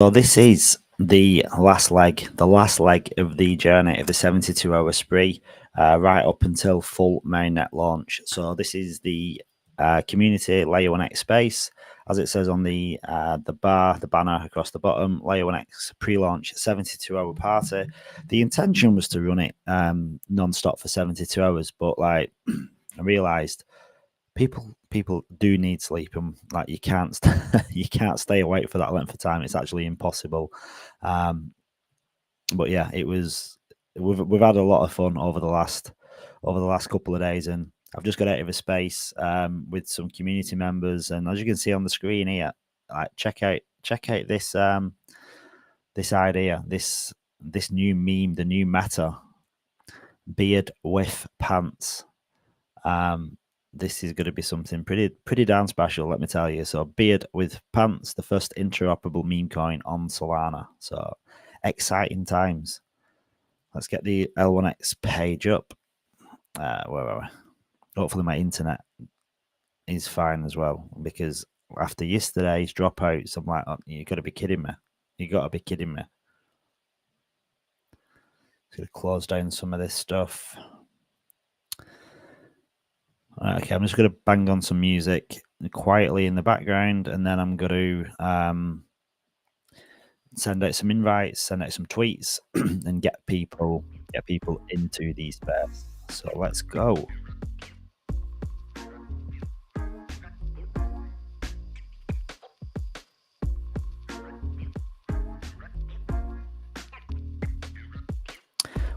So this is the last leg of the journey of the 72-hour spree, right up until full mainnet launch. So this is the community Layer 1x space, as it says on the banner across the bottom. Layer 1x pre-launch 72-hour party. The intention was to run it non-stop for 72 hours, but like I realized people do need sleep, and like you can't stay awake for that length of time. It's actually impossible. But yeah, it was. We've had a lot of fun over the last couple of days, and I've just got out of a space with some community members, and as you can see on the screen here, like check out this this idea, this new meme, the new meta, beard with pants. This is going to be something pretty damn special, let me tell you. So beard with pants, the first interoperable meme coin on Solana. So exciting times. Let's get the L1X page up. Hopefully my internet is fine as well, because after yesterday's dropouts, I'm like, oh, you got to be kidding me. You got to be kidding me. Just going to close down some of this stuff. Okay, I'm just going to bang on some music quietly in the background, and then I'm going to send out some invites, send out some tweets, and get people into these space. So let's go.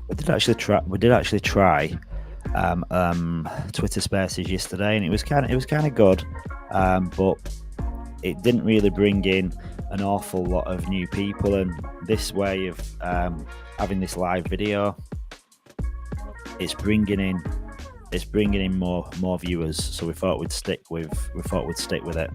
We did actually try Twitter Spaces yesterday, and it was kind of good, but it didn't really bring in an awful lot of new people. And this way of having this live video, it's bringing in more viewers. So we thought we'd stick with it.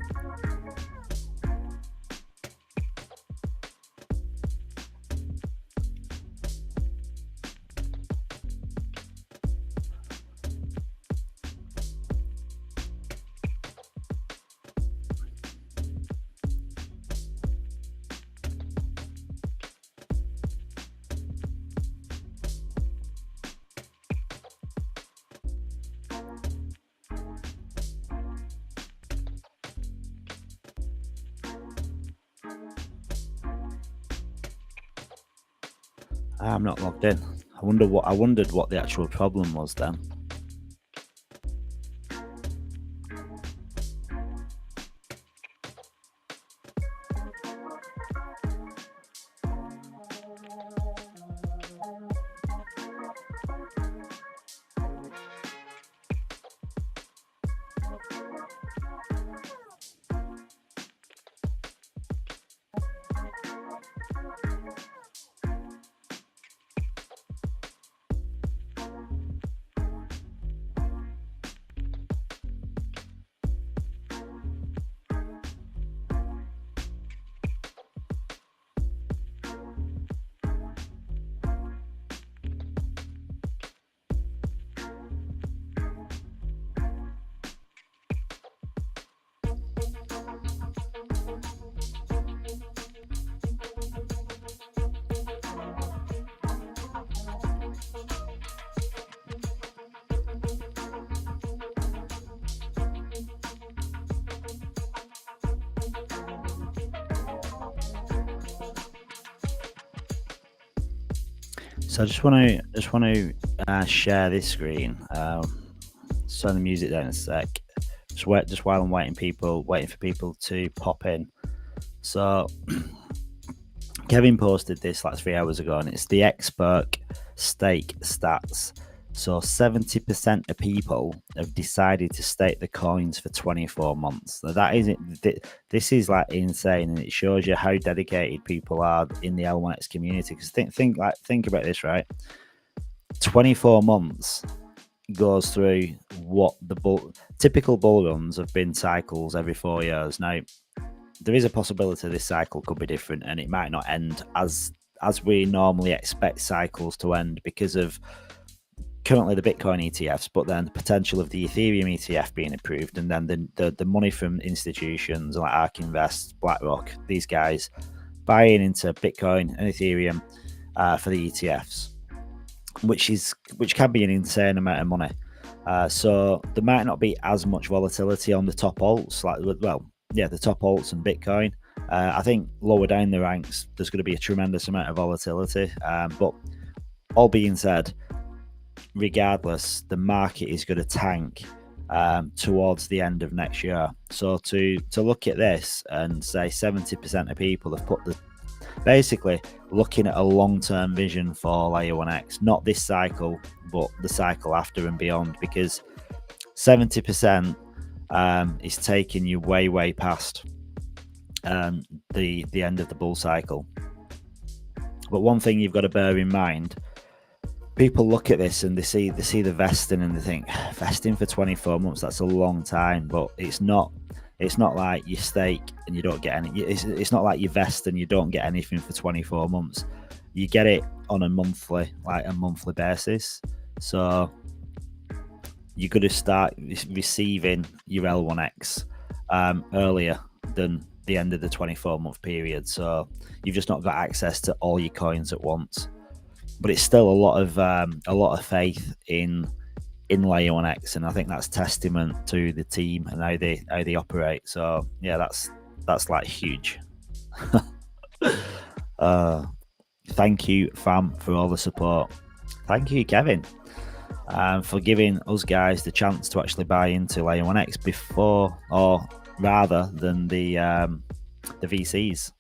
I'm not logged in. I wondered what the actual problem was then. So I just want to share this screen. Turn the music down a sec. Just while I'm waiting for people to pop in. So Kevin posted this like 3 hours ago, and it's the expert stake stats. So 70% of people have decided to stake the coins for 24 months. So that isn't. This is like insane, and it shows you how dedicated people are in the L1X community. Because think about this, right? 24 months goes through what the typical bull runs have been cycles every 4 years. Now, there is a possibility this cycle could be different, and it might not end as we normally expect cycles to end because of currently the Bitcoin ETFs, but then the potential of the Ethereum ETF being approved, and then the money from institutions like ARK Invest, BlackRock, these guys buying into Bitcoin and Ethereum for the ETFs, which can be an insane amount of money. So there might not be as much volatility on the top alts, the top alts and Bitcoin. I think lower down the ranks, there's going to be a tremendous amount of volatility. But all being said, regardless, the market is going to tank towards the end of next year. So to look at this and say 70% of people have put basically looking at a long-term vision for Layer 1X, not this cycle, but the cycle after and beyond, because 70% is taking you way past the end of the bull cycle. But one thing you've got to bear in mind, people look at this and they see the vesting and they think, vesting for 24 months, that's a long time. But it's not like you stake and you don't get any. It's not like you vest and you don't get anything for 24 months. You get it on a monthly basis. So you're going to start receiving your L1X earlier than the end of the 24-month period. So you've just not got access to all your coins at once. But it's still a lot of faith in Layer 1X, and I think that's testament to the team and how they operate. So yeah, that's like huge. Thank you, fam, for all the support. Thank you, Kevin, for giving us guys the chance to actually buy into Layer 1X before, or rather than the VCs,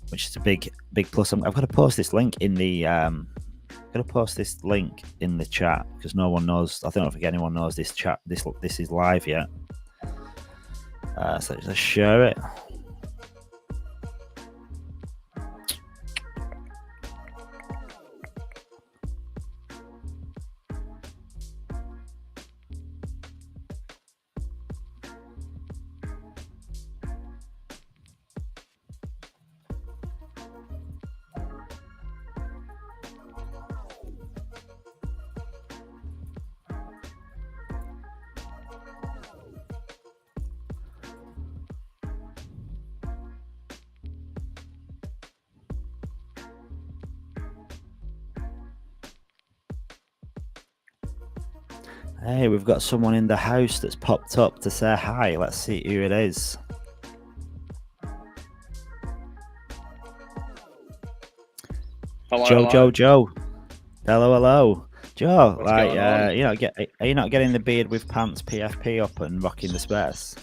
which is a big plus. I'm going to post this link in the chat because no one knows. I don't think anyone knows this chat. This is live yet. So let's share it. Hey, we've got someone in the house that's popped up to say hi. Let's see who it is. Hello. Joe. Hello. Joe, are you not getting the beard with pants PFP up and rocking the spares?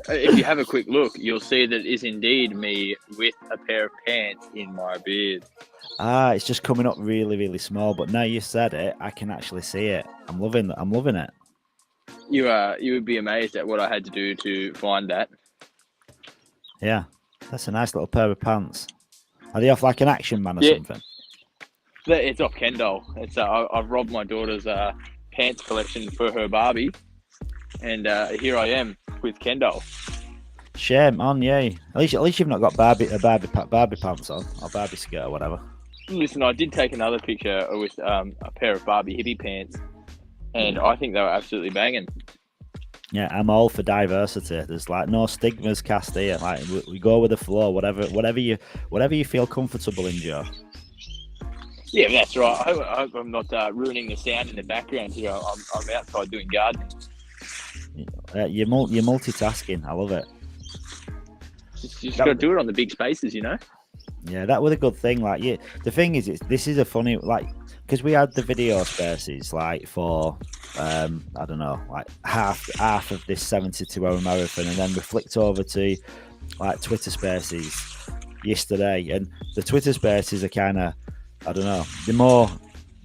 If you have a quick look, you'll see that it is indeed me with a pair of pants in my beard. It's just coming up really small, but now you said it, I can actually see it. I'm loving it. You would be amazed at what I had to do to find that. Yeah, that's a nice little pair of pants. Are they off like an Action Man or something? It's off Kendall. It's I've robbed my daughter's pants collection for her Barbie, and here I am with Kendall. Shame on you. At least you've not got Barbie pants on, or Barbie skirt or whatever. Listen, I did take another picture with a pair of Barbie hippie pants, and I think they were absolutely banging. Yeah, I'm all for diversity. There's like no stigmas cast here. Like we go with the flow, whatever you feel comfortable in, Joe. Yeah, that's right. I hope I'm not ruining the sound in the background here. I'm outside doing gardening. You're multitasking. I love it. You just got to do it on the big spaces, you know. Yeah, that was a good thing. Like, yeah, the thing is, this is a funny, like, because we had the video spaces like for I don't know, like half of this 72-hour marathon, and then we flicked over to like Twitter spaces yesterday, and the Twitter spaces are kind of, I don't know,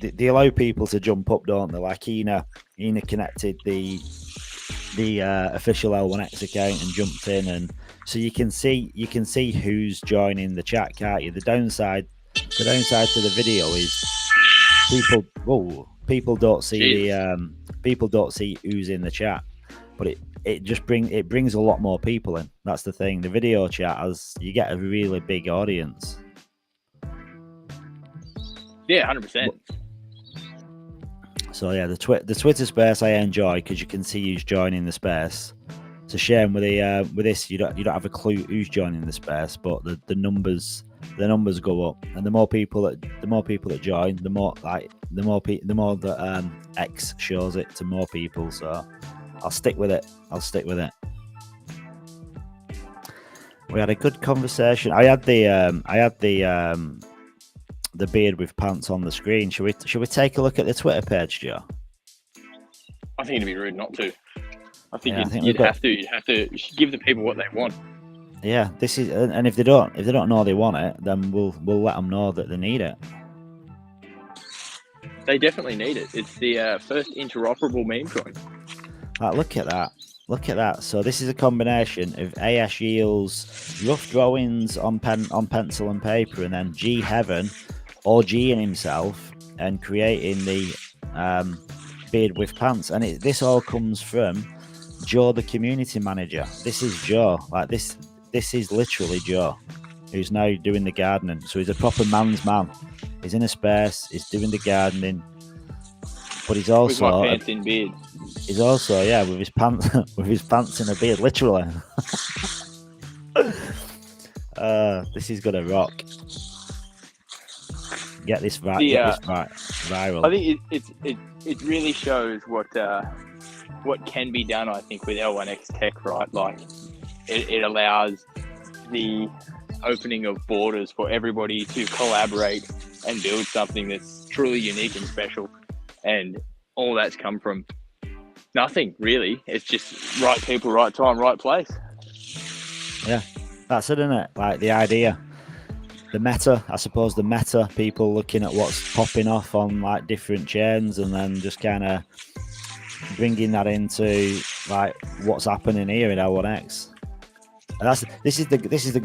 they allow people to jump up, don't they? Like Ina connected the official L1X account and jumped in, and so you can see who's joining the chat, can't you? The downside to the video is people don't see people don't see who's in the chat, but it just brings a lot more people in. That's the thing. The video chat, you get a really big audience. Yeah, 100%. So yeah, the Twitter space I enjoy because you can see who's joining the space. It's a shame with the with this you don't have a clue who's joining the space, but the numbers go up, and the more people that join, the more that X shows it to more people. So I'll stick with it. We had a good conversation. I had the beard with pants on the screen. Should we take a look at the Twitter page, Joe? I think it'd be rude not to. I think you'd have to. You should give the people what they want. Yeah, this is, and if they don't know they want it, then we'll let them know that they need it. They definitely need it. It's the first interoperable meme coin. Look at that. So this is a combination of AS Yields, rough drawings on pencil and paper, and then G Heaven, or G in himself, and creating the beard with pants. And this all comes from Joe, the community manager. This is Joe. Like this is literally Joe, who's now doing the gardening. So he's a proper man's man. He's in a space. He's doing the gardening, but he's also with my pants in beard. He's also with his pants in a beard, literally. This is gonna rock. Get this viral. I think it really shows what can be done. I think with L1X tech, right? Like it allows the opening of borders for everybody to collaborate and build something that's truly unique and special. And all that's come from nothing, really. It's just right people, right time, right place. Yeah, that's it, isn't it? Like the idea. The meta, I suppose, people looking at what's popping off on like different chains, and then just kind of bringing that into like what's happening here in L1X. And this is the good this is the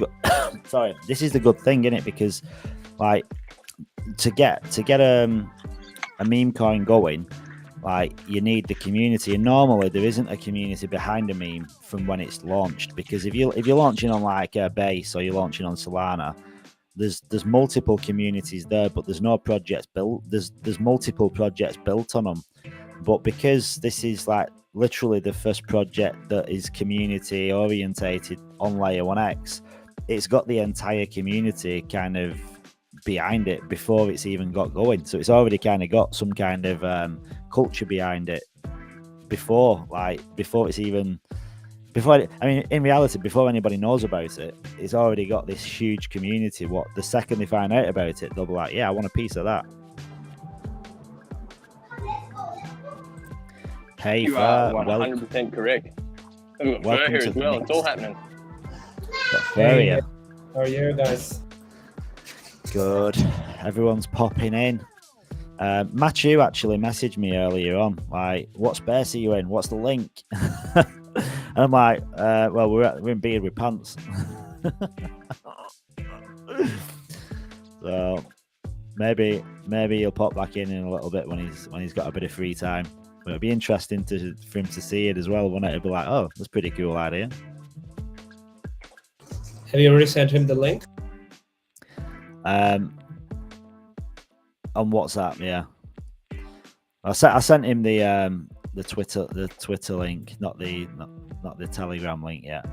good thing, isn't it? Because like to get a meme coin going, like you need the community, and normally there isn't a community behind a meme from when it's launched. Because if you're launching on like a base, or you're launching on Solana, there's multiple communities there, but there's no projects built. There's multiple projects built on them, but because this is like literally the first project that is community orientated on Layer 1X, it's got the entire community kind of behind it before it's even got going. So it's already kind of got some kind of culture behind it before it's even. In reality, before anybody knows about it, it's already got this huge community. The second they find out about it, they'll be like, yeah, I want a piece of that. Hey, you are 100% correct. We've got fur here as well. It's all happening. Got fur here. How are you guys? Good. Everyone's popping in. Matthew actually messaged me earlier on, like, what space are you in? What's the link? And I'm like, well, we're in beard with pants. So maybe he'll pop back in a little bit when he's got a bit of free time. But it'll be interesting for him to see it as well, won't it? It'll be like, oh, that's a pretty cool idea. Have you already sent him the link? On WhatsApp, yeah. I sent him the Twitter link, not the Telegram link yet,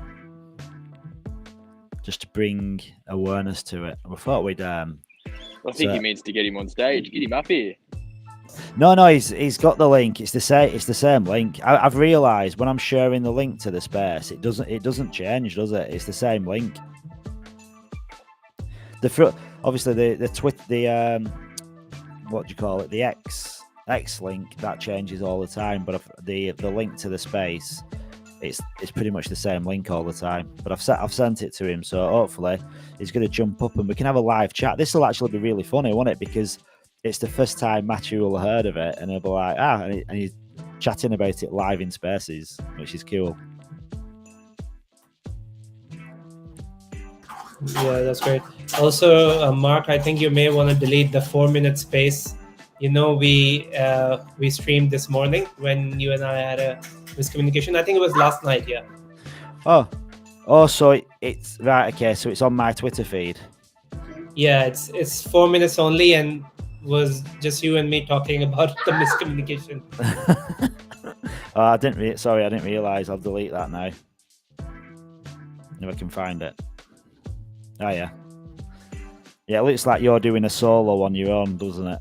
just to bring awareness to it. We thought we'd. I think he means to get him on stage, get him up here. No, he's got the link. It's the same link. I've realised when I'm sharing the link to the space, it doesn't change, does it? It's the same link. Obviously the what do you call it? The X link that changes all the time, but the link to the space, it's pretty much the same link all the time. But I've sent it to him, so hopefully he's going to jump up and we can have a live chat. This will actually be really funny, won't it? Because it's the first time Matthew will have heard of it, and he'll be like, and he's chatting about it live in spaces, which is cool. Yeah, that's great. Also, Mark, I think you may want to delete the 4-minute space. You know, we streamed this morning when you and I had a miscommunication. I think it was last night, yeah. Oh, so it's right. Okay, so it's on my Twitter feed. Yeah, it's 4 minutes only, and was just you and me talking about the miscommunication. I didn't realize. I'll delete that now. If I can find it. Oh yeah. Yeah, it looks like you're doing a solo on your own, doesn't it?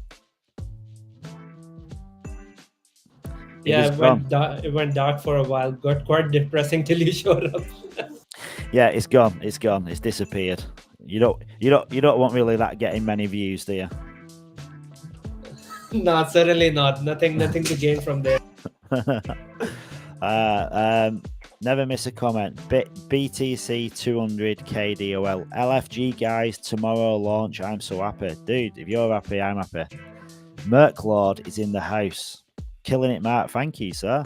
Yeah, it went dark for a while. Got quite depressing till you showed up. Yeah, it's gone. It's gone. It's disappeared. You don't want really that getting many views, do you? No, certainly not. Nothing to gain from there. Never miss a comment. BTC 200 KDOL. LFG guys, tomorrow launch. I'm so happy. Dude, if you're happy, I'm happy. Merc Lord is in the house. Killing it, Mark. Thank you, sir.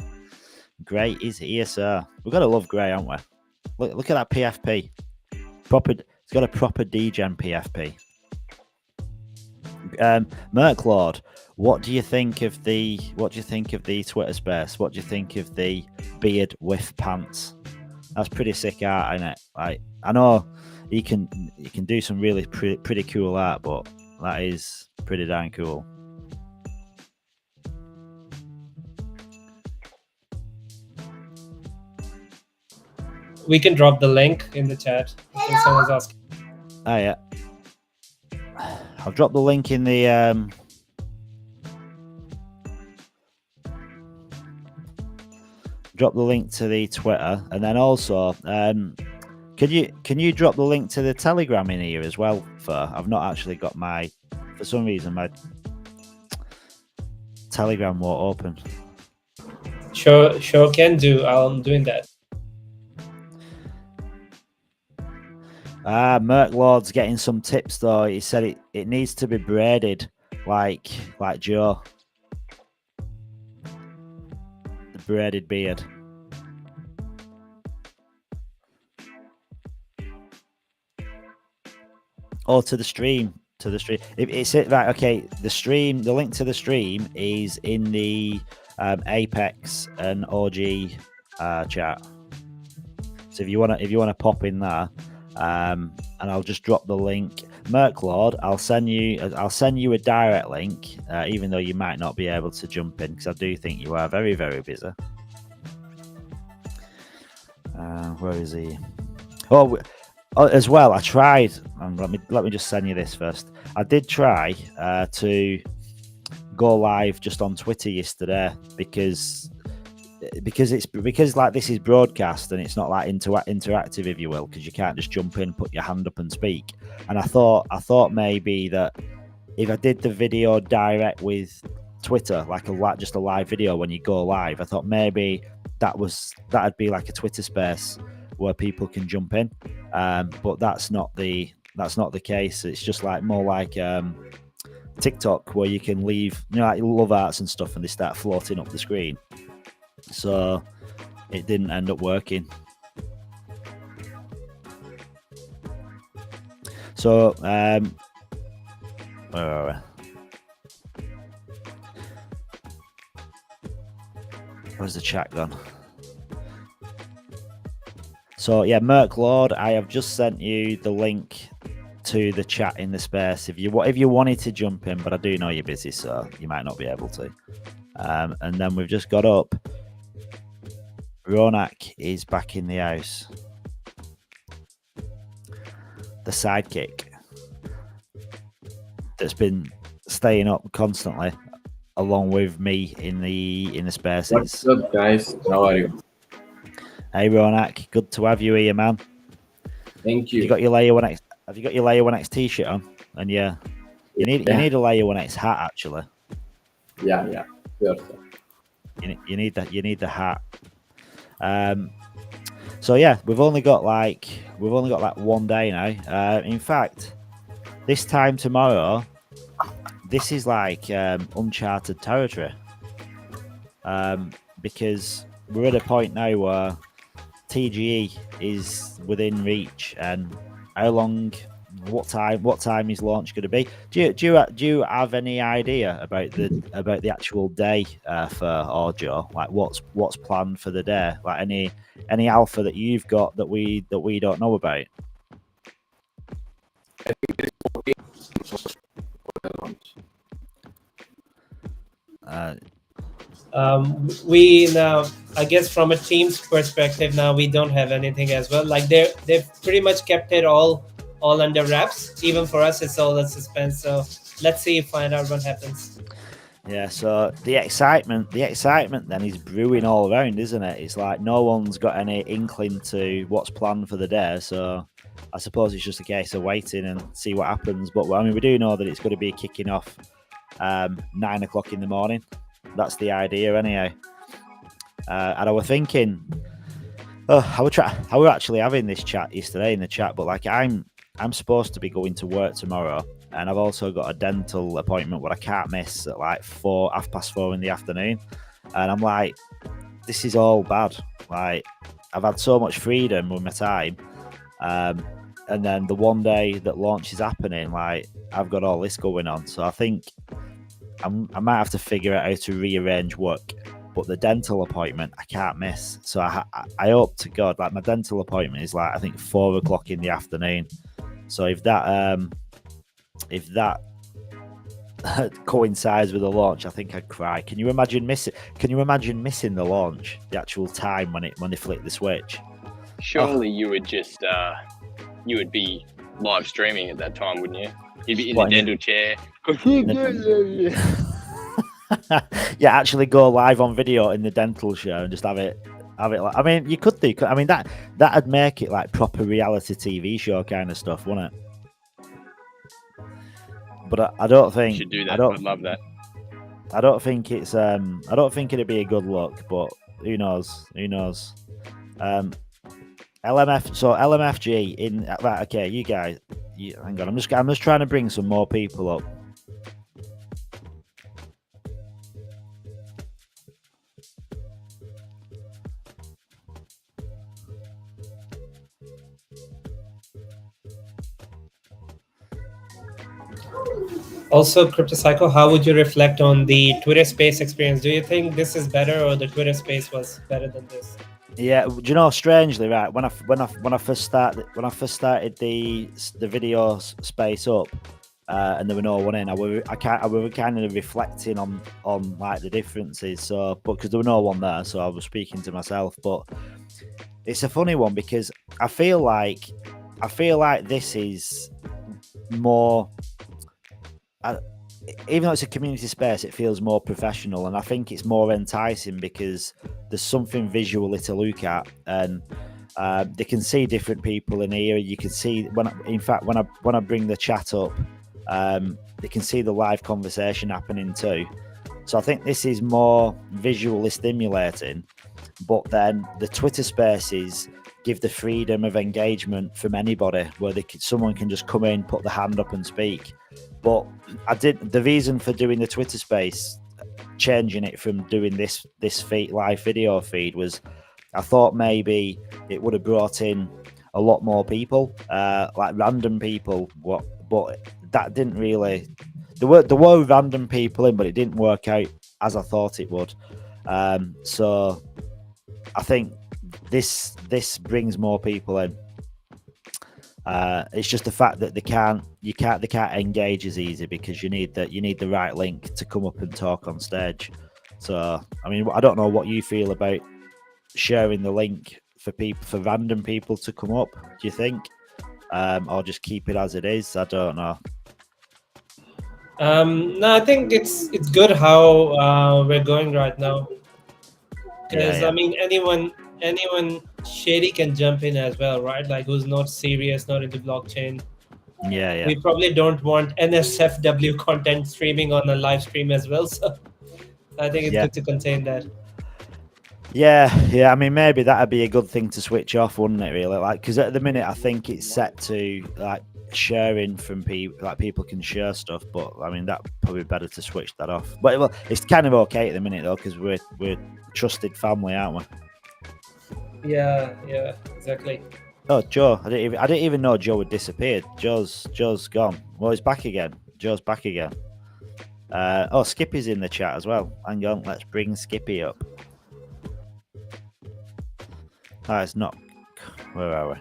Gray is here, sir. We've got to love Gray, haven't we? Look at that PFP. It's got a proper degen PFP. Merc Lord, what do you think of the Twitter space? What do you think of the beard with pants? That's pretty sick art, isn't it? Like, I know you can do some really pretty cool art, but that is pretty darn cool. We can drop the link in the chat. I think someone's asking. Oh yeah. I'll drop the link in the drop the link to the Twitter, and then also can you drop the link to the Telegram in here as well? I've not actually got for some reason my Telegram won't open. Sure can do. I'm doing that. Merc Lord's getting some tips though. He said it needs to be braided like Joe. The braided beard. Oh, to the stream. It's it right. Okay, the link to the stream is in the Apex and OG chat. So if you wanna pop in there. And I'll just drop the link. Merc Lord, I'll send you a direct link, even though you might not be able to jump in, because I do think you are very, very busy. Where is he? Oh, as well, I tried. Let me just send you this first. I did try to go live just on Twitter yesterday because like this is broadcast and it's not like interactive, if you will, because you can't just jump in, put your hand up and speak. And I thought maybe that if I did the video direct with Twitter, just a live video when you go live, I thought maybe that'd be like a Twitter space where people can jump in. But that's not the case. It's just like more like TikTok, where you can leave, like love arts and stuff, and they start floating up the screen. So it didn't end up working. So where are we? Where's the chat gone? So yeah, Merc Lord, I have just sent you the link to the chat in the space if you wanted to jump in, but I do know you're busy, so you might not be able to. And then we've just got up. Ronak is back in the house. The sidekick that's been staying up constantly, along with me in the spaces. What's up, guys? How are you? Hey Ronak, good to have you here, man. Thank you. Have you got your Layer 1X t-shirt on? And you need a Layer 1X hat actually. Yeah. Sure. You need the hat. So yeah, we've only got like 1 day now. In fact, this time tomorrow, this is like uncharted territory. Because we're at a point now where TGE is within reach, and what time is launch going to be? Do you have any idea about the actual day for Audio? Like what's planned for the day? Like any alpha that you've got that we don't know about? I think it's okay. We now I guess from a team's perspective now we don't have anything as well. Like they've pretty much kept it all under wraps. Even for us, it's all a suspense. So let's see, find out what happens. Yeah, so the excitement then is brewing all around, isn't it? It's like no one's got any inkling to what's planned for the day, so I suppose it's just a case of waiting and see what happens. But I mean, we do know that it's going to be kicking off 9 o'clock in the morning. That's the idea, anyhow. And I was thinking, I were actually having this chat yesterday in the chat, but like I'm supposed to be going to work tomorrow. And I've also got a dental appointment where I can't miss at like 4:30 in the afternoon. And I'm like, this is all bad. Like, I've had so much freedom with my time. And then the one day that launch is happening, like, I've got all this going on. So I think I might have to figure out how to rearrange work. But the dental appointment, I can't miss. So I hope to God, like, my dental appointment is like, I think 4 o'clock in the afternoon. So if that coincides with the launch, I think I'd cry. Can you imagine missing the launch, the actual time when they flick the switch? Surely you would just you would be live streaming at that time, wouldn't you? You'd be in the dental chair. Yeah, actually go live on video in the dental show and just have it like, I mean, you could do. I mean, that'd make it like proper reality TV show kind of stuff, wouldn't it? But I don't think you should do that. I'd love that. I don't think it's I don't think it'd be a good look, but who knows? LMFG in right, okay, you guys, hang on, I'm just trying to bring some more people up. Also, CryptoCycle, how would you reflect on the Twitter Space experience? Do you think this is better, or the Twitter Space was better than this? Yeah, do you know? Strangely, right when I first started the video space up, and there were no one in, I were kind of reflecting on like the differences. So, but because there were no one there, so I was speaking to myself. But it's a funny one because I feel like this is more. Even though it's a community space, it feels more professional, and I think it's more enticing because there's something visually to look at, and they can see different people in here. You can see when I bring the chat up, they can see the live conversation happening too. So I think this is more visually stimulating, but then the Twitter Spaces give the freedom of engagement from anybody, where someone can just come in, put the hand up and speak. But the reason for doing the Twitter Space, changing it from doing this live video feed, was I thought maybe it would have brought in a lot more people, like random people. But that didn't really. There were random people in, but it didn't work out as I thought it would. So I think this brings more people in. It's just the fact that they can't engage as easy because you need the right link to come up and talk on stage. So I mean, I don't know what you feel about sharing the link for random people to come up. Do you think, or just keep it as it is? I don't know. No, I think it's good how we're going right now. Because I mean, anyone shady can jump in as well, right? Like, who's not serious, not into blockchain. Yeah. We probably don't want NSFW content streaming on a live stream as well. So I think it's good to contain that. Yeah. I mean, maybe that'd be a good thing to switch off, wouldn't it? Really, like, because at the minute I think it's set to like sharing from people, like people can share stuff. But I mean, that probably better to switch that off. But well, it's kind of okay at the minute though, because we're trusted family, aren't we? Yeah, exactly. Oh, Joe! I didn't even know Joe had disappeared. Joe's gone. Well, he's back again. Joe's back again. Skippy's in the chat as well. Hang on, let's bring Skippy up. It's not. Where are we?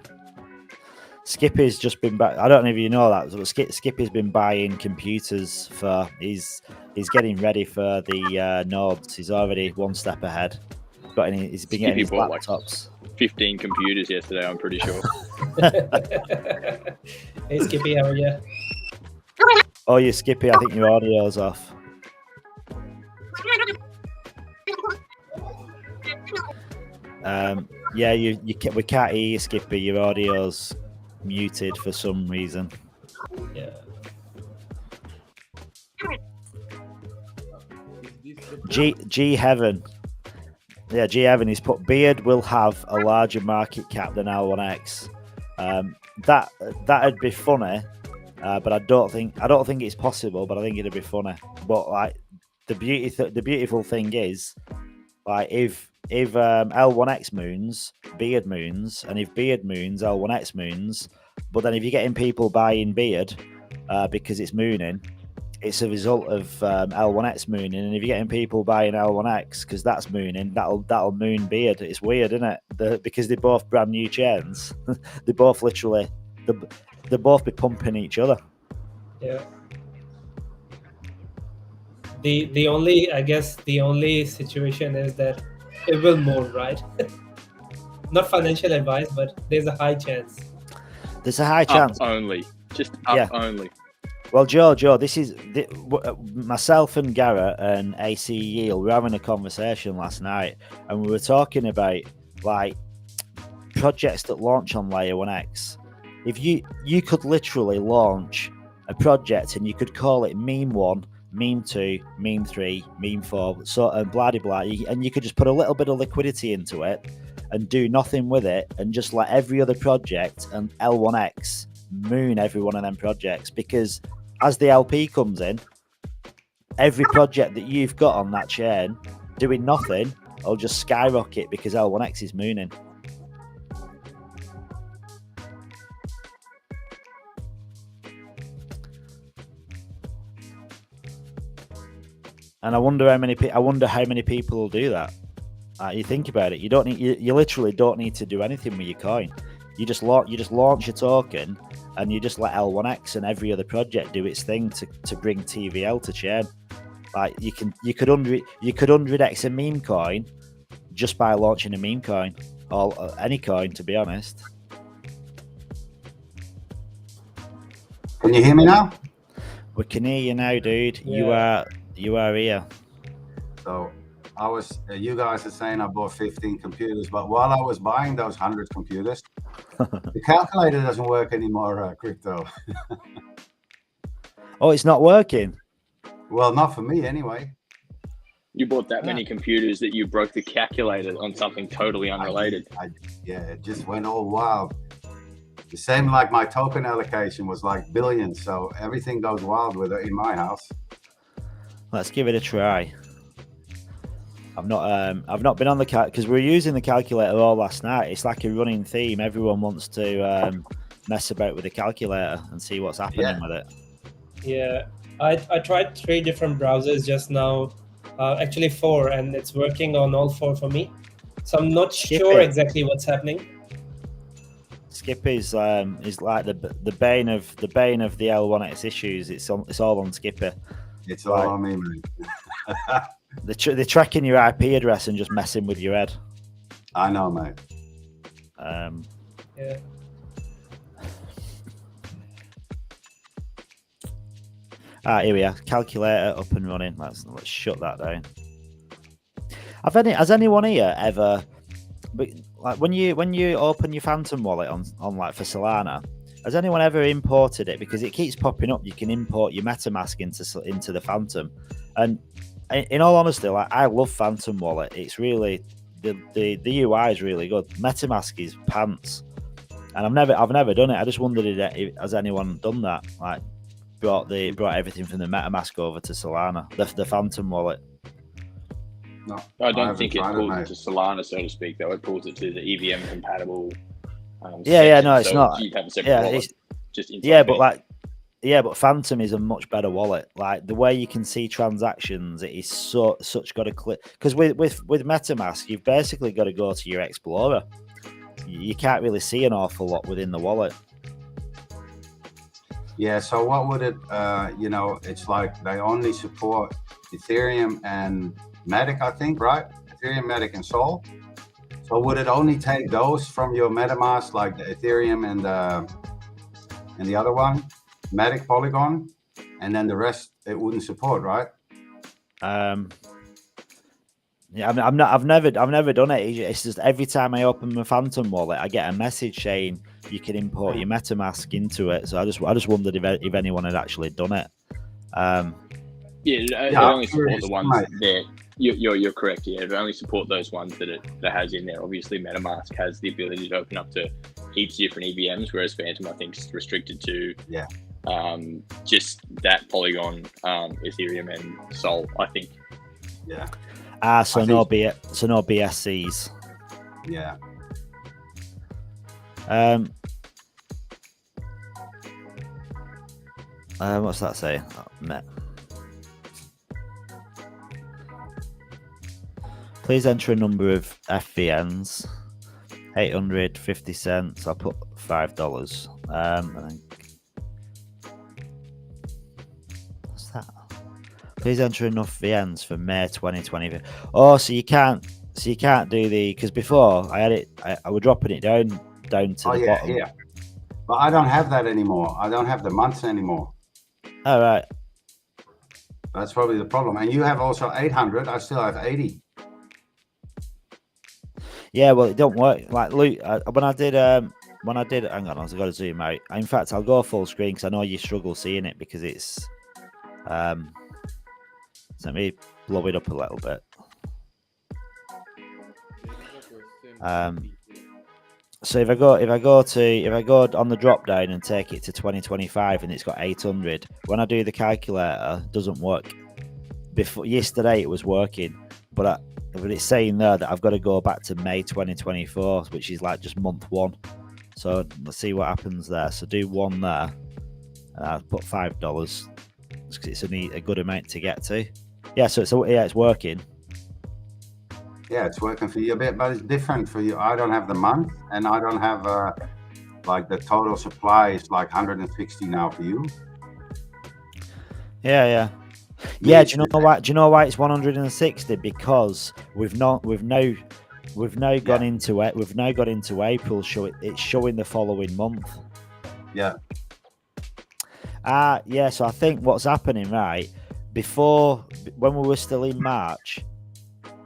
Skippy's just been back. I don't know if you know that. Skippy's been buying computers for. He's getting ready for the nodes. He's already one step ahead. got any. He's been getting his Skippy bought, like, laptops. 15 computers yesterday, I'm pretty sure. Hey Skippy, how are you? Oh, you Skippy. I think your audio's off. Yeah, we can't hear you, Skippy. Your audio's muted for some reason. Yeah. G Heaven. Yeah, G Heaven. He's put Beard will have a larger market cap than L1X. That'd be funny, but I don't think it's possible. But I think it'd be funny. But like the beautiful thing is, like if L1X moons, Beard moons, and if Beard moons, L1X moons, but then if you're getting people buying Beard because it's mooning, it's a result of L1X mooning, and if you're getting people buying L1X because that's mooning, that'll moon Beard. It's weird, isn't it? Because they're both brand new chains. They both literally, they both be pumping each other. Yeah. The only situation is that it will move, right? Not financial advice, but there's a high chance. There's a high chance. Up only. Just up only. Well, Joe, this is myself and Garrett and AC Yield. We were having a conversation last night, and we were talking about like projects that launch on Layer 1X. If you could literally launch a project and you could call it Meme 1, Meme 2, Meme 3, Meme 4, so and blah blah blah, and you could just put a little bit of liquidity into it and do nothing with it, and just let every other project and L1X moon every one of them projects, because as the LP comes in, every project that you've got on that chain doing nothing will just skyrocket because L1X is mooning. And I wonder how many people will do that. You think about it. You literally don't need to do anything with your coin. You just launch a token, and you just let L1X and every other project do its thing to bring TVL to chain. Like you could 100x a meme coin just by launching a meme coin, or any coin, to be honest. Can you hear me now? We can hear you now, dude. Yeah. You are here. So I was, you guys are saying I bought 15 computers, but while I was buying those 100 computers, the calculator doesn't work anymore, crypto. Oh, it's not working? Well, not for me anyway. You bought that many computers that you broke the calculator on something totally unrelated. Yeah, it just went all wild. The same like my token allocation was like billions, so everything goes wild with it in my house. Let's give it a try. I've not been on the because we were using the calculator all last night. It's like a running theme. Everyone wants to mess about with the calculator and see what's happening with it. Yeah, I tried 3 different browsers just now, actually 4, and it's working on all 4 for me. So I'm not sure exactly what's happening. Skip is like the bane of the L1X issues. It's all on Skipper. It's all on me, man. They're tracking your IP address and just messing with your head. I know, mate. Yeah. Here we are. Calculator up and running. Let's shut that down. Has anyone here ever, like when you open your Fantom wallet on like for Solana, has anyone ever imported it? Because it keeps popping up. You can import your MetaMask into the Fantom, and in all honesty, like I love Fantom wallet. It's really the UI is really good. MetaMask is pants, and I've never done it. I just wondered has anyone done that? Like brought everything from the MetaMask over to Solana, the Fantom wallet. No, I don't think it pulls it to Solana, so to speak. Though it pulls it to the EVM compatible. No, it's so not. You'd have a separate wallet. But Fantom is a much better wallet. Like the way you can see transactions, it is such got a click. Because with MetaMask, you've basically got to go to your Explorer. You can't really see an awful lot within the wallet. Yeah. So what would it? It's like they only support Ethereum and Matic, I think, right? Ethereum, Matic, and Sol. So would it only take those from your MetaMask, like the Ethereum and the other one, Matic, Polygon, and then the rest it wouldn't support, right? Yeah, I mean, I've never done it. It's just every time I open my Fantom wallet, I get a message saying you can import your MetaMask into it. So I just wondered if anyone had actually done it. They only support the ones that you're correct. Yeah, they only support those ones that has in there. Obviously, MetaMask has the ability to open up to heaps of different EVMs, whereas Fantom I think is restricted to just that Polygon, Ethereum, and Sol. I think. Yeah. So no BSCs. Yeah. What's that say? Please enter a number of FVNs. 850 cents. I'll put $5. And then, what's that? Please enter enough VNs for May 2020. Oh, so you can't do the, because before I had it, I was dropping it down to the bottom. Yeah. But I don't have that anymore. I don't have the months anymore. All right. That's probably the problem. And you have also 800. I still have 80. Yeah, well, it don't work. Like Luke, when I did, hang on, I've got to zoom out. In fact, I'll go full screen because I know you struggle seeing it because it's. Let me blow it up a little bit. So if I go on the drop down and take it to 2025 and it's got 800, when I do the calculator, it doesn't work. Yesterday it was working, but it's saying there that I've got to go back to May 2024, which is like just month one. So let's see what happens there. So do one there, and I'll put $5 because it's a good amount to get to. Yeah, so it's working. Yeah, it's working for you a bit, but it's different for you. I don't have the month, and I don't have like the total supply is like 160 now for you. Yeah. Do you know why? Do you know why it's 160? Because we've now gone into it. We've now got into April. It's showing the following month. Yeah. So I think what's happening, right? Before, when we were still in March,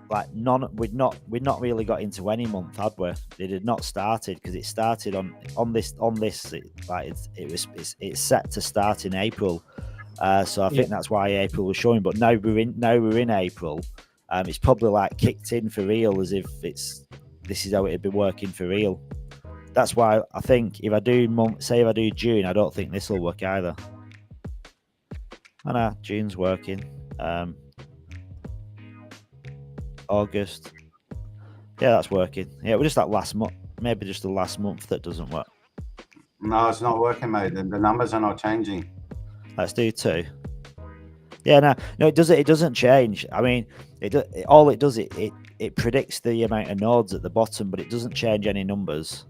like we'd not really got into any month, had we? It had not started because it started on this. It's set to start in April. So I think that's why April was showing. But now we're in April. It's probably like kicked in for real, as if this is how it'd be working for real. That's why I think if I do June, I don't think this will work either. I know June's working. August, yeah, that's working. Yeah, we're just that last month, maybe just the last month that doesn't work. No, it's not working, mate. The numbers are not changing. Let's do 2. Yeah, no, it doesn't change. I mean, all it does it predicts the amount of nodes at the bottom, but it doesn't change any numbers.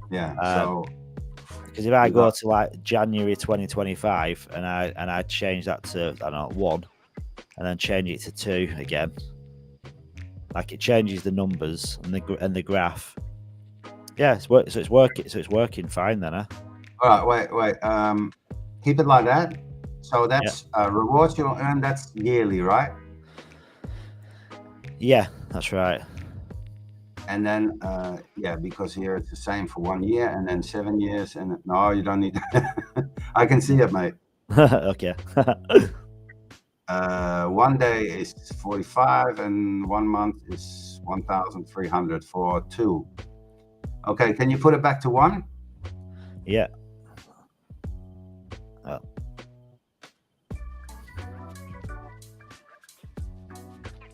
Yeah. Because if I go to like January 2025 and I change that to, I don't know, 1, and then change it to 2 again, like it changes the numbers and the graph. Yeah, it's working fine then, huh? All right, wait. Keep it like that. So that's rewards you'll earn. That's yearly, right? Yeah, that's right. And then, because here it's the same for 1 year and then 7 years. And no, you don't need. I can see it, mate. Okay. 1 day is 45, and 1 month is 1,300 for 2. Okay, can you put it back to 1? Yeah.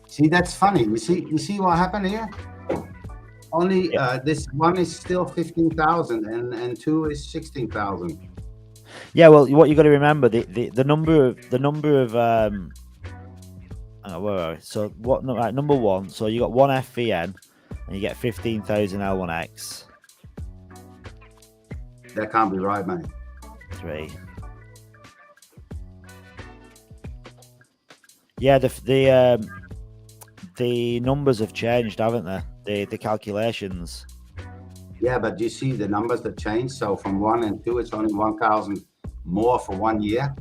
See, that's funny. You see what happened here? Only this one is still 15,000 and 2 is 16,000. Yeah, well, what you got to remember the number of where are we? So what? Right, number 1. So you got 1 FVN and you get 15,000 L1X. That can't be right, mate. 3. Yeah, the numbers have changed, haven't they? The calculations. Yeah, but you see the numbers that change. So from 1 and 2, it's only 1,000 more for 1 year.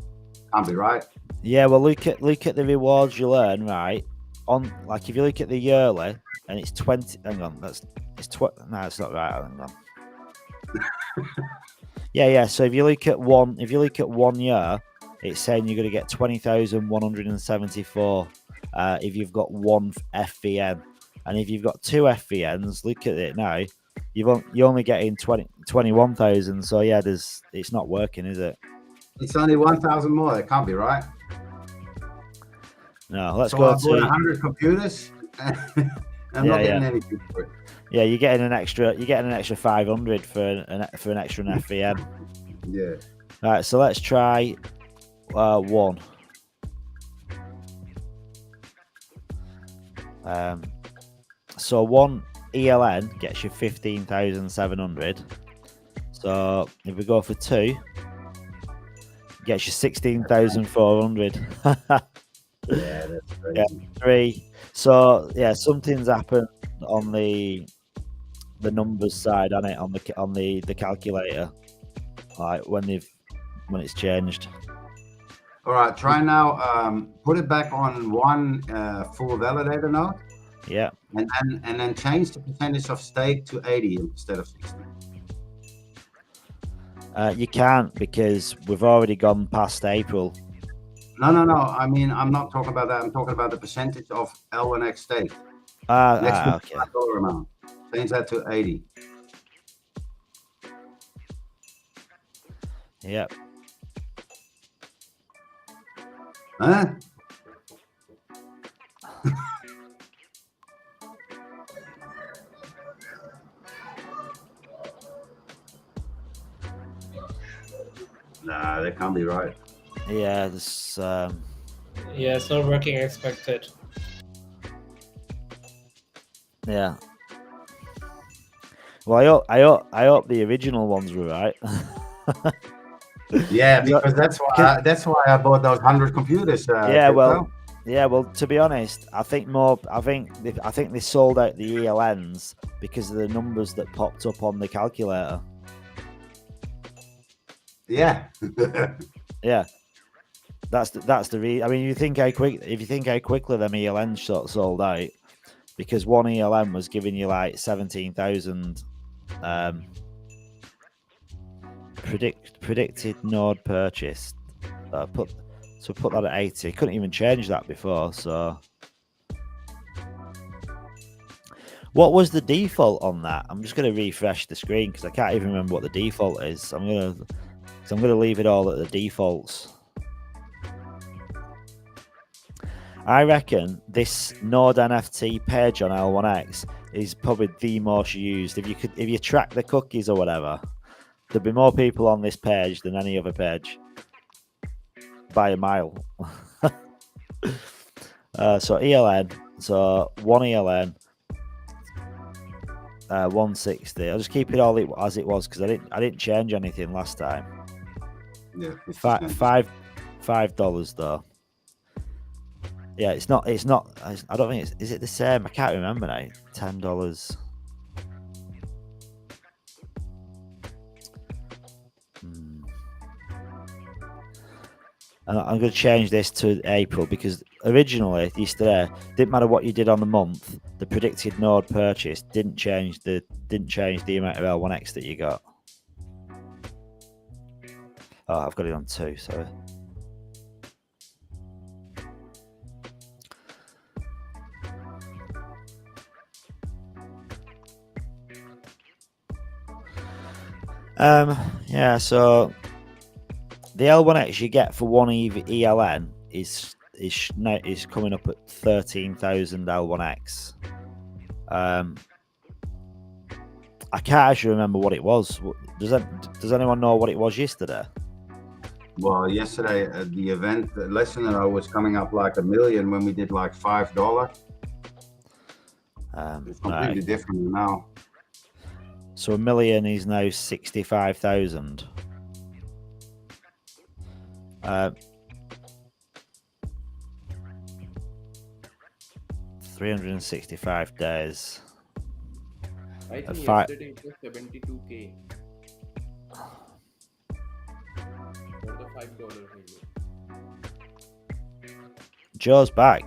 Can't be right. Yeah, well, look at the rewards you earn, right? On like if you look at the yearly, and it's 20. Hang on, no, it's not right. Hang on. Yeah. So if you look at 1 year, it's saying you're going to get 20,174 if you've got 1 FVN, and if you've got 2 FVNs, look at it now. You're only getting 21,000. So yeah, it's not working, is it? It's only 1,000 more. It can't be right. No, let's So go I bought to 100 computers. I'm not getting anything for it. Yeah, you're getting an extra 500 for an extra FVN. Yeah. All right, so let's try 1. So 1 ELN gets you 15,700. So if we go for 2, gets you 16,400. Yeah, that's crazy. Yeah, 3. So yeah, something's happened on the numbers side, on it, on the calculator, like when it's changed. All right, try now. Put it back on 1 full validator node. Yeah. And then change the percentage of stake to 80 instead of 60. You can't, because we've already gone past April. No. I mean, I'm not talking about that. I'm talking about the percentage of L1X stake. Next to the dollar amount. Change that to 80. Yep. Huh? Nah, that can't be right. Yeah, this. Yeah, it's not working as expected. Yeah. Well, I hope the original ones were right. Yeah, because that's why I bought those 100 computers. Yeah, well, to be honest, I think they sold out the ELNs because of the numbers that popped up on the calculator. Yeah. Yeah, that's the reason. I mean, if you think how quickly them ELNs sold out, because 1 ELN was giving you like 17,000 predicted node purchased. Put that at 80. Couldn't even change that before. So, what was the default on that? I'm just going to refresh the screen because I can't even remember what the default is. I'm gonna leave it all at the defaults. I reckon this Node NFT page on L1X is probably the most used. If you track the cookies or whatever, there'd be more people on this page than any other page by a mile. So ELN, so 1 ELN, 160. I'll just keep it all as it was because I didn't change anything last time. Yeah. $5 though. Yeah, it's not. I don't think it's. Is it the same? I can't remember now. $10. And I'm going to change this to April because originally, yesterday, didn't matter what you did on the month. The predicted node purchase didn't change the amount of L1X that you got. Oh, I've got it on 2. Sorry. Yeah, so the L1X you get for 1 ELN is coming up at 13,000 L1X. I can't actually remember what it was. Does anyone know what it was yesterday? Well, yesterday at the event, the listener was coming up like $1 million when we did like $5. It's completely different now. So $1 million is now 65,000. 365 days. I think Fi- yesterday it was 72K for the $5 window. Joe's back.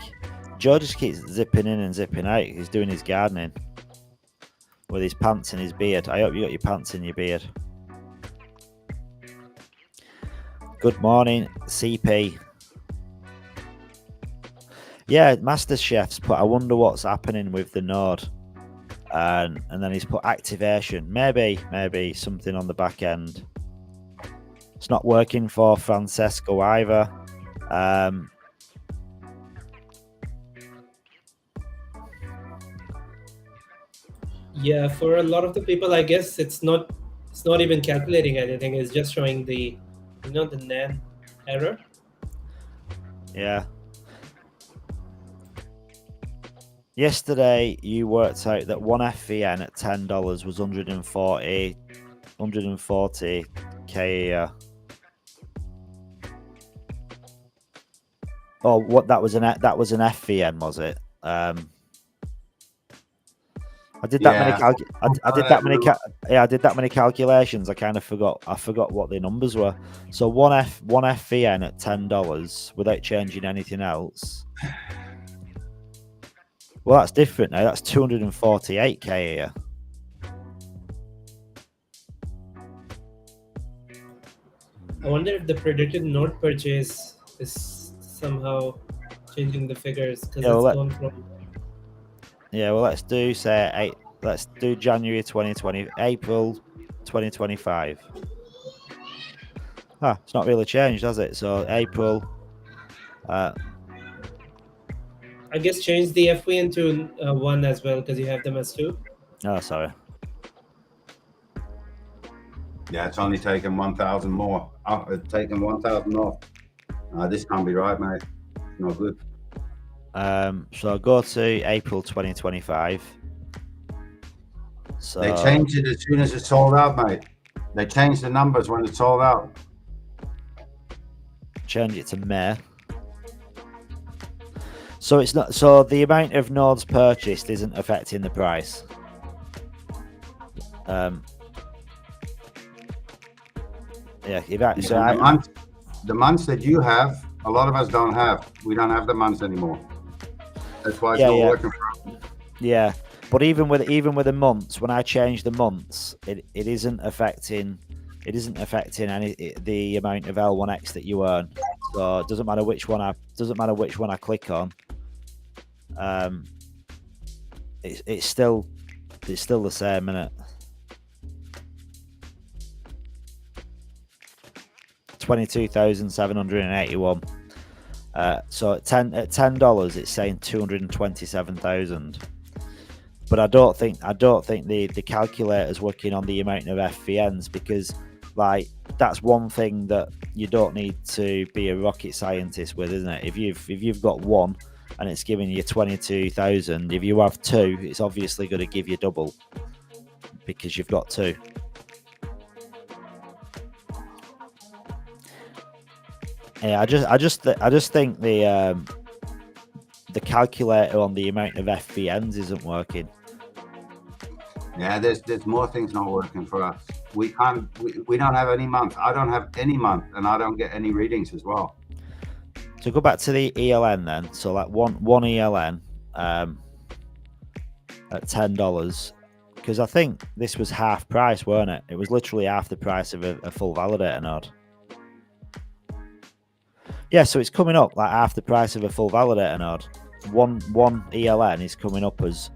Joe just keeps zipping in and zipping out. He's doing his gardening with his pants and his beard. I hope you got your pants in your beard. Good morning, CP. Yeah, Master Chef's put, I wonder what's happening with the node. And then he's put activation. Maybe something on the back end. It's not working for Francesco either. Yeah, for a lot of the people, I guess it's not even calculating anything. It's just showing the the NAND error. Yeah. Yesterday, you worked out that one FVN at $10 was 140K a year. Oh, what that was an FVN, was it? I did that many I did that many calculations. I kind of forgot. I forgot what the numbers were. So one FVN at $10 without changing anything else. Well, that's different now. That's 248K a year. I wonder if the predicted node purchase is somehow changing the figures because Yeah, well, gone from. Yeah, well, let's do let's do January 2020, April 2025. It's not really changed, has it? So April. I guess change the FVN to 1 as well because you have them as 2. Oh, sorry. Yeah, it's only taken 1,000 more. It's taken 1,000 off. This can't be right, mate. No good. So I'll go to April 2025. So They changed it as soon as it's sold out, mate. They changed the numbers when it's sold out. Change it to May. So it's not. So the amount of nodes purchased isn't affecting the price. Yeah, The months that you have, a lot of us don't have. We don't have the months anymore. That's why it's not working. Yeah, but even with the months, when I change the months, it isn't affecting. It isn't affecting the amount of L1X that you earn. So it doesn't matter which one I click on. It's still the same, isn't it? 22,781. So at $10, it's saying 227,000. But I don't think the calculator's working on the amount of FVNs, because like that's one thing that you don't need to be a rocket scientist with, isn't it? If you've got one and it's giving you 22,000, if you have two, it's obviously going to give you double because you've got two. Yeah, I just think the calculator on the amount of FVNs isn't working. Yeah, there's more things not working for us. We don't have any month. I don't have any month, and I don't get any readings as well. So go back to the ELN then. So like one ELN at $10, because I think this was half price, weren't it? It was literally half the price of a full validator node. Yeah, so it's coming up like half the price of a full validator node. One ELN is coming up as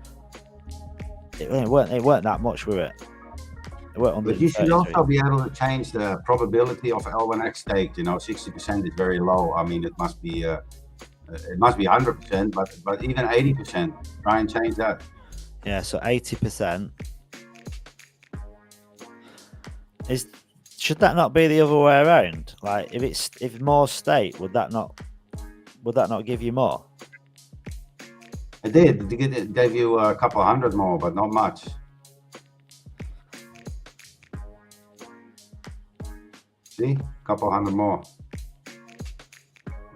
it weren't that much, were it? But you should also be able to change the probability of L1X staked. 60% is very low. I mean, it must be 100%, but even 80%. Try and change that. Yeah, so 80%. Should that not be the other way around? Like if more state, would that not give you more? It did. It gave you a couple hundred more, but not much. See, a couple hundred more.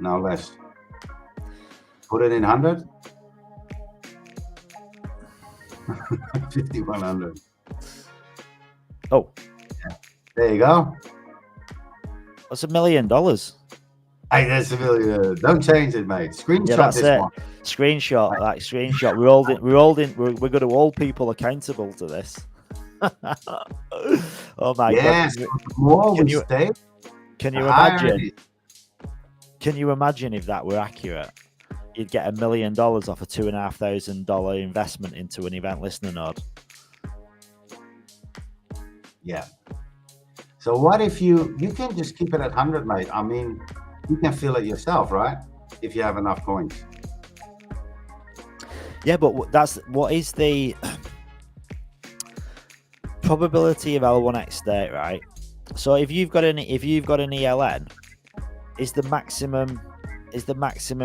Now less. Put it in 100. 5,100. Oh, There you go. that's $1 million. Hey, that's a million. Don't change it, mate. Screenshot Yeah, that's this it. one. Screenshot, like screenshot. We're going to hold people accountable to this. Oh my Yes, god! the more Can we you- stay, Can the you higher imagine? it is. Can you imagine if that were accurate? You'd get $1 million off a $2,500 investment into an event listener node. Yeah. So what if you can just keep it at 100, mate? I mean, you can fill it yourself, right? If you have enough coins. Yeah, but what is the probability of L1X state, right? So if you've got an ELN, is the maximum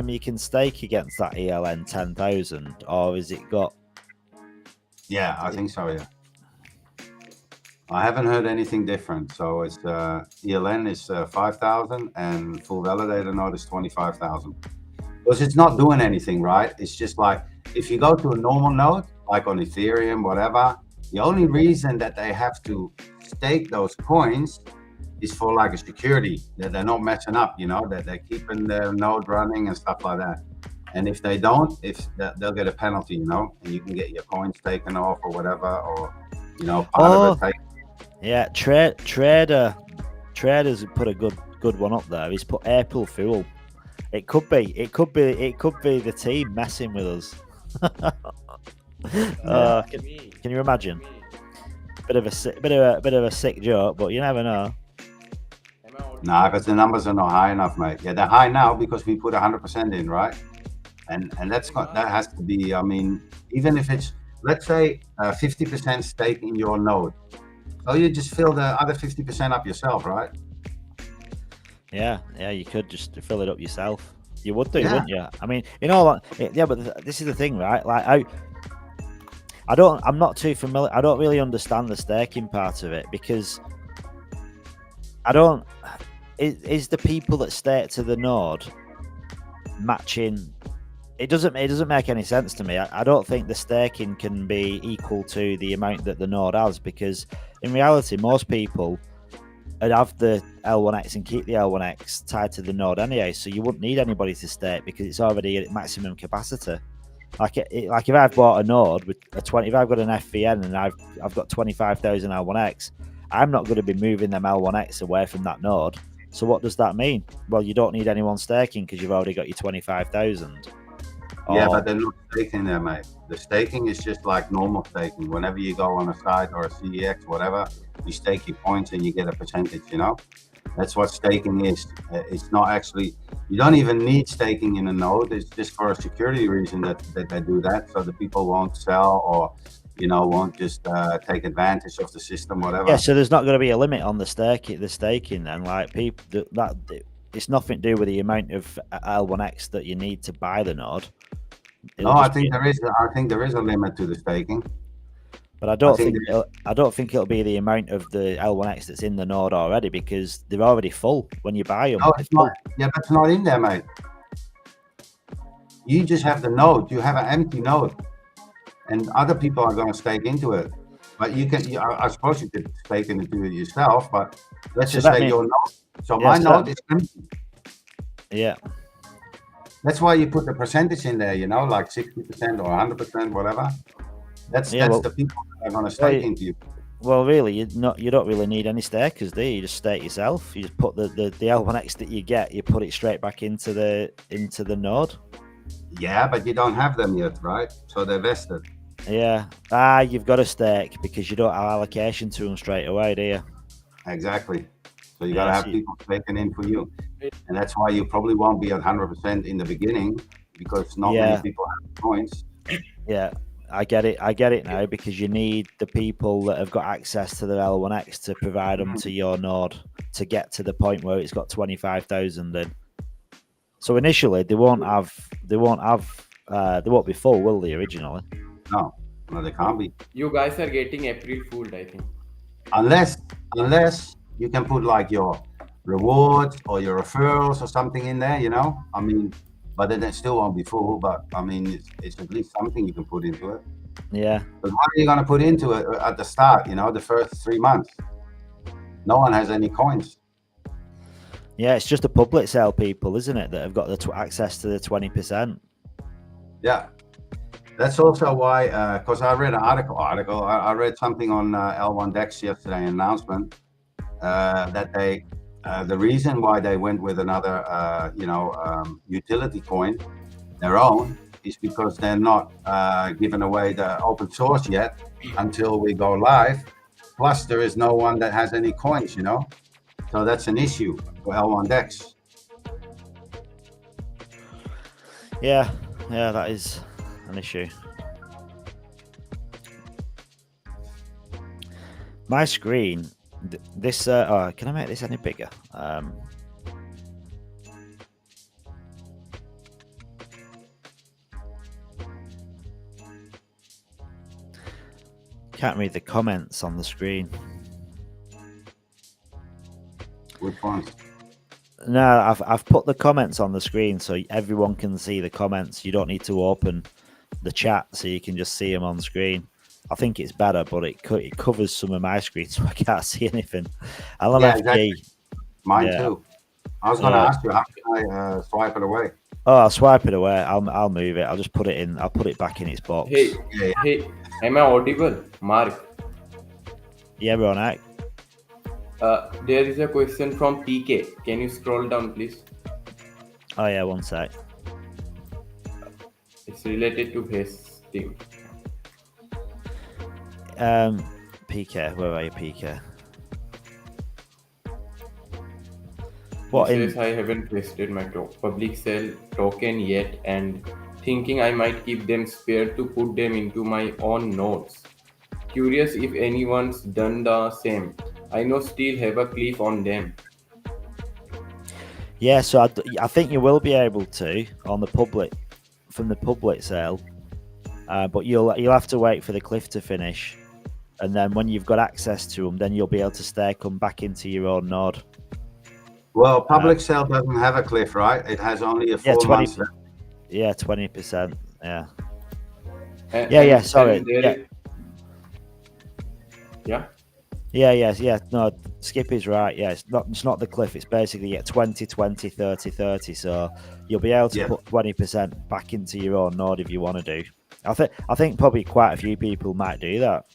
you can stake against that ELN 10,000, or is it got? Yeah, I think so. Yeah. I haven't heard anything different. So it's ELN is 5,000 and full validator node is 25,000. Because it's not doing anything, right? It's just like if you go to a normal node, like on Ethereum, whatever, the only reason that they have to stake those coins is for like a security, that they're not messing up, you know, that they're keeping their node running and stuff like that. And if they don't, they'll get a penalty, you know, and you can get your coins taken off or whatever, or you know, part of it taken. Yeah, traders put a good one up there. He's put April Fool. It could be the team messing with us. Can you imagine? Bit of a sick joke, but you never know. Nah, because the numbers are not high enough, mate. Yeah, they're high now because we put 100% in, right? And that has to be. I mean, even if it's, let's say 50% stake in your node, so you just fill the other 50% up yourself, right? Yeah, you could just fill it up yourself. You would do, Yeah. wouldn't you? I mean, you know, yeah, but this is the thing, right? Like, I'm not too familiar. I don't really understand the staking part of it because is the people that stake to the node matching? It doesn't make any sense to me. I don't think the staking can be equal to the amount that the node has, because in reality, most people would have the L1X and keep the L1X tied to the node anyway, so you wouldn't need anybody to stake because it's already at maximum capacity. Like if I've bought a node with a 20, if I've got an FVN and I've got 25,000 L1X, I'm not going to be moving them L1X away from that node. So what does that mean? Well, you don't need anyone staking because you've already got your 25,000. Yeah, but they're not staking there, mate. The staking is just like normal staking. Whenever you go on a site or a CEX, whatever, you stake your points and you get a percentage, you know? That's what staking is. It's not actually, you don't even need staking in a node. It's just for a security reason that they do that, so the people won't sell or, you know, won't just take advantage of the system, whatever. Yeah, so there's not going to be a limit on the staking then. Like people, that it's nothing to do with the amount of L1X that you need to buy the node. No, I think there is a limit to the staking. But I don't think it'll be the amount of the L1X that's in the node already, because they're already full when you buy them. No, it's not. Yeah, that's not in there, mate. You just have the node. You have an empty node, and other people are going to stake into it. But you can. I suppose you could stake into it yourself. But let's just say your node. So my node is empty. Yeah. That's why you put the percentage in there. You know, like 60% or 100%, whatever. That's the people that are going to stake into you. Well, really, you don't really need any stakers, do you? You just stake yourself. You just put the L1X that you get, you put it straight back into the node. Yeah, but you don't have them yet, right? So they're vested. Yeah. You've got to stake because you don't have allocation to them straight away, do you? Exactly. So you got to have people staking in for you. And that's why you probably won't be at 100% in the beginning, because not many people have coins. Yeah. I get it now, because you need the people that have got access to the L1X to provide them to your node to get to the point where it's got 25,000 in. So initially they won't be full, will they, originally? No, they can't be. You guys are getting April Fooled, I think. Unless you can put like your rewards or your referrals or something in there, you know? I mean, but then it still won't be full, but I mean, it's at least something you can put into it. Yeah. But what are you going to put into it at the start? You know, the first 3 months, no one has any coins. Yeah, it's just a public sale people, isn't it, that have got the access to the 20%. Yeah, that's also why. Because I read an article. I read something on L1 Dex yesterday, an announcement that they. The reason why they went with another, utility coin, their own, is because they're not giving away the open source yet until we go live. Plus, there is no one that has any coins, you know. So that's an issue for L1 Dex. Yeah, that is an issue. My screen, this. Can I make this any bigger? Can't read the comments on the screen. Which ones? No, I've put the comments on the screen so everyone can see the comments. You don't need to open the chat, so you can just see them on screen. I think it's better, but it covers some of my screen, so I can't see anything. LMFG. Yeah, exactly. Mine too. I was going to Yeah. ask you, how can I swipe it away? Oh, I'll swipe it away. I'll move it. I'll just put it in. I'll put it back in its box. Hey, am I audible, Mark? Yeah, Ronak. There is a question from TK. Can you scroll down, please? Oh yeah, one sec. It's related to vesting. PK, where are you, PK? He says I haven't vested my public sale token yet and thinking I might keep them spare to put them into my own nodes. Curious if anyone's done the same. I know still have a cliff on them. Yeah, so I think you will be able to on the public from the public sale, but you'll have to wait for the cliff to finish, and then when you've got access to them, then you'll be able to stake them back into your own node. Well, public sale doesn't have a cliff, right? It has only a 4 months. Yeah, 20%. Yeah. And Sorry. Yeah. No, Skip is right. Yeah, it's not the cliff. It's basically 20, 20, 30, 30. So you'll be able to put 20% back into your own node if you want to do. I think probably quite a few people might do that.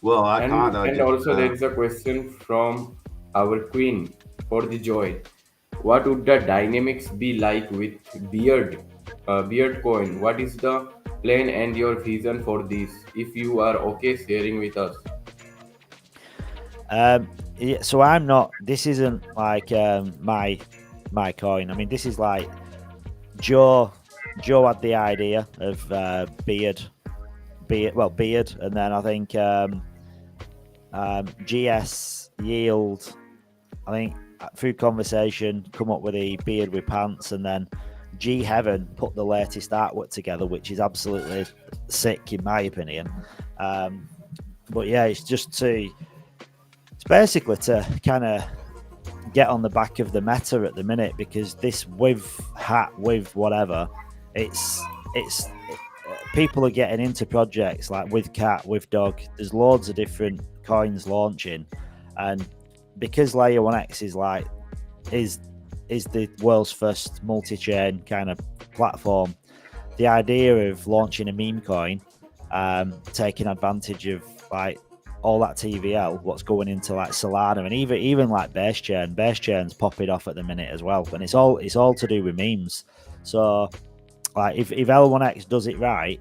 Well, And also there is a question from our queen for the joy. What would the dynamics be like with Beard coin? What is the plan and your vision for this? If you are okay sharing with us. So I'm not. This isn't like my coin. I mean, this is like Joe had the idea of Beard, and then I think GS Yield, I think through conversation come up with a Beard with pants, and then G Heaven put the latest artwork together, which is absolutely sick in my opinion. But yeah, it's basically to kind of get on the back of the meta at the minute, because this with hat, with whatever, it's people are getting into projects like with cat, with dog. There's loads of different coins launching, and because Layer 1x is the world's first multi-chain kind of platform, the idea of launching a meme coin, taking advantage of like all that TVL, what's going into like Solana, and even like base chain's popping off at the minute as well, and it's all to do with memes. So like if L1x does it right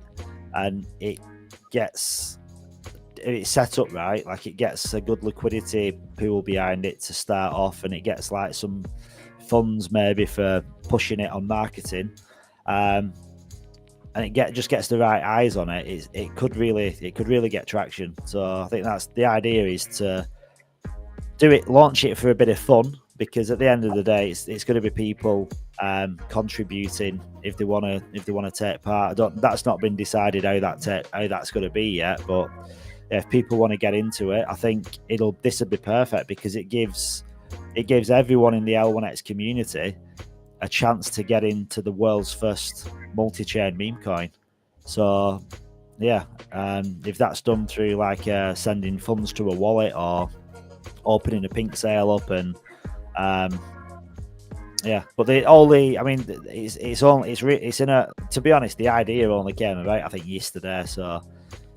and it's set up right, like it gets a good liquidity pool behind it to start off, and it gets like some funds maybe for pushing it on marketing, and it just gets the right eyes on it, it could really get traction. So I think that's the idea, is to launch it for a bit of fun, because at the end of the day it's going to be people contributing if they want to take part. That's not been decided how that's going to be yet, but if people want to get into it, I think this would be perfect, because it gives everyone in the L1x community a chance to get into the world's first multi-chain meme coin. So yeah, if that's done through like sending funds to a wallet or opening a pink sale up, and yeah, but I mean, it's in a. To be honest, the idea only came about I think yesterday, so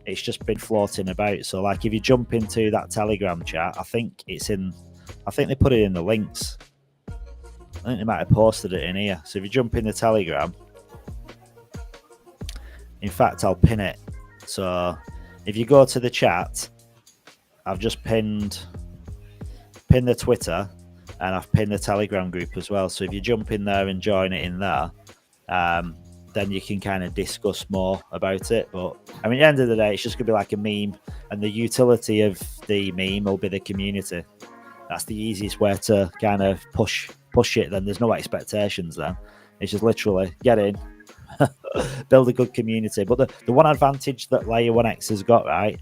it's just been floating about. So like, if you jump into that Telegram chat, I think they put it in the links. I think they might have posted it in here. So if you jump in the Telegram, in fact, I'll pin it. So if you go to the chat, I've just pinned the Twitter, and I've pinned the Telegram group as well. So if you jump in there and join it in there, then you can kind of discuss more about it. But I mean, at the end of the day, it's just gonna be like a meme, and the utility of the meme will be the community. That's the easiest way to kind of push it. Then there's no expectations. Then it's just literally get in, build a good community. But the one advantage that Layer 1x has got, right?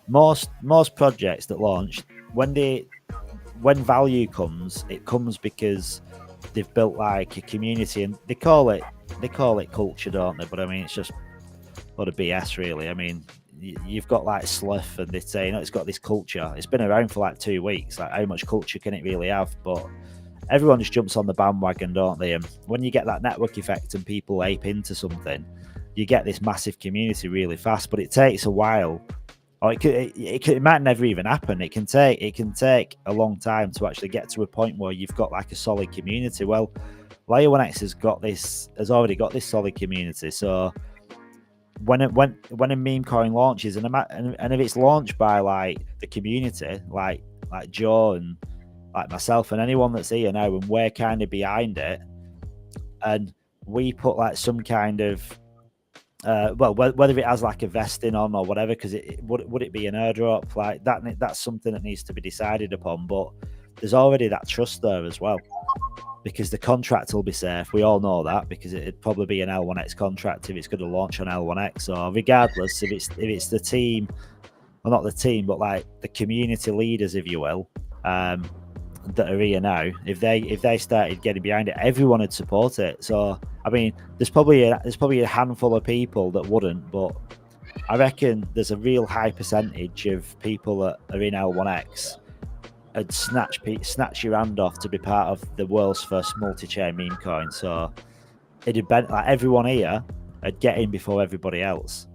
Most projects that launch, when value comes, it comes because they've built like a community, and they call it culture, don't they? But I mean, it's just a lot of BS, really. I mean, you've got like Sluff, and they say, it's got this culture. It's been around for like 2 weeks. Like, how much culture can it really have? But everyone just jumps on the bandwagon, don't they? And when you get that network effect and people ape into something, you get this massive community really fast. But it takes a while. Or it might never even happen. It can take a long time to actually get to a point where you've got like a solid community. Well, Layer 1x has already got this solid community. So when a meme coin launches, and if it's launched by like the community, like Joe and like myself and anyone that's here now, and we're kind of behind it, and we put like some kind of whether it has like a vesting on or whatever, because would it be an airdrop like that? That's something that needs to be decided upon. But there's already that trust there as well, because the contract will be safe. We all know that, because it'd probably be an L1X contract if it's going to launch on L1X. Or regardless, if it's the team, well, not the team, but like the community leaders, if you will, that are here now, if they started getting behind it, everyone would support it. So I mean, there's probably a handful of people that wouldn't, but I reckon there's a real high percentage of people that are in L1X and snatch your hand off to be part of the world's first multi-chain meme coin. So it'd be like everyone here would get in before everybody else.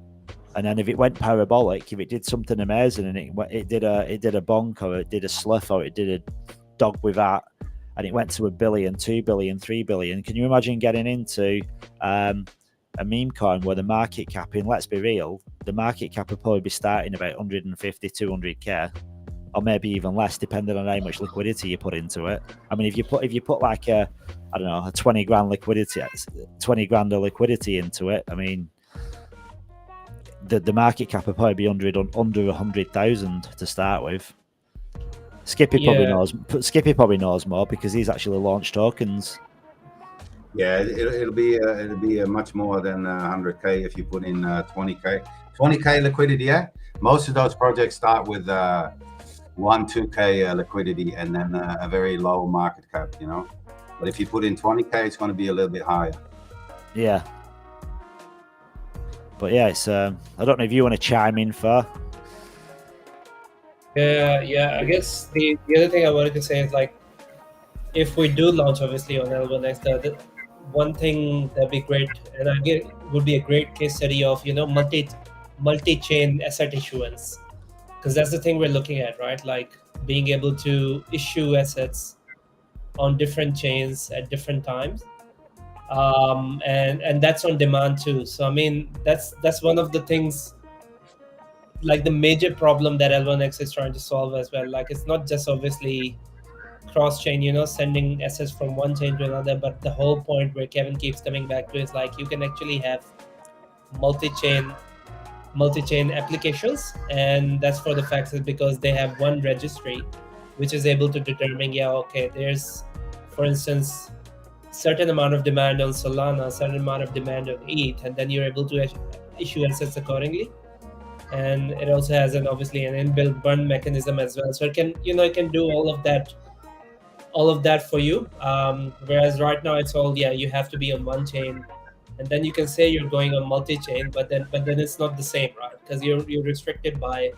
And then if it went parabolic, if it did something amazing and it did a bonk, or it did a sluff, or it did a dog with that, and it went to 1 billion, 2 billion, 3 billion, can you imagine getting into a meme coin where the market cap, in, let's be real, the market cap would probably be starting about 150, 200k, or maybe even less, depending on how much liquidity you put into it. I mean, if you put like a 20 grand liquidity, 20 grand of liquidity into it, I mean, the market cap would probably be under 100,000 to start with. Skippy probably knows more, because he's actually launched tokens. Yeah, it'll be much more than 100k if you put in 20k liquidity. Yeah, most of those projects start with 1-2k liquidity, and then a very low market cap. But if you put in 20k, it's going to be a little bit higher. Yeah, but yeah, it's I don't know if you want to chime in for. Yeah. I guess the other thing I wanted to say is, like, if we do launch obviously on L1X, the one thing that'd be great, and I get would be a great case study of multi-chain asset issuance, because that's the thing we're looking at, right? Like being able to issue assets on different chains at different times, and that's on demand too. So I mean, that's one of the things, like the major problem that L1X is trying to solve as well. Like, it's not just obviously cross-chain, sending assets from one chain to another, but the whole point where Kevin keeps coming back to is, like, you can actually have multi-chain applications, and that's for the fact that because they have one registry which is able to determine, there's, for instance, certain amount of demand on Solana, certain amount of demand on ETH, and then you're able to issue assets accordingly. And it also has obviously an inbuilt burn mechanism as well, so it can do all of that for you. Whereas right now it's all you have to be on one chain and then you can say you're going on multi-chain, but then it's not the same, right? Because you're restricted by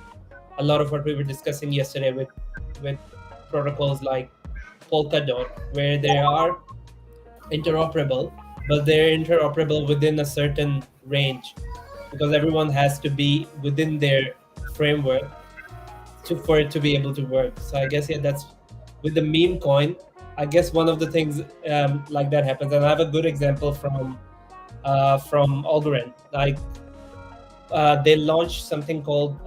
a lot of what we were discussing yesterday with protocols like Polkadot, where they are interoperable, but they're interoperable within a certain range, because everyone has to be within their framework for it to be able to work. So I guess that's with the meme coin. I guess one of the things like that happens, and I have a good example from Algorand. Like they launched something called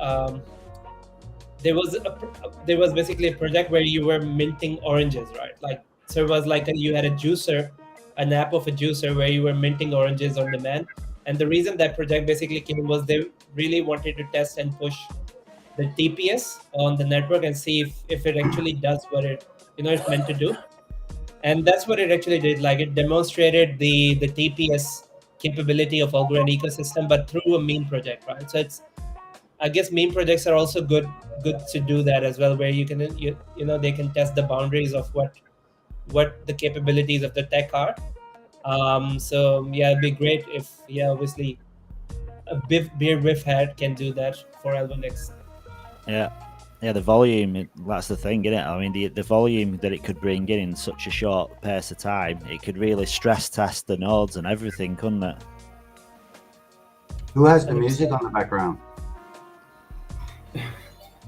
there was basically a project where you were minting oranges, right? Like, so it was like you had a juicer, an app of a juicer where you were minting oranges on demand. And the reason that project basically came was they really wanted to test and push the TPS on the network and see if it actually does what it's meant to do. And that's what it actually did. Like, it demonstrated the TPS capability of Algorand ecosystem, but through a meme project, right? So I guess meme projects are also good to do that as well, where you can they can test the boundaries of what the capabilities of the tech are. So yeah, it'd be great if obviously a beer whiff hat can do that for L1X. Yeah, the volume, that's the thing, isn't it? I mean, the volume that it could bring in such a short pace of time, it could really stress test the nodes and everything, couldn't it? Who has the music on the background?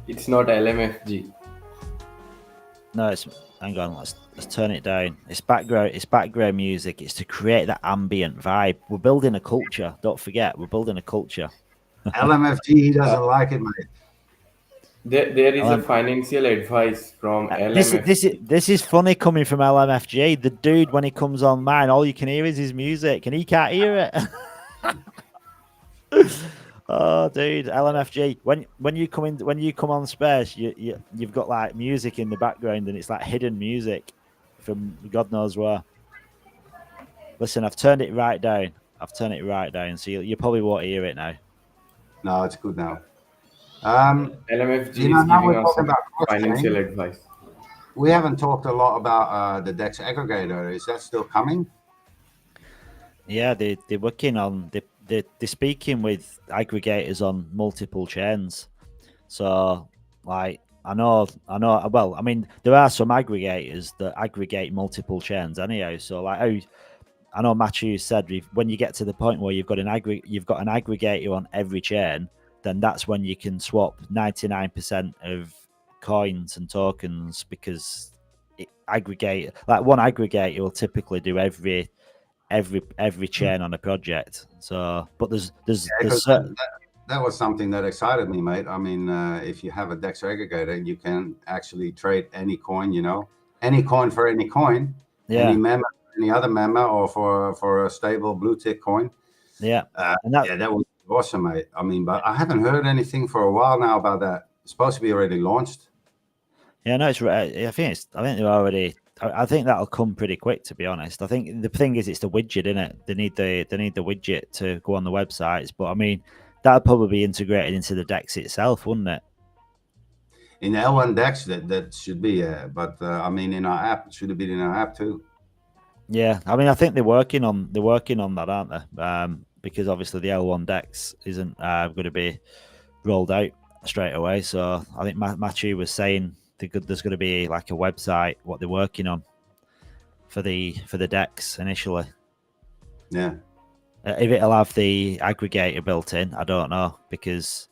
It's not LMFG. No, hang on, let's turn it down. It's background music. It's to create that ambient vibe. We're building a culture. Don't forget, we're building a culture. LMFG, he doesn't like it, mate. There is a financial advice from LMFG. This is funny coming from LMFG. The dude, when he comes online, all you can hear is his music, and he can't hear it. Oh, dude, LMFG. When you come on space, you've got like music in the background, and it's like hidden music from God knows where. Listen, I've turned it right down. So you probably won't hear it now. No, it's good now. LMFG is giving us financial advice. We haven't talked a lot about the DEX aggregator. Is that still coming? Yeah, they're working on they're speaking with aggregators on multiple chains. So, like, I know. Well, I mean, there are some aggregators that aggregate multiple chains anyhow. So, like, I know Matthew said, when you get to the point where you've got an aggregator on every chain, then that's when you can swap 99% of coins and tokens, because one aggregator will typically do every chain on a project. So, but there's certain... that was something that excited me, mate. I mean, if you have a DEX aggregator, you can actually trade any coin, any coin for any coin, any member, any other member, or for a stable blue tick coin. Yeah, that was awesome, mate. I mean, but I haven't heard anything for a while now about that. It's supposed to be already launched. Yeah, no, it's right. I think they're already. I think that'll come pretty quick, to be honest. I think the thing is, it's the widget, isn't it? They need the widget to go on the websites. But I mean, that'll probably be integrated into the DEX itself, wouldn't it? In L1 DEX, that should be, but I mean, in our app, it should have been in our app too. Yeah, I mean, I think they're working on that, aren't they? Because obviously the L1 DEX isn't going to be rolled out straight away. So I think Matthew was saying there's going to be like a website, what they're working on for the DEX initially. Yeah. If it'll have the aggregator built in, I don't know, because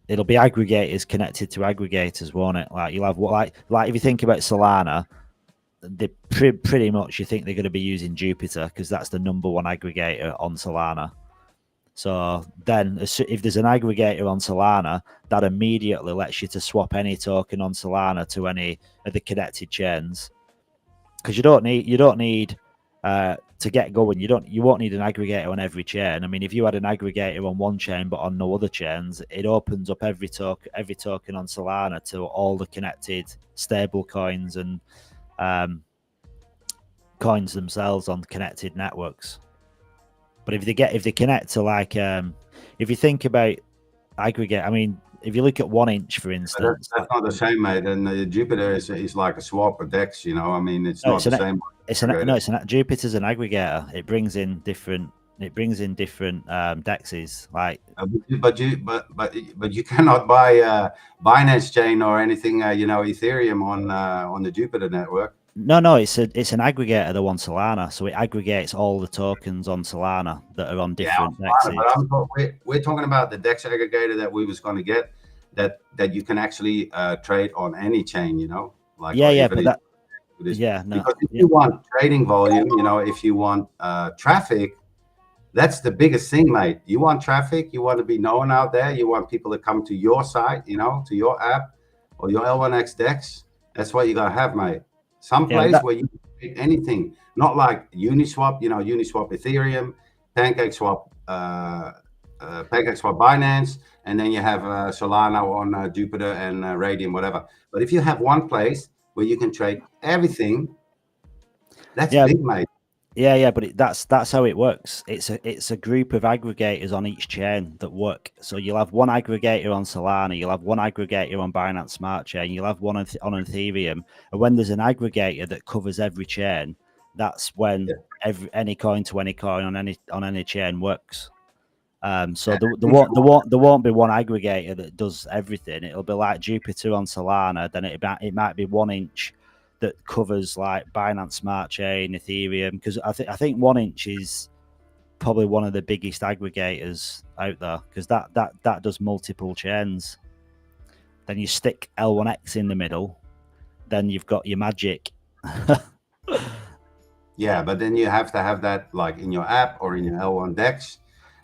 it'll be aggregators connected to aggregators, won't it? Like, you'll have like if you think about Solana, they pretty much, you think they're going to be using Jupiter because that's the number one aggregator on Solana. So then if there's an aggregator on Solana, that immediately lets you to swap any token on Solana to any of the connected chains, because you don't need to get going. You won't need an aggregator on every chain. I mean, if you had an aggregator on one chain but on no other chains, it opens up every token on Solana to all the connected stable coins and coins themselves on connected networks. But if they connect to, like, if you think about aggregate, I mean, if you look at 1 inch, for instance, that's not the same, mate. And Jupiter is like a swap of DEX, I mean, it's not the same. Jupiter's an aggregator. It brings in different It brings in different dexes. Like, but you cannot buy Binance chain or anything. Ethereum on the Jupiter network. no, it's an aggregator that on Solana, so it aggregates all the tokens on Solana that are on different dexes. But we're talking about the DEX aggregator that we was going to get, that you can actually trade on any chain. But that. Because if you want trading volume, if you want traffic, that's the biggest thing, mate. You want traffic, you want to be known out there, you want people to come to your site, to your app or your L1X DEX. That's what you gotta have, mate. Some place where you can trade anything, not like Uniswap, Uniswap Ethereum, PancakeSwap Binance, and then you have Solana on Jupiter and Radium, whatever. But if you have one place where you can trade everything, that's big, mate. Yeah, but that's how it works. It's a group of aggregators on each chain that work. So you'll have one aggregator on Solana, you'll have one aggregator on Binance Smart Chain, you'll have one on Ethereum, and when there's an aggregator that covers every chain, that's when any coin to any coin on any chain works. So there won't be one aggregator that does everything. It'll be like Jupiter on Solana. Then it might be 1inch that covers like Binance Smart Chain, Ethereum, because I think 1inch is probably one of the biggest aggregators out there, because that does multiple chains. Then you stick L1X in the middle, then you've got your magic. Yeah, but then you have to have that like in your app or in your L1 DEX,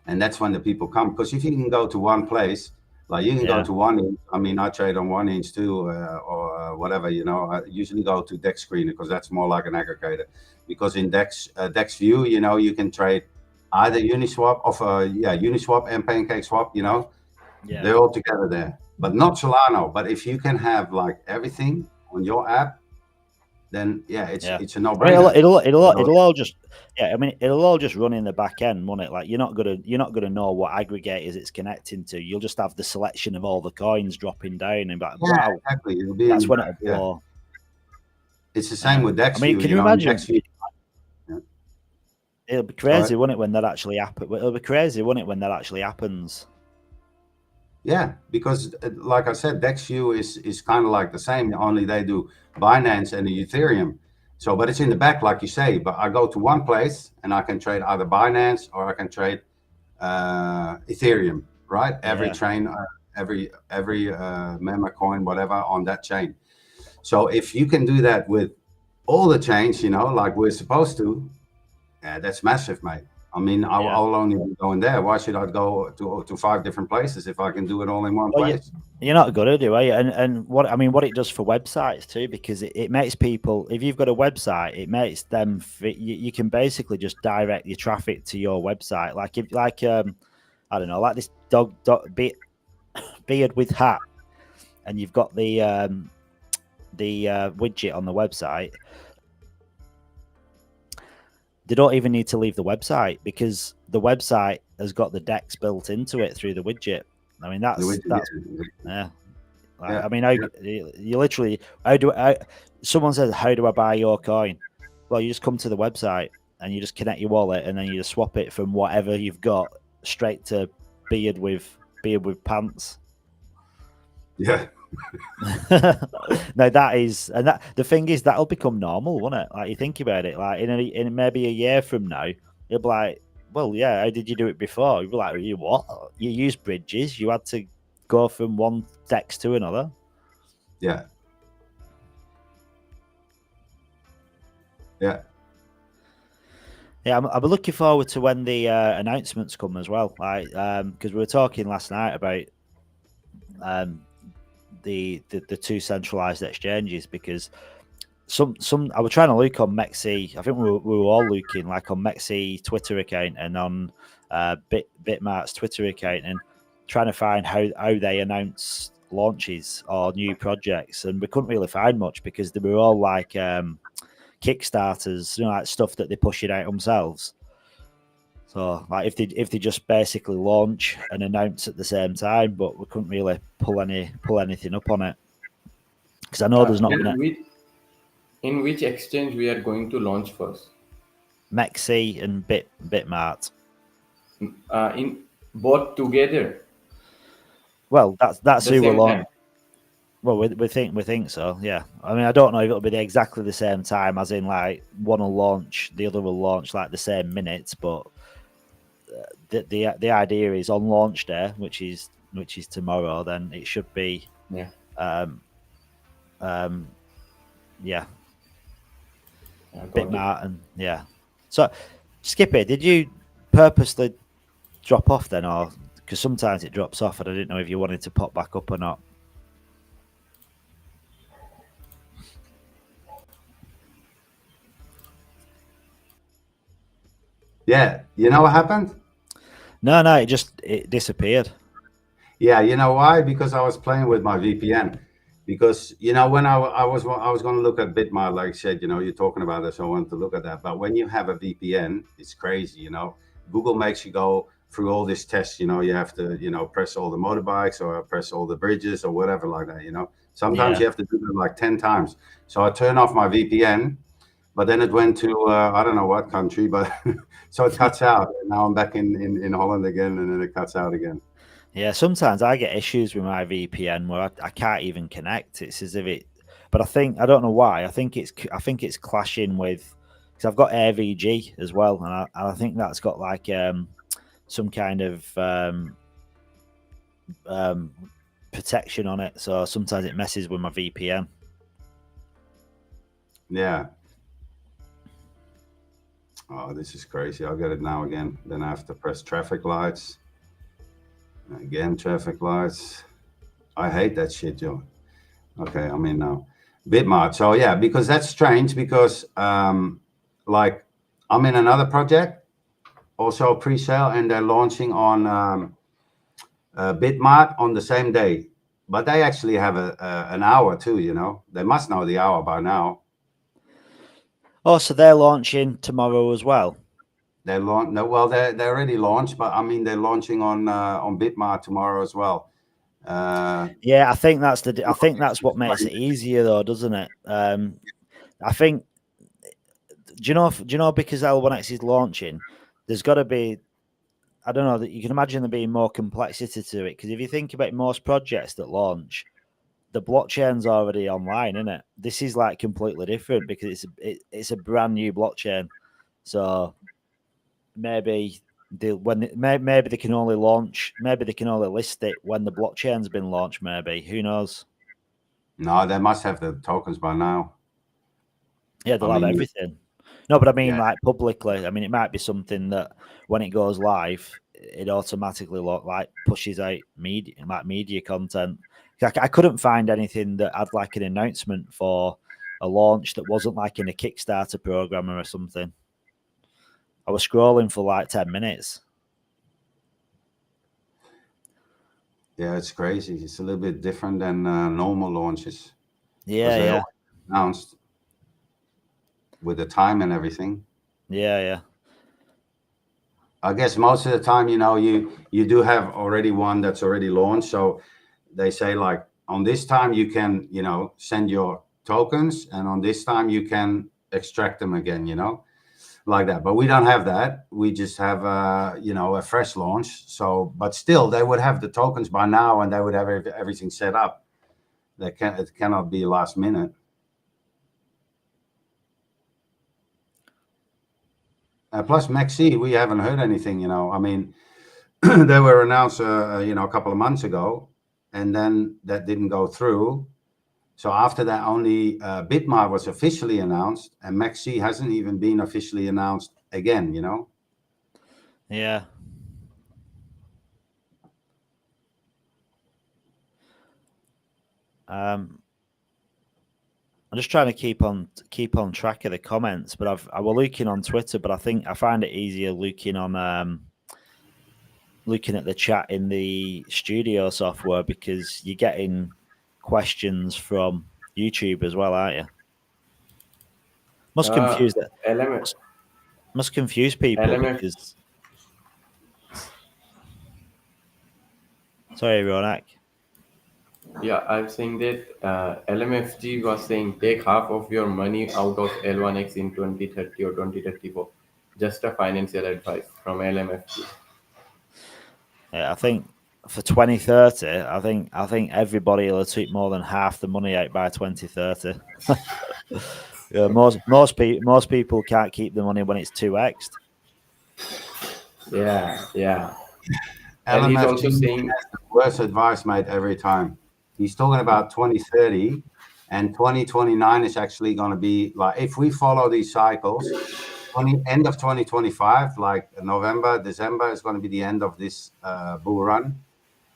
and that's when the people come. Because if you can go to one place, like you can go to 1inch. I mean, I trade on 1inch too, or whatever. I usually go to DEX Screener because that's more like an aggregator. Because in DEX View, you can trade either Uniswap or Uniswap and PancakeSwap. They're all together there, but not Solana. But if you can have like everything on your app, then it's a no-brainer. It'll all just it'll all just run in the back end, won't it? Like you're not gonna know what aggregators it's connecting to. You'll just have the selection of all the coins dropping down and be like, wow, exactly. That's when it'll blow. It's the same with DEX. I mean, can you imagine? It'll be crazy, won't it, when that actually happens? It'll be crazy, won't it, when that actually happens? Yeah, because like I said, DexView is kind of like the same, only they do Binance and the Ethereum. So, but it's in the back, like you say. But I go to one place and I can trade either Binance or I can trade Ethereum, right? Every chain, every meme coin, whatever on that chain. So if you can do that with all the chains, like we're supposed to, that's massive, mate. I mean, I'll only be going there. Why should I go to 5 different places if I can do it all in one place? You're not going to do it. And what it does for websites too, because it makes people, if you've got a website, it makes them fit. You can basically just direct your traffic to your website. I don't know, like this dog beard with hat, and you've got the widget on the website. They don't even need to leave the website because the website has got the DEX built into it through the widget. I mean, that's I mean, you literally, someone says, how do I buy your coin? Well, you just come to the website and you just connect your wallet and then you just swap it from whatever you've got straight to beard with pants. Yeah. No, that is, and that the thing is that'll become normal, won't it? Like you think about it, like in maybe a year from now, you'll be like, well, yeah, how did you do it before? You'll be like, you what? You used bridges. You had to go from one DEX to another. Yeah. I'll be looking forward to when the announcements come as well. Like, because we were talking last night about the two centralized exchanges, because some I was trying to look on Mexi. I think we were all looking like on Mexi Twitter account and on Bitmart's Twitter account and trying to find how they announce launches or new projects, and we couldn't really find much because they were all like Kickstarters, like stuff that they're pushing out themselves. So, like, if they just basically launch and announce at the same time, but we couldn't really pull anything up on it because I know there's not. In which exchange we are going to launch first? Mexi and Bitmart. in both together Well, that's the who we're same launching. time? Well, we think so. Yeah. I mean, I don't know if it'll be exactly the same time, as in like one will launch, the other will launch like the same minutes. But the idea is on launch day, which is tomorrow. Then it should be Yeah. yeah, Got it. Bitmart and yeah. So, Skippy, did you purposely drop off then, or because sometimes it drops off, and I didn't know if you wanted to pop back up or not? Yeah, you know what happened? No, it disappeared. Yeah, you know why? Because I was playing with my VPN. Because when I was going to look at Bitmart, like I said, you're talking about this, so I wanted to look at that. But when you have a VPN, it's crazy. Google makes you go through all these tests. You have to press all the motorbikes or press all the bridges or whatever like that. Sometimes you have to do it like 10 times. So I turned off my VPN, but then it went to I don't know what country, but so it cuts out. And now I'm back in Holland again, and then it cuts out again. Yeah, sometimes I get issues with my VPN where I can't even connect. It's as if it, but I don't know why. I think it's clashing with, because I've got AirVG as well, and I think that's got like some kind of protection on it. So sometimes it messes with my VPN. Yeah. Oh, this is crazy. I'll get it now again. Then I have to press traffic lights. Again, traffic lights. I hate that shit, Joe. Okay, I'm in now. Bitmart. So yeah, because that's strange, because like I'm in another project, also pre-sale, and they're launching on Bitmart on the same day. But they actually have an hour too, They must know the hour by now. Oh, so they're launching tomorrow as well? They launch. No, well, they already launched, but I mean they're launching on Bitmart tomorrow as well. Yeah, I think that's what makes it easier, though, doesn't it? I think. Do you know because L1X is launching, there's got to be. I don't know, that you can imagine there being more complexity to it, because if you think about most projects that launch, the blockchain's already online, isn't it? This is like completely different because it's a brand new blockchain. So maybe maybe they can only list it when the blockchain's been launched. Maybe, who knows? No, they must have the tokens by now. Yeah, they'll have everything. No, but I mean, Yeah. like publicly. I mean, it might be something that when it goes live, it automatically like pushes out media content. I couldn't find anything that had like an announcement for a launch that wasn't like in a Kickstarter program or something. I was scrolling for like 10 minutes. Yeah, it's crazy. It's a little bit different than normal launches. Yeah, They yeah, all announced with the time and everything. yeah. I guess most of the time, you do have already one that's already launched. So they say like on this time you can, send your tokens, and on this time you can extract them again, like that. But we don't have that. We just have a fresh launch. So, but still, they would have the tokens by now, and they would have everything set up. It cannot be last minute. Plus Maxi, we haven't heard anything. I mean, they were announced, a couple of months ago, and then that didn't go through. So after that, only Bitmart was officially announced, and Maxi hasn't even been officially announced again. Yeah. I'm just trying to keep on track of the comments, but I was looking on Twitter, but I think I find it easier looking on looking at the chat in the studio software, because you're getting questions from YouTube as well, aren't you? Must confuse that. LMF. Must confuse people LMF. because. Sorry, Ronak. Yeah, I'm saying that LMFG was saying take half of your money out of L1X in 2030 or 2034. Just a financial advice from LMFG. Yeah, I think for 2030, I think everybody will take more than half the money out by 2030. Yeah, most people can't keep the money when it's 2x'd. Yeah. And he's LMF also saying, has the worst advice, mate, every time. He's talking about 2030, and 2029 is actually going to be like, if we follow these cycles, end of 2025, like November, December is going to be the end of this bull run.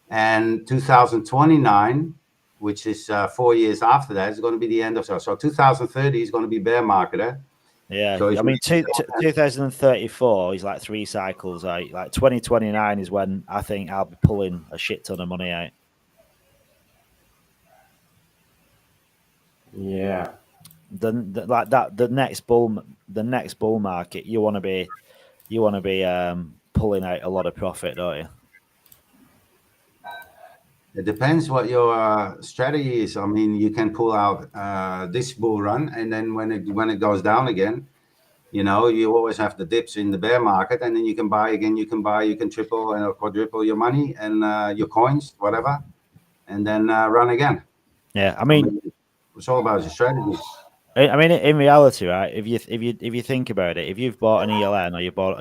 And 2029, which is 4 years after that, is going to be the end of so 2030 is going to be bear market. Yeah, So I mean, 2034 is like 3 cycles out. Like 2029 is when I think I'll be pulling a shit ton of money out. yeah. The next bull market, you want to be pulling out a lot of profit, don't you? it depends what your strategy is. I mean, you can pull out this bull run, and then when it goes down again, you know, you always have the dips in the bear market, and then you can buy again. You can triple and quadruple your money and your coins, whatever, and then run again. Yeah, I mean, it's all about your strategy. I mean, in reality, right? If you think about it, if you've bought an ELN or you bought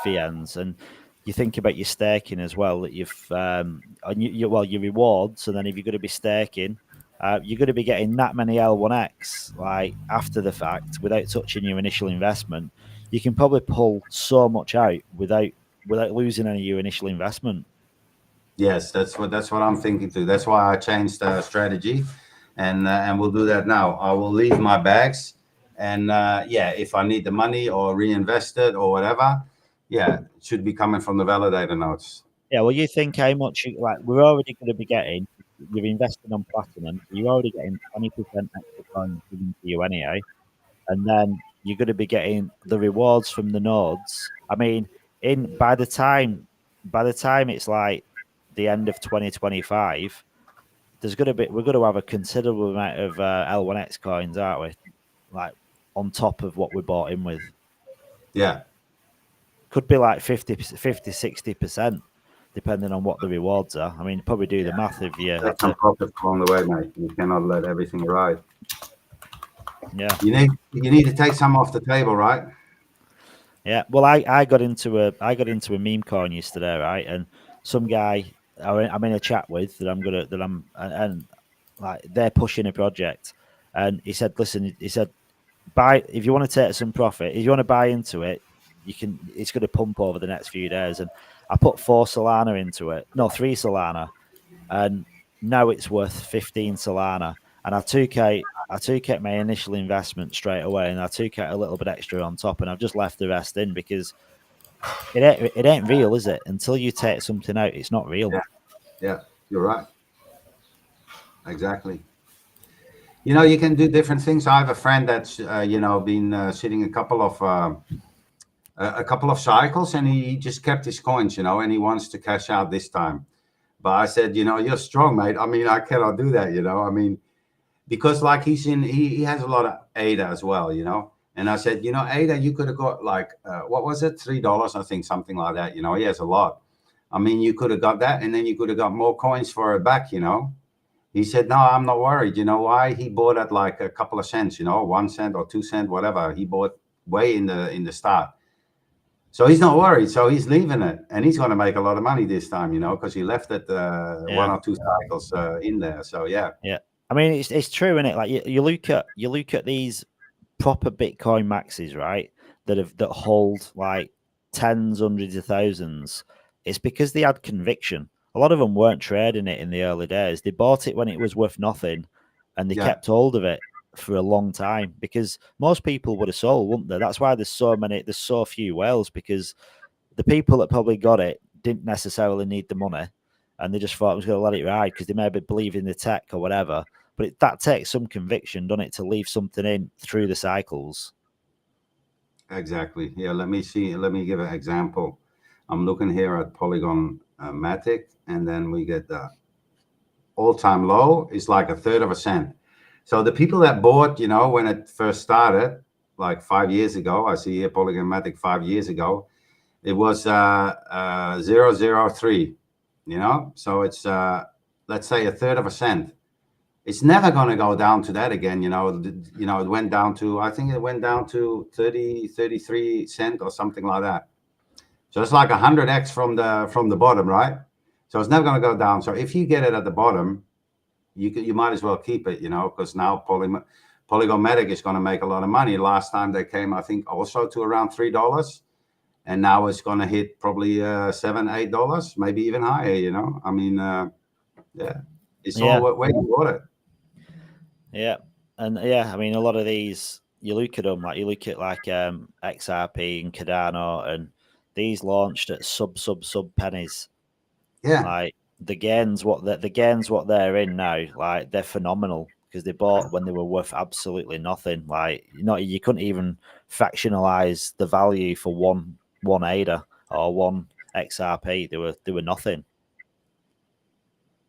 FVNs, and you think about your staking as well, that you've your rewards, and then if you're going to be staking, you're going to be getting that many L1X like after the fact without touching your initial investment. You can probably pull so much out without losing any of your initial investment. Yes, that's what I'm thinking too. That's why I changed the strategy, and we'll do that now. I will leave my bags, and if I need the money or reinvest it or whatever, it should be coming from the validator notes. Yeah, well, you think how much we're already going to be getting. You're investing on Platinum, you're already getting 20% extra coins given to you anyhow, and then you're going to be getting the rewards from the nodes. I mean, by the time it's like the end of 2025, we're going to have a considerable amount of L1X coins, aren't we? Like on top of what we bought in with. Yeah, could be like 50-60%. Depending on what the rewards are. I mean, probably do the math if you have some profit along the way, mate. You cannot let everything ride. Yeah, you need to take some off the table, right? Yeah. Well, I got into a meme coin yesterday, right? And some guy I'm in a chat with and like they're pushing a project, and he said, listen, buy if you want to take some profit, if you want to buy into it, you can. It's going to pump over the next few days, and I put 4 Solana into it. No, 3 Solana. And now it's worth 15 Solana. And I took out my initial investment straight away, and I took out a little bit extra on top, and I've just left the rest in because it ain't real, is it? Until you take something out, it's not real. Yeah, you're right. Exactly. You know, you can do different things. I have a friend that's been sitting a couple of cycles, and he just kept his coins, and he wants to cash out this time. But I said, you're strong, mate. I mean, I cannot do that, I mean, because like he has a lot of ADA as well, And I said, ADA, you could have got like, what was it? $3, I think, something like that. He has a lot. I mean, you could have got that, and then you could have got more coins for it back, He said, no, I'm not worried. You know why? He bought at like a couple of cents, 1 cent or 2 cents, whatever. He bought way in the start. So he's not worried. So he's leaving it, and he's going to make a lot of money this time, because he left it 1 or 2 cycles in there. So yeah. I mean, it's true, isn't it? Like you look at these proper Bitcoin maxes, right? That hold like tens, hundreds of thousands. It's because they had conviction. A lot of them weren't trading it in the early days. They bought it when it was worth nothing, and they kept hold of it for a long time, because most people would have sold, wouldn't they? That's why there's so few whales, because the people that probably got it didn't necessarily need the money, and they just thought it was going to let it ride because they maybe believe in the tech or whatever. But that takes some conviction, doesn't it, to leave something in through the cycles? Exactly. Yeah. Let me see. Let me give an example. I'm looking here at Polygon Matic, and then we get the all-time low is like 1/3 of a cent. So the people that bought, when it first started, like 5 years ago, I see here Polygon Matic 5 years ago, it was 0.003. you know. So it's let's say a third of a cent. It's never going to go down to that again, you know. It went down to, I think it went down to 33 cent or something like that. So it's like 100x from the bottom, right? So it's never going to go down. So if you get it at the bottom, you might as well keep it, you know, because now Polygon Matic is going to make a lot of money. Last time they came, I think, also to around $3, and now it's going to hit probably $7-8, maybe even higher, you know. I mean, yeah, it's all where you bought it. Yeah, and yeah, I mean, a lot of these, you look at them, like you look at like XRP and Cardano, and these launched at sub pennies. Yeah, like the gains what they're in now, like they're phenomenal, because they bought when they were worth absolutely nothing. Like, you couldn't even fractionalize the value for one ADA or one XRP. They were nothing.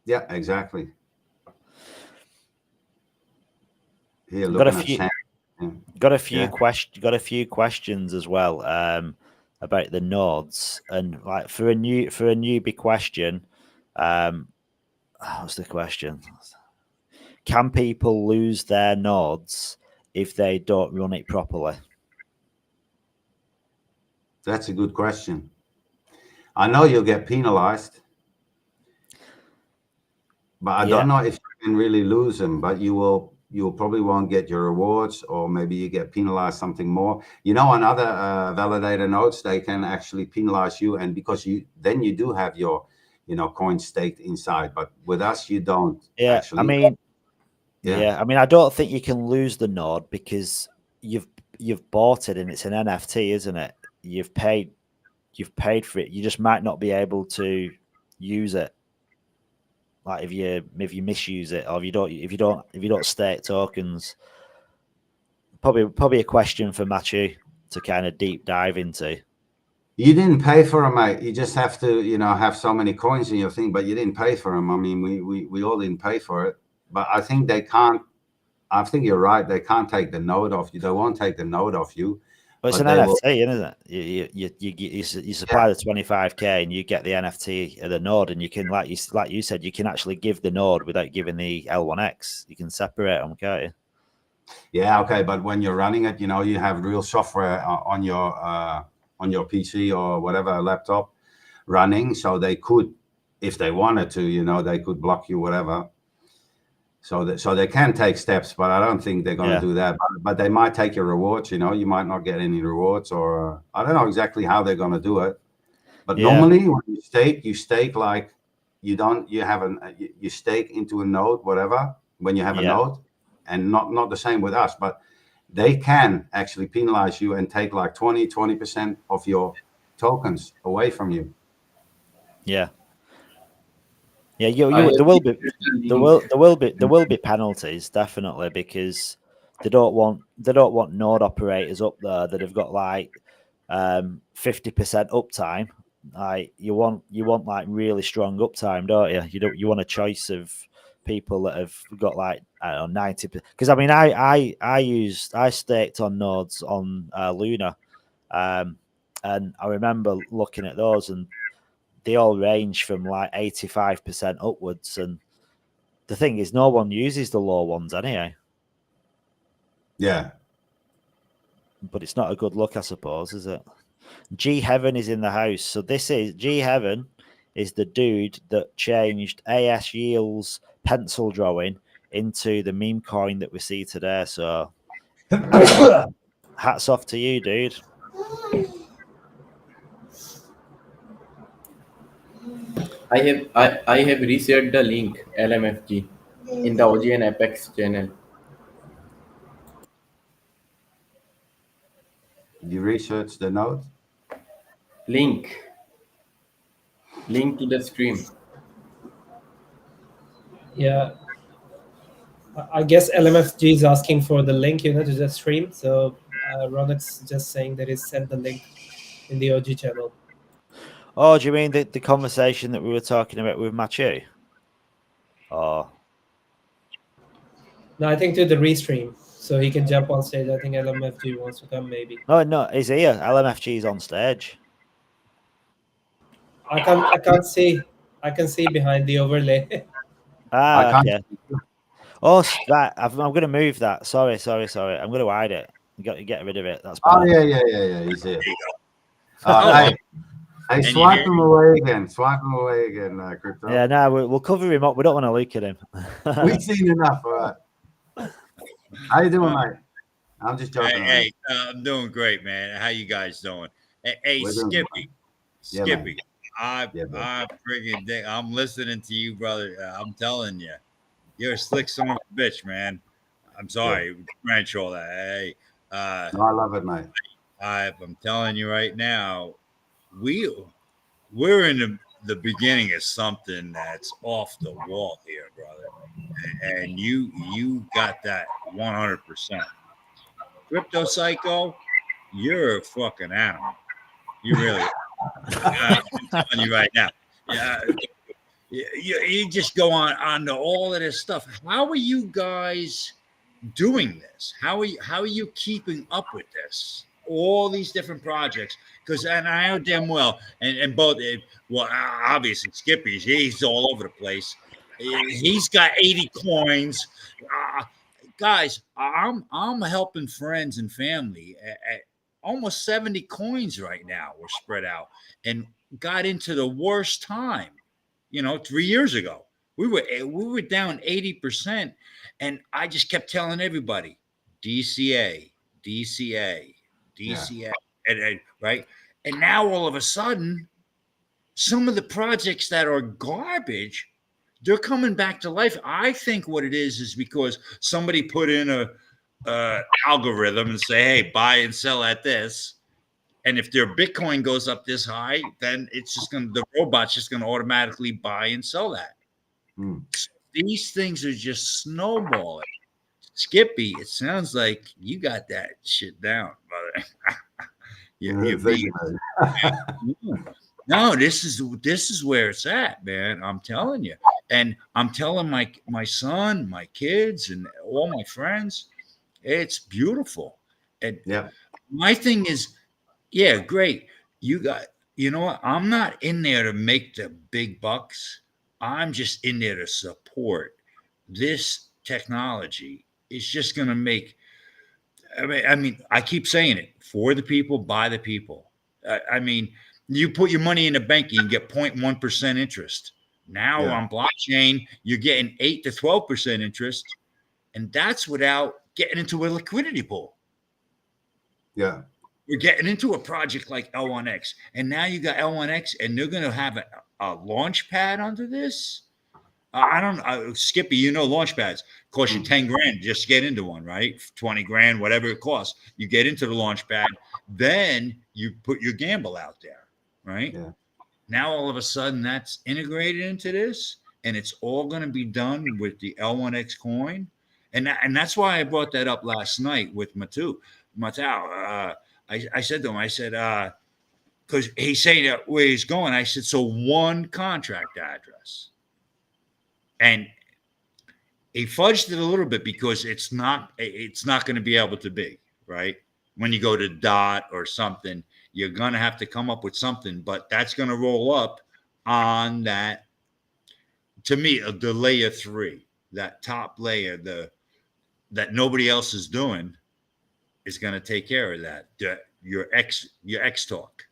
Yeah, exactly. Here, got a looking few, at got a few questions as well about the nodes, and like for a newbie question, what's the question? Can people lose their nodes if they don't run it properly? That's a good question. I know you'll get penalized, but I don't know if you can really lose them. But you probably won't get your rewards, or maybe you get penalized something more. You know, on other validator nodes, they can actually penalize you, and because you do have your, you know, coin staked inside. But with us, you don't. Yeah, actually. I mean, I mean, I don't think you can lose the node because you've bought it and it's an NFT, isn't it? You've paid for it. You just might not be able to use it. Like if you misuse it, or if you don't stake tokens. Probably a question for Matthew to kind of deep dive into. You didn't pay for them, mate. You just have to, you know, have so many coins in your thing, but you didn't pay for them. I mean, we all didn't pay for it, but I think they can't. I think you're right. They can't take the node off you. They won't take the node off you. Well, it's an NFT, isn't it? You supply the 25K and you get the NFT of the node, and you can, like you said, you can actually give the node without giving the L1X. You can separate them, can't you? Yeah, okay, but when you're running it, you know, you have real software on your PC or whatever laptop running, so they could, if they wanted to, you know, they could block you, whatever. So they can take steps, but I don't think they're going to do that. But they might take your rewards. You know, you might not get any rewards, or I don't know exactly how they're going to do it. But normally, when you stake like you stake into a node, whatever. When you have a node, and not the same with us, but they can actually penalize you and take like 20% of your tokens away from you. Yeah. Yeah, there will be penalties, definitely, because they don't want node operators up there that have got like 50% uptime. Like you want like really strong uptime, don't you? You want a choice of people that have got like, I don't know, 90%. Because I mean, I staked on nodes on Luna, and I remember looking at those, and they all range from like 85% upwards. And the thing is, no one uses the low ones anyway. Yeah. But it's not a good look, I suppose, is it? G Heaven is in the house. So G Heaven is the dude that changed AS Yield's pencil drawing into the meme coin that we see today. So hats off to you, dude. I have reshared the link LMFG in the OG and Apex channel. You research the node? Link to the stream. Yeah. I guess LMFG is asking for the link, to the stream. So Ronet's just saying that he sent the link in the OG channel. Oh, do you mean the conversation that we were talking about with Mathieu? Oh. No, I think to the restream, so he can jump on stage. I think LMFG wants to come, maybe. No, he's here. LMFG is on stage. I can't see. I can see behind the overlay. I Ah, can't. okay. Oh, that I'm going to move that. Sorry. I'm going to hide it. You got to get rid of it. That's Oh better. yeah. He's here. There you go. Hey, And swipe you him away again. Swipe him away again, Crypto. Yeah, no, we'll cover him up. We don't want to look at him. We've seen enough. All right. How you doing, mate? I'm just joking. Hey, I'm doing great, man. How you guys doing? Hey, We're doing Skippy, Yeah, Skippy, Yeah, bro. I friggin' I'm listening to you, brother. I'm telling you, you're a slick son of a bitch, man. I'm sorry, French, all that. Hey, No, I love it, mate. I'm telling you right now, we're in the beginning of something that's off the wall here, brother. And you got that 100%. Crypto Psycho, you're a fucking animal. You really are. I'm telling you right now. Yeah, you just go on to all of this stuff. How are you guys doing this? How are you keeping up with this? All these different projects, because and I know damn well, and both well, obviously Skippy's he's all over the place. He's got 80 coins. Guys, I'm helping friends and family at almost 70 coins right now. We're spread out and got into the worst time. 3 years ago, we were down 80%, and I just kept telling everybody, DCA, and right. And now all of a sudden, some of the projects that are garbage, they're coming back to life. I think what it is because somebody put in a algorithm and say, hey, buy and sell at this. And if their Bitcoin goes up this high, then the robot's just going to automatically buy and sell that. So these things are just snowballing. Skippy, it sounds like you got that shit down, brother. No, this is where it's at, man. I'm telling you. And I'm telling my son, my kids, and all my friends, it's beautiful. And my thing is, yeah, great. You know what? I'm not in there to make the big bucks. I'm just in there to support this technology. It's just going to make, I mean, I keep saying it, for the people, by the people. I mean, you put your money in the bank, you can get 0.1% interest. Now on blockchain, you're getting 8 to 12% interest. And that's without getting into a liquidity pool. Yeah. We're getting into a project like L1X. And now you got L1X, and they're going to have a launch pad under this. I don't know, Skippy, launch pads cost you 10 grand just to get into one, right? 20 grand, whatever it costs. You get into the launch pad, then you put your gamble out there, right? Yeah. Now all of a sudden that's integrated into this, and it's all going to be done with the L1X coin. And that's why I brought that up last night with Matau. I said to him, because he's saying where he's going. I said, so one contract address. And he fudged it a little bit because it's not going to be able to be, right? When you go to DOT or something, you're going to have to come up with something, but that's going to roll up on that. To me, the layer 3, that top layer, that nobody else is doing, is going to take care of that. Your X talk.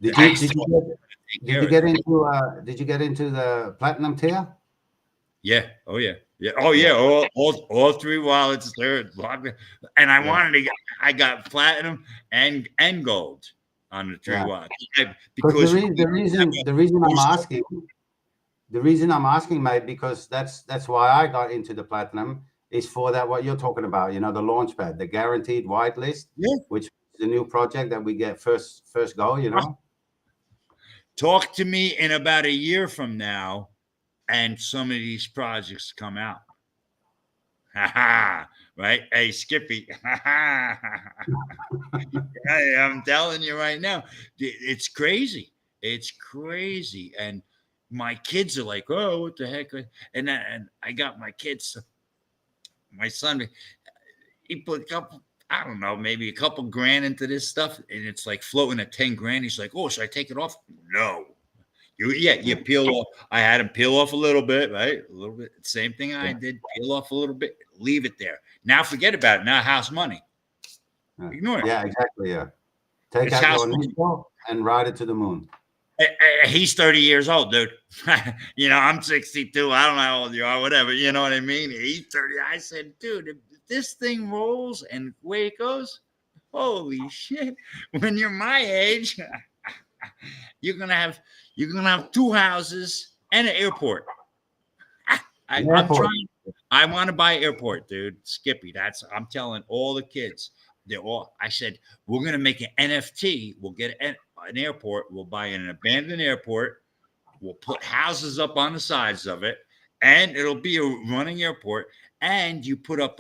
Did you get into the platinum tier? Yeah. Oh yeah. Yeah. Oh yeah. All 3 wallets there. And I got platinum and gold on the 3 wallets. Because the reason I'm asking, mate, because that's why I got into the platinum, is for that what you're talking about, the launchpad, the guaranteed whitelist, which is the new project that we get first go, Talk to me in about a year from now, and some of these projects come out. Right? Hey, Skippy. I'm telling you right now, it's crazy. It's crazy. And my kids are like, oh, what the heck? And I got my kids, my son, he put a couple, I don't know, maybe a couple grand into this stuff. And it's like floating at 10 grand. He's like, oh, should I take it off? No. You peel off. I had him peel off a little bit, right? A little bit. Same thing I did. Peel off a little bit. Leave it there. Now forget about it. Now house money. Ignore it. Yeah, exactly. Yeah. Take It's out house your money. nickel and ride it to the moon. He's 30 years old, dude. I'm 62. I don't know how old you are, whatever. You know what I mean? He's 30. I said, dude, if this thing rolls and away it goes, holy shit. When you're my age, you're gonna have 2 houses and an airport. I'm trying. I want to buy an airport, dude. Skippy. I'm telling all the kids. I said, we're gonna make an NFT. We'll get an airport. We'll buy an abandoned airport. We'll put houses up on the sides of it, and it'll be a running airport. And you put up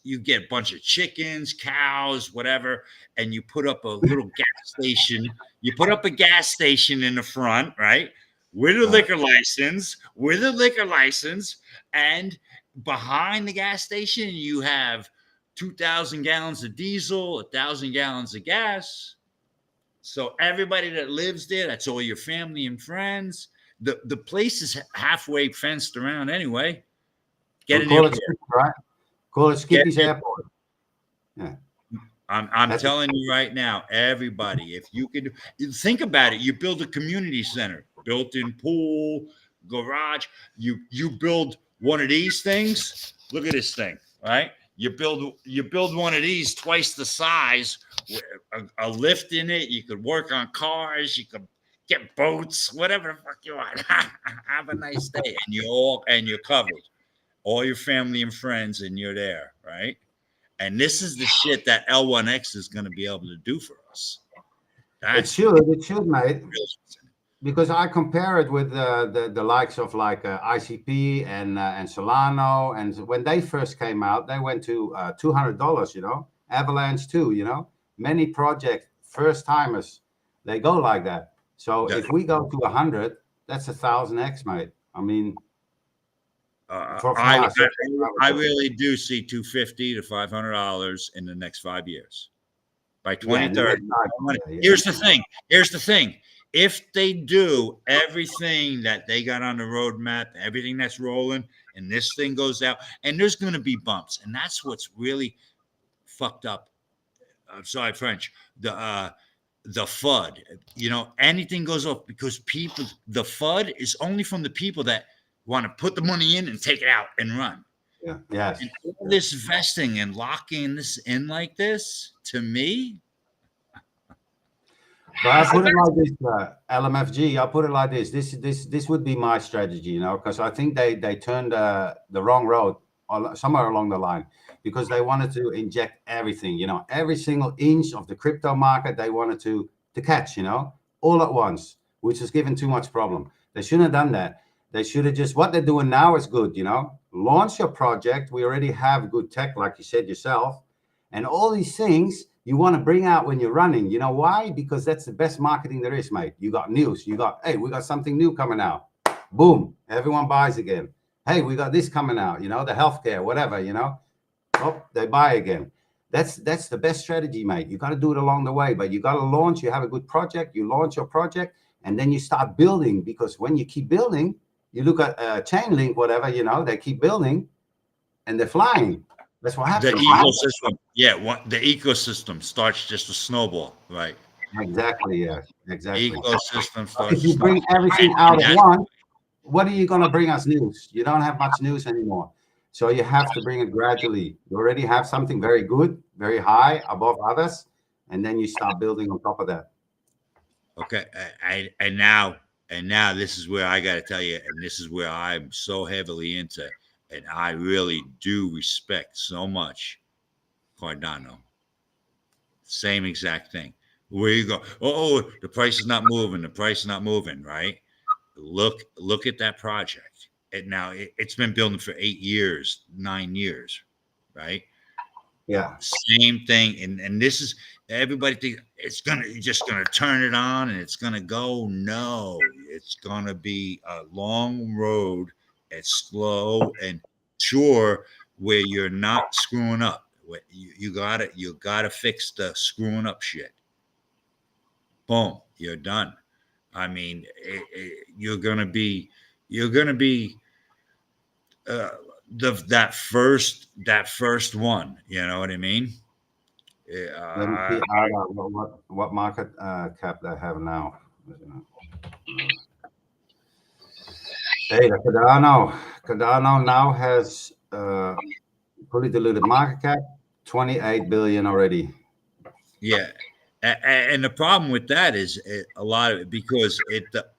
you get a bunch of chickens, cows, whatever, and you put up a little gas station. You put up a gas station in the front, right? With a liquor license, and behind the gas station, you have 2,000 gallons of diesel, 1,000 gallons of gas. So everybody that lives there, that's all your family and friends. The place is halfway fenced around anyway. Call it Skippy, right? Call it Skippy's Airport. Yeah. I'm telling you right now, everybody, if you could think about it, you build a community center, built-in pool, garage. You build one of these things. Look at this thing, right? You build one of these twice the size, a lift in it. You could work on cars. You could get boats, whatever the fuck you want. Have a nice day, and you're covered. All your family and friends, and you're there, right? And this is the shit that L1X is going to be able to do for us. It should, mate. Because I compare it with the likes of like ICP and Solana, and when they first came out, they went to $200. Avalanche too. Many project first timers, they go like that. So if we go to 100, that's 1,000x, mate. I mean, I really do see $250 to $500 in the next 5 years. By 2030. Here's the thing. If they do everything that they got on the roadmap, everything that's rolling, and this thing goes out, and there's going to be bumps, and that's what's really fucked up. I'm sorry, French. The FUD. Anything goes off because the FUD is only from the people that want to put the money in and take it out and run. Yeah. Yes. And all this vesting and locking this in like this, to me. But I put it like this, LMFG. I put it like this. This would be my strategy, because I think they turned the wrong road somewhere along the line, because they wanted to inject everything, every single inch of the crypto market they wanted to catch, all at once, which has given too much problem. They shouldn't have done that. They should have just, what they're doing now is good, launch your project. We already have good tech, like you said yourself, and all these things you want to bring out when you're running. You know why? Because that's the best marketing there is, mate. You got news. Hey, we got something new coming out. Boom. Everyone buys again. Hey, we got this coming out, the healthcare, whatever, Oh, they buy again. That's the best strategy, mate. You got to do it along the way, but you got to launch. You have a good project. You launch your project, and then you start building, because when you keep building, you look at Chainlink, whatever, they keep building and they're flying. That's what happens. The ecosystem, the ecosystem starts just to snowball, right? Exactly, yeah, exactly. The ecosystem starts. If you bring everything out at once, what are you going to bring us news? You don't have much news anymore. So you have to bring it gradually. You already have something very good, very high, above others, and then you start building on top of that. Okay, and now this is where I got to tell you, and this is where I'm so heavily into, and I really do respect so much Cardano. Same exact thing. Where you go, the price is not moving. The price is not moving, right? Look at that project. It's been building for 8 years, 9 years, right? Yeah. Same thing. And this is, everybody thinks you're just gonna turn it on and it's gonna go. No, it's gonna be a long road. It's slow and sure, where you're not screwing up. You gotta fix the screwing up shit. Boom, you're done. I mean, you're gonna be that first one. You know what I mean? Let me see what market cap they have now. Hey, the Cardano now has fully diluted market cap 28 billion already. Yeah. And the problem with that is a lot of it because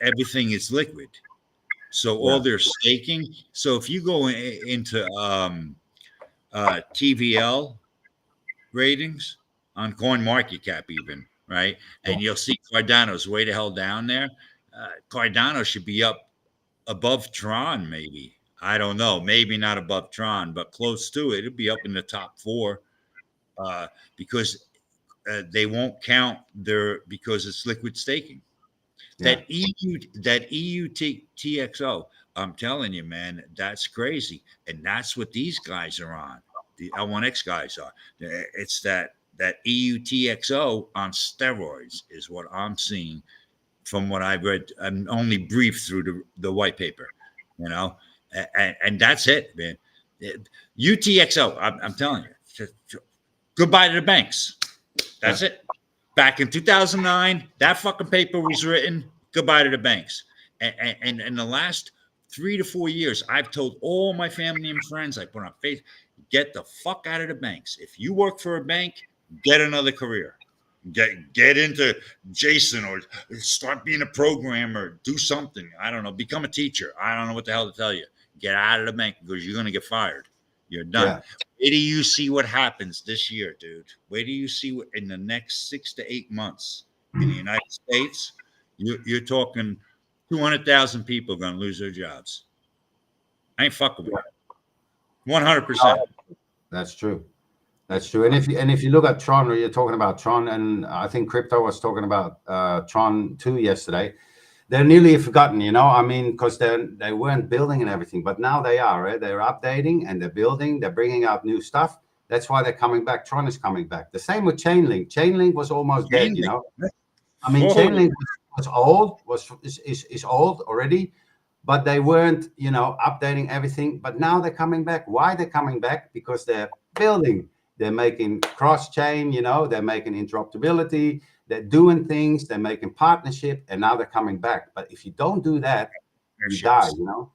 everything is liquid. So all their staking. So if you go into TVL ratings on CoinMarketCap, even right, and you'll see Cardano's way the hell down there. Cardano should be up above Tron, maybe. I don't know. Maybe not above Tron, but close to it. It'll be up in the top 4 because they won't count because it's liquid staking. Yeah. That TXO, I'm telling you, man, that's crazy. And that's what these guys are on. The L1X guys are. It's that EUTXO on steroids is what I'm seeing from what I've read. I'm only briefed through the white paper, you know, and that's it, man. UTXO, I'm telling you, goodbye to the banks. That's it. Back in 2009, that fucking paper was written. Goodbye to the banks. And in the last 3 to 4 years, I've told all my family and friends, I put on Facebook, get the fuck out of the banks. If you work for a bank, get another career. Get into Jason or start being a programmer. Do something. I don't know. Become a teacher. I don't know what the hell to tell you. Get out of the bank because you're going to get fired. You're done. Yeah. Wait till you see what happens this year, dude. Wait till you see what in the next 6 to 8 months in the United States, you're talking 200,000 people going to lose their jobs. I ain't fucking with it. 100%. That's true. That's true. And if you look at Tron, or you're talking about Tron, and I think Crypto was talking about Tron 2 yesterday. They're nearly forgotten, you know. I mean, because they weren't building and everything, but now they are. Right? They're updating and they're building. They're bringing out new stuff. That's why they're coming back. Tron is coming back. The same with Chainlink. Chainlink was almost dead, you know. I mean, Chainlink was old. Is old already, but they weren't, you know, updating everything. But now they're coming back. Why they're coming back? Because they're building. They're making cross-chain. You know, they're making interoperability. They're doing things, they're making partnership, and now they're coming back. But if you don't do that, you die, you know?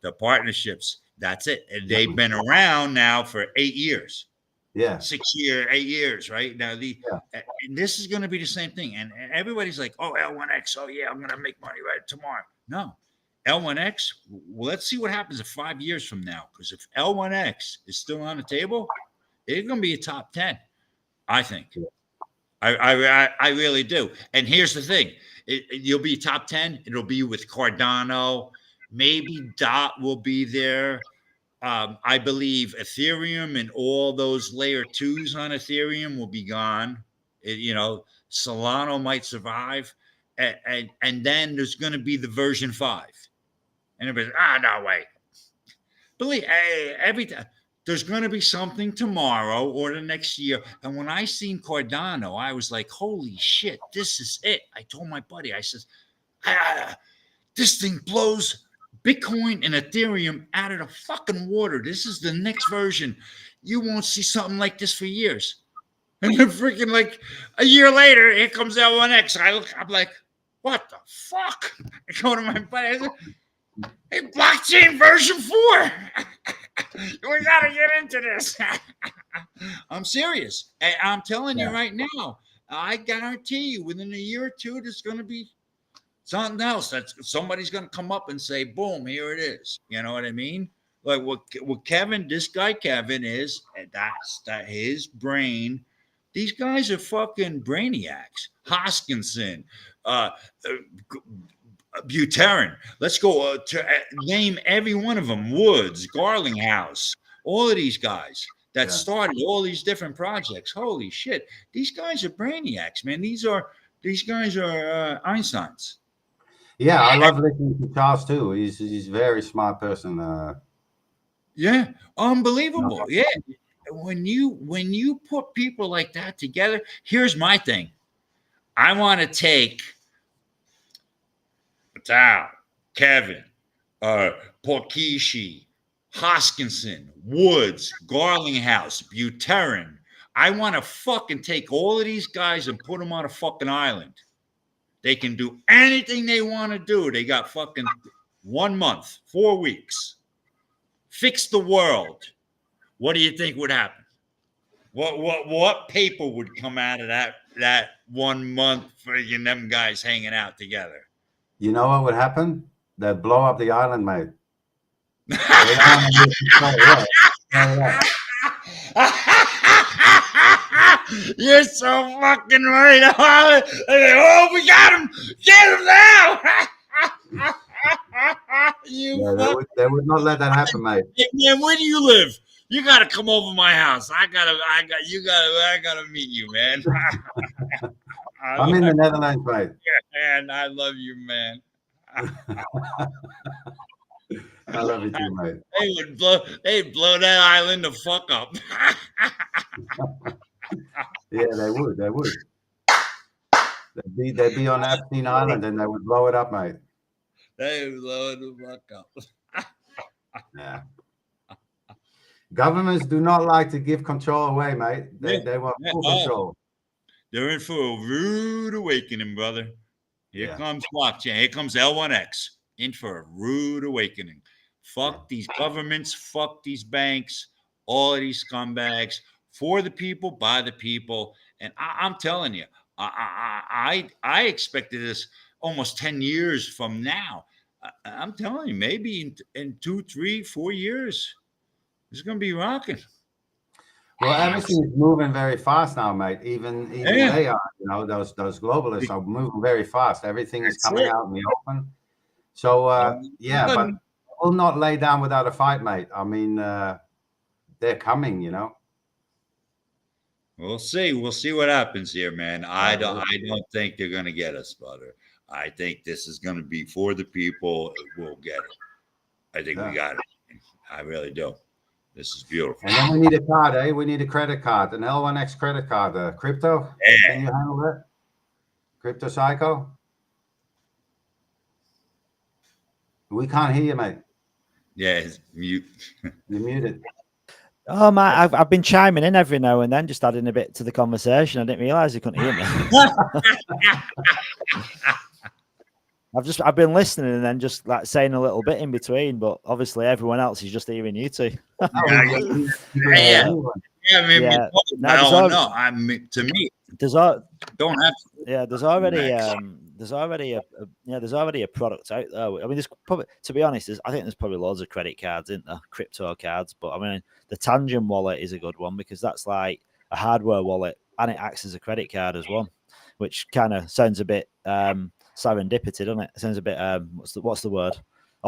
The partnerships, that's it. And they've been around now for 8 years. Yeah. 8 years, right? Now, and this is going to be the same thing. And everybody's like, oh, L1X, oh, yeah, I'm going to make money right tomorrow. No. L1X, well, let's see what happens in 5 years from now. Because if L1X is still on the table, it's going to be a top 10, I think. Yeah. I really do. And here's the thing. You'll be top 10. It'll be with Cardano. Maybe DOT will be there. I believe Ethereum and all those layer 2s on Ethereum will be gone. You know, Solana might survive. And then there's going to be the version 5. And everybody's, no way. Believe every time. There's going to be something tomorrow or the next year. And when I seen Cardano, I was like, holy shit, this is it. I told my buddy, I says, this thing blows Bitcoin and Ethereum out of the fucking water. This is the next version. You won't see something like this for years. And then freaking like a year later, here comes L1X. I'm like, what the fuck? I go to my buddy, I said, hey, blockchain version 4. We got to get into this. I'm serious. I'm telling you right now, I guarantee you within a year or two, there's going to be something else that somebody's going to come up and say, boom, here it is. You know what I mean? Like what Kevin, this guy Kevin is, and that's his brain. These guys are fucking brainiacs. Hoskinson, Buterin. Let's go to name every one of them. Woods, Garlinghouse, all of these guys that started all these different projects. Holy shit. These guys are brainiacs, man. These guys are Einsteins. Yeah, I love listening to Charles too. He's a very smart person. Yeah, unbelievable. Yeah. When you put people like that together, here's my thing. I want to take Patel, Kevin, Porkishi, Hoskinson, Woods, Garlinghouse, Buterin. I want to fucking take all of these guys and put them on a fucking island. They can do anything they want to do. They got fucking 1 month, 4 weeks. Fix the world. What do you think would happen? What paper would come out of that 1 month for them guys hanging out together? You know what would happen? They'd blow up the island, mate. You're so fucking right, Harley. Oh, we got him! Get him now! They would not let that happen, mate. Hey, man, where do you live? You gotta come over my house. I gotta meet you, man. I'm in the Netherlands, mate. Man, I love you, man. I love you too, mate. They'd blow that island the fuck up. Yeah, they would. They'd be on Epstein Island and they would blow it up, mate. They would blow it the fuck up. Yeah. Governments do not like to give control away, mate. They want full control. They're in for a rude awakening, brother. Here comes blockchain. Here comes L1X. In for a rude awakening. Fuck these governments. Fuck these banks. All of these scumbags. For the people, by the people. And I'm telling you, I expected this almost 10 years from now. I'm telling you, maybe in 2, 3, 4 years, it's going to be rocking. Well, everything is moving very fast now, mate. Even they are, those globalists are moving very fast. Everything is coming out in the open. So, but we'll not lay down without a fight, mate. I mean, they're coming, We'll see. We'll see what happens here, man. I don't think they're going to get us, brother. I think this is going to be for the people. We'll get it. I think we got it. I really do. This is beautiful. And then we need a card, eh? We need a credit card, an L1X credit card. Crypto? Yeah. Can you handle that? Crypto Psycho? We can't hear you, mate. Yeah, it's mute. You're muted. Oh, man, I've been chiming in every now and then, just adding a bit to the conversation. I didn't realize you couldn't hear me. I've been listening and then just like saying a little bit in between, but obviously everyone else is just hearing you two. To me, there's already a product out there. I mean, there's probably, to be honest, I think there's probably loads of credit cards, isn't there? Crypto cards, but I mean, the Tangent wallet is a good one because that's like a hardware wallet and it acts as a credit card as well, which kind of sounds a bit serendipity, doesn't it? It sounds a bit what's the word?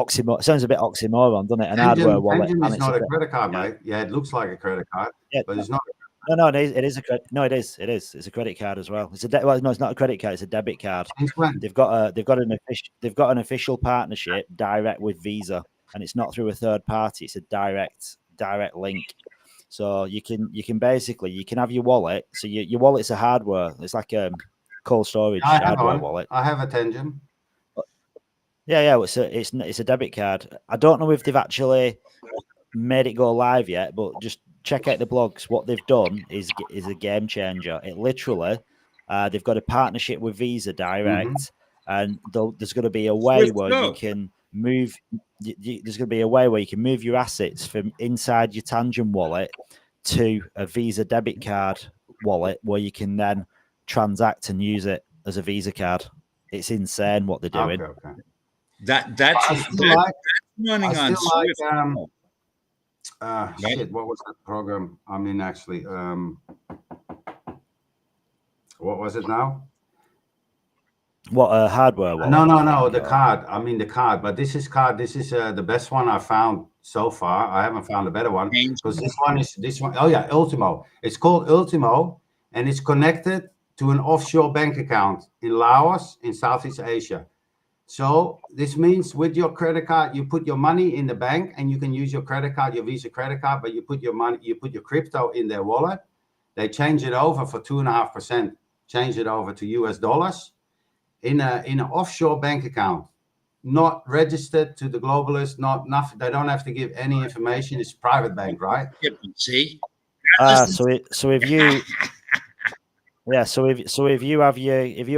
Sounds a bit oxymoron, doesn't it? An hardware wallet. Tangent is not a credit card, mate. Yeah, it looks like a credit card, but it's not. No, it is a credit. No, it is. It's a credit card as well. It's no, it's not a credit card. It's a debit card. They've got an official partnership direct with Visa, and it's not through a third party. It's a direct link. So you can basically have your wallet. So your wallet's a hardware. It's like a cold storage hardware wallet. I have a Tangent. Yeah. It's a debit card. I don't know if they've actually made it go live yet, but just check out the blogs. What they've done is a game changer. It literally, they've got a partnership with Visa Direct, and there's going to be a way where you can move. There's going to be a way where you can move your assets from inside your Tangent wallet to a Visa debit card wallet, where you can then transact and use it as a Visa card. It's insane what they're doing. Okay. That's running on Swift. Shit, what was that program I'm in actually? What was it now? What hardware wallet? No, the card. I mean the card, but this is the best one I found so far. I haven't found a better one because this one. Oh yeah, Ultimo. It's called Ultimo, and it's connected to an offshore bank account in Laos in Southeast Asia. So this means with your credit card, you put your money in the bank and you can use your credit card, your Visa credit card, but you put your crypto in their wallet. They change it over for 2.5%, change it over to US dollars in an offshore bank account. not registered to the globalists, not nothing. They don't have to give any information. It's private bank, right? See? So if you if you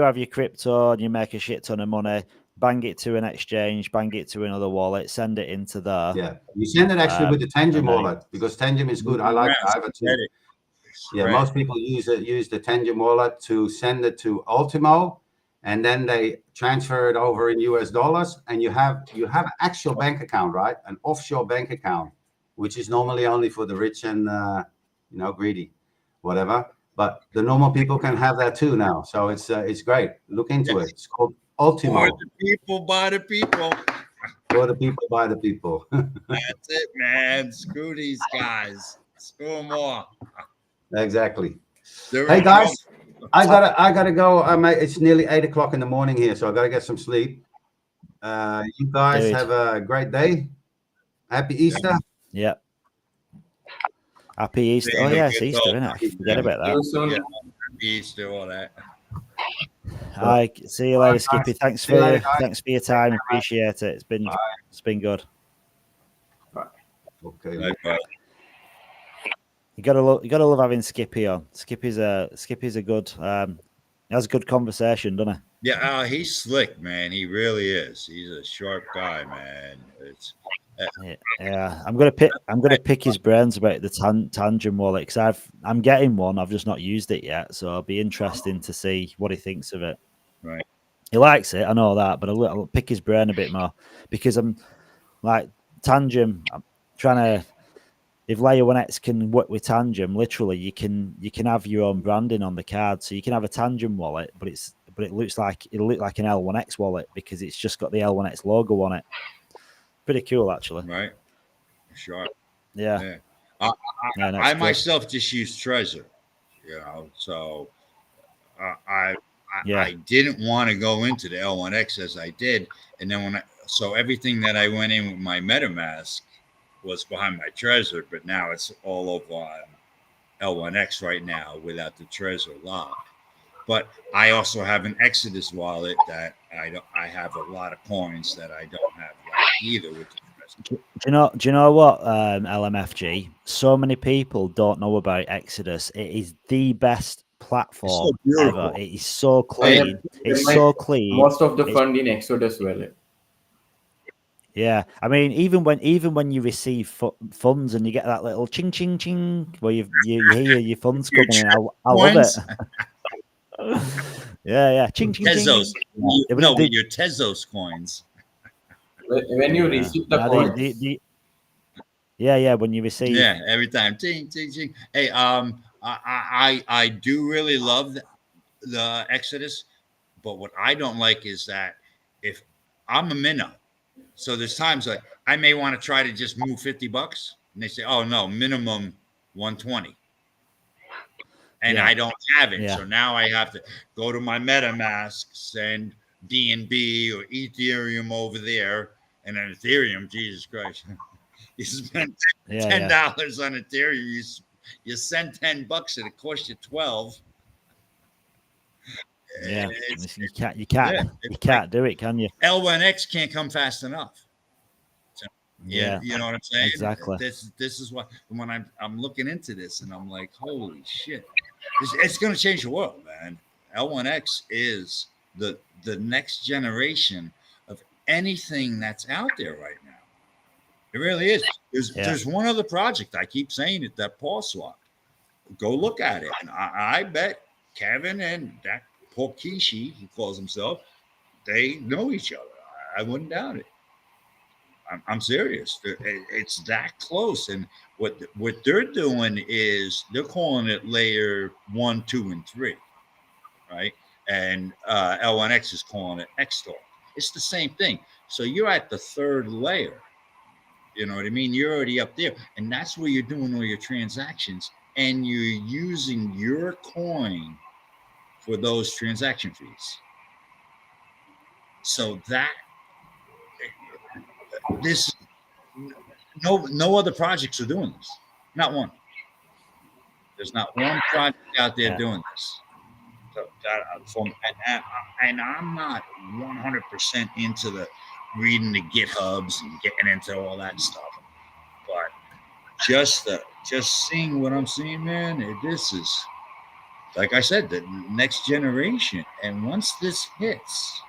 have your crypto and you make a shit ton of money, bang it to an exchange, bang it to another wallet, send it into there. Yeah, you send it actually with the Tangem wallet because Tangem is good. I like it. I have it too. Yeah, most people use the Tangem wallet to send it to Ultimo, and then they transfer it over in US dollars, and you have an actual bank account, right? An offshore bank account, which is normally only for the rich and greedy, whatever. But the normal people can have that too now, so it's great. Look into it. It's called Ultimo. For the people, by the people. For the people, by the people. That's it, man. Screw these guys. Screw them all. Exactly. Hey guys, I gotta go. It's nearly 8 o'clock in the morning here, so I gotta get some sleep. You guys have a great day. Happy Easter. Yeah. Happy Easter. Oh yeah, it's Easter, isn't it? Forget about that. Yeah. Happy Easter, all that. Hi, see you later, Skippy. Thanks for your time. Appreciate it. It's been good. Okay. You gotta love having Skippy on. Skippy's a good he has a good conversation, doesn't he? Yeah, he's slick, man. He really is. He's a sharp guy, man. Yeah. I'm gonna pick his brains about the Tangem wallet because I'm getting one. I've just not used it yet, so it'll be interesting to see what he thinks of it. Right. He likes it, I know that, but I'll pick his brain a bit more because I'm like Tangem. I'm trying to. If Layer 1X can work with Tangem, literally you can have your own branding on the card. So you can have a Tangem wallet, but it'll look like an L1X wallet because it's just got the L1X logo on it. Pretty cool, actually. Right. Sure. Yeah. I myself just use Trezor, so I didn't want to go into the L1X as I did, and then so everything that I went in with my MetaMask was behind my Trezor, but now it's all over on L1X right now without the Trezor lock. But I also have an Exodus wallet that I have a lot of coins that I don't have either. Do you know what, LMFG? So many people don't know about Exodus. It is the best platform ever. It is so clean. It's so clean. Most of the fund in Exodus wallet. Yeah, I mean, even when you receive funds and you get that little ching ching ching where you hear your funds coming in, I love it. yeah, ching ching Tezos. ching. With your Tezos coins. When you receive the coins. When you receive. Yeah, every time. Ching ching ching. Hey, I do really love the Exodus, but what I don't like is that if I'm a minnow. So there's times like I may want to try to just move $50 and they say, oh no, minimum 120. And I don't have it. Yeah. So now I have to go to my MetaMask, send BNB or Ethereum over there. And then Ethereum, Jesus Christ. You spend $10 on Ethereum, you send $10 and it costs you 12. Yeah, you can't do it, can you? L1X can't come fast enough. So, you know what I'm saying? Exactly. This is what when I'm looking into this and I'm like, holy shit, it's going to change the world, man. L1X is the next generation of anything that's out there right now. It really is. There's one other project I keep saying it, that Paul Swap. Go look at it, and I bet Kevin and that Porkishi, he calls himself, they know each other. I wouldn't doubt it. I'm serious. It's that close. And what they're doing is they're calling it layer 1, 2, and 3, right? And L1X is calling it XTOR. It's the same thing. So you're at the third layer. You know what I mean? You're already up there. And that's where you're doing all your transactions. And you're using your coin for those transaction fees. So that no other projects are doing this. Not one. There's not one project out there doing this. So and I'm not 100% into reading the GitHubs and getting into all that stuff. But just seeing what I'm seeing, man, this is, like I said, the next generation. And once this hits,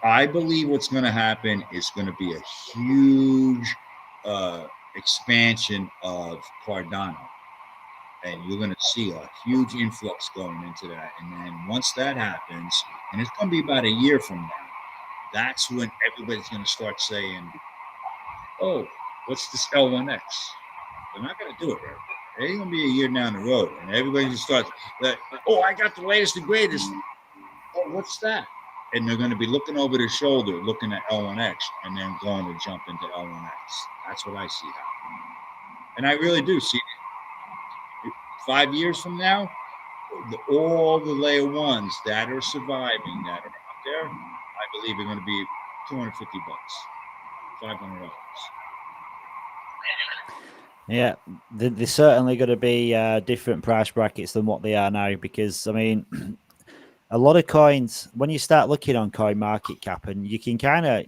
I believe what's going to happen is going to be a huge expansion of Cardano. And you're going to see a huge influx going into that. And then once that happens, and it's going to be about a year from now, that's when everybody's going to start saying, oh, what's this L1X? They're not going to do it right. It ain't going to be a year down the road. And everybody's going to start, like, oh, I got the latest and greatest. Oh, what's that? And they're going to be looking over their shoulder, looking at L1X, and then going to jump into L1X. That's what I see happening. And I really do see it. 5 years from now, all the layer ones that are surviving, that are out there, I believe are going to be $250, $500. Yeah, they're certainly going to be different price brackets than what they are now, because I mean, a lot of coins, when you start looking on coin market cap, and you can kind of,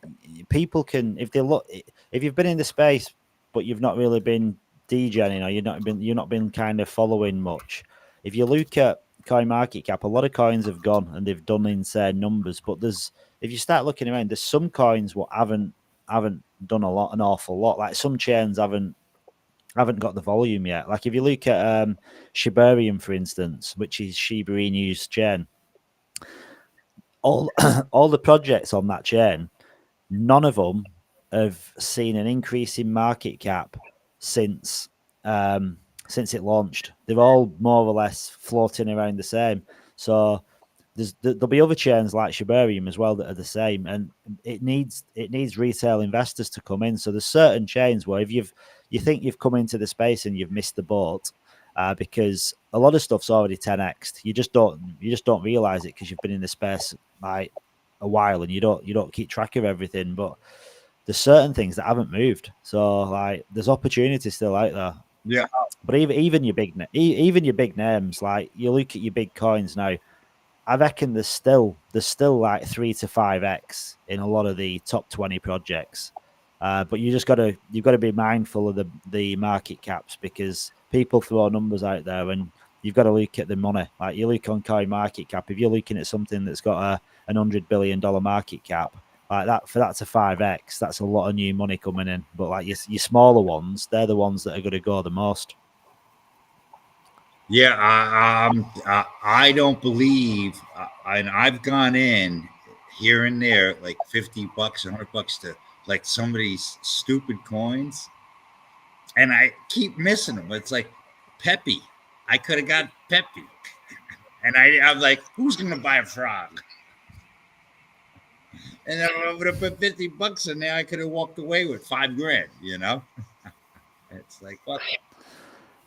people can, if you've been in the space but you've not really been degening, or you're not been kind of following much, if you look at coin market cap, a lot of coins have gone and they've done insane numbers. But if you start looking around, there's some coins what haven't done an awful lot. Like some chains haven't got the volume yet. Like if you look at Shibarium, for instance, which is Shiba Inu's chain, all the projects on that chain, none of them have seen an increase in market cap since it launched. They're all more or less floating around the same. So there'll be other chains like Shibarium as well that are the same, and it needs retail investors to come in. So there's certain chains where if you think you've come into the space and you've missed the boat, because a lot of stuff's already 10x'd. You just don't realize it because you've been in the space like a while and you don't keep track of everything. But there's certain things that haven't moved. So like there's opportunity still out there. Yeah. But even your big names, like you look at your big coins now, I reckon there's still like 3 to 5x in a lot of the top 20 projects. But you've got to be mindful of the market caps, because people throw numbers out there and you've got to look at the money. Like you look on coin market cap, if you're looking at something that's got an $100 billion market cap, like that, for that to 5x, that's a lot of new money coming in. But like your smaller ones, they're the ones that are going to go the most. Yeah, I don't believe, and I've gone in here and there, like $50, $100 to like some of these stupid coins, and I keep missing them. It's like Peppy. I could have got Peppy, and I'm like, who's gonna buy a frog? And then I would have put $50 in there. I could have walked away with $5,000. You know, it's like what?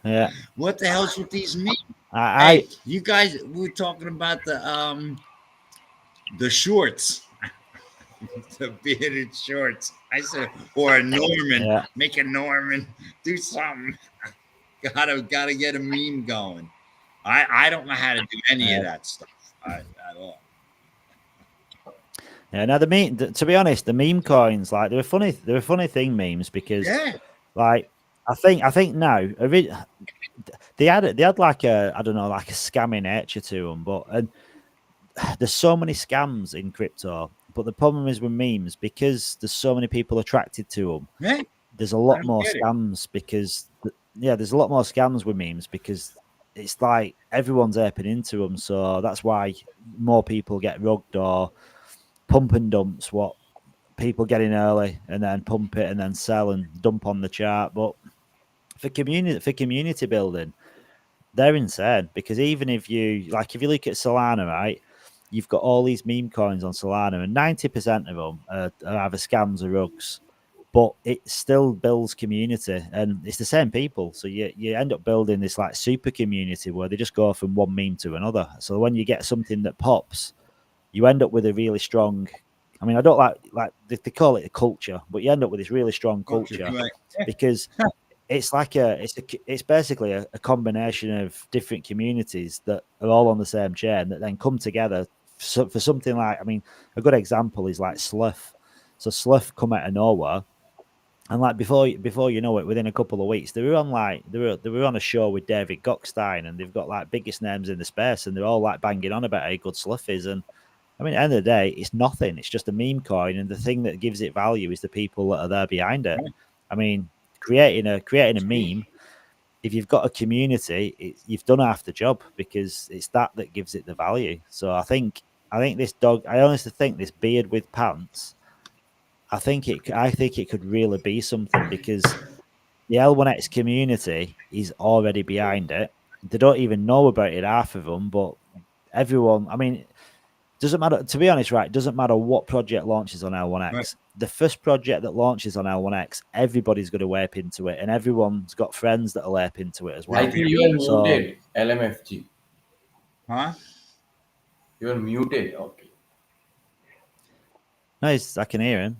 Yeah. What the hell's with these memes? Hey, you guys, we were talking about the shorts, the bearded shorts. I said, or a Norman, make a Norman, do something. Gotta get a meme going. I don't know how to do any of that stuff at all. Yeah, now to be honest, the meme coins, like they're a funny thing, memes, because like I think now they had like a, I don't know, like a scamming nature to them, but there's so many scams in crypto. But the problem is with memes, because there's so many people attracted to them. There's a lot more scams there's a lot more scams with memes, because it's like everyone's aping into them. So that's why more people get rugged, or pump and dumps what people get in early and then pump it and then sell and dump on the chart. But for community building, they're insane, because even if you look at Solana, right, you've got all these meme coins on Solana, and 90% of them are either scams or rugs, but it still builds community, and it's the same people. So you end up building this like super community where they just go from one meme to another. So when you get something that pops, you end up with a really strong, I mean, I don't like they call it a culture, but you end up with this really strong culture because it's like it's basically a combination of different communities that are all on the same chain that then come together for something like, I mean, a good example is like Slough. So Slough come out of nowhere, and like before you know it, within a couple of weeks, they were on a show with David Gockstein, and they've got like biggest names in the space, and they're all like banging on about how good Slough is. And I mean, at the end of the day, it's nothing. It's just a meme coin, and the thing that gives it value is the people that are there behind it. I mean, creating a meme. If you've got a community, you've done half the job, because it's that gives it the value. So I think this dog. I honestly think this beard with pants. I think it could really be something, because the L1X community is already behind it. They don't even know about it, half of them, but everyone. I mean, doesn't matter, to be honest, right? Doesn't matter what project launches on L1X. Right. The first project that launches on L1X, everybody's going to warp into it, and everyone's got friends that will warp into it as well. I think you are So- muted, LMFG. Huh? You are muted. Okay. No, I can hear him.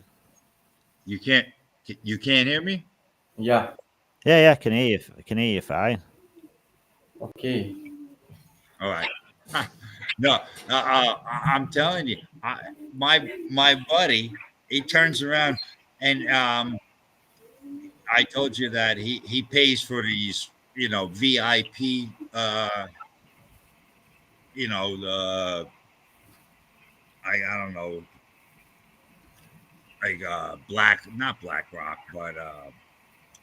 You can't hear me? Yeah. Yeah, I can hear you. I can hear you fine. Okay. All right. No, I'm telling you, my buddy, he turns around and I told you that he pays for these, VIP, I don't know, like not BlackRock, but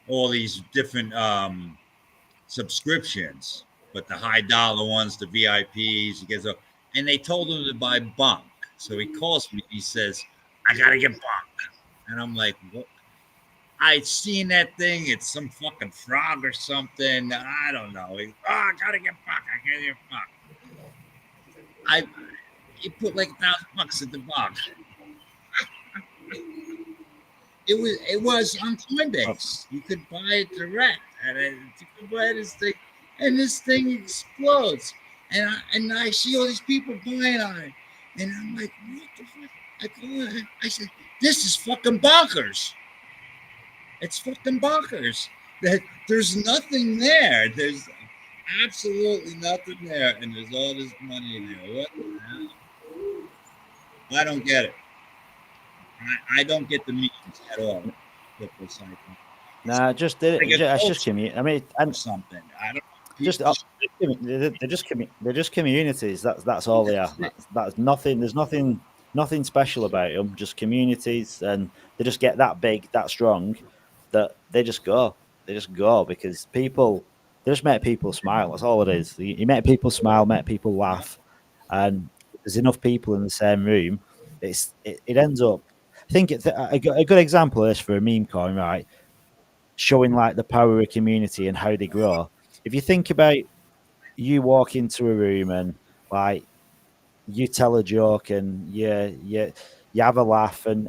all these different subscriptions, but the high dollar ones, the VIPs, he gets up, and they told him to buy bunk. So he calls me, he says, I gotta get bunk. And I'm like, what? I seen that thing, it's some fucking frog or something. I don't know. I gotta get bunk. I gotta get bunk. He put like $1,000 at the bunk. It was on Coinbase. You could buy it direct, and you could buy this thing, and this thing explodes. And I see all these people buying on it, and I'm like, what the fuck? I said, this is fucking bonkers. It's fucking bonkers. There's nothing there. There's absolutely nothing there, and there's all this money in there. What the hell? I don't get it. I don't get the memes at all. Nah, it's just community. I mean, and something. I don't. They're just communities. That's all they are. That's nothing. There's nothing special about them. Just communities, and they just get that big, that strong, that they just go. They just go because they just make people smile. That's all it is. You make people smile, make people laugh, and there's enough people in the same room. It ends up. I think a good example of this for a meme coin, right? Showing like the power of community and how they grow. If you think about, you walk into a room and like you tell a joke and you have a laugh, and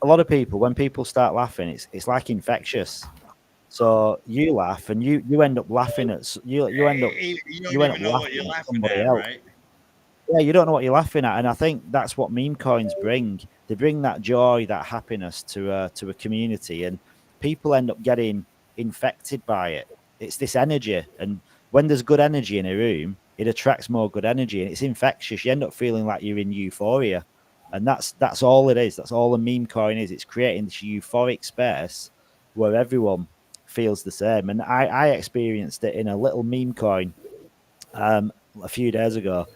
a lot of people, when people start laughing, it's like infectious. So you laugh and you end up laughing at you end up laughing at somebody else. Right? Yeah, you don't know what you're laughing at, and I think that's what meme coins bring. They bring that joy, that happiness to a community, and people end up getting infected by it. It's this energy, and when there's good energy in a room, it attracts more good energy, and it's infectious. You end up feeling like you're in euphoria, and that's all it is. That's all a meme coin is. It's creating this euphoric space where everyone feels the same. And I experienced it in a little meme coin a few days ago.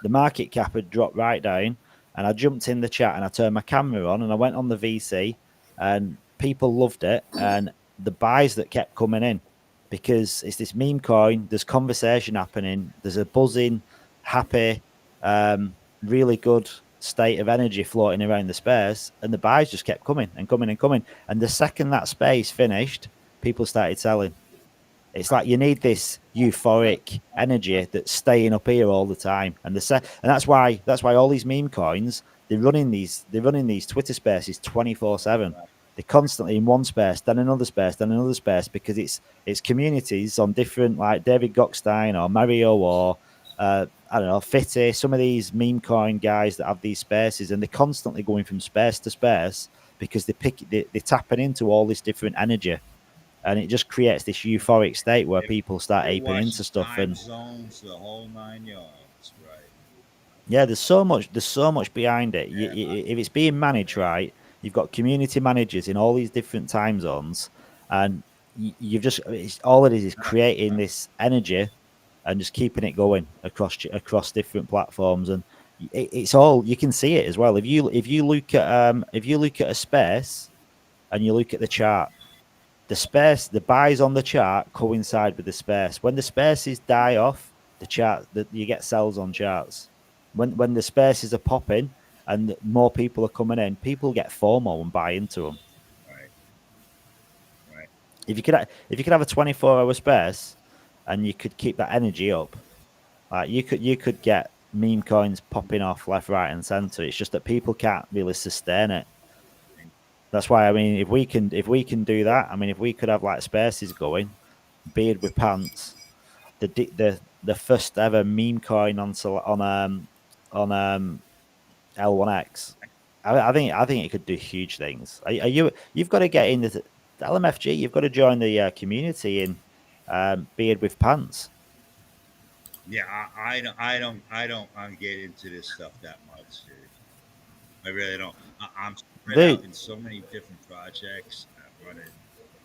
The market cap had dropped right down, and I jumped in the chat and I turned my camera on and I went on the VC, and people loved it, and the buys that kept coming in, because it's this meme coin, there's conversation happening, there's a buzzing, happy, really good state of energy floating around the space, and the buys just kept coming and coming and coming. And the second that space finished, people started selling. It's like you need this euphoric energy that's staying up here all the time, and that's why all these meme coins, they're running these Twitter spaces 24/7. They're constantly in one space, then another space, then another space, because it's communities on different, like David Gockstein or Mario or I don't know, Fitty, some of these meme coin guys that have these spaces, and they're constantly going from space to space because they're tapping into all this different energy. And it just creates this euphoric state where people start aping into stuff, and zones, the whole 9 yards, right? Yeah, there's so much behind it. If it's being managed right, you've got community managers in all these different time zones, and you've just all it is creating this energy and just keeping it going across different platforms, and it's all, you can see it as well. If you look at a space and you look at the chart, the buys on the chart coincide with the space. When the spaces die off the chart, you get sells on charts. When the spaces are popping and more people are coming in, people get FOMO and buy into them. Right. Right. If you could have a 24-hour space and you could keep that energy up, like you could get meme coins popping off left, right, and center. It's just that people can't really sustain it. That's why, I mean, if we can do that, I mean, if we could have like spaces going, beard with pants, the first ever meme coin on L1X, I think it could do huge things. You've got to get in the LMFG. You've got to join the community in beard with pants. Yeah, I don't get into this stuff that much, dude. I really don't. I'm spread out in so many different projects. I run it,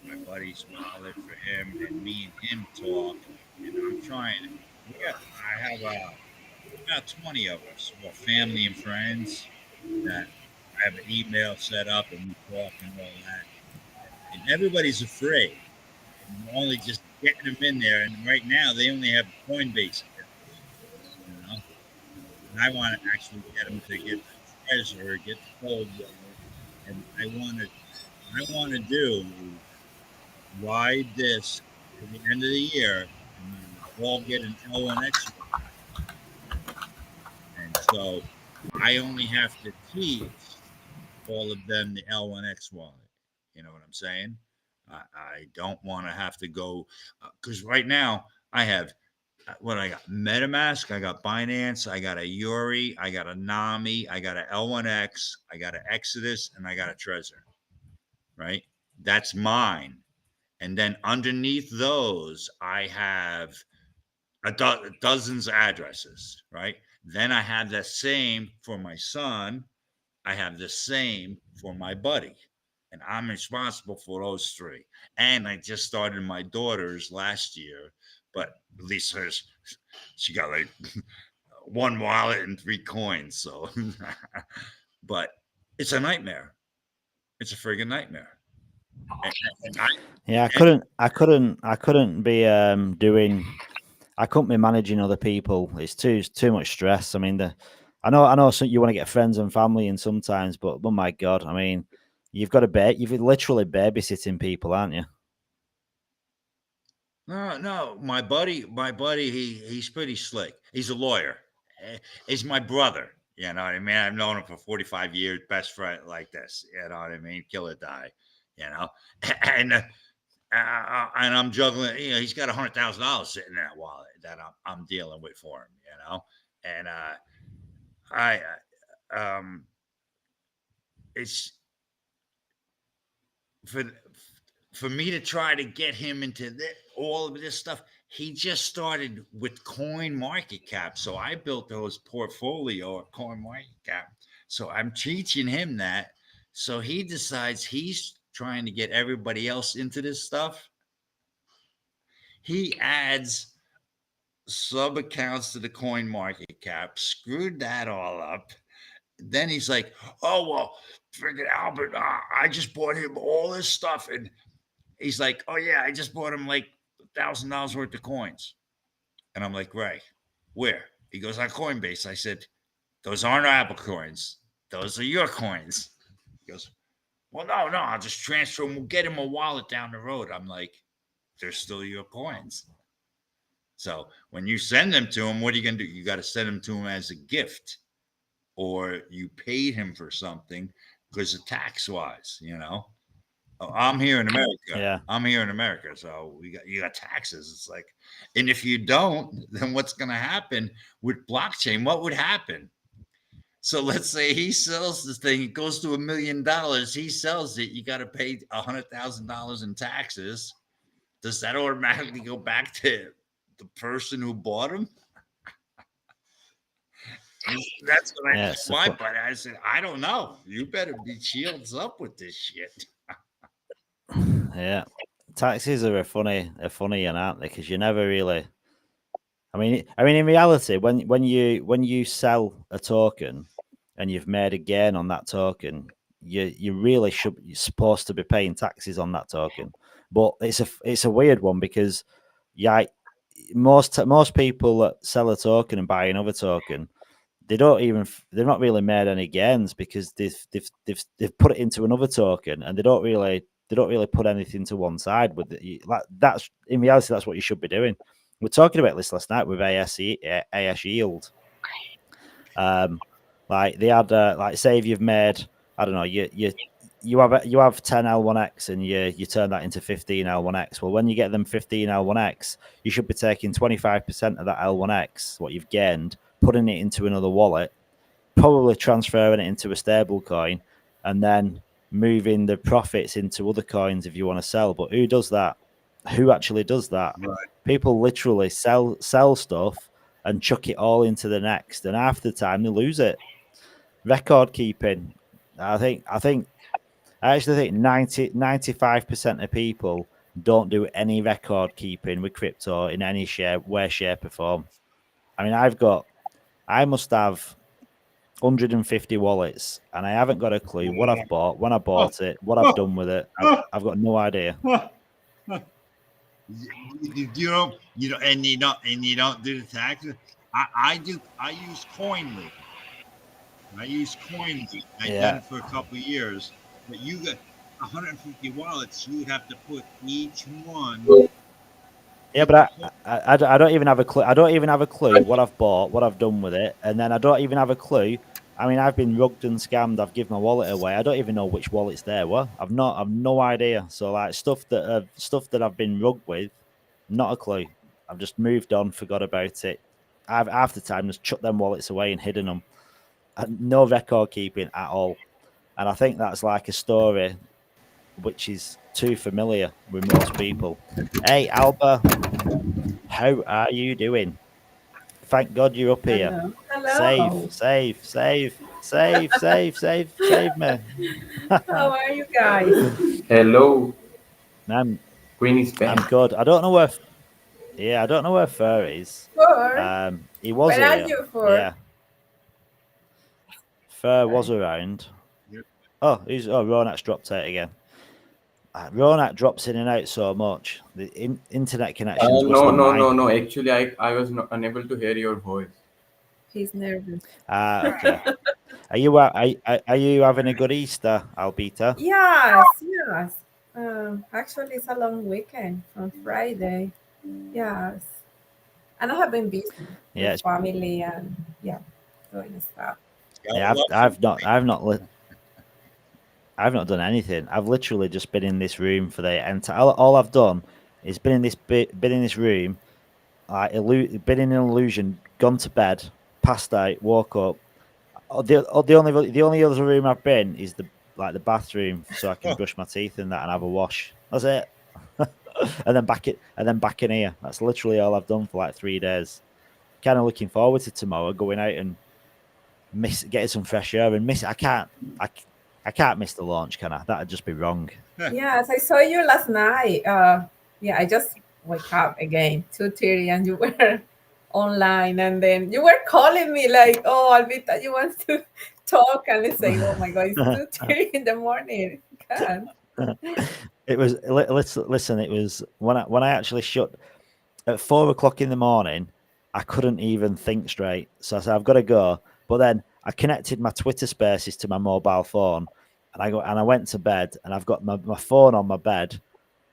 my buddy's wallet for him, and me and him talk. And I'm trying. I have about 20 of us, well, family and friends, that I have an email set up and we talk and all that. And everybody's afraid. And we're only just getting them in there. And right now, they only have Coinbase. You know? And I want to actually get them to get the treasure, get the cold water. And I want to do ride this to the end of the year and all get an L1X. And so I only have to teach all of them the L1X wallet. You know what I'm saying? I don't want to have to go, because right now I have what I got: MetaMask, I got Binance, I got a Yuri, I got a Nami, I got a L1X, I got an Exodus, and I got a Trezor. Right? That's mine. And then underneath those, I have dozens of addresses. Right? Then I have the same for my son. I have the same for my buddy. And I'm responsible for those three. And I just started my daughter's last year, but at least hers, she got like one wallet and 3 coins. So, but it's a nightmare. It's a friggin' nightmare. I couldn't be I couldn't be managing other people. It's too much stress. I mean, I know you want to get friends and family in sometimes, but oh my God, I mean, you've literally babysitting people, aren't you? No, my buddy, he's pretty slick. He's a lawyer. He's my brother. You know what I mean? I've known him for 45 years, best friend like this. You know what I mean? Kill or die. You know, and I'm juggling. You know, he's got $100,000 sitting in that wallet that I'm dealing with for him. You know, and it's for me to try to get him into all of this stuff. He just started with Coin Market Cap, so I built those portfolio of Coin Market Cap. So I'm teaching him that. So he decides he's trying to get everybody else into this stuff. He adds sub accounts to the Coin Market Cap, screwed that all up. Then he's like, "Oh well, friggin' Albert, I just bought him all this stuff," and he's like, "Oh yeah, I just bought him like $1,000 worth of coins." And I'm like, "Ray, where?" He goes, "On Coinbase." I said, "Those aren't Apple coins. Those are your coins." He goes, "Well, no, I'll just transfer them. We'll get him a wallet down the road." I'm like, "They're still your coins." So when you send them to him, what are you going to do? You got to send them to him as a gift, or you paid him for something because of tax-wise, you know. I'm here in America. Yeah. I'm here in America, so you got taxes. It's like, and if you don't, then what's going to happen with blockchain? What would happen? So let's say he sells this thing, it goes to $1 million. He sells it. You got to pay $100,000 in taxes. Does that automatically go back to the person who bought him? That's what I Yeah, asked my buddy. I said, I don't know. You better be shields up with this shit. Yeah, taxes are a funny one, aren't they? Because you never really. I mean, in reality, when you sell a token and you've made a gain on that token, you really should you're supposed to be paying taxes on that token. But it's a weird one because yeah, most people that sell a token and buy another token, they've not really made any gains because they've put it into another token and they don't really put anything to one side with it. That's in reality that's what you should be doing. We're talking about this last night with AS Yield. Like they had like say if you've made, I don't know, you have 10 L1X and you turn that into 15 L1X. Well, when you get them 15 L1X, you should be taking 25% of that L1X, what you've gained, putting it into another wallet, probably transferring it into a stable coin, and then moving the profits into other coins if you want to sell. But who does that? Who actually does that? Right. People literally sell stuff and chuck it all into the next, and half the time they lose it. Record keeping, I actually think 95% of people don't do any record keeping with crypto in any way, shape, or form. I mean, I must have 150 wallets, and I haven't got a clue what I've bought, when I bought it, what I've done with it. I've got no idea. You know, and you don't do the taxes. I do. I use Coinly. I've done it for a couple of years. But you got 150 wallets. You have to put each one. Yeah, but I don't even have a clue. I don't even have a clue what I've bought, what I've done with it, and then I don't even have a clue. I mean, I've been rugged and scammed. I've given my wallet away. I don't even know which wallet's there. What? I've no idea. So like stuff that I've been rugged with, not a clue. I've just moved on, forgot about it. I've half the time just chucked them wallets away and hidden them. No record keeping at all. And I think that's like a story which is too familiar with most people. Hey, Alba, how are you doing? Thank God you're up here. Hello. Save me. How are you guys? Hello, I'm Queen is back. good. I don't know where Fur is. Fur? He was Where are here. you, Fur? Yeah. Fur was around. Oh, Ronak's dropped out again. Ronak drops in and out so much. The internet connections. No. Actually, I was unable to hear your voice. He's nervous. Okay. Are you having a good Easter, Albita? Yes. Actually, it's a long weekend on Friday. Yes. And I have been busy with family and doing stuff. Yeah, I've not done anything. I've literally just been in this room for the entire. All I've done is been in this room, like been in an illusion, gone to bed, passed out, woke up. The only other room I've been is the bathroom, so I can brush my teeth in that and have a wash. That's it. and then back in here. That's literally all I've done for like 3 days. Kind of looking forward to tomorrow, going out and getting some fresh air and miss. I can't miss the launch, can I? That'd just be wrong. Yes, I saw you last night. I just woke up again 2:30, and you were online, and then you were calling me like, "Oh, Albita, you want to talk?" And I say, "Oh my God, it's 2:30 in the morning." God. It was listen. It was when I actually shut at 4 o'clock in the morning. I couldn't even think straight, so I said, "I've got to go." But then I connected my Twitter Spaces to my mobile phone, and I went to bed, and I've got my phone on my bed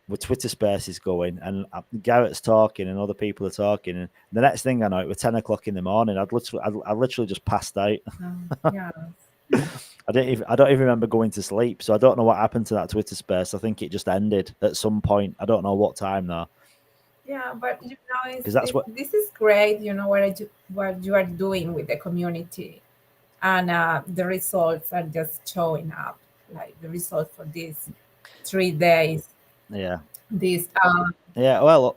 with Twitter Spaces going, and Garrett's talking, and other people are talking, and the next thing I know, it was 10 o'clock in the morning. I literally just passed out. Yeah. I don't even remember going to sleep, so I don't know what happened to that Twitter Space. I think it just ended at some point. I don't know what time though. Yeah, but this is great. You know what you are doing with the community, and the results are just showing up. Like the results for these 3 days. Yeah. This. Yeah. Well,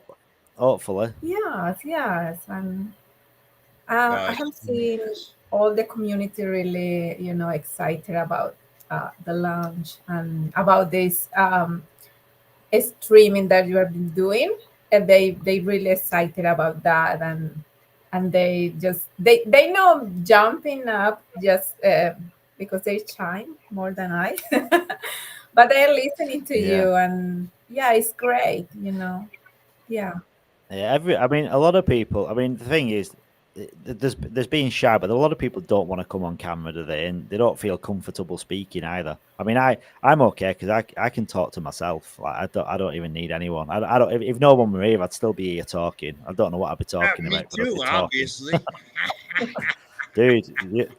hopefully. Yes, and I have seen all the community really, excited about the launch and about this streaming that you have been doing, and they really excited about that, and they know jumping up just because they chime more than I, but they're listening to Yeah. you, and yeah, it's great, yeah. Yeah, I mean, a lot of people. I mean, the thing is, there's being shy, but a lot of people don't want to come on camera, do they? And they don't feel comfortable speaking either. I mean, I'm okay because I can talk to myself. Like I don't even need anyone. I don't. If no one were here, I'd still be here talking. I don't know what I'd be talking Me about, but I'd be too, talking. obviously. Dude.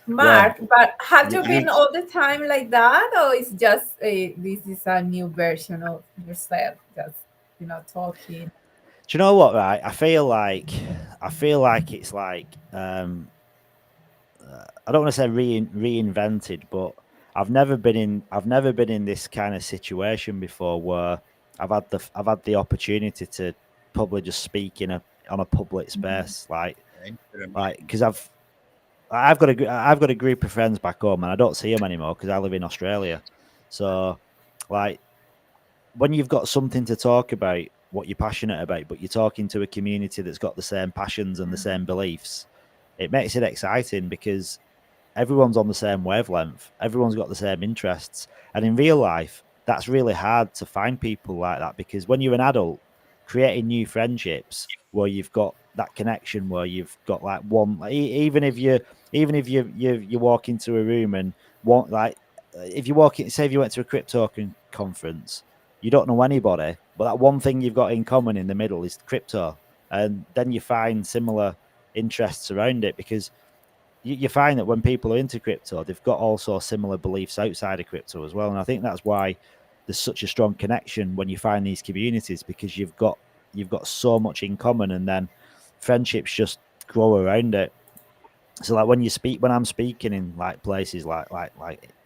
Mark, but have you You- been all the time like that, or it's just this is a new version of yourself, just talking? Do you know what? Right, I feel like it's like I don't want to say reinvented, but I've never been in this kind of situation before where I've had the opportunity to probably just speak on a public space, like because I've got a group of friends back home and I don't see them anymore because I live in Australia, so like when you've got something to talk about, what you're passionate about, but you're talking to a community that's got the same passions and the same beliefs, it makes it exciting because everyone's on the same wavelength, everyone's got the same interests. And in real life, that's really hard to find people like that because when you're an adult, creating new friendships where you've got that connection, where you've got like one, like, even if you walk into a room and want like, if you walk in, say if you went to a crypto conference, you don't know anybody, but that one thing you've got in common in the middle is crypto, and then you find similar interests around it because you find that when people are into crypto, they've got also similar beliefs outside of crypto as well. And I think that's why there's such a strong connection when you find these communities because you've got so much in common, and then friendships just grow around it. So like when I'm speaking in like places like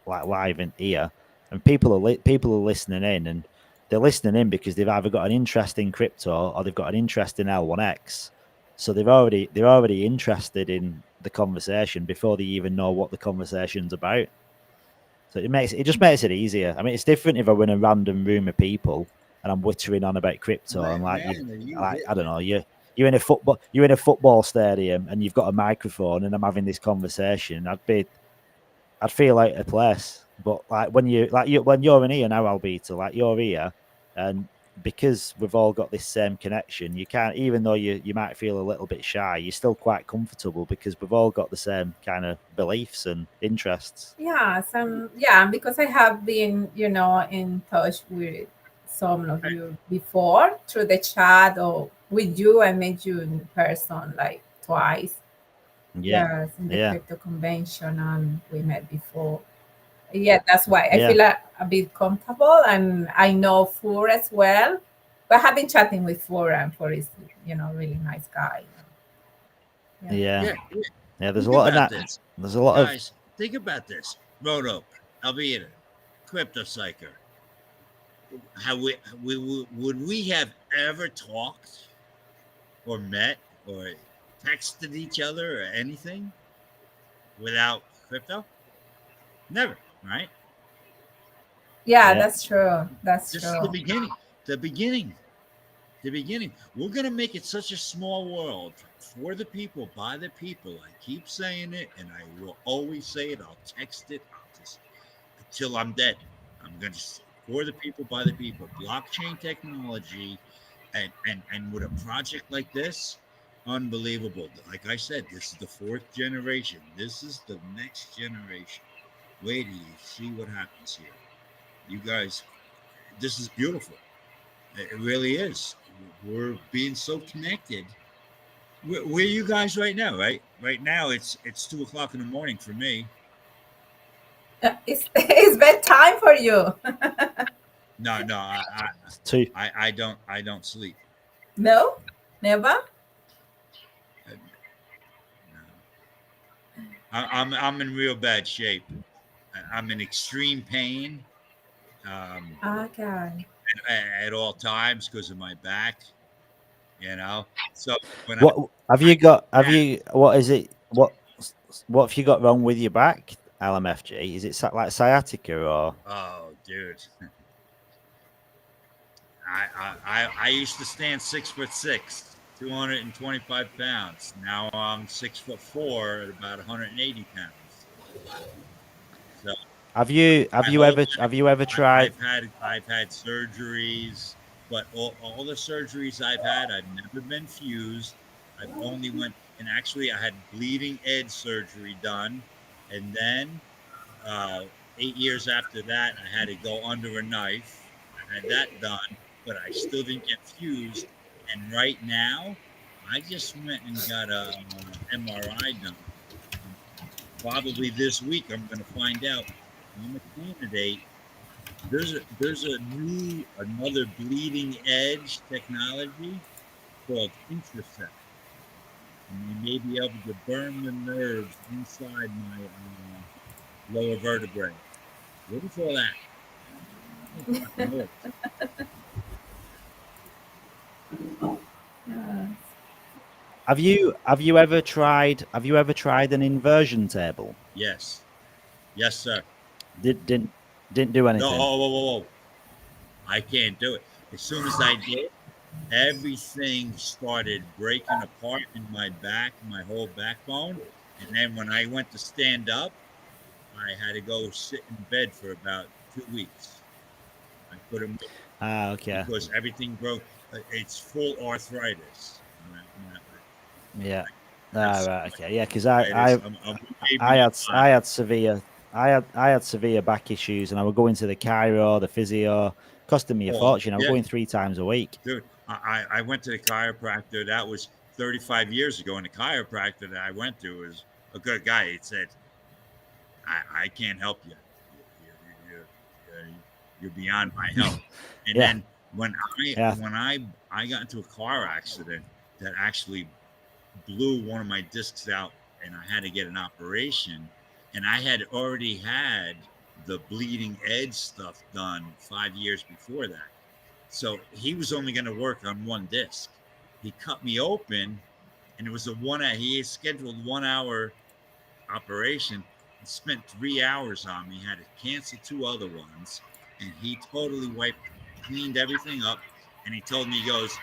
live in here, and people are listening in, and they're listening in because they've either got an interest in crypto or they've got an interest in L1X. So they're already interested in the conversation before they even know what the conversation's about. So it just makes it easier. I mean, it's different if I'm in a random room of people and I'm wittering on about crypto and like I don't know, you're in a football stadium and you've got a microphone and I'm having this conversation. I'd feel out of place. But like when you're in here now, Albita, like you're here, and because we've all got this same connection, you can't, even though you might feel a little bit shy, you're still quite comfortable because we've all got the same kind of beliefs and interests. Yeah, because I have been, in touch with some of you before through the chat, or with you, I met you in person like twice. Yeah. Yes, in the Yeah. crypto convention, and we met before. Yeah, that's why I Yeah. feel a bit comfortable, and I know Fur as well. But I have been chatting with Fur, and Fur is, really nice guy. Yeah. There's a Think lot of about that. this. There's a lot of Guys, think about this. Roto, Albita, Crypto Psycho. How would we have ever talked or met or texted each other or anything without crypto? Never, right? Yeah, Yeah. that's true. That's This is true. the beginning. The beginning. The beginning. We're gonna make it such a small world for the people, by the people. I keep saying it, and I will always say it. I'll text it. I'll just until I'm dead. I'm gonna for the people, by the people. Blockchain technology, and with a project like this, unbelievable. Like I said, this is the fourth generation. This is the next generation. Wait till you see what happens here. You guys, this is beautiful. It really is. We're being so connected. Where are you guys right now? Right now, it's 2 o'clock in the morning for me. It's bedtime for you. No, it's too. I don't sleep. No, never. No. I'm in real bad shape. I'm in extreme pain. Okay. At all times because of my back. So when What have you got? Have you? What is it? What what have you got wrong with your back, LMFG? Is it like sciatica or? Oh, dude. I used to stand 6'6", 225 pounds. Now I'm 6'4" at about 180 pounds. So Have you ever tried? I've had surgeries, but all the surgeries I've had, I've never been fused. I've only went, and actually I had bleeding edge surgery done, and then 8 years after that, I had to go under a knife. I had that done, but I still didn't get fused. And right now, I just went and got a MRI done. Probably this week, I'm going to find out I'm a candidate. There's another bleeding edge technology called Intracept. And they may be able to burn the nerves inside my lower vertebrae. What is all that? Have you ever tried an inversion table? Yes, sir. Didn't do anything. No, whoa. I can't do it. As soon as I did, everything started breaking apart in my back, my whole backbone. And then when I went to stand up, I had to go sit in bed for about 2 weeks. I couldn't move. Okay. Because everything broke. It's full arthritis. Yeah. Right. Okay. Yeah. Because I had severe back issues, and I would go into the chiro, the physio, costing me a fortune. I was going 3 times a week. Dude, I went to the chiropractor. That was 35 years ago, and the chiropractor that I went to was a good guy. He said, I can't help you. You're beyond my help. And then when I got into a car accident that actually blew one of my discs out, and I had to get an operation, and I had already had the bleeding edge stuff done 5 years before that. So he was only going to work on one disc. He cut me open, and it was he had scheduled 1 hour operation and spent 3 hours on me. He had to cancel 2 other ones, and he totally cleaned everything up. And he told me, he goes,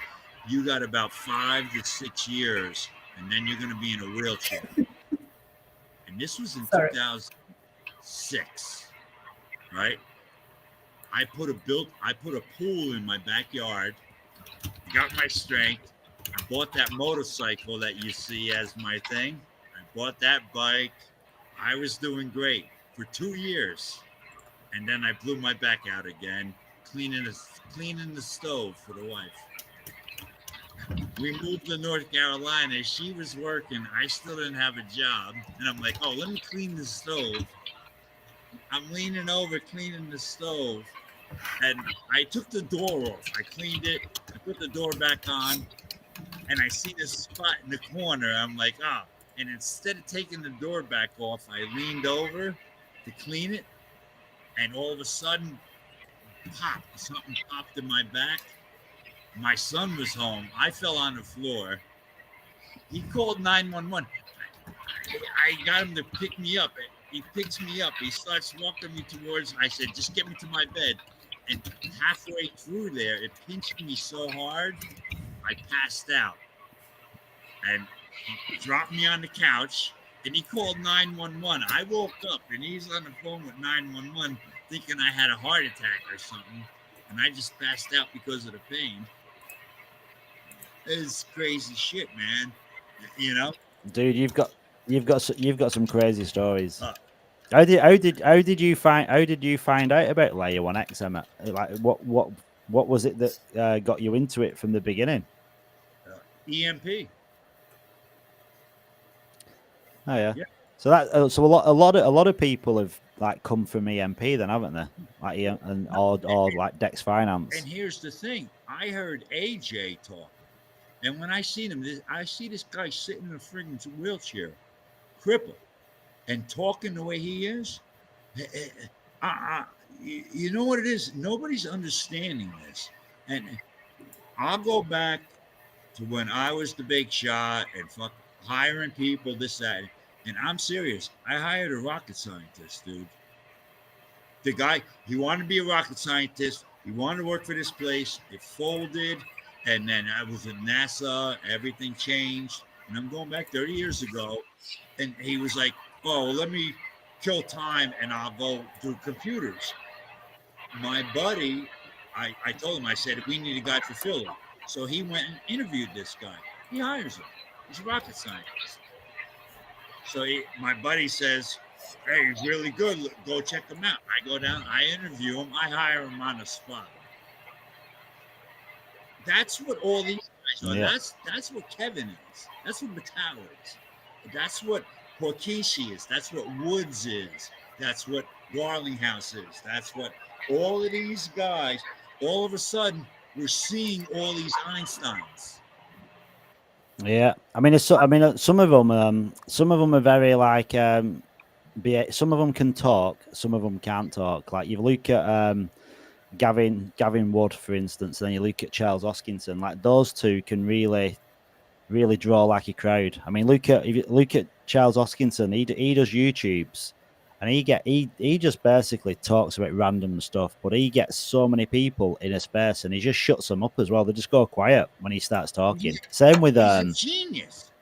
you got about 5 to 6 years, and then you're going to be in a wheelchair. And this was in 2006, right? I put a pool in my backyard, got my strength. I bought that motorcycle that you see as my thing. I bought that bike. I was doing great for 2 years. And then I blew my back out again, cleaning the stove for the wife. We moved to North Carolina. She was working. I still didn't have a job. And I'm like, let me clean the stove. I'm leaning over, cleaning the stove. And I took the door off. I cleaned it. I put the door back on. And I see this spot in the corner. I'm like, And instead of taking the door back off, I leaned over to clean it. And all of a sudden, something popped in my back. My son was home. I fell on the floor. He called 911. I got him to pick me up. He picks me up. He starts walking me towards. I said, just get me to my bed. And halfway through there, it pinched me so hard, I passed out. And he dropped me on the couch. And he called 911. I woke up, and he's on the phone with 911, thinking I had a heart attack or something. And I just passed out because of the pain. It's crazy shit, man. Dude, you've got some crazy stories. How did you find out about Layer 1X, Emma? Like, what was it that got you into it from the beginning? EMP. Oh yeah. So a lot of people have come from EMP then, haven't they? Or like Dex Finance. And here's the thing: I heard AJ talk, and when I seen him, I see this guy sitting in a friggin' wheelchair, crippled, and talking the way he is. You know what it is? Nobody's understanding this, and I'll go back to when I was the big shot and hiring people, this, that. And I'm serious. I hired a rocket scientist, dude. The guy, he wanted to be a rocket scientist. He wanted to work for this place. It folded. And then I was at NASA. Everything changed. And I'm going back 30 years ago. And he was like, oh, let me kill time and I'll go do computers. My buddy, I told him, I said, we need a guy for Philly. So he went and interviewed this guy. He hires him. He's a rocket scientist. So my buddy says, hey, he's really good. Go check him out. I go down, I interview him, I hire him on the spot. That's what all these guys are. Yeah. That's what Kevin is. That's what Mattel is. That's what Porkishi is. That's what Woods is. That's what Garlinghouse is. That's what all of these guys, all of a sudden, we're seeing all these Einsteins. Yeah, I mean, some of them are very like, some of them can talk, some of them can't talk. Like you look at Gavin Wood, for instance, and then you look at Charles Hoskinson. Like those two can really draw like a crowd. I mean, if you look at Charles Hoskinson, he does YouTubes, and he just basically talks about random stuff, but he gets so many people in a space, and he just shuts them up as well. They just go quiet when he starts talking. Same with He's a genius.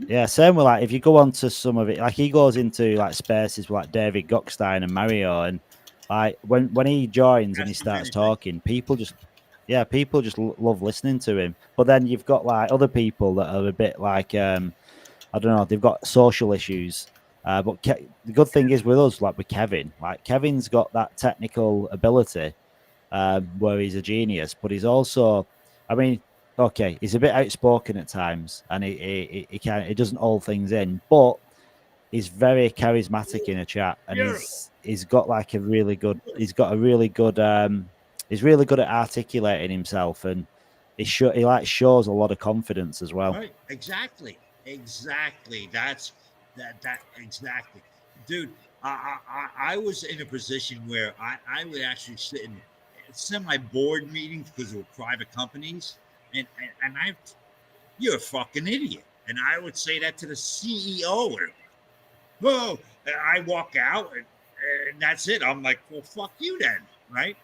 yeah, same with like if you go on to some of it, like he goes into like spaces with like David Gockstein and Mario, and like when he joins and he starts talking, people just love listening to him. But then you've got like other people that are a bit like I don't know, they've got social issues. But the good thing is with us, like with Kevin, like Kevin's got that technical ability where he's a genius, but he's also, I mean, okay, he's a bit outspoken at times, and he doesn't hold things in, but he's very charismatic in a chat, and he's got like he's really good at articulating himself, and he shows a lot of confidence as well. Right, exactly. That's exactly, dude. I was in a position where I would actually sit in semi-board meetings because they were private companies, and you're a fucking idiot, and I would say that to the CEO. Whoa! And I walk out, and that's it. I'm like, well, fuck you then, right?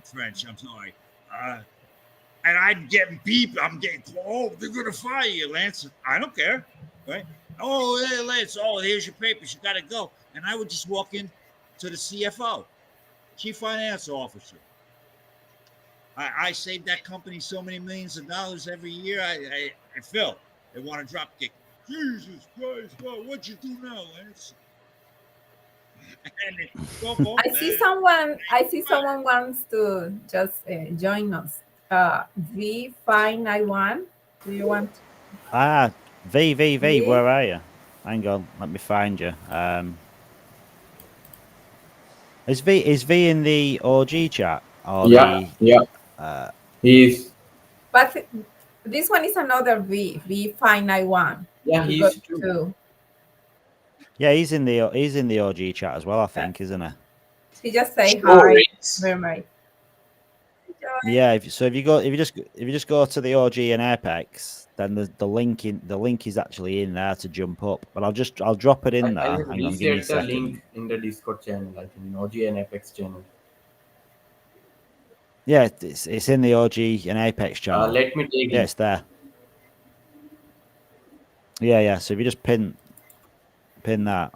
French, I'm sorry. And I'm getting beep. I'm getting, oh, they're gonna fire you, Lance. I don't care, right? Oh, hey, Lance. Oh, here's your papers. You gotta go. And I would just walk in to the CFO, Chief Finance Officer. I saved that company so many millions of dollars every year. I Phil, they want to drop kick. Jesus Christ, what'd you do now, Lance? I see someone wants to just join us. V591. Do you want? V, where are you? Hang on, let me find you. Is V in the OG chat? Or he's. But this one is another V591. Yeah, he's two. Yeah, he's in the OG chat as well, I think, isn't he? He just say hi. Very. Yeah, if you just go to the OG and Apex, then the link is actually in there to jump up. But I'll drop it in there. I will Hang on, give me a share the second. link in the Discord channel, like in OG and Apex channel. Yeah, it's in the OG and Apex channel. Let me take it. Yeah, it's there. Yeah. So if you just pin that.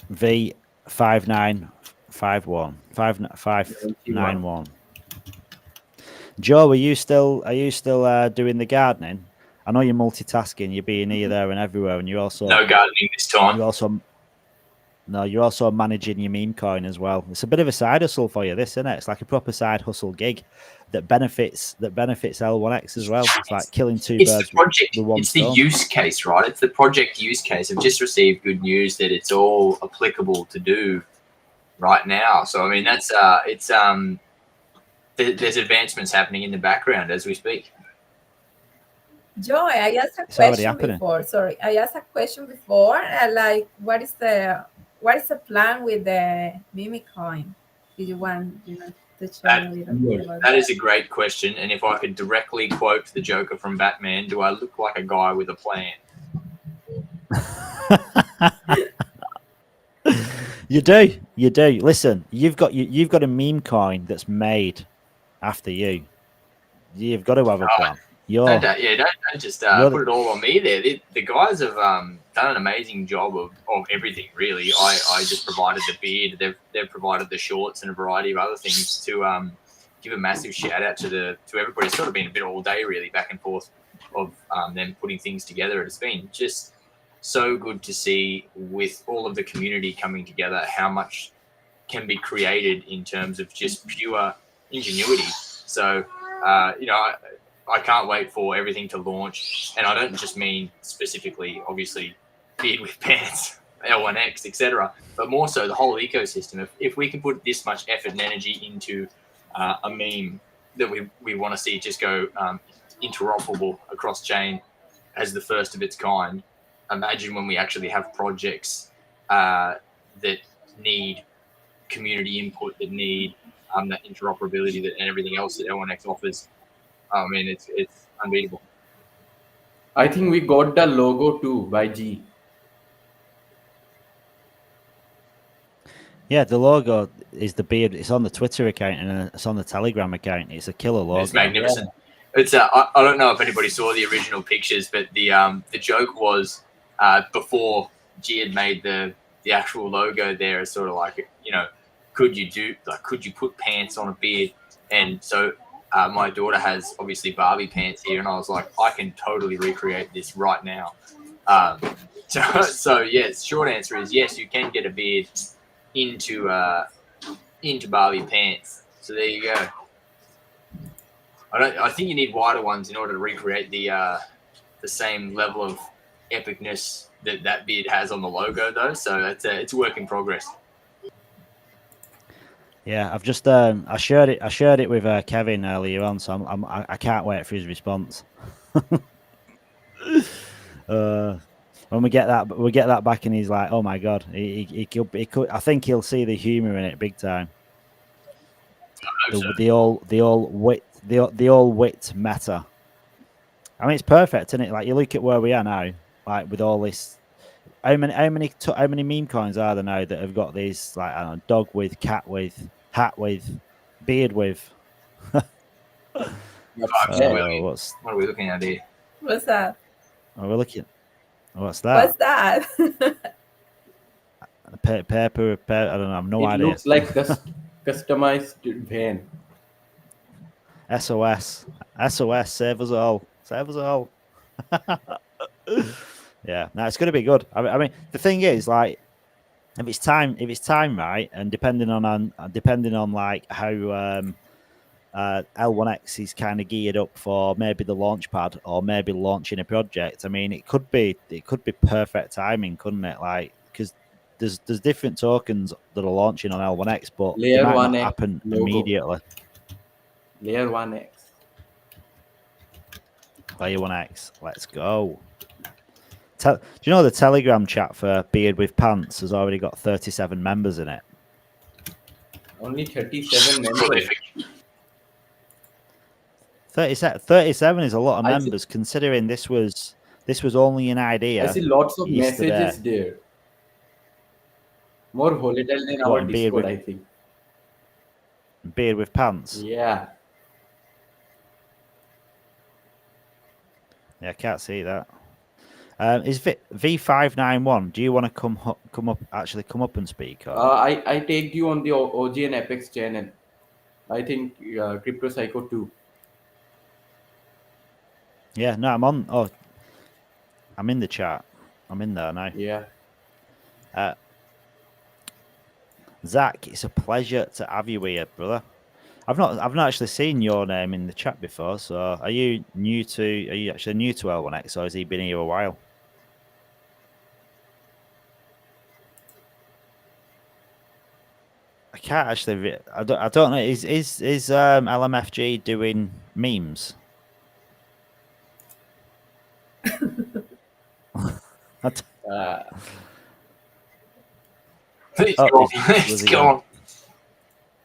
V591. Joe, are you still doing the gardening? I know you're multitasking. You're being here, there, and everywhere, and you're also no gardening this time. You're also managing your meme coin as well. It's a bit of a side hustle for you, this, isn't it? It's like a proper side hustle gig that benefits L1X as well. It's like killing two birds with one stone. It's the use case, right? It's the project use case. I've just received good news that it's all applicable to do right now. So I mean, that's there's advancements happening in the background as we speak. Joy, I asked a question before. Sorry, I asked a question before. Like, what is the plan with the meme coin? Do you want? to chat a little bit about That is a great question. And if I could directly quote the Joker from Batman, do I look like a guy with a plan? You do. Listen, you've got a meme coin that's made after you. You've got to have a plan. Don't just put it all on me there. The guys have done an amazing job of everything, really. I just provided the beard. They've provided the shorts and a variety of other things to give a massive shout out to everybody. It's sort of been a bit all day, really, back and forth of them putting things together. It's been just so good to see, with all of the community coming together, how much can be created in terms of just pure ingenuity. So, I can't wait for everything to launch. And I don't just mean specifically, obviously, Beard with Pants, L1X, etc., but more so the whole ecosystem. If we can put this much effort and energy into a meme that we want to see just go interoperable across chain as the first of its kind, imagine when we actually have projects that need community input, that need that interoperability and everything else that L1X offers. I mean, it's unbeatable. I think we got the logo too by G. Yeah, the logo is the beard. It's on the Twitter account and it's on the Telegram account. It's a killer logo. It's magnificent. Yeah. It's I don't know if anybody saw the original pictures, but the joke was before G had made the actual logo there. It's sort of like, could you put pants on a beard? And so my daughter has obviously Barbie pants here, and I was like, I can totally recreate this right now. So yes, short answer is yes, you can get a beard into Barbie pants. So there you go. I think you need wider ones in order to recreate the same level of epicness that beard has on the logo, though. So it's a work in progress. Yeah, I've just I shared it with Kevin earlier on, so I can't wait for his response. When we get that back, and he's like, "Oh my god, he could." I think he'll see the humor in it big time. The all wit meta. I mean, it's perfect, isn't it? Like, you look at where we are now, like with all this. How many meme coins are there now that have got these, like, I don't know, dog with, cat with, hat with, beard with? What are we looking at here? What's that? Oh, we're looking. What's that? What's that? Paper. I don't know. I've no idea. It looks like customized van. SOS. Save us all. Yeah, no, it's going to be good. I mean, the thing is, like, if it's time right, and depending on like how L1X is kind of geared up for maybe the launch pad or maybe launching a project. I mean, it could be perfect timing, couldn't it? Like, because there's different tokens that are launching on L1X, but it might not happen immediately. Layer 1X. Layer 1X. Let's go. Do you know the Telegram chat for Beard with Pants has already got 37 members in it? Only 37 members. 37 is a lot of members, considering this was only an idea. I see lots of yesterday. messages there. More volatile than our Discord, I think. Beard with Pants? Yeah. Yeah, I can't see that. Is V591? Do you want to come up and speak? Or? I take you on the OG and Apex channel. I think Crypto Psycho too. Yeah, no, I'm on. Oh, I'm in the chat. I'm in there now. Yeah. Zach, it's a pleasure to have you here, brother. I've not actually seen your name in the chat before. So, are you actually new to L1X, or has he been here a while? I can't actually. I don't know. Is LMFG doing memes? Please go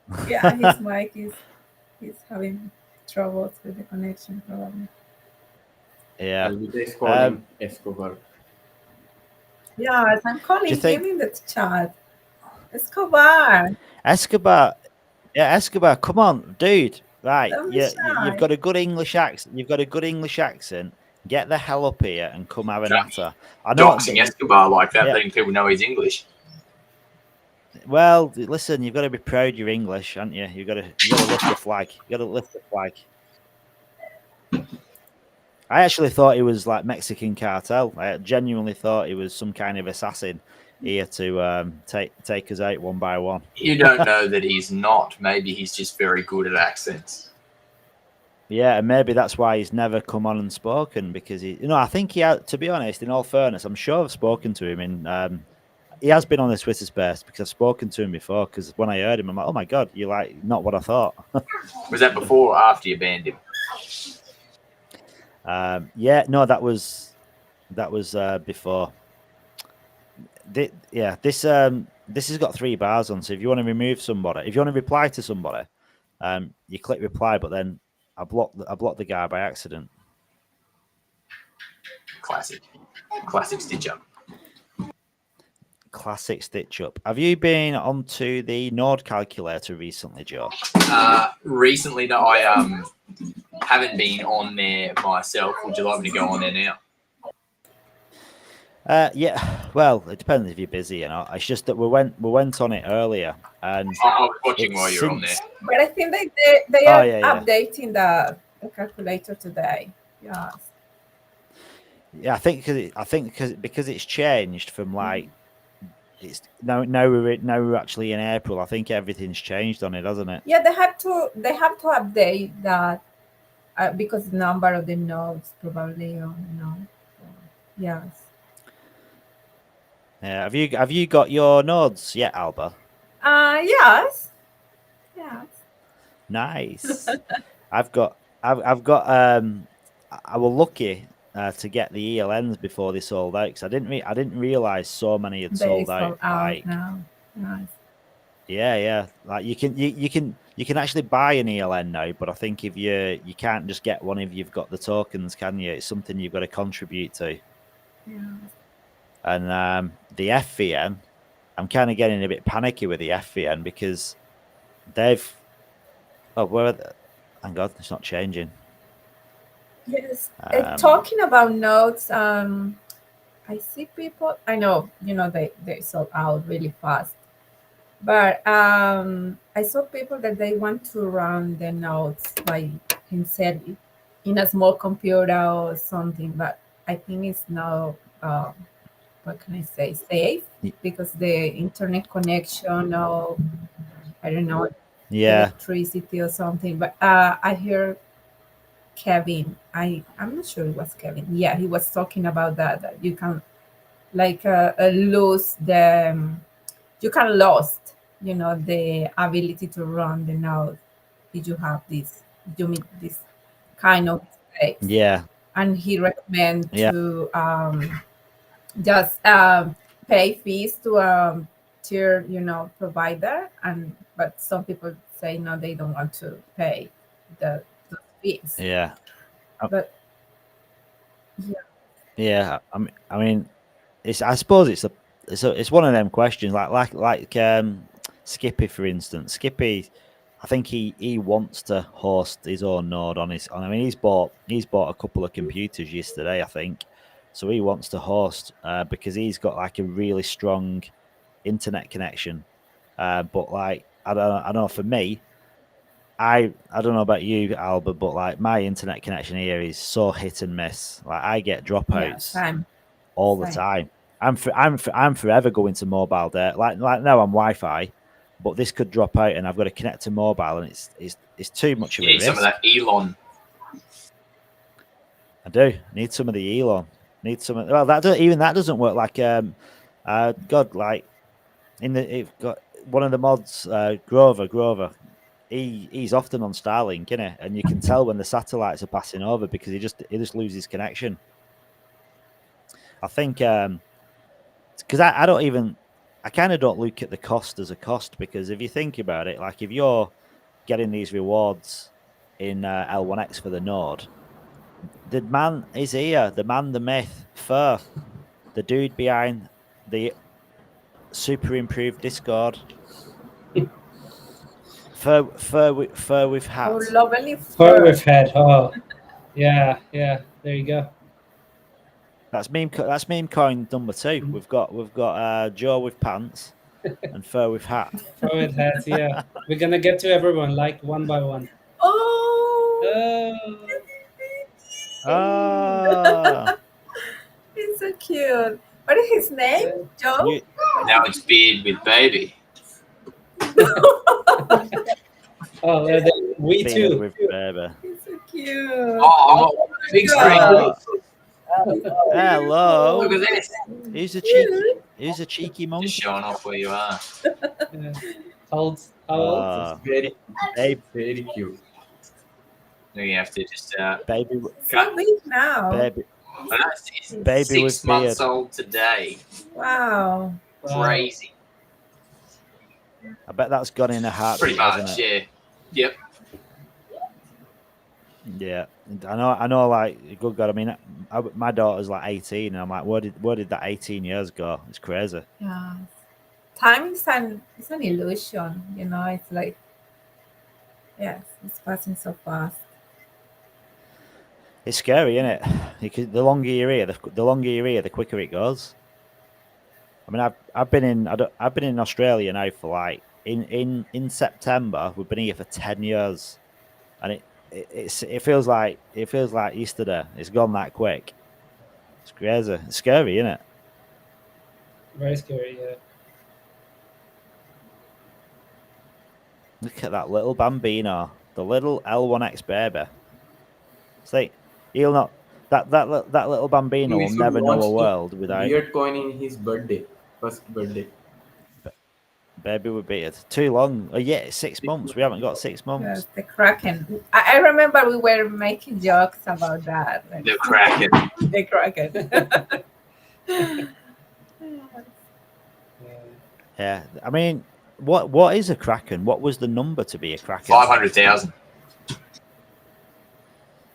on. Yeah, his mic is he's having troubles with the connection probably. Yeah. Alvita is calling Escobar. Yes, I'm calling think- him in the chat. Escobar. Escobar, yeah, Escobar, come on, dude. Right, Don't be yeah, shy. you've got a good English accent. You've got a good English accent. Get the hell up here and come have a natter. I know. Doxing Escobar like that, Yeah. letting people know he's English. Well, listen, you've got to be proud you're English, haven't you? You've got to lift the flag. You got to lift the flag. I actually thought he was like Mexican cartel. I genuinely thought he was some kind of assassin here to take us out one by one. You don't know that he's not. Maybe he's just very good at accents. Yeah, and maybe that's why he's never come on and spoken, because he, I think he had, to be honest, in all fairness, I'm sure I've spoken to him in, he has been on the Twitter space because I've spoken to him before, because when I heard him, I'm like, oh my God, you're like, not what I thought. Was that before or after you banned him? Yeah, no, that was before. This has got 3 bars on, so if you want to remove somebody, if you want to reply to somebody, you click reply, but then I blocked the guy by accident. Classic stitch up. Classic stitch up. Have you been onto the Node calculator recently, Joe? Recently, no, I haven't been on there myself. Would you like me to go on there now? Yeah. Well, it depends if you're busy, It's just that we went on it earlier, and I was watching while you were on there. But I think they are updating the calculator today. Yes. Yeah, I think because it's changed from like it's now we're actually in April. I think everything's changed on it, hasn't it? Yeah, they have to update that because the number of the nodes probably yes. Yeah. Have you got your nodes yet, Alba? Yes. Nice. I was lucky to get the ELNs before they sold out, because I didn't realize so many had sold out. Like, now. Nice. Yeah. Like you can actually buy an ELN now, but I think if you can't just get one if you've got the tokens, can you? It's something you've got to contribute to. Yeah. And the FVN, I'm kind of getting a bit panicky with the FVN because they've. Oh, where? Thank God, it's not changing. Yes. Talking about nodes, I see people. I know, they sold out really fast, but I saw people that they want to run the nodes by himself in a small computer or something. But I think it's now, what can I say, safe because the internet connection or I don't know, electricity or something. But I hear Kevin, I'm not sure it was Kevin. Yeah, he was talking about that you can like lose you can lost the ability to run the node if you have this kind of mistakes. Yeah. And he recommend to just pay fees to a tier provider, but some people say no, they don't want to pay the fees. Yeah. But yeah, I mean, I suppose it's one of them questions like Skippy, for instance. Skippy, I think he wants to host his own node on his. I mean, he's bought a couple of computers yesterday, I think. So he wants to host because he's got like a really strong internet connection. But like I don't know, for me, I don't know about you, Albert, but like my internet connection here is so hit and miss. Like I get dropouts all the time. I'm forever going to mobile data. Like now I'm Wi-Fi, but this could drop out and I've got to connect to mobile, and it's too much of a risk. Some of that Elon. I do need some of the Elon. Need some. Well, that doesn't work. Like God, like it got one of the mods, Grover. He's often on Starlink, isn't he? And you can tell when the satellites are passing over because he just loses connection. I think because I don't even I kind of don't look at the cost as a cost, because if you think about it, like if you're getting these rewards in L1X for the node, the man is here, the man, the myth, Fur, the dude behind the super improved Discord. Fur with hat. Oh, lovely Fur fur. with head. Oh, yeah. There you go. That's meme coin number 2. We've got Joe with pants and Fur with hat. Fur with hats. Yeah, we're gonna get to everyone like one by one. Oh, Ah, he's so cute. What is his name, Joe? you- Now it's beard with baby. Oh, we beard too. with baby. He's so cute. Oh, big screen. Oh, hello. Look at this. Who's a cheeky monkey? Just showing off where you are. Yeah. How old? Ah, Very, baby, very cute. Then you have to just baby, So big now. baby, I know it's baby 6 with months beard. old today. Wow. Crazy. I bet that's gone in a heartbeat, Pretty much, hasn't it? yeah. Yep. Yeah, I know. Like, good God, I mean, my daughter's like 18, and I'm like, where did that 18 years go? It's crazy. Yeah. Time is an illusion, you know. It's like, yes, it's passing so fast. It's scary, isn't it? The longer you're here, the quicker it goes. I mean, I've been in Australia now for like in September. We've been here for 10 years, and it feels like yesterday. It's gone that quick. It's crazy. It's scary, isn't it? Very scary. Yeah. Look at that little bambino, the little L1X baby. See, he'll not. That little bambino We will should never know launch a the world without Weird coin in his first birthday. baby with beard. Too long. Oh yeah, 6 months. We haven't got 6 months. Yes, the Kraken. I remember we were making jokes about that. Like, The Kraken. the Kraken. Yeah, I mean, what is a Kraken? What was the number to be a Kraken? 500,000.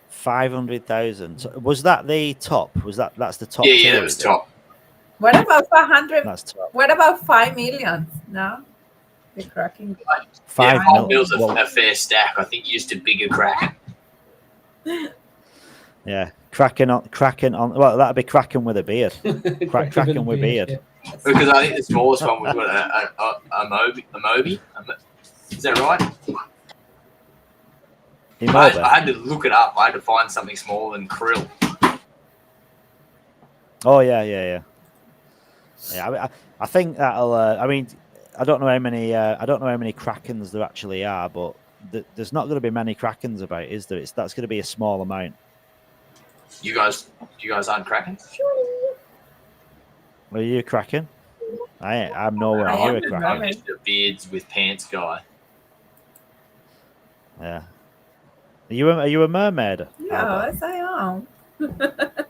500,000. So was that the top? That's the top? Yeah, tier, that was is it? top. What about 500? That's top. What about 5 million? No, the Kraken. 5 Yeah, mil. Bill's Well, a fair stack. I think used a bigger Kraken. yeah, Kraken on. Well, that'd be Kraken with a beard. Kraken with beard. Yeah. Because I think the smallest one was what, a Moby. Is that right? Immobile. I had to look it up. I had to find something smaller than krill. Oh yeah. I think that'll. I mean, I don't know how many Krakens there actually are, but there's not going to be many Krakens about, is there? That's going to be a small amount. You guys aren't Kraken? Are you a Kraken? I'm nowhere I near am a a Kraken. Kraken. I'm just a beards with pants guy. Yeah. Are you a mermaid? Yes, I am. On my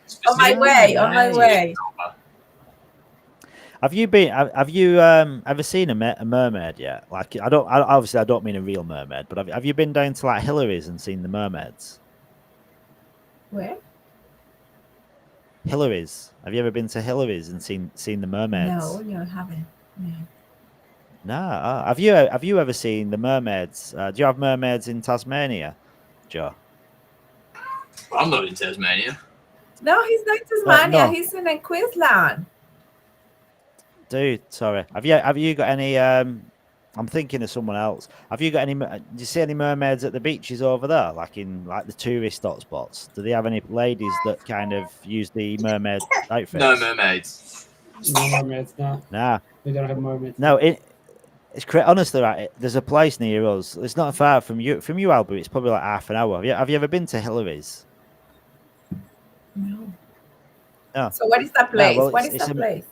Specifically, way. On my Nice. way. Have you ever seen a mermaid yet? Like, obviously I don't mean a real mermaid, but have you been down to like Hillary's and seen the mermaids? Where? Hillary's. Have you ever been to Hillary's and seen the mermaids? No, I haven't. No. No. Have you ever seen the mermaids? Do you have mermaids in Tasmania, Joe? I'm not in Tasmania. No, he's not in Tasmania. no. He's in Queensland. Dude, sorry. Have you got any? I'm thinking of someone else. Have you got any? Do you see any mermaids at the beaches over there, like in like the tourist hotspots? Do they have any ladies that kind of use the mermaid outfits? No mermaids. No mermaids. No, Nah. we don't have mermaids. No, it's honestly right. There's a place near us. It's not far from you, Albert. It's probably like half an hour. Have you ever been to Hillary's? No. No. So what is that place? well, what it's- is it's that a- place?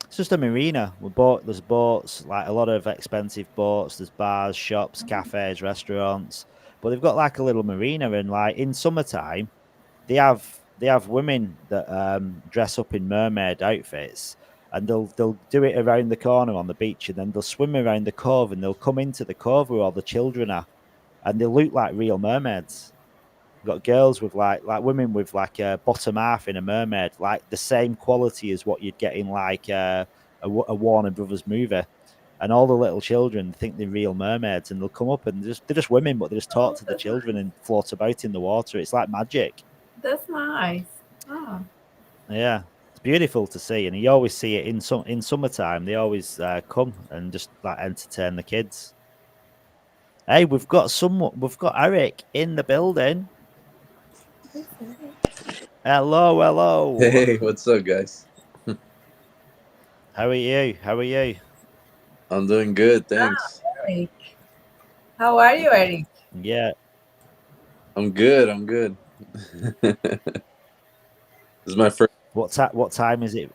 It's just a marina. There's boats, like a lot of expensive boats. There's bars, shops, cafes, restaurants. But they've got like a little marina, and like in summertime, they have women that dress up in mermaid outfits, and they'll do it around the corner on the beach, and then they'll swim around the cove, and they'll come into the cove where all the children are, and they look like real mermaids. You've got girls with like women with like a bottom half in a mermaid, like the same quality as what you'd get in like a Warner Brothers movie. And all the little children think they're real mermaids, and they'll come up and they're just women, but they just talk to the children and float about in the water. It's like magic. That's nice. Oh. Yeah, it's beautiful to see, and you always see it in summertime. They always come and just like entertain the kids. Hey, we've got Eric in the building. Hello. Hey, what's up, guys? How are you? I'm doing good, thanks. Eric. How are you, Eric? Yeah, I'm good. This is my first. What time is it?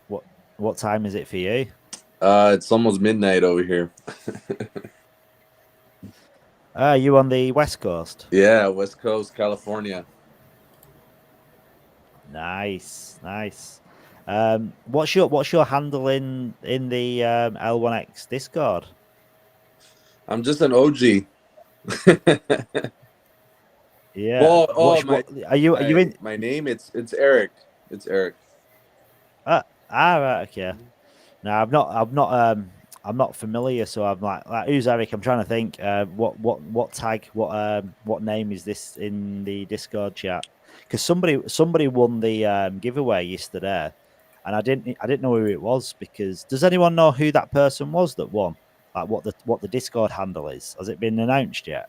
What time is it for you? It's almost midnight over here. You on the West Coast? Yeah, West Coast, California. Nice. What's your handle in the L1X Discord? I'm just an OG. Yeah. Well, are you in? My name it's Eric. It's Eric. Right, okay. No, I'm not familiar, so I'm like who's Eric? I'm trying to think. What tag? What name is this in the Discord chat? Because somebody won the giveaway yesterday, and I didn't know who it was. Because does anyone know who that person was that won? Like what the Discord handle is? Has it been announced yet?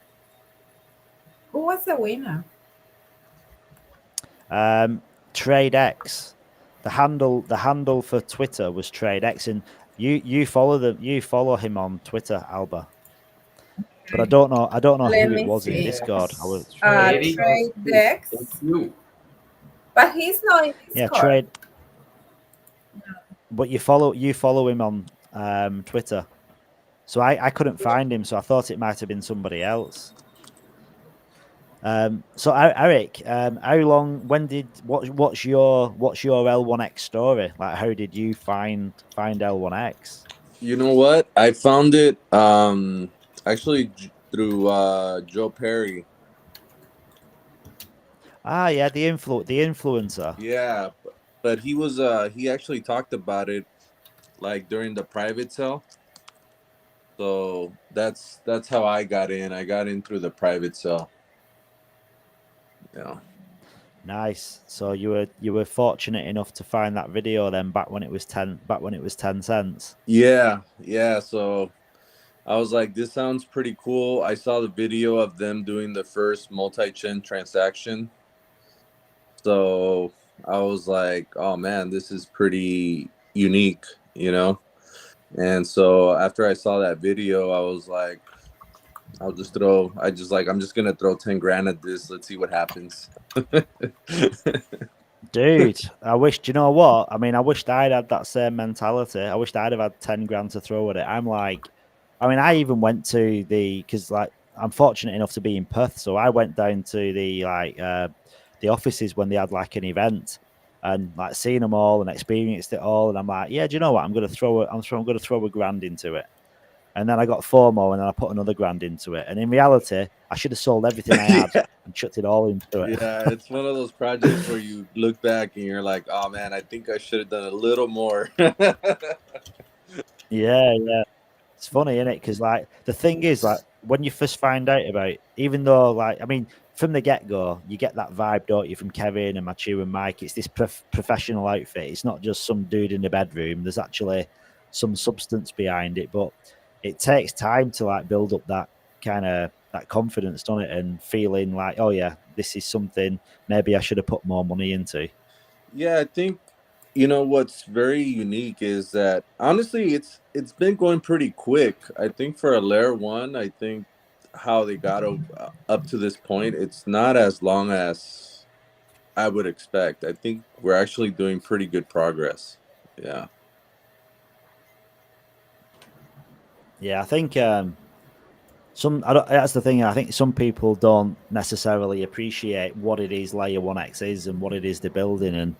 Who was the winner? TradeX. The handle for Twitter was TradeX, and you follow him on Twitter, Alba. But I don't know Let who me it was in see. Discord. TradeX. But he's not in Discord. Yeah, Trade. But you follow him on Twitter. So I couldn't find him, so I thought it might have been somebody else. So Eric, how long? What's your L1X story? Like, how did you find L1X? You know what? I found it actually through Joe Perry. Ah, yeah, the influencer. Yeah, but he actually talked about it like during the private sale. So that's how I got in. I got in through the private sale. Yeah. Nice. So you were fortunate enough to find that video then back when it was 10 cents. Yeah. So I was like, this sounds pretty cool. I saw the video of them doing the first multi-chain transaction. So I was like, oh man, this is pretty unique, you know? And so after I saw that video, I was like, I'm just gonna throw 10 grand at this. Let's see what happens. Dude, I wished I'd had that same mentality. I wished I'd have had 10 grand to throw at it. I even went to because like I'm fortunate enough to be in Perth, so I went down to the offices when they had like an event and like seeing them all and experienced it all. And I'm like, yeah, do you know what? I'm gonna throw a grand into it. And then I got FOMO, and then I put another grand into it. And in reality, I should have sold everything I had and chucked it all into it. Yeah, it's one of those projects where you look back and you're like, oh man, I think I should have done a little more. Yeah. It's funny, isn't it? Because like the thing is, like when you first find out about it, even though like from the get-go, you get that vibe, don't you, from Kevin and Matthew and Mike? It's this professional outfit. It's not just some dude in the bedroom. There's actually some substance behind it, but it takes time to like build up that kind of that confidence, doesn't it? And feeling like, oh yeah, this is something maybe I should have put more money into. Yeah, I think what's very unique is that honestly, it's been going pretty quick. I think for a layer one, I think how they got up to this point, it's not as long as I would expect. I think we're actually doing pretty good progress. Yeah. Yeah, I think that's the thing. I think some people don't necessarily appreciate what it is Layer 1X is and what it is they're building.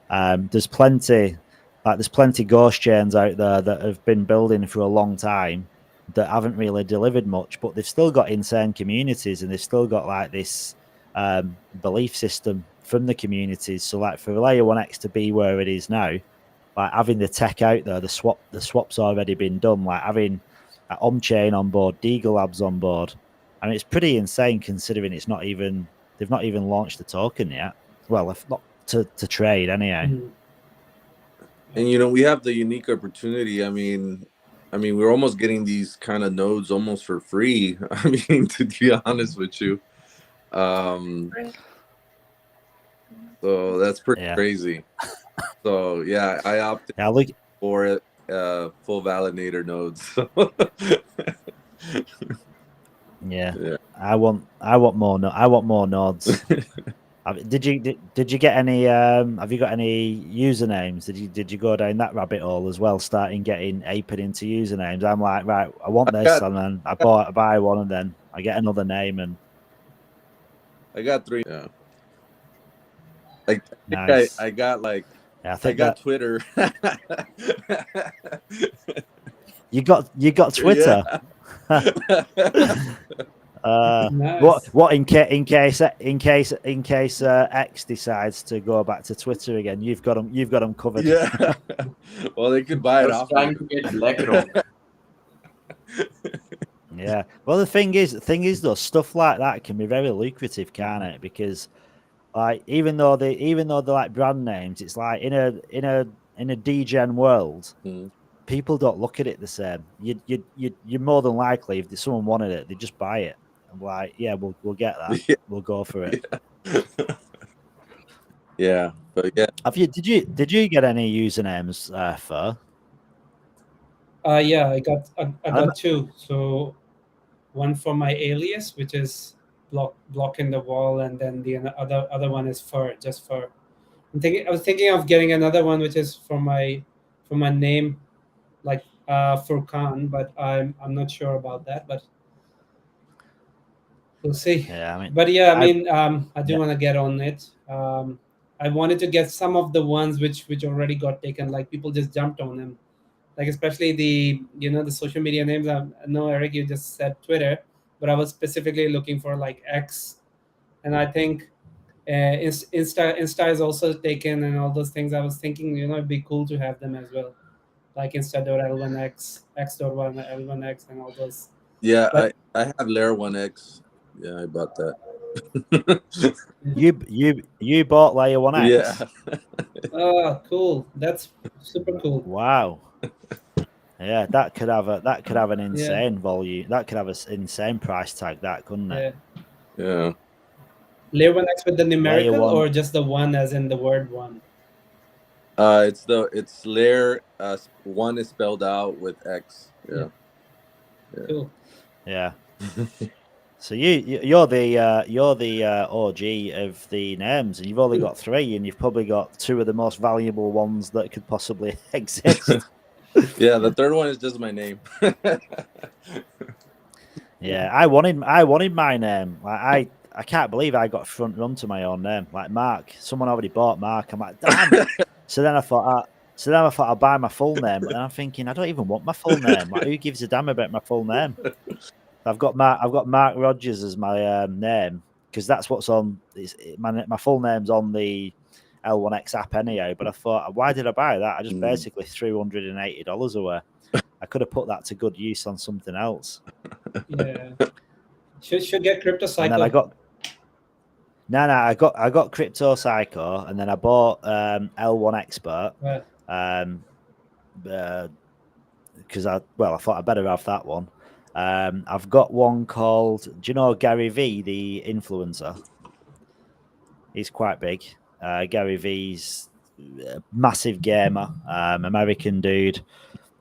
And there's plenty Like there's plenty ghost chains out there that have been building for a long time that haven't really delivered much, but they've still got insane communities and they've still got like this belief system from the communities. So like for Layer 1X to be where it is now, like having the tech out there, the swap's already been done, like having on-chain on board, Deagle Labs on board. I mean, it's pretty insane considering they've not even launched the token yet. Well, if not to trade anyhow. Mhm. And you know, we have the unique opportunity. I mean, we're almost getting these kind of nodes almost for free. I mean, to be honest with you. So that's pretty crazy. So yeah, I opted for it, full validator nodes. Yeah. I want more. I want more nodes. Did you get any? Have you got any usernames? Did you go down that rabbit hole as well? Starting getting aping into usernames. I'm like, right, I want this, and then I buy one, and then I get another name, and I got 3. Yeah. Nice. I got like. Yeah, I got Twitter. You got Twitter. Nice. What in case X decides to go back to Twitter again, you've got them covered. Yeah. Well, they could buy it off. Trying to get BlackRock. Yeah. Well, the thing is though, stuff like that can be very lucrative, can't it? Because like even though they're like brand names, it's like in a degen world, people don't look at it the same. You're more than likely, if someone wanted it, they just buy it. I'm like, yeah, we'll get that. Yeah. We'll go for it. Yeah, but yeah. Did you get any usernames for? Yeah, I got 2. So one for my alias, which is block in the wall, and then the other one is just for. I was thinking of getting another one, which is for my name, like Furkan, but I'm not sure about that, but we'll see. Yeah, I do want to get on it. I wanted to get some of the ones which already got taken, like people just jumped on them, like especially the social media names. I know, Eric, you just said Twitter, but I was specifically looking for like X, and I think Insta is also taken, and all those things. I was thinking, it'd be cool to have them as well, like Insta.L1X, X.L1X, and all those. Yeah, but I have Layer 1X. Yeah, I bought that. You bought Layer 1X? Yeah. Oh, cool! That's super cool. Wow. Yeah, that could have an insane volume. That could have an insane price tag. That couldn't it? Yeah. Layer 1X with the numerical, or just the one as in the word one? It's layer 1 is spelled out with X. Yeah. Cool. Yeah. So you're the OG of the names, and you've only got 3, and you've probably got 2 of the most valuable ones that could possibly exist. Yeah, the third one is just my name. Yeah, I wanted my name. Like I can't believe I got front run to my own name. Like Mark, someone already bought Mark. I'm like, damn. So then I thought I'll buy my full name, and I'm thinking I don't even want my full name. Like, who gives a damn about my full name? I've got Mark Rogers as my name because that's what's on. My full name's on the L1X app anyhow. But I thought, why did I buy that? I just basically threw $180 away. I could have put that to good use on something else. Yeah, should get Crypto Psycho. And then I got Crypto Psycho, and then I bought L1 Expert. Because I thought I'd better have that one. I've got one called, do you know Gary V, the influencer? He's quite big. Gary V's a massive gamer, American dude.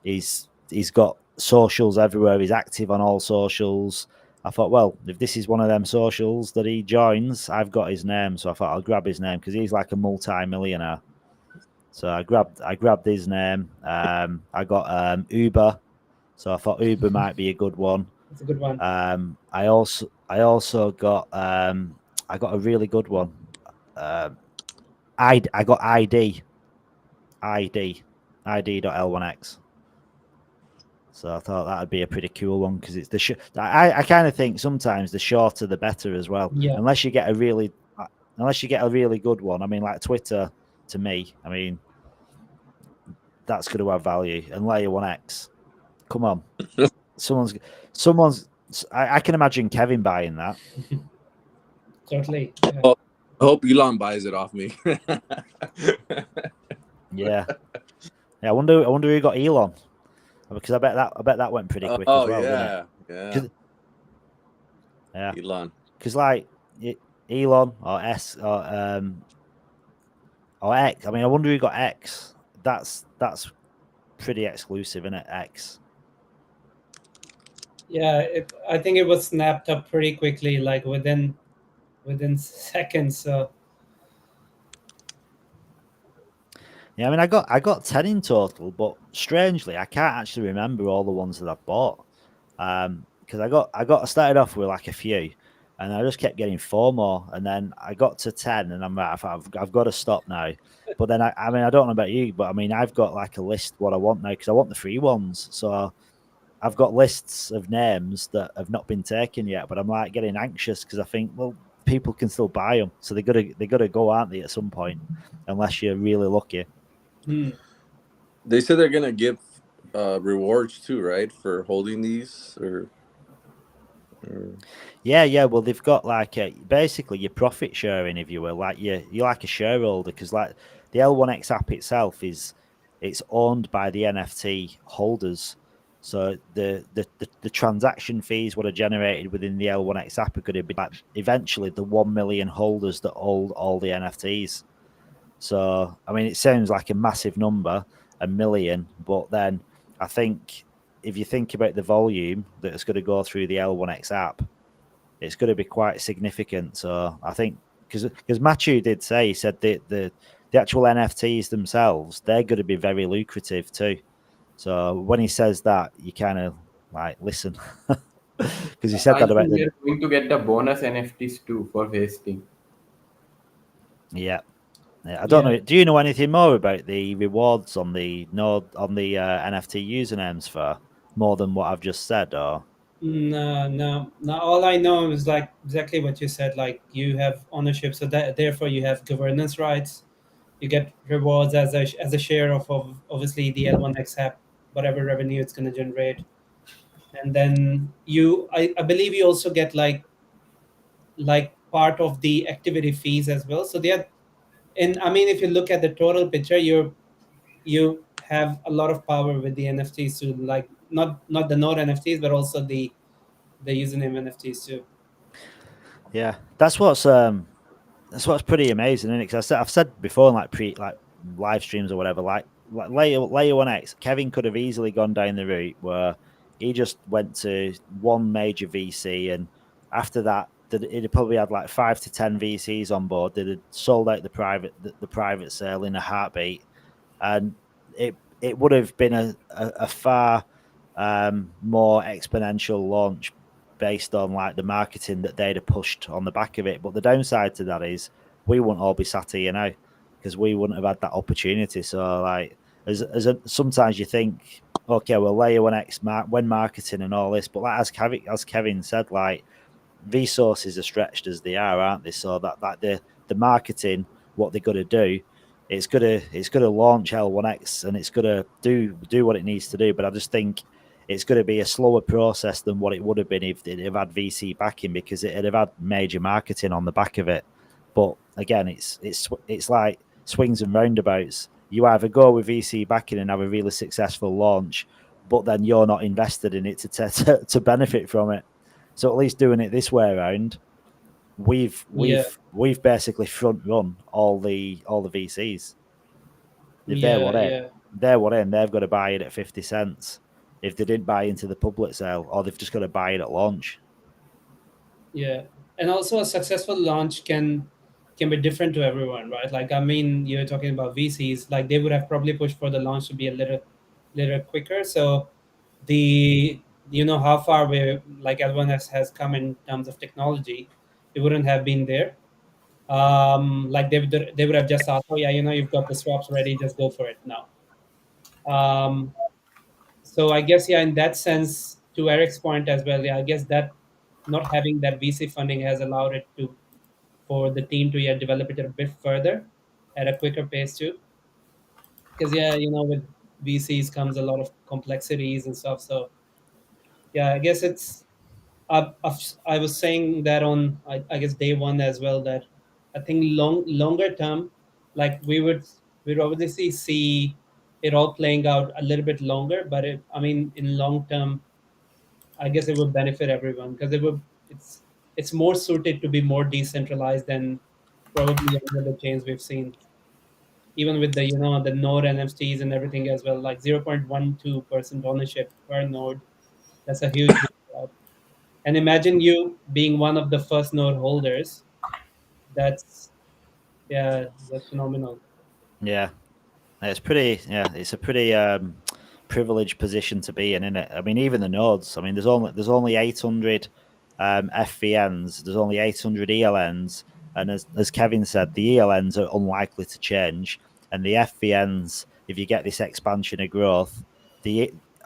He's got socials everywhere. He's active on all socials. I thought, well, if this is one of them socials that he joins, I've got his name. So I thought I'll grab his name because he's like a multi-millionaire. So I grabbed his name. I got Uber. So I thought Uber might be a good one. It's a good one. I also got I got a really good one. I got ID. ID.L1X. So I thought that would be a pretty cool one because it's I kind of think sometimes the shorter the better as well. Yeah. Unless you get a really good one. I mean, like Twitter to me. I mean, that's going to have value. And Layer 1X, come on, someone's. I can imagine Kevin buying that. Totally. Yeah. Oh, I hope Elon buys it off me. Yeah. I wonder who got Elon, because I bet that went pretty quick as well. Yeah, didn't it? Yeah. Elon. Because like Elon or or X. I mean, I wonder who got X. That's pretty exclusive, isn't it? X. Yeah, I think it was snapped up pretty quickly, like within seconds. So yeah, I mean, I got 10 in total, but strangely, I can't actually remember all the ones that I've bought. Because I started off with like a few, and I just kept getting 4 more, and then I got to 10, and I'm like, I've got to stop now. But then I mean, I don't know about you, but I mean, I've got like a list what I want now because I want the free ones. So I've got lists of names that have not been taken yet, but I'm like getting anxious because I think, well, people can still buy them, so they gotta go, aren't they, at some point, unless you're really lucky. They said they're gonna give rewards too, right, for holding these or... Yeah. Well, they've got like basically your profit sharing, if you will. Like you're like a shareholder because like the L1X app itself it's owned by the NFT holders. So the transaction fees what are generated within the L1X app are going to be like eventually the 1 million holders that hold all the NFTs. So I mean, it sounds like a massive number, 1 million, but then I think if you think about the volume that's going to go through the L1X app, it's going to be quite significant. So I think because Matthew did say, he said the actual NFTs themselves, they're going to be very lucrative too. So when he says that, you kind of like listen because he said that about we're going to get the bonus NFTs too for vesting. Yeah, I don't know. Do you know anything more about the rewards on the NFT usernames for more than what I've just said, or? No. All I know is like exactly what you said. Like you have ownership, so that therefore you have governance rights. You get rewards as a share of obviously the L1X app, whatever revenue it's going to generate, and then I believe you also get like part of the activity fees as well. So they are, and I mean, if you look at the total picture, you have a lot of power with the NFTs to like not the node NFTs, but also the username NFTs too. Yeah, that's what's pretty amazing, isn't it? Because I've said before in like live streams or whatever, like layer 1X, Kevin could have easily gone down the route where he just went to one major VC, and after that, it probably had like 5 to 10 VCs on board that had sold out the private sale in a heartbeat, and it would have been a far more exponential launch based on like the marketing that they'd have pushed on the back of it. But the downside to that is we wouldn't all be sat here now because we wouldn't have had that opportunity. So like sometimes you think, okay, well, layer 1X when marketing and all this, but like as Kevin said, like resources are stretched as they are, aren't they? So that the marketing, what they're gonna do, it's gonna launch L1X and it's gonna do what it needs to do. But I just think it's going to be a slower process than what it would have been if they'd have had VC backing, because it'd have had major marketing on the back of it. But again, it's like swings and roundabouts. You either go with VC backing and have a really successful launch, but then you're not invested in it to benefit from it. So at least doing it this way around, we've basically front run all the VCs. If they're what in, they've got to buy it at 50 cents. If they didn't buy into the public sale, or they've just got to buy it at launch. Yeah, and also a successful launch can be different to everyone, right? Like, I mean, you're talking about VCs, like they would have probably pushed for the launch to be a little quicker. So how far we like L1X has come in terms of technology, it wouldn't have been there. Like they would have just thought, oh yeah, you've got the swaps ready, just go for it now. So I guess, yeah, in that sense, to Eric's point as well, yeah, I guess that not having that VC funding has allowed it to for the team to develop it a bit further at a quicker pace too. Because with VCs comes a lot of complexities and stuff. So yeah, I guess it's I was saying that on I guess day one as well, that I think longer term, like we'd obviously see it all playing out a little bit longer, but I mean in long term, I guess it would benefit everyone because it's more suited to be more decentralized than probably any other chains we've seen. Even with the the node NFTs and everything as well, like 0.12% ownership per node, that's a huge deal. And imagine you being one of the first node holders. That's that's phenomenal. Yeah, it's pretty. Yeah, it's a pretty privileged position to be in, isn't it? I mean, even the nodes. I mean, there's only 800 FVNs. There's only 800 ELNs, and as Kevin said, the ELNs are unlikely to change, and the FVNs, if you get this expansion of growth,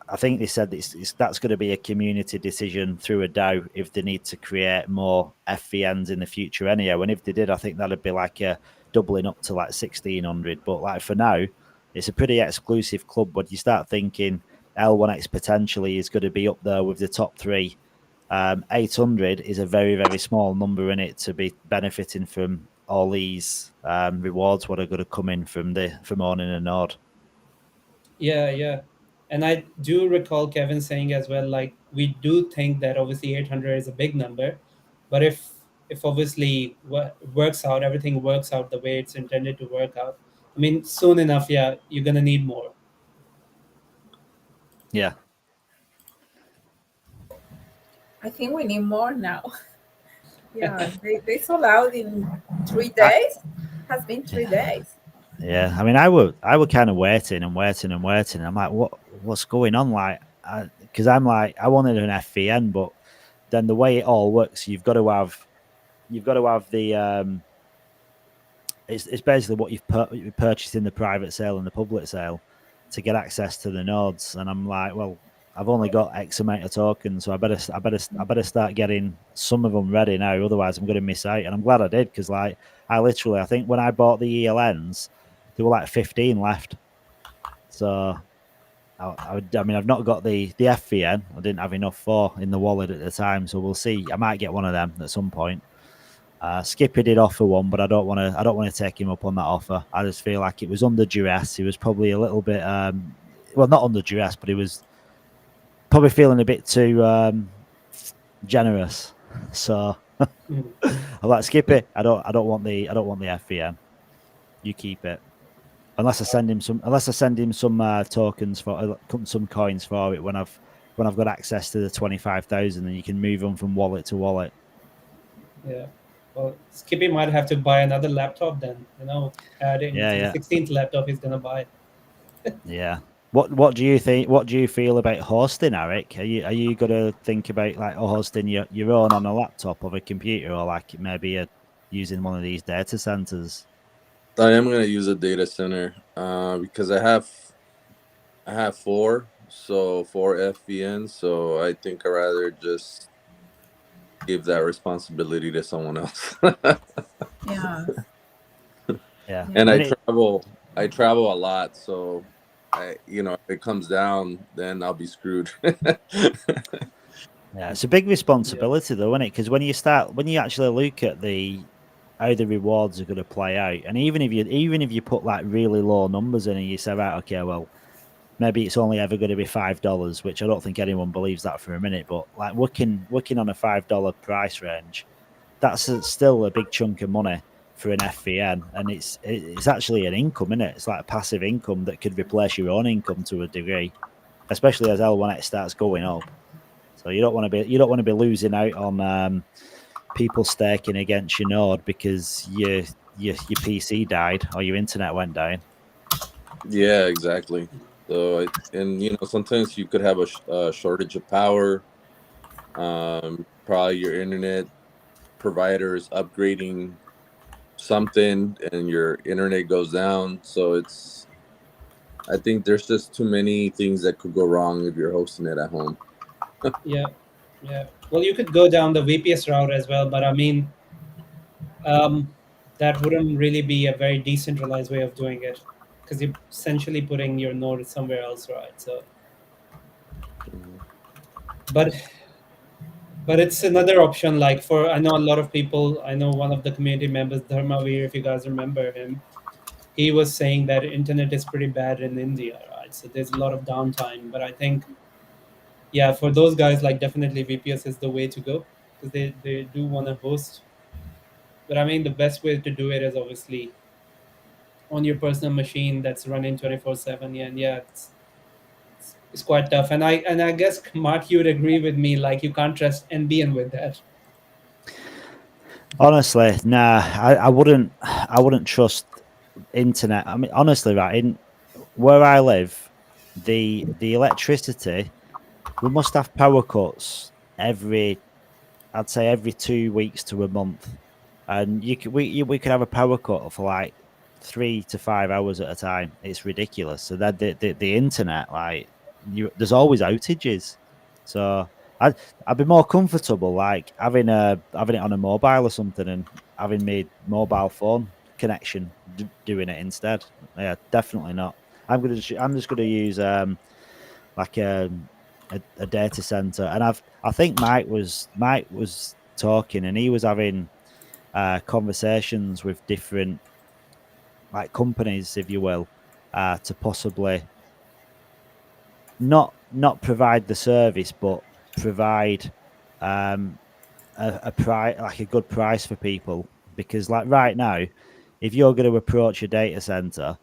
I think they said that's going to be a community decision through a DAO if they need to create more FVNs in the future anyhow. And if they did, I think that'd be like a doubling up to like 1600. But like for now, it's a pretty exclusive club. But you start thinking L1X potentially is going to be up there with the top three. 800 is a very, very small number in it to be benefiting from all these rewards what are going to come in from owning a node. Yeah. And I do recall Kevin saying as well, like we do think that obviously 800 is a big number, but if obviously works out, everything works out the way it's intended to work out. I mean, soon enough, you're gonna need more. Yeah. I think we need more now. Yeah, they sold out in 3 days. Has been 3 days. Yeah, I mean, I were kind of waiting. I'm like, what's going on? Like, because I'm like, I wanted an FVN, but then the way it all works, you've got to have the it's basically what you've purchased in the private sale and the public sale to get access to the nodes. And I'm like, well, I've only got X amount of tokens, so I better start getting some of them ready now. Otherwise, I'm going to miss out. And I'm glad I did because, like, I think when I bought the ELNs, there were like 15 left. So I mean, I've not got the FVN. I didn't have enough for in the wallet at the time, so we'll see. I might get one of them at some point. Skippy did offer one, but I don't want to take him up on that offer. I just feel like it was under duress. He was probably a little bit, well, not under duress, but he was probably feeling a bit too generous. So I'm like, Skippy, I don't want the FVN. You keep it. Unless I send him some tokens for some coins for it when I've got access to the 25,000, and you can move them from wallet to wallet. Yeah. Well, Skippy might have to buy another laptop then, adding to the 16th laptop he's gonna buy. Yeah. What do you think? What do you feel about hosting, Eric? Are you gonna think about like hosting your own on a laptop or a computer, or like maybe using one of these data centers? I am gonna use a data center because I have 4 FVNs, so I think I'd rather just give that responsibility to someone else. Yeah. Yeah. And I travel a lot, so if it comes down, then I'll be screwed. Yeah, it's a big responsibility though, isn't it? Because when you actually look at how the rewards are going to play out, and even if you put like really low numbers in and you say, right, okay, well, maybe it's only ever going to be $5, which I don't think anyone believes that for a minute, but like working on a $5 price range, that's still a big chunk of money for an FVN, and it's actually an income, isn't it? It's like a passive income that could replace your own income to a degree, especially as L1X starts going up. So you don't want to be losing out on people staking against your node because your PC died or your internet went down. Yeah, exactly. So sometimes you could have a shortage of power. Probably your internet provider is upgrading something and your internet goes down. So it's I think there's just too many things that could go wrong if you're hosting it at home. Yeah. Well, you could go down the VPS route as well, but I mean, that wouldn't really be a very decentralized way of doing it, because you're essentially putting your node somewhere else, right? So, but it's another option. Like I know a lot of people. I know one of the community members, Dharmavir, if you guys remember him, he was saying that internet is pretty bad in India, right? So there's a lot of downtime. But I think, yeah, for those guys, like definitely VPS is the way to go, because they do want to host. But I mean, the best way to do it is obviously on your personal machine that's running 24/7. Yeah, and yeah, it's quite tough. And I guess Mark, you would agree with me. Like you can't trust NBN with that. Honestly, nah, I wouldn't trust internet. I mean, honestly, right, in where I live, the electricity, we must have power cuts I'd say every 2 weeks to a month, and we could have a power cut for like 3 to 5 hours at a time. It's ridiculous. So that the internet, like there's always outages. So I'd be more comfortable like having it on a mobile or something, and having my mobile phone connection doing it instead. Yeah, definitely not. I'm just gonna use like a data center, and I think Mike was talking, and he was having conversations with different like companies, if you will, to possibly not provide the service, but provide a price, like a good price for people. Because like right now, if you're going to approach a data center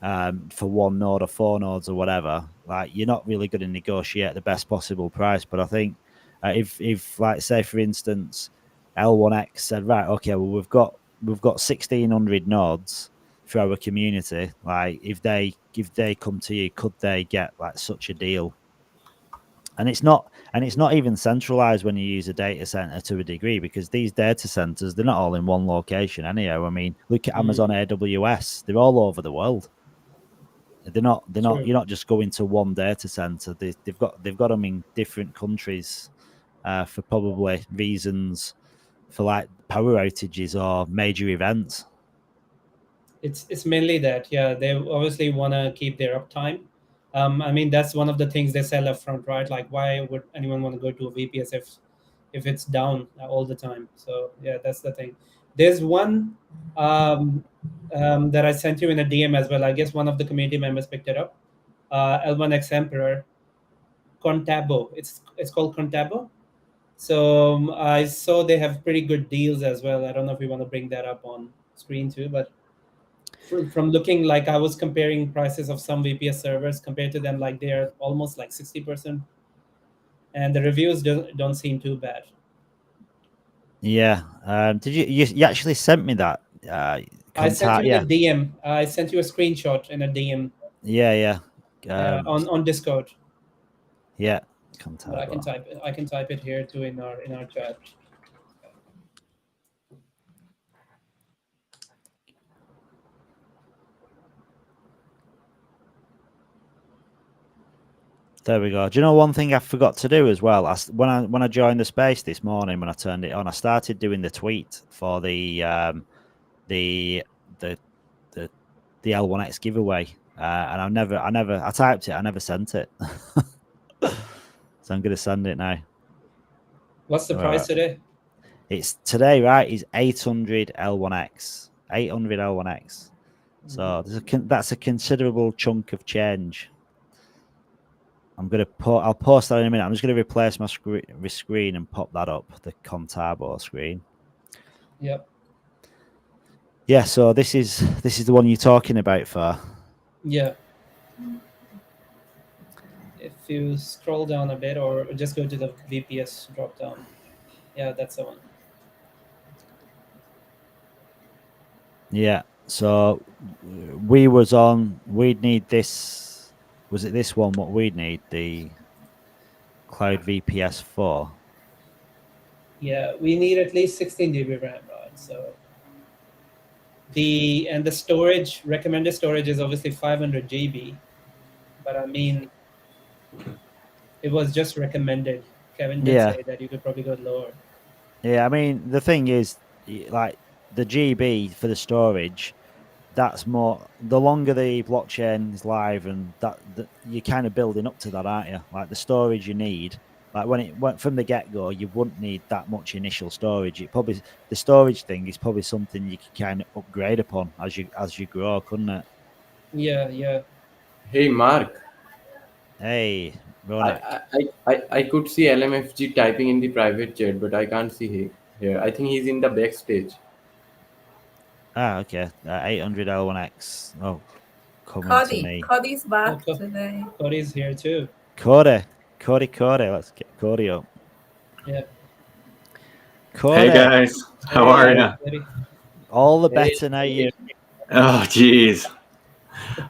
for one node or 4 nodes or whatever, like you're not really going to negotiate the best possible price. But I think if like say for instance L1X said, right, okay, well we've got 1,600 nodes for our community, like if they come to you, could they get like such a deal? And it's not even centralized when you use a data center to a degree, because these data centers, they're not all in one location anyhow. I mean, look at Amazon AWS, they're all over the world. They're not True. you're not just going to one data center. They've got them in different countries for probably reasons for like power outages or major events. It's mainly that. Yeah, they obviously want to keep their uptime. I mean, that's one of the things they sell up front, right? Like, why would anyone want to go to a VPS if it's down all the time? So yeah, that's the thing. There's one that I sent you in a DM as well. I guess one of the community members picked it up. L1X Emperor, Contabo. It's called Contabo. So I saw they have pretty good deals as well. I don't know if we want to bring that up on screen too, but from looking, like I was comparing prices of some VPS servers compared to them, like they're almost like 60%, and the reviews don't seem too bad. Yeah. Did you actually sent me that? I sent you in a DM. I sent you a screenshot in a DM. Yeah. On Discord. Yeah. But I can type it here too in our chat. There we go. Do you know one thing I forgot to do as well? When I joined the space this morning, when I turned it on, I started doing the tweet for the L1X giveaway, and I typed it, I never sent it. So I'm gonna send it now. What's the price today? It's today, right? Is 800 L1X. 800 L1X. So that's a considerable chunk of change. I'll post that in a minute. I'm just gonna replace my screen and pop that up, the Contabo screen. Yep. Yeah, so this is the one you're talking about, Far. Yeah. If you scroll down a bit, or just go to the VPS drop down. Yeah, that's the one. Yeah. So we'd need this. Was it this one? What we'd need? The Cloud VPS 4. Yeah, we need at least 16 GB RAM, right? So the storage, recommended storage is obviously 500 GB. but I mean, it was just recommended. Kevin did Yeah. say that you could probably go lower. Yeah, I mean, the thing is, like the GB for the storage, that's more. The longer the blockchain is live, and you're kind of building up to that, aren't you? Like the storage you need. Like when it went from the get go, you wouldn't need that much initial storage. The storage thing is probably something you can kind of upgrade upon as you grow, couldn't it? Yeah. Hey, Mark. Hey, Ronak. I could see LMFG typing in the private chat, but I can't see him here. I think he's in the backstage. Okay. 800 L1X. Oh, coming to me. Cody's back today. Cody's here too. Cody. Let's get Cody up. Yeah. Cody. Hey guys, how are you? All the better now. Oh, geez.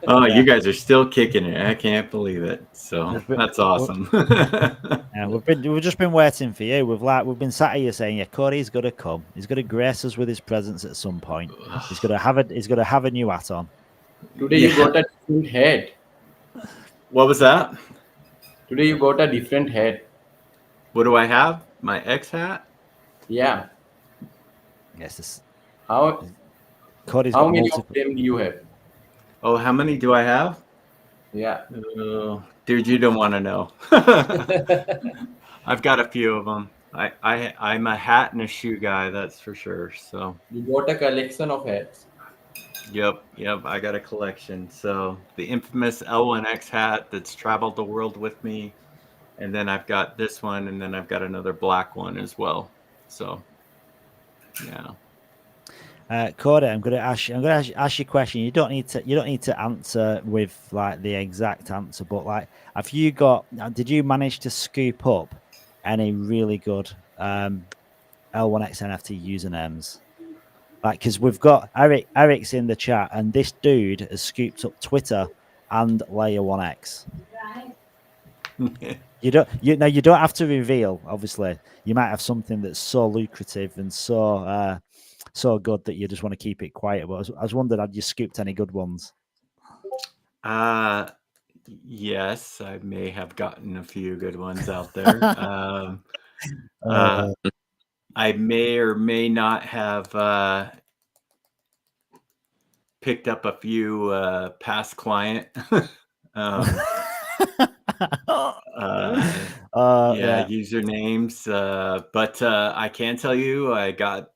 Oh, you guys are still kicking it. I can't believe it. So that's awesome. Yeah, we've just been waiting for you. We've been sat here saying, yeah, Cody's got to come. He's got to grace us with his presence at some point. He's got to have a new hat on. Today you got a different hat. What was that? Today you got a different hat. What do I have? My X hat? Yeah. Yes. Cody's how many of them do you have? Oh, how many do I have? Yeah. Dude, you don't want to know. I've got a few of them. I'm a hat and a shoe guy, that's for sure. So you got a collection of hats. Yep. I got a collection. So the infamous L1X hat that's traveled the world with me, and then I've got this one, and then I've got another black one as well. So yeah. Cody, I'm going to ask you a question. You don't need to answer with like the exact answer, but like, did you manage to scoop up any really good L1X NFT usernames? Like, because we've got Eric's in the chat, and this dude has scooped up Twitter and Layer 1X. You don't have to reveal. Obviously, you might have something that's so lucrative and so good that you just want to keep it quiet. But I was wondering, had you scooped any good ones? Yes, I may have gotten a few good ones out there. I may or may not have picked up a few past client usernames, but I can tell you I got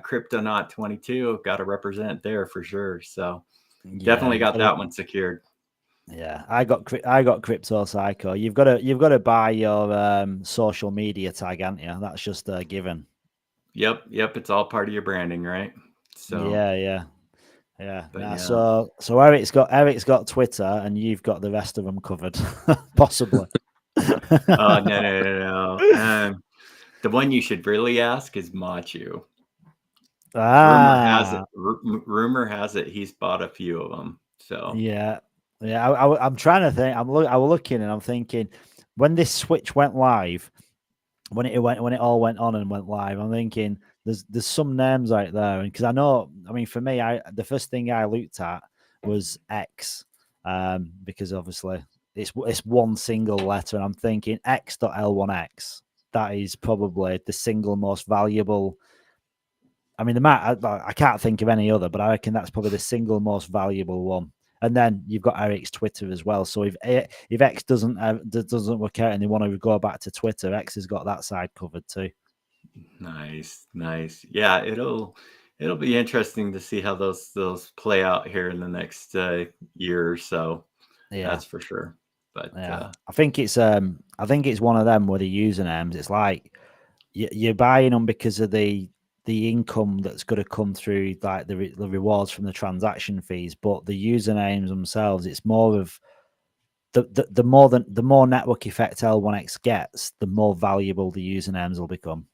Cryptonaut 22. Got to represent there for sure. So definitely got that one secured. Yeah, I got Crypto Psycho. You've got to buy your social media tag, haven't you? That's just a given. Yep. It's all part of your branding, right? So yeah. So Eric's got Twitter, and you've got the rest of them covered, possibly. Oh no. The one you should really ask is Machu. Rumor has it he's bought a few of them. So yeah. I'm trying to think. I was looking and I'm thinking, when this switch went live, when it all went on and went live, I'm thinking there's some names out there, and because I know, I mean, for me, the first thing I looked at was X, because obviously it's one single letter, and I'm thinking X.L1X. That is probably the single most valuable. I mean, I can't think of any other, but I reckon that's probably the single most valuable one. And then you've got Eric's Twitter as well. So if X doesn't work out and they want to go back to Twitter, X has got that side covered too. Nice. Yeah, it'll be interesting to see how those play out here in the next year or so. Yeah, that's for sure. But yeah, I think it's one of them with the usernames. It's like you're buying them because of the income that's going to come through, like the rewards from the transaction fees, but the usernames themselves, it's more of the more network effect L1X gets, the more valuable the usernames will become.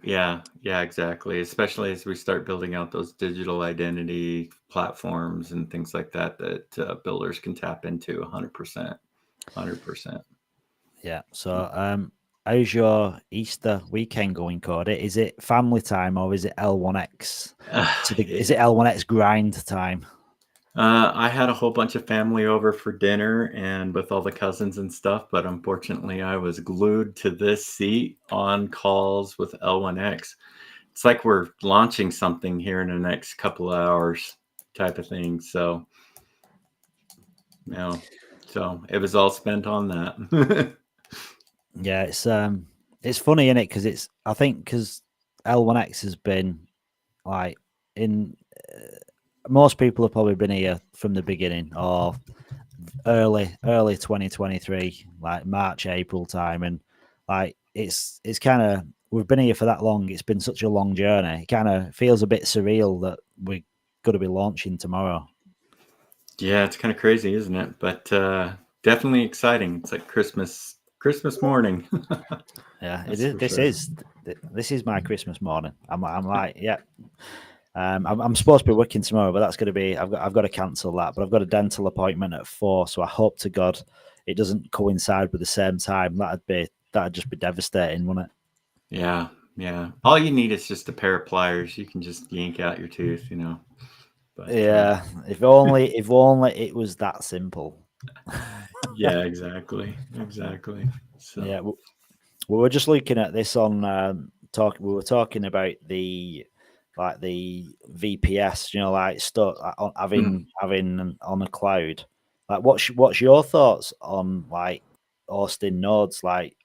Yeah, exactly. Especially as we start building out those digital identity platforms and things like that builders can tap into 100%. Yeah. So, how's your Easter weekend going, Cody? Is it family time or is it L1X? Is it L1X grind time? I had a whole bunch of family over for dinner and with all the cousins and stuff, but unfortunately, I was glued to this seat on calls with L1X. It's like we're launching something here in the next couple of hours, type of thing. So, so it was all spent on that. Yeah, it's funny, isn't it? Because I think because L1X has been like in most people have probably been here from the beginning or early 2023, like March, April time, and like it's kind of we've been here for that long. It's been such a long journey. It kind of feels a bit surreal that we're going to be launching tomorrow. Yeah, it's kind of crazy, isn't it? But definitely exciting. It's like Christmas morning. Yeah, it is. This is my Christmas morning. I'm like, yeah. I'm supposed to be working tomorrow, but that's going to be. I've got to cancel that. But I've got a dental appointment at 4, so I hope to God it doesn't coincide with the same time. That'd just be devastating, wouldn't it? Yeah. All you need is just a pair of pliers. You can just yank out your tooth, But, yeah, if only it was that simple. Yeah, exactly. So yeah, we were just looking at this on we were talking about the VPS, like stuff having on a cloud. Like, what's your thoughts on like hosting nodes, like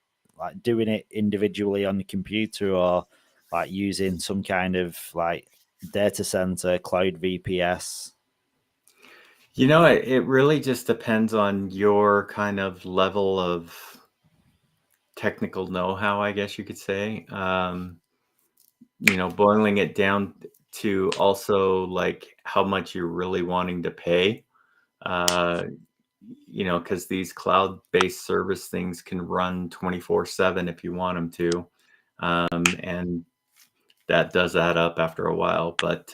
doing it individually on the computer or like using some kind of like data center cloud VPS? it really just depends on your kind of level of technical know-how, I guess you could say. Boiling it down to also like how much you're really wanting to pay. Because these cloud-based service things can run 24/7 if you want them to. And that does add up after a while. But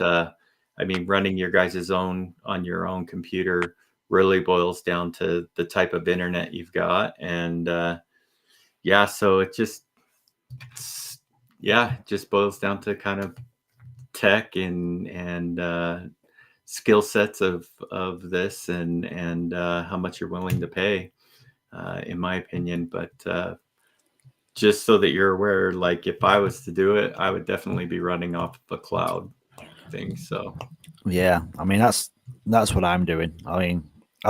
running your guys' on your own computer really boils down to the type of internet you've got. And so it just boils down to kind of tech and skill sets of this and how much you're willing to pay, in my opinion. But just so that you're aware, like if I was to do it, I would definitely be running off the cloud thing. So yeah, that's what I'm doing. I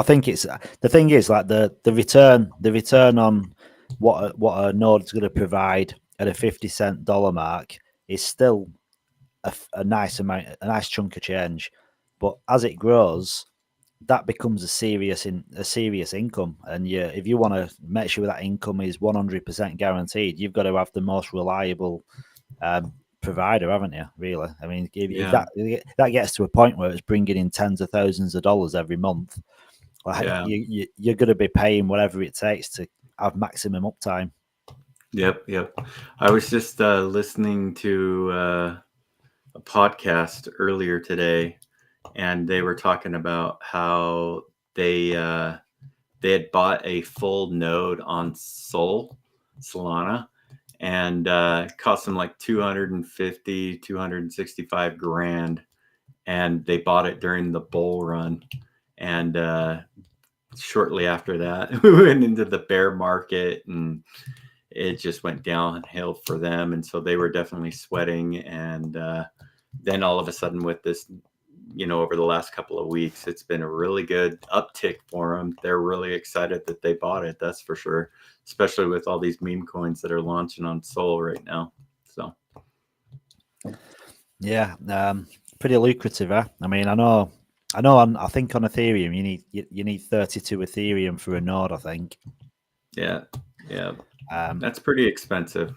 think it's the thing is like the return on what a node's going to provide at a 50-cent dollar mark is still a nice amount, a nice chunk of change. But as it grows, that becomes a serious income. And if you want to make sure that income is 100% guaranteed, you've got to have the most reliable provider, haven't you? Really, if that gets to a point where it's bringing in tens of thousands of dollars every month, you're going to be paying whatever it takes to have maximum uptime. Yep. I was just listening to a podcast earlier today, and they were talking about how they had bought a full node on Solana, and it cost them like 265 grand, and they bought it during the bull run, and shortly after that we went into the bear market and it just went downhill for them, and so they were definitely sweating. And then all of a sudden with this, over the last couple of weeks, it's been a really good uptick for them. They're really excited that they bought it, that's for sure, especially with all these meme coins that are launching on Sol right now. So yeah, pretty lucrative, huh? I think on Ethereum you need 32 Ethereum for a node, I think. Yeah. That's pretty expensive.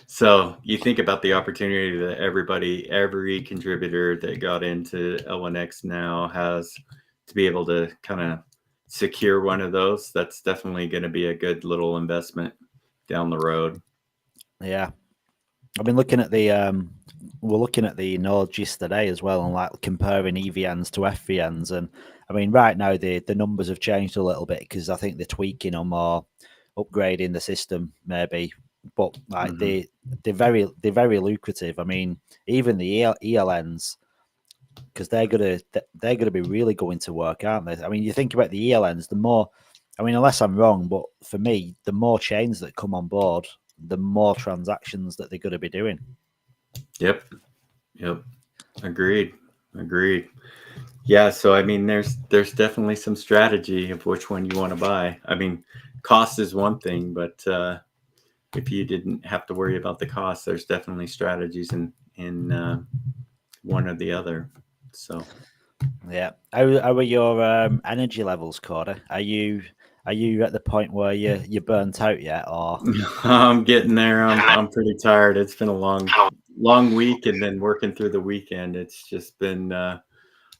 So you think about the opportunity that every contributor that got into L1X now has to be able to kind of secure one of those. That's definitely going to be a good little investment down the road. Yeah. I've been looking at we're looking at the nodes yesterday as well, and like comparing EVNs to FVNs. And right now the numbers have changed a little bit because I think they're tweaking them or upgrading the system maybe. But like they're very lucrative. Even the ELNs, because they're gonna be really going to work, aren't they? I mean, you think about the ELNs, the more, I mean, unless I'm wrong, but for me, the more chains that come on board, the more transactions that they're going to be doing. Yep. Agreed. Yeah. So I mean, there's definitely some strategy of which one you want to buy. I mean, cost is one thing, but if you didn't have to worry about the cost, there's definitely strategies in one or the other. So yeah, how are your energy levels, Corda? Are you at the point where you're burnt out yet, or? I'm getting there. I'm pretty tired. It's been a long week, and then working through the weekend, it's just been a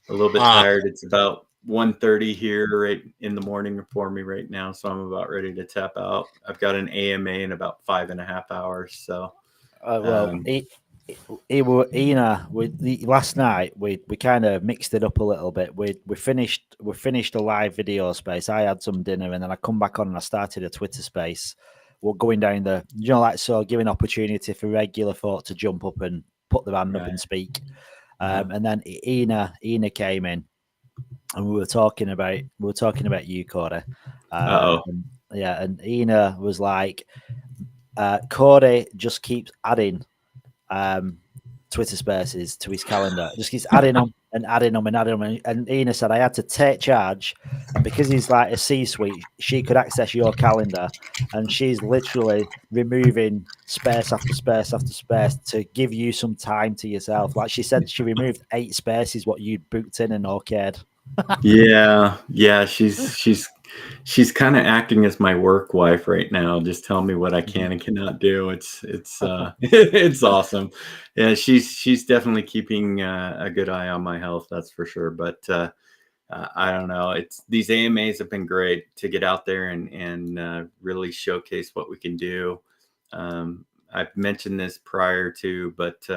little bit tired. It's about 1:30 here right in the morning for me right now, so I'm about ready to tap out. I've got an AMA in about 5.5 hours. So Ina, last night we kind of mixed it up a little bit. We finished a live video space. I had some dinner, and then I come back on and I started a Twitter space. We're going down giving opportunity for regular folk to jump up and put their hand up and speak. And then Ina came in, and we were talking about you, Corey. And Ina was like, Corey just keeps adding Twitter Spaces to his calendar. Just keeps adding them and adding them and adding them. And Ina said, I had to take charge. And because he's like a C-suite, she could access your calendar. And she's literally removing space after space after space to give you some time to yourself. Like she said, she removed 8 spaces what you'd booked in and okayed. yeah, she's kind of acting as my work wife right now. Just tell me what I can and cannot do. It's it's awesome. Yeah, she's definitely keeping a good eye on my health, that's for sure. But I don't know. These AMAs have been great to get out there and really showcase what we can do. I've mentioned this prior to, but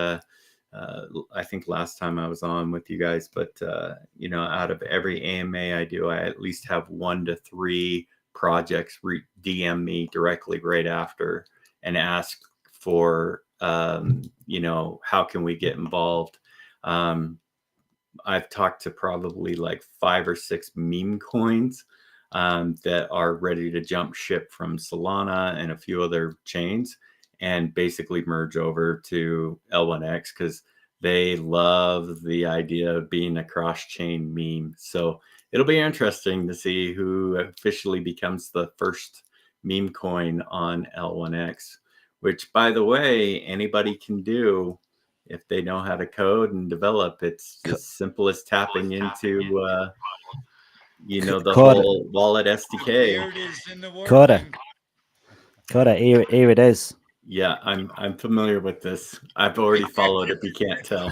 I think last time I was on with you guys, but out of every AMA I do, I at least have 1 to 3 projects DM me directly right after and ask for, how can we get involved? I've talked to probably like 5 or 6 meme coins that are ready to jump ship from Solana and a few other chains and basically merge over to L1X because they love the idea of being a cross-chain meme. So it'll be interesting to see who officially becomes the first meme coin on L1X, which, by the way, anybody can do if they know how to code and develop. It's as simple as tapping into the whole wallet SDK. Coda, here it is. Yeah, I'm familiar with this. I've already followed if you can't tell.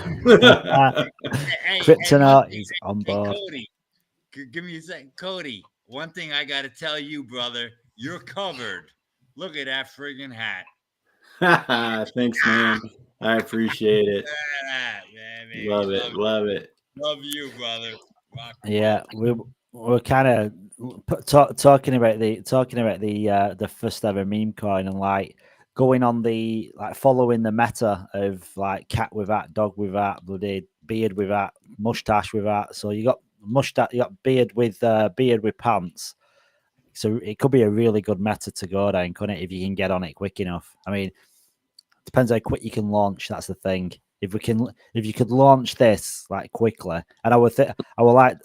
Kryptonaut is on board. Cody, give me a second. Cody, one thing I got to tell you, brother, you're covered. Look at that friggin' hat. Thanks, man. I appreciate it. Love it. Love you, brother. Yeah, we're kind of talking about the first ever meme coin and like going on the following the meta of like cat with that, dog with that, bloody beard with that, mustache with that. So you got mustache, you got beard with pants. So it could be a really good meta to go down, couldn't it? If you can get on it quick enough. I mean, depends how quick you can launch. That's the thing. If you could launch this like quickly, and I would like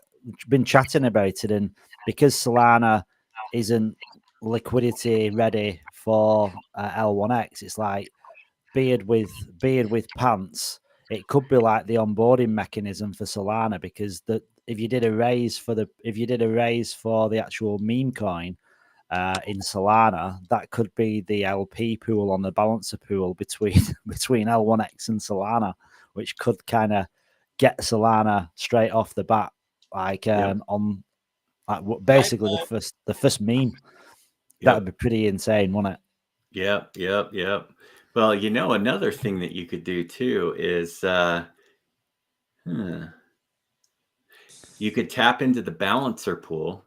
been chatting about it, and because Solana isn't liquidity ready for L1X, it's like beard with pants. It could be like the onboarding mechanism for Solana, because if you did a raise for the actual meme coin in Solana, that could be the LP pool on the balancer pool between L1X and Solana, which could kind of get Solana straight off the bat, on like basically the first meme. That would be pretty insane, wouldn't it? Yep. Well, another thing that you could do too is you could tap into the balancer pool,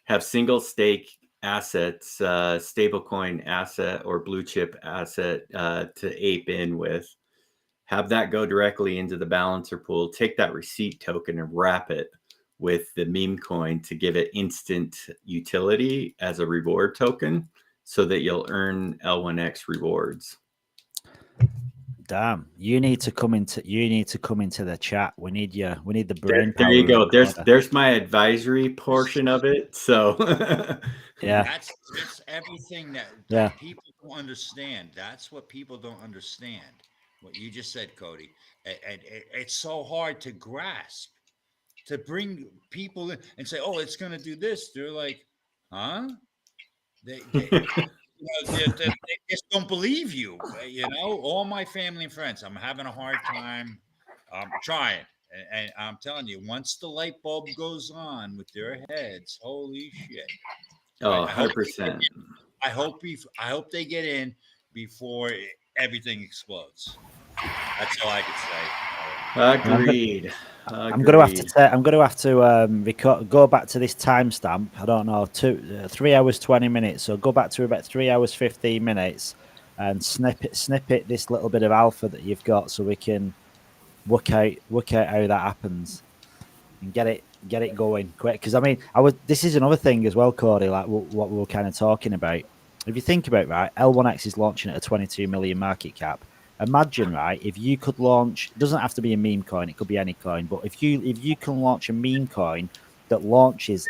have single stake assets, stablecoin asset or blue chip asset to ape in with, have that go directly into the balancer pool, take that receipt token and wrap it with the meme coin to give it instant utility as a reward token so that you'll earn L1X rewards. Damn, you need to come into the chat. We need the brain There power. you go. There's my advisory portion of it. So yeah, that's everything that Yeah. people don't understand. That's what people don't understand. What you just said, Cody. And it's so hard to grasp, to bring people in and say, "Oh, it's going to do this." They're like, "Huh?" They they just don't believe you. All my family and friends. I'm having a hard time trying. And I'm telling you, once the light bulb goes on with their heads, holy shit. Oh, 100%. I hope they get in before everything explodes. That's all I can say. Agreed. I'm going to have to go back to this timestamp. I don't know, 3 hours 20 minutes. So go back to about 3 hours 15 minutes and snippet this little bit of alpha that you've got, so we can work out how that happens and get it going quick. Because I mean, this is another thing as well, Cody. Like what we were kind of talking about. If you think about it, right, L1X is launching at a 22 million market cap. Imagine, right, if you could launch, it doesn't have to be a meme coin, it could be any coin, but if you can launch a meme coin that launches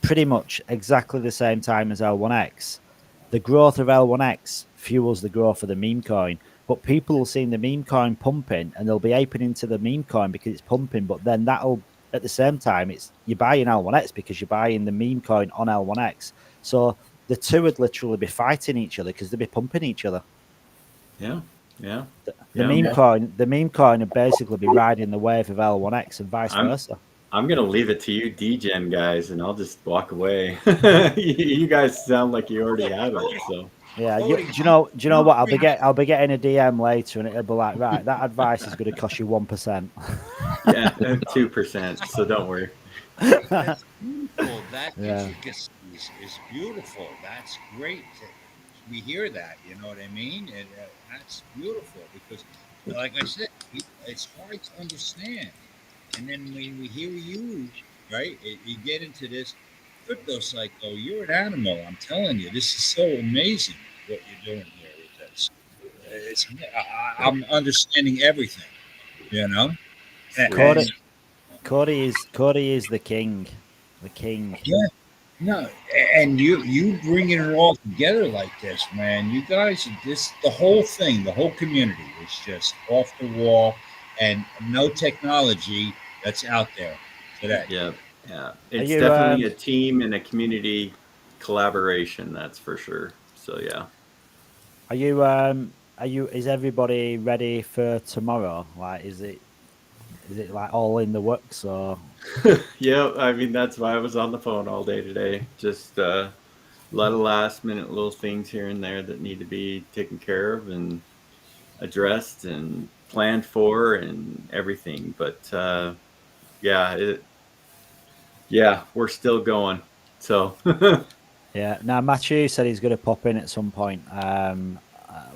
pretty much exactly the same time as L1X, the growth of L1X fuels the growth of the meme coin. But people will see the meme coin pumping and they'll be aping into the meme coin because it's pumping, but then that'll, at the same time, you're buying L1X because you're buying the meme coin on L1X. So the two would literally be fighting each other because they'd be pumping each other. Yeah. Yeah. The meme coin would basically be riding the wave of L1X and vice versa. I'm gonna leave it to you, DGen guys, and I'll just walk away. You guys sound like you already have it. So yeah, do you know what? I'll be getting a DM later, and it'll be like, right, that advice is going to cost you 1%. Yeah, 2%. So don't worry. That's beautiful. That intricacy is beautiful. That's great. We hear that, you know what I mean? And that's beautiful because, like I said, it's hard to understand. And then when we hear you, right, you get into this crypto cycle, you're an animal. I'm telling you, this is so amazing what you're doing here with this. I'm understanding everything, you know? Cody is the king. The king. Yeah. No, and you bringing it all together like this, man. You guys, the whole thing, the whole community is just off the wall, and no technology that's out there today. Yeah. It's definitely a team and a community collaboration. That's for sure. So yeah. Is everybody ready for tomorrow? Like, is it like all in the works or? Yeah, I mean that's why I was on the phone all day today. Just a lot of last minute little things here and there that need to be taken care of and addressed and planned for and everything. But we're still going. So yeah. Now Matthew said he's going to pop in at some point.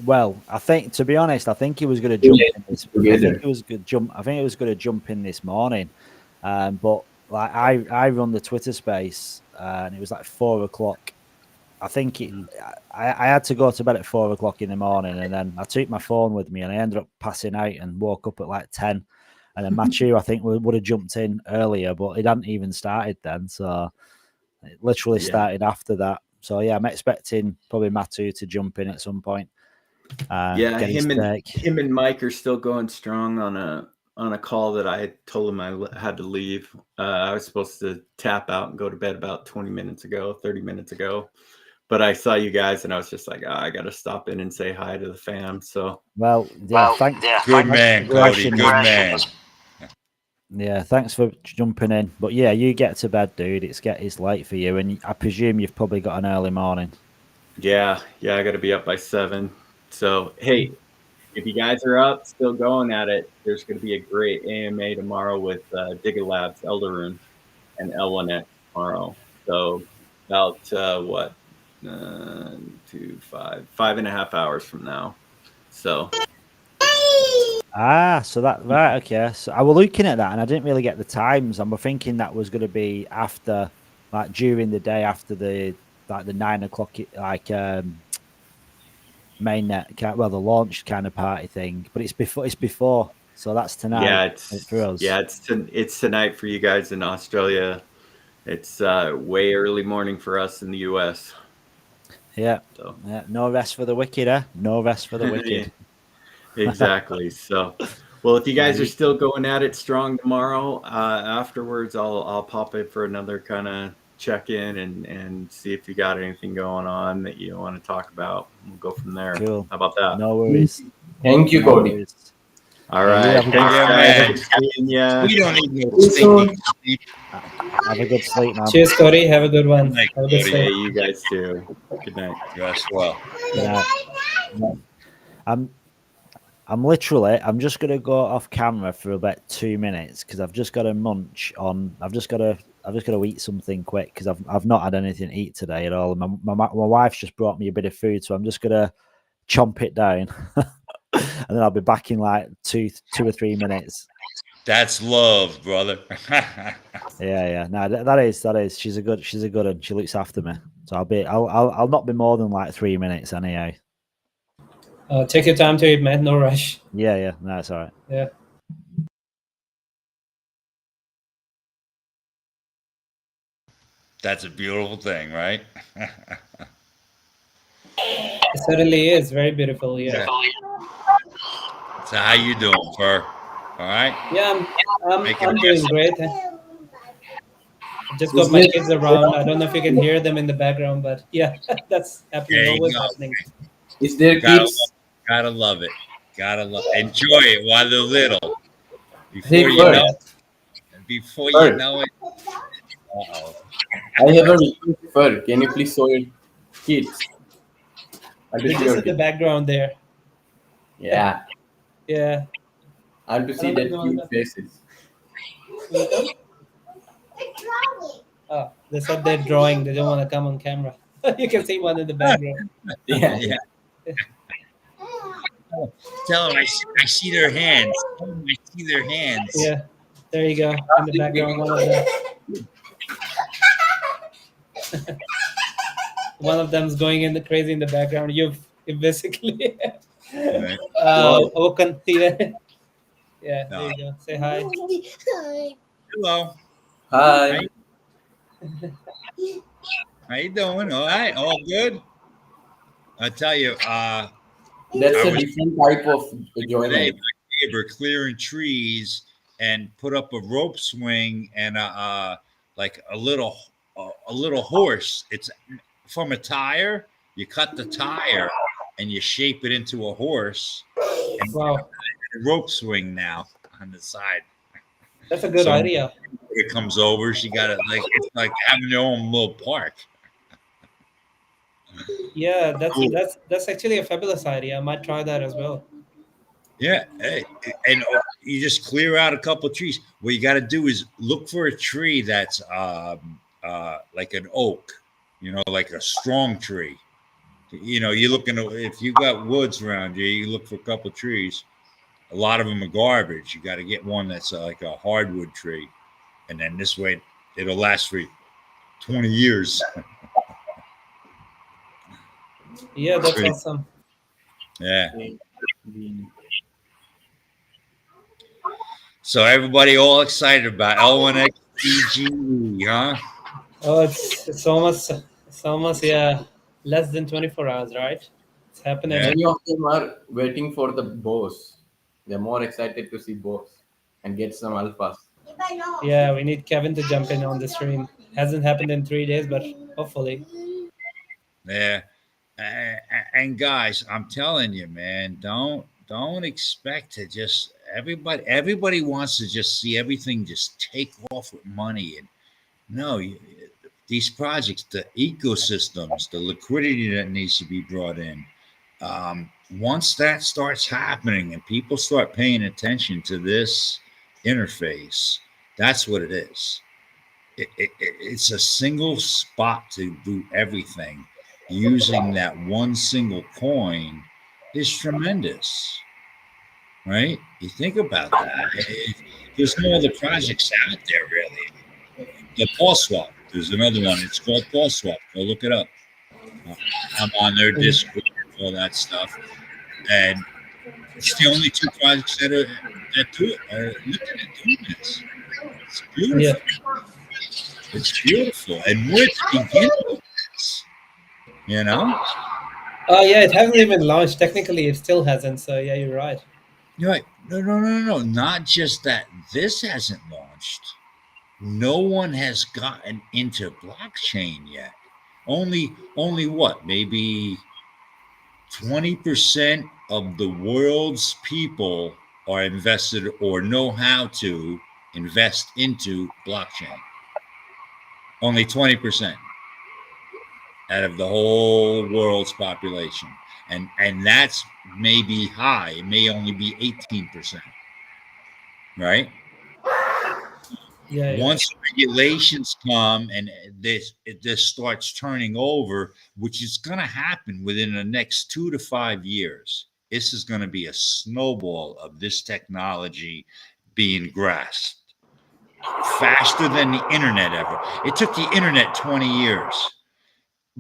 Well, I think, to be honest, I think he was going to jump in this. I think it was going to jump in this morning. But like I run the Twitter space, and it was like 4 o'clock. I think I had to go to bed at 4 o'clock in the morning, and then I took my phone with me, and I ended up passing out and woke up at like 10. And then Matthew, I think, would have jumped in earlier, but it hadn't even started then. So it literally started after that. So yeah, I'm expecting probably Matthew to jump in at some point. Him and Mike are still going strong on a call that I told him I had to leave. I was supposed to tap out and go to bed about 30 minutes ago. But I saw you guys and I was just like, I got to stop in and say hi to the fam. So, thanks. Good man, Cody. Good man. Yeah, thanks for jumping in. But yeah, you get to bed, dude. It's late for you, and I presume you've probably got an early morning. Yeah, I got to be up by 7. So hey, if you guys are up, still going at it, there's going to be a great AMA tomorrow with Digga Labs, Elderun, and L1X tomorrow. So about 5.5 hours from now. So So that right, okay. So I was looking at that and I didn't really get the times. And we're thinking that was going to be after, like during the day after the 9 o'clock, like mainnet, well, the launch kind of party thing. But it's before. It's before. So that's tonight. Yeah, for us. it's tonight for you guys in Australia. It's way early morning for us in the US. Yeah. So. Yeah. No rest for the wicked, eh? No rest for the wicked. Exactly. So, well, if you guys are still going at it strong tomorrow, afterwards, I'll pop in for another kind of check in and see if you got anything going on that you want to talk about. We'll go from there. Cool. How about that? No worries. Thank you, Cody. All right. Thanks, guys. We don't need no sleep. Have a good sleep, man. Cheers, Cody. Have a good one. Have a good Hey, sleep. you guys too. Good night. Rest well. Yeah. I'm literally. I'm just gonna go off camera for about 2 minutes because I've just got to munch on. I've just got to eat something quick because I've not had anything to eat today at all. My wife's just brought me a bit of food, so I'm just gonna chomp it down, and then I'll be back in like two or 3 minutes. That's love, brother. Yeah. No, that is. She's a good one. She looks after me. So I'll not be more than like 3 minutes anyhow. Take your time to eat, man. No rush. Yeah. No, it's all right. Yeah. That's a beautiful thing, right? It certainly is very beautiful. Yeah. So how you doing, Fur? All right. Yeah, I'm doing great. I just got my kids around. I don't know if you can hear them in the background, but yeah, that's happening. Always happening. Is there kids? Gotta love it. Enjoy it while they're little. Before you know it. Uh-oh. I have a request, Fur. Can you please show your kids? They're just in the background there. Yeah. Yeah. I want to see their cute faces. Oh, they said they're drawing. They don't want to come on camera. You can see one in the background. Yeah. Tell them I see their hands. I see their hands. Yeah. There you go. In the background, one of them. One of them's going in the crazy in the background. You've basically Okan here. Yeah, there you go. Say hi. Hello. Hi. How you doing? All right. All good. I tell you, that's a different type of enjoyment. My neighbor clearing trees and put up a rope swing and like a little horse. It's from a tire. You cut the tire and you shape it into a horse. And wow. A rope swing now on the side. That's a good idea. It comes over. She got it like it's like having their own little park. Yeah, that's actually a fabulous idea. I might try that as well. Yeah, and you just clear out a couple of trees. What you got to do is look for a tree that's like an oak, like a strong tree. You're looking if you got woods around you, you look for a couple of trees. A lot of them are garbage. You got to get one that's like a hardwood tree, and then this way it'll last for 20 years. Yeah, that's awesome. Yeah. So everybody all excited about L1XDG, huh? Oh, it's almost less than 24 hours, right? It's happening. Many of them are waiting for the boss. They're more excited to see boss and get some alphas. Yeah, we need Kevin to jump in on the stream. Hasn't happened in 3 days, but hopefully. Yeah. And guys, I'm telling you, man, don't expect to just everybody wants to just see everything just take off with money. And no, these projects, the ecosystems, the liquidity that needs to be brought in. Once that starts happening and people start paying attention to this interface, that's what it is. It's a single spot to do everything. Using that one single coin is tremendous. right? You think about that. There's no other projects out there really. The Pulse Swap. There's another one. It's called Pulse Swap. Go look it up. I'm on their Discord, all that stuff, and it's the only two projects that do it. Are looking at doing this. It's beautiful. Yeah. It's beautiful, and we're at the beginning of this. You know. Yeah, it hasn't even launched. Technically, it still hasn't. So yeah, you're right. You're right. No. Not just that. This hasn't launched. No one has gotten into blockchain yet. Only what? Maybe 20% of the world's people are invested or know how to invest into blockchain. Only 20% out of the whole world's population. And that's maybe high. It may only be 18%. Right? Yeah. Once regulations come and this starts turning over, which is going to happen within the next 2 to 5 years, this is going to be a snowball of this technology being grasped faster than the internet ever. It took the internet 20 years.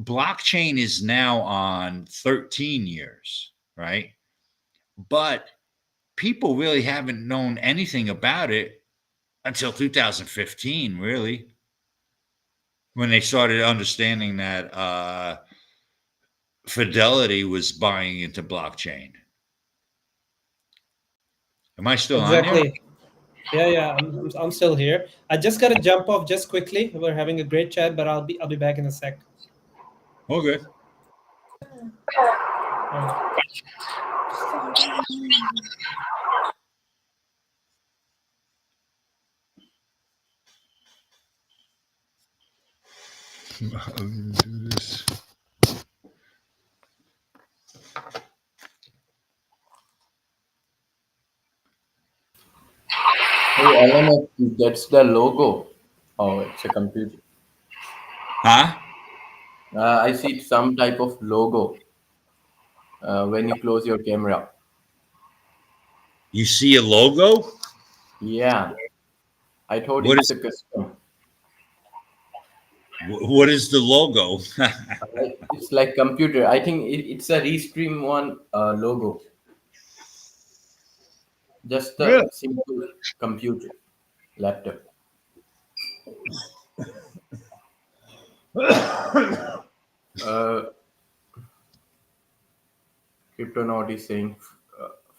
Blockchain is now on 13 years, right? But people really haven't known anything about it until 2015, really, when they started understanding that Fidelity was buying into blockchain. Am I still on there? Yeah. I'm still here. I just got to jump off just quickly. We're having a great chat, but I'll be back in a sec. Okay. I'll do this. Hey, Alan, that's the logo. Oh, it's a computer. Huh? I see some type of logo when you close your camera. You see a logo? Yeah. I thought What it's is- a custom. What is the logo? It's like computer. I think it's a Restream one logo. Just a simple computer, laptop. Cryptonaut is saying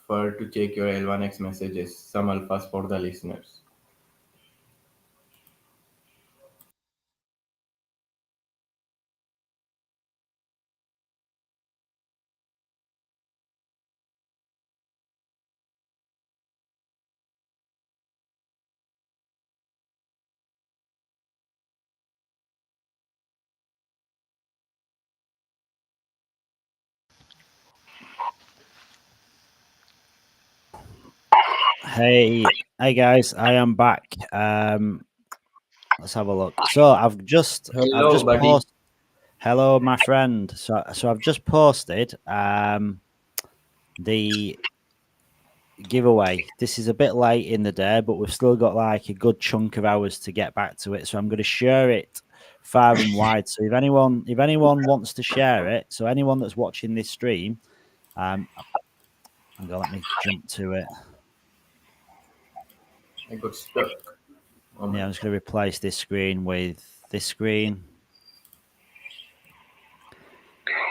for to check your L1X messages. Some alphas for the listeners. Hey guys, I am back. Let's have a look. So I've just buddy. posted. Hello, my friend. So I've just posted the giveaway. This is a bit late in the day, but we've still got like a good chunk of hours to get back to it. So I'm going to share it far and wide. So if anyone wants to share it, so anyone that's watching this stream, let me jump to it. I got stuck. Yeah, I'm just going to replace this screen with this screen.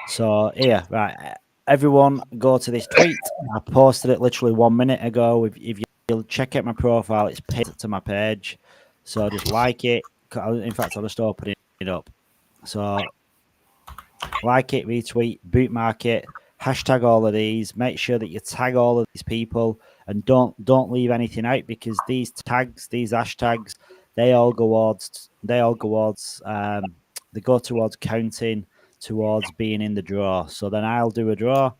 So here, right, everyone go to this tweet. I posted it literally 1 minute ago. If you'll check out my profile, it's pinned to my page. So just like it. In fact, I'll just open it up. So like it, retweet, bootmark it, hashtag all of these. Make sure that you tag all of these people and don't leave anything out, because these tags, these hashtags, they go towards counting towards being in the draw. So then I'll do a draw,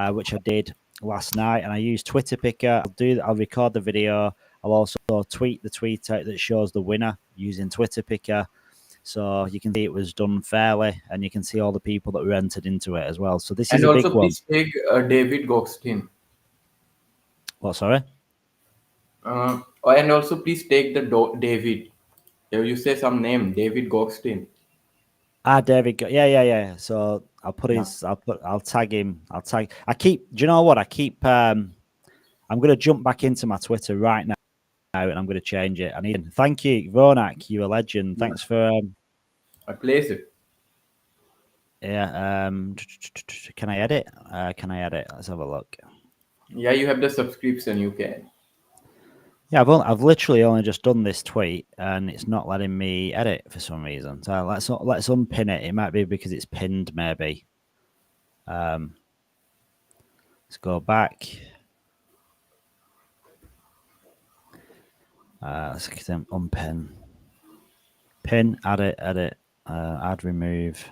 which I did last night, and I use Twitter Picker. I'll record the video. I'll also tweet the tweet out that shows the winner using Twitter Picker. So you can see it was done fairly, and you can see all the people that were entered into it as well. So this is a big one. And also please take David Goxtin. What? Sorry. And also, please take the David. You say some name, David Goldstein. David. Yeah. So I'll put his. I'll tag him. Do you know what? I'm going to jump back into my Twitter right now, and I'm going to change it. Thank you, Ronak. You're a legend. Thanks for. I place it. Yeah. Can I edit? Let's have a look. Yeah, you have the subscription. You can. Yeah, I've literally only just done this tweet, and it's not letting me edit for some reason. So let's unpin it. It might be because it's pinned, maybe. Let's go back. Let's get them unpin. Pin, edit, add, remove.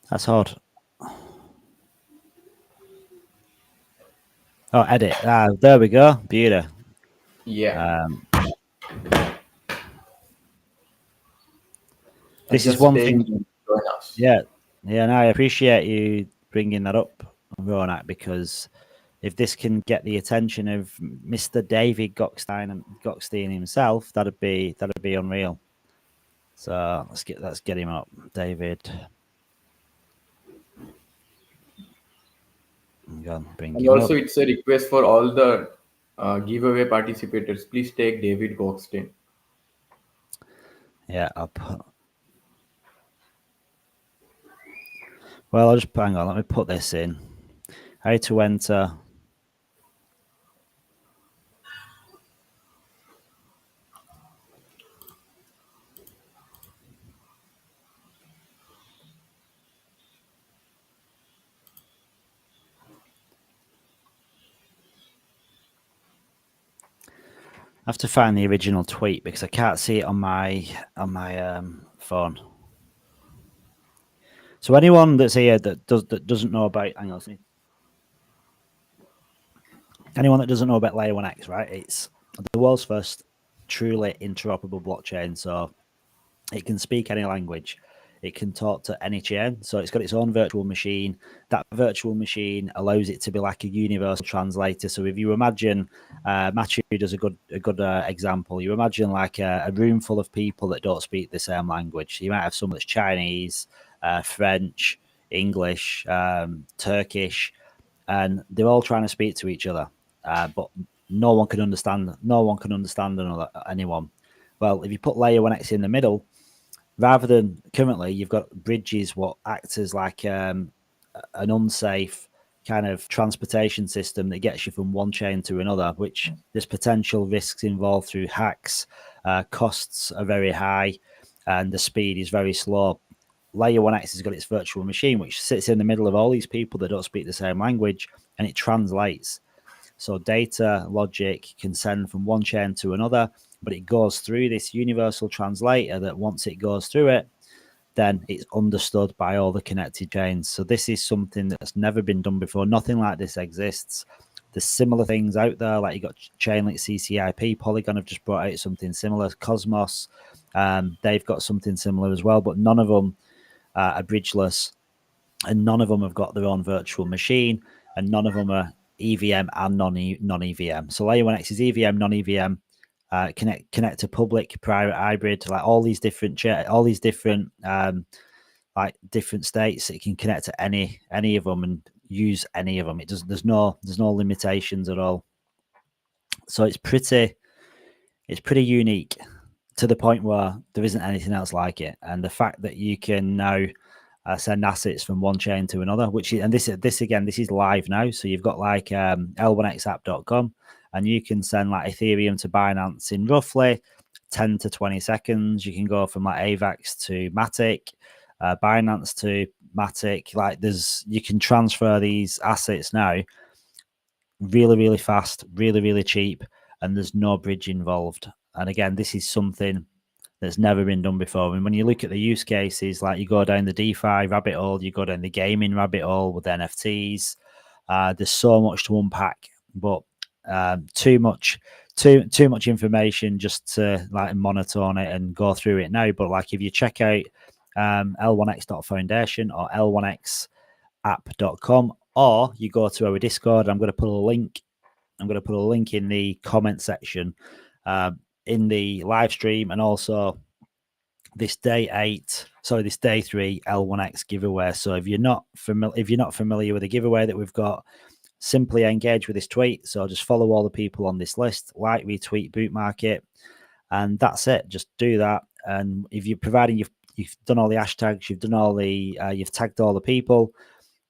That's odd. Oh, edit. There we go. Beauty. Yeah. This is one thing. Yeah. No, I appreciate you bringing that up, Ronak, because if this can get the attention of Mr. David Goldstein himself, that'd be unreal. So let's get him up, David. And also, it's a request for all the giveaway participators. Please take David Goldstein. Yeah, I'll put. Well, I'll just hang on. Let me put this in. How to enter. I have to find the original tweet because I can't see it on my phone. So anyone that's here that doesn't know about, hang on, anyone that doesn't know about Layer 1X, right? It's the world's first truly interoperable blockchain. So it can speak any language. It can talk to any chain. So it's got its own virtual machine. That virtual machine allows it to be like a universal translator. So if you imagine, Matthew does a good example. You imagine like a room full of people that don't speak the same language. So you might have someone that's Chinese, French, English, Turkish, and they're all trying to speak to each other, but no one can understand. No one can understand anyone. Well, if you put Layer 1X in the middle, rather than currently, you've got bridges what act as like an unsafe kind of transportation system that gets you from one chain to another, which there's potential risks involved through hacks. Costs are very high, and the speed is very slow. Layer 1X has got its virtual machine, which sits in the middle of all these people that don't speak the same language, and it translates. So data logic can send from one chain to another, but it goes through this universal translator that once it goes through it, then it's understood by all the connected chains. So this is something that's never been done before. Nothing like this exists. There's similar things out there, like you got Chainlink CCIP, Polygon have just brought out something similar, Cosmos, they've got something similar as well, but none of them are bridgeless, and none of them have got their own virtual machine, and none of them are EVM and non-EVM. So Layer 1X is EVM, non-EVM, connect to public, private, hybrid, like all these different like different states. It can connect to any of them and use any of them. It does. There's no limitations at all. So it's pretty unique to the point where there isn't anything else like it. And the fact that you can now send assets from one chain to another, this is live now. So you've got like l1xapp.com, and you can send like Ethereum to Binance in roughly 10 to 20 seconds. You can go from like AVAX to Matic, Binance to Matic. Like you can transfer these assets now really, really fast, really, really cheap, and there's no bridge involved. And again, this is something that's never been done before. And when you look at the use cases, like you go down the DeFi rabbit hole, you go down the gaming rabbit hole with NFTs, there's so much to unpack, but too much information just to like monotone it and go through it now. But like if you check out l1x.foundation or l1x app.com, or you go to our Discord. I'm going to put a link. I'm going to put a link in the comment section in the live stream, and also this day 3 L1X giveaway. So if you're not familiar with the giveaway that we've got, simply engage with this tweet. So just follow all the people on this list, like, retweet, boot market, and that's it. Just do that. And if you're providing you've done all the hashtags, you've done all the you've tagged all the people,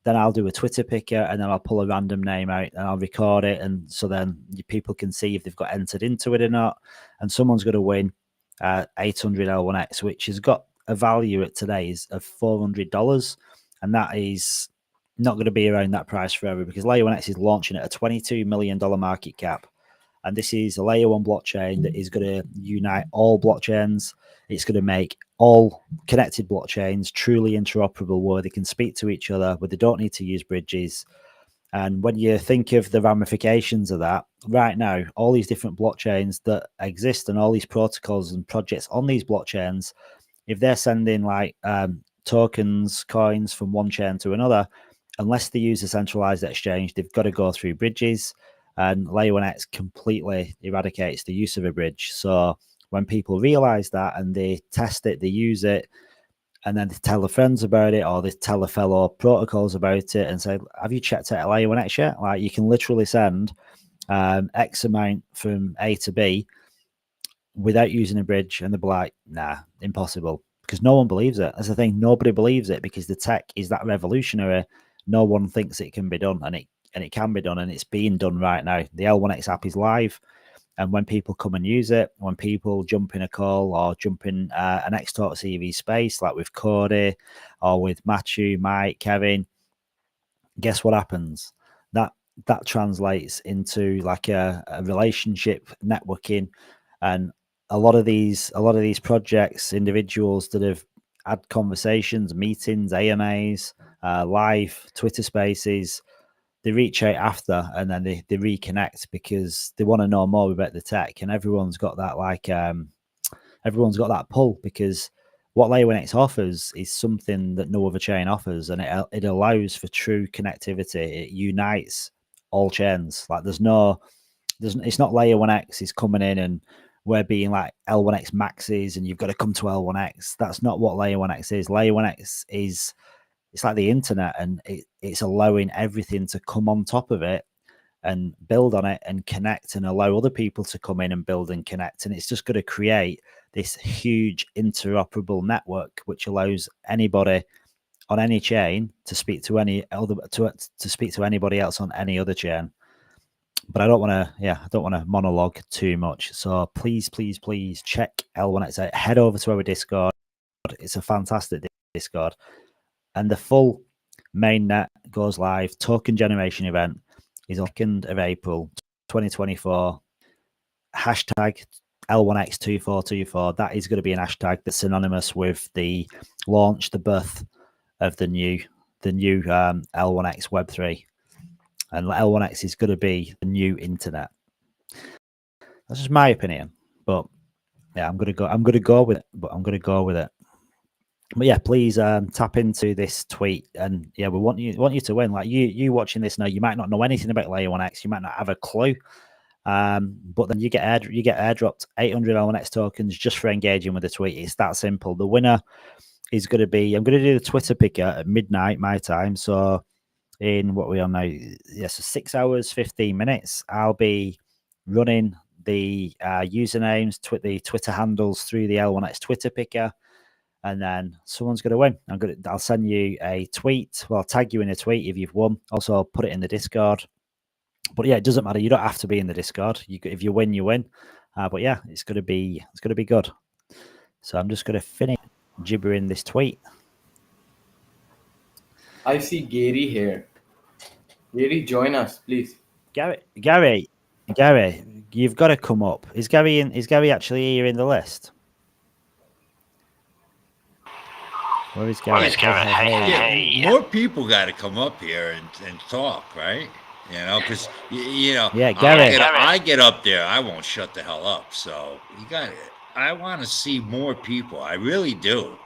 then I'll do a Twitter picker, and then I'll pull a random name out and I'll record it, and so then people can see if they've got entered into it or not. And someone's going to win 800 L1X, which has got a value at today's of $400, and that is not going to be around that price forever, because Layer 1X is launching at a $22 million market cap. And this is a Layer 1 blockchain that is going to unite all blockchains. It's going to make all connected blockchains truly interoperable, where they can speak to each other, where they don't need to use bridges. And when you think of the ramifications of that, right now, all these different blockchains that exist and all these protocols and projects on these blockchains, if they're sending like tokens, coins from one chain to another, unless they use a centralized exchange, they've got to go through bridges. And Layer 1X completely eradicates the use of a bridge. So when people realize that and they test it, they use it, and then they tell their friends about it, or they tell their fellow protocols about it and say, have you checked out Layer 1X yet? Like, you can literally send X amount from A to B without using a bridge, and they'll be like, nah, impossible, because no one believes it. That's the thing, nobody believes it, because the tech is that revolutionary. No one thinks it can be done, and it can be done, and it's being done right now. The L1X app is live, and when people come and use it, when people jump in a call or jump in an X-Talk CV space, like with Cody or with Matthew, Mike, Kevin, guess what happens? That translates into like a relationship networking, and a lot of these projects, individuals that have had conversations, meetings, AMAs, live Twitter spaces, they reach out after, and then they reconnect, because they want to know more about the tech. And everyone's got that everyone's got that pull, because what Layer 1X offers is something that no other chain offers, and it allows for true connectivity. It unites all chains. Like, it's not Layer 1X is coming in and we're being like L1X maxes and you've got to come to L1X. That's not what Layer 1X is. Layer 1X is, it's like the internet, and it's allowing everything to come on top of it and build on it and connect, and allow other people to come in and build and connect. And it's just going to create this huge interoperable network, which allows anybody on any chain to speak to any other to speak to anybody else on any other chain. But I don't want to monologue too much. So please check L1X out. Head over to our Discord. It's a fantastic Discord. And the full mainnet goes live. Token generation event is on 2nd of April, 2024. Hashtag L1X2424. That is going to be an hashtag that's synonymous with the launch, the birth of the new L1X Web3. And L1X is going to be the new internet. That's just my opinion. But yeah, I'm going to go with it. But yeah, please tap into this tweet, and yeah, we want you to win. Like you watching this now, you might not know anything about Layer 1X, you might not have a clue, but then you get airdropped 800 L1X tokens just for engaging with the tweet. It's that simple. The winner is going to be, I'm going to do the Twitter picker at midnight my time. So in what we are now, yes, 6 hours 15 minutes, I'll be running the usernames, the Twitter handles through the L1X Twitter picker. And then someone's going to win. I'll send you a tweet. Well, I'll tag you in a tweet if you've won. Also, I'll put it in the Discord. But yeah, it doesn't matter. You don't have to be in the Discord. If you win, you win. But yeah, it's going to be good. So I'm just going to finish gibbering this tweet. I see Gary here. Gary, join us, please. Gary, you've got to come up. Is Gary actually here in the list? Where is Gary? Hey. More people got to come up here and talk, right? You know, because yeah, Gary. I get up there, I won't shut the hell up. So I want to see more people. I really do.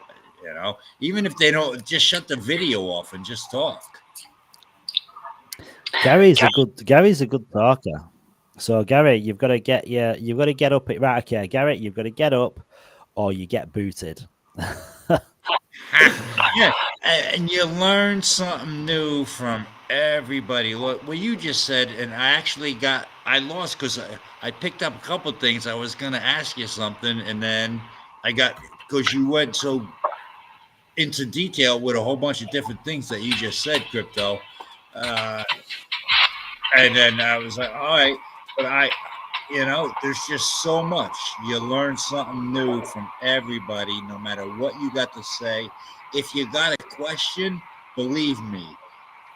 You know, even if they don't, just shut the video off and just talk. Gary's a good talker. So Gary, you've got to get up it right. Okay, Gary, you've got to get up, or you get booted. Yeah, and you learn something new from everybody. Look, what you just said, and I lost because I picked up a couple of things. I was going to ask you something, and then because you went so into detail with a whole bunch of different things that you just said, Crypto. And then I was like, all right, but there's just so much. You learn something new from everybody, no matter what you got to say. If you got a question, believe me,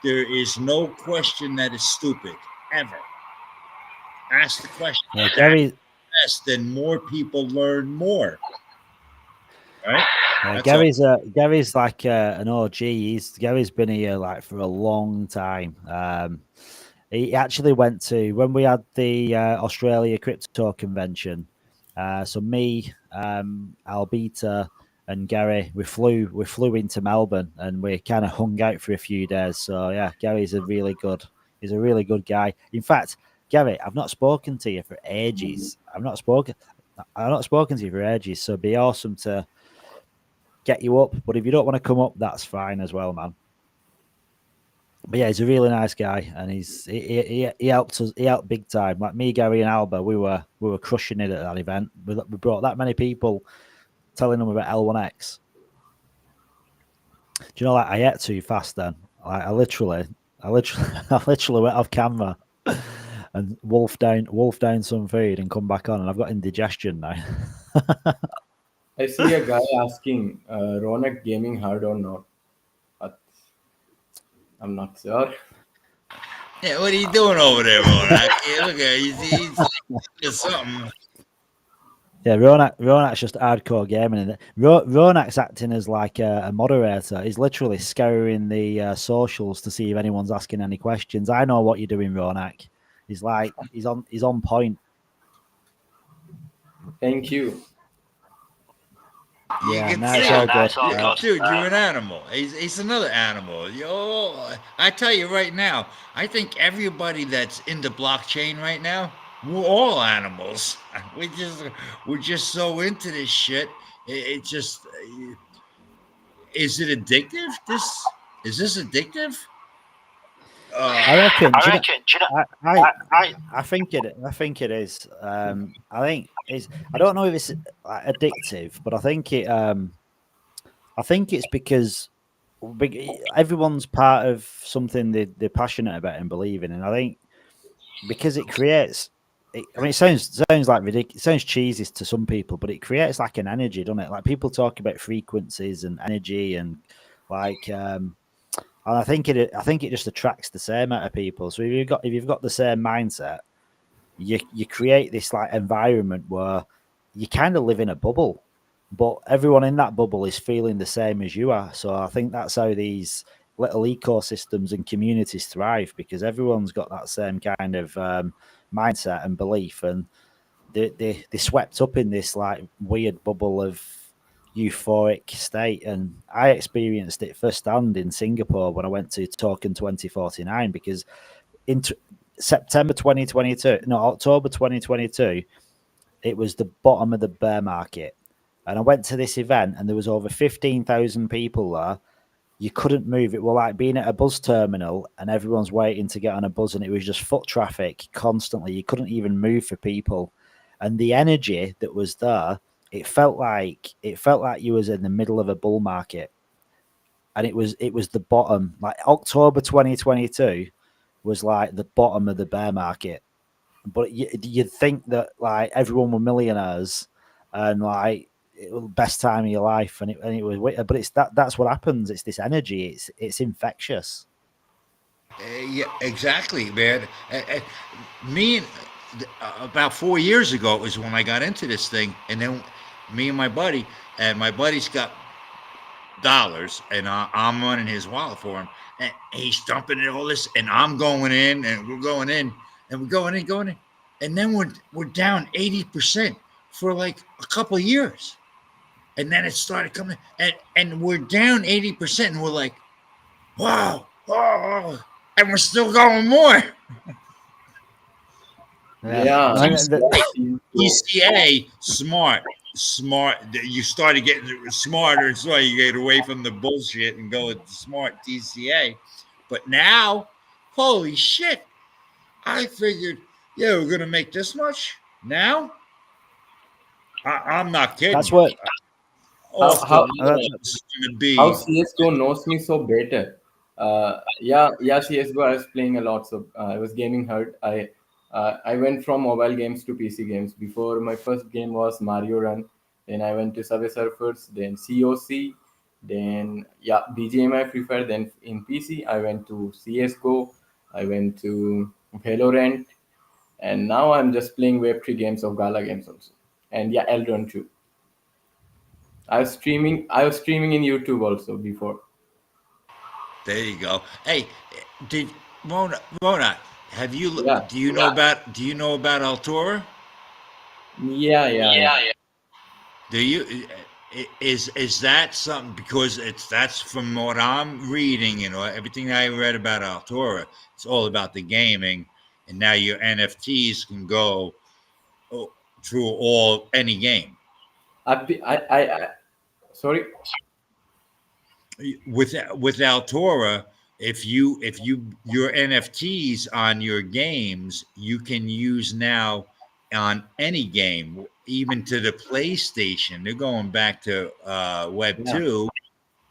there is no question that is stupid, ever. Ask the question. Yeah, Gary, then more people learn more. Right? Gary's like an OG. Gary's been here like for a long time. He actually went to when we had the Australia Crypto Convention. So me, Albita, and Gary, we flew into Melbourne and we kind of hung out for a few days. So yeah, Gary's a really good guy. In fact, Gary, I've not spoken to you for ages. I've not spoken to you for ages. So it'd be awesome to get you up. But if you don't want to come up, that's fine as well, man. But yeah, he's a really nice guy, and he helped us. He helped big time. Like me, Gary, and Alba, we were crushing it at that event. We brought that many people, telling them about L1X. Do you know, like I ate too fast then? Like I literally went off camera and wolf down some food and come back on, and I've got indigestion now. I see a guy asking, Ronak gaming hard or not? I'm not sure. Yeah, what are you doing over there, Ronak? Yeah, look at he's something. Yeah, Ronak's just hardcore gaming. And Ronak's acting as like a moderator. He's literally scouring the socials to see if anyone's asking any questions. I know what you're doing, Ronak. He's on point. Thank you. Yeah, it's all good. Dude, you're an animal. He's another animal. I tell you right now, I think everybody that's in the blockchain right now, we're all animals. We're just so into this shit. It just is it addictive? Is this addictive? I reckon. I think it is. I think it's. I don't know if it's addictive, but I think it. I think it's because everyone's part of something they're passionate about and believe in, and I think because it creates. I mean, it sounds like ridiculous. It sounds cheesy to some people, but it creates like an energy, doesn't it? Like people talk about frequencies and energy, and like. And I think it just attracts the same out of people. So if you've got the same mindset, you create this like environment where you kind of live in a bubble, but everyone in that bubble is feeling the same as you are. So I think that's how these little ecosystems and communities thrive, because everyone's got that same kind of mindset and belief, and they swept up in this like weird bubble of euphoric state. And I experienced it firsthand in Singapore when I went to Token 2049, because in October 2022, it was the bottom of the bear market, and I went to this event and there was over 15,000 people there. You couldn't move. It was like being at a bus terminal and everyone's waiting to get on a bus, and it was just foot traffic constantly. You couldn't even move for people, and the energy that was there, it felt like you was in the middle of a bull market, and it was the bottom. Like October 2022 was like the bottom of the bear market. But you'd think that like everyone were millionaires and like it was the best time of your life, and it was. But it's that's what happens. It's this energy. It's infectious. Yeah, exactly, man. Me, about 4 years ago, it was when I got into this thing, and then me and my buddy's got dollars, and I'm running his wallet for him, and he's dumping in all this, and I'm going in, and we're going in, and we're going in, and then we're down 80% for like a couple of years, and then it started coming, and we're down 80%, and we're like, wow, and we're still going more. Yeah. DCA, smart. You started getting smarter and smarter. You get away from the bullshit and go with the smart DCA. But now, holy shit! I figured, yeah, we're gonna make this much now. I'm not kidding. That's what. How be. CSGO knows me so better. Yeah, CSGO I was playing a lot, so I was gaming hard. I went from mobile games to PC games. Before, my first game was Mario Run. Then I went to Subway Surfers, then COC, then BGMI Free Fire. Then in PC, I went to CSGO, I went to Valorant, and now I'm just playing Web3 games of Gala games also. And Eldron too. I was streaming in YouTube also before. There you go. Hey, did Mona, have you do you know about Altura? Yeah. Do you is that something, because that's from what I'm reading, everything I read about Altura, it's all about the gaming, and now your NFTs can go through any game. Sorry. With Altura, if your NFTs on your games, you can use now on any game, even to the PlayStation. They're going back to Web 2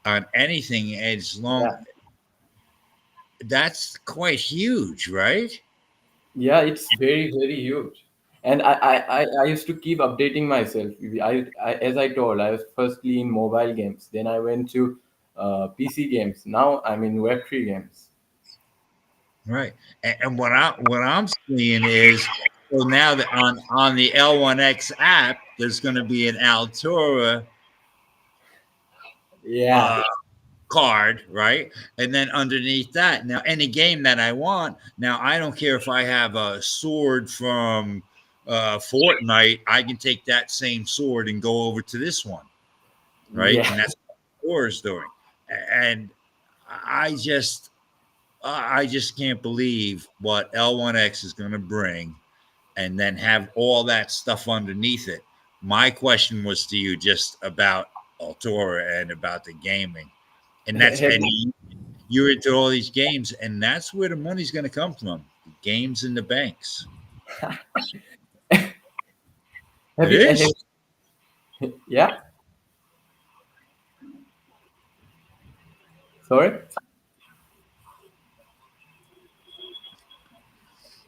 on anything as long. That's quite huge, right? Yeah, it's very, very huge. And I used to keep updating myself. As I told, I was firstly in mobile games. Then I went to PC games. Now I'm in Web3 games. Right. And what I'm seeing is, so now that on the L1X app, there's going to be an Altura card, right? And then underneath that, now any game that I want, now I don't care if I have a sword from Fortnite, I can take that same sword and go over to this one, right? Yeah. And that's what Altura is doing. And I just can't believe what L1X is going to bring, and then have all that stuff underneath it. My question was to you just about Altura and about the gaming. And that's you're into all these games, and that's where the money's going to come from: the games and the banks. Yeah. Sorry.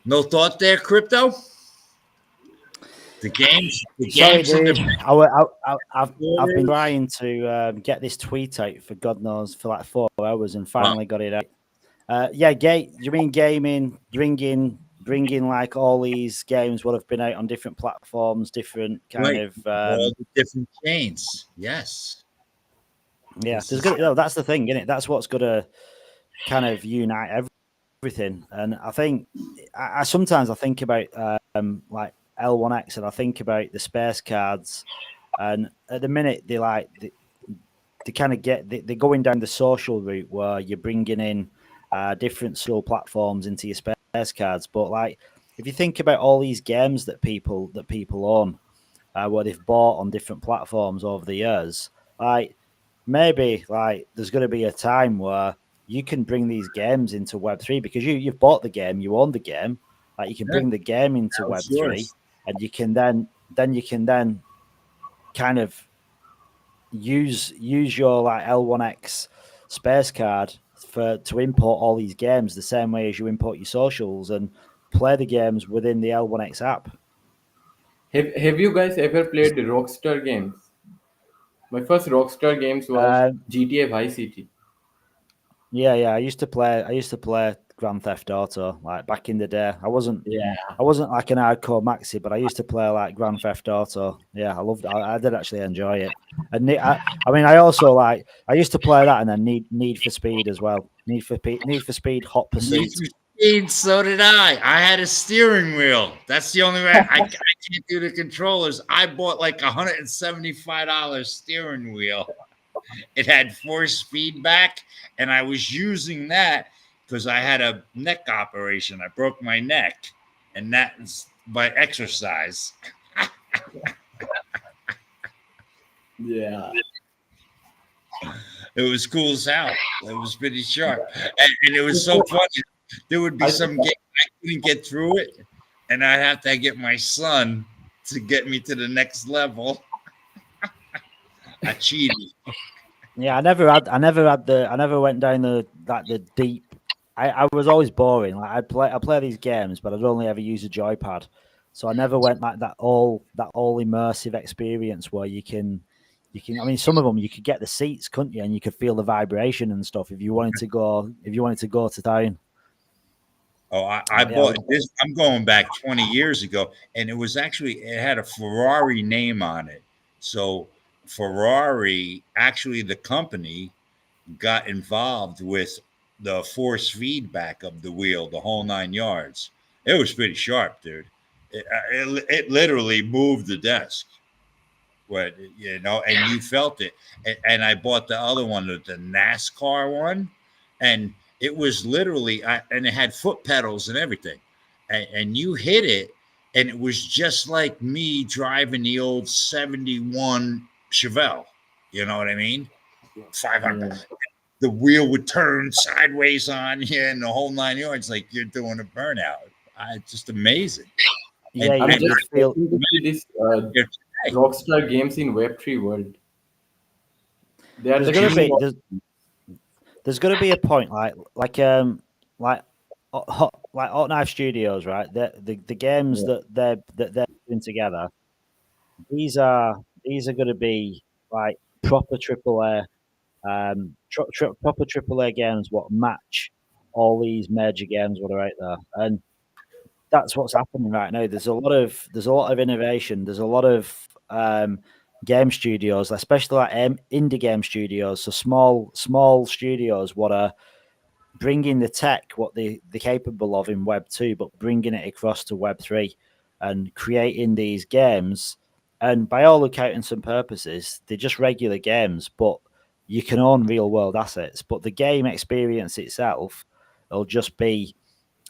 No thought there, crypto. The games. Sorry, dude. I've been trying to get this tweet out for God knows for like 4 hours, and finally got it out. You mean gaming, bringing like all these games would have been out on different platforms, different kind of all the different chains. Yes. Yeah, that's the thing, isn't it? That's what's going to kind of unite everything. And I think I sometimes think about like L1X, and I think about the space cards, and at the minute they're kind of they're going down the social route where you're bringing in different social platforms into your space cards. But like, if you think about all these games that people own, what they've bought on different platforms over the years, like maybe like there's going to be a time where you can bring these games into Web3, because you've bought the game, you own the game. Like you can bring the game into Web3, and you can then kind of use your like L1X space card to import all these games the same way as you import your socials, and play the games within the L1X app. Have you guys ever played the Rockstar games? My first Rockstar games was GTA Vice City. Yeah. I used to play Grand Theft Auto like back in the day. I wasn't like an hardcore maxi, but I used to play like Grand Theft Auto. Yeah, I loved it. I did actually enjoy it. And I also I used to play that, and then Need for Speed as well. Need for Speed Hot Pursuit. So did I. I had a steering wheel. That's the only way I can't do the controllers. I bought like $175 steering wheel. It had force feedback, and I was using that because I had a neck operation. I broke my neck, and that's by exercise. Yeah. It was cool as hell. It was pretty sharp, and it was so funny. There would be some game I couldn't get through it, and I'd have to get my son to get me to the next level. I cheated. Yeah, I never went down the deep. I was always boring. Like I play these games, but I'd only ever use a joypad. So I never went like that all immersive experience where you can. I mean, some of them you could get the seats, couldn't you? And you could feel the vibration and stuff if you wanted to go to town. Oh, I bought this. I'm going back 20 years ago, and it had a Ferrari name on it. So Ferrari, actually, the company got involved with the force feedback of the wheel, the whole 9 yards. It was pretty sharp, dude. It literally moved the desk. What, and you felt it. And I bought the other one, the NASCAR one, and it was literally, and it had foot pedals and everything. And you hit it, and it was just like me driving the old 71 Chevelle. You know what I mean? 500. The wheel would turn sideways on you, and the whole 9 yards, like you're doing a burnout. It's just amazing. Yeah, I'm just feeling this Rockstar games in Web3 world. There's going to be a point like Hot Knife Studios, right? The games that they're doing together. These are going to be like proper AAA, proper AAA games. What match all these major games what are out there, and that's what's happening right now. There's a lot of innovation. There's a lot of game studios, especially like indie game studios, so small studios, what are bringing the tech, what they're capable of in Web 2, but bringing it across to Web 3 and creating these games. And by all accountants and purposes, they're just regular games, but you can own real world assets. But the game experience itself will just be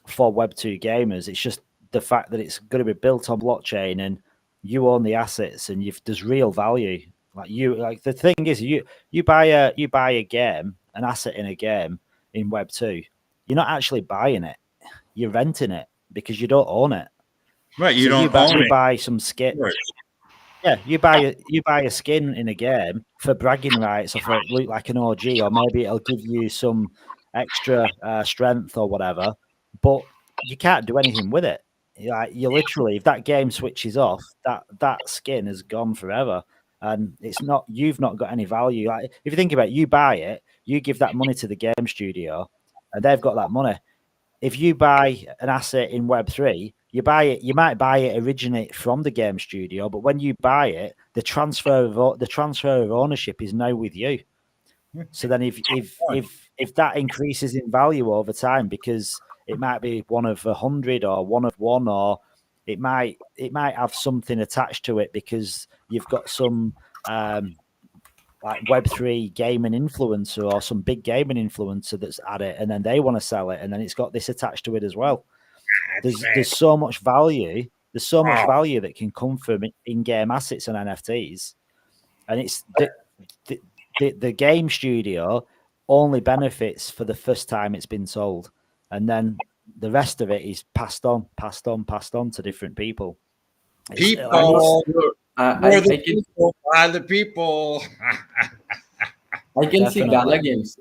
for Web 2 gamers. It's just the fact that it's going to be built on blockchain and you own the assets and there's real value. Like the thing is, you buy a game, an asset in a game in Web 2, you're not actually buying it, you're renting it because you don't own it. Right, you don't own it. You buy some skin. Right. Yeah, you buy a skin in a game for bragging rights or for it look like an OG, or maybe it'll give you some extra strength or whatever, but you can't do anything with it. You literally, if that game switches off, that skin is gone forever, and you've not got any value. Like if you think about it, you buy it, you give that money to the game studio, and they've got that money. If you buy an asset in Web 3, you might buy it originate from the game studio, but when you buy it, the transfer of ownership is now with you. So then if that increases in value over time, because it might be one of 100 or one of one, or it might have something attached to it because you've got some like Web3 gaming influencer or some big gaming influencer that's at it, and then they want to sell it, and then it's got this attached to it as well. There's so much value. There's so much value that can come from in-game assets and NFTs, and it's the game studio only benefits for the first time it's been sold, and then the rest of it is passed on to different people. By the people. I can see Gala Games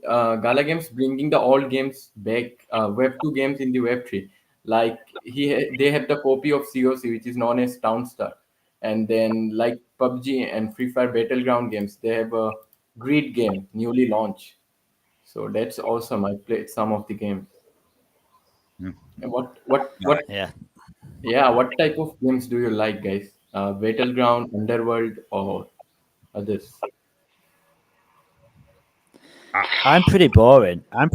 bringing the old games back, Web 2 games in the Web 3. Like they have the copy of COC, which is known as Townstar, and then like PUBG and Free Fire Battleground games, they have a Grid game newly launched. So that's awesome. I played some of the games. What type of games do you like, guys? Battleground, Underworld, or others? I'm pretty boring. I'm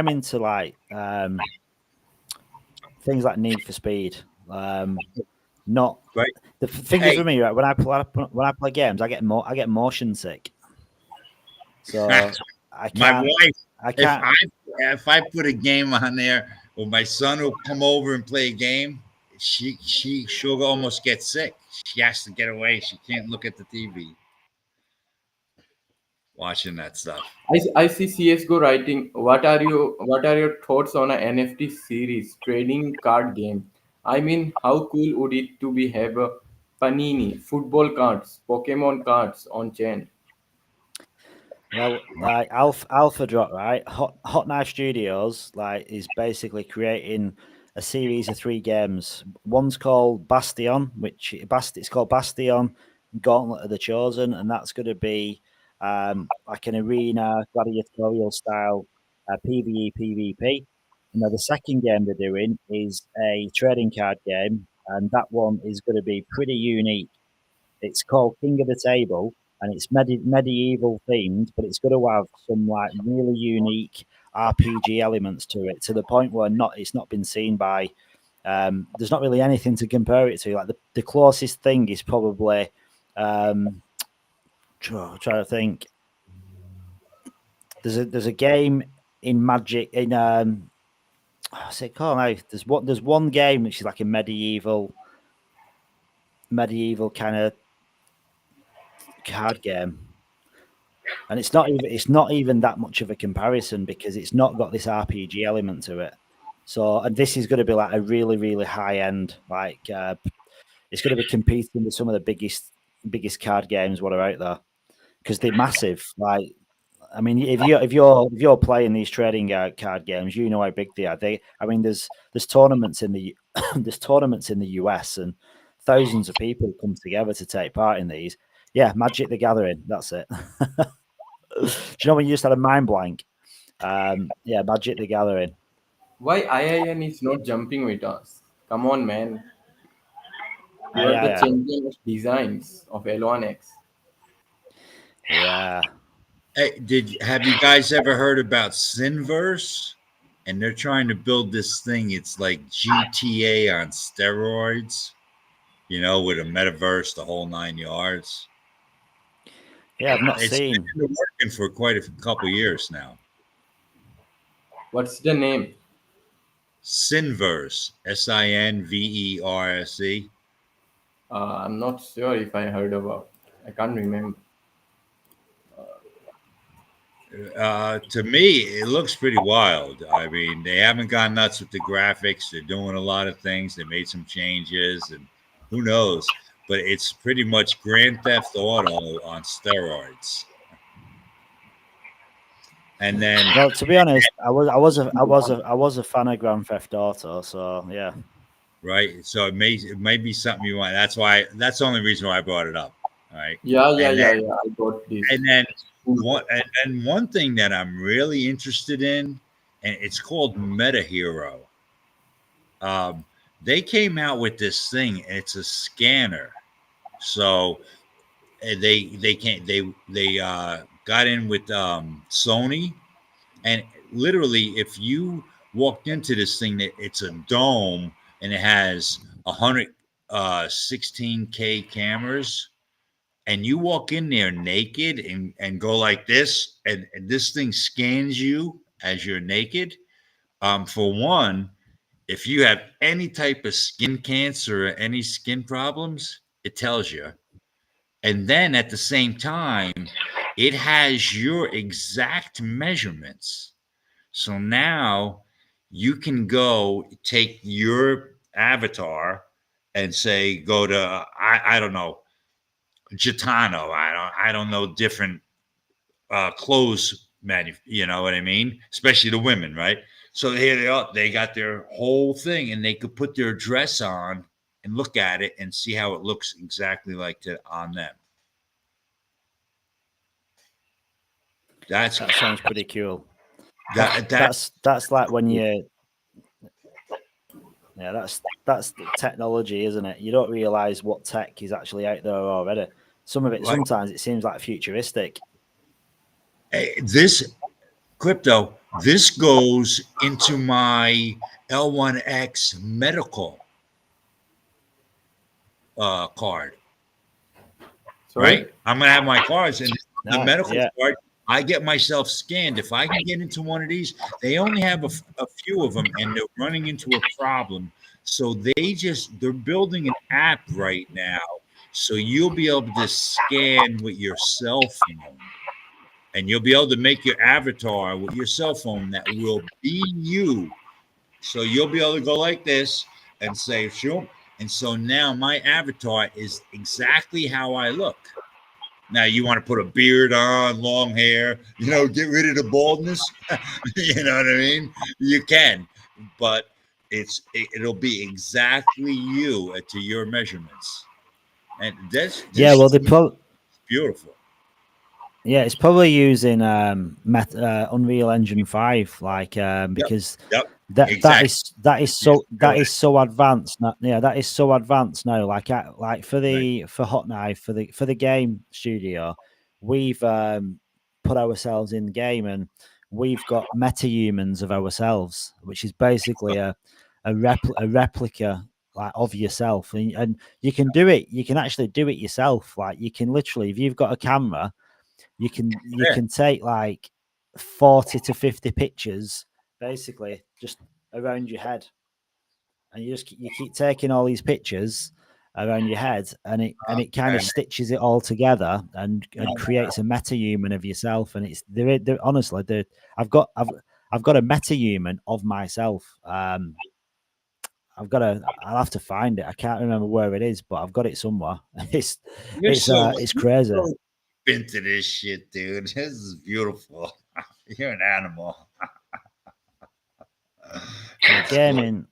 into like things like Need for Speed. Not right. The thing is for me, right? When I play games, I get motion sick. So I I can't. If I put a game on there, or my son will come over and play a game, she'll almost get sick. She has to get away. She can't look at the TV watching that stuff. I see CS:GO writing. What are your thoughts on a NFT series trading card game? I mean, how cool would it to be have a Panini football cards, Pokemon cards on chain? Well, like Alpha Drop, right? Hot Knife Studios, like, is basically creating a series of 3 games. One's called Bastion, it's called Bastion Gauntlet of the Chosen, and that's going to be like an arena gladiatorial style PVE PvP. Now the second game they're doing is a trading card game, and that one is going to be pretty unique. It's called King of the Table, and it's medieval themed, but it's going to have some like really unique RPG elements to it, to the point where it's not been seen by. There's not really anything to compare it to. Like the closest thing is probably. Trying to think. There's a game in Magic in what's it called now? There's one game which is like a medieval kind of card game, and it's not even that much of a comparison because it's not got this RPG element to it. So, and this is going to be like a really, really high end, like it's going to be competing with some of the biggest card games what are out there because they're massive. Like, I mean, if you're playing these trading card games, you know how big they are. There's tournaments in the there's tournaments in the US, and thousands of people come together to take part in these. Yeah, Magic the Gathering. That's it. Do you know when you just had a mind blank? Yeah, Magic the Gathering. Why IIN is not jumping with us? Come on, man. You are the champion of designs of L1X. Yeah. Hey, have you guys ever heard about Synverse? And they're trying to build this thing. It's like GTA on steroids, with a metaverse, the whole 9 yards. Yeah, I've not seen. It's been working for quite a couple years now. What's the name? Synverse, Sinverse. I'm not sure if I heard about. I can't remember. To me, it looks pretty wild. I mean, they haven't gone nuts with the graphics. They're doing a lot of things. They made some changes, and who knows? But it's pretty much Grand Theft Auto on steroids. And then, well, to be honest, I was a fan of Grand Theft Auto, so yeah. Right. So it may be something you want. That's the only reason why I brought it up. All right. Yeah. I got this. And then one thing that I'm really interested in, and it's called Meta Hero. They came out with this thing, and it's a scanner. So they got in with Sony, and literally, if you walked into this thing, it's a dome, and it has 116K cameras. And you walk in there naked and go like this, and this thing scans you as you're naked. For one, if you have any type of skin cancer or any skin problems, it tells you. And then at the same time, it has your exact measurements. So now you can go take your avatar and say, go to, I don't know, Gitano. I don't know, different clothes you know what I mean? Especially the women, right? So here they are. They got their whole thing, and they could put their dress on and look at it and see how it looks exactly like on them. That sounds pretty cool. That's like when you. Yeah, that's the technology, isn't it? You don't realize what tech is actually out there already. Some of it, sometimes it seems like futuristic. Hey, this crypto, this goes into my L1X medical card. Sorry? Right? I'm gonna have my cards, and the medical card I get myself scanned. If I can get into one of these, they only have a few of them, and they're running into a problem. So they're building an app right now, so you'll be able to scan with your cell phone, and you'll be able to make your avatar with your cell phone that will be you. So you'll be able to go like this and say, "Sure." And so now my avatar is exactly how I look. Now you want to put a beard on, long hair, get rid of the baldness. You know what I mean? You can, but it'll be exactly you to your measurements, and this well, beautiful. Yeah, it's probably using Unreal Engine 5, because Yep. that Exactly. that is so advanced now. Yeah, that is so advanced now. For Hot Knife for the game studio, we've put ourselves in the game, and we've got metahumans of ourselves, which is basically a replica of yourself, and you can do it. You can actually do it yourself. Like, you can literally, if you've got a camera, you can take like 40 to 50 pictures basically just around your head, and you keep taking all these pictures around your head, and it kind of stitches it all together and creates a meta-human of yourself. And it's they're honestly, I've got a meta-human of myself. I'll have to find it. I can't remember where it is, but I've got it somewhere. It's crazy. Into this shit, dude. This is beautiful. You're an animal. Gaming.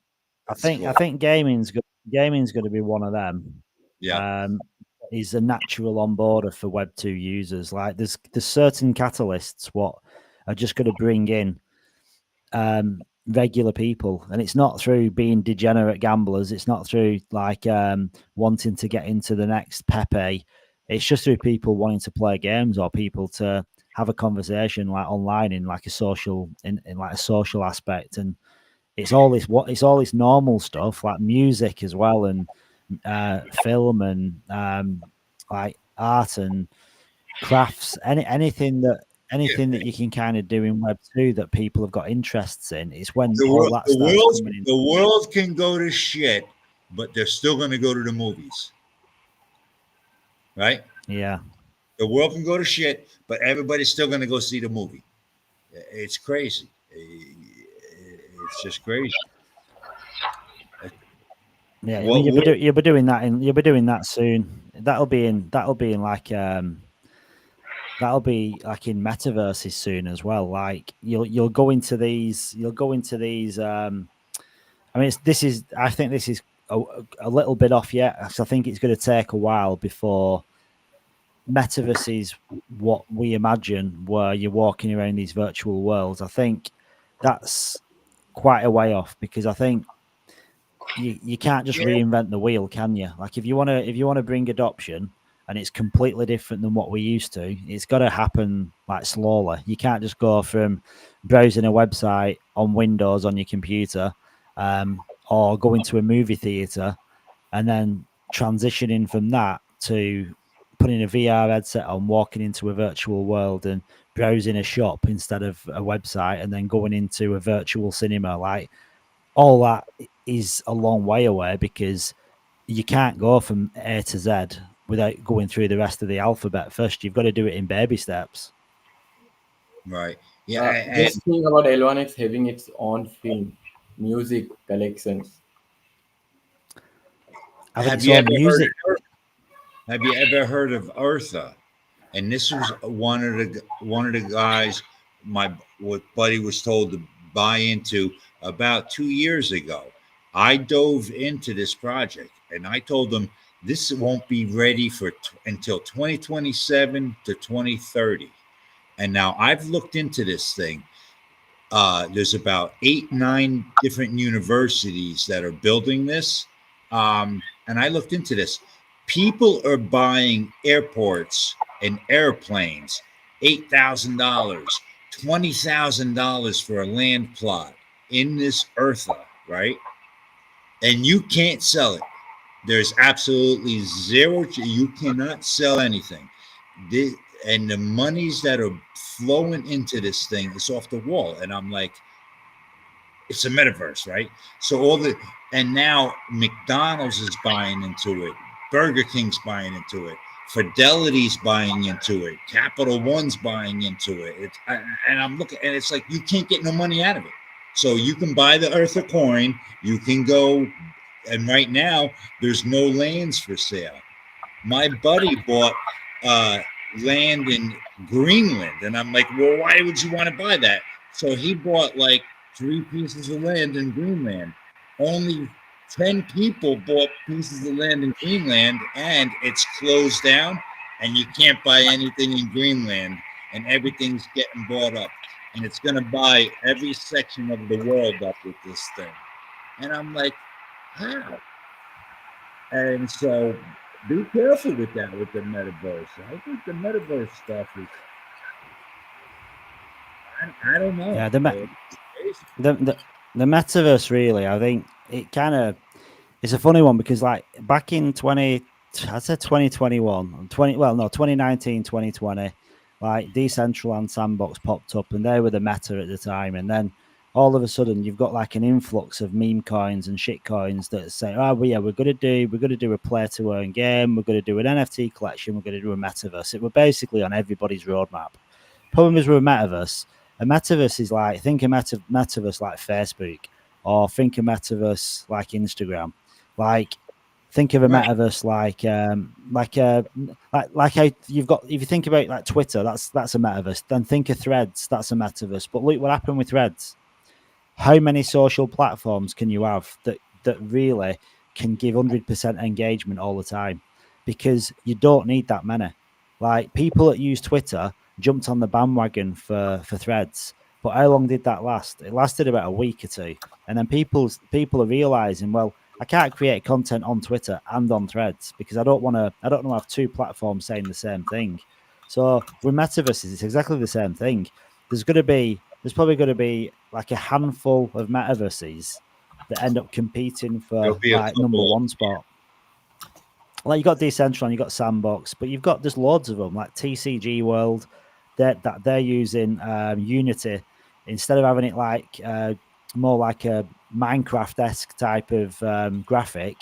I think gaming's going to be one of them. Yeah. Is a natural onboarder for Web 2 users. Like, there's certain catalysts what are just going to bring in regular people, and it's not through being degenerate gamblers. It's not through wanting to get into the next Pepe. It's just through people wanting to play games, or people to have a conversation online in a social aspect. And it's all this normal stuff, like music as well, and film, and like art and crafts, anything that you can kind of do in Web 2 that people have got interests in. It's when the world can go to shit, but they're still going to go to the movies. Right? Yeah. The world can go to shit, but everybody's still going to go see the movie. It's crazy. It's just crazy. Yeah, you'll be doing that soon. That'll be in like in metaverses soon as well. Like, you'll go into these. I think this is a little bit off yet. So I think it's going to take a while before metaverse is what we imagine, where you're walking around these virtual worlds. I think that's quite a way off, because I think you can't just reinvent the wheel, can you? Like, if you want to bring adoption, and it's completely different than what we used to, it's got to happen like slowly. You can't just go from browsing a website on Windows on your computer, or going to a movie theater, and then transitioning from that to putting a VR headset on, walking into a virtual world, and browsing a shop instead of a website, and then going into a virtual cinema. Like, all that is a long way away, because you can't go from A to Z without going through the rest of the alphabet first. You've got to do it in baby steps. Right. Yeah. Just think about L1X having its own film, music collections. Have you ever heard of Eartha? And this was one of the guys what buddy was told to buy into about 2 years ago. I dove into this project, and I told them this won't be ready until 2027 to 2030. And now I've looked into this thing. There's about 8-9 different universities that are building this. And I looked into this. People are buying airports and airplanes, $8,000, $20,000 for a land plot in this Eartha, right? And you can't sell it. There's absolutely zero. You cannot sell anything. And the monies that are flowing into this thing. It's off the wall. And I'm like, it's a metaverse, right? So and now McDonald's is buying into it. Burger King's buying into it. Fidelity's buying into it. Capital One's buying into it. And I'm looking, and it's like, you can't get no money out of it. So you can buy the Earther coin. You can go, and right now there's no lands for sale. My buddy bought land in Greenland, and I'm like, well, why would you want to buy that? So he bought like 3 pieces of land in Greenland. Only 10 people bought pieces of land in Greenland, and it's closed down, and you can't buy anything in Greenland, and everything's getting bought up. And it's going to buy every section of the world up with this thing. And I'm like, how? And so be careful with that, with the metaverse. I think the metaverse stuff is, I don't know. Yeah, the metaverse, really, I think it kind of, it's a funny one because like back in 2019, 2020, like Decentraland Sandbox popped up and they were the meta at the time. And then all of a sudden you've got like an influx of meme coins and shit coins that say, oh, well, yeah, we're going to do a play to earn game. We're going to do an NFT collection. We're going to do a metaverse. It were basically on everybody's roadmap. Problem is with a metaverse is like, think a metaverse like Facebook, or think a metaverse like Instagram. Like, think of a metaverse like how you've got, if you think about like Twitter, that's a metaverse. Then think of Threads, that's a metaverse. But look what happened with Threads. How many social platforms can you have that really can give 100% engagement all the time? Because you don't need that many. Like, people that use Twitter jumped on the bandwagon for Threads. But how long did that last? It lasted about a week or two. And then people are realizing, well, I can't create content on Twitter and on Threads because I don't want to have 2 platforms saying the same thing. So with metaverses, it's exactly the same thing. There's probably going to be like a handful of metaverses that end up competing for like number 1 spot. Like, you got Decentraland, you got Sandbox, but there's loads of them, like TCG World. They're using Unity instead of having it like more like a Minecraft-esque type of graphic.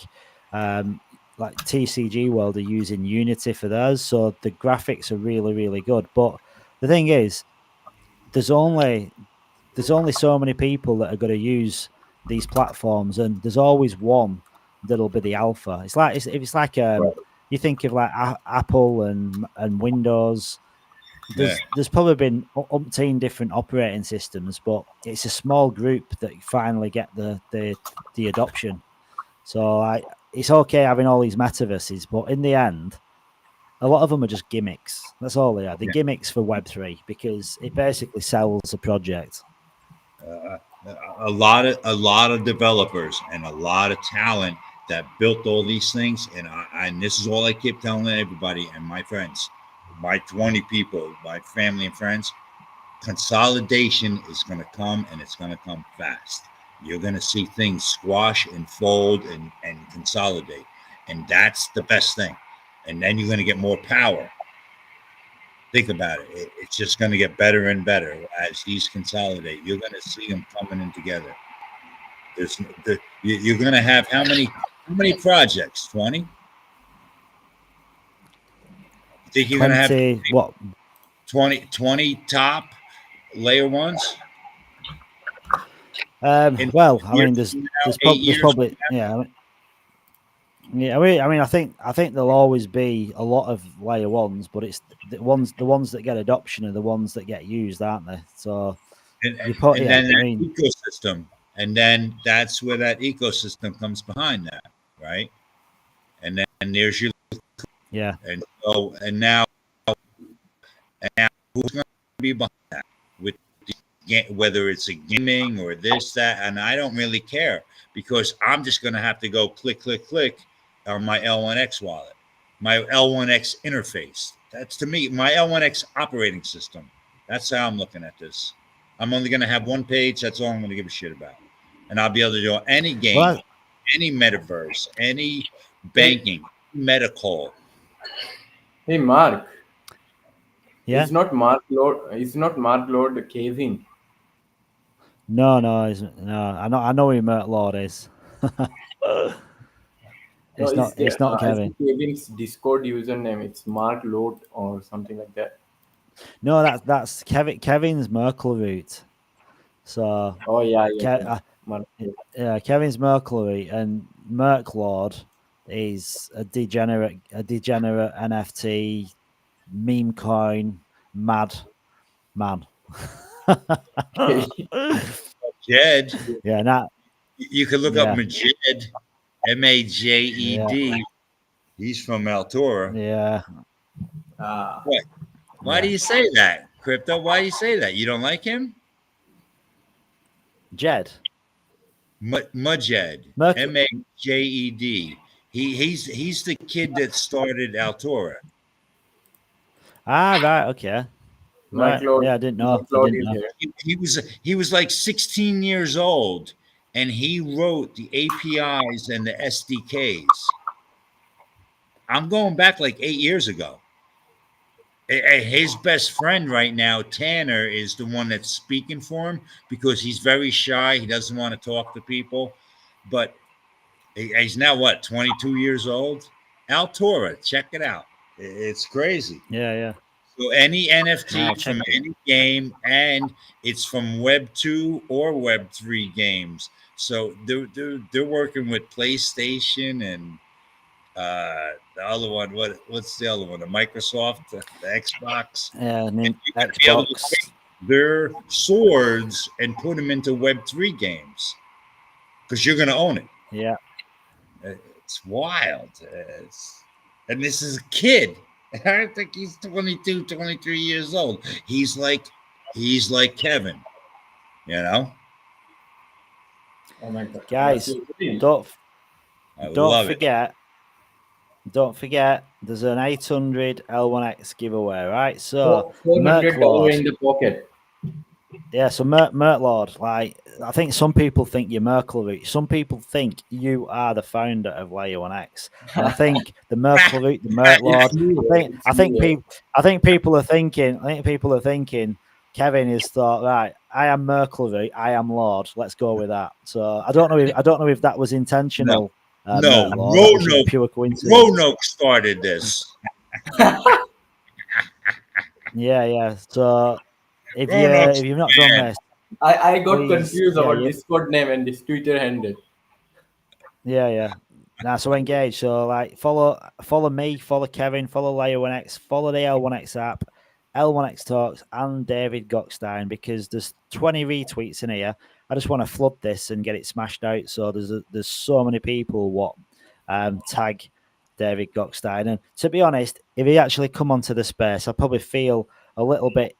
Like TCG World are using Unity for theirs, so the graphics are really, really good. But the thing is, there's only so many people that are going to use these platforms, and there's always one that'll be the alpha. It's like you think of like Apple and Windows. There's probably been umpteen different operating systems, but it's a small group that finally get the adoption. So it's okay having all these metaverses, but in the end, a lot of them are just gimmicks. That's all they are. They're gimmicks for Web3 because it basically sells a project. A lot of developers and a lot of talent that built all these things, and this is all I keep telling everybody and my friends, my 20 people, my family and friends. Consolidation is going to come, and it's going to come fast. You're going to see things squash and fold and consolidate, and that's the best thing. And then you're going to get more power. Think about it. It's just going to get better and better as these consolidate. You're going to see them coming in together. You're going to have how many projects? 20? You think you're going to have 20 top layer ones? Well, I mean, there's probably yeah. I mean, I think there'll always be a lot of layer ones, but it's the ones that get adoption are the ones that get used, aren't they? So ecosystem, and then that's where that ecosystem comes behind that, right? And then there's your and now who's going to be behind that with whether it's a gaming or this, that, and I don't really care because I'm just going to have to go click on my L1X wallet, my L1X interface. That's, to me, my L1X operating system. That's how I'm looking at this. I'm only going to have one page. That's all I'm going to give a shit about. And I'll be able to do any game, any metaverse, any banking, medical. Hey, Mark. Yeah. It's not Mark Lord. It's not Mark Lord Kevin. No, I know who Mert Lord is. No, It's not I see Kevin. Kevin's Discord username. It's Mark Lord or something like that. No, that's Kevin. Kevin's Merkleroot. So Oh yeah. Mark Lord. Kevin's Merkleroot, and Merklord is a degenerate NFT meme coin mad man. Jed, Yeah, that. you could look Yeah. up Majed, Majed. He's from Altura. Yeah. What? Why do you say that, Crypto? Why do you say that? You don't like him? Jed. Majed. Majed. He's the kid that started Altura. Ah, right. Okay. Right. Lord, Yeah, I didn't know. Lord is here. He was like 16 years old, and he wrote the APIs and the SDKs. I'm going back like 8 years ago. His best friend right now, Tanner, is the one that's speaking for him because he's very shy. He doesn't want to talk to people. But he's now what, 22 years old? Altura, check it out. It's crazy. Yeah. So any NFT from any game, and it's from Web 2 or Web 3 games. So they're working with PlayStation and the other one. What's the other one? The Microsoft, the Xbox. Yeah, and then you gotta be able to take their swords and put them into Web 3 games because you're gonna own it. Yeah, it's wild. And this is a kid. I think he's 22, 23 years old. He's like Kevin, you know. Oh my God, guys, don't forget. Don't forget, there's an 800 L1X giveaway, right? So $400 in the pocket. Yeah, so Merklord, like, I think some people think you're Merkleroot. Some people think you are the founder of Layer 1X. And I think the Merkleroot, the Merklord, I think people are thinking Kevin has thought, right, I am Merkleroot, I am Lord. Let's go with that. So I don't know if that was intentional. No, Roanoke, pure coincidence. Roanoke started this. Yeah. So if you've not done this, I got confused about Discord name and this Twitter handle. Yeah. Now, so engage. So like follow me, follow Kevin, follow Layer 1X, follow the L1X app, L1X Talks, and David Gockstein, because there's 20 retweets in here. I just want to flood this and get it smashed out. So there's so many people what tag David Gockstein. And to be honest, if he actually come onto the space, I probably feel a little bit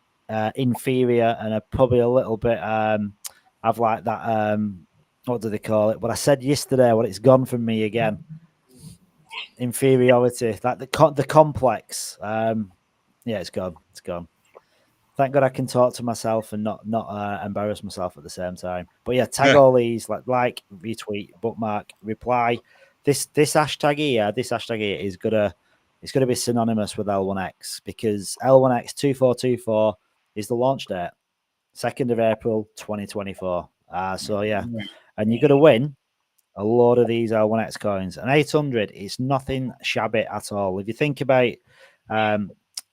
inferior, and I probably a little bit have like that what do they call it? But I said yesterday, well, it's gone from me again. Inferiority, like the complex. Yeah, it's gone. It's gone. Thank God I can talk to myself and not embarrass myself at the same time. But yeah, tag all these, like, retweet, bookmark, reply. This hashtag here is gonna be synonymous with L1X, because L1X 2424 is the launch date, 2nd of April 2024. So yeah, and you're gonna win a lot of these L1X coins. And 800 is nothing shabby at all. If you think about,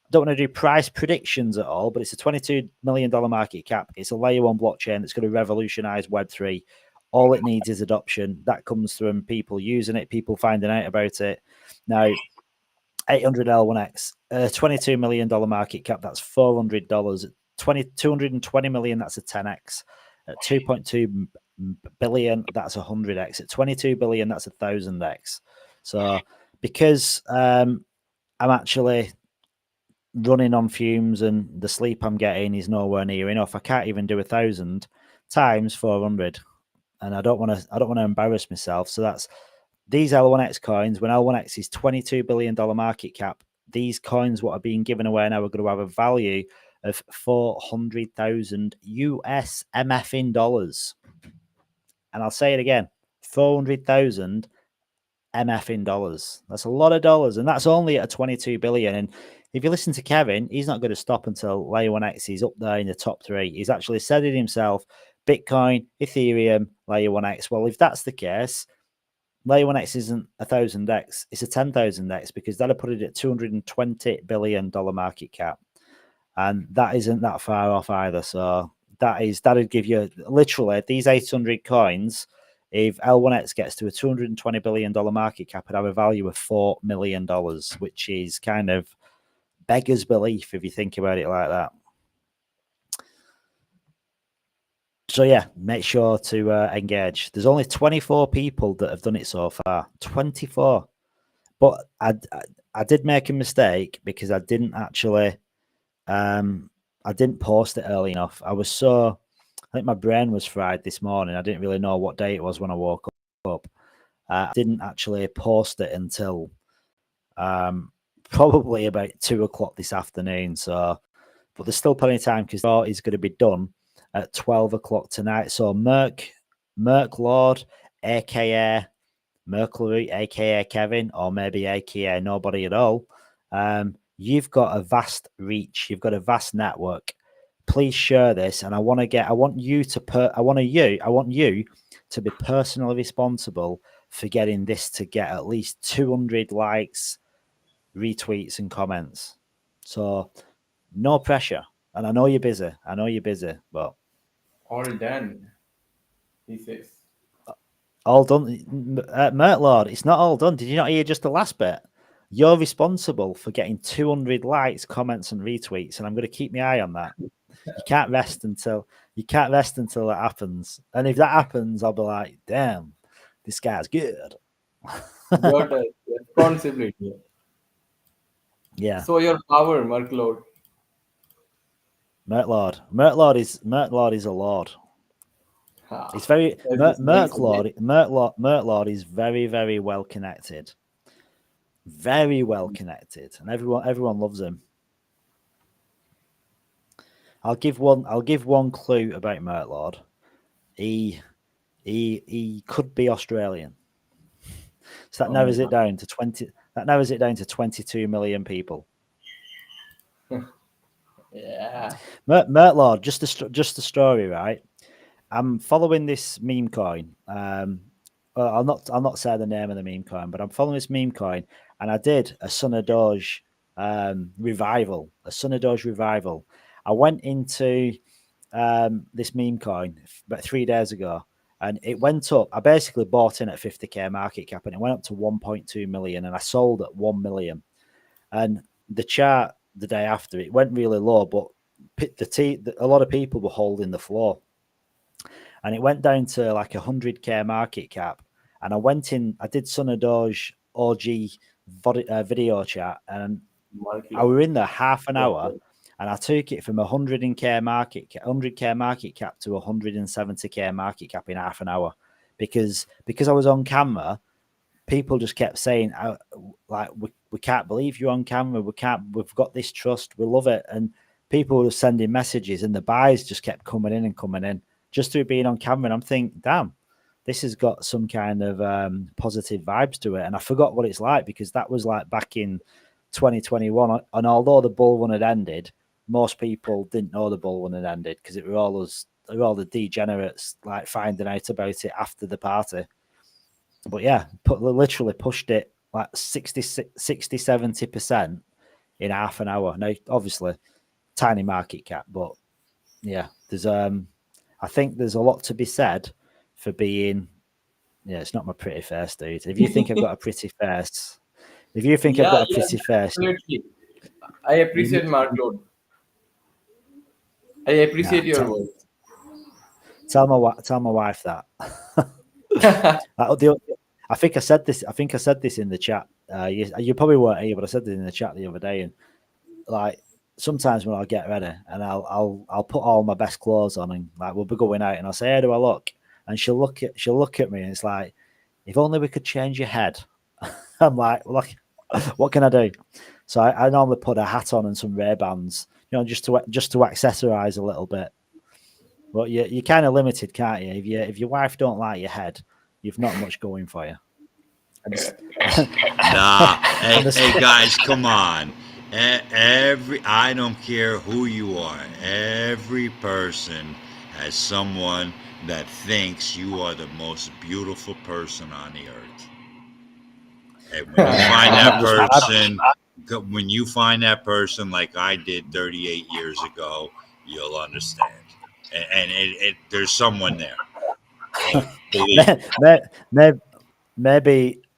don't want to do price predictions at all, but it's a $22 million market cap. It's a layer 1 blockchain that's going to revolutionize Web3. All it needs is adoption. That comes from people using it, people finding out about it. Now, 800 L1X, $22 million market cap, that's $400. 220 million, that's a 10x. At 2.2 billion, that's 100x. At 22 billion, that's 1000x. So because I'm actually running on fumes and the sleep I'm getting is nowhere near enough, I can't even do 1,000 times 400, and I don't want to embarrass myself. So that's these L1X coins. When L1X is $22 billion market cap, these coins what are being given away now are going to have a value of 400,000 US MF in dollars. And I'll say it again, 400,000 MF in dollars. That's a lot of dollars, and that's only at a 22 billion. And if you listen to Kevin, he's not going to stop until Layer 1X is up there in the top 3. He's actually said it himself: Bitcoin, Ethereum, Layer 1X. Well, if that's the case, Layer 1X isn't 1,000x, it's a 10,000x, because that'll put it at $220 billion market cap. And that isn't that far off either. So that'd give you literally these 800 coins. If L1X gets to a $220 billion market cap, it'd have a value of $4 million, which is kind of beggars belief if you think about it like that. So yeah, make sure to engage. There's only 24 people that have done it so far. 24. But I did make a mistake because I didn't actually I didn't post it early enough. I think my brain was fried this morning. I didn't really know what day it was when I woke up. I didn't actually post it until probably about 2 o'clock this afternoon. So, but there's still plenty of time because it's going to be done at 12 o'clock tonight. So Merc Lord, aka Mercury, aka Kevin, or maybe aka nobody at all. You've got a vast reach. You've got a vast network. Please share this, and I want you to be personally responsible for getting this to get at least 200 likes, retweets, and comments. So no pressure. And I know you're busy. But All done, he says. All done, Mert Lord. It's not all done. Did you not hear just the last bit? You're responsible for getting 200 likes, comments, and retweets, and I'm going to keep my eye on that. You can't rest until that happens. And if that happens, I'll be like, damn, this guy's good. Got a responsibility. Yeah. So your power, Merc Lord. Mert Lord is a lord. It's very Mert Lord is very, very well connected. Very well connected, and everyone loves him. I'll give one clue about Mert Lord. He could be Australian. So that narrows it down to 20. That narrows it down to 22 million people. Yeah. Mert Lord, just a story, right? I'm following this meme coin. I'll not say the name of the meme coin, but I'm following this meme coin, and I did a Son of Doge revival. I went into this meme coin about 3 days ago, and it went up. I basically bought in at 50k market cap, and it went up to 1.2 million, and I sold at 1 million. And the chart the day after, it went really low, but a lot of people were holding the floor. And it went down to like 100k market cap. And I went in, I did Son of Doge OG video chat, and I were in there half an hour, and I took it from 100k market cap to 170k market cap in half an hour, because I was on camera. People just kept saying, like, we can't believe you're on camera. We've got this trust. We love it. And people were sending messages, and the buys just kept coming in just through being on camera. And I'm thinking, damn, this has got some kind of positive vibes to it. And I forgot what it's like, because that was like back in 2021. And although the bull run had ended, most people didn't know the bull run had ended, because it were all the degenerates like finding out about it after the party. But yeah, literally pushed it like 60-70% in half an hour. Now, obviously, tiny market cap, but yeah, there's I think there's a lot to be said for being. Yeah, it's not my pretty face, dude. If you think I've got a pretty face, I've got a pretty face, absolutely. I appreciate Mark Lord. I appreciate your words. Tell my wife that. I think I said this in the chat. You probably weren't here, but I said this in the chat the other day. And like, sometimes when I'll get ready and I'll put all my best clothes on, and like we'll be going out, and I'll say, "How do I look?" And she'll look at me, and it's like, if only we could change your head. I'm like, look, what can I do? So I normally put a hat on and some Ray-Bans, just to accessorize a little bit. But you're kind of limited, can't you? If your wife don't like your head, you've not much going for you. Nah, hey guys, come on. I don't care who you are. Every person has someone that thinks you are the most beautiful person on the earth. And when you find that person, when you find that person like I did 38 years ago, you'll understand. And there's someone there. Believe me.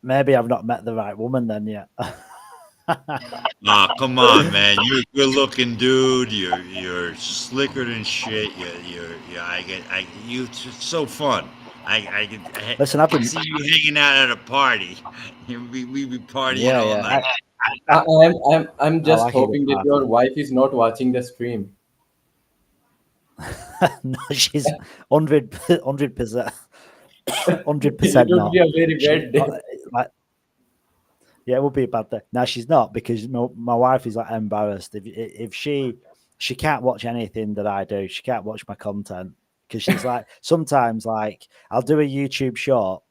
Maybe I've not met the right woman then yet. Ah, come on, man! You're a good-looking dude. You're slicker than shit. It's so fun. Listen, I've been see you hanging out at a party. We be partying all yeah. night. I'm I just like a good hoping that your party. wife is not watching the stream. No, she's 100%, 100%, It 100% would not. be a very She, bad day. like, yeah, it would be a bad day. No, she's not, because my wife is like embarrassed if she can't watch anything that I do. She can't watch my content because she's like, sometimes like I'll do a YouTube short,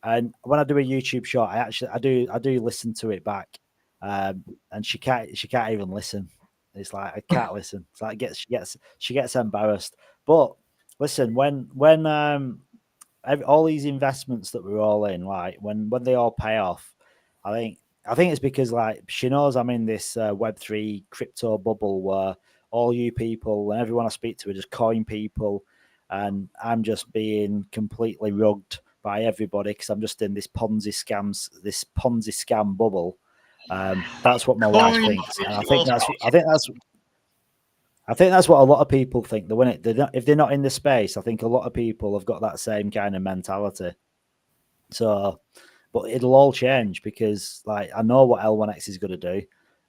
and when I do a YouTube short, I do listen to it back, and she can't even listen. It's like I can't listen. It's like she gets embarrassed. But listen, when all these investments that we're all in, like when they all pay off, I think it's because like she knows I'm in this Web3 crypto bubble where all you people and everyone I speak to are just coin people, and I'm just being completely rugged by everybody because I'm just in this Ponzi scam bubble. That's what my wife thinks, and I think that's what a lot of people think. That if they're not in the space, I think a lot of people have got that same kind of mentality. So, but it'll all change because, like, I know what L1X is going to do,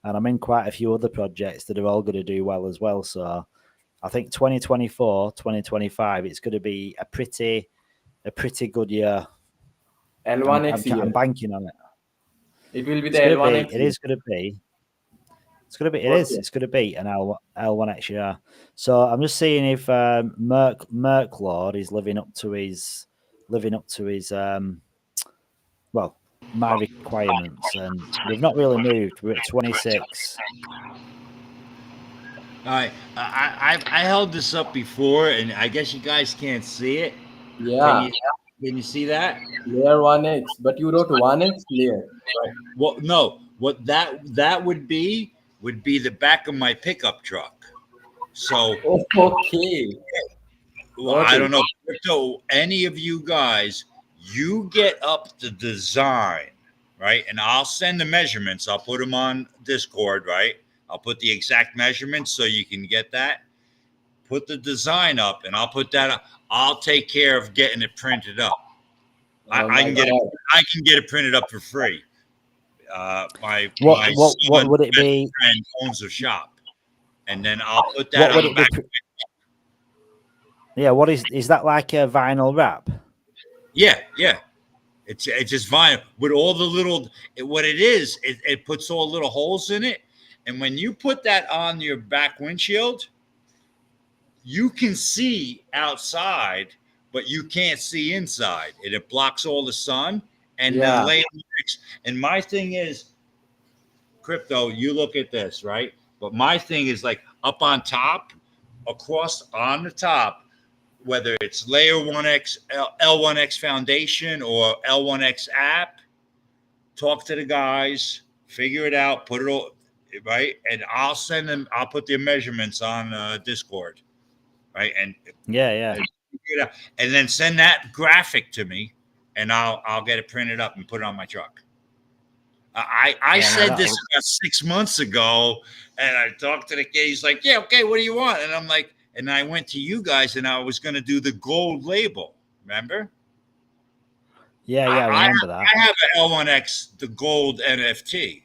and I'm in quite a few other projects that are all going to do well as well. So, I think 2024, 2025, it's going to be a pretty good year. L1X year. I'm banking on it. It will be the L1X. It is going to be. It's going to be. It's going to be an L1X year. So I'm just seeing if Merc Lord is living up to his well, my requirements, and we've not really moved. We're at 26. All right, I held this up before, and I guess you guys can't see it. Yeah. Can you see that? Layer 1x, but you wrote 1x layer. Right. Well, no. What that would be the back of my pickup truck. So okay. Well, I don't know. So any of you guys, you get up the design, right? And I'll send the measurements. I'll put them on Discord, right? I'll put the exact measurements so you can get that. Put the design up, and I'll put that up. I'll take care of getting it printed up. I can get it printed up for free. My what would it be? Friend owns a shop, and then I'll put that on the back. Yeah, what is that, like a vinyl wrap? Yeah. It's just vinyl with all the little. What it is, it puts all little holes in it, and when you put that on your back windshield, you can see outside, but you can't see inside. It blocks all the sun, and then later. And my thing is, crypto. You look at this, right? But my thing is like up on top, across on the top. Whether it's layer 1x, L1X foundation or L1X app, talk to the guys, figure it out, put it all right. And I'll send them, I'll put their measurements on Discord. Right. And and then send that graphic to me and I'll get it printed up and put it on my truck. I said this about 6 months ago and I talked to the kid. He's like, yeah, okay, what do you want? And I'm like, and I went to you guys and I was going to do the gold label. Remember? Yeah, I remember that. I have an L1X, the gold NFT,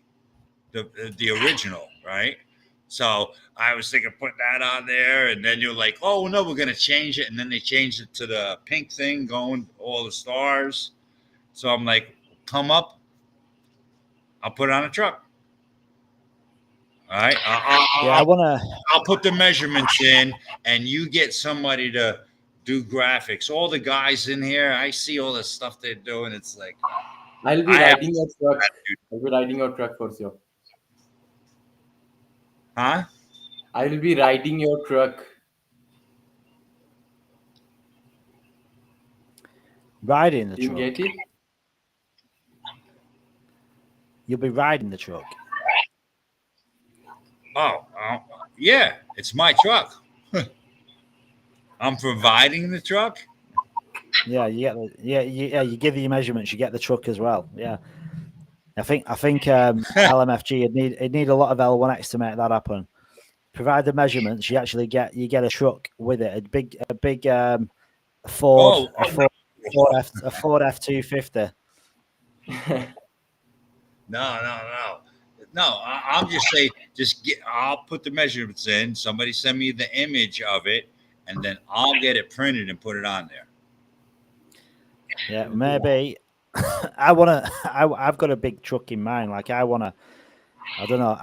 the original, right? So I was thinking putting that on there. And then you're like, oh, no, we're going to change it. And then they changed it to the pink thing going all the stars. So I'm like, come up. I'll put it on a truck. All right. I'll put the measurements in and you get somebody to do graphics. All the guys in here, I see all the stuff they're doing. It's like I'll be riding your truck. I'll be riding your truck for sure. Huh? I will be riding your truck. Riding the You truck. get it? You'll be riding the truck. Oh, yeah, it's my truck. I'm providing the truck. Yeah, you get you give your measurements, you get the truck as well. Yeah. I think LMFG it'd need a lot of L1X to make that happen. Provide the measurements, you actually get a truck with it, a big Ford F-250. No, I'm just saying, I'll put the measurements in. Somebody send me the image of it, and then I'll get it printed and put it on there. Yeah, maybe. I've got a big truck in mind. Like I don't know.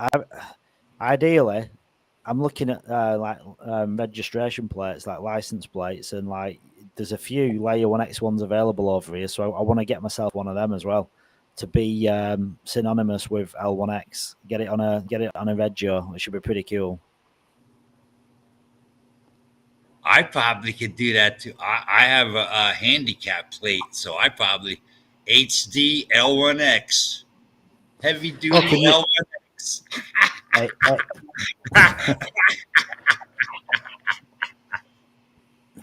Ideally, I'm looking at registration plates, like license plates, and like there's a few Layer 1X ones available over here. So I want to get myself one of them as well, to be synonymous with L1X. Get it on a Regio. It should be pretty cool. I probably could do that too. I have a handicap plate, so I probably HD L1X, heavy duty L1X.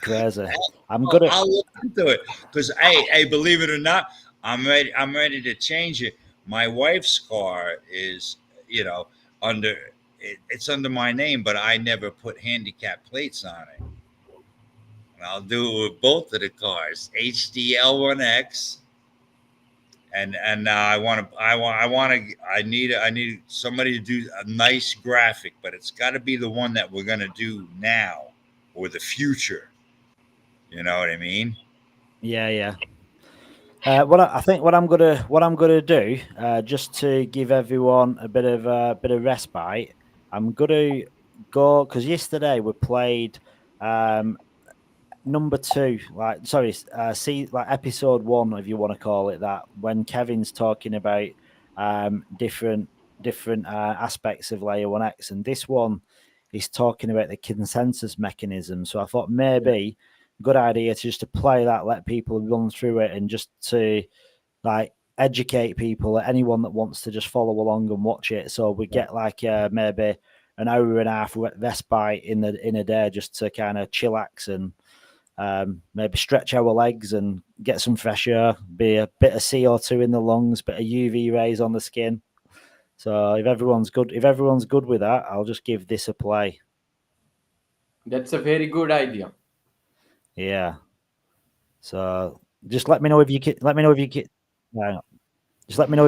Crazy. I'm good at. I'll look into it because hey, believe it or not, I'm ready to change it. My wife's car is, it's under my name, but I never put handicap plates on it. And I'll do it with both of the cars, HD L1X. And I need somebody to do a nice graphic, but it's got to be the one that we're gonna do now or the future. You know what I mean? Yeah. What I'm gonna do, just to give everyone a bit of respite, I'm gonna go, because yesterday we played number 2, episode 1, if you want to call it that, when Kevin's talking about different aspects of Layer 1X, and this one is talking about the consensus mechanism. So I thought maybe good idea just to play that, let people run through it, and just to educate people, anyone that wants to just follow along and watch it. So we get maybe an hour and a half respite in a day, just to kind of chillax and maybe stretch our legs and get some fresh air, be a bit of CO2 in the lungs, bit of UV rays on the skin. So if everyone's good with that, I'll just give this a play. That's a very good idea. Yeah. So just let me know if you can. Just let me know if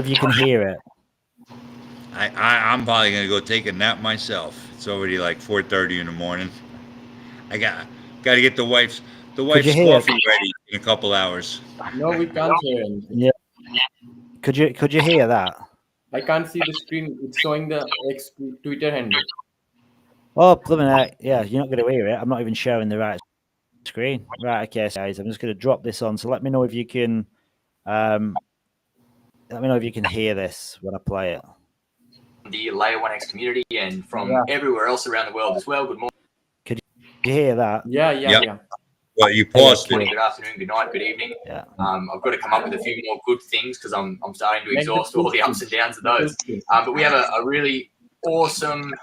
you can hear it. I'm probably gonna go take a nap myself. It's already like 4:30 in the morning. I got to get the wife's coffee ready in a couple hours. No, we can't hear anything. Yeah. Could you hear that? I can't see the screen. It's showing the X Twitter handle. Oh, blooming heck. Yeah, you're not going to hear it. I'm not even sharing the right screen. Right, okay, guys. I'm just going to drop this on. So let me know if you can hear this when I play it. The Layer 1X community and from everywhere else around the world as well. Good morning. Could you hear that? Yeah. Well, you paused it. Good afternoon, good night, good evening. Yeah. I've got to come up with a few more good things because I'm starting to exhaust all the ups and downs of those. But we have a really awesome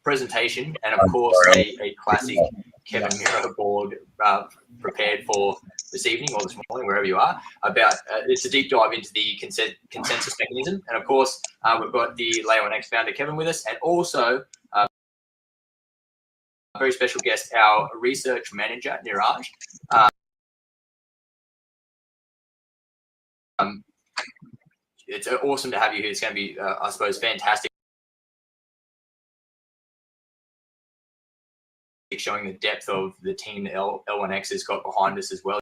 presentation and, of course, a classic Kevin Miro board prepared for this evening or this morning, wherever you are, about it's a deep dive into the consensus mechanism. And, of course, we've got the Layer 1X founder, Kevin, with us, and also a very special guest, our research manager, Niraj. It's awesome to have you here. It's going to be, I suppose, fantastic. Showing the depth of the team that L1X has got behind us as well.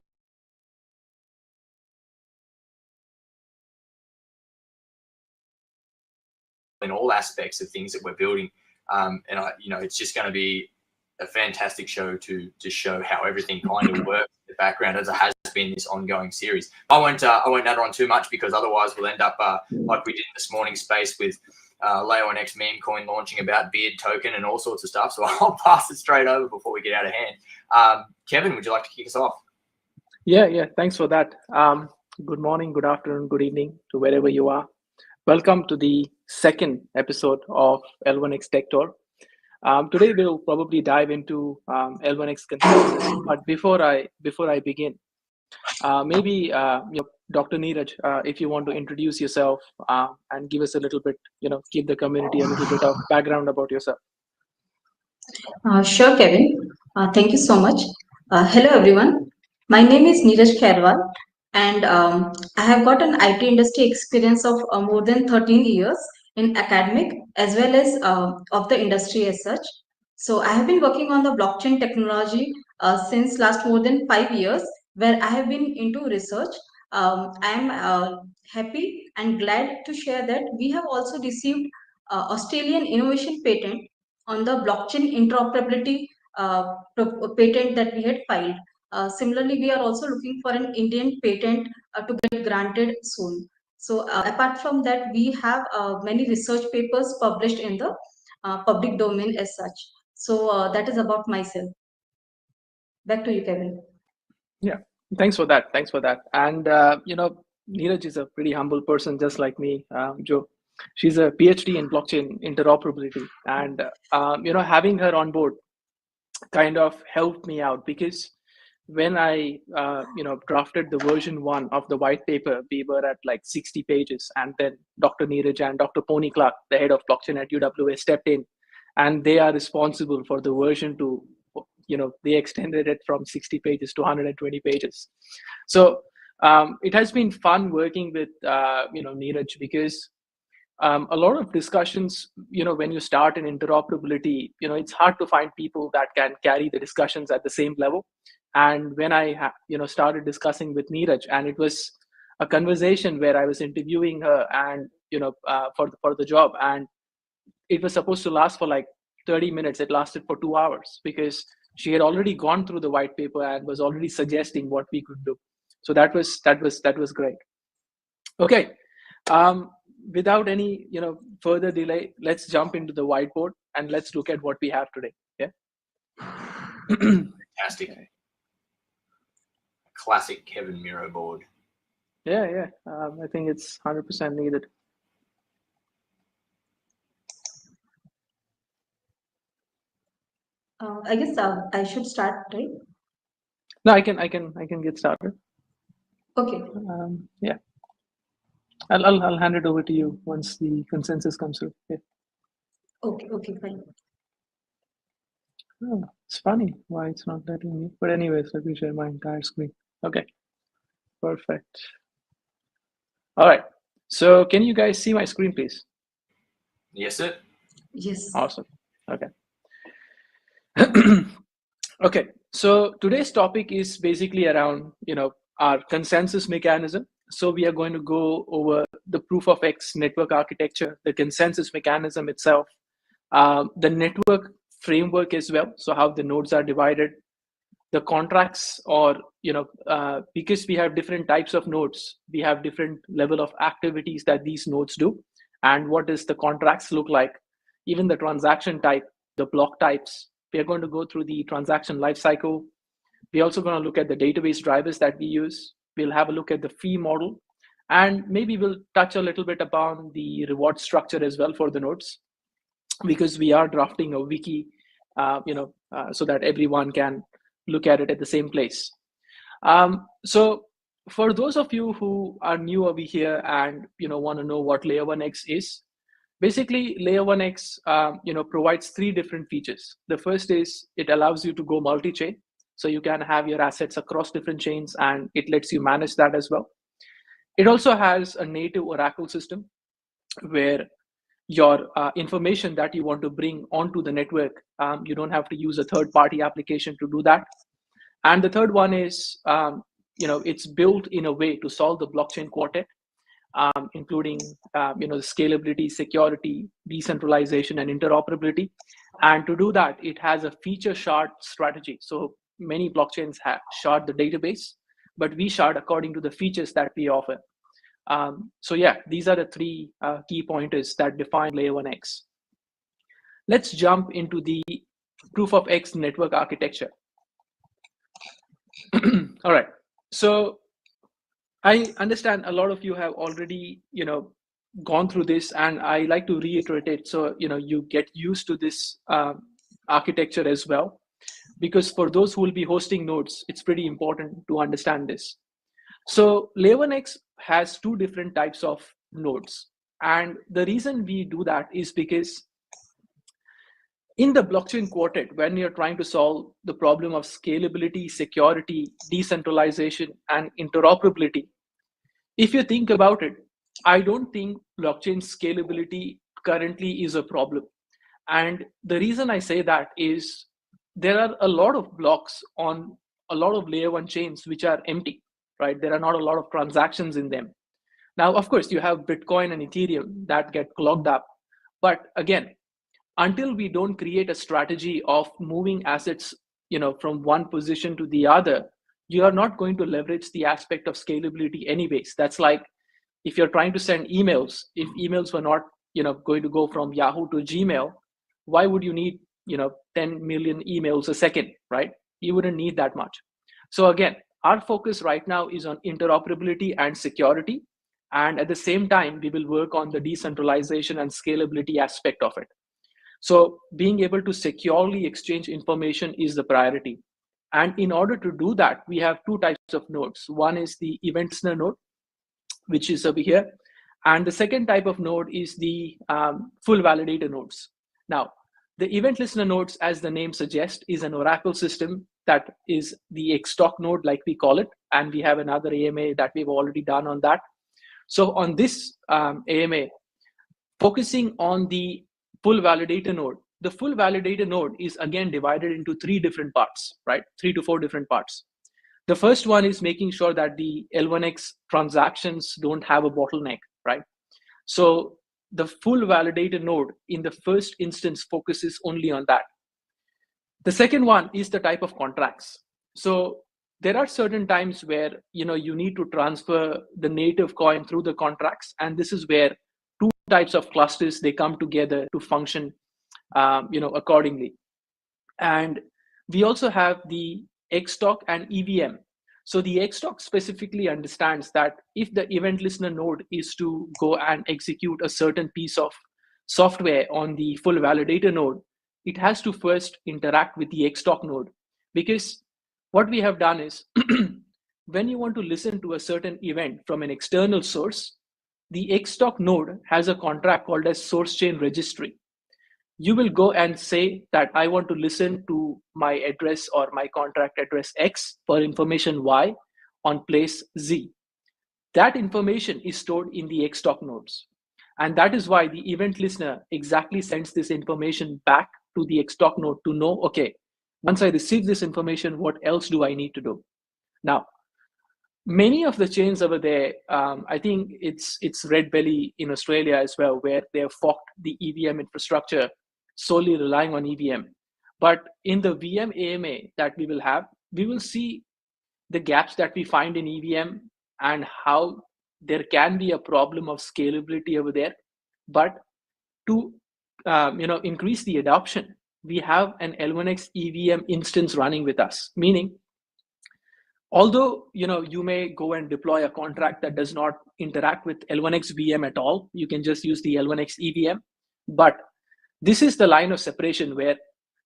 In all aspects of things that we're building. It's just going to be a fantastic show to show how everything kind of works in the background, as it has been this ongoing series. I won't natter on too much because otherwise we'll end up like we did in this morning's space with Leo1x meme coin launching about Beard token and all sorts of stuff. So I'll pass it straight over before we get out of hand. Kevin, would you like to kick us off? Yeah. Thanks for that. Good morning, good afternoon, good evening to wherever you are. Welcome to the second episode of L1X Tech Tour. Today we'll probably dive into L1X consensus. But before I begin, maybe Dr. Neeraj, if you want to introduce yourself and give us a little bit, give the community a little bit of background about yourself. Sure, Kevin. Thank you so much. Hello, everyone. My name is Neeraj Khairwal, and I have got an IT industry experience of more than 13 years in academic as well as of the industry as such. So I have been working on the blockchain technology since last more than 5 years, where I have been into research. I am happy and glad to share that we have also received Australian innovation patent on the blockchain interoperability patent that we had filed. Similarly, we are also looking for an Indian patent to get granted soon. So apart from that, we have many research papers published in the public domain as such. So that is about myself. Back to you, Kevin. Yeah, thanks for that. And Neeraj is a pretty humble person, just like me, Joe. She's a PhD in blockchain interoperability, and having her on board kind of helped me out, because when I drafted the version 1 of the white paper, we were at like 60 pages, and then Dr. Neeraj and Dr. Pony Clark, the head of blockchain at UWA, stepped in, and they are responsible for the version 2. They extended it from 60 pages to 120 pages. So it has been fun working with Neeraj, because a lot of discussions, when you start in interoperability, it's hard to find people that can carry the discussions at the same level. And when I started discussing with Neeraj, and it was a conversation where I was interviewing her and for the job, and it was supposed to last for like 30 minutes. It lasted for 2 hours, because she had already gone through the white paper and was already suggesting what we could do. So that was great. Okay. Without any further delay, let's jump into the whiteboard and let's look at what we have today. Yeah. Fantastic. Classic Kevin Miro board. Yeah. I think it's 100% needed. I guess I should start, right? No, I can get started. Okay. Yeah. I'll hand it over to you once the consensus comes through. Yeah. Okay, fine. Oh, it's funny why it's not letting me. But anyways, let me share my entire screen. Okay. Perfect. All right. So can you guys see my screen, please? Yes, sir. Yes. Awesome. Okay. Okay. So today's topic is basically around, our consensus mechanism. So we are going to go over the proof of X network architecture, the consensus mechanism itself, the network framework as well. So how the nodes are divided, the contracts, or because we have different types of nodes, we have different level of activities that these nodes do, and what does the contracts look like, even the transaction type, the block types. We are going to go through the transaction lifecycle. We're also going to look at the database drivers that we use. We'll have a look at the fee model, and maybe we'll touch a little bit upon the reward structure as well for the nodes, because we are drafting a wiki, so that everyone can look at it at the same place. So for those of you who are new over here and want to know what Layer 1X is, basically Layer 1X provides 3 different features. The first is it allows you to go multi-chain, so you can have your assets across different chains, and it lets you manage that as well. It also has a native Oracle system where your information that you want to bring onto the network, you don't have to use a third-party application to do that. And the third one is, it's built in a way to solve the blockchain quartet, including, scalability, security, decentralization, and interoperability. And to do that, it has a feature shard strategy. So many blockchains have shard the database, but we shard according to the features that we offer. So yeah, these are the three key pointers that define layer 1x. Let's jump into the proof of X network architecture. All right. So I understand a lot of you have already, gone through this, and I like to reiterate it so you get used to this architecture as well, because for those who will be hosting nodes, it's pretty important to understand this. So layer 1x has two different types of nodes, and the reason we do that is because in the blockchain quartet, when you're trying to solve the problem of scalability, security, decentralization, and interoperability, if you think about it, I don't think blockchain scalability currently is a problem. And the reason I say that is there are a lot of blocks on a lot of layer 1 chains which are empty, right? There are not a lot of transactions in them. Now, of course, you have Bitcoin and Ethereum that get clogged up. But again, until we don't create a strategy of moving assets, from one position to the other, you are not going to leverage the aspect of scalability anyways. That's like if you're trying to send emails, if emails were not, going to go from Yahoo to Gmail, why would you need, 10 million emails a second, right? You wouldn't need that much. So again, our focus right now is on interoperability and security. And at the same time, we will work on the decentralization and scalability aspect of it. So being able to securely exchange information is the priority. And in order to do that, we have two types of nodes. One is the event listener node, which is over here. And the second type of node is the full validator nodes. Now, the event listener nodes, as the name suggests, is an Oracle system that is the Xtalk node, like we call it. And we have another AMA that we've already done on that. So on this AMA, focusing on the full validator node, the full validator node is again divided into three different parts, right? 3 to 4 different parts. The first one is making sure that the L1X transactions don't have a bottleneck, right? So the full validator node in the first instance focuses only on that. The second one is the type of contracts. So there are certain times where you need to transfer the native coin through the contracts, and this is where two types of clusters, they come together to function accordingly. And we also have the Xtalk and EVM. So the Xtalk specifically understands that if the event listener node is to go and execute a certain piece of software on the full validator node, it has to first interact with the Xtalk node. Because what we have done is when you want to listen to a certain event from an external source, the Xtalk node has a contract called as source chain registry. You will go and say that I want to listen to my address or my contract address X for information Y on place Z. That information is stored in the Xtalk nodes. And that is why the event listener exactly sends this information back to the Xtalk node to know, okay, once I receive this information, what else do I need to do? Now, many of the chains over there, I think it's Red Belly in Australia as well, where they have forked the EVM infrastructure, solely relying on EVM. But in the VM AMA that we will have, we will see the gaps that we find in EVM and how there can be a problem of scalability over there. But to increase the adoption, we have an L1X EVM instance running with us, meaning although you may go and deploy a contract that does not interact with L1X VM at all, you can just use the L1X EVM. But this is the line of separation where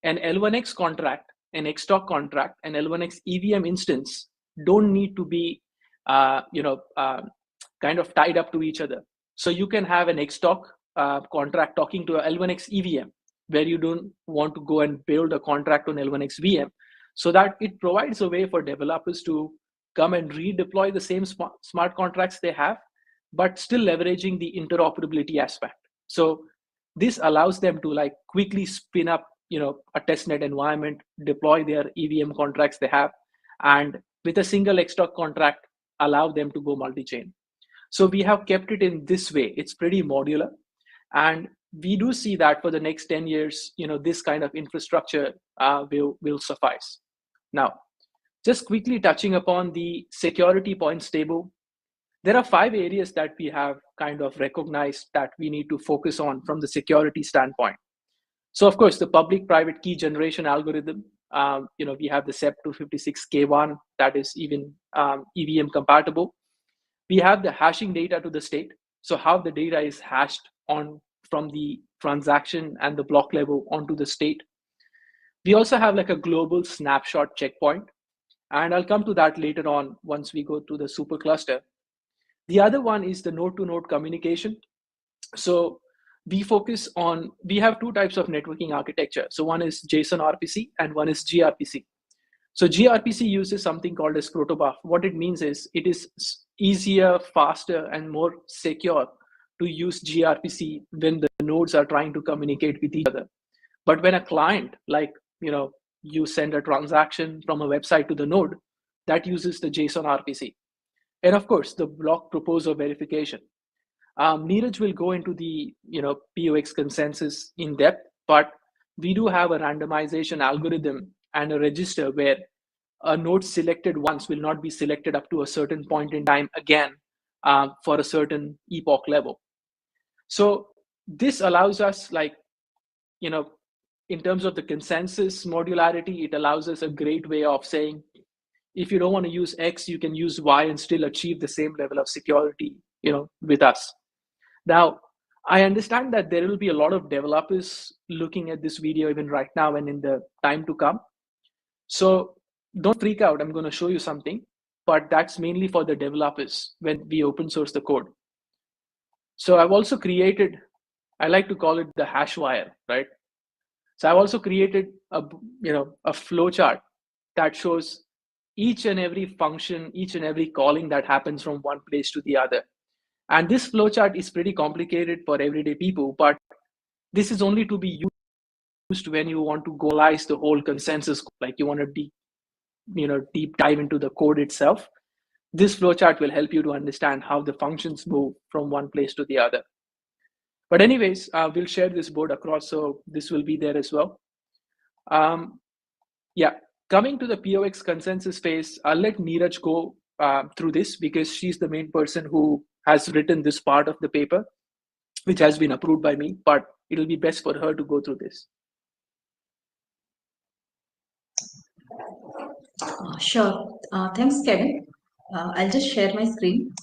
an L1X contract, an Xtalk contract, an L1X EVM instance don't need to be kind of tied up to each other. So you can have an Xtalk contract talking to a L1X EVM, where you don't want to go and build a contract on L1X VM, so that it provides a way for developers to come and redeploy the same smart contracts they have, but still leveraging the interoperability aspect. So this allows them to quickly spin up, a testnet environment, deploy their EVM contracts they have, and with a single Xtalk contract, allow them to go multi-chain. So we have kept it in this way. It's pretty modular. And we do see that for the next 10 years, this kind of infrastructure will suffice. Now, just quickly touching upon the security points table. There are 5 areas that we have kind of recognized that we need to focus on from the security standpoint. So of course, the public-private key generation algorithm, we have the SEP256K1 that is even EVM compatible. We have the hashing data to the state. So how the data is hashed on from the transaction and the block level onto the state. We also have like a global snapshot checkpoint. And I'll come to that later on once we go to the supercluster. The other one is the node-to-node communication. So we have 2 types of networking architecture. So one is JSON RPC and one is gRPC. So gRPC uses something called as protobuf. What it means is it is easier, faster, and more secure to use gRPC when the nodes are trying to communicate with each other. But when a client, like, you send a transaction from a website to the node, that uses the JSON RPC. And of course, the block proposer verification. Neeraj will go into the POX consensus in depth, but we do have a randomization algorithm and a register where a node selected once will not be selected up to a certain point in time again for a certain epoch level. So this allows us, in terms of the consensus modularity, it allows us a great way of saying, if you don't want to use X, you can use Y and still achieve the same level of security, with us. Now, I understand that there will be a lot of developers looking at this video even right now and in the time to come. So don't freak out. I'm going to show you something, but that's mainly for the developers when we open source the code. So I've also created, I like to call it the hash wire, right? So I've also created a flowchart that shows each and every function, each and every calling that happens from one place to the other. And this flowchart is pretty complicated for everyday people, but this is only to be used when you want to goalize the whole consensus, like you want to deep dive into the code itself. This flowchart will help you to understand how the functions move from one place to the other. But anyways, we'll share this board across, so this will be there as well. Coming to the POX consensus phase, I'll let Neeraj go through this because she's the main person who has written this part of the paper, which has been approved by me, but it'll be best for her to go through this. Sure. Thanks, Kevin. I'll just share my screen.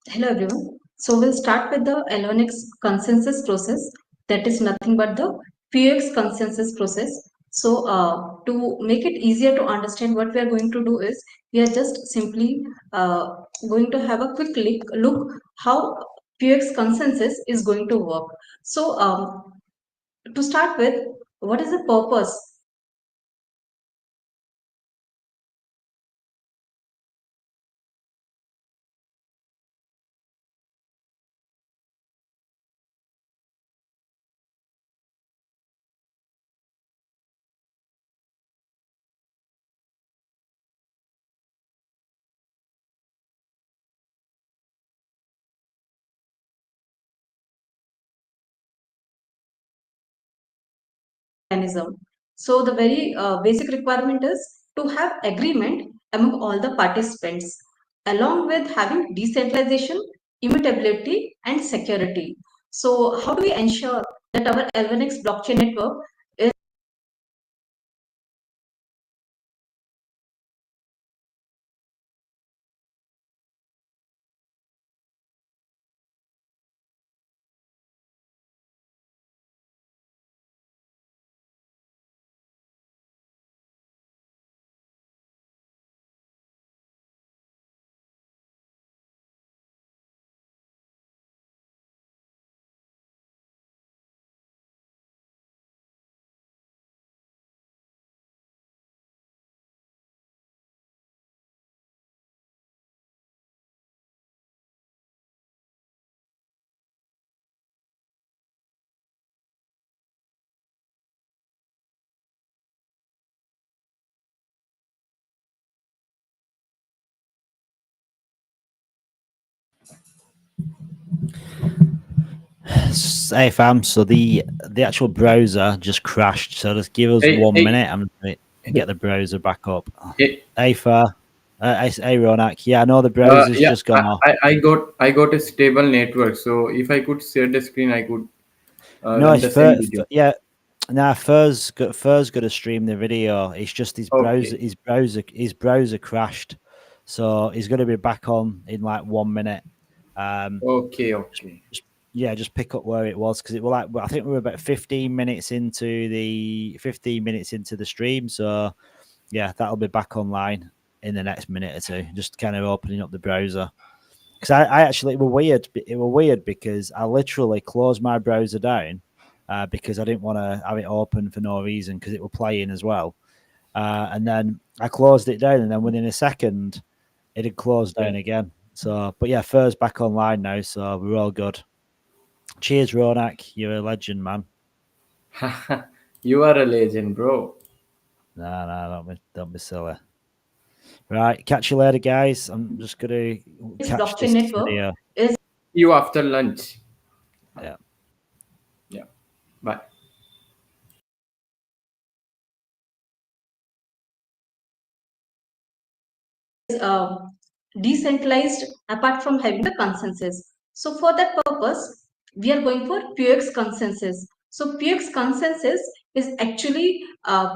Hello, everyone. So we'll start with the L1X consensus process. That is nothing but the POX consensus process. So to make it easier to understand, what we are going to do is we are just simply going to have a quick look how POX consensus is going to work. So to start with, what is the purpose? Mechanism. So the very basic requirement is to have agreement among all the participants, along with having decentralization, immutability, and security. So how do we ensure that our L1X blockchain network is hey fam. So the actual browser just crashed. So just give us 1 minute. I'm going to get the browser back up. Hey Far. Hey Ronak. Yeah, I know the browser's Yeah, just gone off. I got a stable network, so if I could share the screen, I could No, run it's the same video. yeah. Nah, Fur's got to stream the video. It's just his browser crashed, so he's going to be back on in like 1 minute. Okay. Just pick up where it was, because it was like, I think we were about 15 minutes into the stream. So yeah, that'll be back online in the next minute or two. Just kind of opening up the browser. Because I actually, it was weird because I literally closed my browser down because I didn't want to have it open for no reason, because it was playing as well. And then I closed it down, and then within a second, it had closed down again. So, but yeah, Fur's back online now, so we're all good. Cheers, Ronak. You're a legend, man. You are a legend, bro. No, don't be silly. Right, catch you later, guys. I'm just gonna catch this video. See you after lunch. Yeah. Bye. Decentralized apart from having the consensus. So for that purpose, we are going for PX consensus. So PX consensus is actually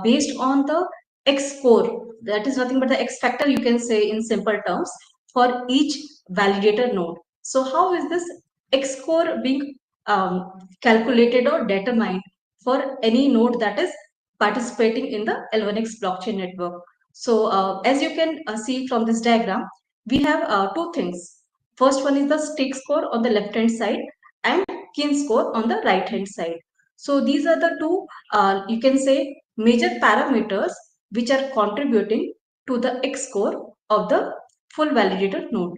based on the X score. That is nothing but the X factor, you can say in simple terms, for each validator node. So how is this X score being calculated or determined for any node that is participating in the L1X blockchain network? So as you can see from this diagram, we have two things. First one is the stake score on the left hand side and kin score on the right hand side. So these are the two, you can say, major parameters which are contributing to the X score of the full validator node.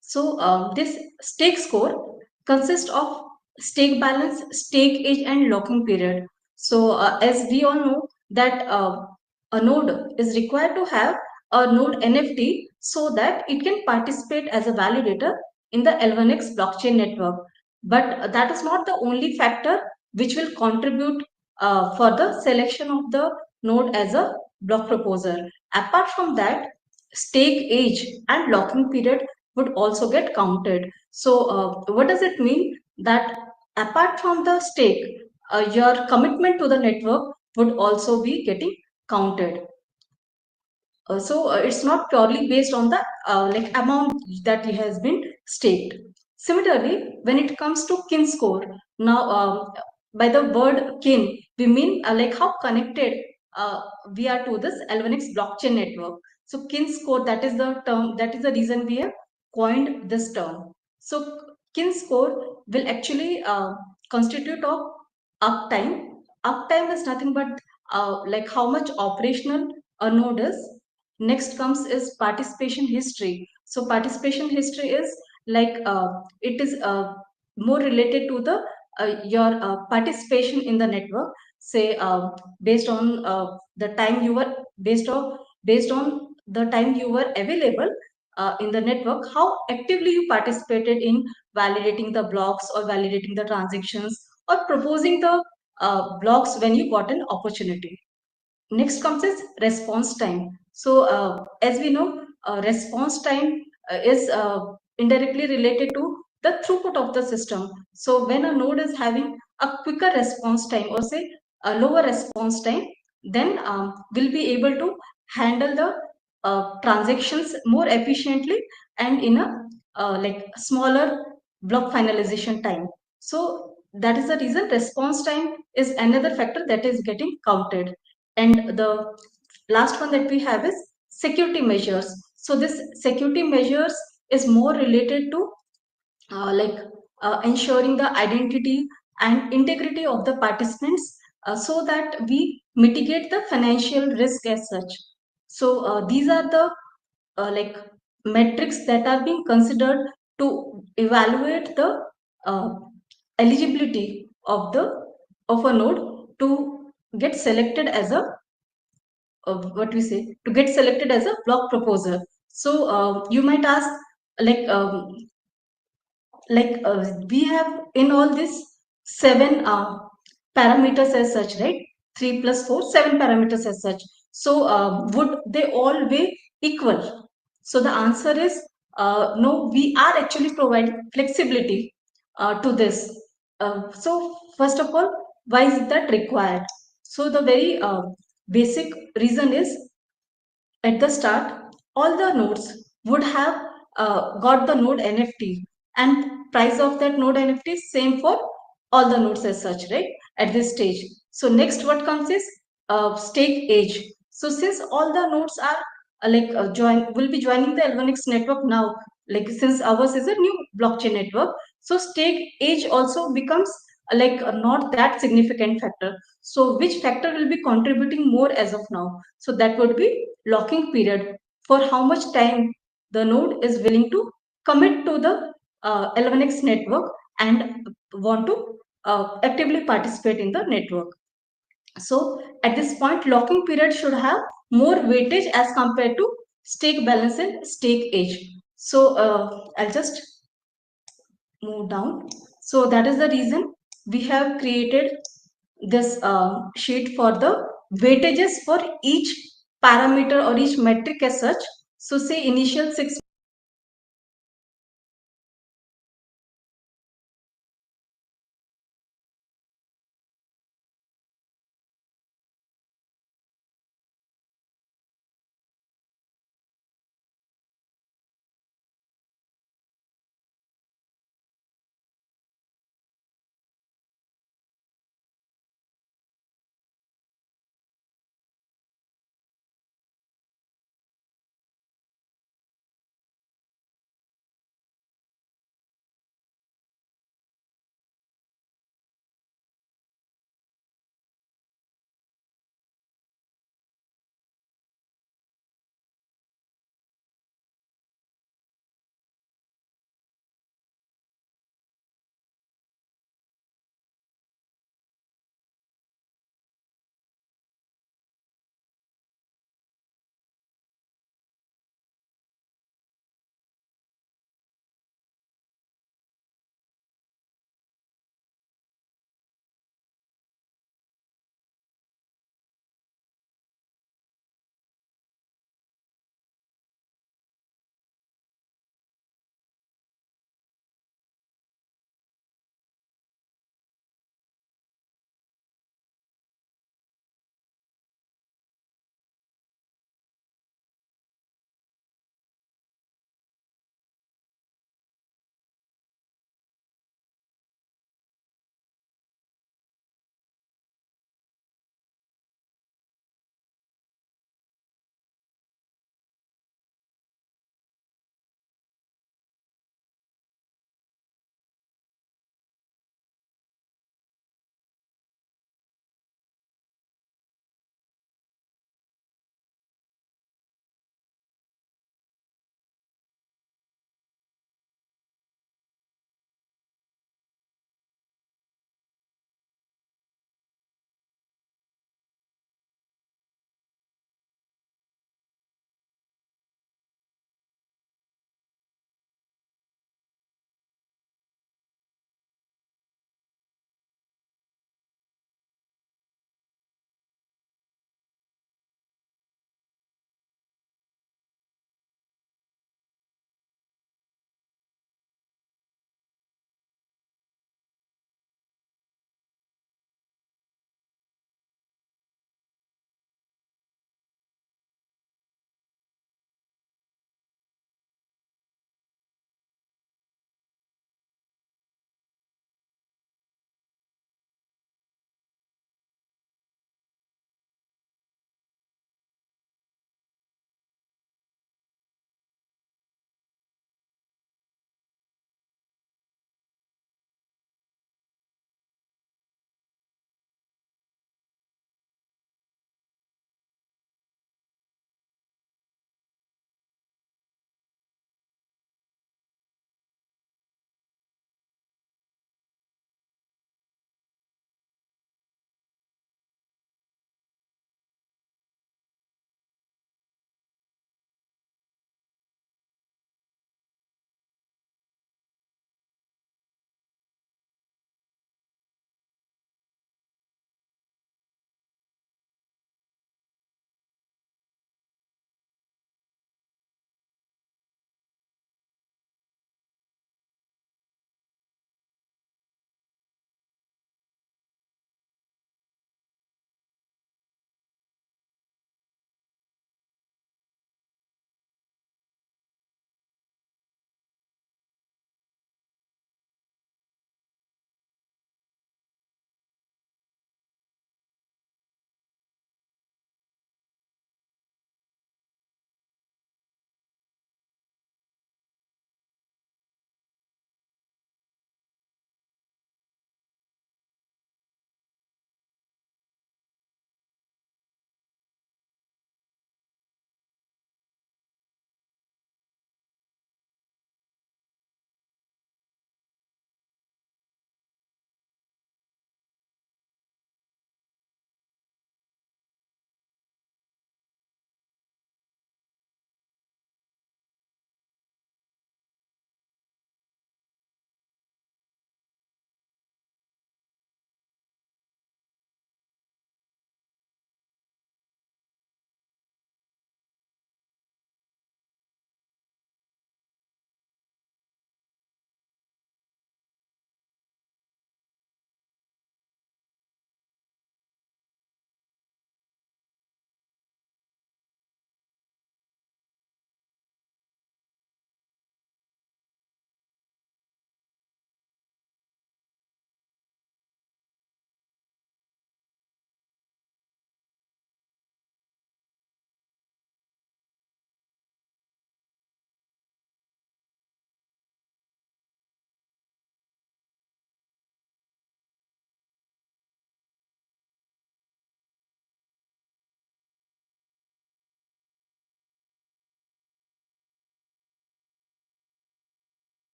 So this stake score consists of stake balance, stake age, and locking period. So as we all know that a node is required to have a node NFT so that it can participate as a validator in the L1X blockchain network. But that is not the only factor which will contribute for the selection of the node as a block proposer. Apart from that, stake age and locking period would also get counted. So what does it mean? That apart from the stake, your commitment to the network would also be getting counted. So it's not purely based on the like amount that has been staked. Similarly, when it comes to kin score, now by the word kin, we mean like how connected we are to this L1X blockchain network. So kin score, that is the term, that is the reason we have coined this term. So kin score will actually constitute of uptime. Uptime is nothing but like how much operational a node is. Next comes is participation history. So participation history is like it is more related to the your participation in the network. Say based on the time you were based on the time you were available in the network, how actively you participated in validating the blocks or validating the transactions or proposing the blocks when you got an opportunity. Next comes is response time. So as we know, response time is indirectly related to the throughput of the system. So when a node is having a quicker response time or say a lower response time, then we'll be able to handle the transactions more efficiently and in a like smaller block finalization time. So that is the reason response time is another factor that is getting counted. And the last one that we have is security measures. So this security measures is more related to like ensuring the identity and integrity of the participants so that we mitigate the financial risk as such. So these are the like metrics that are being considered to evaluate the eligibility of a node to get selected as a what we say, to get selected as a block proposer. So you might ask like we have in all this 7 parameters as such, right? 3 plus 4, 7 parameters as such. So would they all be equal? So the answer is no. We are actually providing flexibility to this. So first of all, why is that required? So the very basic reason is, at the start, all the nodes would have got the node NFT, and price of that node NFT is same for all the nodes as such, right? At this stage. So next, what comes is stake age. So since all the nodes are will be joining the L1x network now, since ours is a new blockchain network, so stake age also becomes not that significant factor. So which factor will be contributing more as of now? So that would be locking period, for how much time the node is willing to commit to the L1x network and want to actively participate in the network. So at this point, locking period should have more weightage as compared to stake balance and stake age. So I'll just move down. So that is the reason we have created this sheet for the weightages for each parameter or each metric as such. So say initial 6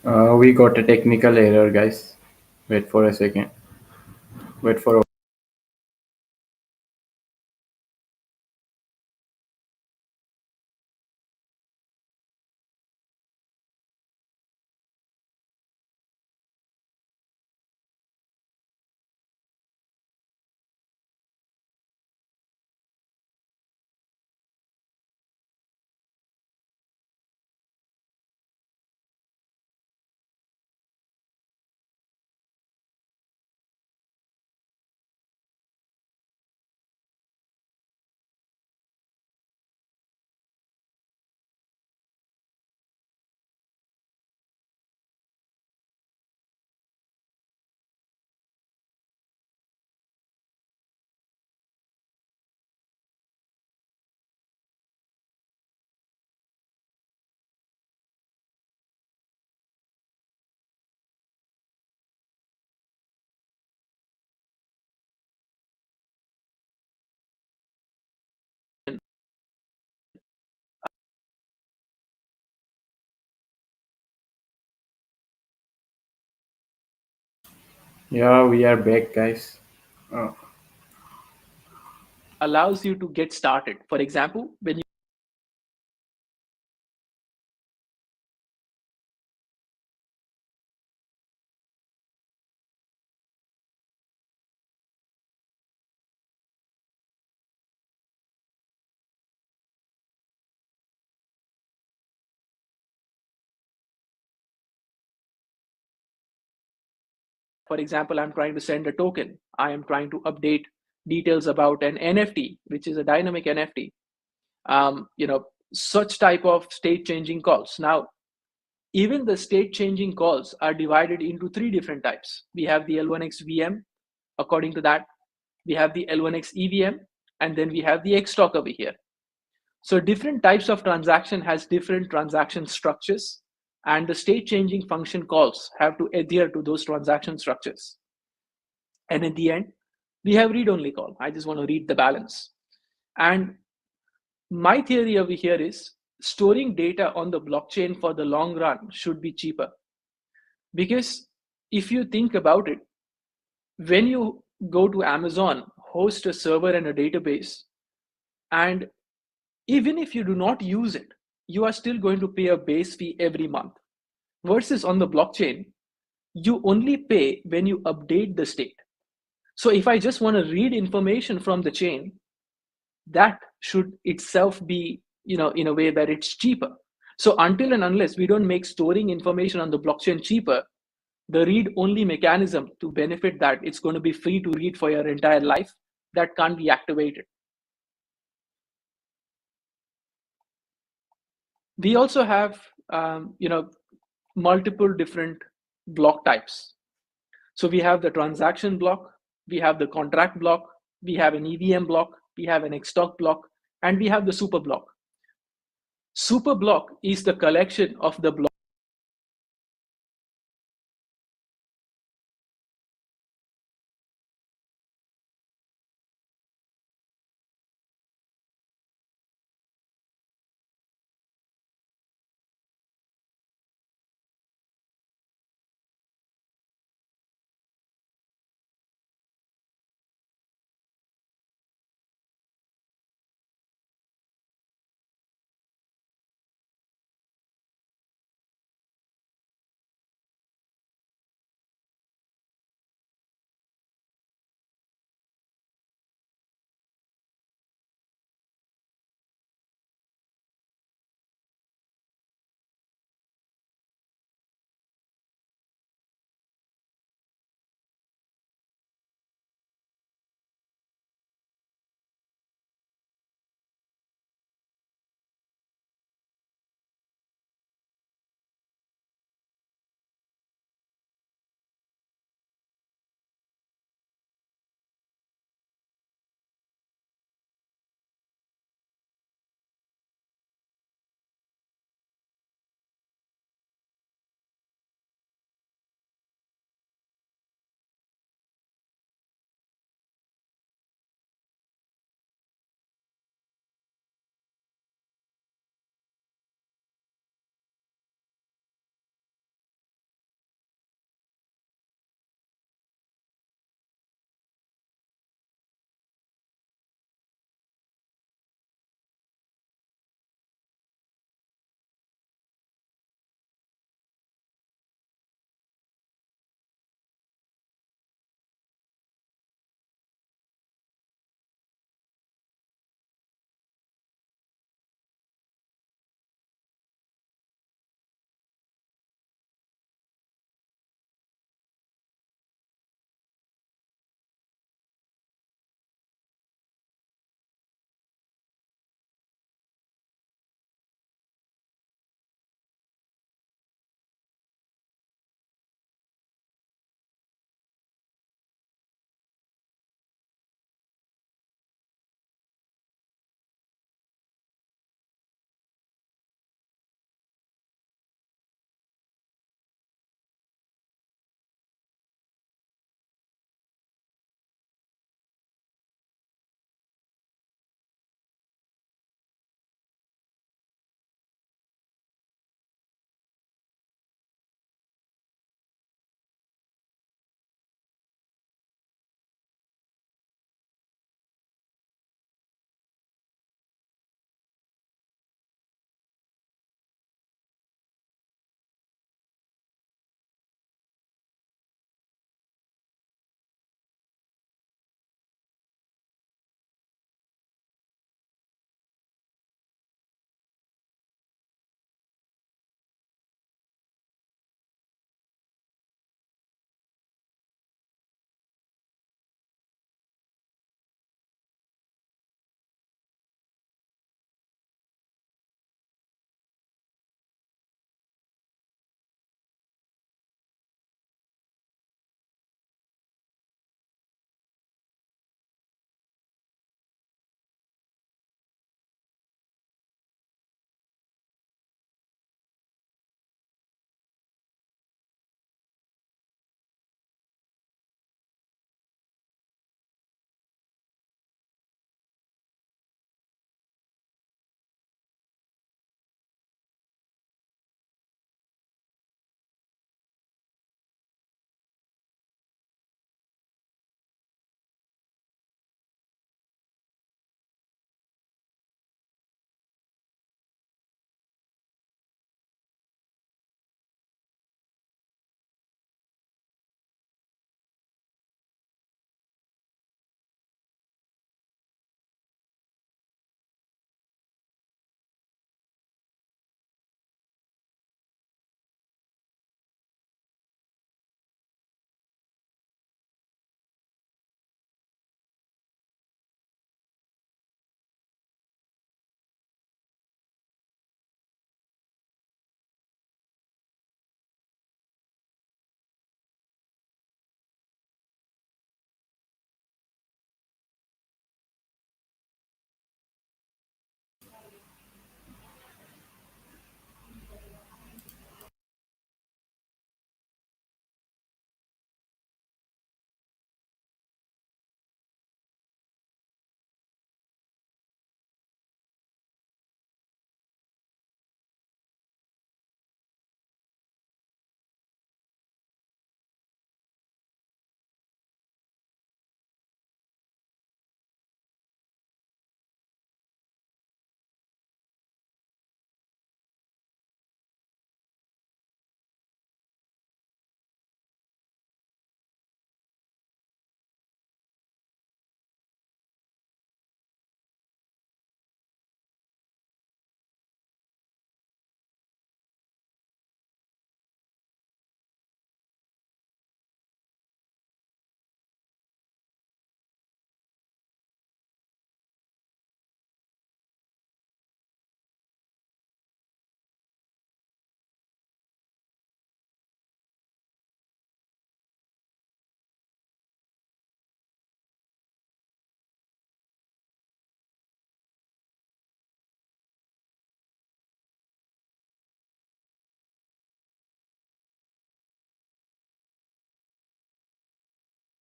We got a technical error, guys. Wait for a second. Wait for a Yeah, we are back, guys. Allows you to get started. For example, when you for example, I'm trying to send a token. I am trying to update details about an NFT, which is a dynamic NFT. Such type of state changing calls. Now, even the state changing calls are divided into three different types. We have the L1X VM. According to that, we have the L1X EVM, and then we have the Xtalk over here. So different types of transaction has different transaction structures, and the state changing function calls have to adhere to those transaction structures. And in the end, we have read only call. I just want to read the balance. And my theory over here is storing data on the blockchain for the long run should be cheaper. Because if you think about it, when you go to Amazon, host a server and a database, and even if you do not use it, you are still going to pay a base fee every month. Versus on the blockchain, you only pay when you update the state. So if I just want to read information from the chain, that should itself be, in a way that it's cheaper. So until and unless we don't make storing information on the blockchain cheaper, the read only mechanism to benefit that it's going to be free to read for your entire life, that can't be activated. We also have multiple different block types. So we have the transaction block, we have the contract block, we have an EVM block, we have an Xtalk block, and we have the super block. Super block is the collection of the block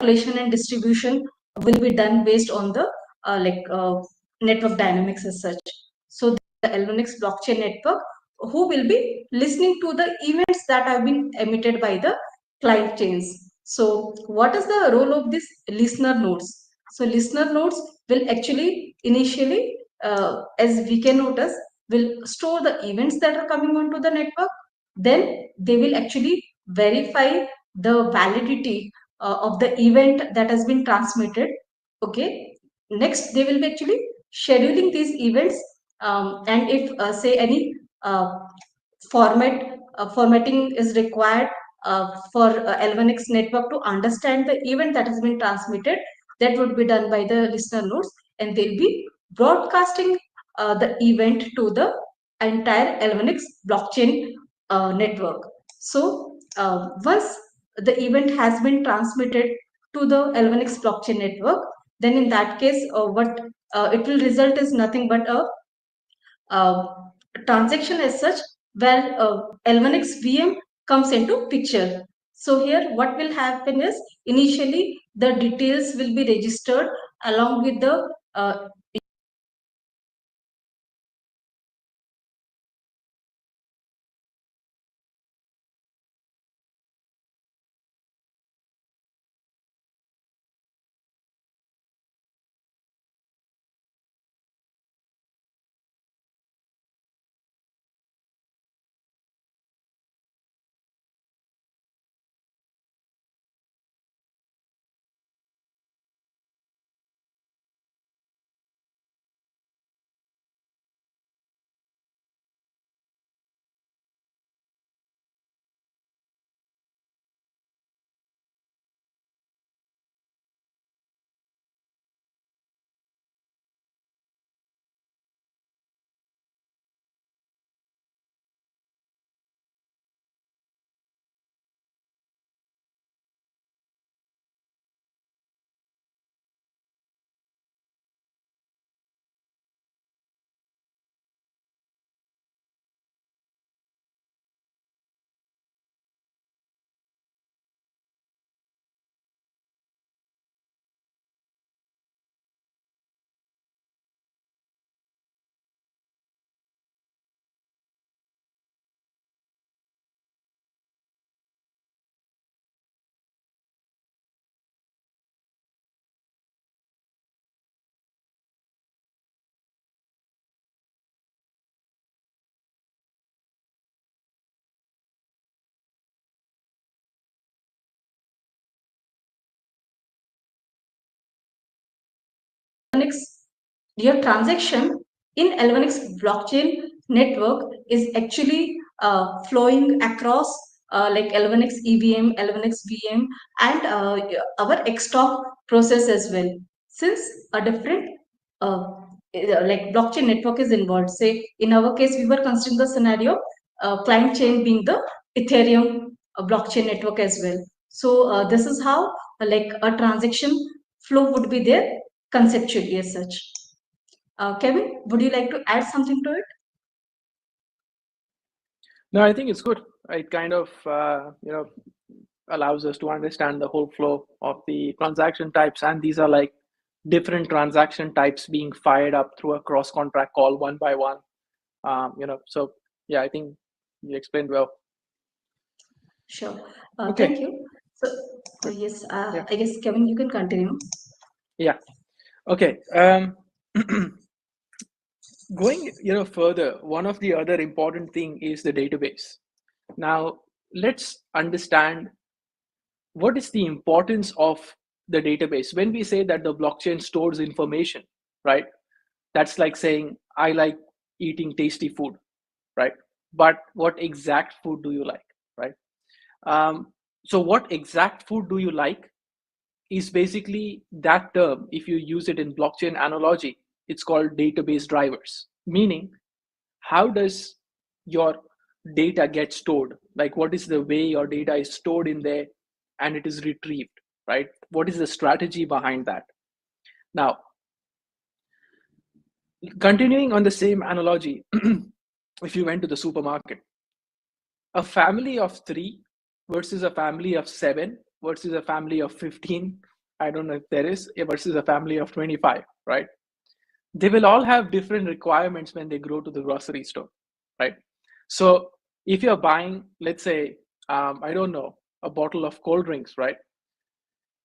calculation and distribution will be done based on the network dynamics as such. So the L1X blockchain network, who will be listening to the events that have been emitted by the client chains. So what is the role of this listener nodes? So listener nodes will actually initially, as we can notice, will store the events that are coming onto the network. Then they will actually verify the validity of the event that has been transmitted. Okay. Next, they will be actually scheduling these events, and if say any formatting is required for L1X network to understand the event that has been transmitted, that would be done by the listener nodes, and they'll be broadcasting the event to the entire L1X blockchain network. So once the event has been transmitted to the L1X blockchain network, then in that case, what it will result is nothing but a transaction as such, where L1X VM comes into picture. So here what will happen is, initially the details will be registered along with the your transaction in L1X blockchain network is actually flowing across like L1X EVM, L1X VM, and our XTOP process as well. Since a different like blockchain network is involved. Say in our case, we were considering the scenario client chain being the Ethereum blockchain network as well. So this is how like a transaction flow would be there conceptually as such. Kevin, would you like to add something to it? No, I think it's good. It kind of allows us to understand the whole flow of the transaction types, and these are like different transaction types being fired up through a cross contract call one by one. So yeah, I think you explained well. Sure. Okay. Thank you. So yes, I guess Kevin, you can continue. Yeah. Okay. Going further, one of the other important thing is the database. Now let's understand what is the importance of the database. When we say that the blockchain stores information, right? That's like saying I like eating tasty food, right? But what exact food do you like, right? So what exact food do you like is basically that term. If you use it in blockchain analogy, it's called database drivers, meaning how does your data get stored? Like what is the way your data is stored in there and it is retrieved, right? What is the strategy behind that? Now, continuing on the same analogy, if you went to the supermarket, a family of 3 versus a family of 7 versus a family of 15 I don't know if there is, versus a family of 25, right? They will all have different requirements when they go to the grocery store, right? So if you're buying, let's say, I don't know, a bottle of cold drinks, right?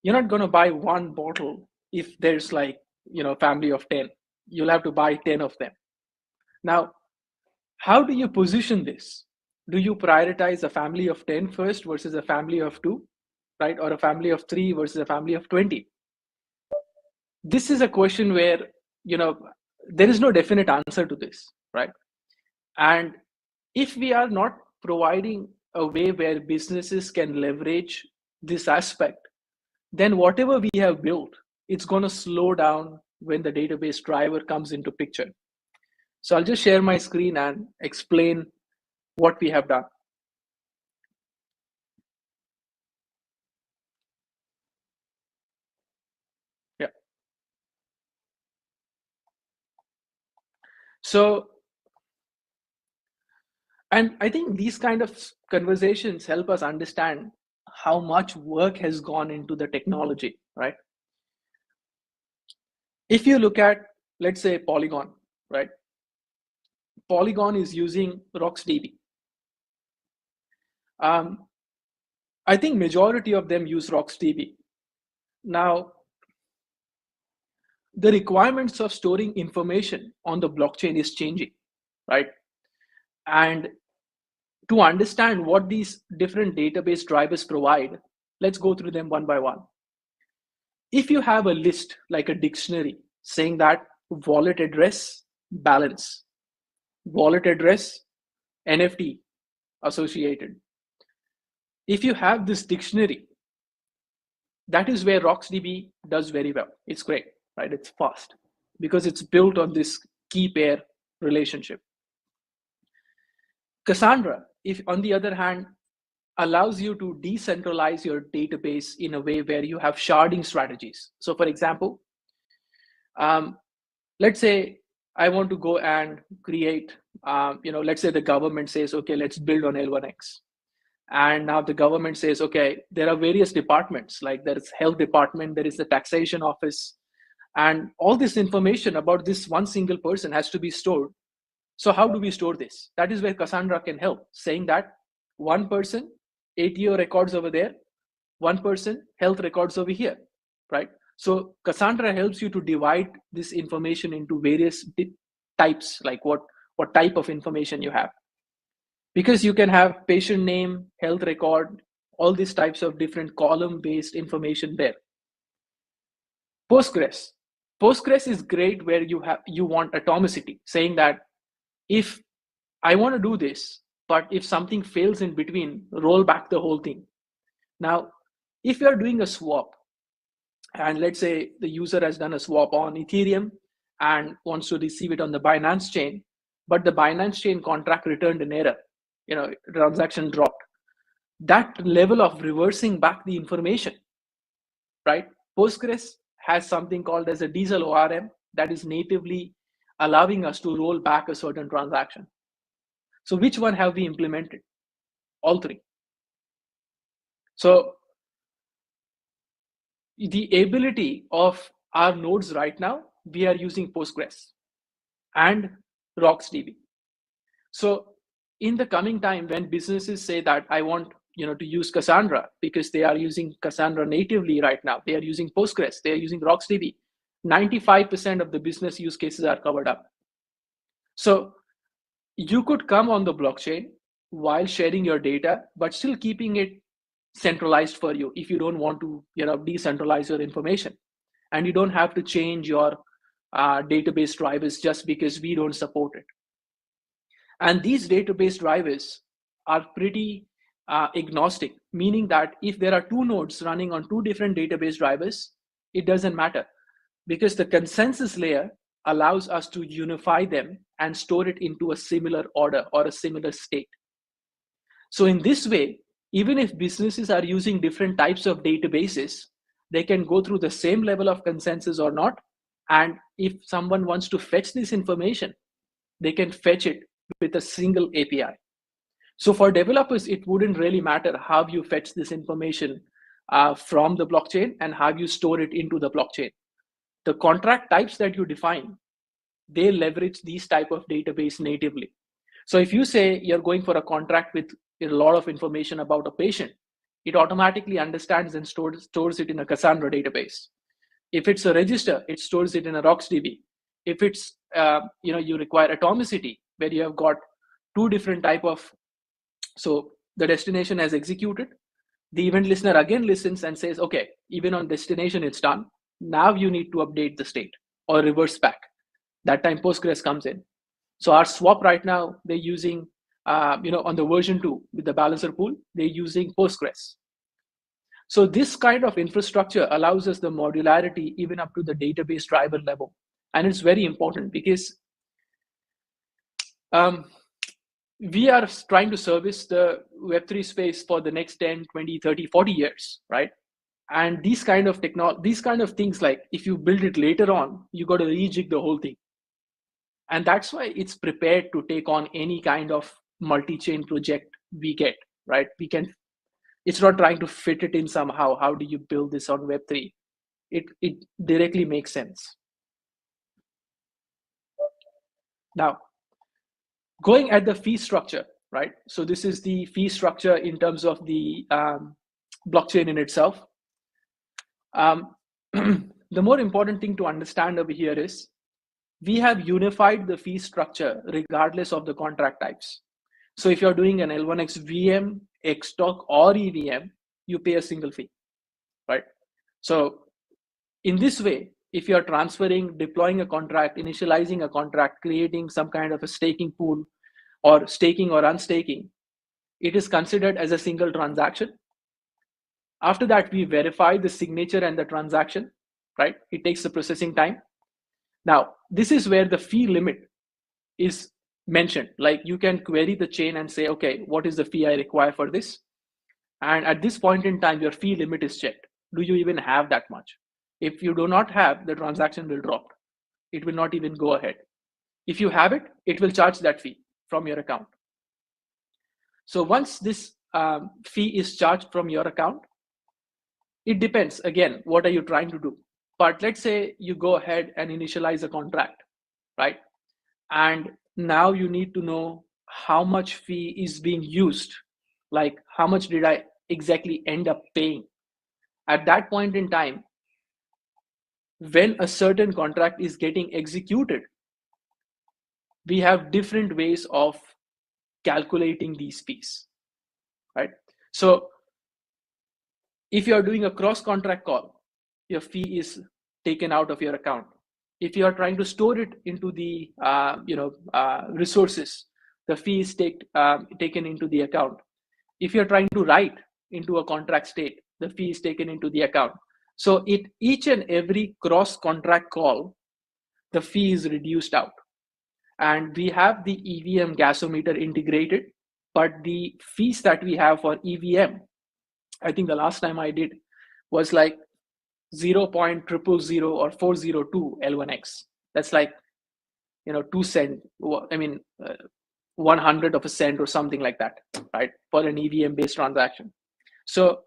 You're not going to buy one bottle if there's like, family of 10. You'll have to buy 10 of them. Now, how do you position this? Do you prioritize a family of 10 first versus a family of 2, right? Or a family of 3 versus a family of 20? This is a question where, there is no definite answer to this, right? And if we are not providing a way where businesses can leverage this aspect, then whatever we have built, it's going to slow down when the database driver comes into picture. So I'll just share my screen and explain what we have done. Yeah. So, and I think these kind of conversations help us understand how much work has gone into the technology, right? If you look at, let's say, Polygon, right? Polygon is using RocksDB. I think majority of them use RocksDB. Now, the requirements of storing information on the blockchain is changing, right? And to understand what these different database drivers provide, let's go through them one by one. If you have a list like a dictionary saying that wallet address, balance, wallet address, NFT associated. If you have this dictionary, that is where RocksDB does very well. It's great, right? It's fast because it's built on this key pair relationship. Cassandra, if on the other hand, allows you to decentralize your database in a way where you have sharding strategies. So for example, let's say I want to go and create, let's say the government says, okay, let's build on L1X. And now the government says, okay, there are various departments, like there is health department, there is the taxation office, and all this information about this one single person has to be stored. So how do we store this? That is where Cassandra can help, saying that one person, ATO records over there, one person, health records over here, right? So Cassandra helps you to divide this information into various types, like what type of information you have. Because you can have patient name, health record, all these types of different column-based information there. Postgres. Postgres is great where you want atomicity, saying that if I want to do this, but if something fails in between, roll back the whole thing. Now, if you're doing a swap, and let's say the user has done a swap on Ethereum and wants to receive it on the Binance chain, but the Binance chain contract returned an error, transaction dropped. That level of reversing back the information, right? Postgres has something called as a diesel ORM that is natively allowing us to roll back a certain transaction. So which one have we implemented? All three. So the ability of our nodes right now, we are using Postgres and RocksDB. So in the coming time, when businesses say that I want to use Cassandra because they are using Cassandra natively right now, they are using Postgres, they are using RocksDB, 95% of the business use cases are covered up. So you could come on the blockchain while sharing your data, but still keeping it centralized for you if you don't want to decentralize your information. And you don't have to change your database drivers just because we don't support it. And these database drivers are pretty agnostic, meaning that if there are two nodes running on two different database drivers, it doesn't matter because the consensus layer allows us to unify them and store it into a similar order or a similar state. So in this way, even if businesses are using different types of databases, they can go through the same level of consensus or not. And if someone wants to fetch this information, they can fetch it with a single API. So for developers, it wouldn't really matter how you fetch this information, from the blockchain and how you store it into the blockchain. The contract types that you define, they leverage these type of database natively. So if you say you're going for a contract with a lot of information about a patient, it automatically understands and stores it in a Cassandra database. If it's a register, it stores it in a RocksDB. If it's you require atomicity, where you have got two different type of, so the destination has executed, the event listener again listens and says, okay, even on destination it's done. Now you need to update the state or reverse back. That time Postgres comes in. So our swap right now, they're using, on the version 2 with the balancer pool, they're using Postgres. So this kind of infrastructure allows us the modularity even up to the database driver level. And it's very important because we are trying to service the Web3 space for the next 10, 20, 30, 40 years, right? And these kind of things, like if you build it later on, you got to rejig the whole thing. And that's why it's prepared to take on any kind of multi-chain project we get, right? It's not trying to fit it in somehow. How do you build this on Web3? It directly makes sense. Now, going at the fee structure, right? So this is the fee structure in terms of the blockchain in itself. The more important thing to understand over here is we have unified the fee structure regardless of the contract types. So if you're doing an L1X VM, Xtalk, or EVM, you pay a single fee, right? So in this way, if you're transferring, deploying a contract, initializing a contract, creating some kind of a staking pool, or staking or unstaking, it is considered as a single transaction. After that, we verify the signature and the transaction, right? It takes the processing time. Now, this is where the fee limit is mentioned. Like you can query the chain and say, okay, what is the fee I require for this? And at this point in time, your fee limit is checked. Do you even have that much? If you do not have, the transaction will drop. It will not even go ahead. If you have it, it will charge that fee from your account. So once this fee is charged from your account, it depends, again, what are you trying to do? But let's say you go ahead and initialize a contract, right? And now you need to know how much fee is being used. Like how much did I exactly end up paying? At that point in time, when a certain contract is getting executed, we have different ways of calculating these fees, right? So if you're doing a cross-contract call, your fee is taken out of your account. If you are trying to store it into the resources, the fee is taken into the account. If you're trying to write into a contract state, the fee is taken into the account. So each and every cross-contract call, the fee is reduced out. And we have the EVM gasometer integrated, but the fees that we have for EVM, I think the last time I did was like 0.000 or 402 L1X. That's like 2 cent. I mean, 100 of a cent or something like that, right? For an EVM based transaction. So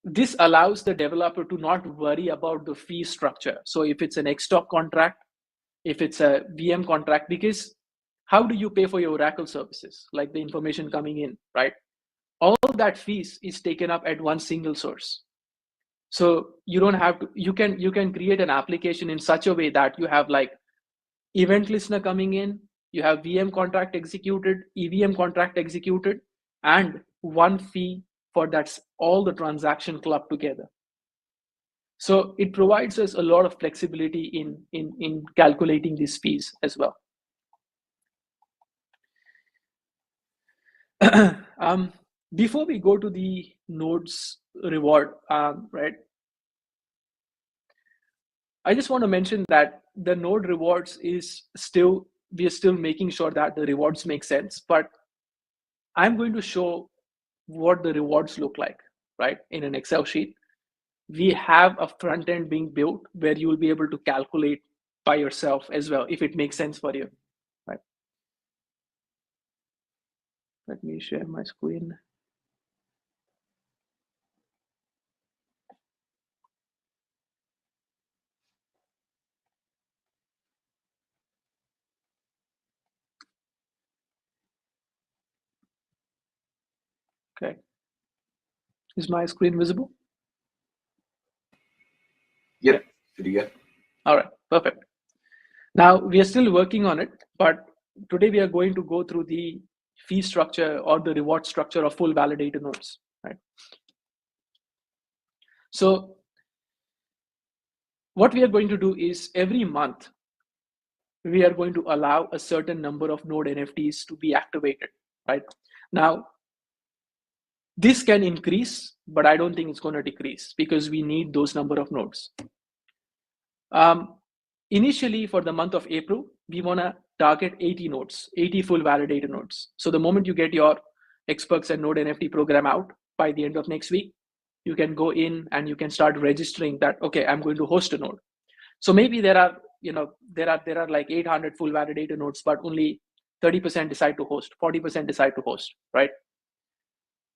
this allows the developer to not worry about the fee structure. So if it's an Xtalk contract, if it's a VM contract, because how do you pay for your Oracle services, like the information coming in, right? All that fees is taken up at one single source. So you don't have to, you can create an application in such a way that you have like event listener coming in, you have VM contract executed, EVM contract executed, and one fee for that's all the transaction club together. So it provides us a lot of flexibility in calculating these fees as well. Before we go to the nodes reward, right? I just want to mention that the node rewards is still, we are still making sure that the rewards make sense, but I'm going to show what the rewards look like, right? In an Excel sheet. We have a front end being built where you will be able to calculate by yourself as well, if it makes sense for you, right? Let me share my screen. Okay. Is my screen visible? Yep, pretty good. All right, perfect. Now we are still working on it, but today we are going to go through the fee structure or the reward structure of full validator nodes, right? So what we are going to do is every month, we are going to allow a certain number of node NFTs to be activated, right? Now, this can increase, but I don't think it's going to decrease because we need those number of nodes. Initially, for the month of April, we want to target 80 nodes, 80 full validator nodes. So the moment you get your Experts and Node NFT program out by the end of next week, you can go in and you can start registering that, okay, I'm going to host a node. So maybe there are like 800 full validator nodes, but only 30% decide to host, 40% decide to host, right?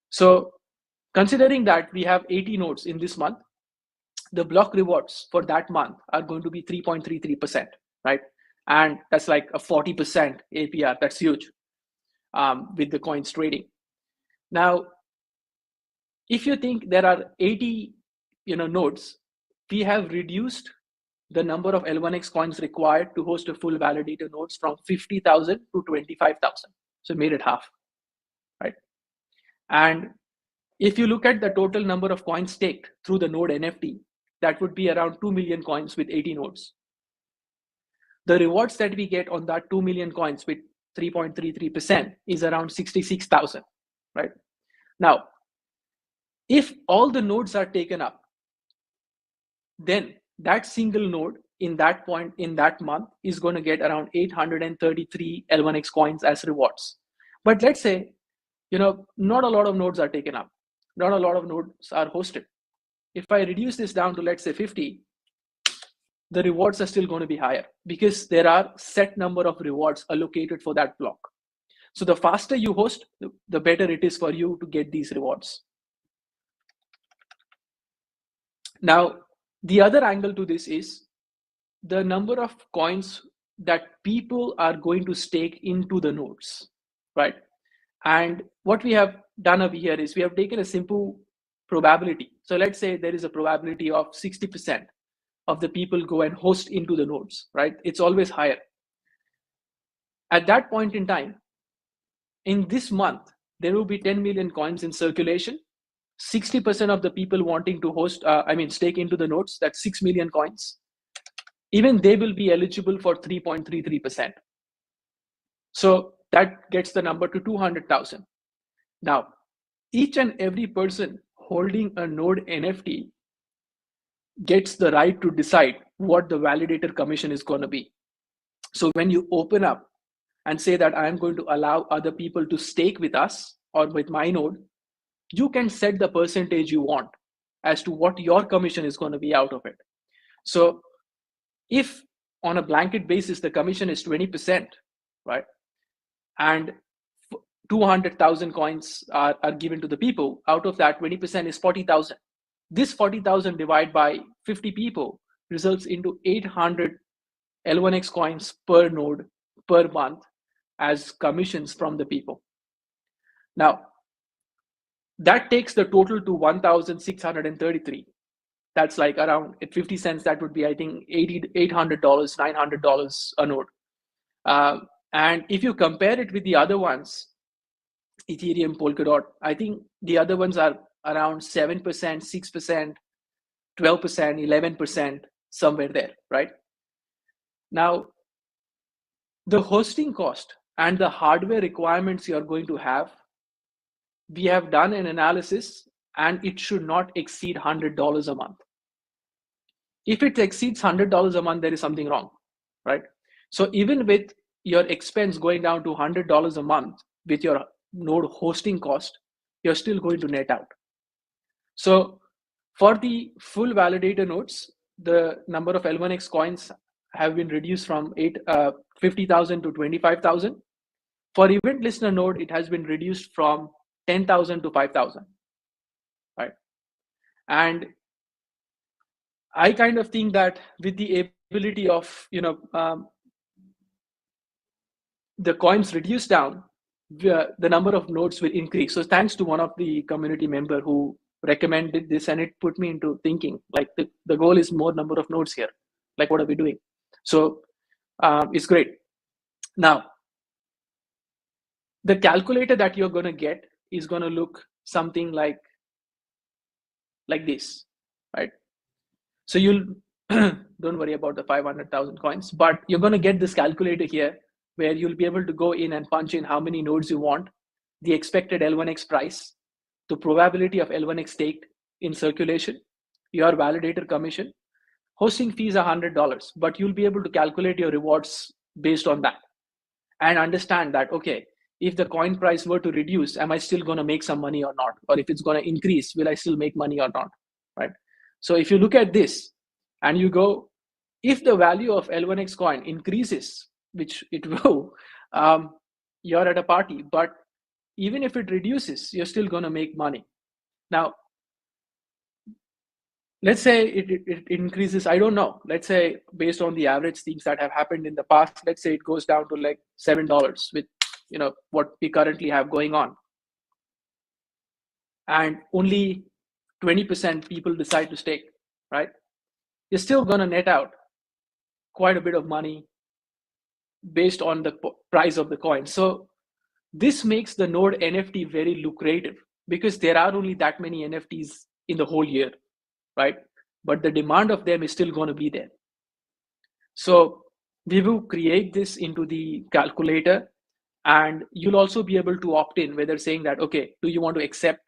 So considering that we have 80 nodes in this month, the block rewards for that month are going to be 3.33%, right? And that's like a 40% APR. That's huge with the coins trading. Now, if you think there are 80 nodes, we have reduced the number of L1X coins required to host a full validator nodes from 50,000 to 25,000. So made it half, right? And if you look at the total number of coins staked through the node NFT, that would be around 2 million coins with 80 nodes. The rewards that we get on that 2 million coins with 3.33% is around 66,000, right? Now, if all the nodes are taken up, then that single node in that point in that month is going to get around 833 L1X coins as rewards. But let's say, not a lot of nodes are taken up. Not a lot of nodes are hosted. If I reduce this down to, let's say, 50, the rewards are still going to be higher because there are set number of rewards allocated for that block. So the faster you host, the better it is for you to get these rewards. Now, the other angle to this is the number of coins that people are going to stake into the nodes, right? And what we have done over here is we have taken a simple probability. So let's say there is a probability of 60% of the people go and host into the nodes, right? It's always higher. At that point in time, in this month, there will be 10 million coins in circulation. 60% of the people wanting to host, stake into the nodes, that's 6 million coins. Even they will be eligible for 3.33%. So that gets the number to 200,000. Now, each and every person holding a node NFT gets the right to decide what the validator commission is going to be. So when you open up and say that I am going to allow other people to stake with us or with my node, you can set the percentage you want as to what your commission is going to be out of it. So if on a blanket basis, the commission is 20%, right? And 200,000 coins are given to the people, out of that 20% is 40,000. This 40,000 divided by 50 people results into 800 L1X coins per node per month as commissions from the people. Now, that takes the total to 1,633. That's like around at 50 cents. That would be, I think, $800, $900 a node. And if you compare it with the other ones, Ethereum, Polkadot, I think the other ones are around 7%, 6%, 12%, 11%, somewhere there, right? Now, the hosting cost and the hardware requirements you're going to have, we have done an analysis and it should not exceed $100 a month. If it exceeds $100 a month, there is something wrong, right? So even with your expense going down to $100 a month with your node hosting cost, you're still going to net out. So for the full validator nodes, the number of L1X coins have been reduced from 50,000 to 25,000. For event listener node, it has been reduced from 10,000 to 5,000, right? And I kind of think that with the ability of, the coins reduced down, the number of nodes will increase. So thanks to one of the community member who recommended this, and it put me into thinking, like the goal is more number of nodes here. Like, what are we doing? So it's great. Now, the calculator that you're going to get is going to look something like this, right? So you'll don't worry about the 500,000 coins, but you're going to get this calculator here where you'll be able to go in and punch in how many nodes you want, the expected L1x price, the probability of L1x staked in circulation, your validator commission. Hosting fees are $100, but you'll be able to calculate your rewards based on that and understand that, okay, if the coin price were to reduce, am I still going to make some money or not? Or if it's going to increase, will I still make money or not, right? So if you look at this and you go, if the value of L1x coin increases, which it will, you're at a party. But even if it reduces, you're still going to make money. Now, let's say it increases, I don't know. Let's say based on the average things that have happened in the past, let's say it goes down to like $7 with what we currently have going on. And only 20% people decide to stake, right? You're still going to net out quite a bit of money based on the price of the coin. So this makes the node NFT very lucrative because there are only that many NFTs in the whole year, right? But the demand of them is still going to be there. So we will create this into the calculator, and you'll also be able to opt in, whether saying that, okay, do you want to accept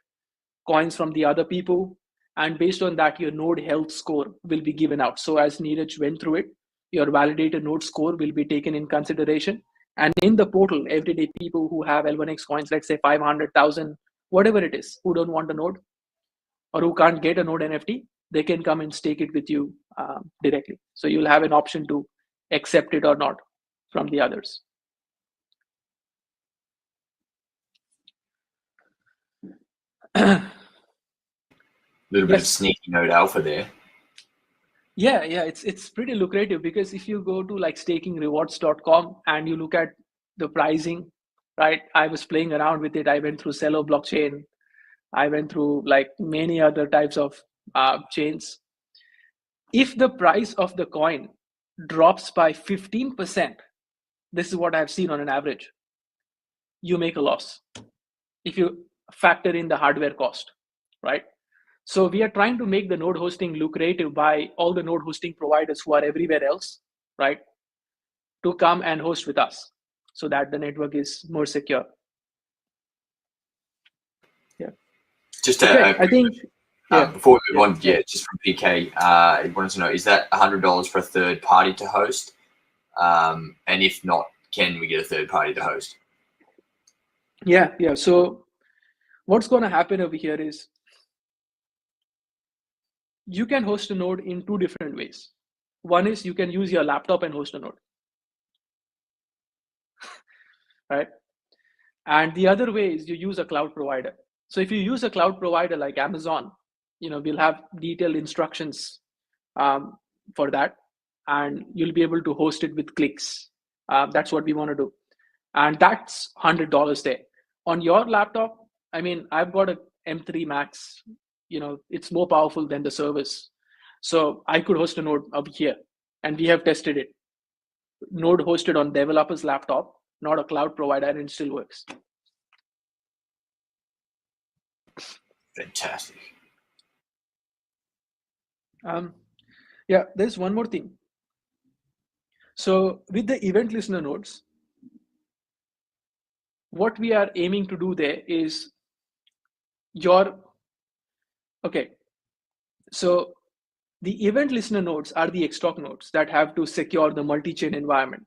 coins from the other people? And based on that, your node health score will be given out. So as Neeraj went through it, your validator node score will be taken in consideration. And in the portal, everyday people who have L1x coins, let's say 500,000, whatever it is, who don't want a node or who can't get a node NFT, they can come and stake it with you directly. So you'll have an option to accept it or not from the others. Little bit of sneaky node alpha there. Yeah, it's pretty lucrative because if you go to like stakingrewards.com and you look at the pricing, right? I was playing around with it. I went through Celo blockchain. I went through like many other types of chains. If the price of the coin drops by 15%, this is what I've seen on an average, you make a loss if you factor in the hardware cost, right? So we are trying to make the node hosting lucrative by all the node hosting providers who are everywhere else, right, to come and host with us so that the network is more secure. Yeah. Just I think before we move on, just from PK, I wanted to know, is that $100 for a third party to host? And if not, can we get a third party to host? Yeah. So what's going to happen over here is you can host a node in two different ways. One is you can use your laptop and host a node, right? And the other way is you use a cloud provider. So if you use a cloud provider like Amazon, we'll have detailed instructions for that, and you'll be able to host it with clicks. That's what we want to do. And that's $100 there. On your laptop, I mean, I've got a M3 Max, it's more powerful than the servers. So I could host a node up here, and we have tested it. Node hosted on developer's laptop, not a cloud provider, and it still works. Fantastic. There's one more thing. So with the event listener nodes, what we are aiming to do there is so the event listener nodes are the Xtalk nodes that have to secure the multi-chain environment.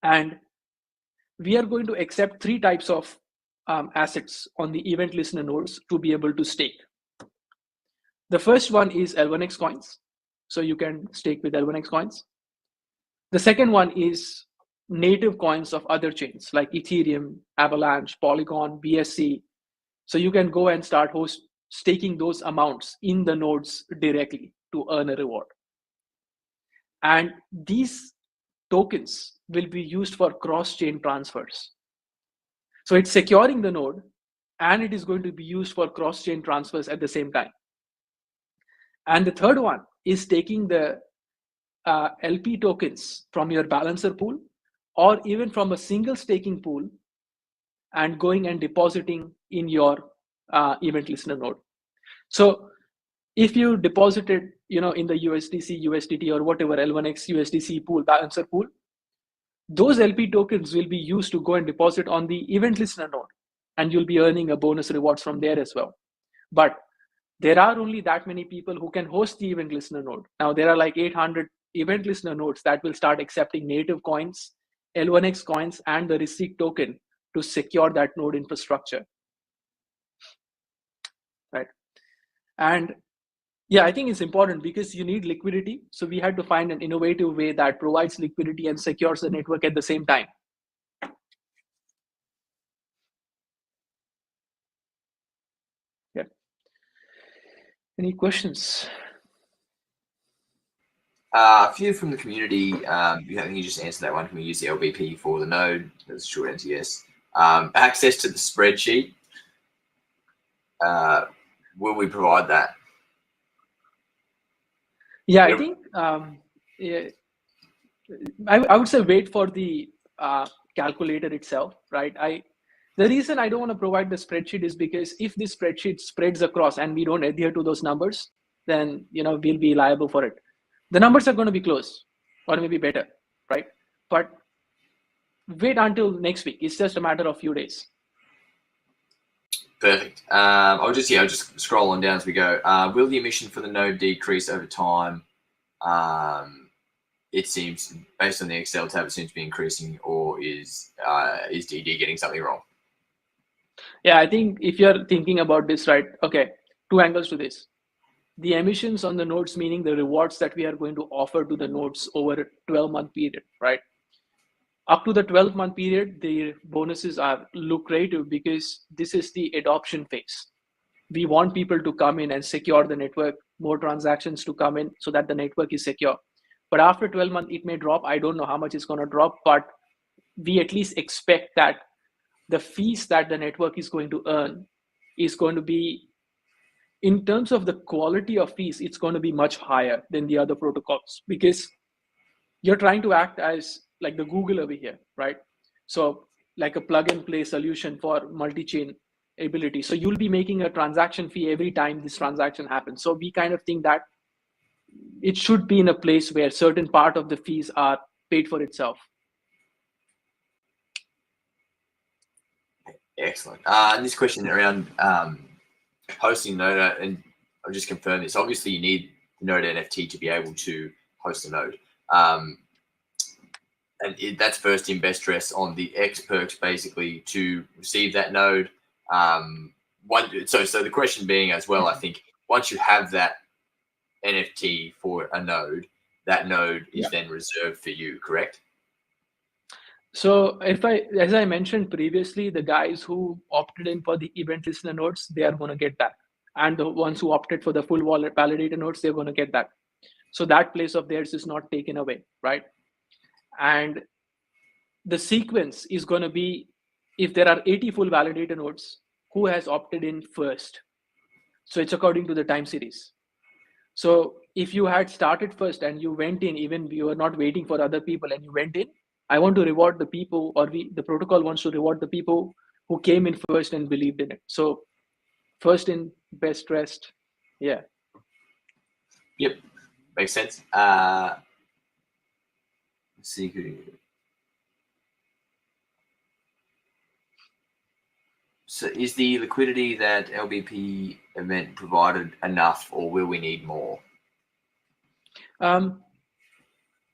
And we are going to accept three types of assets on the event listener nodes to be able to stake. The first one is L1x coins. So you can stake with L1x coins. The second one is native coins of other chains like Ethereum, Avalanche, Polygon, BSC. So you can go and start staking those amounts in the nodes directly to earn a reward. And these tokens will be used for cross-chain transfers. So it's securing the node, and it is going to be used for cross-chain transfers at the same time. And the third one is taking the LP tokens from your balancer pool, or even from a single staking pool, and going and depositing in your event listener node. So if you deposited, in the USDC, USDT, or whatever L1X USDC pool, balancer pool, those LP tokens will be used to go and deposit on the event listener node, and you'll be earning a bonus rewards from there as well. But there are only that many people who can host the event listener node. Now there are like 800 event listener nodes that will start accepting native coins, L1X coins, and the receipt token to secure that node infrastructure. Right. And yeah, I think it's important because you need liquidity. So we had to find an innovative way that provides liquidity and secures the network at the same time. Yeah. Any questions? A few from the community. I think you just answered that one. Can we use the LBP for the node? That's a short answer, yes. Access to the spreadsheet. Will we provide that? Yeah, I think I would say wait for the calculator itself, right? The reason I don't want to provide the spreadsheet is because if this spreadsheet spreads across and we don't adhere to those numbers, then we'll be liable for it. The numbers are going to be close, or maybe better, right? But wait until next week. It's just a matter of few days. Perfect. I'll just scroll on down as we go. Will the emission for the node decrease over time? It seems, based on the Excel tab, it seems to be increasing, or is DD getting something wrong? Yeah, I think if you're thinking about this, right, okay, two angles to this. The emissions on the nodes, meaning the rewards that we are going to offer to the nodes over a 12-month period, right? Up to the 12-month period, the bonuses are lucrative because this is the adoption phase. We want people to come in and secure the network, more transactions to come in so that the network is secure. But after 12 months, it may drop. I don't know how much it's going to drop, but we at least expect that the fees that the network is going to earn is going to be, in terms of the quality of fees, it's going to be much higher than the other protocols, because you're trying to act as like the Google over here, right? So like a plug and play solution for multi-chain ability. So you'll be making a transaction fee every time this transaction happens. So we kind of think that it should be in a place where certain part of the fees are paid for itself. Excellent. And this question around hosting node, and I'll just confirm this. Obviously, you need the node NFT to be able to host a node. And that's first in, best dress on the X perks, basically, to receive that node. So the question being as well, I think, once you have that NFT for a node, that node is then reserved for you, correct? So as I mentioned previously, the guys who opted in for the event listener nodes, they are going to get that. And the ones who opted for the full wallet validator nodes, they're going to get that. So that place of theirs is not taken away, right? And the sequence is going to be, if there are 80 full validator nodes, who has opted in first? So it's according to the time series. So if you had started first and you went in, even you were not waiting for other people and you went in, I want to reward the people, or the protocol wants to reward the people who came in first and believed in it. So first in, best dressed. Yeah. Yep. Makes sense. Let's see who. So is the liquidity that LBP event provided enough, or will we need more?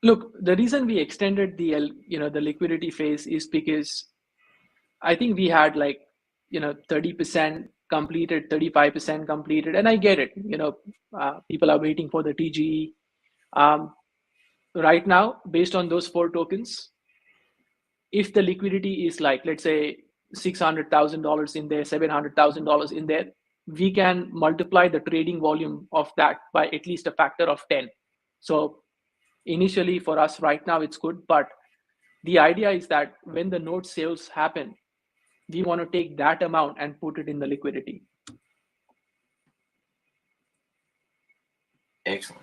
Look, the reason we extended the liquidity phase is because I think we had 30% completed, 35% completed, and I get it. People are waiting for the TGE. Right now, based on those 4 tokens, if the liquidity is let's say $600,000 in there, $700,000 in there, we can multiply the trading volume of that by at least a factor of 10. So initially for us right now, it's good, but the idea is that when the node sales happen, we want to take that amount and put it in the liquidity. Excellent.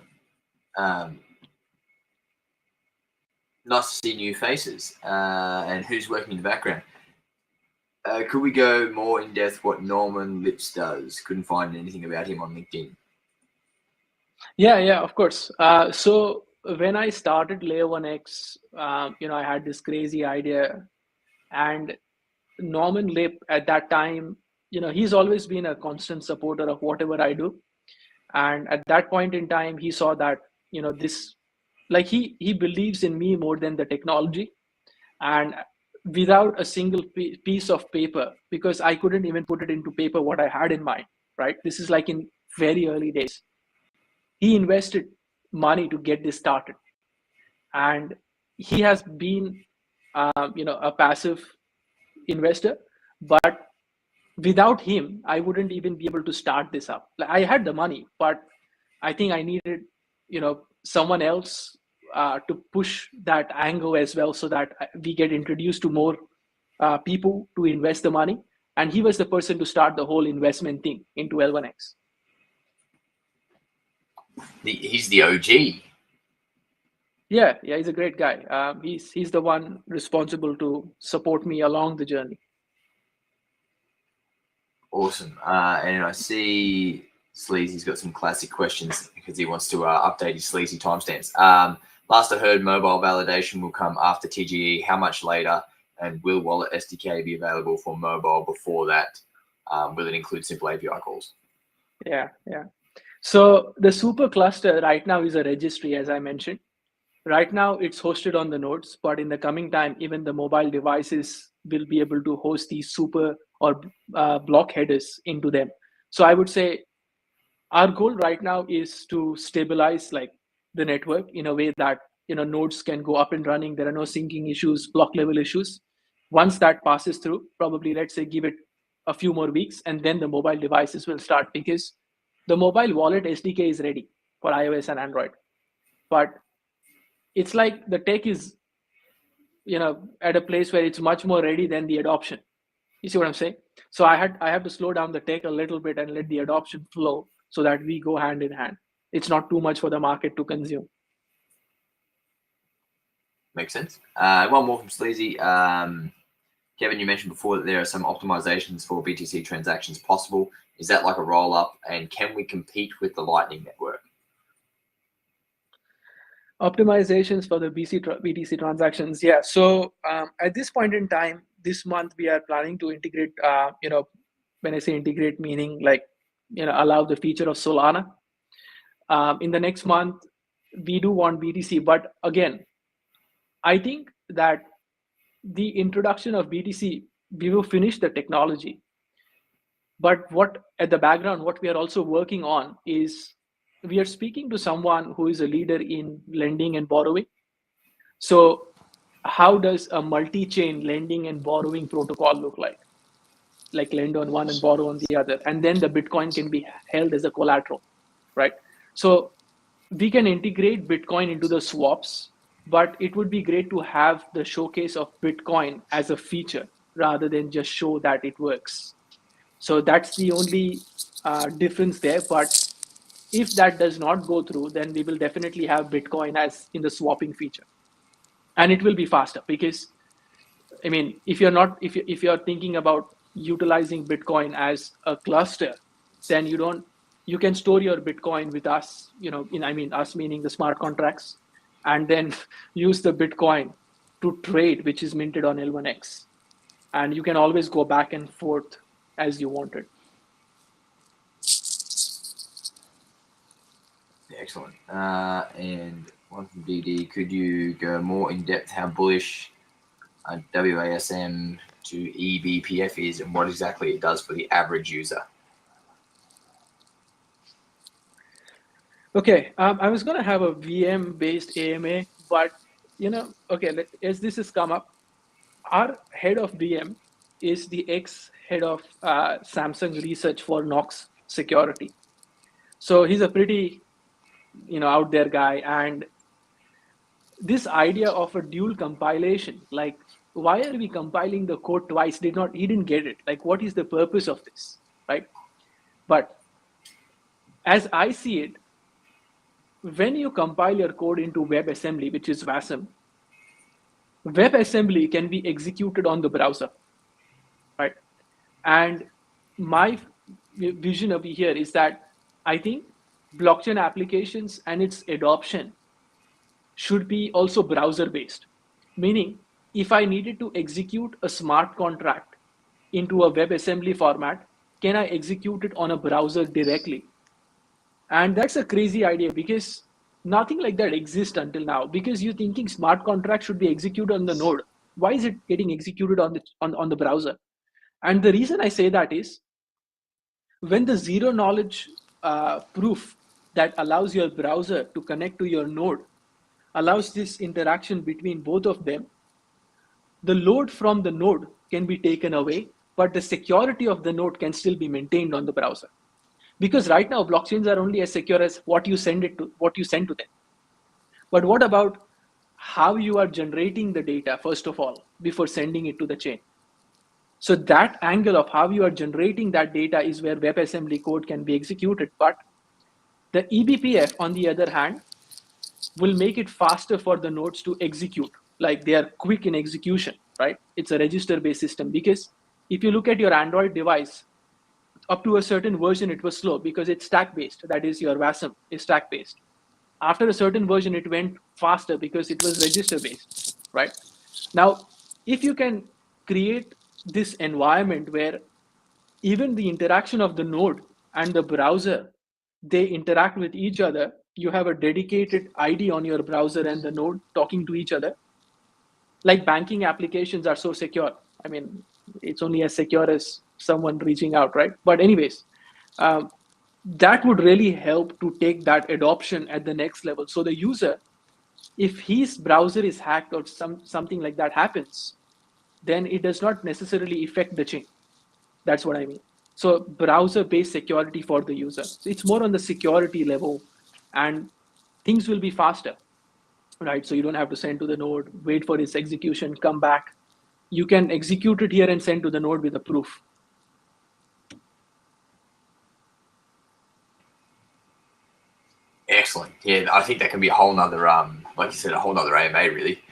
Nice to see new faces and who's working in the background. Could we go more in depth what Norman Lips does? Couldn't find anything about him on LinkedIn. Yeah, of course. So when I started Layer 1x, I had this crazy idea, and Norman Lip at that time, he's always been a constant supporter of whatever I do. And at that point in time, he saw that, this, like he believes in me more than the technology. And without a single piece of paper, because I couldn't even put it into paper what I had in mind, right? This is like in very early days. He invested money to get this started. And he has been, a passive investor, but without him, I wouldn't even be able to start this up. Like, I had the money, but I think I needed, someone else to push that angle as well, so that we get introduced to more people to invest the money. And he was the person to start the whole investment thing into L1X. He's the OG. Yeah, he's a great guy. He's the one responsible to support me along the journey. Awesome. And I see Sleazy's got some classic questions because he wants to update his Sleazy timestamps. Last I heard, mobile validation will come after TGE. How much later? And will Wallet SDK be available for mobile before that? Will it include simple API calls? Yeah. So the super cluster right now is a registry, as I mentioned. Right now it's hosted on the nodes, but in the coming time, even the mobile devices will be able to host these super or block headers into them. So I would say our goal right now is to stabilize like the network in a way that nodes can go up and running. There are no syncing issues, block level issues. Once that passes through, probably let's say give it a few more weeks, and then the mobile devices will start, because the mobile wallet SDK is ready for iOS and Android. But it's like the tech is, at a place where it's much more ready than the adoption. You see what I'm saying? So I have to slow down the tech a little bit and let the adoption flow so that we go hand in hand. It's not too much for the market to consume. Makes sense. One more from Sleazy. Kevin, you mentioned before that there are some optimizations for BTC transactions possible. Is that like a roll up, and can we compete with the Lightning Network? Optimizations for the BTC transactions. Yeah. So at this point in time, this month, we are planning to integrate, when I say integrate, meaning like, allow the feature of Solana. In the next month, we do want BTC. But again, I think that the introduction of BTC, we will finish the technology. But what at the background, what we are also working on is we are speaking to someone who is a leader in lending and borrowing. So how does a multi-chain lending and borrowing protocol look like? Like lend on one and borrow on the other. And then the Bitcoin can be held as a collateral, right? So we can integrate Bitcoin into the swaps, but it would be great to have the showcase of Bitcoin as a feature rather than just show that it works. So that's the only difference there. But if that does not go through, then we will definitely have Bitcoin as in the swapping feature. And it will be faster, because I mean, if you're thinking about utilizing Bitcoin as a cluster, then you can store your Bitcoin with us, us meaning the smart contracts, and then use the Bitcoin to trade, which is minted on L1X. And you can always go back and forth as you wanted. Excellent. And one from DD, could you go more in depth how bullish WASM to eBPF is and what exactly it does for the average user? Okay, I was going to have a VM-based AMA, but, as this has come up, our head of VM is the ex-head of Samsung research for Knox security. So he's a pretty, out there guy. And this idea of a dual compilation, like why are we compiling the code twice? He didn't get it. Like, what is the purpose of this, right? But as I see it, when you compile your code into WebAssembly, which is WASM, WebAssembly can be executed on the browser, right? And my vision over here is that I think blockchain applications and its adoption should be also browser-based. Meaning, if I needed to execute a smart contract into a WebAssembly format, can I execute it on a browser directly? And that's a crazy idea because nothing like that exists until now. Because you're thinking smart contract should be executed on the node. Why is it getting executed on the browser? And the reason I say that is when the zero knowledge proof that allows your browser to connect to your node allows this interaction between both of them, the load from the node can be taken away, but the security of the node can still be maintained on the browser. Because right now blockchains are only as secure as what you send to them. But what about how you are generating the data, first of all, before sending it to the chain? So that angle of how you are generating that data is where WebAssembly code can be executed. But the eBPF, on the other hand, will make it faster for the nodes to execute. Like, they are quick in execution, right? It's a register-based system. Because if you look at your Android device, up to a certain version, it was slow because it's stack-based. That is, your WASM is stack-based. After a certain version, it went faster because it was register-based, right? Now, if you can create this environment where even the interaction of the node and the browser, they interact with each other, you have a dedicated ID on your browser and the node talking to each other. Like, banking applications are so secure. I mean, it's only as secure as someone reaching out, right? But anyways, that would really help to take that adoption at the next level. So the user, if his browser is hacked or something like that happens, then it does not necessarily affect the chain. That's what I mean. So browser-based security for the user. So it's more on the security level, and things will be faster, right? So you don't have to send to the node, wait for its execution, come back. You can execute it here and send to the node with a proof. Excellent. Yeah, I think that can be a whole nother, like you said, a whole nother AMA, really.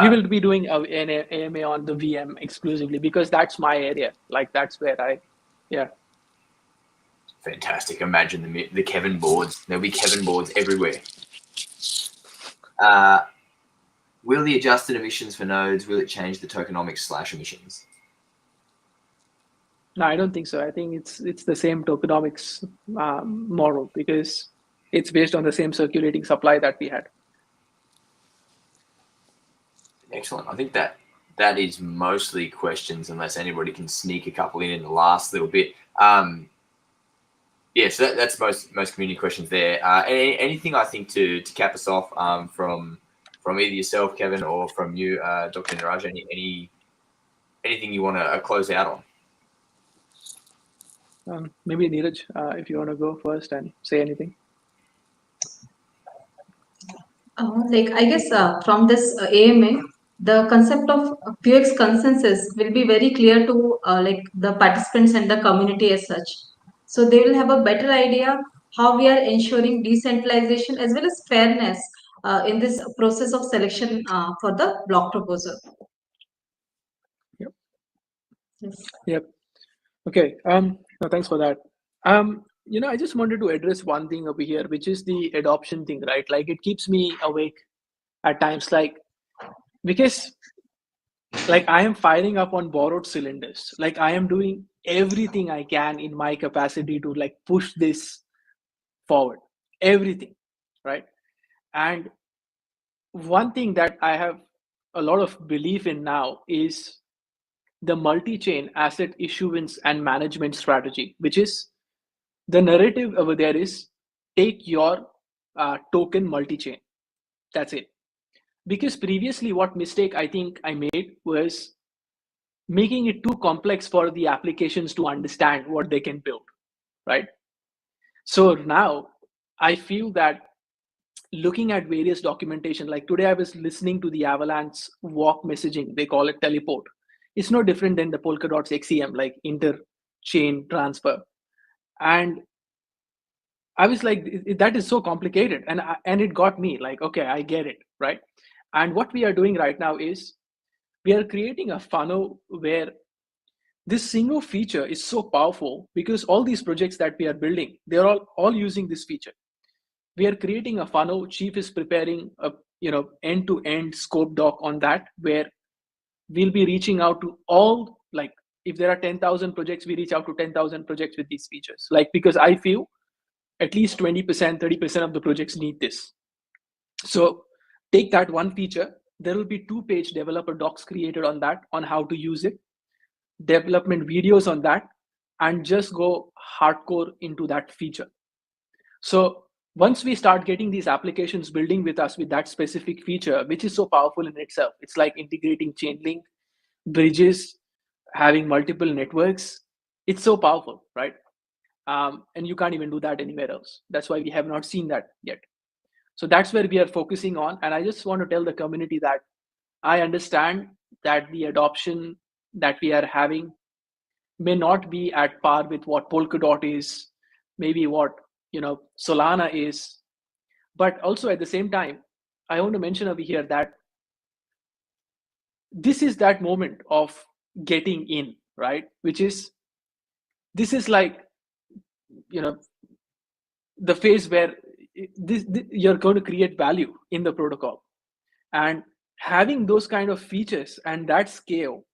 We will be doing an AMA on the VM exclusively because that's my area. Like, that's where yeah. Fantastic. Imagine the Kevin boards. There'll be Kevin boards everywhere. Will the adjusted emissions for nodes, will it change the tokenomics / emissions? No, I don't think so. I think it's the same tokenomics model because it's based on the same circulating supply that we had. Excellent. I think that is mostly questions, unless anybody can sneak a couple in the last little bit. Yeah, so that's most community questions there. Anything I think to cap us off from either yourself, Kevin, or from you, Dr. Niraj, anything you want to close out on? Maybe Neeraj, if you want to go first and say anything. I guess from this AMA, the concept of PX consensus will be very clear to the participants and the community as such. So they will have a better idea how we are ensuring decentralization as well as fairness in this process of selection for the block proposal. Yep. Yes. Yep. Okay. No, thanks for that. I just wanted to address one thing over here, which is the adoption thing, right? Like, it keeps me awake at times, because I am firing up on borrowed cylinders. Like, I am doing everything I can in my capacity to push this forward, everything, right? And one thing that I have a lot of belief in now is the multi-chain asset issuance and management strategy, which is the narrative over there is take your token multi-chain. That's it. Because previously what mistake I think I made was making it too complex for the applications to understand what they can build, right? So now I feel that looking at various documentation. Like today I was listening to the Avalanche walk messaging, they call it teleport. It's no different than the Polkadot's XCM, like inter-chain transfer. And I was like, that is so complicated. And it got me like, okay, I get it, right? And what we are doing right now is we are creating a funnel where this single feature is so powerful because all these projects that we are building, they're all using this feature. We are creating a funnel. Chief is preparing a end-to-end scope doc on that, where we'll be reaching out to all, like if there are 10,000 projects, we reach out to 10,000 projects with these features. Like, because I feel at least 20%, 30% of the projects need this. So take that one feature, there will be 2-page developer docs created on that, on how to use it, development videos on that, and just go hardcore into that feature. So once we start getting these applications building with us with that specific feature, which is so powerful in itself, it's like integrating Chainlink, bridges, having multiple networks. It's so powerful, right? And you can't even do that anywhere else. That's why we have not seen that yet. So that's where we are focusing on. And I just want to tell the community that I understand that the adoption that we are having may not be at par with what Polkadot is, maybe what Solana is. But also at the same time, I want to mention over here that this is that moment of getting in, right? Which is, this is like, the phase where you're going to create value in the protocol. And having those kind of features and that scale,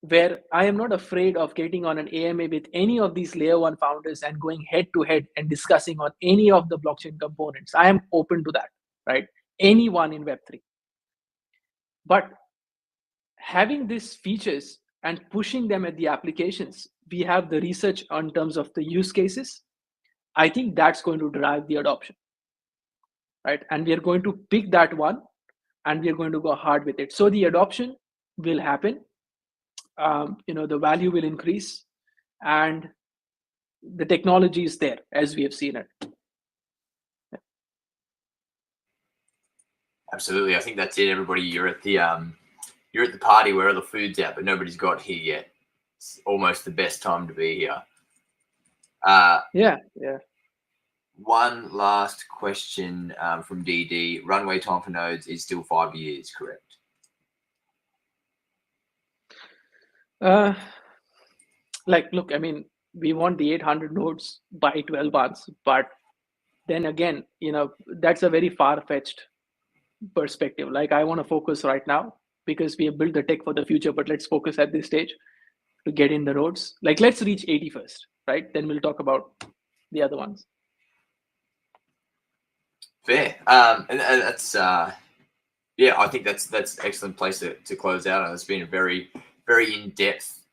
where I am not afraid of getting on an AMA with any of these layer 1 founders and going head to head and discussing on any of the blockchain components. I am open to that, right? Anyone in Web3. But having these features and pushing them at the applications, we have the research in terms of the use cases. I think that's going to drive the adoption, right? And we are going to pick that one and we are going to go hard with it. So the adoption will happen. The value will increase, and the technology is there as we have seen it. Absolutely, I think that's it. Everybody, you're at the party where all the food's out, but nobody's got here yet. It's almost the best time to be here. Yeah. One last question from DD. Runway time for nodes is still 5 years, correct? Look, I mean, we want the 800 nodes by 12 months, but then again, that's a very far-fetched perspective. Like, I want to focus right now because we have built the tech for the future, but let's focus at this stage to get in the nodes. Like, let's reach 80 first, right? Then we'll talk about the other ones. Fair. And that's I think that's an excellent place to close out. And it's been a very, very in-depth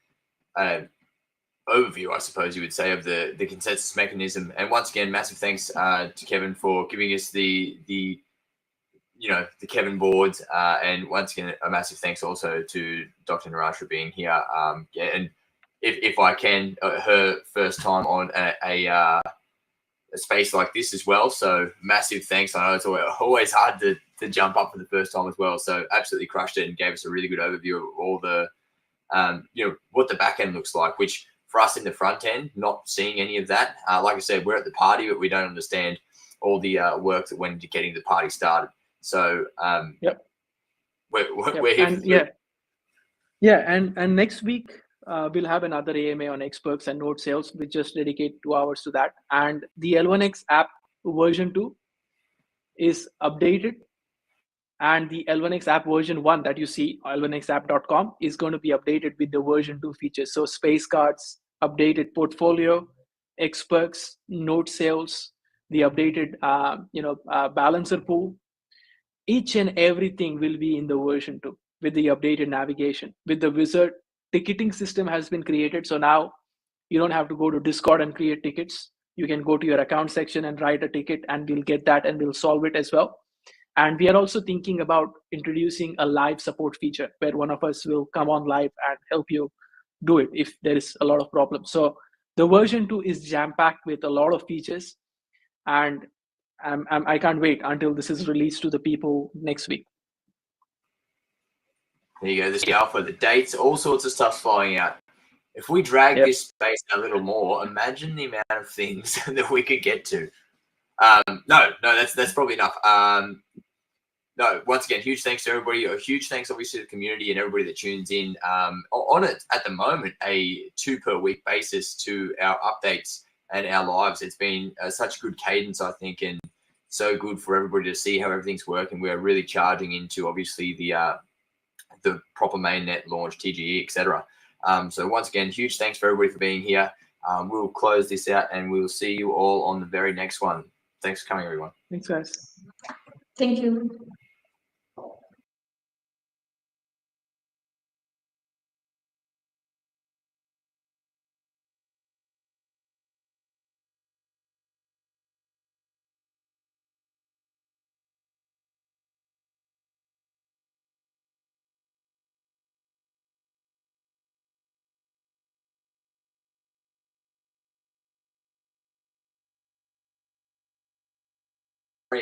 overview, I suppose you would say, of the consensus mechanism. And once again, massive thanks to Kevin for giving us the Kevin boards. And once again, a massive thanks also to Dr. Niraj for being here. And if I can, her first time on a space like this as well. So massive thanks. I know it's always hard to jump up for the first time as well. So absolutely crushed it and gave us a really good overview of all the, what the back end looks like, which for us in the front end, not seeing any of that. Like I said, we're at the party, but we don't understand all the work that went into getting the party started. So we're here. And next week, we'll have another AMA on Xperts and node sales. We just dedicate 2 hours to that. And the L1X app version 2 is updated. And the L1X app version 1 that you see, l1xapp.com, is going to be updated with the version 2 features. So space cards, updated portfolio, Xperts, node sales, the updated balancer pool. Each and everything will be in the version 2 with the updated navigation. With the wizard, ticketing system has been created. So now you don't have to go to Discord and create tickets. You can go to your account section and write a ticket, and we'll get that and we'll solve it as well. And we are also thinking about introducing a live support feature where one of us will come on live and help you do it if there is a lot of problems. So the version 2 is jam-packed with a lot of features. And I can't wait until this is released to the people next week. There you go. The alpha, the dates, all sorts of stuff flying out. If we drag this space a little more, imagine the amount of things that we could get to. No, that's probably enough. No, once again, huge thanks to everybody. A huge thanks, obviously, to the community and everybody that tunes in. On it at the moment, a 2 per week basis to our updates and our lives. It's been such a good cadence, I think, and so good for everybody to see how everything's working. We're really charging into, obviously, the proper mainnet launch, TGE, etc. So once again, huge thanks for everybody for being here. We'll close this out and we'll see you all on the very next one. Thanks for coming, everyone. Thanks, guys. Thank you.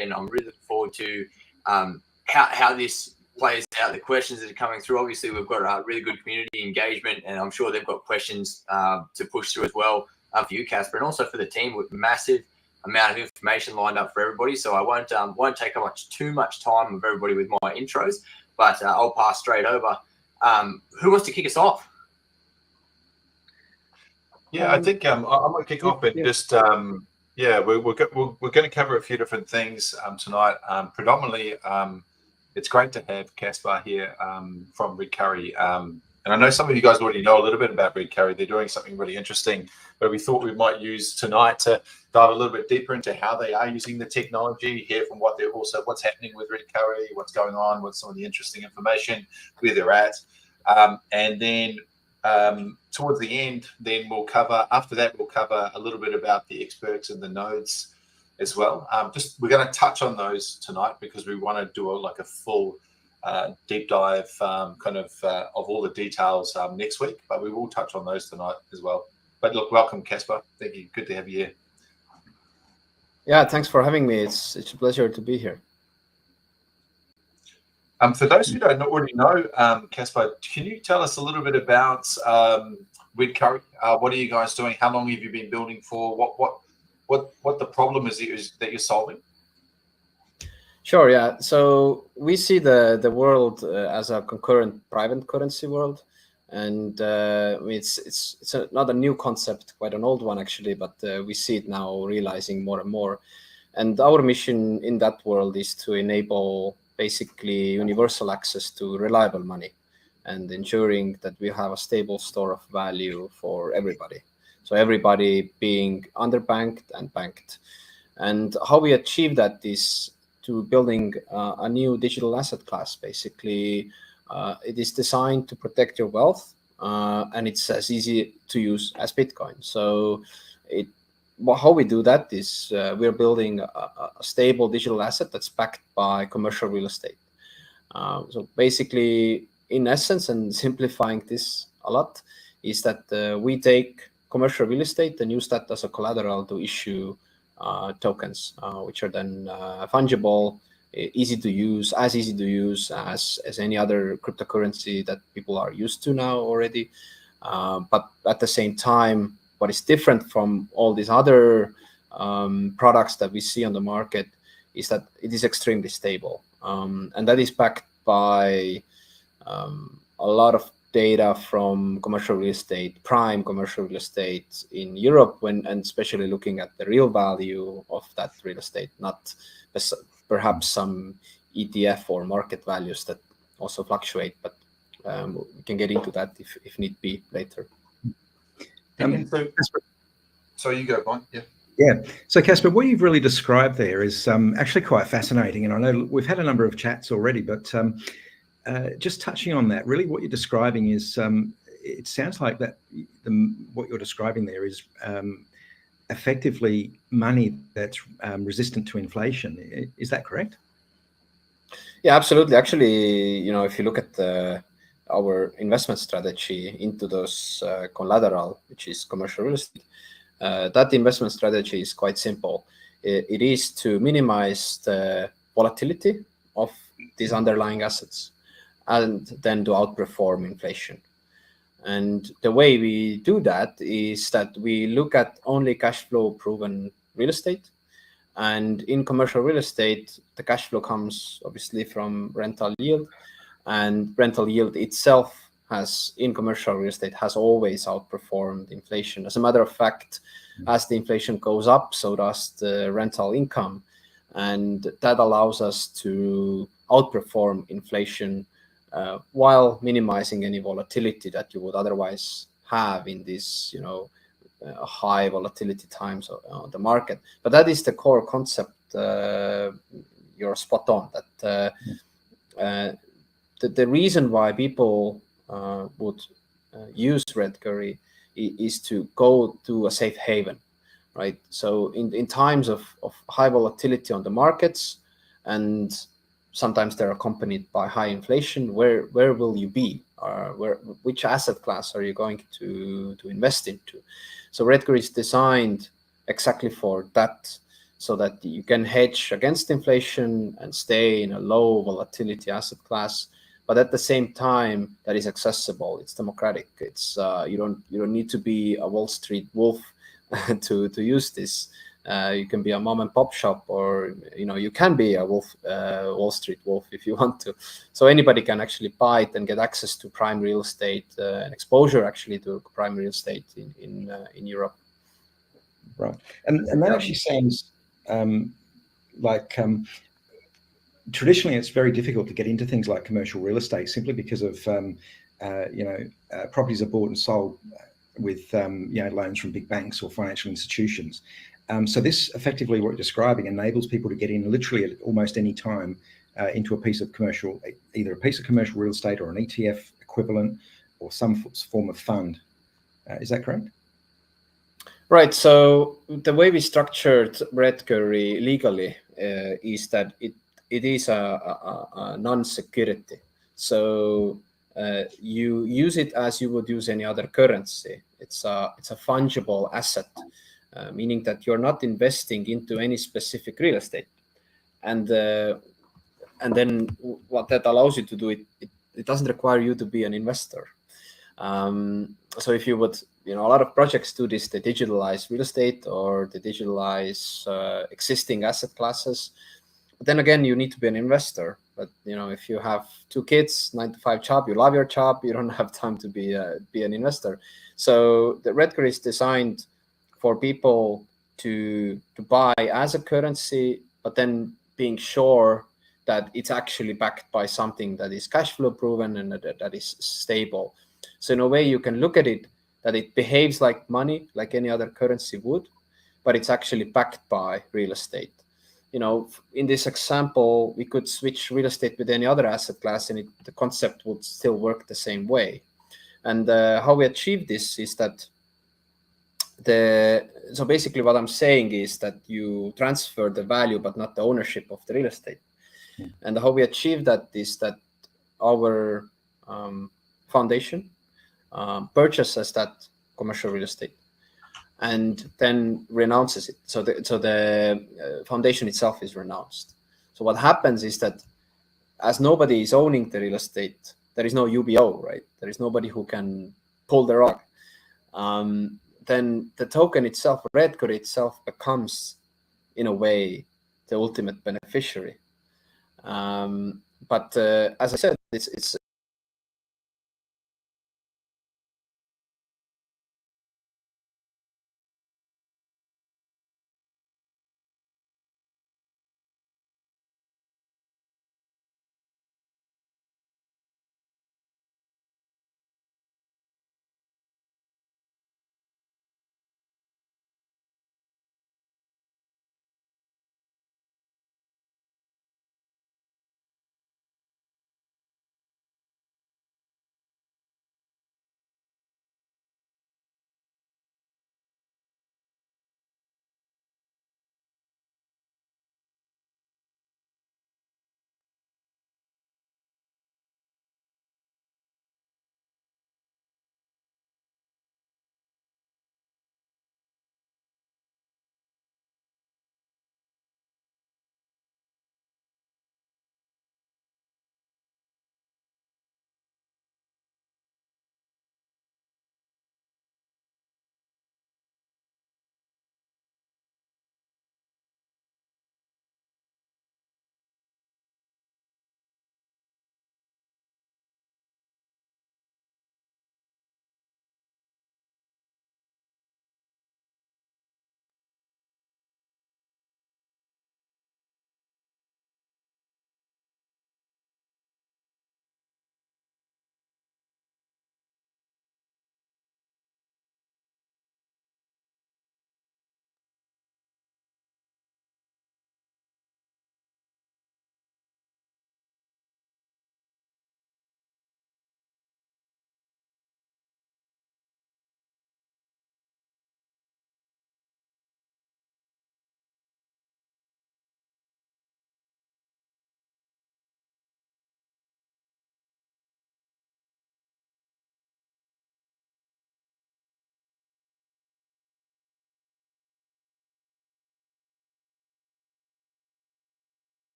And I'm really looking forward to how this plays out, the questions that are coming through. Obviously, we've got a really good community engagement, and I'm sure they've got questions to push through as well for you, Casper, and also for the team with massive amount of information lined up for everybody. So I won't take too much time of everybody with my intros, but I'll pass straight over. Who wants to kick us off? Yeah, I think I'm going to kick off and just yeah, we're going to cover a few different things tonight. Predominantly, it's great to have Caspar here from Red Curry. And I know some of you guys already know a little bit about Red Curry. They're doing something really interesting, but we thought we might use tonight to dive a little bit deeper into how they are using the technology, hear from what's happening with Red Curry, what's going on, what's some of the interesting information, where they're at. And then towards the end, then we'll cover a little bit about the experts and the nodes as well. We're going to touch on those tonight because we want to do a full deep dive of all the details next week, but we will touch on those tonight as well. But look, welcome, Caspar. Thank you. Good to have you here. Yeah, thanks for having me. It's a pleasure to be here. For those who don't already know, Caspar, can you tell us a little bit about Red Curry? What are you guys doing? How long have you been building for? What the problem is that you're solving? Sure. Yeah. So we see the world as a concurrent private currency world, and it's not a new concept, quite an old one actually, but we see it now realizing more and more. And our mission in that world is to enable basically universal access to reliable money and ensuring that we have a stable store of value for everybody. So everybody being underbanked and banked. And how we achieve that is to building a new digital asset class. Basically, it is designed to protect your wealth, and it's as easy to use as Bitcoin. So how we do that is we're building a stable digital asset that's backed by commercial real estate. So basically, in essence, and simplifying this a lot, is that we take commercial real estate and use that as a collateral to issue tokens, which are then fungible, easy to use as any other cryptocurrency that people are used to now already. But at the same time, what is different from all these other products that we see on the market is that it is extremely stable. And that is backed by a lot of data from commercial real estate, prime commercial real estate in Europe, and especially looking at the real value of that real estate, not perhaps some ETF or market values that also fluctuate, but we can get into that if need be later. So you go, Mike. Yeah. Yeah. So, Caspar, what you've really described there is actually quite fascinating. And I know we've had a number of chats already, but just touching on that, really what you're describing is, it sounds like that what you're describing there is effectively money that's resistant to inflation. Is that correct? Yeah, absolutely. Actually, if you look at our investment strategy into those collateral, which is commercial real estate, that investment strategy is quite simple. it is to minimize the volatility of these underlying assets and then to outperform inflation. And the way we do that is that we look at only cash flow proven real estate. And in commercial real estate, the cash flow comes obviously from rental yield, and rental yield itself has, in commercial real estate, has always outperformed inflation. As a matter of fact, as the inflation goes up, so does the rental income. And that allows us to outperform inflation while minimizing any volatility that you would otherwise have in these, high volatility times on the market. But that is the core concept. You're spot on that the reason why people would use Redcurry is to go to a safe haven, right? So in times of high volatility on the markets, and sometimes they're accompanied by high inflation, where will you be? Which asset class are you going to invest into? So Redcurry is designed exactly for that, so that you can hedge against inflation and stay in a low volatility asset class, but at the same time that is accessible. It's democratic. It's you don't need to be a Wall Street wolf to use this. You can be a mom and pop shop, or you can be a Wall Street wolf if you want to. So anybody can actually buy it and get access to prime real estate and exposure actually to prime real estate in Europe. Right, and that actually sounds like traditionally it's very difficult to get into things like commercial real estate simply because of properties are bought and sold with loans from big banks or financial institutions. So this effectively, what you're describing, enables people to get in literally at almost any time into a piece of commercial, either a piece of commercial real estate or an ETF equivalent or some form of fund. Is that correct? Right. So the way we structured Redcurry legally is that it is a non-security. So you use it as you would use any other currency. It's a fungible asset, meaning that you're not investing into any specific real estate. And then what that allows you to do, it doesn't require you to be an investor. So if you would, a lot of projects do this, they digitalize real estate or they digitalize existing asset classes. But then again, you need to be an investor. But if you have 2 kids, 9-to-5 job, you love your job, you don't have time to be an investor. So the Redcurry is designed for people to buy as a currency, but then being sure that it's actually backed by something that is cash flow proven and that is stable. So in a way, you can look at it that it behaves like money, like any other currency would, but it's actually backed by real estate. In this example, we could switch real estate with any other asset class and the concept would still work the same way. And how we achieve this is that so basically what I'm saying is that you transfer the value, but not the ownership of the real estate. And how we achieve that is that our foundation purchases that commercial real estate and then renounces it. So the foundation itself is renounced. So what happens is that as nobody is owning the real estate, there is no UBO, right? There is nobody who can pull the rug. Then the token itself, Redcurry itself, becomes, in a way, the ultimate beneficiary. But as I said, it's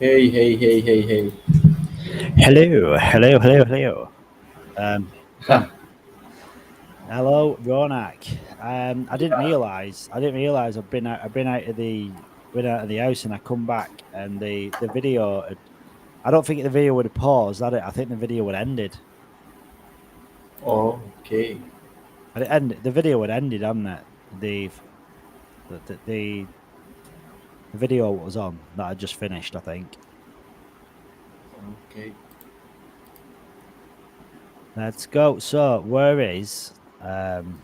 Hey, hey, hey, hey, hey. Hello, hello, hello, hello. Hello, Ronak. I didn't realize. I've been out. I've been out of the house, and I come back, and the video. I don't think the video would have paused. I think the video would have ended. Oh, okay. The video would have ended, hadn't it? The video was on that I just finished, I think. Okay. Let's go. So where is I'm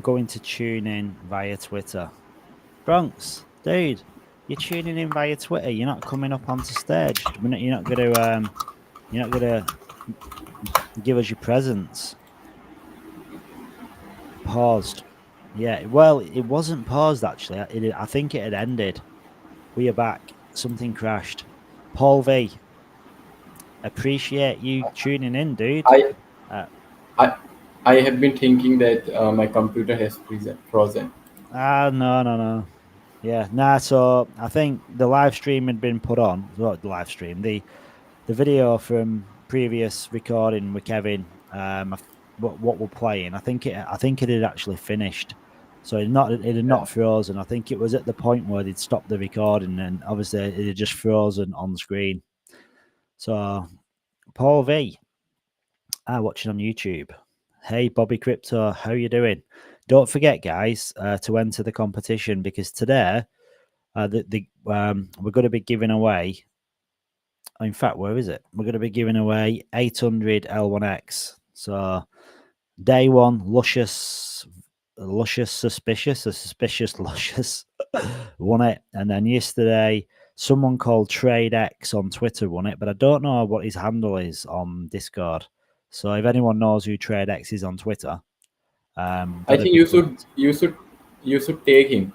going to tune in via Twitter. Bronx, dude, you're tuning in via Twitter. You're not coming up onto stage. You're not gonna give us your presents. Paused. Yeah, well, it wasn't paused actually. I think it had ended. We are back. Something crashed. Paul V, appreciate you tuning in, dude. I have been thinking that my computer has frozen. No. Yeah, nah. So I think the live stream had been put on. Not the live stream. The video from previous recording with Kevin. What we're playing. I think it had actually finished. So it had not frozen. I think it was at the point where they'd stopped the recording, and obviously it had just frozen on the screen. So Paul V, watching on YouTube. Hey Bobby Crypto, how you doing? Don't forget, guys, to enter the competition, because today we're going to be giving away. In fact, where is it? We're going to be giving away 800 L1X. So day one, suspicious luscious won it, and then yesterday someone called TradeX on Twitter won it, but I don't know what his handle is on Discord. So if anyone knows who TradeX is on Twitter, I think you should take him.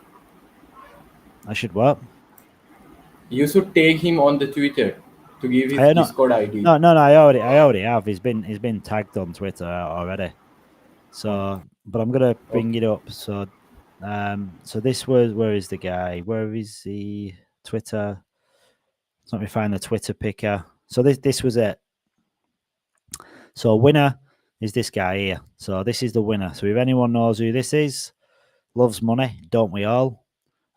I should what? You should take him on the Twitter to give his Discord ID. No. I already have. He's been tagged on Twitter already. So, but I'm gonna bring it up. So, so this was, where is the guy? Where is the Twitter? Let me find the Twitter picker. So this was it. So winner is this guy here. So this is the winner. So if anyone knows who this is, loves money, don't we all?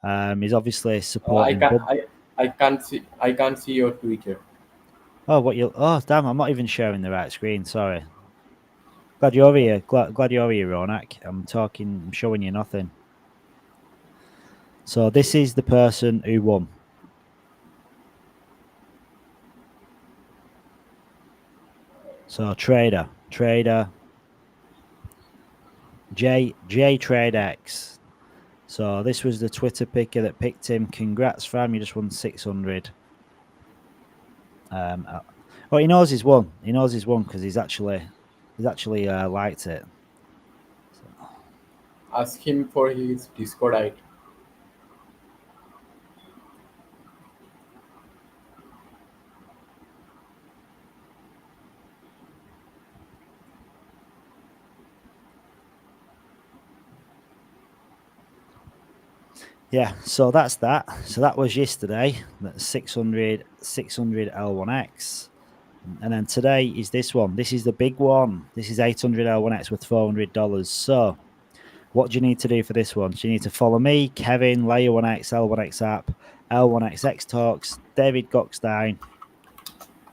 He's obviously supporting. I can't see your Twitter. Oh damn! I'm not even sharing the right screen. Sorry. Glad you're here. Glad you're here, Ronak. I'm showing you nothing. So this is the person who won. So trader, J TradeX. So this was the Twitter picker that picked him. Congrats, fam! You just won 600. Oh, he knows he's won. He knows he's won because he's actually liked it. So. Ask him for his Discord ID. Yeah, so that's that. So that was yesterday. That's 600 L1X. And then today is this one. This is the big one. This is 800 L1X with $400. So what do you need to do for this one? So you need to follow me, Kevin, Layer1X, L1X app, L1XX Talks, David Gockstein.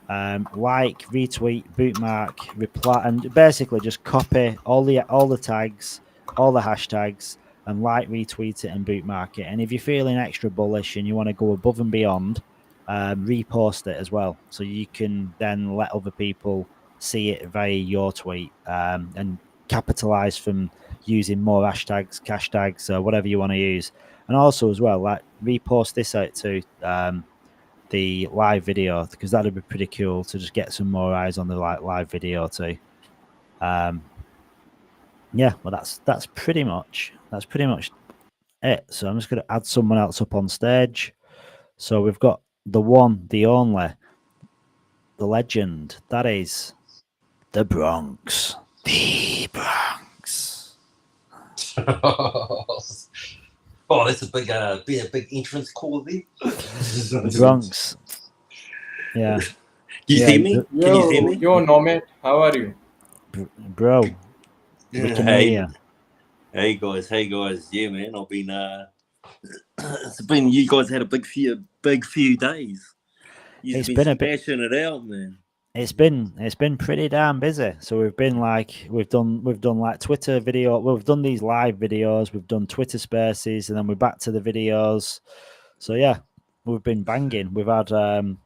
Like, retweet, bootmark, reply, and basically just copy all the tags, all the hashtags, and like, retweet it, and bootmark it. And if you're feeling extra bullish and you want to go above and beyond, repost it as well, so you can then let other people see it via your tweet, and capitalize from using more hashtags, cash tags, whatever you want to use. And also as well, like, repost this out to the live video, because that'd be pretty cool to just get some more eyes on the live video too. Yeah, well, that's pretty much it. So I'm just going to add someone else up on stage. So we've got the one, the only, the legend. That is the Bronx. The Bronx. Oh, that's a big, be a big entrance call there. Bronx. Yeah. You yeah, see me? Can you see me? Yo, Nomad, how are you? Bro, we can hear Hey guys, yeah man, I've been it's been, you guys had a big few days. You've It's been been a bit. smashing it out, man. It's been pretty damn busy. So we've done like Twitter video. We've done these live videos. We've done Twitter Spaces, and then we're back to the videos. So yeah, we've been banging. We've had a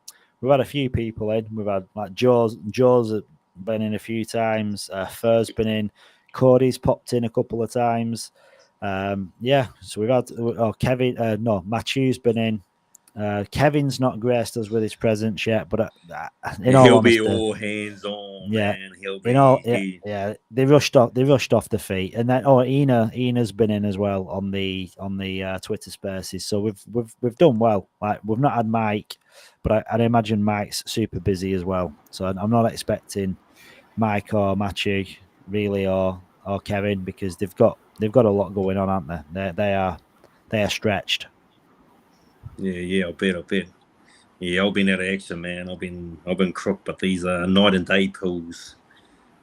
few people in. We've had like Joe's been in a few times. Fur's been in. Cody's popped in a couple of times. Yeah, so we've had Matthew's been in. Kevin's not graced us with his presence yet, but in all He'll honesty, be all hands on, yeah, man. He'll be they rushed off the feet, and then Ina's been in as well on the Twitter Spaces. So we've done well. Like we've not had Mike, but I'd imagine Mike's super busy as well. So I'm not expecting Mike or Matthew really or Kevin, because they've got a lot going on, aren't they? They are stretched. Yeah, I bet. Yeah, I've been out of action, man. I've been crooked, but these night and day pools,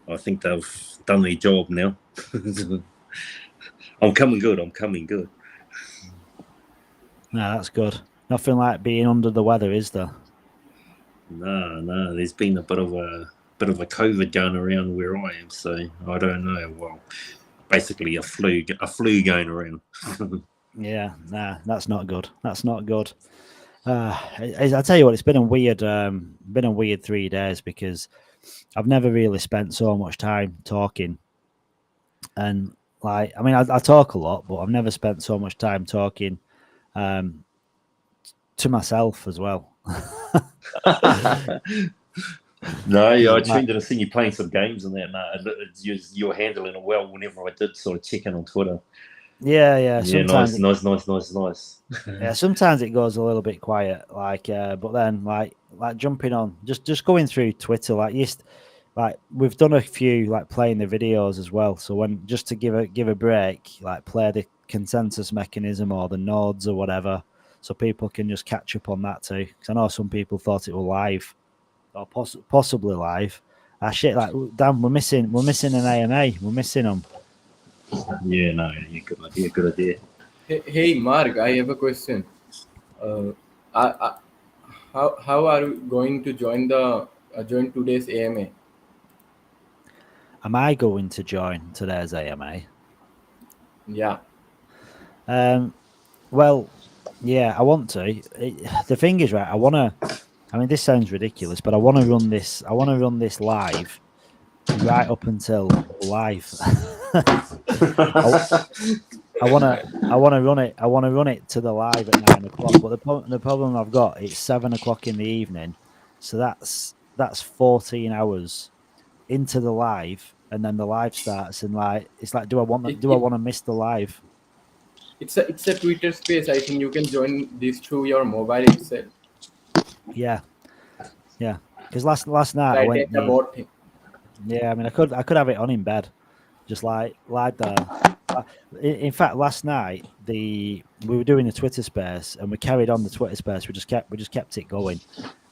I think they've done their job now. I'm coming good. No, that's good. Nothing like being under the weather, is there? No. There's been a bit of a COVID going around where I am, so I don't know. Well, basically a flu going around. Yeah, nah, that's not good. I tell you what, it's been a weird 3 days, because I've never really spent so much time talking. And like, I mean, I talk a lot, but I've never spent so much time talking to myself as well. No, I tuned in and seen you playing some games and that. No, you're handling it well whenever I did sort of check in on Twitter. Yeah. Nice. Yeah, sometimes it goes a little bit quiet, but then like jumping on, just going through Twitter, like we've done a few like playing the videos as well. So when just to give a break, like play the consensus mechanism or the nodes or whatever, so people can just catch up on that too. Because I know some people thought it was live or possibly live. Shit, like damn, we're missing an AMA. We're missing them. Yeah, no, good idea. Hey, Mark, I have a question. How are you going to join today's AMA? Am I going to join today's AMA? Yeah. Well, yeah, I want to. The thing is, right, I mean, this sounds ridiculous, but I want to run this live right up until live. I want to run it. I want to run it to the live at 9 o'clock. But the problem I've got, it's 7 o'clock in the evening, so that's 14 hours into the live, and then the live starts, and like it's like, do I want to miss the live? It's a Twitter space. I think you can join this through your mobile itself. Yeah. Because last night I went. Yeah, I mean, I could have it on in bed, just like there. In fact, last night we were doing a Twitter space, and we carried on the Twitter space. We just kept it going,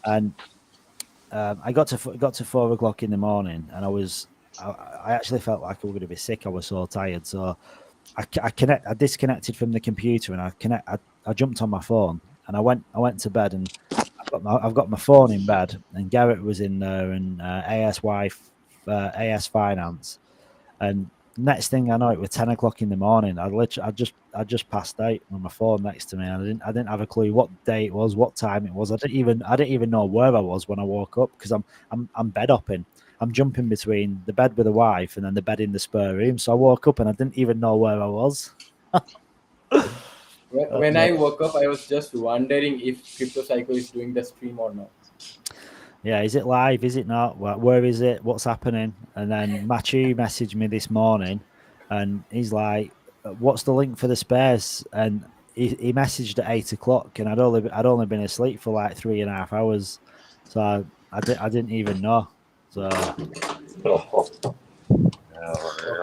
and I got to 4 o'clock in the morning, and I actually felt like I was going to be sick. I was so tired, so I disconnected from the computer, and I jumped on my phone, and I went to bed, and I've got my phone in bed, and Garrett was in there, and AS Finance, and next thing I know, it was 10 o'clock in the morning. I just passed out with my phone next to me. And I didn't have a clue what day it was, what time it was. I didn't even know where I was when I woke up, because I'm bed hopping. I'm jumping between the bed with the wife and then the bed in the spare room. So I woke up and I didn't even know where I was. When I woke up, I was just wondering if Crypto Psycho is doing the stream or not. Yeah, is it live? Is it not? Where is it? What's happening? And then Matthew messaged me this morning, and he's like, "What's the link for the space?" And he messaged at 8 o'clock, and I'd only been asleep for like 3.5 hours, so I didn't even know. So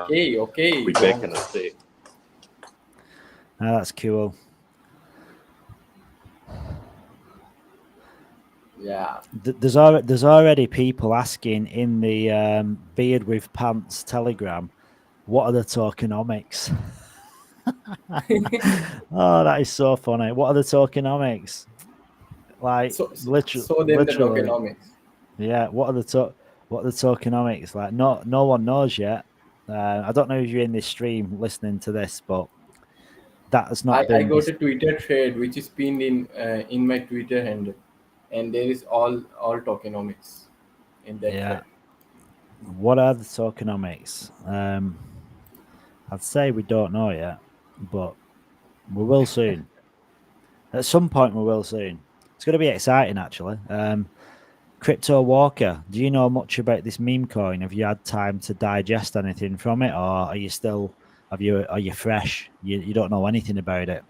okay, we back in a sec. Oh, that's cool. Yeah. There's already people asking in the Beard with Pants Telegram, what are the tokenomics? Oh, that is so funny. What are the tokenomics? Like So literally, then the tokenomics. Yeah. What are the tokenomics? Like no one knows yet. I don't know if you're in this stream listening to this, but that has not I been. got a Twitter thread which is pinned in my Twitter handle, and there is all tokenomics in that thread. What are the tokenomics? I'd say we don't know yet, but we will soon. At some point, we will soon. It's going to be exciting, actually. Crypto Walker, do you know much about this meme coin? Have you had time to digest anything from it, or are you still? Are you fresh? You don't know anything about it?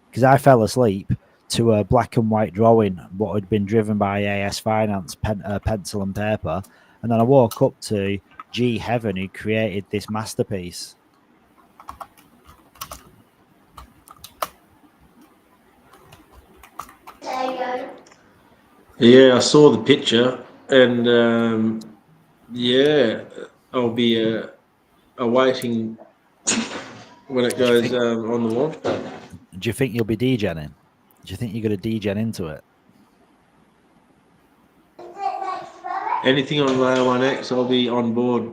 Because I fell asleep to a black and white drawing, what had been driven by AS Finance, pencil and paper, and then I woke up to G Heaven, who created this masterpiece. Yeah, I saw the picture, and yeah, I'll be awaiting when it goes on the launch pad. Do you think you'll be degenning? Do you think you're going to degen into it? Anything on Layer 1X, I'll be on board.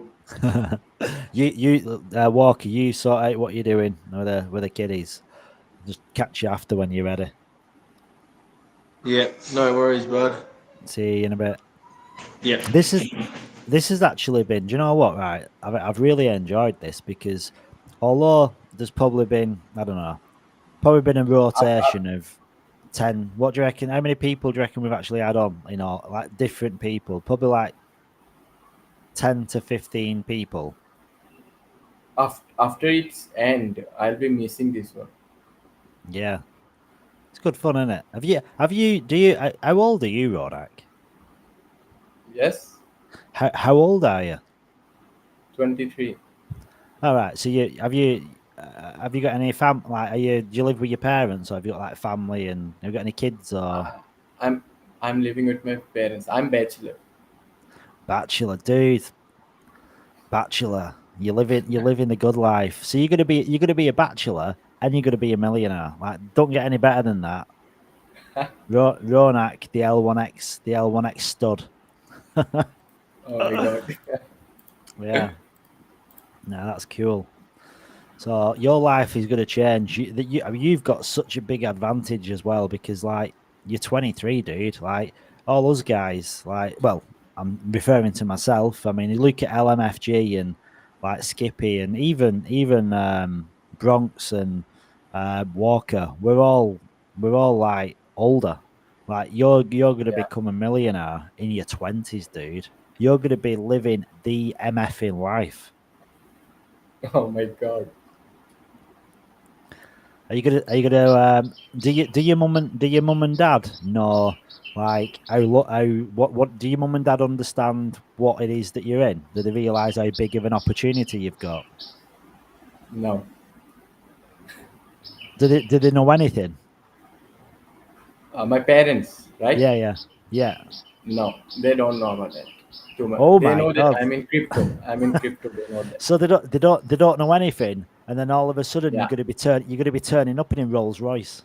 Walker, you sort out what you're doing with the kiddies. Just catch you after when you're ready. Yeah, no worries, bud. See you in a bit. Yeah. This has actually been. Do you know what? Right, I've really enjoyed this because although there's probably been, I don't know, a rotation of 10. What do you reckon? How many people do you reckon we've actually had on? You know, like different people. Probably like 10 to 15 people. After its end, I'll be missing this one. Yeah, it's good fun, isn't it? How old are you, Rodak? Yes. How old are you? 23. All right. So have you got any do you live with your parents, or have you got like family, and have you got any kids, or? I'm living with my parents. I'm bachelor. Bachelor, dude. Bachelor. You're living the good life. So you're gonna be a bachelor and you're gonna be a millionaire. Like, don't get any better than that. Ronak, the L1X stud. Oh my god. Yeah. No, that's cool. So your life is going to change. You've got such a big advantage as well, because like you're 23, dude. Like all those guys, like, well, I'm referring to myself. I mean, you look at LMFG and like Skippy and even Bronx and Walker. We're all like older. Like you're going to become a millionaire in your 20s, dude. You're going to be living the MFing life. Oh my god. Are you gonna do your mum and dad know, like, what do your mum and dad understand what it is that you're in? Do they realise how big of an opportunity you've got? No. Did they know anything? My parents, right? Yeah. No, they don't know about that too much. Oh they my know god! that I'm in crypto. They know that. So they don't know anything, and then all of a sudden you're going to be turning up in Rolls Royce.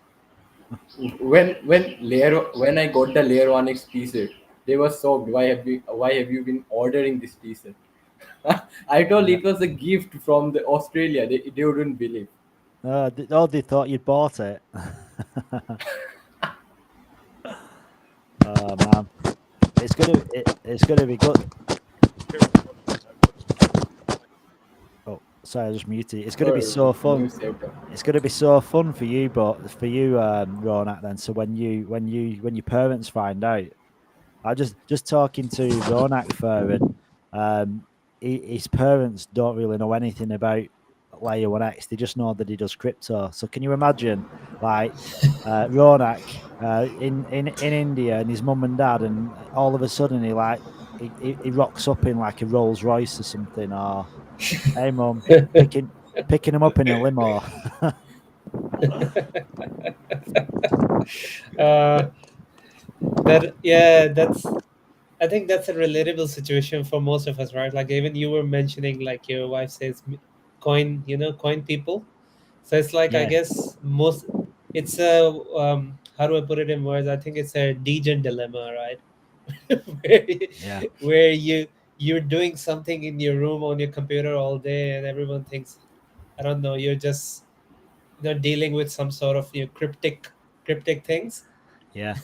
When I got the Layer 1X t-shirt, they were shocked. Why have you been ordering this t-shirt? I told it was a gift from Australia. They wouldn't believe. They thought you'd bought it. Oh man, it's gonna be good. Oh, sorry, I just muted. It's gonna be so fun. It's gonna be so fun for you, Ronak. Then, so when your parents find out, I just talking to Ronak for, and his parents don't really know anything about Layer 1X. They just know that he does crypto. So can you imagine, like, Ronak in India and his mum and dad, and all of a sudden he rocks up in like a Rolls Royce or something, or hey mum, picking him up in a limo. uh, that's, I think that's a relatable situation for most of us, right? Like even you were mentioning, like your wife says, coin, coin people. So it's like, I Yeah. guess most, it's a how do I put it in words? I think it's a degen dilemma, right? Yeah. where you're doing something in your room on your computer all day, and everyone thinks, I don't know, you're just dealing with some sort of cryptic things. Yeah.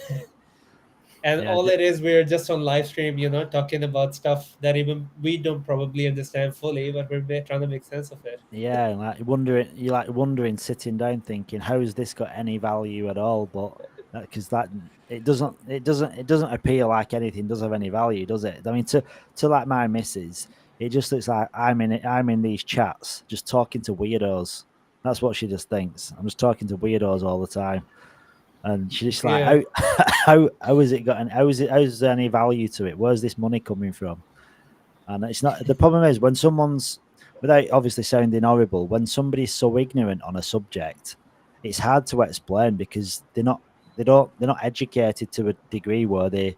And Yeah. all it is, we're just on live stream, talking about stuff that even we don't probably understand fully, but we're trying to make sense of it. Yeah, you're like wondering, sitting down, thinking, how has this got any value at all? But because that it doesn't appear like anything does have any value, does it? I mean, to like my missus, it just looks like I'm in these chats just talking to weirdos. That's what she just thinks. I'm just talking to weirdos all the time, and she's just like, Yeah. how is it got? And how's there any value to it? Where's this money coming from? And it's not, the problem is when someone's, without obviously sounding horrible, when somebody's so ignorant on a subject, it's hard to explain because they're not educated to a degree where they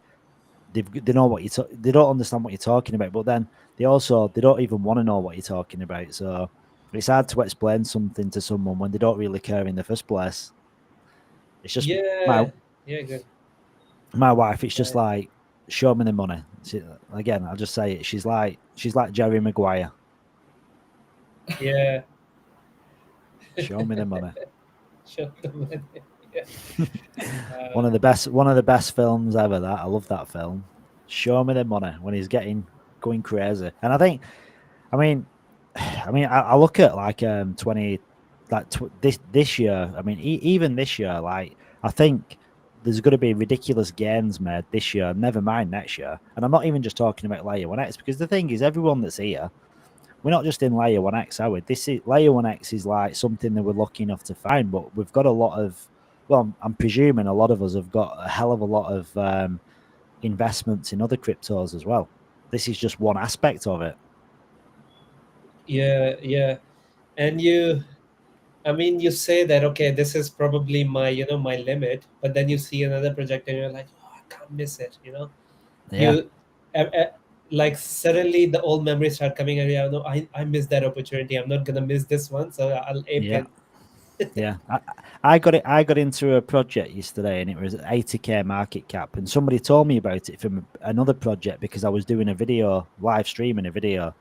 know what they don't understand what you're talking about. But then they don't even want to know what you're talking about. So it's hard to explain something to someone when they don't really care in the first place. It's just Yeah, good. my wife. It's just Right. like, show me the money. Again, I'll just say it. She's like Jerry Maguire. Yeah. Show me the money. Show the money. Yeah. One of the best films ever. That I love that film. Show me the money when he's going crazy. And I think, I mean, I look at like 20 like this year. I mean, even this year, like I think there's going to be ridiculous gains made this year. Never mind next year. And I'm not even just talking about Layer 1X, because the thing is, everyone that's here, we're not just in Layer 1X, are we? Layer 1X is like something that we're lucky enough to find, but we've got a lot of, well, I'm presuming a lot of us have got a hell of a lot of investments in other cryptos as well. This is just one aspect of it. Yeah. And you say that, okay, this is probably my limit, but then you see another project and you're like, oh, I can't miss it. Yeah. Like suddenly the old memories start coming, and no, I missed that opportunity. I'm not gonna miss this one, so I'll ape Yeah. in. Yeah, I got into a project yesterday, and it was 80K market cap, and somebody told me about it from another project because I was doing a video, live streaming a video,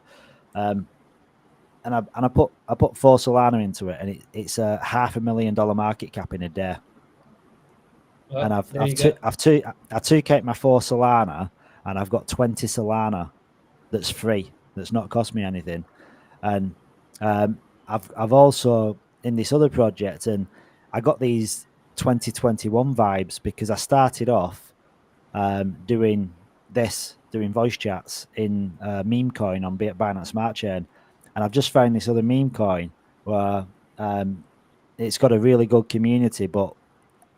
and I put 4 Solana into it, and it's a $500,000 market cap in a day. Well, And there you go. I took out my 4 Solana, and I've got 20 Solana that's free, that's not cost me anything, and I've also in this other project, and I got these 2021 vibes because I started off doing voice chats in meme coin on Binance Smart Chain, and I've just found this other meme coin where it's got a really good community, but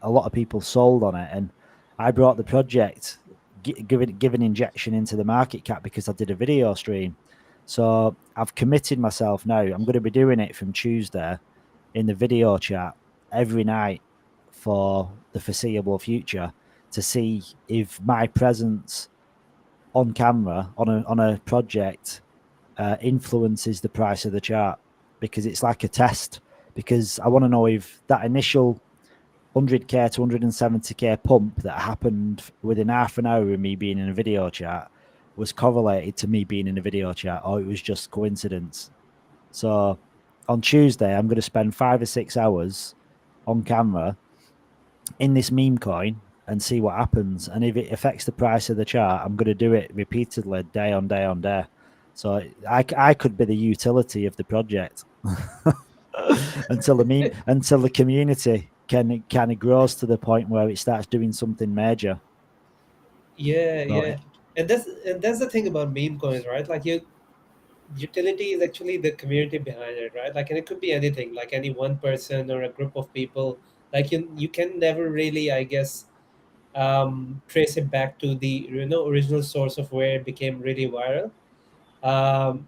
a lot of people sold on it, and I brought the project, give an injection into the market cap because I did a video stream. So I've committed myself now. I'm going to be doing it from Tuesday in the video chat every night for the foreseeable future to see if my presence on camera on a project influences the price of the chart, because it's like a test. Because I want to know if that initial 100K to 170K pump that happened within half an hour of me being in a video chat was correlated to me being in a video chat, or it was just coincidence. So on Tuesday, I'm going to spend 5 or 6 hours on camera in this meme coin and see what happens. And if it affects the price of the chart, I'm going to do it repeatedly, day on day on day. So I could be the utility of the project until the community kind of grows to the point where it starts doing something major. Yeah. And that's the thing about meme coins, right? Like utility is actually the community behind it, right? Like, and it could be anything, like any one person or a group of people. Like you can never really, I guess, trace it back to the original source of where it became really viral.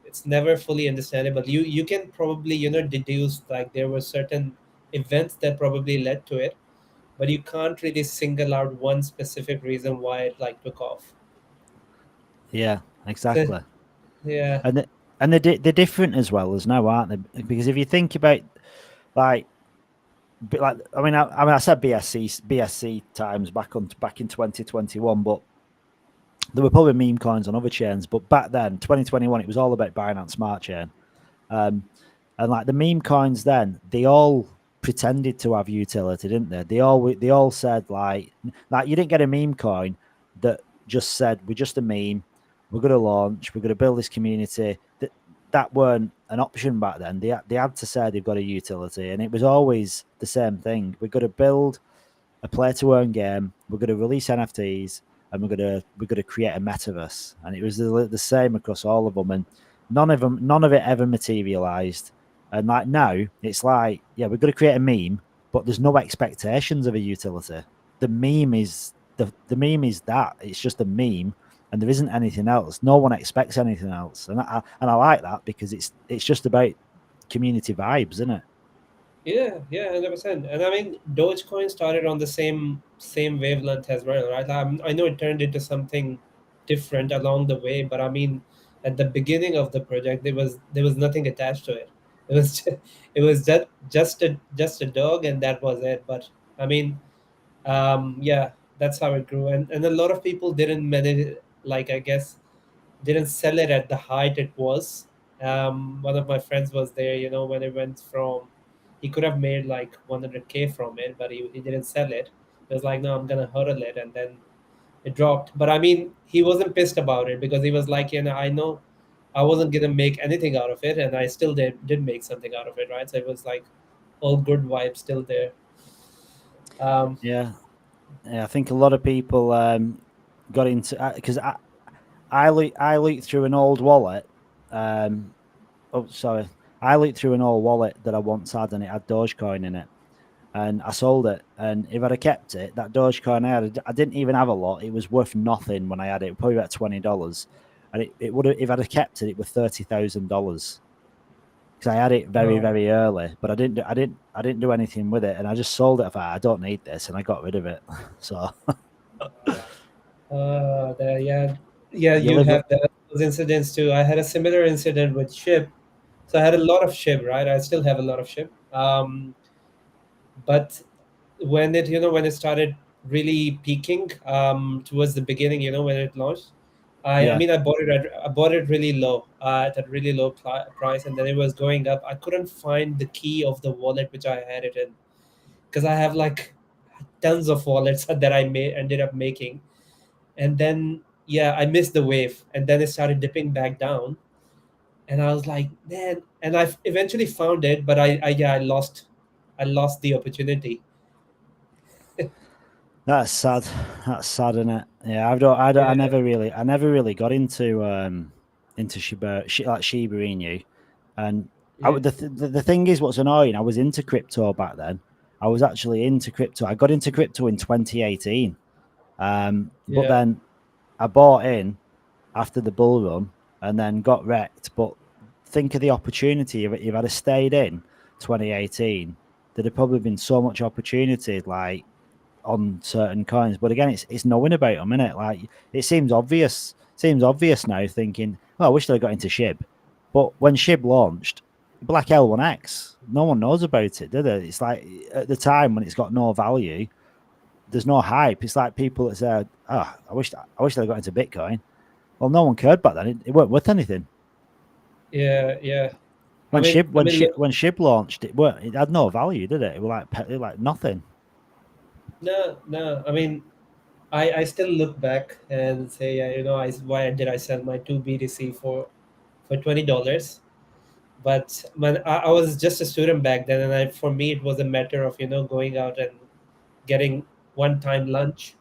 It's never fully understandable. You can probably deduce like there were certain events that probably led to it, but you can't really single out one specific reason why it like took off. Yeah, exactly. Yeah. And they're different as well as now, aren't they? Because if you think about like I said BSC times back in 2021, but there were probably meme coins on other chains. But back then, 2021, it was all about Binance Smart Chain, and like the meme coins then, they all pretended to have utility, didn't they? They all said like you didn't get a meme coin that just said we're just a meme, we're going to launch, we're going to build this community. That weren't an option back then. They had to say they've got a utility, and it was always the same thing. We're going to build a play to earn game. We're going to release NFTs, and we're going to create a metaverse. And it was the same across all of them, and none of it ever materialized. And like now, it's like, yeah, we're going to create a meme, but there's no expectations of a utility. The meme is the meme is that it's just a meme, and there isn't anything else. No one expects anything else, and I like that because it's just about community vibes, isn't it? Yeah, 100%. And I mean, Dogecoin started on the same wavelength as well, right? I know it turned into something different along the way, but I mean, at the beginning of the project, there was nothing attached to it. It was it was just a dog, and that was it. But I mean, yeah, that's how it grew, and a lot of people didn't manage, like I guess, didn't sell it at the height it was. One of my friends was there, when it went from, he could have made like 100K from it, but he didn't sell it. He was like, no, I'm gonna hodl it, and then it dropped. But I mean, he wasn't pissed about it because he was like, I know I wasn't gonna make anything out of it, and I still did make something out of it, right? So it was like all good vibes still there. Yeah, I think a lot of people got into because I looked through an old wallet. I looked through an old wallet that I once had, and it had Dogecoin in it, and I sold it. And if I'd have kept it, that Dogecoin I didn't even have a lot. It was worth nothing when I had it, probably about $20, and it would have, if I'd have kept it, it was $30,000 because I had it very very early, but I didn't do anything with it, and I just sold it. I thought I don't need this, and I got rid of it. So. You have those incidents too. I had a similar incident with SHIB. So I had a lot of SHIB, right? I still have a lot of SHIB. But when it started really peaking towards the beginning, when it launched, I mean, I bought it really low at a really low price, and then it was going up. I couldn't find the key of the wallet which I had it in, because I have like tons of wallets that I ended up making. And then I missed the wave, and then it started dipping back down, and I was like, man. And I eventually found it, but I lost the opportunity. That's sad. That's sad, isn't it? Yeah, I never really got into Shiba Inu, and the thing is, what's annoying, I was into crypto back then. I was actually into crypto. I got into crypto in 2018, but then I bought in after the bull run and then got wrecked. But think of the opportunity if I'd have stayed in 2018. There'd have probably been so much opportunity, like on certain coins. But again, it's knowing about them, isn't it? Like it seems obvious now, thinking, I wish they'd got into SHIB. But when SHIB launched, Black L1X, no one knows about it, did it? It's like at the time when it's got no value, there's no hype. It's like people that say, I wish they'd got into Bitcoin. Well, no one cared back then. It weren't worth anything. Yeah. When SHIB launched, it had no value, did it? It was like nothing. No. I mean, I still look back and say, why did I sell my 2 BTC for $20? But I was just a student back then, and for me it was a matter of going out and getting one-time lunch,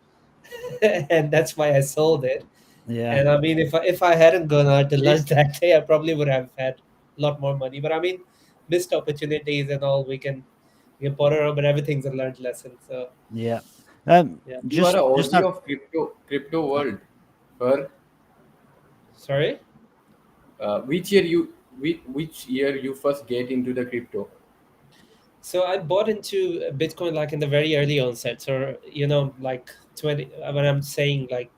and that's why I sold it. Yeah. And I mean, if I hadn't gone out to lunch that day, I probably would have had a lot more money. But I mean, missed opportunities and all, we can ponder on, but everything's a learned lesson. So yeah. You are an OG of crypto world. Sorry. Which year you first get into the crypto? So I bought into Bitcoin like in the very early onset. So like 20. When I'm saying like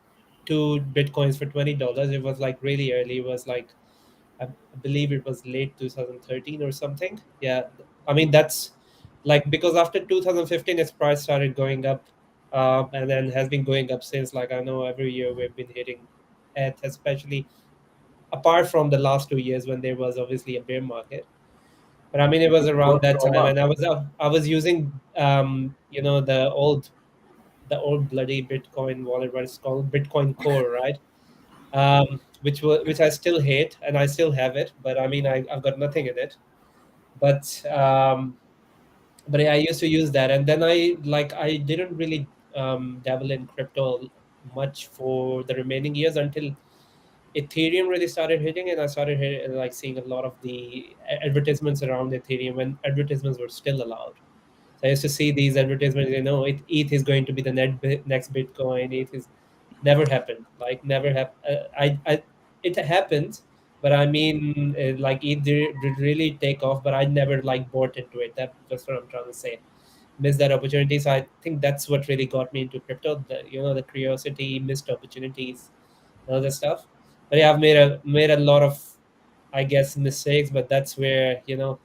2 Bitcoins for $20, it was like really early. It was like I believe it was late 2013 or something. Yeah, I mean that's like because after 2015 its price started going up, and then has been going up since. Like I know every year we've been hitting at, especially apart from the last 2 years when there was obviously a bear market. But I mean it was around What that time, trauma? and I was using the old bloody Bitcoin wallet, what it's called, Bitcoin Core, right? Which I still hate, and I still have it, but I mean I've got nothing in it. But yeah, I used to use that, and then I didn't really dabble in crypto much for the remaining years until Ethereum really started hitting, and I started like seeing a lot of the advertisements around Ethereum when advertisements were still allowed. So I used to see these advertisements. ETH is going to be the next Bitcoin. ETH is never happened. Like never it happened, but I mean, like ETH did really take off, but I never like bought into it. That's what I'm trying to say. Missed that opportunity. So I think that's what really got me into crypto. The curiosity, missed opportunities, and other stuff. But yeah, I've made a lot of, I guess, mistakes, but that's where you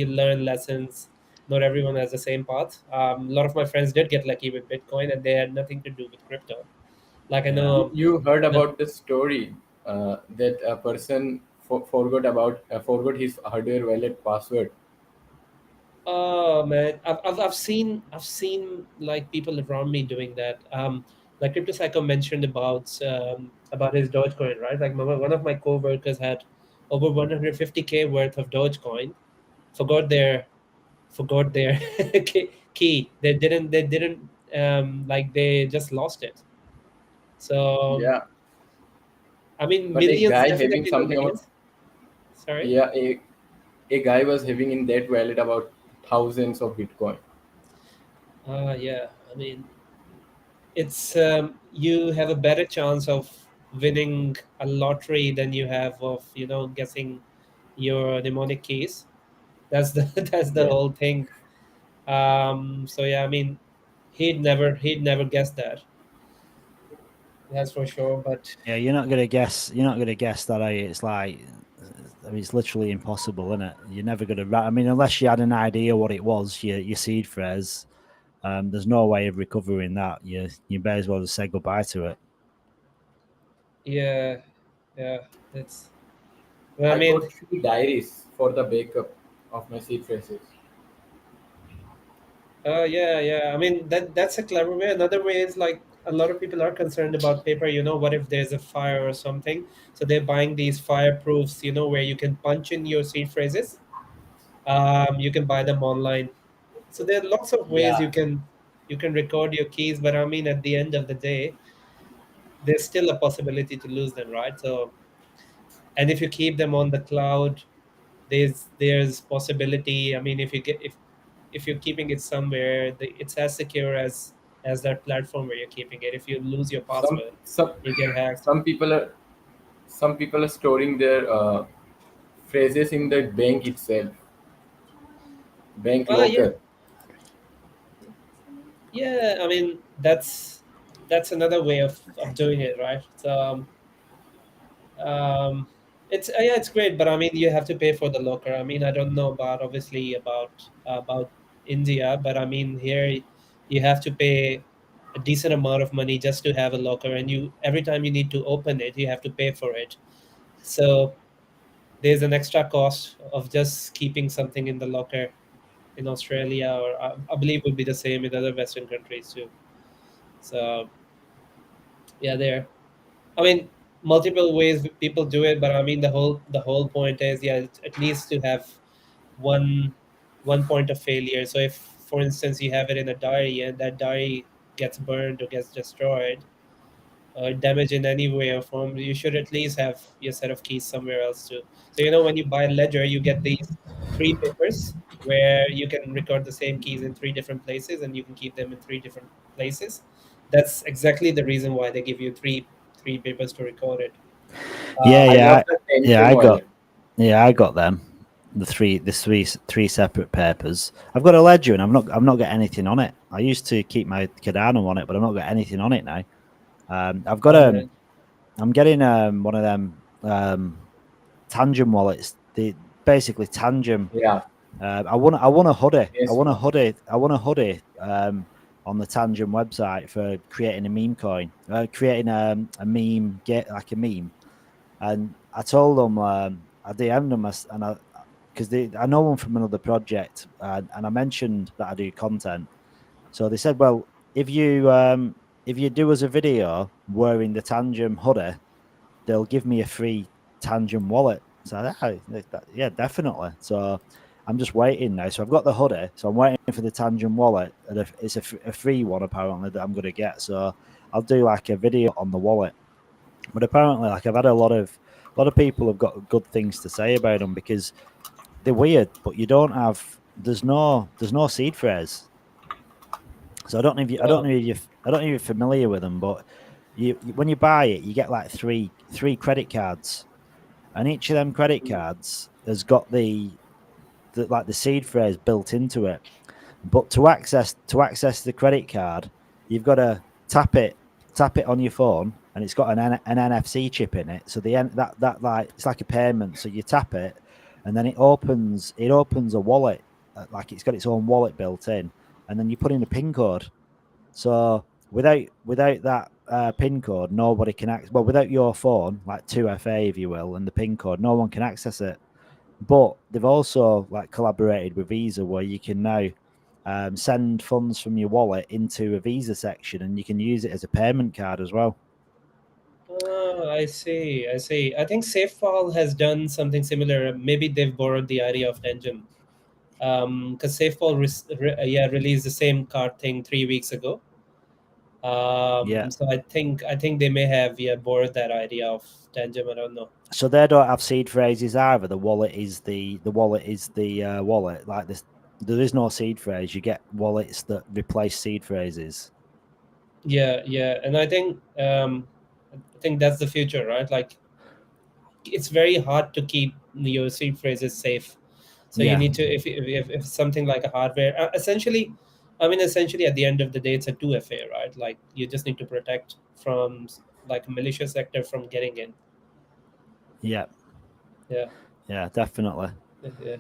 learn lessons. Not everyone has the same path. A lot of my friends did get lucky with Bitcoin, and they had nothing to do with crypto. Like I Yeah. know, You heard about the story that a person forgot his hardware wallet password. oh man, I've seen like people around me doing that. Like Crypto Psycho mentioned about his Dogecoin, right? Like one of my coworkers had over 150K worth of Dogecoin, forgot their key. They didn't like they just lost it. So Yeah, I mean, but a millions, guy having definitely not something about millions. Sorry. yeah a guy was having in that wallet about thousands of Bitcoin. Yeah. I mean, it's you have a better chance of winning a lottery than you have of guessing your mnemonic keys. That's the that's the Yeah. whole thing. So yeah, I mean, he'd never guess that. That's for sure. But Yeah, you're not gonna guess. You're not gonna guess that. It's like, I mean, it's literally impossible, isn't it? You're never gonna. I mean, unless you had an idea what it was, your seed phrase. There's no way of recovering that. You may as well just say goodbye to it. yeah, yeah, it's. Well, I I mean, got 3 diaries for the backup of my seed phrases. yeah, yeah. I mean, that's a clever way. Another way is like a lot of people are concerned about paper. What if there's a fire or something? So they're buying these fireproofs. Where you can punch in your seed phrases. You can buy them online. So there are lots of ways Yeah. you can record your keys. But I mean, at the end of the day, there's still a possibility to lose them, right? So, and if you keep them on the cloud, there's possibility. I mean, if you're keeping it somewhere, it's as secure as that platform where you're keeping it. If you lose your Some password, some you get hacked. some people are storing their phrases in the bank itself, bank Yeah, locker. yeah. I mean, that's another way of doing it, right? So it's yeah, it's great, but I mean, you have to pay for the locker. I mean, I don't know obviously about India, but I mean, here you have to pay a decent amount of money just to have a locker, and you every time you need to open it, you have to pay for it. So there's an extra cost of just keeping something in the locker in Australia, or I believe would be the same in other Western countries too. So yeah, there. I mean, multiple ways people do it, but I mean, the whole point is, yeah, at least to have one one point of failure. So if, for instance, you have it in a diary and that diary gets burned or gets destroyed or damaged in any way or form, you should at least have your set of keys somewhere else too. So when you buy a ledger, you get these 3 papers where you can record the same keys in 3 different places, and you can keep them in 3 different places. That's exactly the reason why they give you three papers to record it. Yeah, I yeah, love the yeah. Fantom wallet. I got them. three separate papers. I've got a ledger and I've not got anything on it. I used to keep my Cardano on it, but I've not got anything on it now. I've got I'm getting one of them Tangent wallets. Basically Tangent. Yeah. I want a hoodie. Yes, I want a hoodie on the Tangent website for creating a meme coin, creating a meme, like a meme. And I told them, I DM'd them, and because I know them from another project, and I mentioned that I do content. So they said, well, if you do us a video wearing the Tangent hoodie, they'll give me a free Tangent wallet. So yeah, definitely. So I'm just waiting now. So I've got the hoodie. So I'm waiting for the Tangent wallet. And it's a free one apparently that I'm going to get. So I'll do like a video on the wallet. But apparently, like I've had a lot of people have got good things to say about them because they're weird. But you don't have there's no seed phrase. So I don't know if you're familiar with them, but when you buy it, you get like three credit cards, and each of them credit cards has got the seed phrase built into it. But to access the credit card, you've got to tap it on your phone, and it's got an NFC chip in it. So that like it's like a payment. So you tap it, and then it opens a wallet, like it's got its own wallet built in, and then you put in a PIN code. So without that PIN code, nobody can access. Well, without your phone, like 2FA, if you will, and the PIN code, no one can access it. But they've also like collaborated with Visa, where you can now send funds from your wallet into a Visa section, and you can use it as a payment card as well. Oh, I see. I think SafeFall has done something similar. Maybe they've borrowed the idea of Tangent. Because SafeFall released the same card thing 3 weeks ago. So I think they may have borrowed that idea of Tangent. I don't know. So they don't have seed phrases either. The wallet is the wallet. Like this, there is no seed phrase. You get wallets that replace seed phrases. Yeah, and I think that's the future, right? Like, it's very hard to keep your seed phrases safe. So you need to, if something like a hardware, essentially at the end of the day, it's a 2FA, right? Like, you just need to protect from like a malicious actor from getting in. Yeah, definitely. Yeah.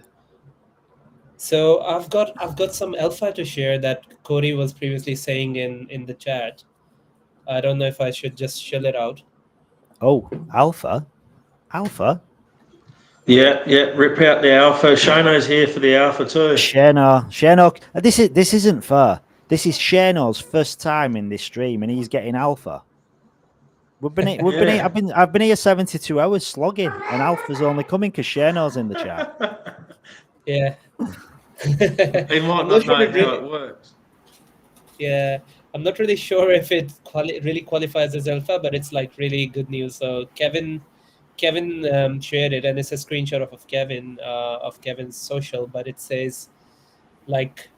So I've got some alpha to share that Cody was previously saying in the chat. I don't know if I should just shell it out. Oh, alpha. Yeah, rip out the alpha. Shano's here for the alpha too. Shano. This isn't fair. This is Shano's first time in this stream, and he's getting alpha. I've been here 72 hours slogging, and alpha's only coming because Shano's in the chat. Yeah. He might not know how it works. Yeah, I'm not really sure if it really qualifies as alpha, but it's like really good news. So Kevin shared it, and it's a screenshot of Kevin's social, but it says like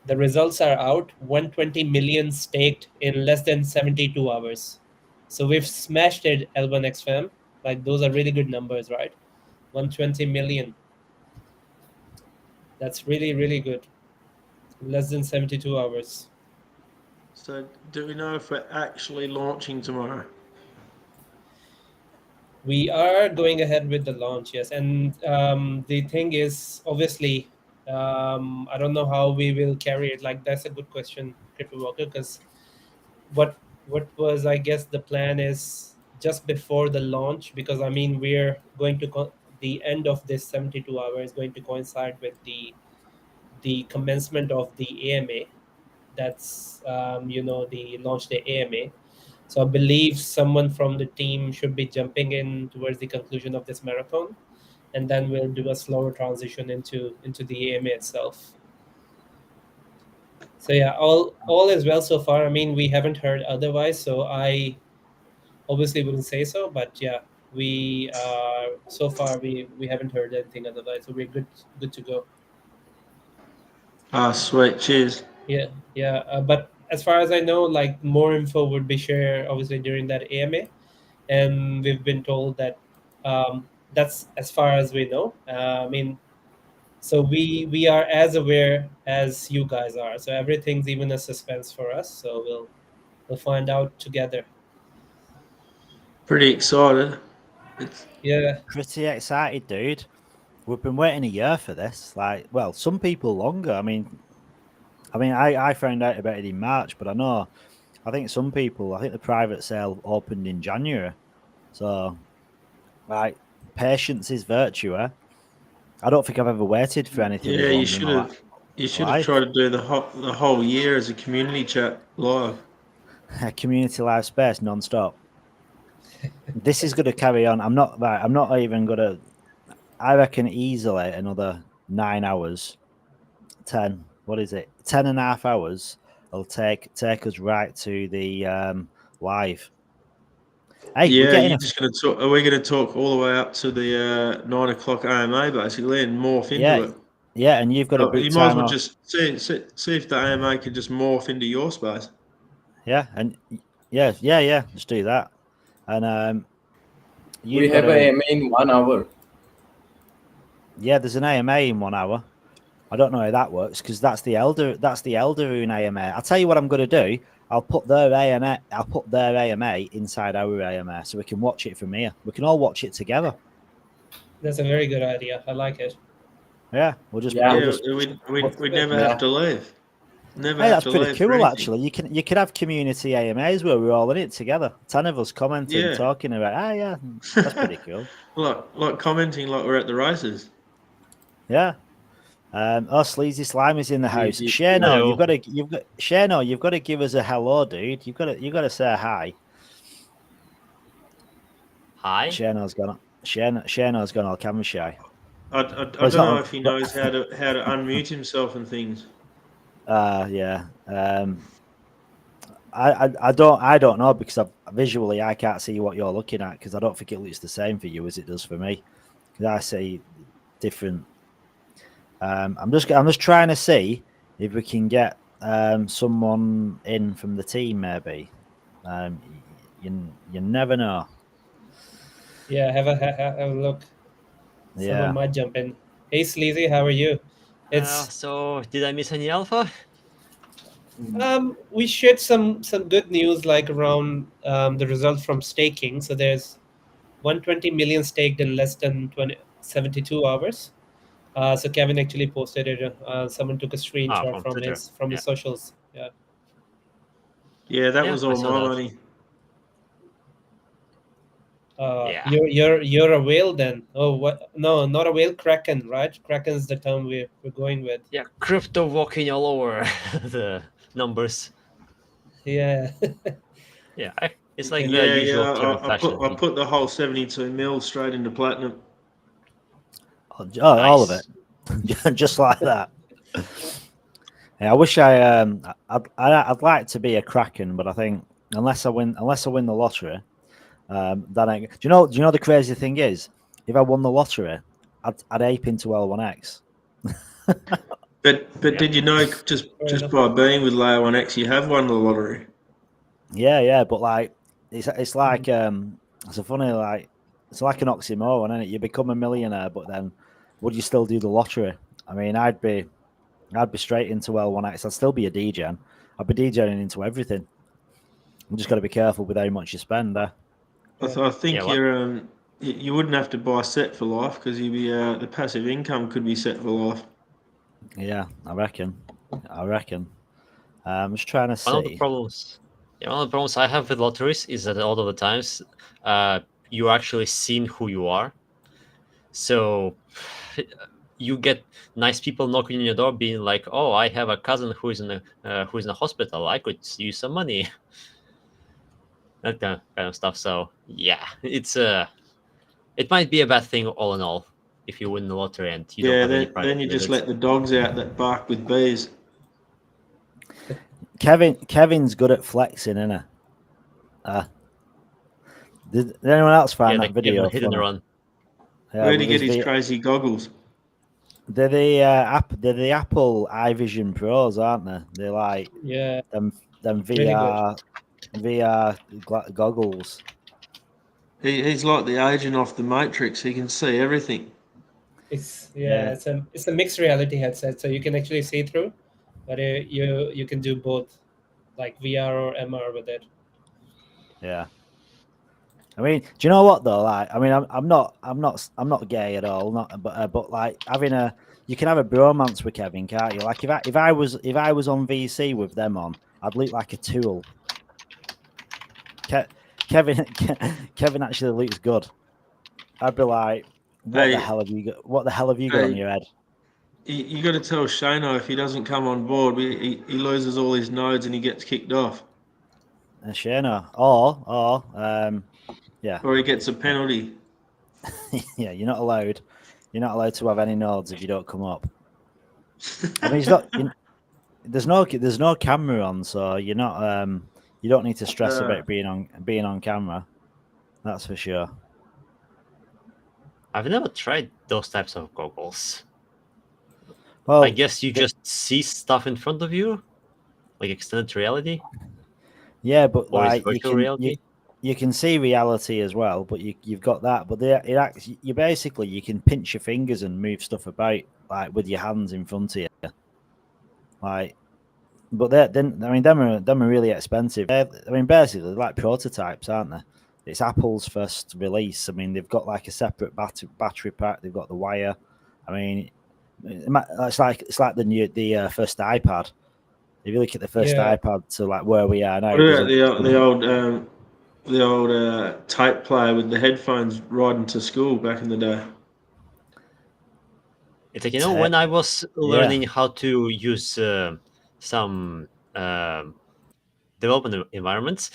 the results are out, 120 million staked in less than 72 hours. So we've smashed it, L1X fam. Like, those are really good numbers, right? 120 million. That's really, really good. Less than 72 hours. So do we know if we're actually launching tomorrow? We are going ahead with the launch, yes. And the thing is, obviously, I don't know how we will carry it. Like, that's a good question, Crypto Walker, because what was, I guess, the plan is just before the launch, because we're going to the end of this 72 hours is going to coincide with the commencement of the AMA. That's the launch day AMA. So I believe someone from the team should be jumping in towards the conclusion of this marathon, and then we'll do a slower transition into the AMA itself. So yeah, all is well so far. We haven't heard otherwise, so I obviously wouldn't say so. But yeah, we so far we haven't heard anything otherwise, so we're good to go. Ah, sweet. Cheers. Yeah. But as far as I know, like, more info would be shared obviously during that AMA, and we've been told that that's as far as we know. So we are as aware as you guys are. So everything's even a suspense for us. So we'll find out together. Pretty excited. Yeah. Pretty excited, dude. We've been waiting a year for this. Like, well, some people longer. I mean, I found out about it in March, but I think some people. I think the private sale opened in January. So, like, patience is virtue. Eh? I don't think I've ever waited for anything Yeah, as you long in should my have. You should have life. tried to do the whole year as a community chat live. Community live space non-stop. This is going to carry on. I'm not even going to. I reckon easily another 9 hours. 10. What is it? 10 and a half hours. Will take us right to the live. Hey, we're Yeah, getting you're just going to talk. Are we going to talk all the way up to the 9 o'clock AMA basically and morph into it? Yeah, and you've got a book You might as time well off. just see if the AMA can just morph into your space. Yeah, and yeah. Let's do that. And We have an AMA in 1 hour. Yeah, there's an AMA in 1 hour. I don't know how that works because that's the Elder AMA. I'll tell you what I'm going to do. I'll put their AMA inside our AMA so we can watch it from here. We can all watch it together. That's a very good idea. I like it. Yeah, we'll just we'd never have to leave. Never Hey, have that's to pretty leave for cool. anything. Actually, you could have community AMAs where we're all in it together. 10 of us commenting, Yeah. talking about. Yeah, that's pretty cool. like commenting like we're at the races. Yeah. Sleazy Slime is in the house. Sleazy Shano, Slime. you've got to give us a hello, dude. You've got to say hi. Hi. Shano's gone all camera shy. I don't know if he knows how to unmute himself and things. Yeah. I don't know because visually I can't see what you're looking at because I don't think it looks the same for you as it does for me. Because I see different. I'm just trying to see if we can get someone in from the team maybe. You never know. Yeah, have a look. Yeah. Someone might jump in. Hey, Sleazy, how are you? So did I miss any alpha? We shared some good news like around the results from staking. So there's 120 million staked in less than 72 hours. So Kevin actually posted it. Someone took a screenshot from Twitter. from his socials. Yeah. Yeah, that was I all saw my that. money. You're a whale then. Oh, what? No, not a whale. Kraken, right? Kraken is the term we're going with. Yeah, crypto walking all over the numbers. Yeah. Yeah, it's like the usual transaction. I put the whole 72 mil straight into platinum. All of it, just like that. Yeah, I wish I'd like to be a Kraken, but I think unless I win the lottery, do you know the crazy thing is, if I won the lottery, I'd ape into L1X. But did you know just by being with Layer 1X you have won the lottery? Yeah, but like it's like it's a funny it's like an oxymoron, isn't it? You become a millionaire, but then would you still do the lottery? I mean, I'd be straight into L1X. I'd still be a DJ. I'd be DJing into everything. You just got to be careful with how much you spend there. I think you wouldn't have to buy set for life because you'd be the passive income could be set for life. Yeah, I reckon. I'm just trying to see. One of the problems I have with lotteries is that a lot of the times you actually seen who you are. So you get nice people knocking on your door being like, oh, I have a cousin who is in a hospital. I could use some money. That kind of stuff. So yeah, it might be a bad thing all in all if you win the lottery and you don't have any private then you just limits. let the dogs out that bark with bees. Kevin's good at flexing, isn't he? Did anyone else find that video? Hit and run. Yeah, where'd he get his crazy goggles? They're the Apple iVision Pros, aren't they? They're like them VR goggles. He's like the agent off the Matrix. He can see everything. It's Yeah. it's a mixed reality headset, so you can actually see through, but you can do both, like VR or MR with it. Yeah. I mean, do you know what though? Like, I mean, I'm not gay at all. Not, but like you can have a bromance with Kevin, can't you? Like if I was on VC with them on, I'd look like a tool. Kevin actually looks good. I'd be like, what the hell have you got? What the hell have you got on your head? You got to tell Shano if he doesn't come on board, he loses all his nodes and he gets kicked off. Shano, yeah, or he gets a penalty. Yeah, you're not allowed to have any nodes if you don't come up. I mean, it's not. There's no camera on, so you're not. You don't need to stress about being on camera. That's for sure. I've never tried those types of goggles. Well, I guess you just see stuff in front of you, like extended reality. Yeah, but or is like virtual reality? you can see reality as well, but you've got that. But you basically you can pinch your fingers and move stuff about like with your hands in front of you. Like, but them are really expensive. I mean, basically they're like prototypes, aren't they? It's Apple's first release. I mean, they've got like a separate battery pack. They've got the wire. I mean, it's like the first iPad. If you look at the first iPad to like where we are now, What about the old tape player with the headphones riding to school back in the day? It's like, when I was learning how to use some development environments,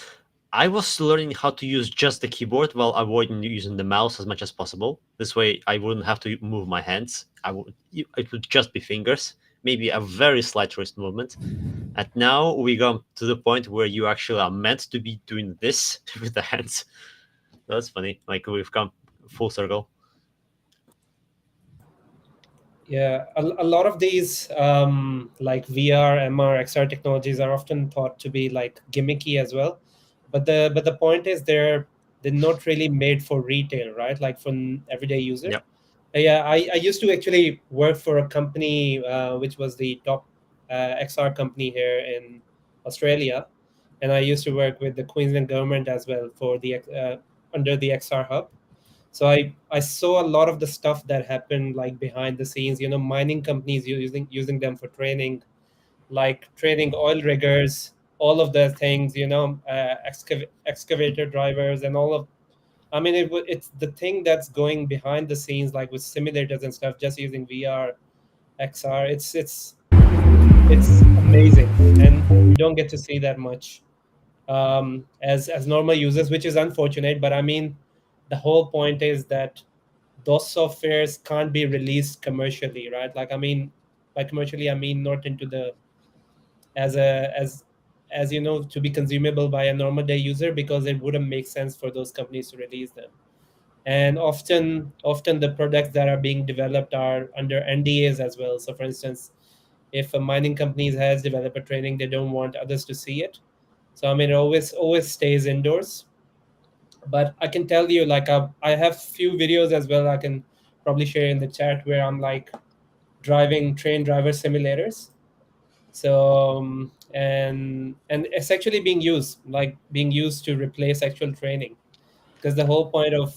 I was learning how to use just the keyboard while avoiding using the mouse as much as possible. This way, I wouldn't have to move my hands. It would just be fingers, maybe a very slight wrist movement. And now we go to the point where you actually are meant to be doing this with the hands. That's funny. Like we've come full circle. Yeah, a lot of these like VR, MR, XR technologies are often thought to be like gimmicky as well, but the point is they're not really made for retail, right? Like for an everyday user. Yep. Yeah, I used to actually work for a company which was the top XR company here in Australia, and I used to work with the Queensland government as well for the under the XR hub. So I saw a lot of the stuff that happened like behind the scenes, mining companies using them for training, like training oil riggers, all of the things, excavator drivers and all of, I mean, it's the thing that's going behind the scenes, like with simulators and stuff, just using VR, XR. It's amazing, and we don't get to see that much as normal users, which is unfortunate. But I mean, the whole point is that those softwares can't be released commercially, right? Like, I mean, by commercially, I mean not into the as to be consumable by a normal day user, because it wouldn't make sense for those companies to release them. And often the products that are being developed are under NDAs as well. So for instance, if a mining company has developer training, they don't want others to see it. So I mean, it always stays indoors. But I can tell you, like, I have few videos as well I can probably share in the chat where I'm like driving train driver simulators. So and it's actually being used to replace actual training, because the whole point of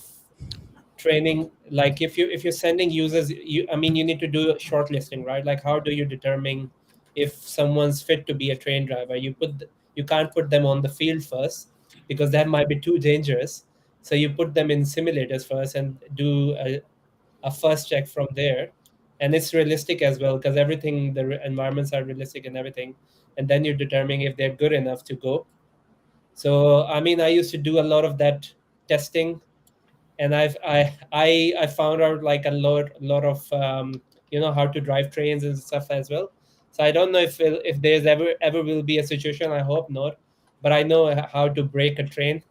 training, like if you're sending users, you need to do shortlisting, right? Like, how do you determine if someone's fit to be a train driver? You can't put them on the field first, because that might be too dangerous. So you put them in simulators first and do a first check from there. And it's realistic as well, because everything, the environments are realistic and everything. And then you're determining if they're good enough to go. So I mean, I used to do a lot of that testing, and I found out like a lot of how to drive trains and stuff as well. So I don't know if there's ever will be a situation. I hope not, but I know how to brake a train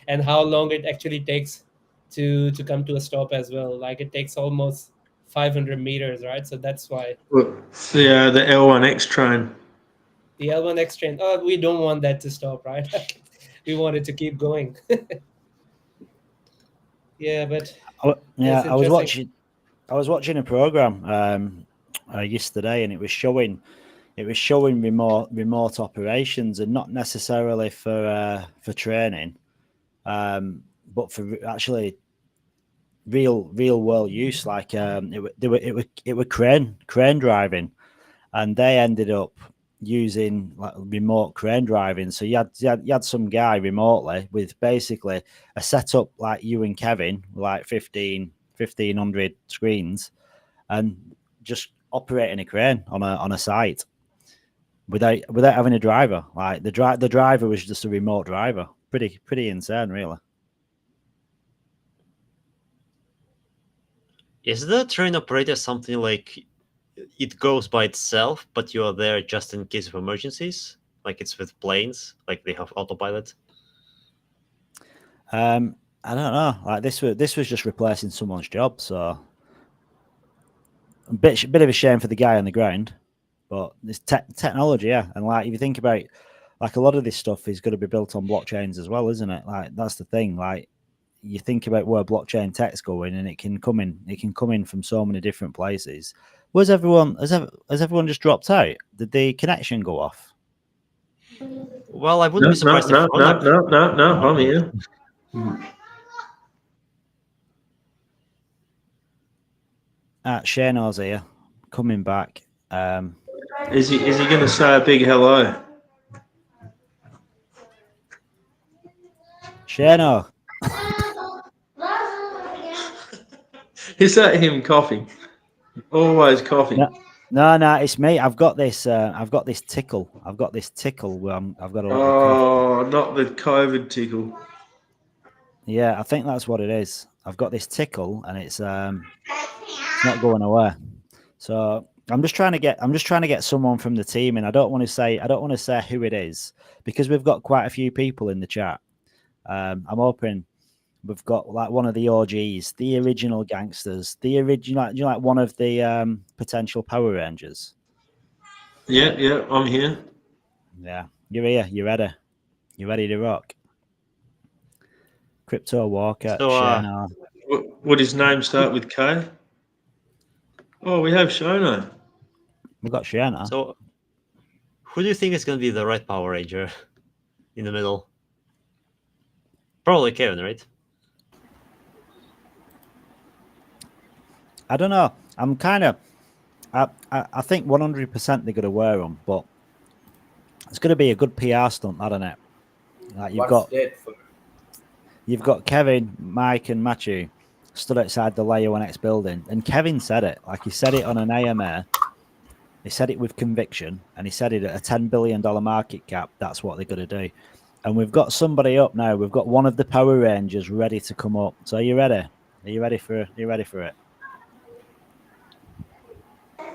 and how long it actually takes to come to a stop as well. Like, it takes almost 500 meters, right? So that's why The L1X train. the L1X train. Oh, we don't want that to stop, right? We want it to keep going. Yeah, but I was watching watching a program yesterday, and it was showing remote operations, and not necessarily for training, but for actually real world use. Like it were crane driving, and they ended up using like remote crane driving. So you had some guy remotely with basically a setup like you and Kevin, like 1,500 screens, and just operating a crane on a site without having a driver. Like the driver was just a remote driver. Pretty insane, really. Is the train operator something like it goes by itself, but you are there just in case of emergencies, like it's with planes, like they have autopilot? I don't know. Like this was just replacing someone's job, so a bit of a shame for the guy on the ground. But it's technology, yeah. And like if you think about, like a lot of this stuff is going to be built on blockchains as well, isn't it? Like that's the thing. Like you think about where blockchain tech's going, and it can come in from so many different places. Has everyone just dropped out? Did the connection go off? Well, I wouldn't be surprised. No, I'm here. Shano's here, coming back. Is he going to say a big hello? Shano. Is that him coughing? Always coughing. No, it's me. I've got this tickle. I've got where I've got a lot of cough. Oh, not the COVID tickle. Yeah, I think that's what it is. I've got this tickle, and it's not going away. So I'm just trying to get someone from the team, and I don't want to say who it is, because we've got quite a few people in the chat. I'm hoping we've got like one of the OGs, the original gangsters, the original, like one of the potential Power Rangers. Yeah, I'm here. Yeah, you're here. You ready? You ready to rock? Crypto Walker. So, would his name start with K? Oh, we have Shona. We've got Shona. So, who do you think is going to be the right Power Ranger in the middle? Probably Kevin, right? I don't know. I'm kind of. I think 100% they're going to wear them, but it's going to be a good PR stunt, isn't it? Like you've got Kevin, Mike, and Matthew stood outside the Layer 1X building, and Kevin said it. Like he said it on an AMA. He said it with conviction, and he said it at a $10 billion market cap. That's what they're going to do. And we've got somebody up now. We've got one of the Power Rangers ready to come up. So are you ready? Are you ready for it?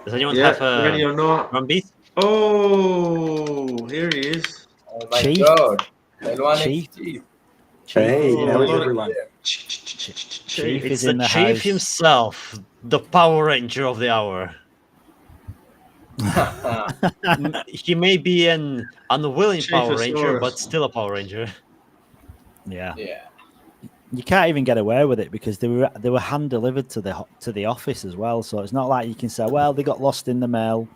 Does anyone have ready or not? Drum beat? Oh, here he is. Oh my Chief. God. Chief. Hey, how's everyone? Chief It's is in the the Chief house. himself, the Power Ranger of the hour. He may be an unwilling Power Ranger, but still a Power Ranger. Yeah. You can't even get away with it because they were hand delivered to the office as well. So it's not like you can say, well, they got lost in the mail.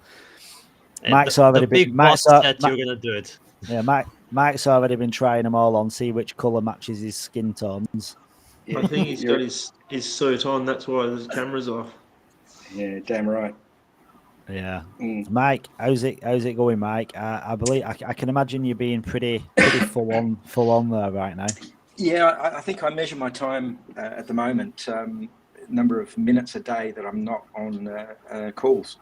Mike's already big been. boss said you're gonna do it. Yeah, Mike's already been trying them all on, see which colour matches his skin tones. I think he's got his suit on. That's why the camera's off. Yeah, damn right. Yeah, Mike, how's it going, Mike? I believe I can imagine you being pretty full on there right now. Yeah, I think I measure my time at the moment, number of minutes a day that I'm not on calls.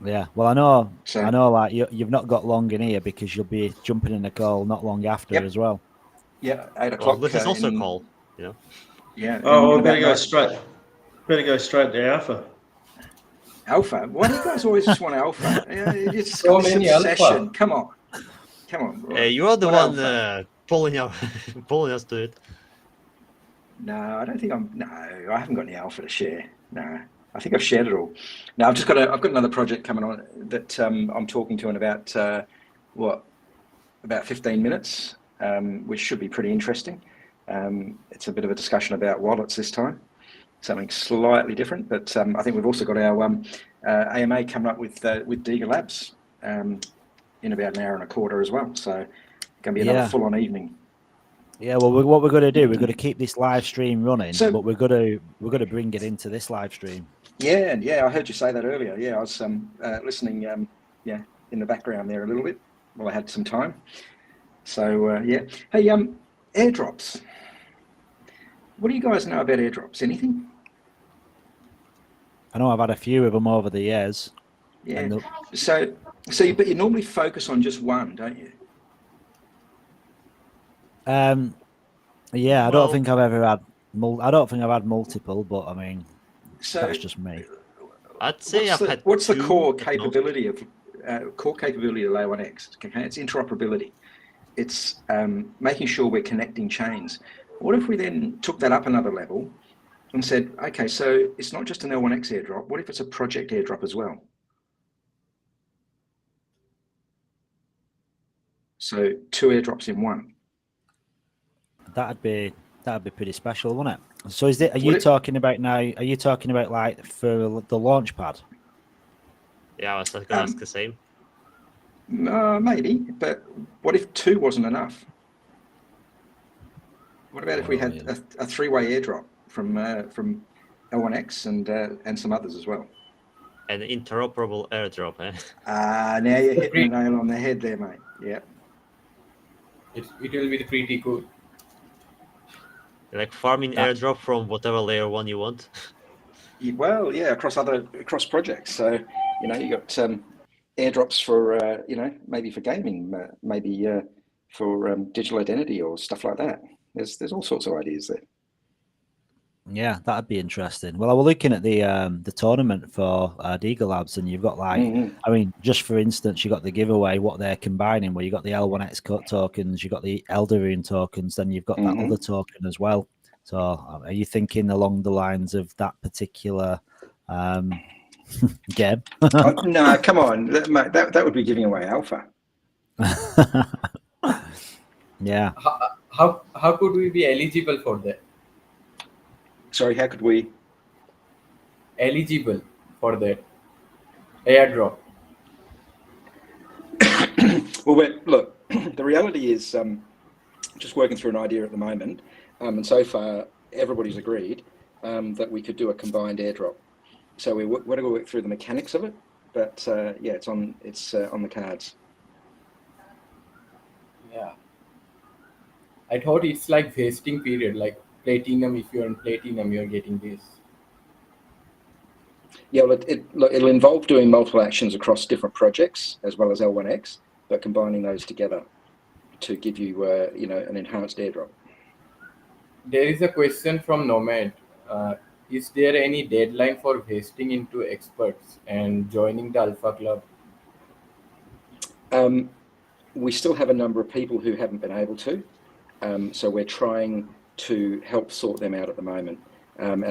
Yeah, well, I know, like you've not got long in here because you'll be jumping in a call not long after as well. Yeah, 8 o'clock. Well, this is also a call, you know. Yeah. Oh, better go straight to Alpha. Alpha? Why do you guys always just want Alpha? It's So many Alpha. obsession. Come on. Bro. You are the What one pulling us to it. No, I don't think No, I haven't got any Alpha to share. No, I think I've shared it all. Now I've got another project coming on that I'm talking to in about 15 minutes, which should be pretty interesting. It's a bit of a discussion about wallets this time, something slightly different. But I think we've also got our AMA coming up with Diga Labs in about an hour and a quarter as well. So it's going to be another full-on evening. Yeah, well, what we're going to do, we're going to keep this live stream running, but we're going to bring it into this live stream. Yeah, I heard you say that earlier. Yeah, I was listening. In the background there a little bit while I had some time. So yeah, hey, airdrops. What do you guys know about airdrops? Anything? I know I've had a few of them over the years. Yeah. But you normally focus on just one, don't you? Yeah, I don't think I've ever had. I don't think I've had multiple, but I mean, that's just me. I'd say what's the core capability of Layer1X? Okay, it's interoperability. It's making sure we're connecting chains. What if we then took that up another level and said, okay, so it's not just an L1X airdrop. What if it's a project airdrop as well? So 2 airdrops in one. That'd be pretty special, wouldn't it? So are you talking about now? Are you talking about like for the launch pad? Yeah, I was going to ask the same. Maybe, but what if 2 wasn't enough? What about if we had a 3-way airdrop from L1X and some others as well? An interoperable airdrop, eh? Now you're hitting the nail on the head there, mate. Yeah. It will be pretty cool. Like farming airdrop from whatever layer 1 you want. Well, yeah, across projects. So you got airdrops for maybe for gaming, maybe for digital identity or stuff like that. There's all sorts of ideas there. Yeah, that'd be interesting. Well, I was looking at the tournament for Diga Labs, and you've got like, I mean, just for instance, you got the giveaway, what they're combining, where you got the L1X tokens, you got the Elderine tokens, then you've got that other token as well. So, are you thinking along the lines of that particular game? No, come on, that would be giving away alpha. Yeah. How could we be eligible for that? Sorry, how could we? Eligible for that airdrop. Well, look, the reality is just working through an idea at the moment, and so far everybody's agreed that we could do a combined airdrop. So we're going to work through the mechanics of it, but yeah, it's on the cards. Yeah, I thought it's like vesting period, like platinum. If you're on platinum, you're getting this. Yeah, well, it'll involve doing multiple actions across different projects as well as L1X, but combining those together to give you, an enhanced airdrop. There is a question from Nomad. Is there any deadline for vesting into experts and joining the Alpha Club? We still have a number of people who haven't been able to, so we're trying to help sort them out at the moment. And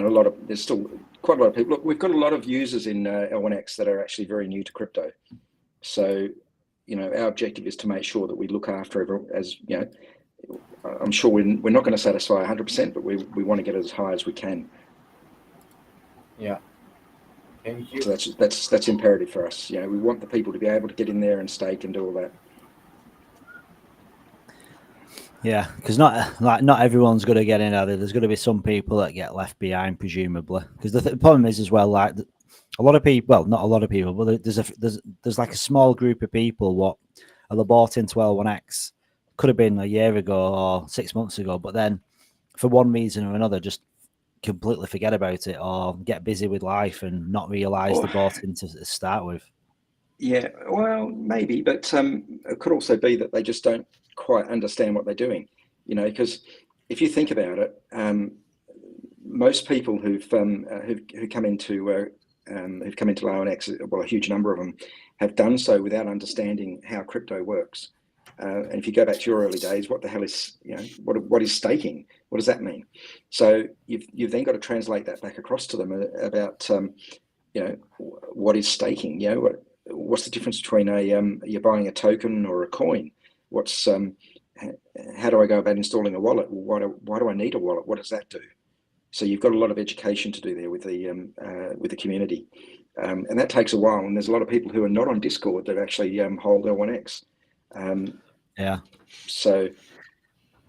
there's still quite a lot of people. Look, we've got a lot of users in L1X that are actually very new to crypto. So, our objective is to make sure that we look after everyone. As I'm sure we're not going to satisfy 100%, but we want to get as high as we can. Yeah. Thank you. So that's imperative for us. We want the people to be able to get in there and stake and do all that. Yeah, because not everyone's going to get in. There's going to be some people that get left behind, presumably. Because the problem is as well, like a lot of people. Well, not a lot of people, but there's like a small group of people what are bought into L1X. Could have been a year ago or 6 months ago, but then for one reason or another, just completely forget about it or get busy with life and not realise they bought into to start with. Yeah, well, maybe, but it could also be that they just don't quite understand what they're doing, because if you think about it, most people who've come into L1X, well, a huge number of them have done so without understanding how crypto works. And if you go back to your early days, what the hell is, what is staking? What does that mean? So you've then got to translate that back across to them about, what is staking? What's the difference between you're buying a token or a coin? how do I go about installing a wallet? Why do I need a wallet? What does that do? So you've got a lot of education to do there with the community, and that takes a while. And there's a lot of people who are not on Discord that actually hold L1X. Yeah. So.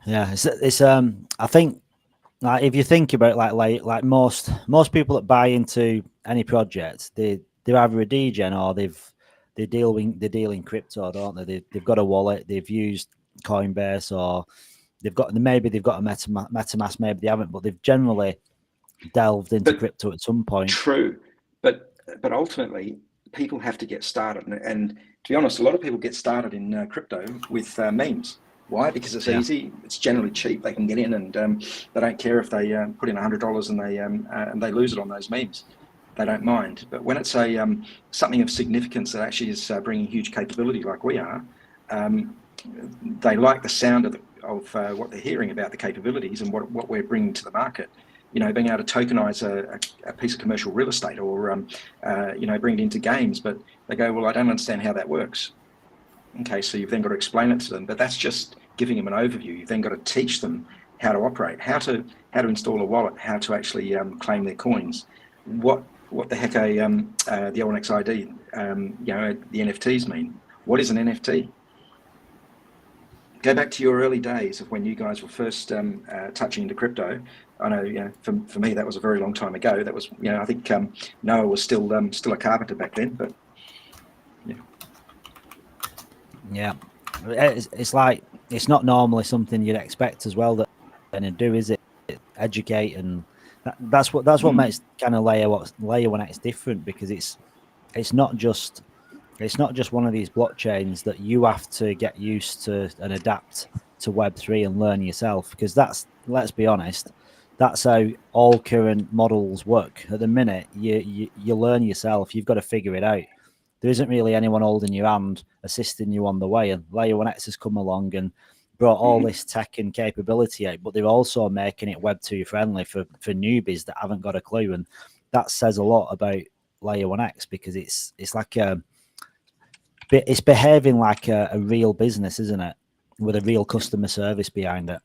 Yeah, it's I think, like, if you think about like most people that buy into any project, they're either a degen or they deal in crypto, don't they? They've got a wallet, they've used Coinbase, or they've got a MetaMask, maybe they haven't, but they've generally delved into crypto at some point. True, but ultimately people have to get started, and to be honest, a lot of people get started in crypto with memes. Why? Because it's easy. It's generally cheap. They can get in, and they don't care if they put in $100 and they lose it on those memes. They don't mind. But when it's something of significance that actually is bringing huge capability, like we are, they like the sound of what they're hearing about the capabilities and what we're bringing to the market. You know, being able to tokenize a piece of commercial real estate, or bring it into games. But they go, well, I don't understand how that works. Okay, so you've then got to explain it to them, but that's just giving them an overview. You've then got to teach them how to operate, how to install a wallet, how to actually claim their coins. What the heck the L1X ID, the NFTs mean. What is an NFT? Go back to your early days of when you guys were first touching into crypto. I know, for me that was a very long time ago. That was, I think Noah was still a carpenter back then, but. Yeah, it's like, it's not normally something you'd expect as well that to do, is it? Educate, and that's what makes kind of layer 1X different, because it's not just one of these blockchains that you have to get used to and adapt to Web3 and learn yourself, because let's be honest, that's how all current models work. At the minute, you learn yourself. You've got to figure it out. There isn't really anyone holding your hand, assisting you on the way. And Layer 1X has come along and brought all this tech and capability out, but they're also making it Web 2 friendly for newbies that haven't got a clue. And that says a lot about Layer 1X, because it's like it's behaving like a real business, isn't it? With a real customer service behind it.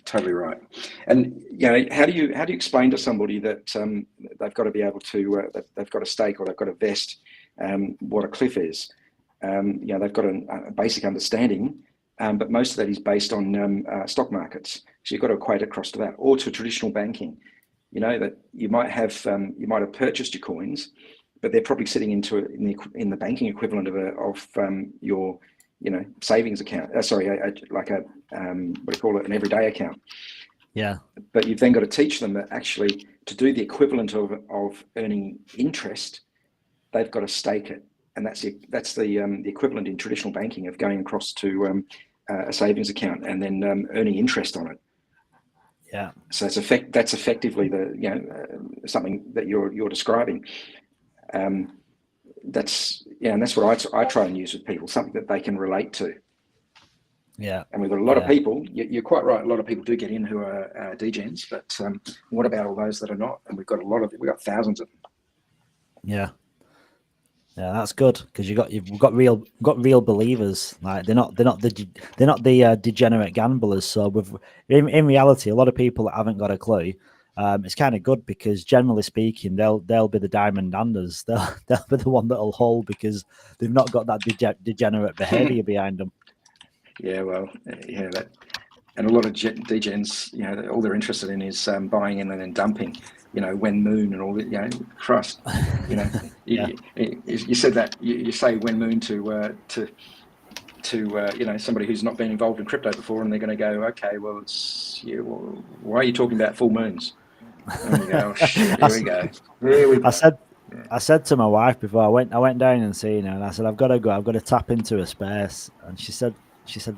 Totally right. And how do you explain to somebody that they've got to be able to they've got a stake, or they've got a vest, what a cliff is? They've got a basic understanding, but most of that is based on stock markets. So you've got to equate it across to that, or to traditional banking. That you might have purchased your coins, but they're probably sitting in the banking equivalent of your savings account. Like a what do you call it, an everyday account. Yeah. But you've then got to teach them that actually to do the equivalent of earning interest, they've got to stake it, and that's the equivalent in traditional banking of going across to a savings account and then earning interest on it. Yeah. So that's effectively something that you're describing. And that's what I try and use with people, something that they can relate to. Yeah. And we've got a lot of people, you're quite right, a lot of people do get in who are degens, but what about all those that are not? And we've got thousands of them. Yeah. Yeah, that's good, because we've got real believers. Like they're not the degenerate gamblers. So in reality, a lot of people that haven't got a clue, it's kind of good, because generally speaking, they'll be the diamond handers. They'll be the one that'll hold, because they've not got that degenerate behavior behind them. Yeah, well, that, and a lot of degens, all they're interested in is buying in and then dumping. When moon and all that. Christ, you said that you say when moon to somebody who's not been involved in crypto before, and they're going to go, okay, well, why are you talking about full moons? And you go, oh, shit, here we go. I said to my wife before I went down and seen her, and I said, I've got to go. I've got to tap into a space. And she said,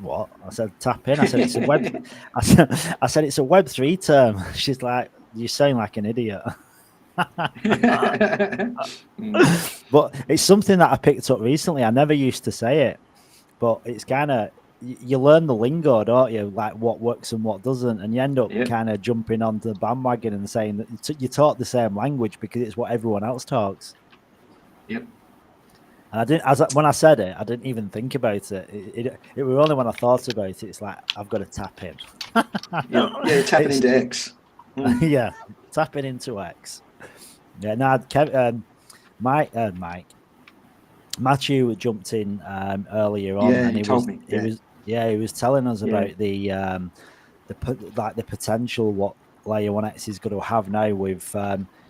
what? I said, tap in. I said, it's a web. I said, it's a Web3 term. She's like, you sound like an idiot. But it's something that I picked up recently. I never used to say it, but it's kind of, you learn the lingo, don't you? Like what works and what doesn't, and you end up kind of jumping onto the bandwagon and saying that you talk the same language because it's what everyone else talks. Yep. And I didn't. When I said it, I didn't even think about it. It was only when I thought about it. It's like I've got to tap in. Yeah, you're tapping into X. Yeah, tapping into X. Yeah, no, Mike, Matthew jumped in earlier on, Yeah, and he told me. he was telling us Yeah. about the potential what Layer 1X is going to have now with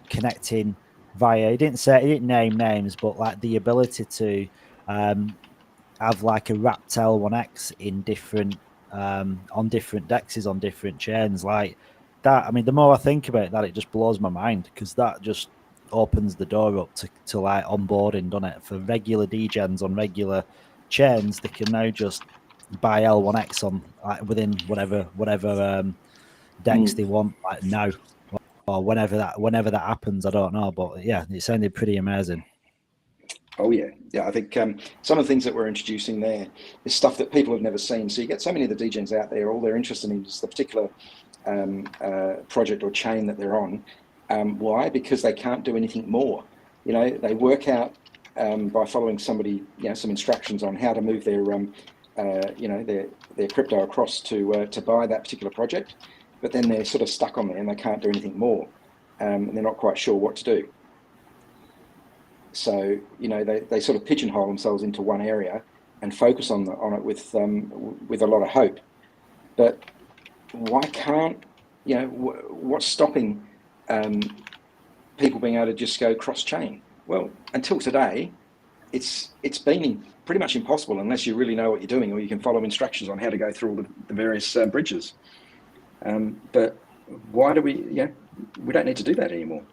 connecting via. He didn't name names, but like the ability to have like a wrapped L1X in different on different dexes on different chains like that. I mean, the more I think about that, it just blows my mind because that just opens the door up to like onboarding, doesn't it? For regular degens on regular chains, they can now just buy L1X on like within whatever dex they want, like now or whenever that happens. I don't know, but yeah, it sounded pretty amazing. Oh yeah, I think some of the things that we're introducing there is stuff that people have never seen. So you get so many of the degens out there, all they're interested in is the particular project or chain that they're on. Why? Because they can't do anything more. You know, they work out by following somebody, some instructions on how to move their, their crypto across to buy that particular project. But then they're sort of stuck on there and they can't do anything more, and they're not quite sure what to do. So they sort of pigeonhole themselves into one area and focus on it with a lot of hope. But why can't what's stopping people being able to just go cross chain? Well, until today, it's been pretty much impossible unless you really know what you're doing or you can follow instructions on how to go through all the various bridges. But why do we don't need to do that anymore.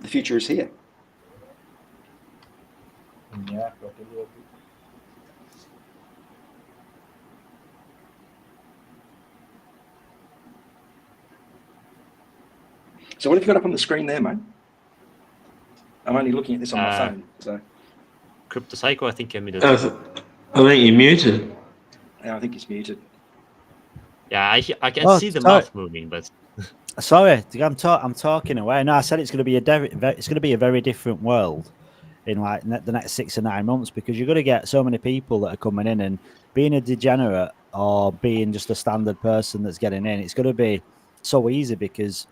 The future is here. Yeah, totally agree. So what have you got up on the screen there, mate? I'm only looking at this on my phone. So Crypto Psycho, I think you're muted. I think you're muted. Yeah, I think it's muted. Yeah, I can see the mouth moving, but sorry, I'm talking away. No, I said it's going to be a very different world in like the next 6 or 9 months because you're going to get so many people that are coming in and being a degenerate or being just a standard person that's getting in. It's going to be so easy because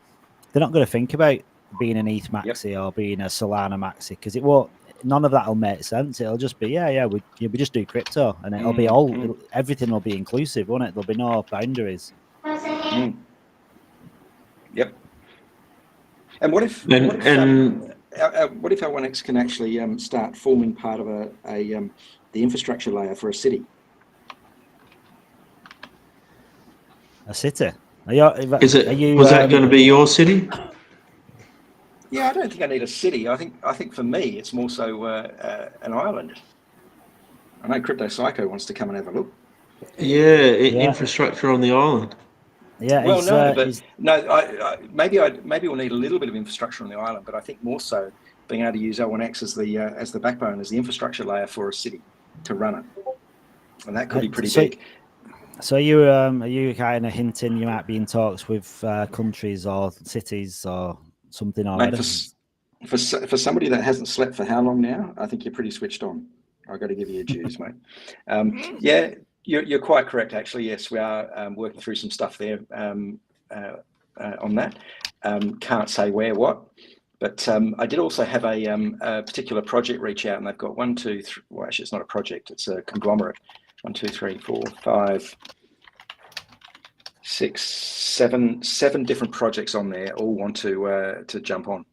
they're not going to think about being an ETH maxi or being a Solana maxi because it won't. None of that will make sense. It'll just be we just do crypto and it'll be everything will be inclusive, won't it? There'll be no boundaries. Yep. And what if L1X can actually start forming part of the infrastructure layer for a city? A city? Was that going to be your city? Yeah, I don't think I need a city. I think for me, it's more so an island. I know Crypto Psycho wants to come and have a look. Yeah, infrastructure on the island. Yeah. Well, maybe we'll need a little bit of infrastructure on the island, but I think more so being able to use L1X as the backbone, as the infrastructure layer for a city to run it, and that could be pretty big. So are you kind of hinting you might be in talks with countries or cities or something already? Mate, for somebody that hasn't slept for how long now, I think you're pretty switched on. I've got to give you your dues, mate. Yeah, you're quite correct, actually. Yes, we are working through some stuff there on that. Can't say where, what, but I did also have a particular project reach out, and they've got 1, 2, 3. Well, actually, it's not a project; it's a conglomerate. 1, 2, 3, 4, 5, 6, 7 different projects on there. All want to jump on.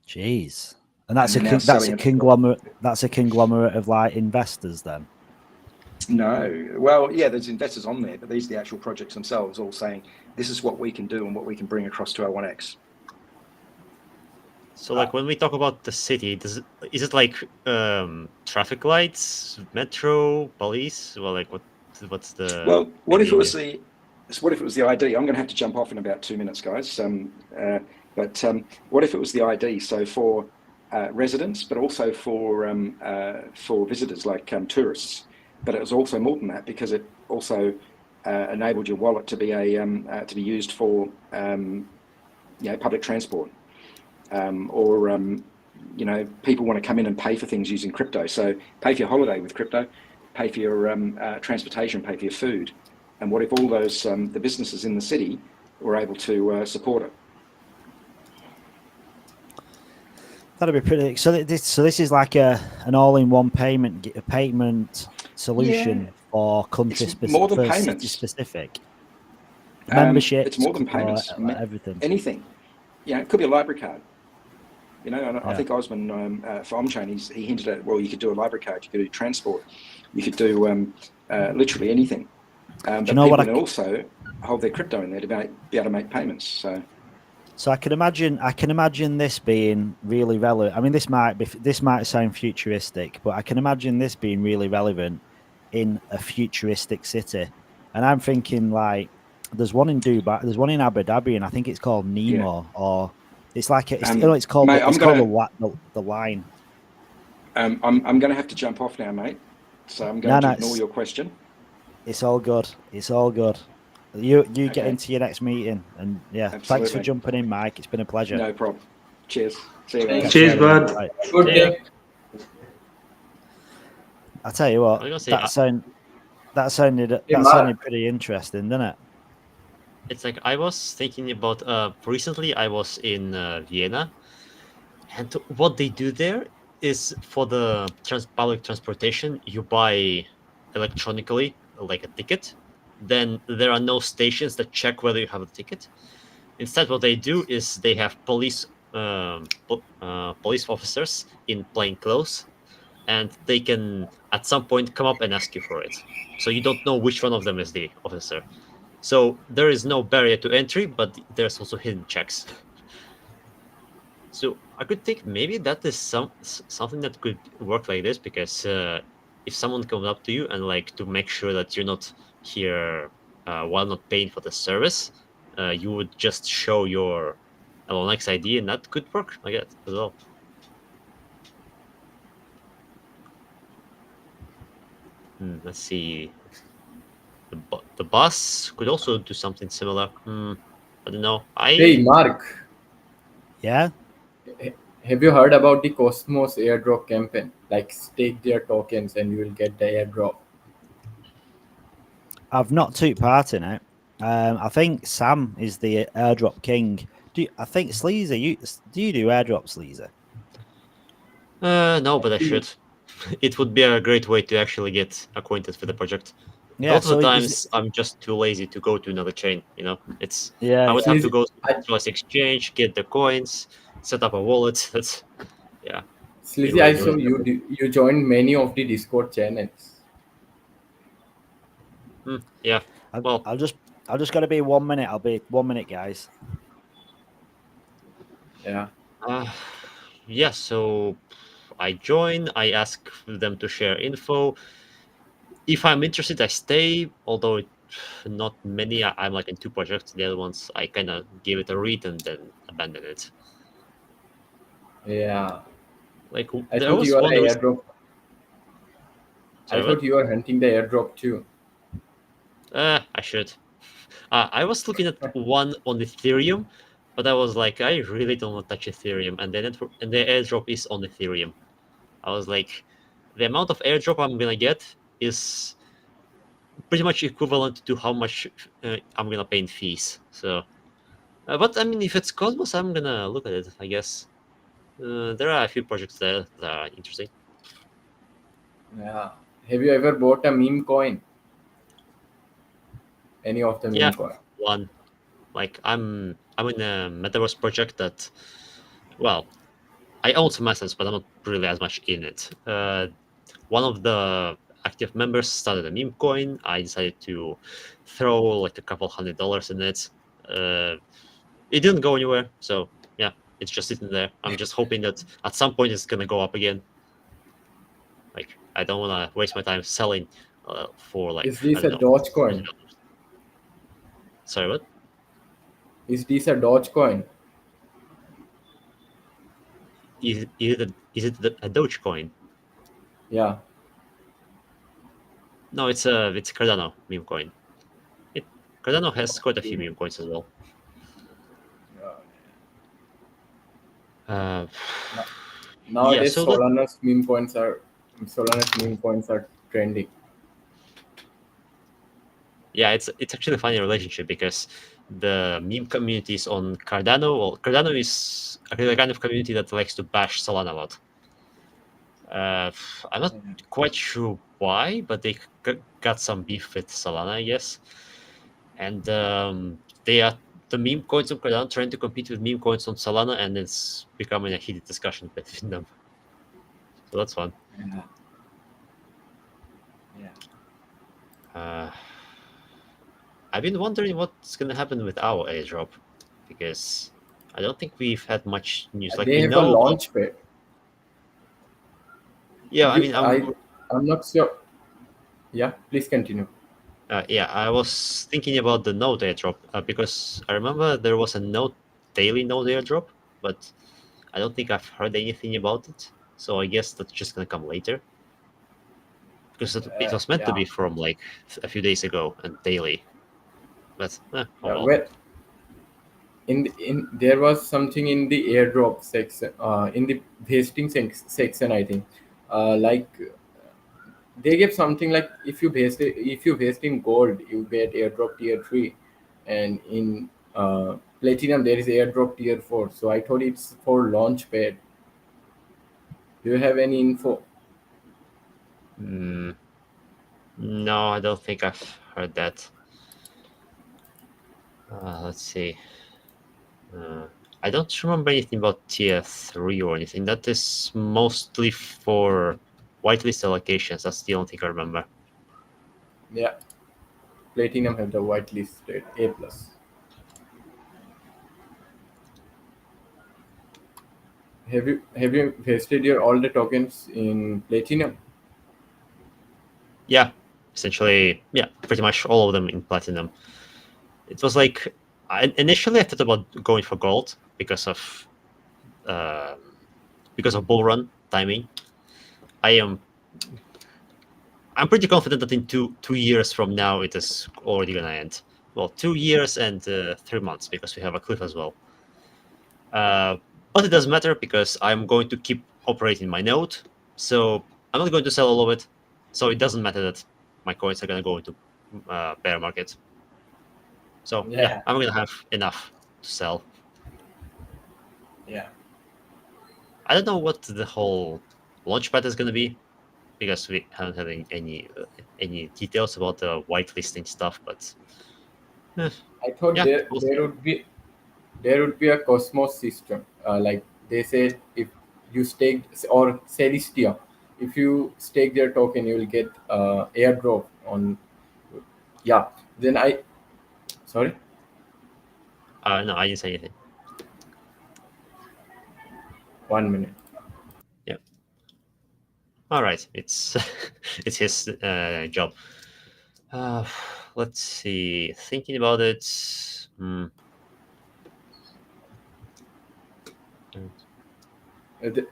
Jeez, and that's a conglomerate. That's a conglomerate of like investors, then. No, well, yeah, there's investors on there, but these are the actual projects themselves, all saying this is what we can do and what we can bring across to L1X. So, like, when we talk about the city, is it like traffic lights, metro, police? Well, like, what's the? Well, what if it was the ID? I'm going to have to jump off in about 2 minutes, guys. But what if it was the ID? So for residents, but also for visitors like tourists. But it was also more than that because it also enabled your wallet to be to be used for public transport. Or you know, people want to come in and pay for things using crypto. So pay for your holiday with crypto, pay for your transportation, pay for your food. And what if all those, the businesses in the city were able to support it? That'd be pretty. So this is like an all-in-one payment solution for country specific, more than for payments. city specific. Membership. It's more than payments. Everything. Anything. You know, it could be a library card. You know, and I Yeah. think Osman for OnChain, he hinted at, well, you could do a library card, you could do transport, you could do literally anything. But you know people what can also hold their crypto in there to be able to make payments. So I can imagine this being really relevant. I mean, this might sound futuristic, but I can imagine this being really relevant in a futuristic city. And I'm thinking like, there's one in Dubai, there's one in Abu Dhabi, and I think it's called Nemo, or it's like it's called mate, the line. I'm going to have to jump off now, mate. So I'm going to ignore your question. It's all good. It's all good. You get Okay. into your next meeting, and yeah, thanks for Absolutely. jumping in, Mike. It's been a pleasure. No problem. Cheers. See you later. Cheers, bud. Right. Good day. I tell you what, I was that gonna say, sounded pretty interesting, didn't it? it's like I was thinking about recently I was in Vienna, and what they do there is for the public transportation, you buy electronically like a ticket. Then there are no stations that check whether you have a ticket. Instead, what they do is they have police officers in plain clothes, and they can at some point come up and ask you for it. So you don't know which one of them is the officer. So there is no barrier to entry, but there's also hidden checks. So I could think maybe that is something that could work like this, because if someone comes up to you and like to make sure that you're not here while not paying for the service, you would just show your LNX ID, and that could work, I guess, as well. Let's see. The bus could also do something similar. I don't know. Hey, Mark. Yeah? Have you heard about the Cosmos airdrop campaign? Like, stake their tokens and you will get the airdrop. I've not took part in it. I think Sam is the airdrop king. I think Sleazer, do you do airdrop, Sleazer? No, but I should. It would be a great way to actually get acquainted with the project. Yeah, Lots of the times I'm just too lazy to go to another chain. You know, I would have to go to the exchange, get the coins, set up a wallet. That's Sleazy, I saw you joined many of the Discord channels. Yeah. Well, I'll just gotta be 1 minute. I'll be 1 minute, guys. Yeah. Yeah. So I join. I ask them to share info. If I'm interested, I stay. Although not many. I'm like in 2 projects. The other ones I kind of give it a read and then abandon it. Yeah. Like I there thought was you were one. airdrop. Sorry, I thought you were hunting the airdrop too. I should. I was looking at one on Ethereum, but I was like, I really don't want to touch Ethereum, and the airdrop is on Ethereum. I was like, the amount of airdrop I'm gonna get is pretty much equivalent to how much I'm gonna pay in fees. So, but I mean, if it's Cosmos, I'm gonna look at it, I guess. There are a few projects there that are interesting. Yeah. Have you ever bought a meme coin? Any of the meme coin? One. Like I'm in a metaverse project that, well, I own some assets, but I'm not really as much in it. One of the active members started a meme coin. I decided to throw like a couple $100 in it. It didn't go anywhere, so yeah, it's just sitting there. I'm just hoping that at some point it's gonna go up again. Like I don't want to waste my time selling for like. Is this a Dogecoin? Sorry, what? Is this a Dogecoin? Is it a Dogecoin? Yeah. No, it's Cardano meme coin. Cardano has quite a few meme coins as well. Nowadays, so Solana's meme coins are trending. yeah, it's actually a funny relationship because the meme communities on Cardano, well, Cardano is actually the kind of community that likes to bash Solana a lot. I'm not quite sure why, but they got some beef with Solana, I guess. And they are the meme coins on Cardano trying to compete with meme coins on Solana, and it's becoming a heated discussion between them. So that's fun. I've been wondering what's going to happen with our airdrop, because I don't think we've had much news. Like, They we have a know about, launch pad. yeah, I mean, I'm not sure. Yeah, please continue. Yeah, I was thinking about the node airdrop because I remember there was a daily node airdrop, but I don't think I've heard anything about it. So I guess that's just gonna come later, because it was meant to be from like a few days ago and daily. But oh well. Well, there was something in the airdrop section, in the vesting section, I think, like they gave something like if you vest in gold, you get airdrop tier 3, and in platinum there is airdrop tier 4. So I thought it's for launch pad. Do you have any info? No, I don't think I've heard that. Let's see. I don't remember anything about tier 3 or anything. That is mostly for whitelist allocations. That's the only thing I remember. Yeah, platinum have the whitelisted A+. Have you vested your all the tokens in platinum? Yeah, essentially, yeah, pretty much all of them in platinum. It was like initially I thought about going for gold because of bull run timing. I'm pretty confident that in two years from now it is already gonna end. Well, 2 years and 3 months, because we have a cliff as well. But it doesn't matter because I'm going to keep operating my node, so I'm not going to sell all of it. So it doesn't matter that my coins are gonna go into bear market. So yeah, I'm gonna have enough to sell. Yeah. I don't know what the whole launchpad is gonna be, because we haven't had any details about the whitelisting stuff. But I thought yeah, there would be a Cosmos system. Like they said, if you stake or Celestia, if you stake their token, you will get airdrop on. Yeah. Then sorry. No, I didn't say anything. 1 minute. Yeah. All right. It's it's his job. Let's see. Thinking about it.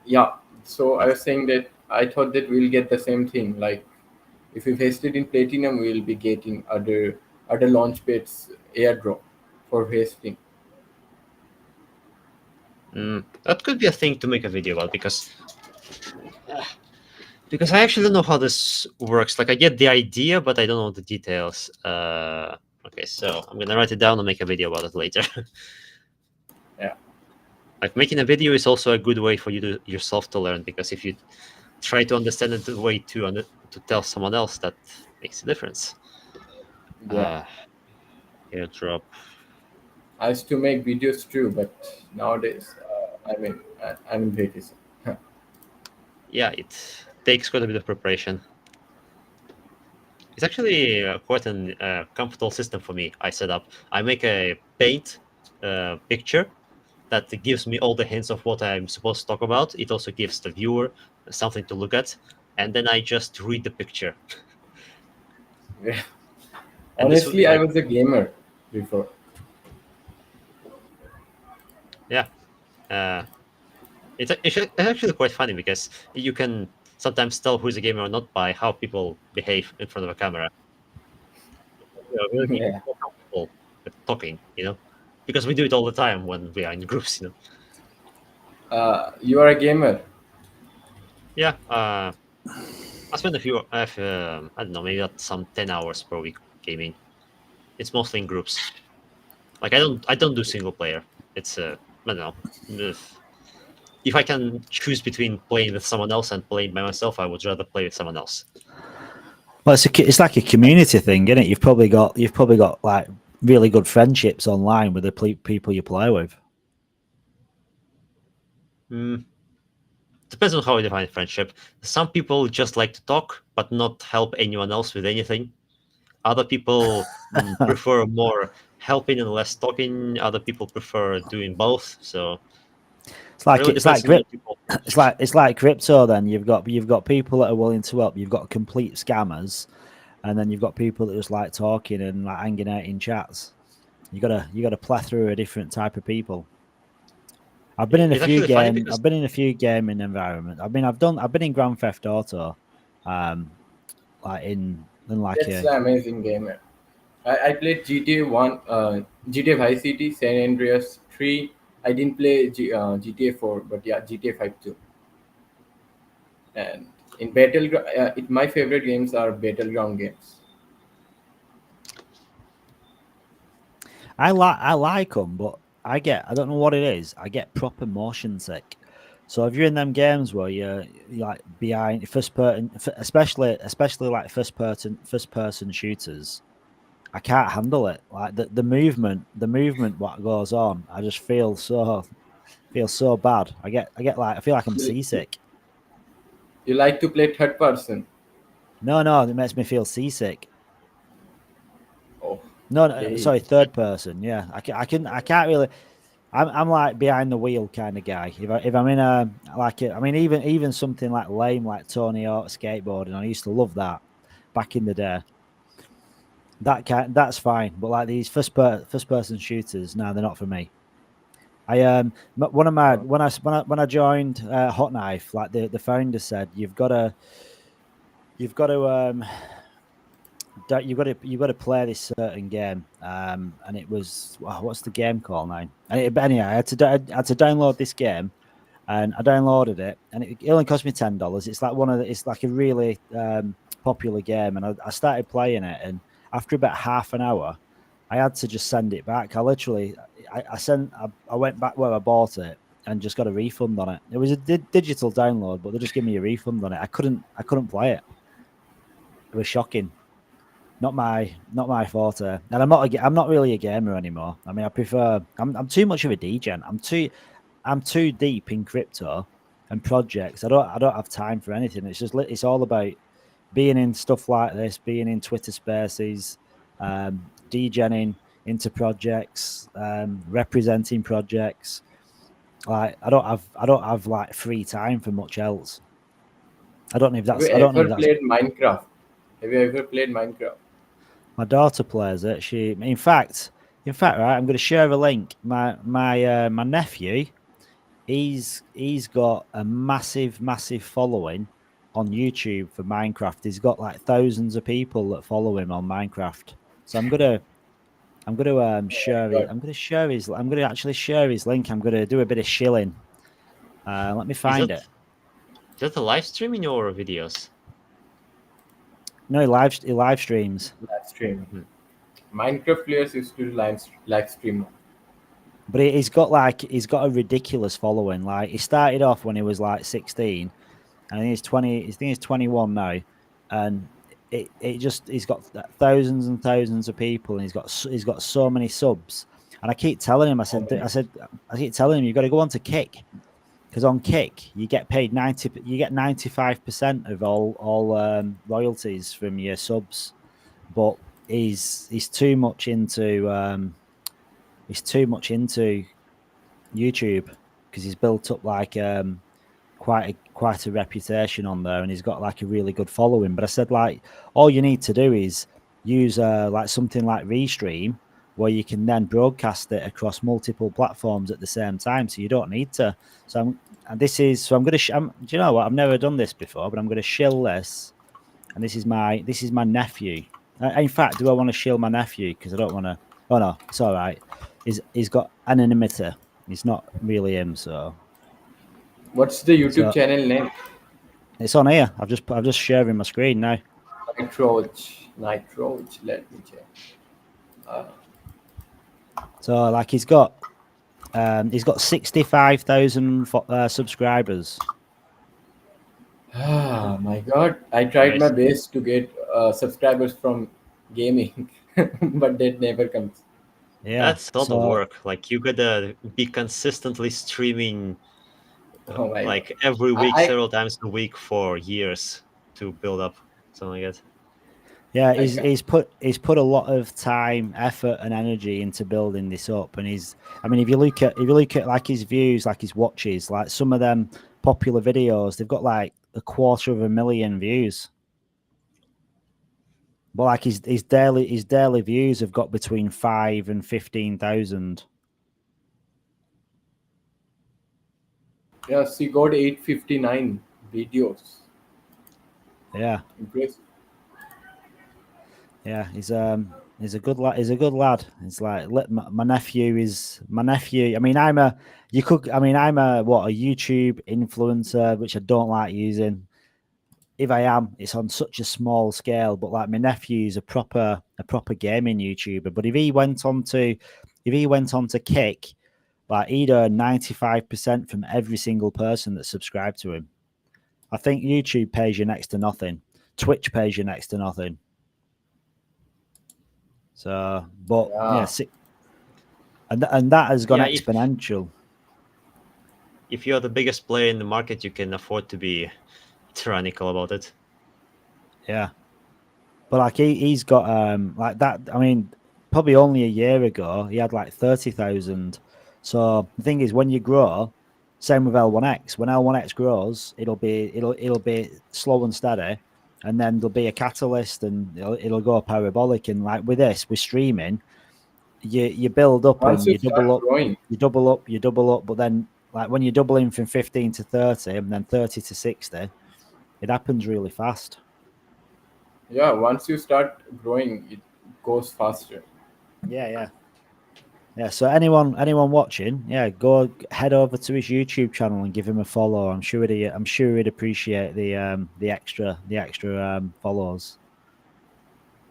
Yeah. So I was saying that I thought that we'll get the same thing. Like if we vested in platinum, we'll be getting other launch pads airdrop for vesting. That could be a thing to make a video about, because I actually don't know how this works. Like, I get the idea, but I don't know the details. Okay, so I'm gonna write it down and make a video about it later. Yeah. Like, making a video is also a good way for you yourself to learn, because if you try to understand it the way to tell someone else, that makes a difference. Yeah. Airdrop. I used to make videos too, but nowadays, I'm in vacation. Yeah, it takes quite a bit of preparation. It's actually quite a comfortable system for me. I set up. I make a paint picture that gives me all the hints of what I'm supposed to talk about. It also gives the viewer something to look at, and then I just read the picture. Yeah. Honestly, I was a gamer before. Yeah. It's actually quite funny, because you can sometimes tell who's a gamer or not by how people behave in front of a camera. Really Yeah. comfortable with talking, because we do it all the time when we are in groups. You are a gamer. Yeah, I spend a few. I don't know, maybe some 10 hours per week gaming. It's mostly in groups. Like I don't do single player. It's I don't know. If I can choose between playing with someone else and playing by myself, I would rather play with someone else. Well, it's like a community thing, isn't it? You've probably got like really good friendships online with the people you play with. Depends on how you define friendship. Some people just like to talk, but not help anyone else with anything. Other people prefer more helping and less talking. Other people prefer doing both. So It's like really depends on people. it's like crypto. Then you've got people that are willing to help. You've got complete scammers, and then you've got people that just like talking and like hanging out in chats. You got a plethora of different type of people. I've been in a few games. I've been in a few gaming environments. I've been in Grand Theft Auto, like in like That's an amazing game. I played GTA 1, GTA Vice City, San Andreas 3. I didn't play GTA 4, but yeah, GTA 5 too. And in Battleground, my favorite games are Battleground games. I like them, but I don't know what it is. I get proper motion sick. So if you're in them games where you're like behind first person, especially like first person shooters, I can't handle it. Like the movement what goes on, I just feel so bad. I get like I feel like I'm seasick. You like to play third person? No, it makes me feel seasick. Oh. No, Okay. sorry, third person. Yeah, I can't really. I'm like behind the wheel kind of guy. If I'm in a I mean even something like lame like Tony Hawk skateboarding, I used to love that back in the day. That's fine, but like these first person shooters, no, they're not for me. When I joined Hot Knife, like the founder said, you've got to play this certain game, and it was what's the game called now? But anyway, I had to download this game, and I downloaded it, and it only cost me $10. It's like it's like a really popular game, and I started playing it, and after about half an hour, I had to just send it back. I went back where I bought it and just got a refund on it. It was a digital download, but they just gave me a refund on it. I couldn't play it. It was shocking. Not my forte. And I'm not really a gamer anymore. I mean, I'm too much of a degen. I'm too deep in crypto and projects. I don't have time for anything. It's all about being in stuff like this, being in Twitter Spaces, degenning into projects, representing projects. Like I don't have like free time for much else. I don't know if that's. Have you ever played Minecraft? Have you ever played Minecraft? My daughter plays it. In fact, right. I'm going to share a link. My nephew, he's got a massive following on YouTube for Minecraft. He's got like thousands of people that follow him on Minecraft. So I'm gonna share it. I'm gonna actually share his link. I'm gonna do a bit of shilling. Let me find it. Is that a live stream in your videos? No, he live streams. Live stream. Minecraft players used to live stream. But he's got a ridiculous following. Like he started off when he was like 16, and he's 20. I think he's 21 now, and he's got thousands and thousands of people, and he's got so many subs. And I keep telling him, I keep telling him, you've got to go on to Kick, because on Kick you get paid 95% of all royalties from your subs, but he's too much into YouTube because he's built up like quite a reputation on there, and he's got like a really good following. But I said, like, all you need to do is use like something like Restream, where you can then broadcast it across multiple platforms at the same time, so you don't need to. So I'm going to do you know what, I've never done this before, but I'm going to shill this, and this is my nephew. In fact, do I want to shill my nephew? Because I don't want to. Oh no, it's all right. He's got anonymity. He's not really him. So what's the YouTube channel name? It's on here. I'm just sharing my screen now. Nitroach. Let me check. So like he's got 65,000 subscribers. Ah, my God. I tried my best to get subscribers from gaming, but that never comes. Yeah, that's a lot of work. Like you gotta be consistently streaming, Oh my like God. every week, I several times a week for years to build up something like that. Yeah, he's put a lot of time, effort, and energy into building this up. And I mean, if you look at like his views, like his watches, like some of them popular videos, they've got like 250,000 views. But like his daily views have got between 5 and 15,000. Yes, he got 859 videos. Yeah. Impressive. Yeah, he's a good lad. He's a good lad. It's like my nephew. I mean, I'm a YouTube influencer, which I don't like using. If I am, it's on such a small scale. But like my nephew's a proper gaming YouTuber. But if he went on to Kick, like he'd earn 95% from every single person that subscribed to him. I think YouTube pays you next to nothing. Twitch pays you next to nothing. So, but and that has gone exponential. If you're the biggest player in the market, you can afford to be tyrannical about it. Yeah, but like he's got like that. I mean, probably only a year ago he had like 30,000. So the thing is, when you grow, same with L1X. When L1X grows, it'll be slow and steady. And then there'll be a catalyst, and it'll go parabolic. And like with this, with streaming, you build up Once and you you double up, growing. you double up. But then, like when you're doubling from 15 to 30, and then 30 to 60, it happens really fast. Yeah, once you start growing, it goes faster. Yeah. So anyone watching, go head over to his YouTube channel and give him a follow. I'm sure he'd appreciate the extra follows.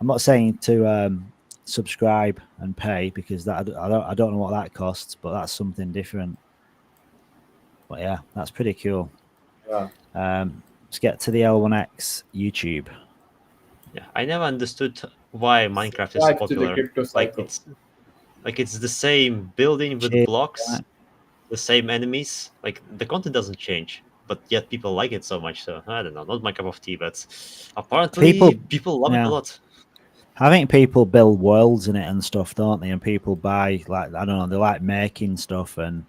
I'm not saying to subscribe and pay, because that I don't know what that costs, but that's something different. But yeah, that's pretty cool. Yeah. Let's get to the L1X YouTube. Yeah, I never understood why Minecraft is Subscribe so to the popular. crypto cycle. Like it's the same building with blocks, the same enemies. Like the content doesn't change, but yet people like it so much. So I don't know, not my cup of tea, but apparently people love it a lot. I think people build worlds in it and stuff, don't they? And people buy, like, I don't know, they like making stuff, and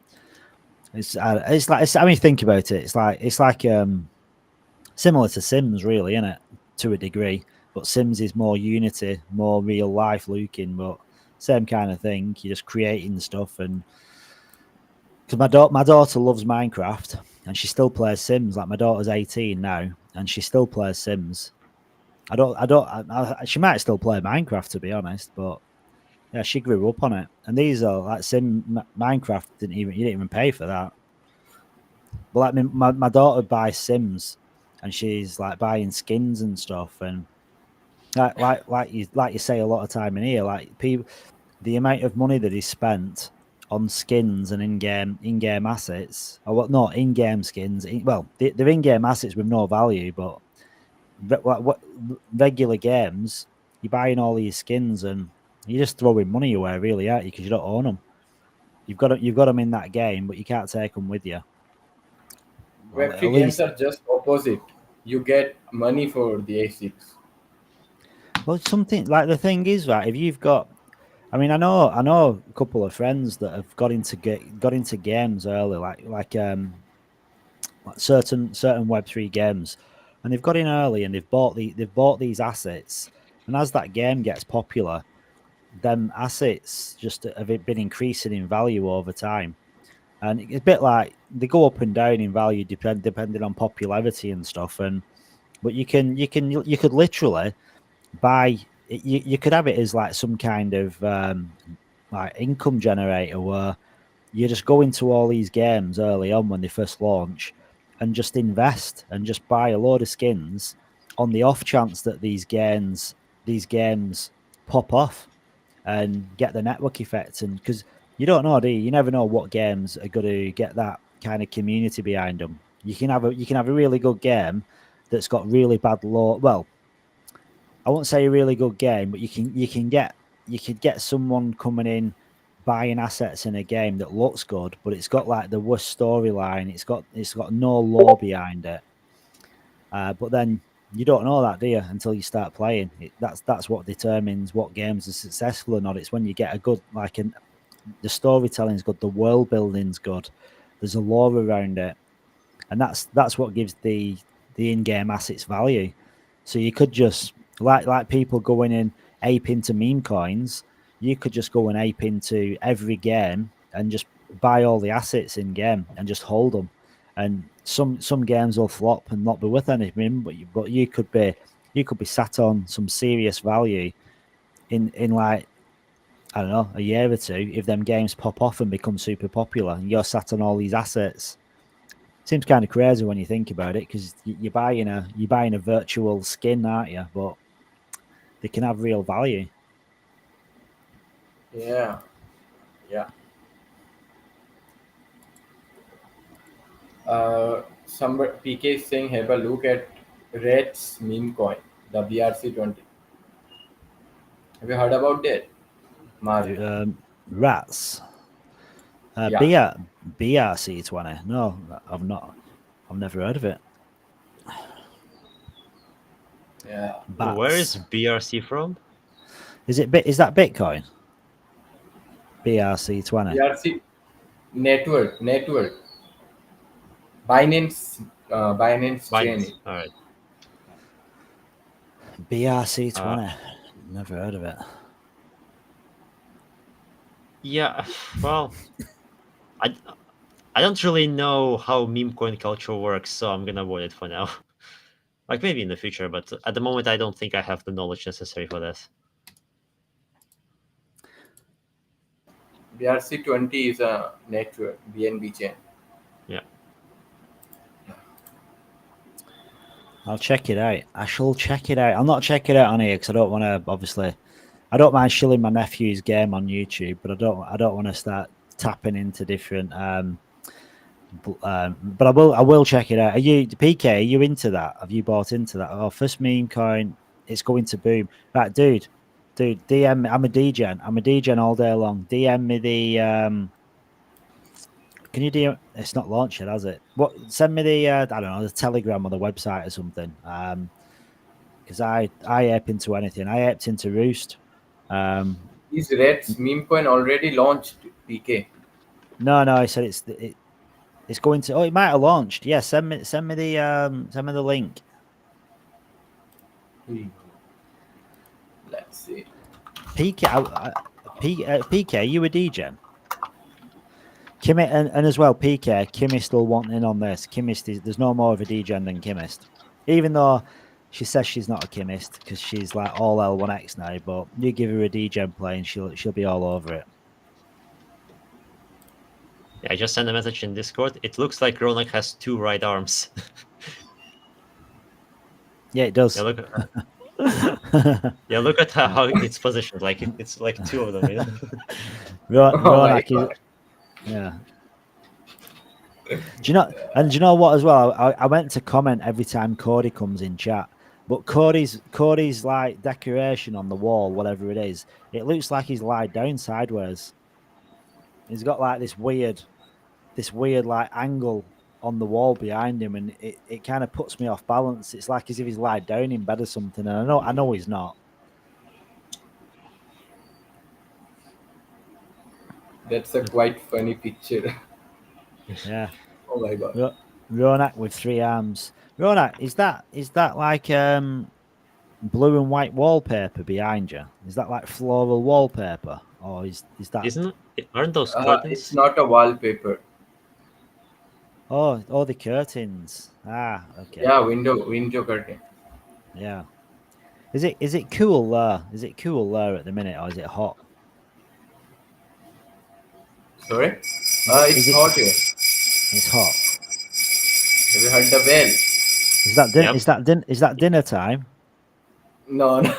it's like I mean, think about it. It's like similar to Sims, really, isn't it? To a degree, but Sims is more Unity, more real life looking, but same kind of thing. You're just creating stuff, and because my daughter loves Minecraft and she still plays Sims. Like my daughter's 18 now, and she still plays Sims. She might still play Minecraft, to be honest, but yeah, she grew up on it. And these are like Minecraft. You didn't even pay for that. But like my daughter buys Sims, and she's like buying skins and stuff, and like you say a lot of time in here, like people, the amount of money that is spent on skins and in-game assets, or what? Not in-game skins. They're in-game assets with no value, but what regular games, you're buying all these skins and you're just throwing money away, really, aren't you? Because you don't own them. You've got them in that game, but you can't take them with you. Web3 games are just opposite. You get money for the ASICs. Well, something like the thing is, right, if you've got, I mean, I know a couple of friends that have got into games early, like certain Web3 games, and they've got in early and they've bought these assets, and as that game gets popular, them assets just have been increasing in value over time, and it's a bit like they go up and down in value depending on popularity and stuff, but you could literally buy. You could have it as like some kind of like income generator, where you just go into all these games early on when they first launch, and just invest and just buy a load of skins on the off chance that these games pop off and get the network effect. And because you don't know, do you? You never know what games are going to get that kind of community behind them. You can have a really good game that's got really bad law. Well, I won't say a really good game, but you could get someone coming in buying assets in a game that looks good, but it's got like the worst storyline. It's got no lore behind it. But then you don't know that, do you, until you start playing. That's what determines what games are successful or not. It's when you get a good the storytelling's good, the world building's good, there's a lore around it, and that's what gives the in-game assets value. So you could just like people going in ape into meme coins. You could just go and ape into every game and just buy all the assets in game and just hold them. And some games will flop and not be worth anything, but you could be sat on some serious value in like, I don't know, a year or two if them games pop off and become super popular and you're sat on all these assets. Seems kind of crazy when you think about it, because you're buying a virtual skin, aren't you? But they can have real value. Yeah. Somebody PK is saying, have a look at Reds meme coin, the BRC20. Have you heard about that, Mark? Rats. Yeah. BRC20. No, I've not. I've never heard of it. Yeah. Bats. Where is BRC from? Is that Bitcoin? BRC20. BRC network. Binance chain. All right. BRC20. Never heard of it. Yeah, well, I don't really know how meme coin culture works, so I'm gonna avoid it for now. Like maybe in the future, but at the moment I don't think I have the knowledge necessary for this. BRC20 is a network, BNB chain. Yeah. I'll check it out. I shall check it out. I'll not check it out on here because I don't want to. Obviously, I don't mind shilling my nephew's game on YouTube, but I don't want to start tapping into different. But I will check it out. Are you PK? Are you into that? Have you bought into that? Oh, first meme coin, it's going to boom. Right, dude, DM. I'm a DGen. I'm a DGen all day long. DM me the. Can you do? It's not launched yet, has it? What? Send me the I don't know, the Telegram or the website or something. Because I ape into anything. I aped into Roost. Is Reds meme coin already launched, PK? No, I said it's going to. Oh, it might have launched. Yeah, send me the link. Let's see. PK, you a DGen? Kimmy and as well, PK, Kimmy still wanting in on this. There's no more of a DGen than Kimmist. Even though she says she's not a Kimmist because she's like all L1X now, but you give her a DGen play and she'll be all over it. Yeah, I just sent a message in Discord. It looks like Ronak has 2 right arms. Yeah, it does. Yeah, look at how it's positioned. Like it's like 2 of them. You know? Ronak is. Yeah. Do you know what as well? I went to comment every time Cody comes in chat, but Cody's like decoration on the wall, whatever it is, it looks like he's lied down sideways. He's got like this weird like angle on the wall behind him, and it kind of puts me off balance. It's like as if he's lied down in bed or something, and I know he's not. That's a quite funny picture. Yeah. Oh my god. Ronak with 3 arms. Ronak, is that like blue and white wallpaper behind you? Is that like floral wallpaper, or is that? Aren't those curtains? It's not a wallpaper. Oh, the curtains. Okay. Yeah, window curtain. Yeah. Is it cool there? Is it cool there at the minute, or is it hot? Sorry? It's hot here. It's hot. Have you heard the bell? Is that dinner time? No, no.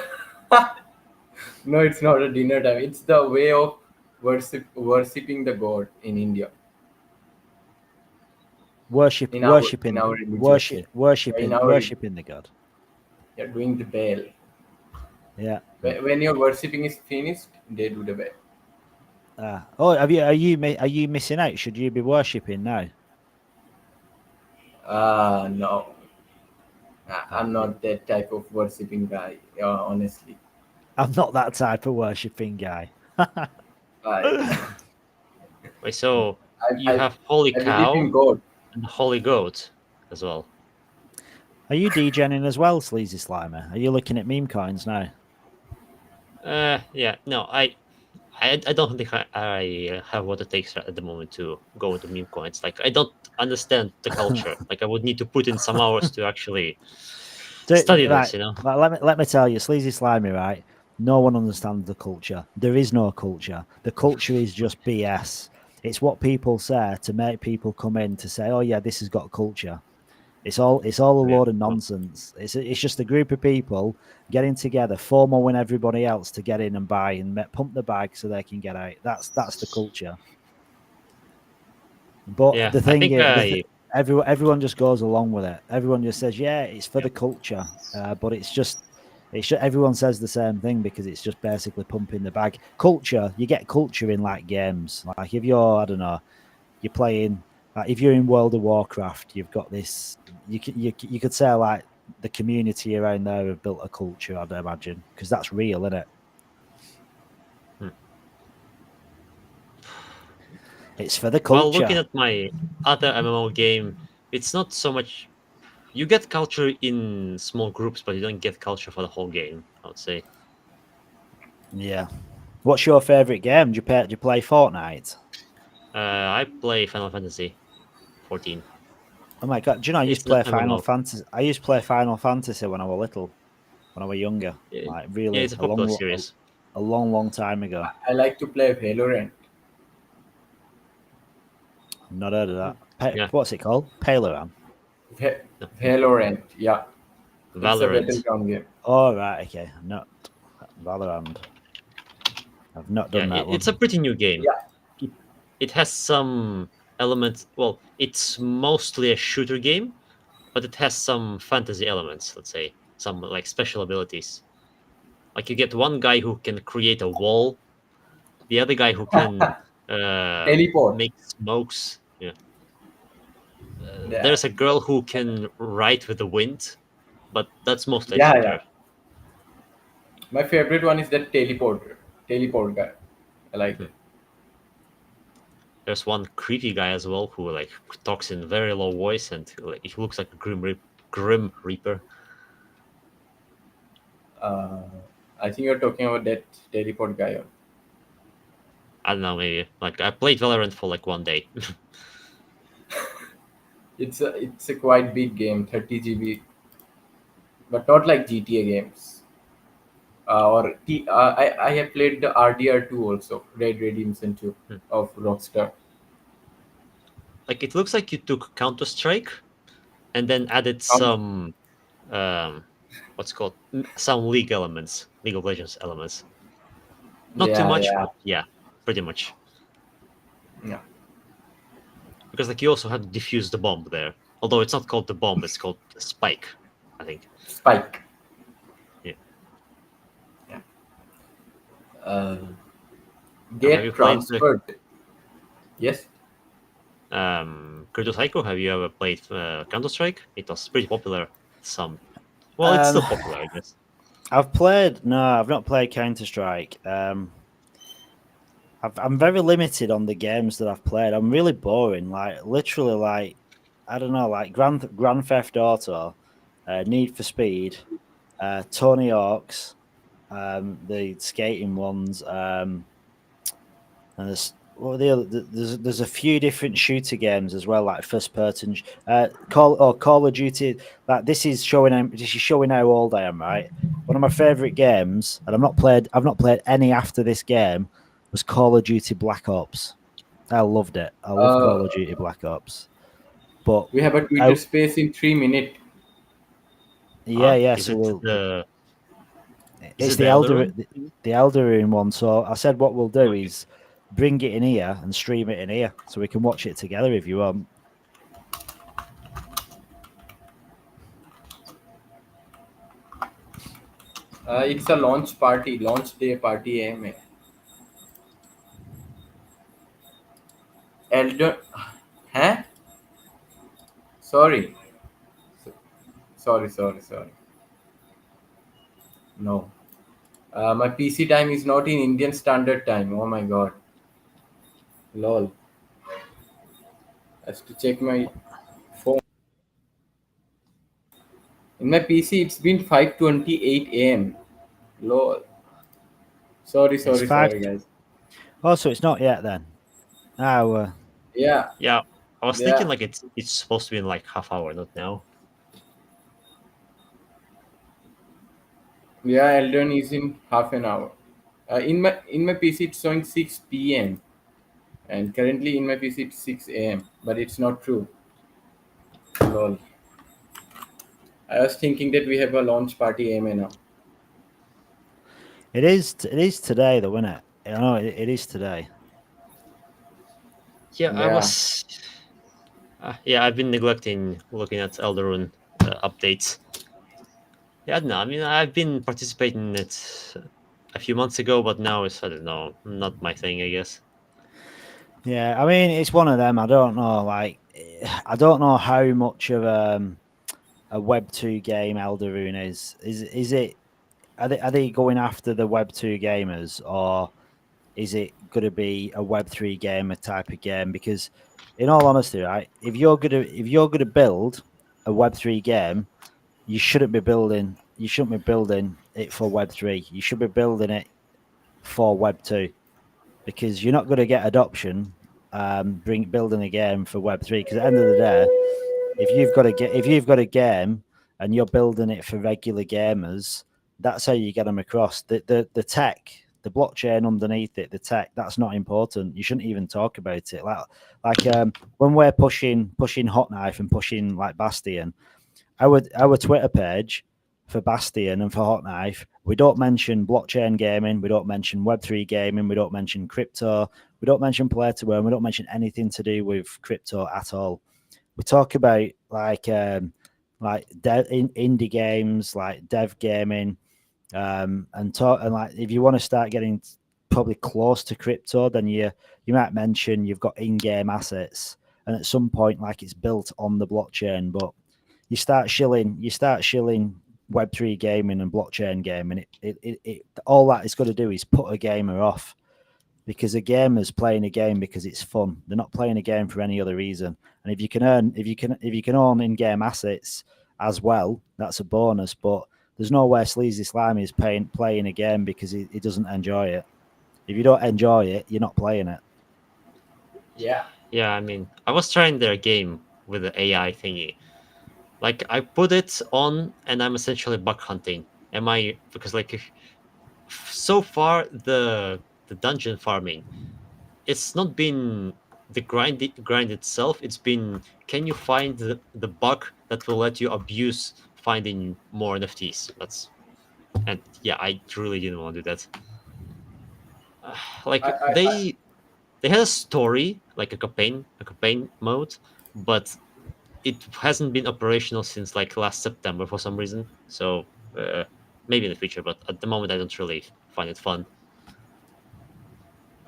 No, it's not a dinner time. It's the way of worshipping the god in India. Worshipping in our religion. worshipping the god. You're doing the bell. Yeah. When your worshipping is finished, they do the bell. Are you missing out? Should you be worshipping now? No. I'm not that type of worshipping guy, honestly. I'm not that type of worshipping guy. Wait, so you have holy cow and holy goat as well. Are you degenning as well, Sleazy Slimer? Are you looking at meme coins now? Yeah, no, I don't think I have what it takes at the moment to go into meme coins. Like, I don't understand the culture. Like, I would need to put in some hours to actually study this, you know? Let me tell you, Sleazy Slimy, right? No one understands the culture. There is no culture. The culture is just BS. It's what people say to make people come in to say, oh yeah, this has got culture. It's all a load of nonsense. It's just a group of people getting together, FOMOing everybody else to get in and buy and pump the bag so they can get out. That's the culture. But yeah, the thing is, everyone just goes along with it. Everyone just says, yeah, it's for the culture. But it's just everyone says the same thing because it's just basically pumping the bag. Culture, you get culture in like games. Like if you're, I don't know, you're playing. If you're in World of Warcraft, you've got this. You could say like the community around there have built a culture. I'd imagine because that's real, isn't it? It's for the culture. Well, looking at my other MMO game, it's not so much. You get culture in small groups, but you don't get culture for the whole game, I would say. Yeah. What's your favorite game? Do you play Fortnite? I play Final Fantasy 14. Oh my god! Do you know I used to play Final Fantasy? I used to play Final Fantasy when I was little, when I was younger. Like really, it's a popular series. A long time ago. I like to play Valorant. Not heard of that. What's it called? Paloran. Valorant, yeah. Valorant. It's a battleground game. Oh right, okay. Not Valorant. I've not done that one. It's a pretty new game. Yeah. It has some elements. Well, it's mostly a shooter game, but it has some fantasy elements. Let's say some like special abilities. Like you get one guy who can create a wall, the other guy who can teleport, make smokes. Yeah. There's a girl who can ride with the wind, but that's mostly a shooter. Yeah. My favorite one is the teleport guy. I like it. There's one creepy guy as well who like talks in very low voice and like, he looks like a grim reaper. I think you're talking about that teleport guy. I don't know, maybe. Like I played Valorant for like one day. It's a quite big game, 30 GB, but not like GTA games. I have played the RDR2 also, Red Redemption 2 of Rockstar. Like it looks like you took Counter-Strike and then added some what's called some League elements, League of Legends elements. Not too much, but yeah, pretty much. Yeah. Because like you also had to defuse the bomb there. Although it's not called the bomb, it's called the spike, I think. Spike. Get transferred. Yes. Crypto Psycho, have you ever played Counter-Strike? It was pretty popular. Well, it's still popular, I guess. I've not played Counter-Strike. I'm very limited on the games that I've played. I'm really boring. Like literally, like I don't know, like Grand Theft Auto, Need for Speed, Tony Hawk's. The skating ones, and there's a few different shooter games as well, like first person. Call of Duty. Like this is showing how old I am, right? One of my favorite games, and I've not played any after this game, was Call of Duty Black Ops. I loved it. I love Call of Duty Black Ops. But we have a Twitter space in 3 minutes. Yeah. Is So it we'll. the? It's it the the elder, Elder the elder room one. So I said what we'll do is bring it in here and stream it in here, so we can watch it together if you want. It's a launch day party, man. Elder, huh? Sorry. No. My PC time is not in Indian Standard Time. Oh my god. Lol. I have to check my phone. In my PC, it's been 5:28 a.m. Lol. Sorry, guys. Oh, so it's not yet then. Oh. Yeah. Yeah. I was thinking like it's supposed to be in like half hour, not now. Yeah, Elden is in half an hour. In my PC, it's showing 6 p.m. and currently in my PC it's 6 a.m. But it's not true. Lol. I was thinking that we have a launch party AM now. It is today, though, isn't it? I know it is today. Yeah, I was. Yeah, I've been neglecting looking at Elderun updates. Yeah, no, I mean I've been participating in it a few months ago, but now it's, I don't know, not my thing, I guess. Yeah, I mean it's one of them. I don't know, like I don't know how much of a Web 2 game Elderun is. Is it? Are they going after the Web 2 gamers, or is it going to be a Web 3 gamer type of game? Because, in all honesty, right, if you're gonna build a Web 3 game, you shouldn't be building it for Web 3. You should be building it for Web 2, because you're not going to get adoption building a game for Web 3. Because at the end of the day, if you've got a game and you're building it for regular gamers, that's how you get them across. The tech, the blockchain underneath it, the tech, that's not important. You shouldn't even talk about it. Like when we're pushing Hot Knife and pushing like Bastion, our Twitter page for Bastion and for Hot Knife, we don't mention blockchain gaming, we don't mention Web3 gaming, we don't mention crypto, we don't mention play to earn, we don't mention anything to do with crypto at all. We talk about like indie games, like dev gaming, and like if you want to start getting probably close to crypto, then you might mention you've got in-game assets, and at some point like it's built on the blockchain, but you start shilling Web3 gaming and blockchain gaming. It all that is going to do is put a gamer off, because a gamer's playing a game because it's fun. They're not playing a game for any other reason. And if you can own in-game assets as well, that's a bonus. But there's nowhere Sleazy Slimy is playing a game because he doesn't enjoy it. If you don't enjoy it, you're not playing it. Yeah. Yeah, I mean, I was trying their game with the AI thingy. Like, I put it on, and I'm essentially bug hunting. Because like, so far the dungeon farming, it's not been the grind itself. It's been, can you find the bug that will let you abuse finding more NFTs? And yeah, I really didn't want to do that. Like they had a story, like a campaign mode, but it hasn't been operational since like last September for some reason. So maybe in the future, but at the moment I don't really find it fun.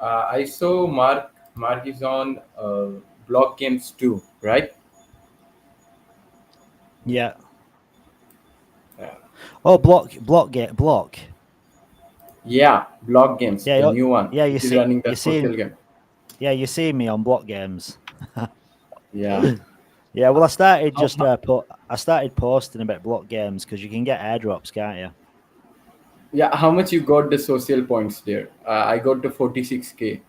I saw Mark is on Block Games too, right? Yeah. Oh, block. Yeah, Block Games, Yeah, the new one. Yeah, Which is running the social game. Yeah, you see me on Block Games. Yeah. Yeah, well, I started posting about Block Games because you can get airdrops, can't you? Yeah, how much you got the social points there? I got the 46k.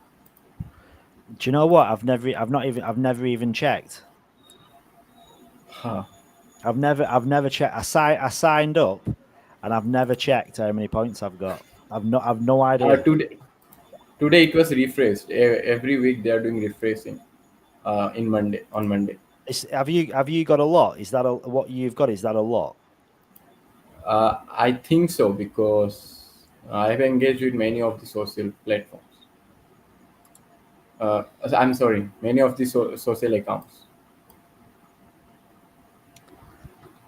Do you know what? I've never even checked. Huh. I've never checked. I signed up, and I've never checked how many points I've got. I've no idea. Today it was refreshed. Every week they are doing refreshing. On Monday. Have you got a lot? Is that what you've got? Is that a lot? I think so because I've engaged with many of the social platforms. I'm sorry, many of the social accounts.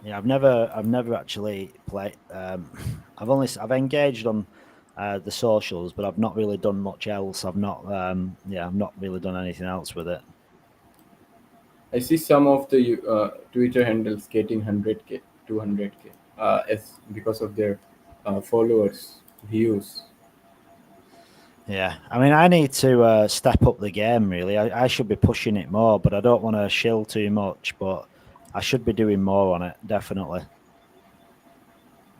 Yeah, I've never actually played. I've engaged on the socials, but I've not really done much else. I've not really done anything else with it. I see some of the Twitter handles getting 100k, 200k, as because of their followers, views. Yeah, I mean, I need to step up the game. Really, I should be pushing it more, but I don't want to shill too much. But I should be doing more on it, definitely.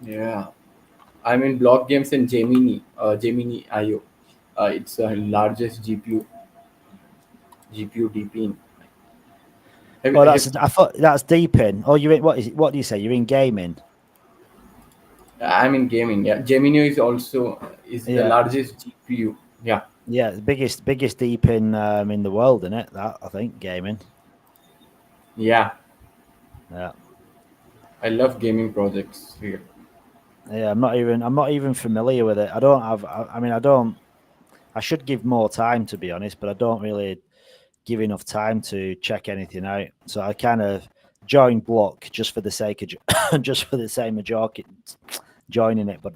Yeah, I mean, block games and Gemini IO. It's the largest GPU deep in. I thought that's deep in. Oh, you're in, what is it? What do you say? You're in gaming. I'm in gaming. Yeah, Gemini is also the largest GPU. Yeah. Yeah, the biggest deep in the world, isn't it? That I think gaming. Yeah. Yeah. I love gaming projects here. Yeah, I'm not even familiar with it. I should give more time, to be honest, but I don't really give enough time to check anything out. So I kind of joined Block just for the sake of just for the same of joining it, but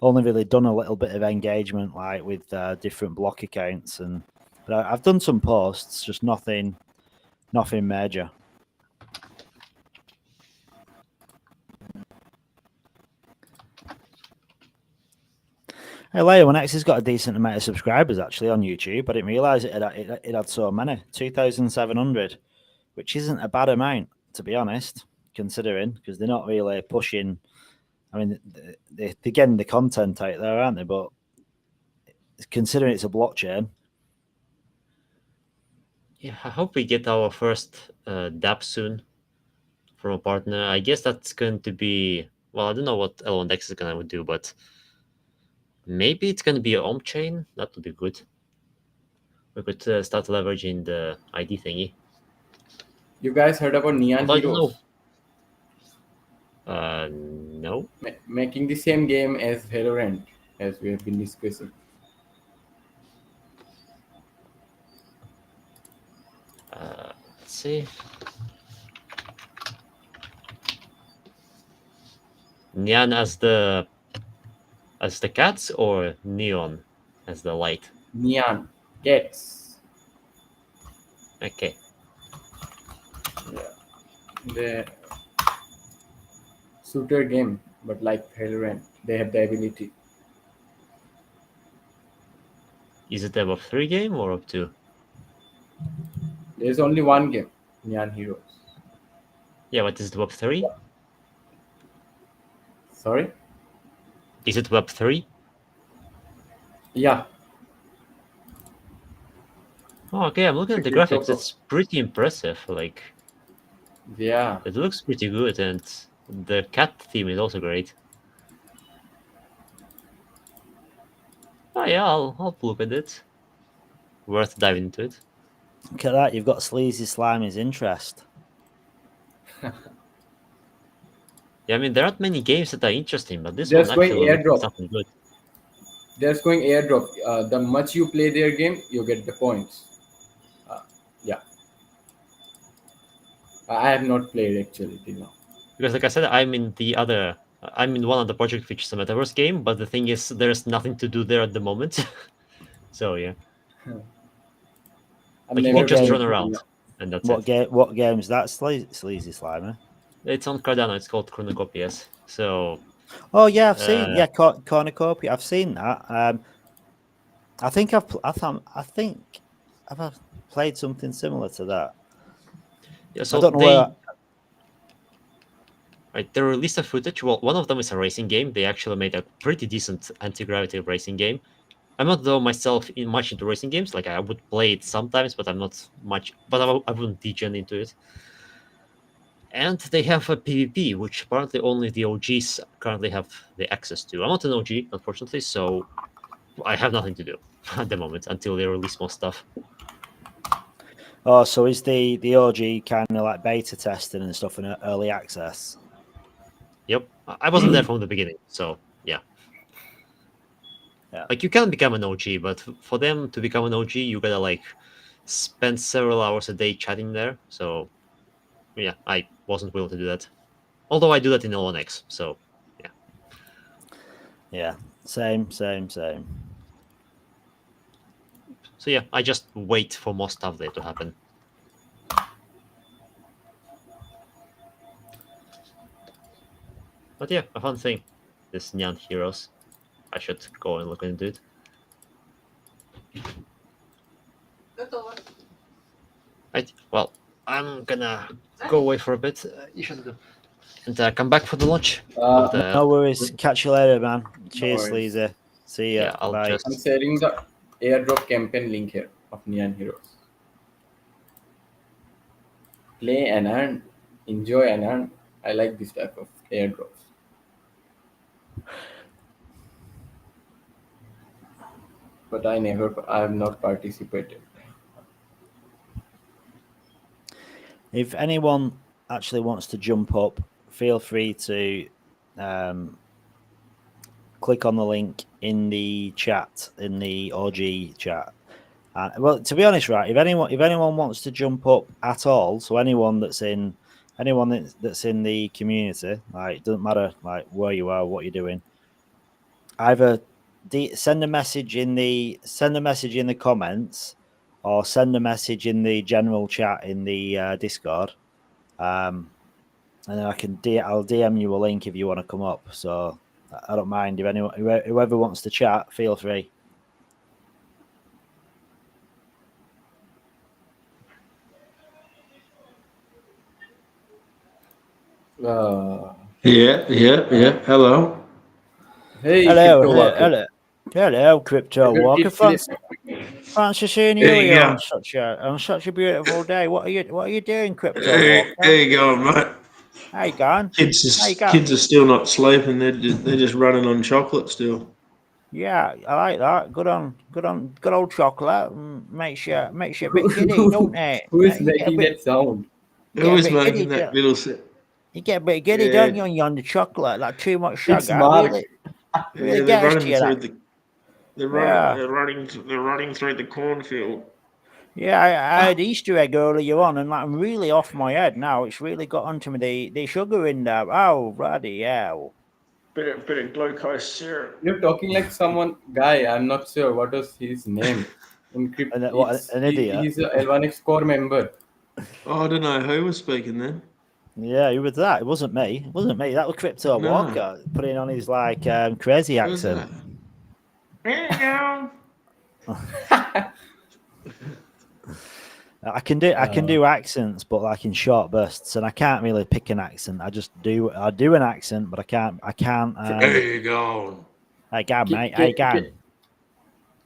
only really done a little bit of engagement like with different Block accounts, but I've done some posts, just nothing major. Hey, Leo1x has got a decent amount of subscribers actually on YouTube. I didn't realize it had so many, 2,700, which isn't a bad amount, to be honest, considering, because they're not really pushing. I mean, they're getting the content out there, aren't they? But considering it's a blockchain. Yeah, I hope we get our first dApp soon from a partner. I guess that's going to be, well, I don't know what L1X is going to do, but maybe it's going to be an on-chain. That would be good. We could start leveraging the ID thingy. You guys heard about Neon Heroes? No. Making the same game as Valorant, as we have been discussing. Let's see. Neon as the cats, or neon as the light? Neon cats. Okay. Yeah. The shooter game, but like Valorant, they have the ability. Is it a Web3 game or Web2? There's only one game, Neon Heroes. Yeah, but is it Web3? Sorry? Is it Web3? Yeah. Oh, okay, I'm looking at the graphics. It's pretty impressive. Like, yeah, it looks pretty good, and the cat theme is also great. Oh yeah, I'll look at it. Worth diving into it. Look at that, you've got Sleazy Slimy's interest. Yeah, I mean, there aren't many games that are interesting, but this There's one going actually looks airdrop. something good. There's going airdrop. The much you play their game, you get the points. Yeah. I have not played actually till now. Because like I said, I'm in one of the project which is a metaverse game, but the thing is there's nothing to do there at the moment. So yeah. Like you can just run around and that's it. What game is that, Sleazy Slimer? It's on Cardano, it's called Chronocopias. So oh yeah, I've seen Cornucopia. I've seen that. I think I've played something similar to that. Yeah, so I don't know right, they released a footage. Well, one of them is a racing game. They actually made a pretty decent anti-gravity racing game. I'm not though myself much into racing games. Like I would play it sometimes, but I'm not much. But I wouldn't degen into it. And they have a PvP, which apparently only the OGs currently have the access to. I'm not an OG, unfortunately, so I have nothing to do at the moment until they release more stuff. Oh, so is the OG kind of like beta testing and stuff in early access? Yep, I wasn't there from the beginning, so yeah. Like you can become an OG, but for them to become an OG, you gotta like spend several hours a day chatting there. So yeah, I wasn't willing to do that. Although I do that in L1X, so yeah. Yeah, same. So yeah, I just wait for more stuff there to happen. But yeah, a fun thing, this Nyan Heroes. I should go and look into it. Right, well, I'm gonna go away for a bit. You should do. And come back for the lunch. No worries. Catch you later, man. Cheers, worries. Lisa. See ya. Yeah, I'll Bye. just... I'm sharing the airdrop campaign link here of Neon Heroes. Play and earn, enjoy and earn. I like this type of airdrops. But I have not participated. If anyone actually wants to jump up, feel free to click on the link in the chat, in the OG chat. Well, to be honest, right, if anyone wants to jump up at all, so anyone that's in the community, like it doesn't matter like where you are, what you're doing, either send a message in the comments, or send a message in the general chat in the Discord, and then I'll DM you a link if you want to come up. So I don't mind if anyone, whoever wants to chat, feel free. Yeah. Hello. Hey, Hello, Crypto Walker. Thanks for seeing you There you here go. on such a beautiful day. What are you doing, Crypto There Walker? you go, mate. How you going? Kids are still not sleeping. They're just running on chocolate still. Yeah, I like that. Good old chocolate. Makes you a bit giddy, don't it? Who is You get a making bit- that sound? you Who get a is bit making giddy, that don't- little set? You get a bit giddy, Yeah. don't you, when you're on the chocolate? Like too much sugar. It's Mark. Really Yeah, they're gets running to you. through That. the. Yeah. They're running through the cornfield. Yeah, I had Easter egg earlier on, and like, I'm really off my head now. It's really got onto me. The sugar in there. Oh, bloody hell! Bit of glucose syrup. You're talking like someone guy. I'm not sure what was his name. An idiot. He's a L1X core member. Oh, I don't know who was speaking then. Yeah, who was that? It wasn't me. It wasn't me. That was Crypto No. Walker putting on his like crazy Who was accent. There you go. I can do accents, but like in short bursts, and I can't really pick an accent. I do an accent, but I can't. There you go. I can, mate. I can.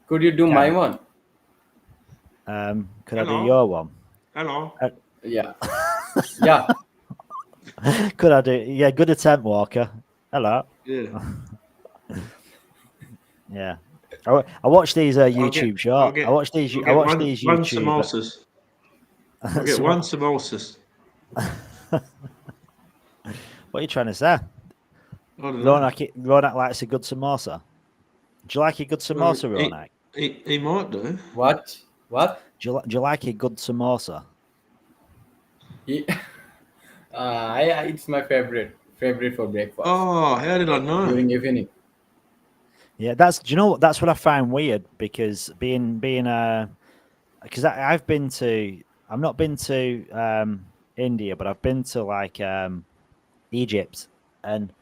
Could you do my one? Could I do Hello. your one? Hello. Yeah. Yeah. Could I do? Yeah, good attempt, Walker. Hello. Yeah. Yeah. I watch these YouTube shorts. I watch these. I watch these one YouTube. samosas. I'll get one samosas. What are you trying to say? I don't know. Ronak likes a good samosa. Do you like a good samosa, Ronak? He might do. What? Do you like a good samosa? It's my favorite for breakfast. Oh, how did I know? During evening. Yeah, do you know what? That's what I find weird, because because I've not been to India, but I've been to like Egypt, and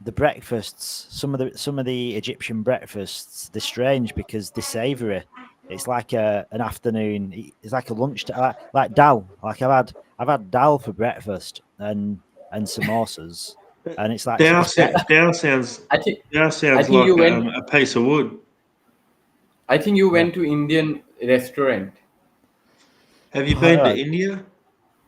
the breakfasts, some of the Egyptian breakfasts, they're strange because they're savoury. It's like an afternoon. It's like a lunch, like dal. Like I've had dal for breakfast and samosas, and it's like Dal sounds like a piece of wood. I think you went to Indian restaurant. Have you been to India?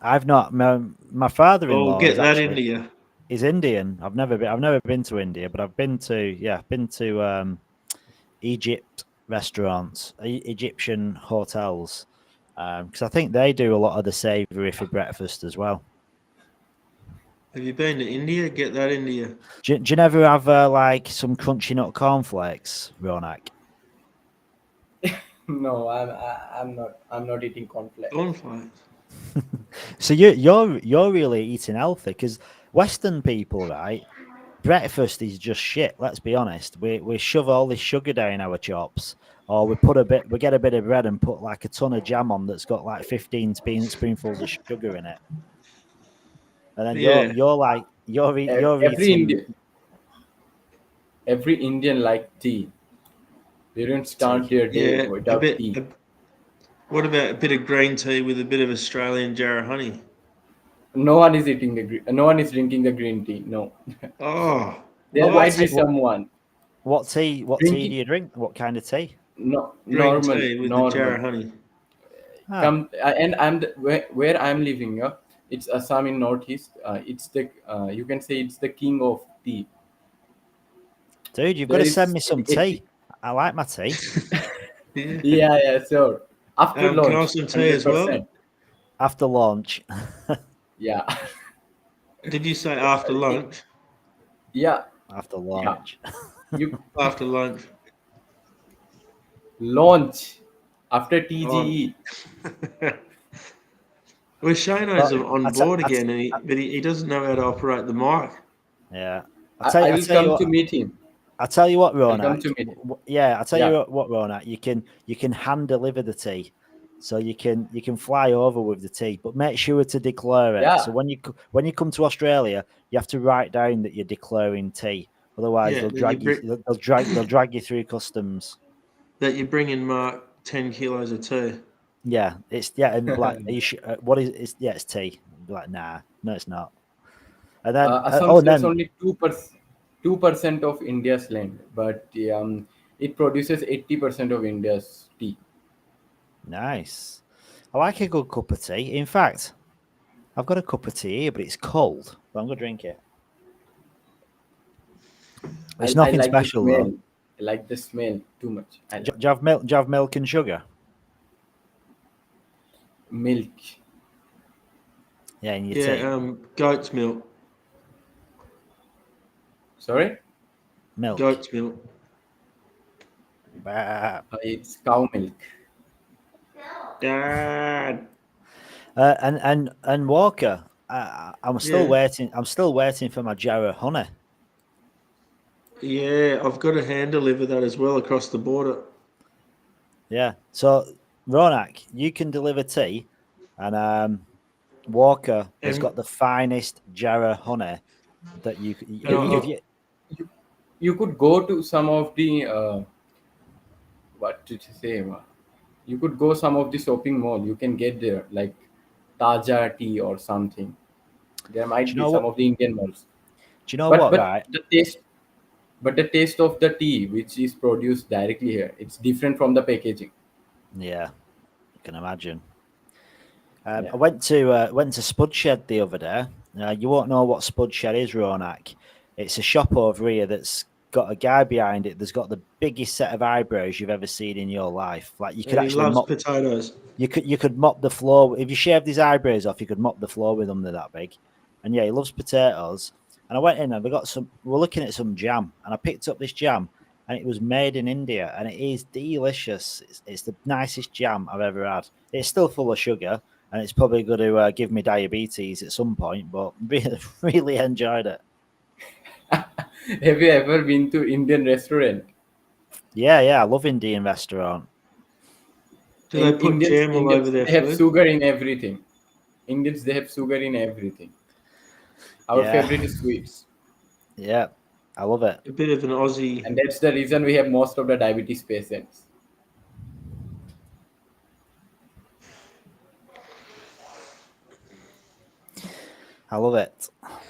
I've not. My father-in-law. Oh, get that India. He's Indian. I've never been to India, but I've been to Egypt restaurants, Egyptian hotels, because I think they do a lot of the savoury for breakfast as well. Have you been to India? Get that India. Do you never have like some crunchy nut cornflakes, Ronak? No, I'm not eating cornflakes. Cornflakes. So you're really eating healthy, because Western people, right? Breakfast is just shit. Let's be honest. We shove all this sugar down our chops, or we get a bit of bread and put like a ton of jam on that's got like 15 spoonfuls of sugar in it. And then you're eating. Every Indian like tea. They don't start their day without tea. What about a bit of green tea with a bit of Australian jar of honey? No one is drinking the green tea. No. Oh, there might be someone. What tea? What tea do you drink? What kind of tea? No, green tea with a jar of honey. Where I'm living. It's Assam in northeast. It's the you can say it's the king of tea. Dude, you've got to send me some tea. I like my tea. Yeah, sure. After lunch. Can I have some tea as well? After lunch. Yeah. Did you say after lunch? Yeah. After lunch. Yeah. After lunch. Launch. After TGE. Well, Shano's on board again, but he doesn't know how to operate the mic. Yeah. I will come to meet him. I'll tell you what, Ronak. I'll tell you what, Ronak. You can hand deliver the tea, so you can fly over with the tea, but make sure to declare it. Yeah. So when you come to Australia, you have to write down that you're declaring tea. Otherwise, they'll drag you through customs. That you bring in, Mark, 10 kilos of tea. Yeah, and like, are you sure, what is it's it's tea? Like, nah, no, it's not. And then there's only 2% of India's land, but it produces 80% of India's tea. Nice. I like a good cup of tea. In fact, I've got a cup of tea here, but it's cold. But I'm gonna drink it. It's nothing special though. I like the smell too much. Do you have milk and sugar? Milk. Yeah, in your tea. Goat's milk. Sorry? Milk. Goat's milk. It's cow milk. Dad. And Walker, I'm still waiting. I'm still waiting for my jar of honey. Yeah, I've got to hand deliver that as well across the border. Yeah. So Ronak, you can deliver tea, and Walker has got the finest jar of honey that you. You could go to some of the what did you say? You could go some of the shopping mall. You can get there like Taja tea or something. There might be some of the Indian malls. Do you know what? Right. The taste of the tea, which is produced directly here, it's different from the packaging. Yeah, I can imagine. I went to Spudshed the other day. You won't know what Spudshed is, Ronak. It's a shop over here that's got a guy behind it that's got the biggest set of eyebrows you've ever seen in your life. Like you could actually mop potatoes. You could mop the floor if you shaved his eyebrows off. You could mop the floor with them. They're that big. And yeah, he loves potatoes. And I went in and we're looking at some jam, and I picked up this jam, and it was made in India, and it is delicious. It's the nicest jam I've ever had. It's still full of sugar, and it's probably going to give me diabetes at some point, but really enjoyed it. Have you ever been to Indian restaurant? Yeah, I love Indian restaurant. Do they put jam all over their food? They have sugar in everything. Indians, they have sugar in everything. Our favorite is sweets. Yeah, I love it. A bit of an Aussie. And that's the reason we have most of the diabetes patients. I love it.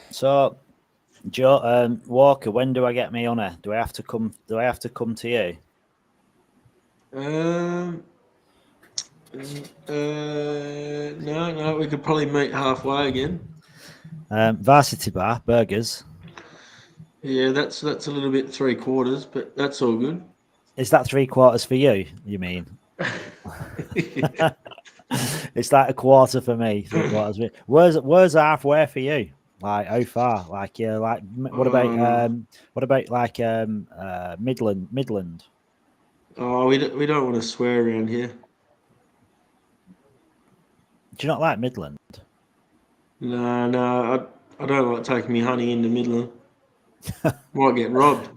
So, Joe, Walker, when do I get me honor? Do I have to come to you? No, we could probably meet halfway again. Varsity Bar, burgers. Yeah, that's a little bit 3/4, but that's all good. Is that 3/4 for you? You mean? It's like a quarter for me. 3/4 of me. Where's halfway for you? Like how far? Like yeah, like what about like Midland? Oh, we don't want to swear around here. Do you not like Midland? No, I don't like taking me honey into Midland. Might get robbed.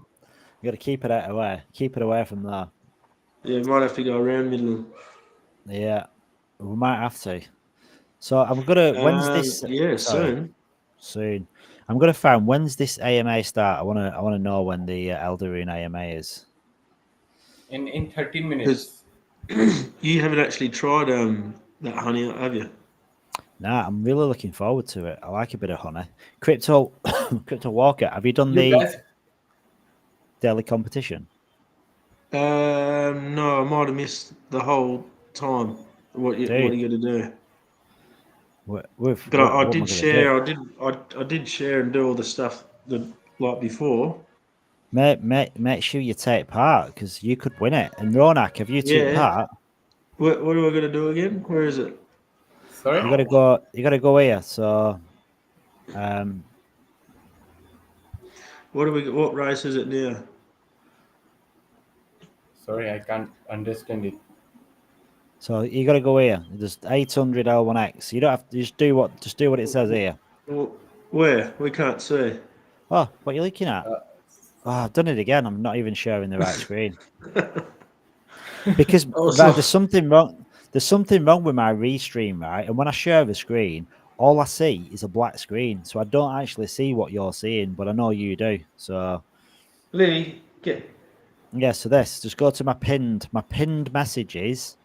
You got to keep it out away. Keep it away from there. Yeah, might have to go around Midland. Yeah, we might have to. So I'm gonna. When's this? Yeah, sorry, soon. Soon. I'm gonna find when's this AMA start. I wanna know when the Elderine AMA is. In 13 minutes. You haven't actually tried that honey, have you? Nah, I'm really looking forward to it. I like a bit of honey. Crypto Walker, have you done You the guys- daily competition? No, I might have missed the whole time. What are you gonna do? I did share. I did share and do all the stuff that like before. Make sure you take part because you could win it. And Ronak, have you taken part? What am I going to do again? Where is it? Sorry. You gotta go here. So, What race is it now? Sorry, I can't understand it. So you gotta go here. There's 800 L1X. You don't have to just do what it says here. Where? We can't see. Oh, what are you looking at? I've done it again. I'm not even sharing the right screen. Because right, there's something wrong. There's something wrong with my restream, right? And when I share the screen, all I see is a black screen, so I don't actually see what you're seeing, but I know you do. So, Lee, get. Yeah. So just go to my pinned messages,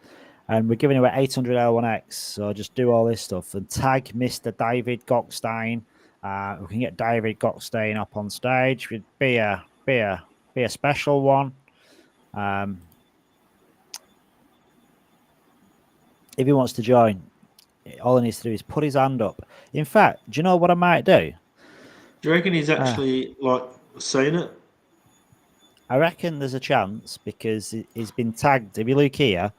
and we're giving away 800 L1X. So just do all this stuff and tag Mr. David Gockstein. We can get David Gockstein up on stage. It'd be a special one. If he wants to join, all he needs to do is put his hand up. In fact, do you know what I might do? Do you reckon he's actually seen it? I reckon there's a chance because he's been tagged. If you look here,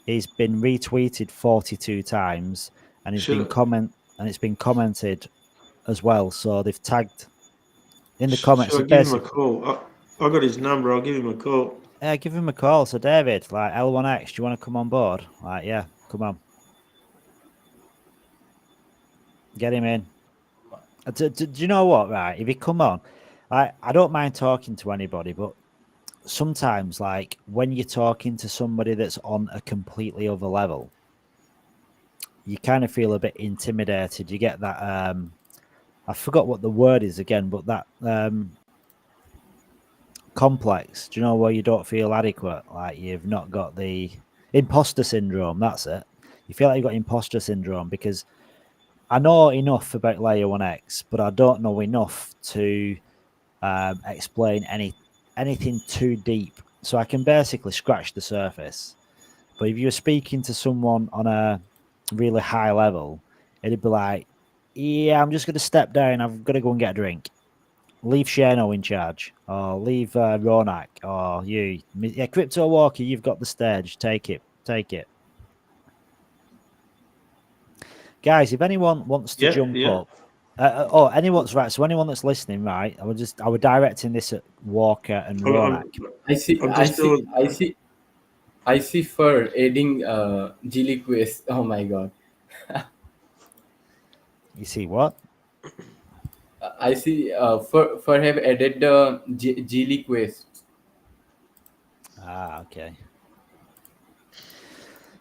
he's been retweeted 42 times, and it's been commented as well. So they've tagged in the comments. Should I give him a call? I got his number. I'll give him a call. Yeah, give him a call. So David, like L1X, do you want to come on board? Like, yeah, come on. Get him in. Do you know what, right? If you come on, I don't mind talking to anybody, but sometimes, like, when you're talking to somebody that's on a completely other level, you kind of feel a bit intimidated. You get that, I forgot what the word is again, but that complex. Do you know where you don't feel adequate? Like you've not got the imposter syndrome. That's it. You feel like you've got imposter syndrome because I know enough about Layer 1X, but I don't know enough to explain anything too deep. So I can basically scratch the surface. But if you're speaking to someone on a really high level, it'd be like, yeah, I'm just going to step down. I've got to go and get a drink. Leave Shano in charge, or leave Ronak, or you. Yeah, Crypto Walker, you've got the stage. Take it. Guys, if anyone wants to jump up, anyone's right. So anyone that's listening, right? I would directing this at Walker and Ronak. I see Fur adding Gili Quest. Oh my god. You see what? I see Fur have added the Gili Quest. Okay.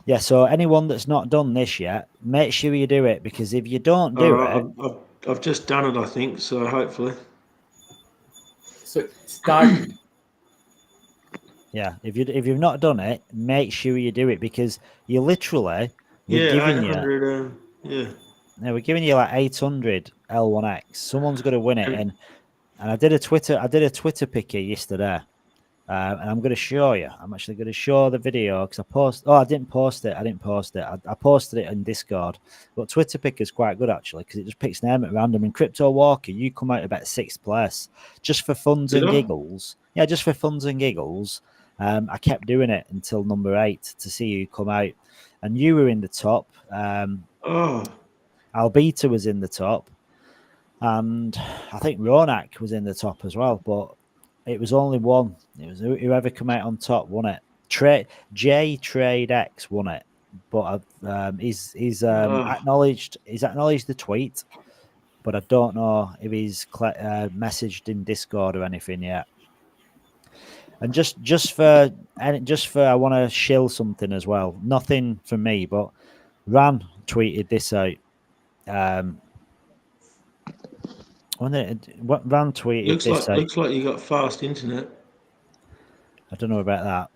Yeah, so anyone that's not done this yet, make sure you do it, because if you don't do it... I've just done it, I think, so hopefully. So start. Yeah, if you've not done it, make sure you do it, because you literally... Yeah, giving 800, yeah, we're giving you like 800 L1X. Someone's going to win it, and I did a Twitter picker yesterday. And I'm going to show you. I'm actually going to show the video because I didn't post it. I posted it in Discord. But Twitter picker is quite good actually because it just picks name at random. In Crypto Walker, you come out about 6th place just for funs and giggles. Yeah, just for funs and giggles. I kept doing it until number 8 to see who come out. and you were in the top. Albita was in the top, and I think Ronak was in the top as well. But it was only one. It was whoever came out on top won it. J Trade X won it, but he's acknowledged the tweet, but I don't know if he's messaged in Discord or anything yet. And just for I want to shill something as well. Nothing for me, but Ran tweeted this out. Ran tweeted Looks like you got fast internet. I don't know about that,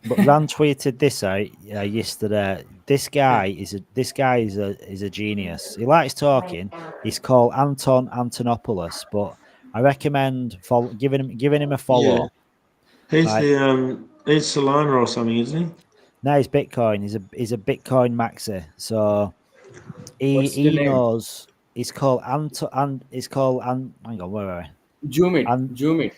but Ran tweeted this out yesterday. This guy is a genius. He likes talking. He's called Anton Antonopoulos, but I recommend giving him a follow. Yeah. He's he's Solana or something, isn't he? No, he's Bitcoin. He's a Bitcoin maxi. So he knows. He's called Anton. Hang on, where are we? Jumit.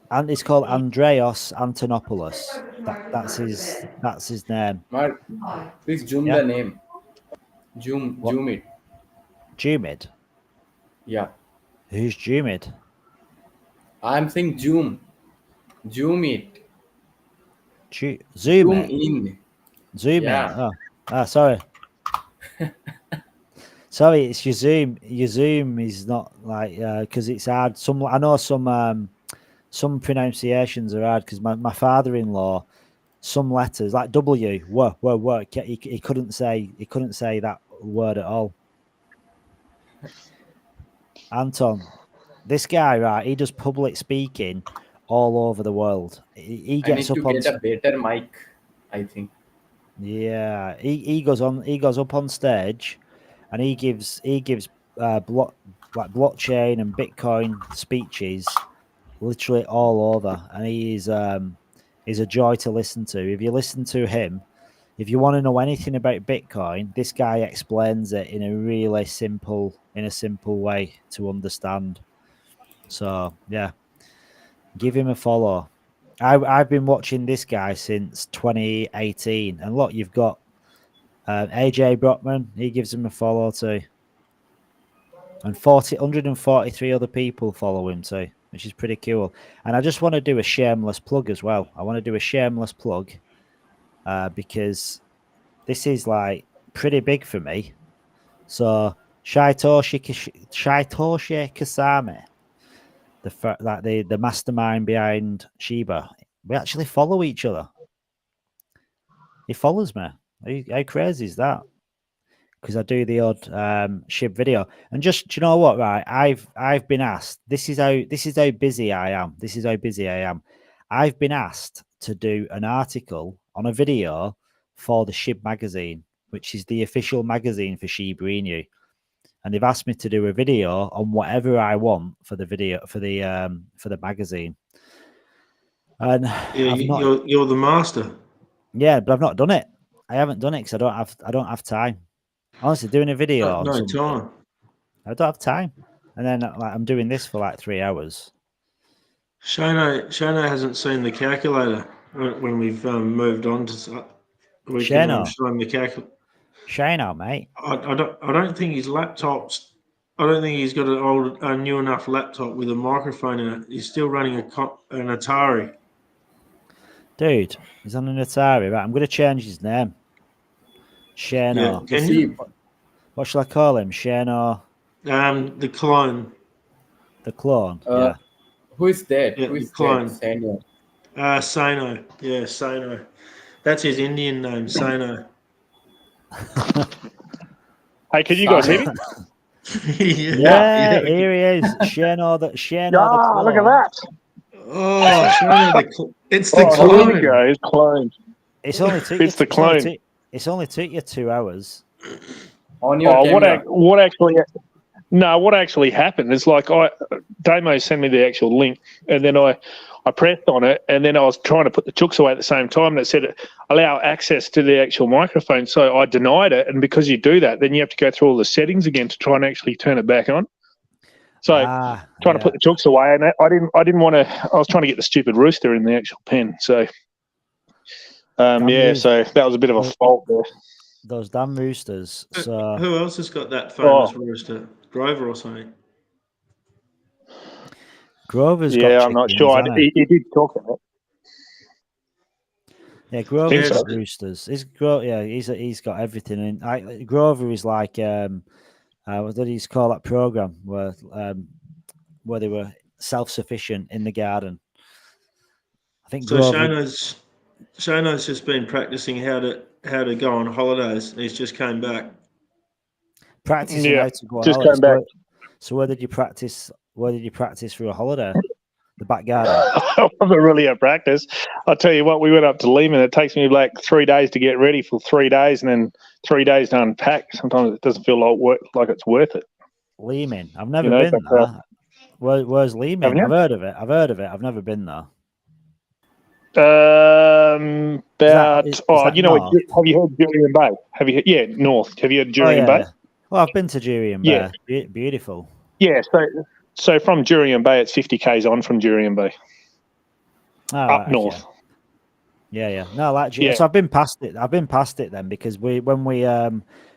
And it's called Andreas Antonopoulos. That's his name. Mark, please zoom the name. Jumid. Jumid? Yeah. Who's Jumid? I'm saying zoom. Zoom it. Zoom in. Zoom Yeah. in. Oh, sorry. Sorry, it's your Zoom. Your Zoom is not like because it's hard. I know some pronunciations are hard because my father-in-law, some letters like W, he couldn't say that word at all. Anton, this guy, right? He does public speaking all over the world. He gets I need up to on get a better mic, I think. Yeah, he goes up on stage, and he gives blockchain and Bitcoin speeches, literally all over, and he's a joy to listen to. If you listen to him, if you want to know anything about Bitcoin, this guy explains it in a really simple way to understand. So yeah, give him a follow. I've been watching this guy since 2018, and look, you've got AJ Brockman. He gives him a follow too, and 143 other people follow him too, which is pretty cool. And I just want to do a shameless plug as well. I want to do a shameless plug because this is like pretty big for me. So Shaitoshi Kasame, the mastermind behind Shiba, we actually follow each other. He follows me. How crazy is that? Because I do the odd SHIB video, and just, do you know what? Right, I've been asked. This is how busy I am. I've been asked to do an article on a video for the SHIB magazine, which is the official magazine for Shiba Inu, and they've asked me to do a video on whatever I want for the video for the magazine. And yeah, you're the master. Yeah, but I've not done it. I haven't done it because I don't have time. Honestly, doing a video on no something, time. I don't have time. And then I'm doing this for like 3 hours. Shano hasn't seen the calculator when we've moved on to. We can show him the calculator. Shano, mate. I don't think his laptop's. I don't think he's got a new enough laptop with a microphone in it. He's still running an Atari. Dude, he's on an Atari. Right, I'm going to change his name. Shano. Yeah, can you? What shall I call him? Shano. The clone. The clone. Yeah. Who is that? Yeah, Who is the clone? That? Sano. Yeah, Sano. That's his Indian name, Sano. Hey, can you guys hear me? Yeah, here he is. Shano the clone. Look at that. Oh, Shano it's the clone. There we go. It's cloned. It's only took it's the clone. It's only took you 2 hours. On your camera. What actually happened is like Damo sent me the actual link, and then I pressed on it, and then I was trying to put the chooks away at the same time, and it said allow access to the actual microphone. So I denied it, and because you do that, then you have to go through all the settings again to try and actually turn it back on. So trying to put the chooks away, and I didn't want to. I was trying to get the stupid rooster in the actual pen. So Yeah, so that was a bit of a fault there. Those damn roosters. So Who else has got that famous rooster? Grover or something? Grover's Yeah, got I'm not chickens, sure. hasn't he? He did talk about Yeah, Grover's so. got roosters. He's got everything. And Grover is like what did he call that program where they were self-sufficient in the garden? I think So Grover. Shano's just been practicing how to go on holidays. And he's just came back. Practicing how to go on just holidays. came back. So where did you practice? Where did you practice for a holiday? The back garden. I wasn't really at practice. I'll tell you what, we went up to Lehman. It takes me like 3 days to get ready for 3 days and then 3 days to unpack. Sometimes it doesn't feel like it's worth it. Lehman. I've never been there. Where's Lehman? I've heard of it. I've never been there. Have you north? Have you heard Jurien Bay? Yeah, north. Have you heard Jurien Bay? Well, I've been to Jurien Bay. Beautiful. Yeah, so from Jurien Bay, it's 50 k's on from Jurien Bay. Up north. Yeah. No, like Yeah. So I've been past it then because when we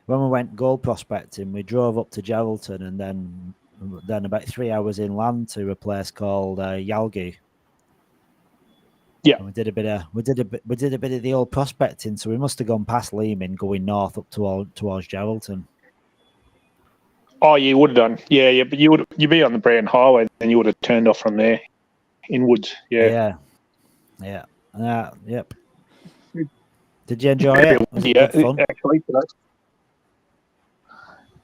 went gold prospecting, we drove up to Geraldton and then about 3 hours inland to a place called Yalgi. Yeah, and we did a bit of the old prospecting. So we must have gone past Lehman, going north up towards Geraldton. Oh, you would have done. Yeah, but you'd be on the Brand Highway, and you would have turned off from there, inwards. Yeah. Yep. Did you enjoy it? Was it good fun? Actually,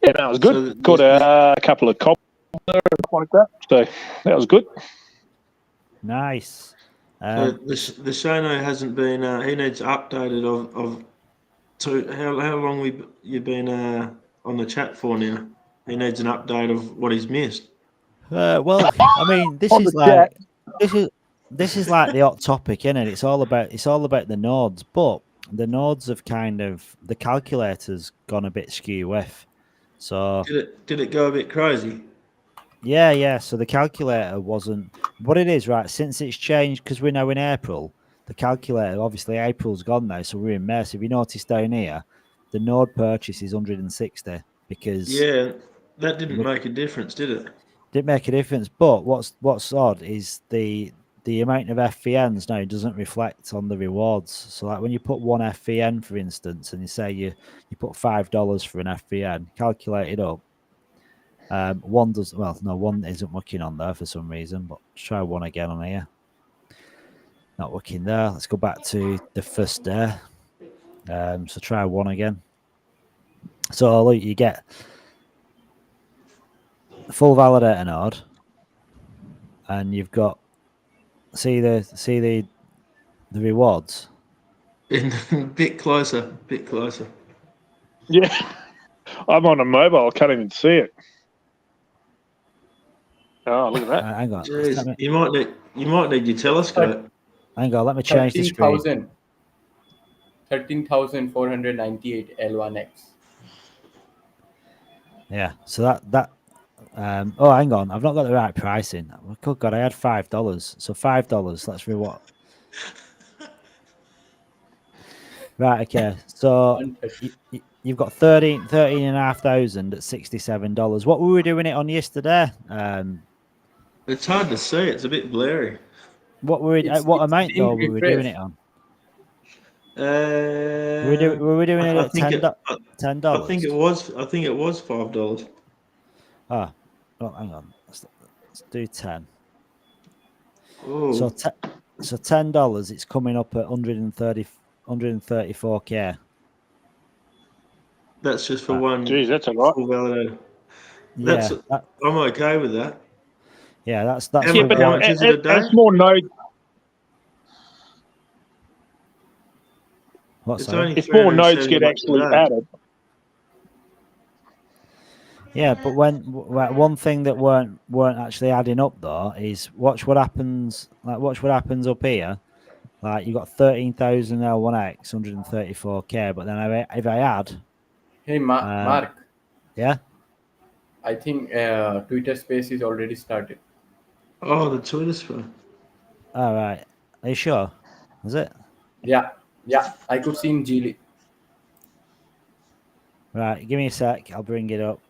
yeah, that was good. So Got a couple of cobbler and stuff like that. So that was good. Nice. So the Shano hasn't been. He needs updated of. So how long you been on the chat for now? He needs an update of what he's missed. Well, I mean, this is like the hot topic, isn't it? It's all about the nodes, but the nodes have the calculator's gone a bit skew with. So did it go a bit crazy? Yeah. So the calculator wasn't what it is, right? Since it's changed, because we're now in April, the calculator, obviously April's gone now, so we're in May. So if you notice down here, the node purchase is 160 because that didn't make a difference, did it? Didn't make a difference. But what's odd is the amount of FVNs now doesn't reflect on the rewards. So like when you put one FVN, for instance, and you say you put $5 for an FVN, calculate it up. One isn't working on there for some reason, but let's try one again on here. Not working there. Let's go back to the first day. So try one again. So look, you get full validator node, and you've got see the rewards. Bit closer. Yeah, I'm on a mobile. I can't even see it. Oh, look at that! Hang on. Jeez, you might need your telescope. Hang on, let me change the screen. 13,498 L1X. Yeah, so that oh, hang on, I've not got the right pricing. Oh God, I had $5. So $5. Let's reward. Right, okay. So you've got 13,500 at $67. What were we doing it on yesterday? It's hard to see. It's a bit blurry. What amount though were we doing it on? Were we doing it at $10? I think it was $5. Oh, hang on. Let's do 10. Ooh. So $10. It's coming up at 134K. That's just for one. Geez, that's a lot. Full validator. Yeah, I'm okay with that. Yeah, that's how much is it a day? As more nodes. It's more nodes get actually added. Yeah, but one thing that weren't actually adding up though is watch what happens up here. Like you got 13,000 L1X, 134K, but then if I add, Hey, Mark. Yeah. I think Twitter Space is already started. Oh, the Twitter Space. All right. Are you sure? Is it? Yeah. Yeah, I could see in Geely. Right, give me a sec. I'll bring it up.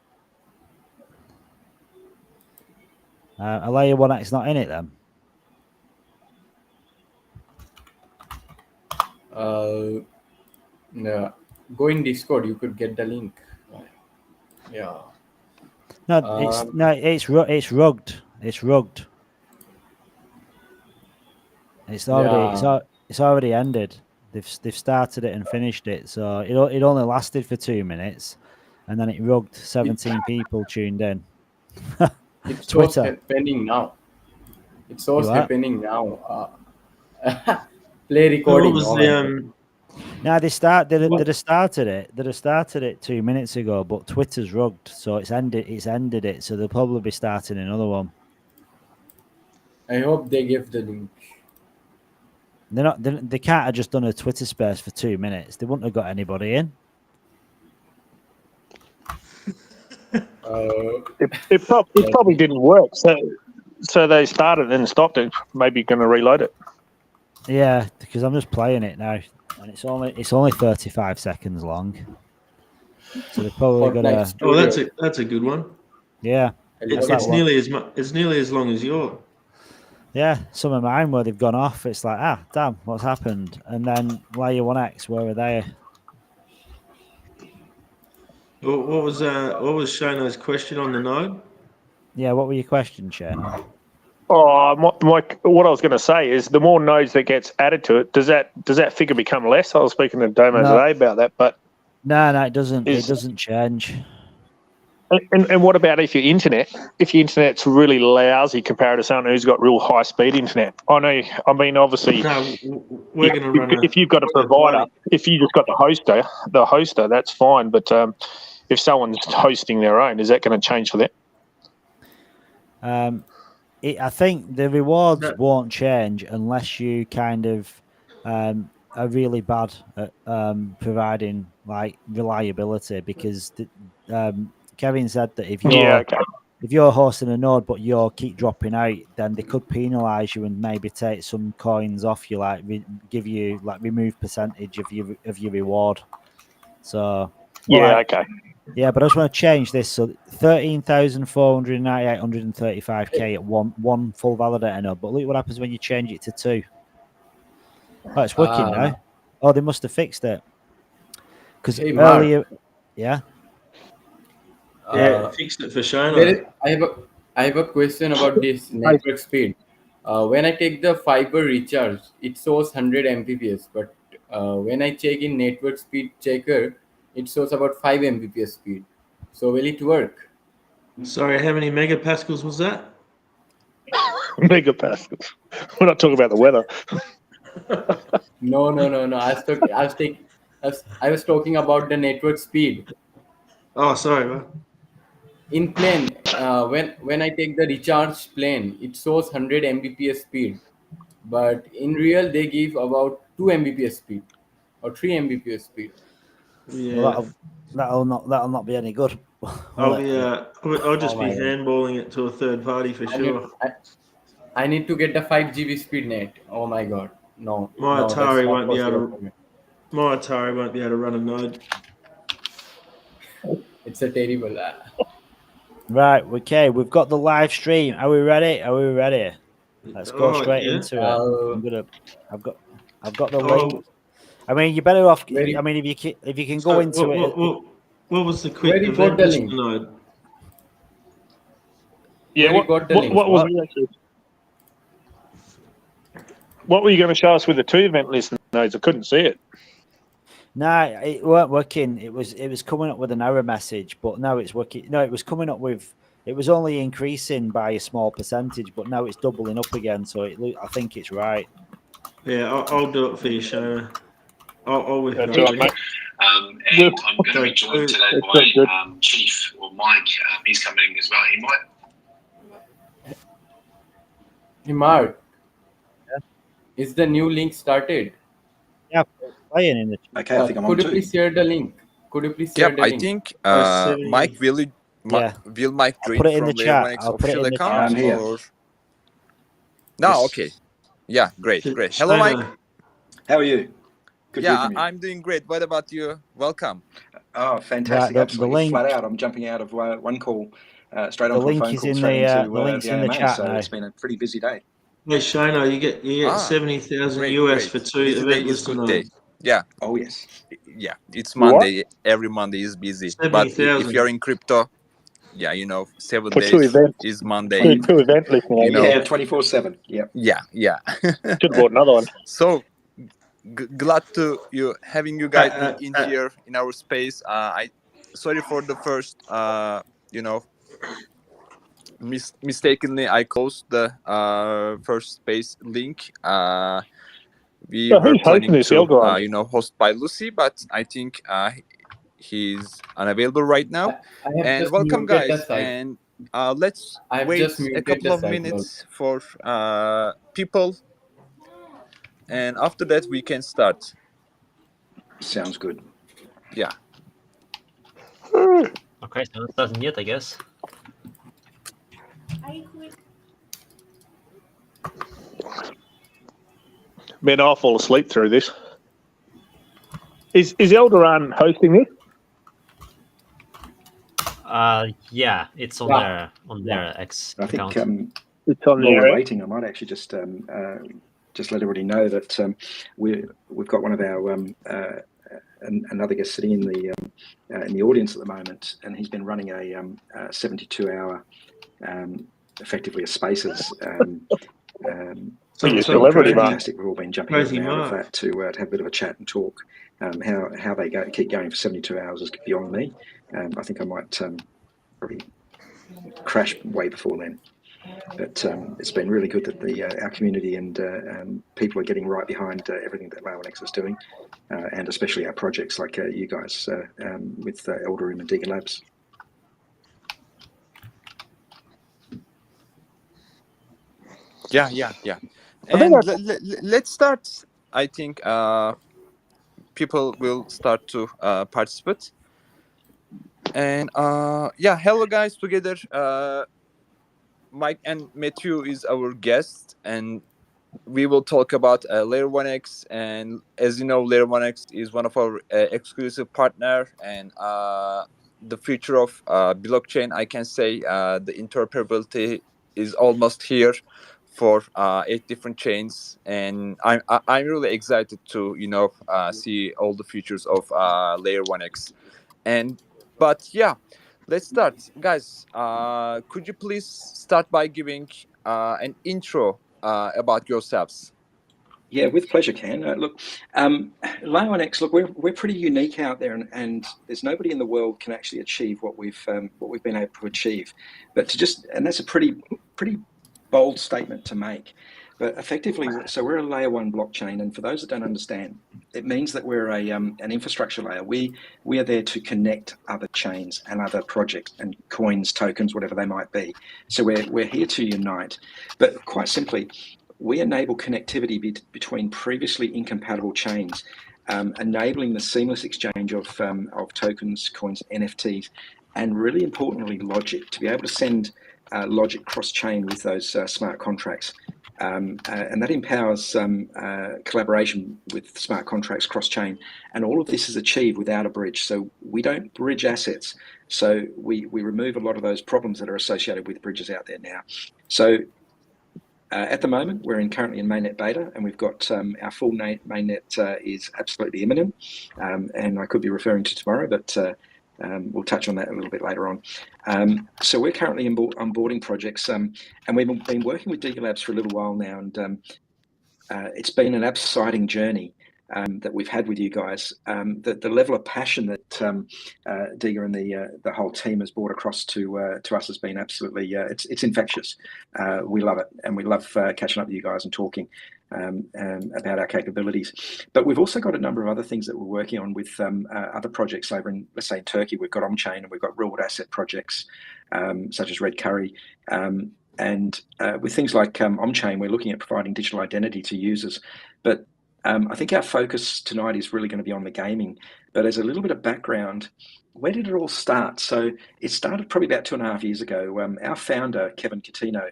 Layer 1X not in it then? No, go in Discord. You could get the link. Yeah. No, it's rugged. It's rugged. It's already ended. They've started it and finished it. So it only lasted for 2 minutes, and then it rugged. 17 people tuned in. It shows Twitter. pending now. It shows You what? happening now. Play recording. What was Oh the my God. No, they'd have started it. They'd have started it 2 minutes ago, but Twitter's rugged, so it's ended it. So they'll probably be starting another one. I hope they give the link. They can't have just done a Twitter space for 2 minutes. They wouldn't have got anybody in. It probably didn't work. So they started and stopped it. Maybe going to reload it. Yeah, because I'm just playing it now, and it's only 35 seconds long. So they're probably gonna. Oh, that's a good one. Yeah, It's nearly as long as yours. Yeah, some of mine where they've gone off. It's like, damn, what's happened? And then Layer 1X, where are they? What was Shano's question on the node? Yeah, what were your questions, Shane? Oh, what I was going to say is the more nodes that gets added to it, does that figure become less? I was speaking to Domo today about that, but no, it doesn't. It doesn't change. And what about if your internet's really lousy compared to someone who's got real high speed internet? I mean, obviously, we're going to run. If you've got a provider, if you just got the hoster, that's fine. But if someone's hosting their own, is that going to change for them? I think the rewards won't change unless you kind of are really bad at providing like reliability, because Kevin said that if you're hosting a node but you keep dropping out, then they could penalize you and maybe take some coins off you, like give you like remove percentage of your reward. So yeah, but I just want to change this. So 13,498 135k at one full validator node. But look what happens when you change it to 2. Oh, it's working now. Oh, they must have fixed it. Because earlier, yeah. Fixed it for Shano. I have a question about this network speed. When I take the fiber recharge, it shows 100 Mbps, but when I check in network speed checker, it shows about 5 Mbps speed. So will it work? Sorry, how many megapascals was that? Megapascals. We're not talking about the weather. No. I was talking about the network speed. Oh, sorry, man. In plane, when I take the recharge plane, it shows 100 Mbps speed, but in real they give about 2 Mbps speed or 3 Mbps speed. Yeah, well, that'll not be any good. I'll just be handballing it to a third party for sure. I need to get the 5 GB speed net. Oh my god, no. My Atari won't be able to run a node. It's a terrible. Right, okay, we've got the live stream. Are we ready? Let's go straight into it. I've got the link. I mean, you're better off. I mean, if you can go into it. What was the quick event node? Yeah, what was it actually? What were you going to show us with the 2 event list nodes? I couldn't see it. No, it weren't working. It was coming up with an error message, but now it's working. No, it was coming up with. It was only increasing by a small percentage, but now it's doubling up again. So I think it's right. Yeah, I'll do it for you, Shona. I'll with you. And I'm going to be joined today by Chief or Mike. He's coming in as well. He might. Hey Mark, is the new link started? Yeah, playing in the chat. Okay, I think I'm on. Could you please share the link? I think Mike will Mike join put it in from the the chat. Avalanche I'll put it official in the account? chat. Here. Or... No, Yes. okay. Yeah, great. How are you? How are you? Good to hear Yeah, from you. I'm doing great. What about you? Welcome. Oh, fantastic! Right, Absolutely link, flat out. I'm jumping out of one call straight the onto a link phone is call in straight the into link's the in the AMA. chat So now. it's been a pretty busy day. Hey Shano, you get Ah, 70,000 great, US great. for 2 Busy day event is listed good day. nodes. Yeah. Oh yes. Yeah, it's You what? Monday. Every Monday is busy. But if 70,000 you're in crypto, yeah, you know, 7 For 2 days events. is Monday. Two event listeners. You know. Yeah, 24/7. Yep. Yeah, yeah. Should have bought another one. So glad to having you guys in here in our space. I sorry for the first you know, mistakenly I closed the first space link. We So were who's hosting planning this, to Eldorado? you know, host by Lucy, but I think he's unavailable right now. I have And just welcome, muted the guys, site. and let's I've wait just a muted couple the of site. minutes for people, and after that we can start. Sounds good. Yeah. Okay, so it doesn't yet, I guess. Man, I'll fall asleep through this. Is Eldoran hosting this? Yeah, it's on Yeah. their X I think account. It's on while there, we're eh? waiting, I might actually just let everybody know that we've got one of our another guest sitting in the audience at the moment, and he's been running a 72-hour effectively a Spaces. So you're a it's been celebrity, man. fantastic. We've all been jumping in Crazy and out of Mark. that to have a bit of a chat and talk. How they keep going for 72 hours is beyond me. I think I might probably crash way before then. But it's been really good that our community and people are getting right behind everything that Laonex is doing, and especially our projects like you guys with Eldorium and Diga Labs. Yeah. And let's start. I think people will start to participate. And yeah, hello guys together. Mike and Matthew is our guest, and we will talk about Layer 1x. And as you know, Layer 1x is one of our exclusive partner, and the future of blockchain, I can say the interoperability is almost here for 8 different chains, and I'm really excited to see all the futures of Layer 1x. But yeah, let's start, guys. Could you please start by giving an intro about yourselves? Yeah, with pleasure, Ken. Look, Laonex, look, we're pretty unique out there, and there's nobody in the world can actually achieve what we've been able to achieve. But and that's a pretty bold statement to make. But effectively, so we're a layer 1 blockchain, and for those that don't understand, it means that we're an infrastructure layer. We are there to connect other chains and other projects and coins, tokens, whatever they might be. So we're here to unite. But quite simply, we enable connectivity between previously incompatible chains, enabling the seamless exchange of tokens, coins, NFTs, and really importantly, logic, to be able to send logic cross-chain with those smart contracts. And that empowers collaboration with smart contracts cross-chain. And all of this is achieved without a bridge. So we don't bridge assets. So we remove a lot of those problems that are associated with bridges out there now. So at the moment, we're currently in mainnet beta, and we've got our full mainnet is absolutely imminent. And I could be referring to tomorrow, but we'll touch on that a little bit later on. So we're currently onboarding projects, and we've been working with Diga Labs for a little while now, and it's been an exciting journey that we've had with you guys. The level of passion that Diga and the whole team has brought across to us has been absolutely it's infectious. We love it, and we love catching up with you guys and talking about our capabilities. But we've also got a number of other things that we're working on with other projects over in, let's say, in Turkey. We've got on-chain and we've got real-world asset projects such as Red Curry. And with things like on-chain, we're looking at providing digital identity to users. But I think our focus tonight is really going to be on the gaming. But as a little bit of background, where did it all start? So it started probably about 2.5 years ago. Our founder, Kevin Catino,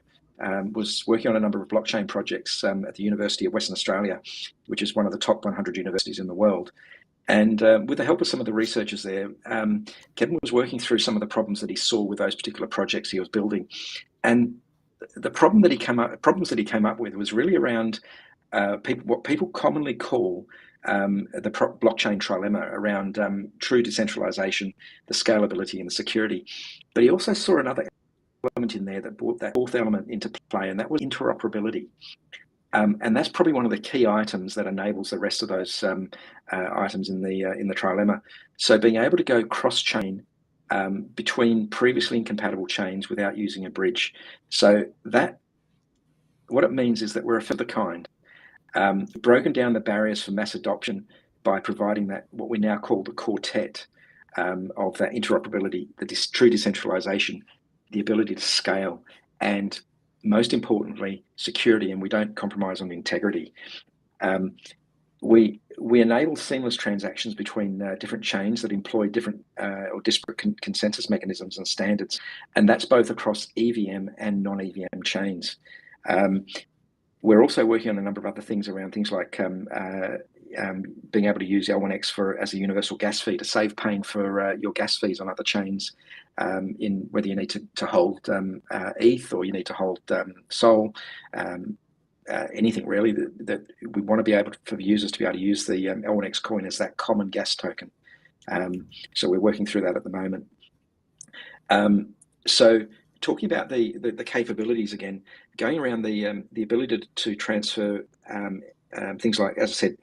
was working on a number of blockchain projects at the University of Western Australia, which is one of the top 100 universities in the world. And with the help of some of the researchers there, Kevin was working through some of the problems that he saw with those particular projects he was building. And the problems that he came up with was really around what people commonly call the blockchain trilemma around true decentralization, the scalability, and the security. But he also saw another element in there that brought that fourth element into play, and that was interoperability. And that's probably one of the key items that enables the rest of those items in the trilemma. So being able to go cross-chain between previously incompatible chains without using a bridge. So that, what it means is that we're a fifth of the kind. Broken down the barriers for mass adoption by providing that, what we now call the quartet of that interoperability, the true decentralization, the ability to scale, and most importantly, security, and we don't compromise on integrity. We enable seamless transactions between different chains that employ different or disparate consensus mechanisms and standards, and that's both across EVM and non-EVM chains. We're also working on a number of other things around things like being able to use L1X as a universal gas fee to save paying for your gas fees on other chains, in whether you need to hold ETH or you need to hold Sol, anything really that we want to be able for users to be able to use the L1X coin as that common gas token. So we're working through that at the moment. So talking about the capabilities again, going around the ability to transfer things like, as I said,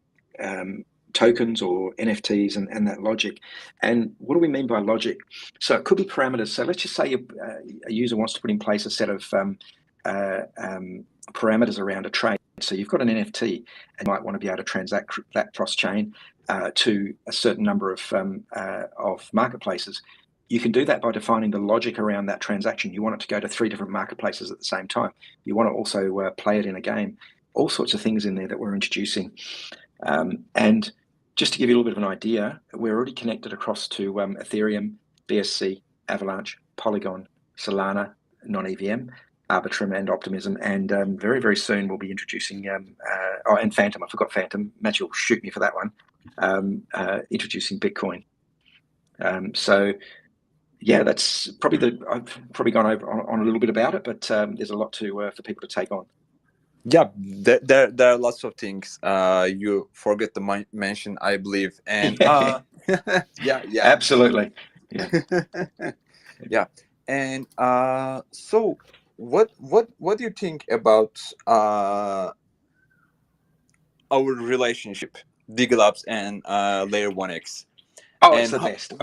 tokens or NFTs and that logic. And what do we mean by logic? So it could be parameters. So let's just say a user wants to put in place a set of parameters around a trade. So you've got an NFT and you might want to be able to transact that cross-chain to a certain number of marketplaces. You can do that by defining the logic around that transaction. You want it to go to 3 different marketplaces at the same time. You want to also play it in a game. All sorts of things in there that we're introducing. And just to give you a little bit of an idea, we're already connected across to Ethereum, BSC, Avalanche, Polygon, Solana, non-EVM, Arbitrum, and Optimism. And very, very soon we'll be introducing, and Fantom. I forgot Fantom. Matthew will shoot me for that one. Introducing Bitcoin. So yeah, that's probably I've probably gone over on a little bit about it, but there's a lot for people to take on. Yeah, there are lots of things you forget to mention, I believe, and yeah, absolutely, yeah, yeah. And so, what do you think about our relationship, Diglabs and Layer 1X? Oh, and it's the best.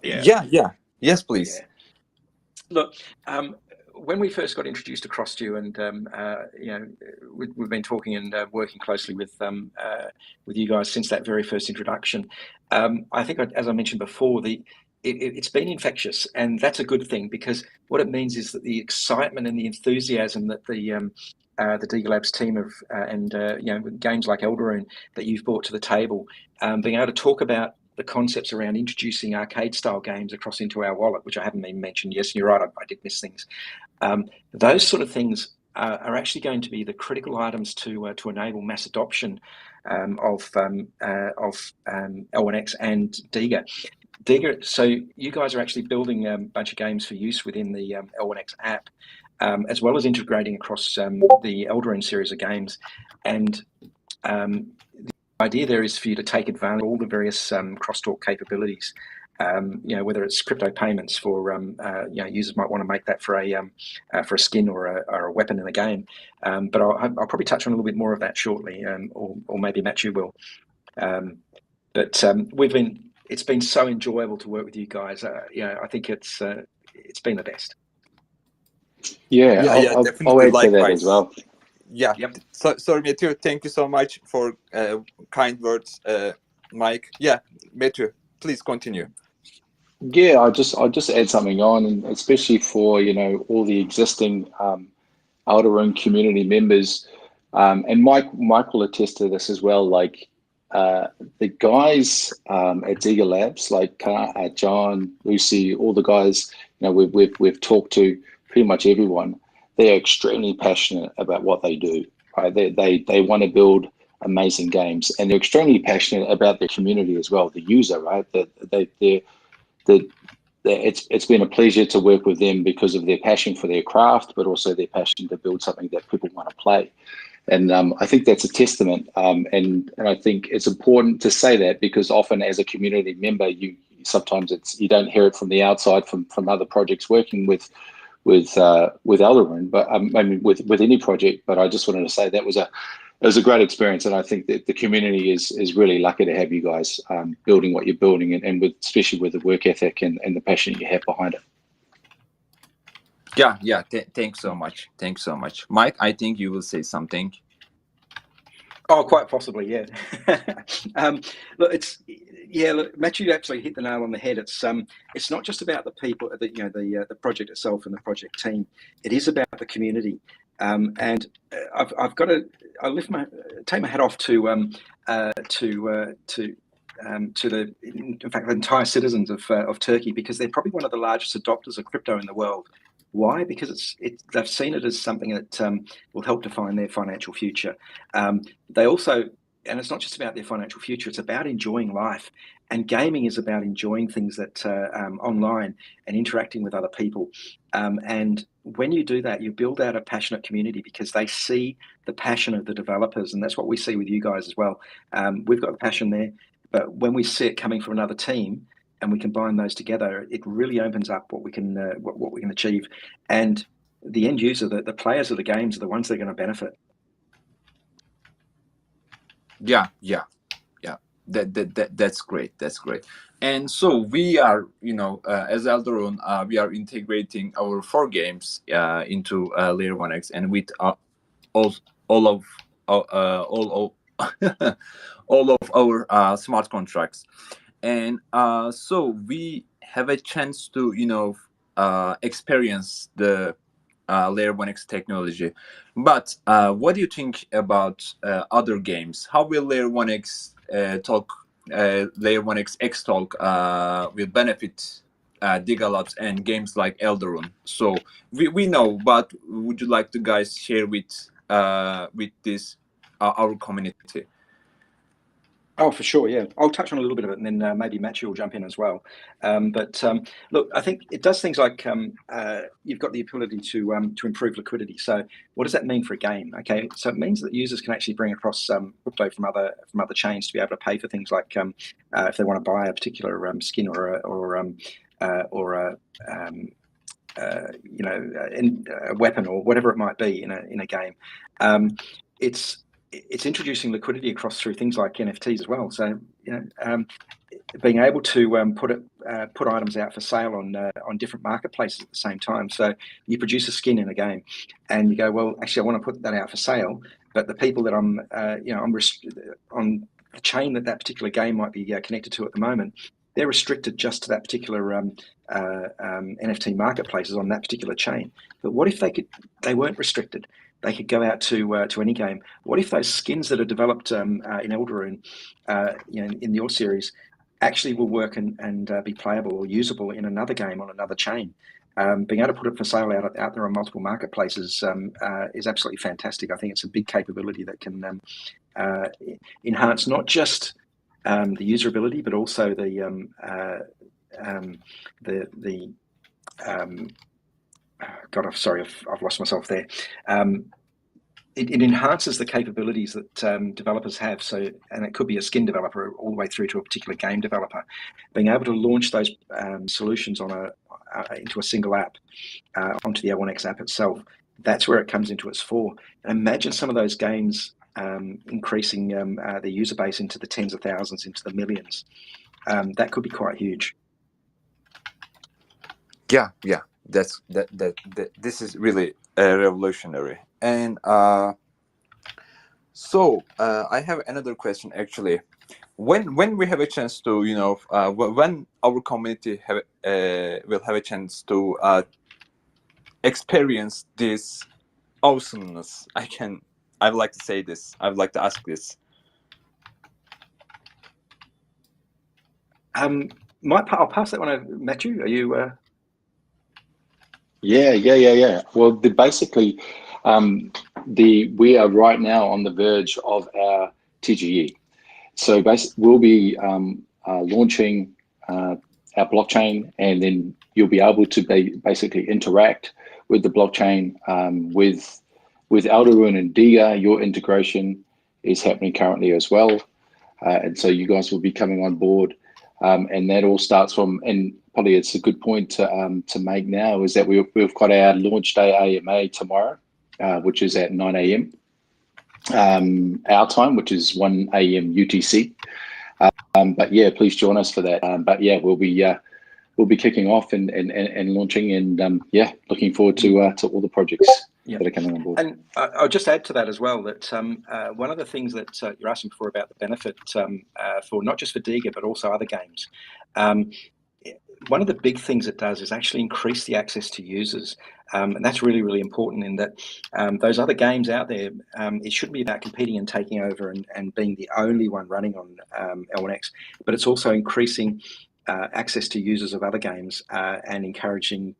Yeah. Yes, please. Yeah. Look, when we first got introduced to Cross2, and we've been talking and working closely with you guys since that very first introduction. I think, as I mentioned before, it's been infectious, and that's a good thing, because what it means is that the excitement and the enthusiasm that the Diglabs team of with games like Eldaroon that you've brought to the table, being able to talk about the concepts around introducing arcade style games across into our wallet, which I haven't even mentioned. Yes, you're right, I did miss things. Those sort of things are actually going to be the critical items to enable mass adoption of L1X and Diga. So you guys are actually building a bunch of games for use within the L1X app, as well as integrating across the Eldaroon series of games. And the idea there is for you to take advantage of all the various crosstalk capabilities. Whether it's crypto payments for users might want to make that for a skin or a weapon in a game. But I'll probably touch on a little bit more of that shortly, or maybe Matthew will. But it's been so enjoyable to work with you guys. I think it's been the best. Yeah, I'll add to that as well. Yeah. Yep. So, sorry, Matthew. Thank you so much for kind words, Mike. Yeah, Matthew, please continue. Yeah, I'll just add something on, and especially for all the existing Eldaroon community members, and Mike will attest to this as well. Like the guys at Diga Labs, like John, Lucy, all the guys, we've talked to pretty much everyone. they are extremely passionate about what they do. Right? They want to build amazing games, and they're extremely passionate about their community as well, the user. Right? It's been a pleasure to work with them because of their passion for their craft, but also their passion to build something that people want to play. And I think that's a testament. And I think it's important to say that, because often as a community member, sometimes you don't hear it from the outside from other projects working with Elderun, but I mean with any project. But I just wanted to say that it was a great experience, and I think that the community is really lucky to have you guys building what you're building, and especially with the work ethic and the passion you have behind it. Yeah. Thanks so much. Thanks so much, Mike. I think you will say something. Oh, quite possibly, yeah. Look, Matthew actually hit the nail on the head. It's not just about the people, the project itself and the project team. It is about the community. And I've got to take my hat off to the entire citizens of Turkey, because they're probably one of the largest adopters of crypto in the world. Why? Because they've seen it as something that will help define their financial future. They also, and it's not just about their financial future, it's about enjoying life. And gaming is about enjoying things that online and interacting with other people. And when you do that, you build out a passionate community, because they see the passion of the developers. And that's what we see with you guys as well. We've got the passion there, but when we see it coming from another team, and we combine those together, it really opens up what we can achieve. And the end user, the players of the games, are the ones that are going to benefit. Yeah. That's great. That's great. And so we are, as Elderun, we are integrating our 4 games into Layer 1x, and with all of our smart contracts. And so we have a chance to experience the Layer 1x technology. But what do you think about other games? How will Layer 1x Layer 1x X-Talk will benefit Digalabs and games like Elderun? So we know, but would you like to guys share with this our community? Oh, for sure, yeah. I'll touch on a little bit of it, and then maybe Matthew will jump in as well. Look, I think it does things like you've got the ability to improve liquidity. So what does that mean for a game? Okay, so it means that users can actually bring across crypto from other chains to be able to pay for things like if they want to buy a particular skin or a weapon or whatever it might be in a game. It's introducing liquidity across through things like NFTs as well. So being able to put items out for sale on different marketplaces at the same time. So you produce a skin in a game, and you go, well, actually, I want to put that out for sale, but the people that I'm on the chain that particular game might be connected to at the moment, they're restricted just to that particular NFT marketplaces on that particular chain. But what if they weren't restricted? They could go out to any game. What if those skins that are developed in Elderun, in your series, actually will work and be playable or usable in another game on another chain? Being able to put it for sale out there on multiple marketplaces is absolutely fantastic. I think it's a big capability that can enhance not just the usability, but also God, I'm sorry, I've lost myself there. It enhances the capabilities that developers have. So, and it could be a skin developer all the way through to a particular game developer, being able to launch those solutions into a single app, onto the L1X app itself. That's where it comes into its fore. And imagine some of those games increasing their user base into the tens of thousands, into the millions. That could be quite huge. Yeah. This is really revolutionary. And so I have another question actually. When we have a chance to, when our community will have a chance to experience this awesomeness, I'd like to say this. I'd like to ask this. I'll pass that one over. Matthew, are you? Yeah. Well, basically, we are right now on the verge of our TGE. So basically, we'll be launching our blockchain, and then you'll be able to basically interact with the blockchain with Alderun and Diga. Your integration is happening currently as well, and so you guys will be coming on board, and that all starts from. And probably it's a good point to make now is that we've got our launch day AMA tomorrow, which is at 9 a.m. Our time, which is 1 a.m. UTC. But yeah, please join us for that. But yeah, we'll be kicking off and launching, and yeah, looking forward to all the projects that are coming on board. And I'll just add to that as well that one of the things that you're asking for about the benefit for not just for Diga but also other games. One of the big things it does is actually increase the access to users. And that's really, really important in that those other games out there, it shouldn't be about competing and taking over and being the only one running on L1X, but it's also increasing access to users of other games and encouraging,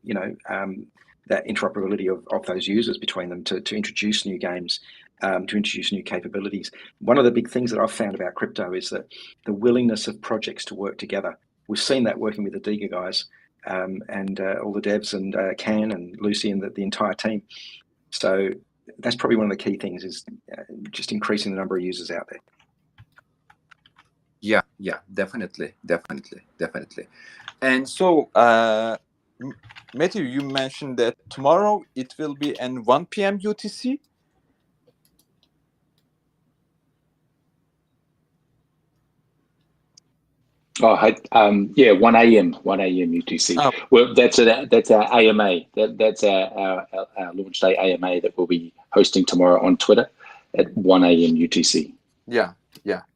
that interoperability of those users between them to introduce new games, to introduce new capabilities. One of the big things that I've found about crypto is that the willingness of projects to work together. We've seen that working with the Diga guys and all the devs and Can and Lucy and the entire team. So that's probably one of the key things is just increasing the number of users out there. Yeah, definitely. And so, Matthew, you mentioned that tomorrow it will be at 1 p.m. UTC. Oh, yeah, 1 a.m. UTC. Oh. Well, that's our AMA. That's our launch day AMA that we'll be hosting tomorrow on Twitter at 1 a.m. UTC. Yeah,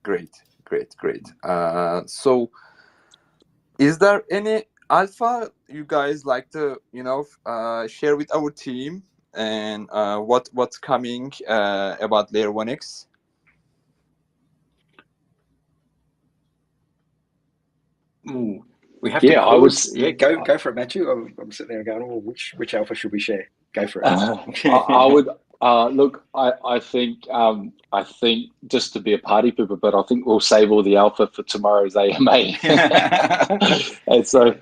great. So, is there any alpha you guys like to share with our team, and what's coming about Layer 1X? Ooh, we have to. Yeah, go for it, Matthew. I'm sitting there going, "Oh, which alpha should we share?" Go for it. I would look. I think just to be a party pooper, but I think we'll save all the alpha for tomorrow's AMA. And so,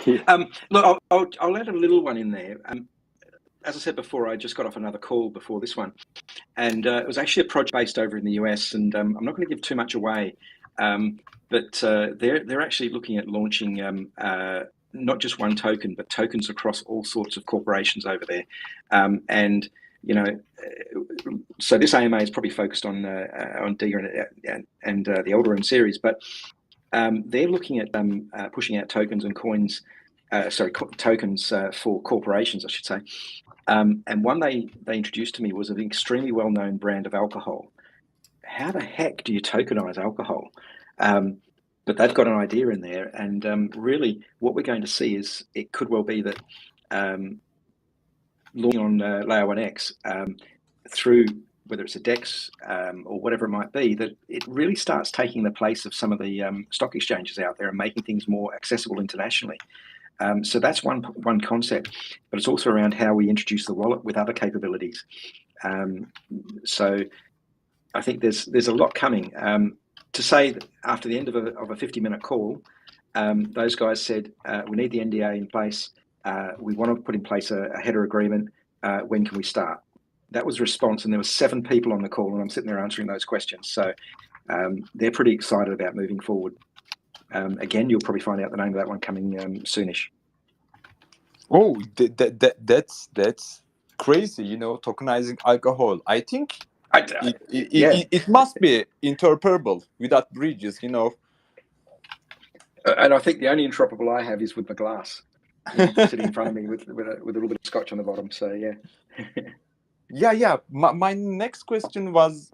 look, I'll add a little one in there. As I said before, I just got off another call before this one, and it was actually a project based over in the US. And I'm not going to give too much away. But they're actually looking at launching not just one token, but tokens across all sorts of corporations over there. And so this AMA is probably focused on Diga and the Alderun series, but they're looking at pushing out tokens and coins. Tokens for corporations, I should say. And one they introduced to me was an extremely well-known brand of alcohol. How the heck do you tokenize alcohol? But they've got an idea in there, and really what we're going to see is it could well be that launching on Layer 1X through whether it's a DEX or whatever it might be, that it really starts taking the place of some of the stock exchanges out there and making things more accessible internationally. So that's one concept, but it's also around how we introduce the wallet with other capabilities. So I think there's a lot coming. To say that after the end of a 50-minute call, those guys said, we need the NDA in place. We want to put in place a header agreement. When can we start? That was the response, and there were 7 people on the call, and I'm sitting there answering those questions. So they're pretty excited about moving forward. Again, you'll probably find out the name of that one coming soonish. Oh, that's crazy! Tokenizing alcohol. I think it must be interoperable without bridges. And I think the only interoperable I have is with the glass sitting in front of me with a little bit of scotch on the bottom. So yeah. My next question was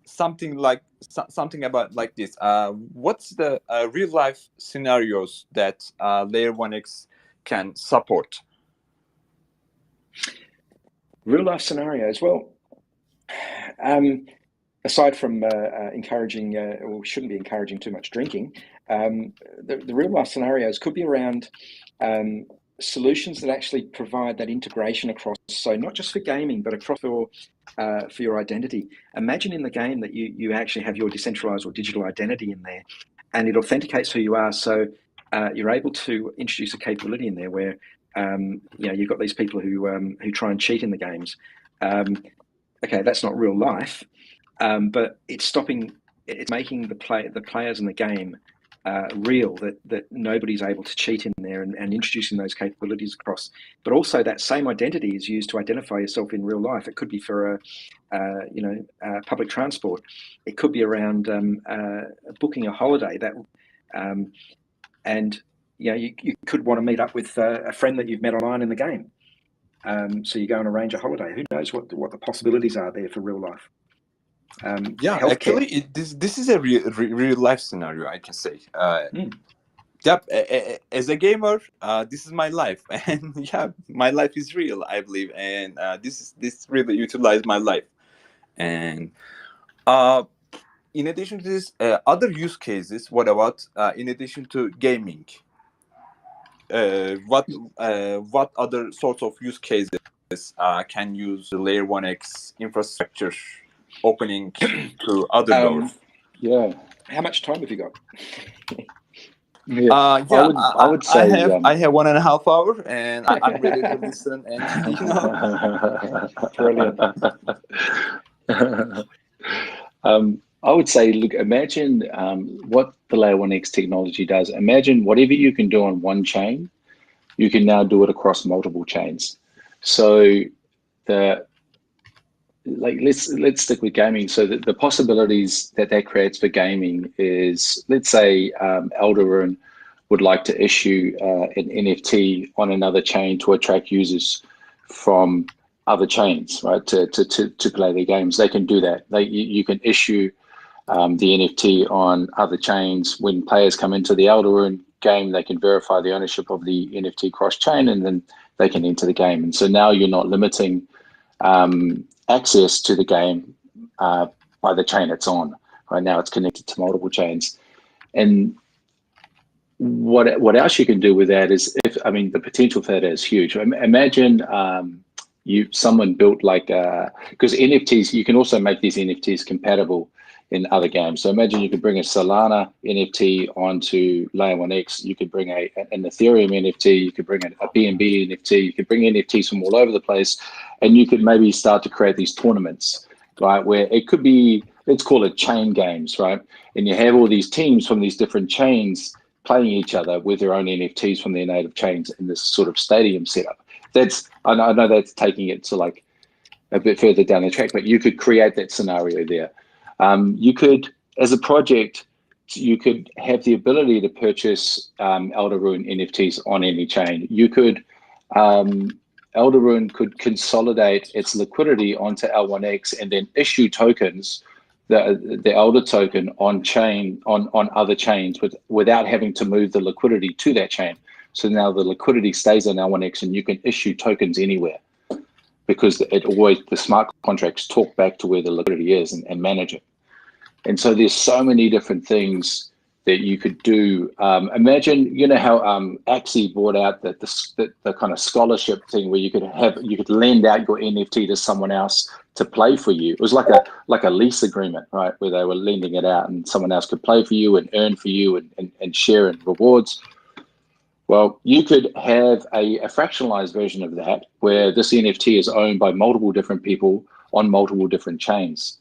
something about like this. What's the real life scenarios that Layer 1X can support? Real life scenarios. Well, aside from encouraging, or shouldn't be encouraging too much drinking, the real life scenarios could be around solutions that actually provide that integration across, so not just for gaming, but across for your identity. Imagine in the game that you actually have your decentralized or digital identity in there, and it authenticates who you are. So you're able to introduce a capability in there where you've got these people who try and cheat in the games. Okay, that's not real life, but it's making the players in the game real, that nobody's able to cheat in there, and introducing those capabilities across. But also that same identity is used to identify yourself in real life. It could be for public transport. It could be around booking a holiday. And you could want to meet up with a friend that you've met online in the game. So you go and arrange a holiday. Who knows what the possibilities are there for real life? Yeah, healthcare. actually, this is a real life scenario, I can say. Yep, as a gamer, this is my life, and yeah, my life is real, I believe, and this really utilized my life. And in addition to this, other use cases, what about in addition to gaming? What other sorts of use cases can use the Layer 1x infrastructure opening to other doors? Yeah. How much time have you got? I would say I have 1.5 hours, and I'm ready to listen. And Brilliant. I would say, look, imagine what the Layer 1x technology does. Imagine whatever you can do on one chain, you can now do it across multiple chains. So let's stick with gaming. So the possibilities that creates for gaming is, let's say Alderun would like to issue an NFT on another chain to attract users from other chains, right, to play their games. They can do that. You can issue the NFT on other chains. When players come into the Alderun game, they can verify the ownership of the NFT cross-chain, and then they can enter the game. And so now you're not limiting access to the game by the chain it's on. Right now it's connected to multiple chains. And what else you can do with that is, the potential for that is huge. Imagine someone built because NFTs, you can also make these NFTs compatible in other games. So imagine you could bring a Solana NFT onto Layer 1x, you could bring an Ethereum NFT, you could bring a BNB NFT, you could bring NFTs from all over the place, and you could maybe start to create these tournaments, right, where it could be, let's call it chain games, right? And you have all these teams from these different chains playing each other with their own NFTs from their native chains in this sort of stadium setup. I know that's taking it to a bit further down the track, but you could create that scenario there. You could, as a project, you could have the ability to purchase Alderun NFTs on any chain. You could, Alderun could consolidate its liquidity onto L1X and then issue tokens, the Elder token on chain, on other chains without having to move the liquidity to that chain. So now the liquidity stays on L1X and you can issue tokens anywhere, because the smart contracts talk back to where the liquidity is and manage it. And so there's so many different things that you could do. Imagine, how Axie brought out the kind of scholarship thing where you could lend out your NFT to someone else to play for you. It was like a lease agreement, right, where they were lending it out and someone else could play for you and earn for you and share in rewards. Well, you could have a fractionalized version of that where this NFT is owned by multiple different people on multiple different chains.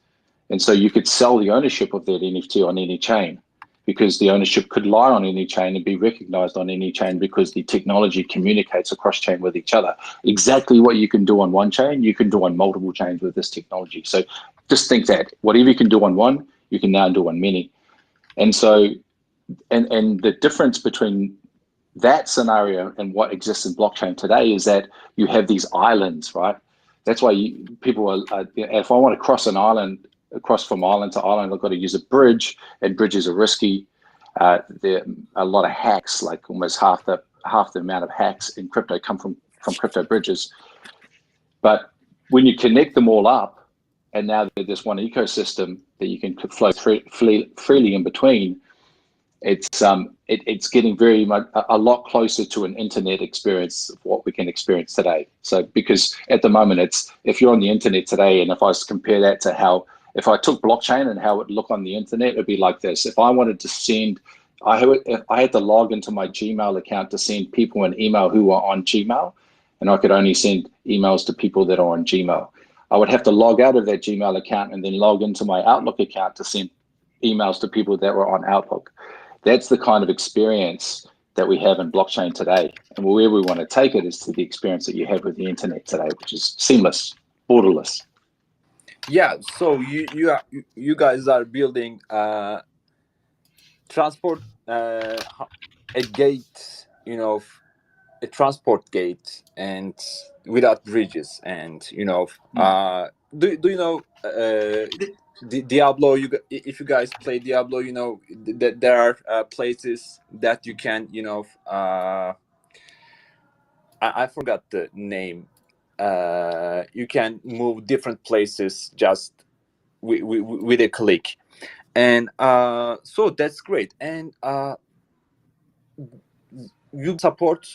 And so you could sell the ownership of that NFT on any chain, because the ownership could lie on any chain and be recognized on any chain, because the technology communicates across chain with each other. Exactly what you can do on one chain, you can do on multiple chains with this technology. So just think that whatever you can do on one, you can now do on many. And so, and the difference between that scenario and what exists in blockchain today is that you have these islands, right? That's why people are, if I want to cross an island, across from island to island, I've got to use a bridge, and bridges are risky. There are a lot of hacks, like almost half the amount of hacks in crypto come from crypto bridges. But when you connect them all up, and now there's one ecosystem that you can flow freely in between, it's getting very much a lot closer to an internet experience of what we can experience today. So because at the moment it's, if you're on the internet today, and if I compare that to how, if I took blockchain and how it would look on the internet, it'd be like this. If I wanted to send, I had to log into my Gmail account to send people an email who are on Gmail, and I could only send emails to people that are on Gmail. I would have to log out of that Gmail account and then log into my Outlook account to send emails to people that were on Outlook. That's the kind of experience that we have in blockchain today. And where we want to take it is to the experience that you have with the internet today, which is seamless, borderless. Yeah, so you guys are building transport a gate, you know, a transport gate, and without bridges, and you know, do you know Diablo? If you guys play Diablo, you know that there are places that you can, you know, I forgot the name. You can move different places just with a click, and so that's great. And you support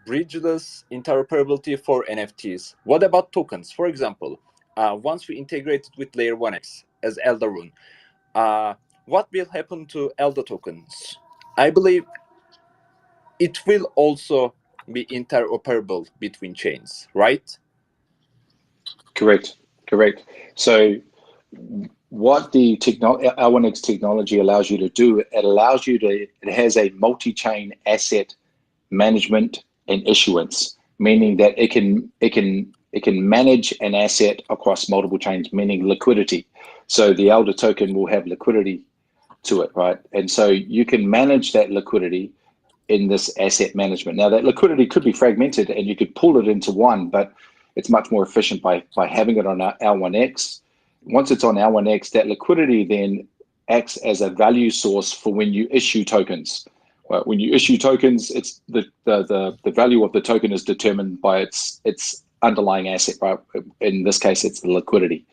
bridgeless interoperability for NFTs. What about tokens? For example, once we integrate it with Layer 1x as Eldarune, what will happen to Elda tokens? I believe it will also be interoperable between chains, right? Correct. So what the L1x technology allows you to do, it has a multi-chain asset management and issuance, meaning that it can manage an asset across multiple chains, meaning liquidity. So the Elder token will have liquidity to it, right? And so you can manage that liquidity in this asset management. Now that liquidity could be fragmented and you could pull it into one, but it's much more efficient by having it on L1x. Once it's on L1x, that liquidity then acts as a value source for when you issue tokens. Well, when you issue tokens, it's the value of the token is determined by its underlying asset, right? In this case, it's the liquidity.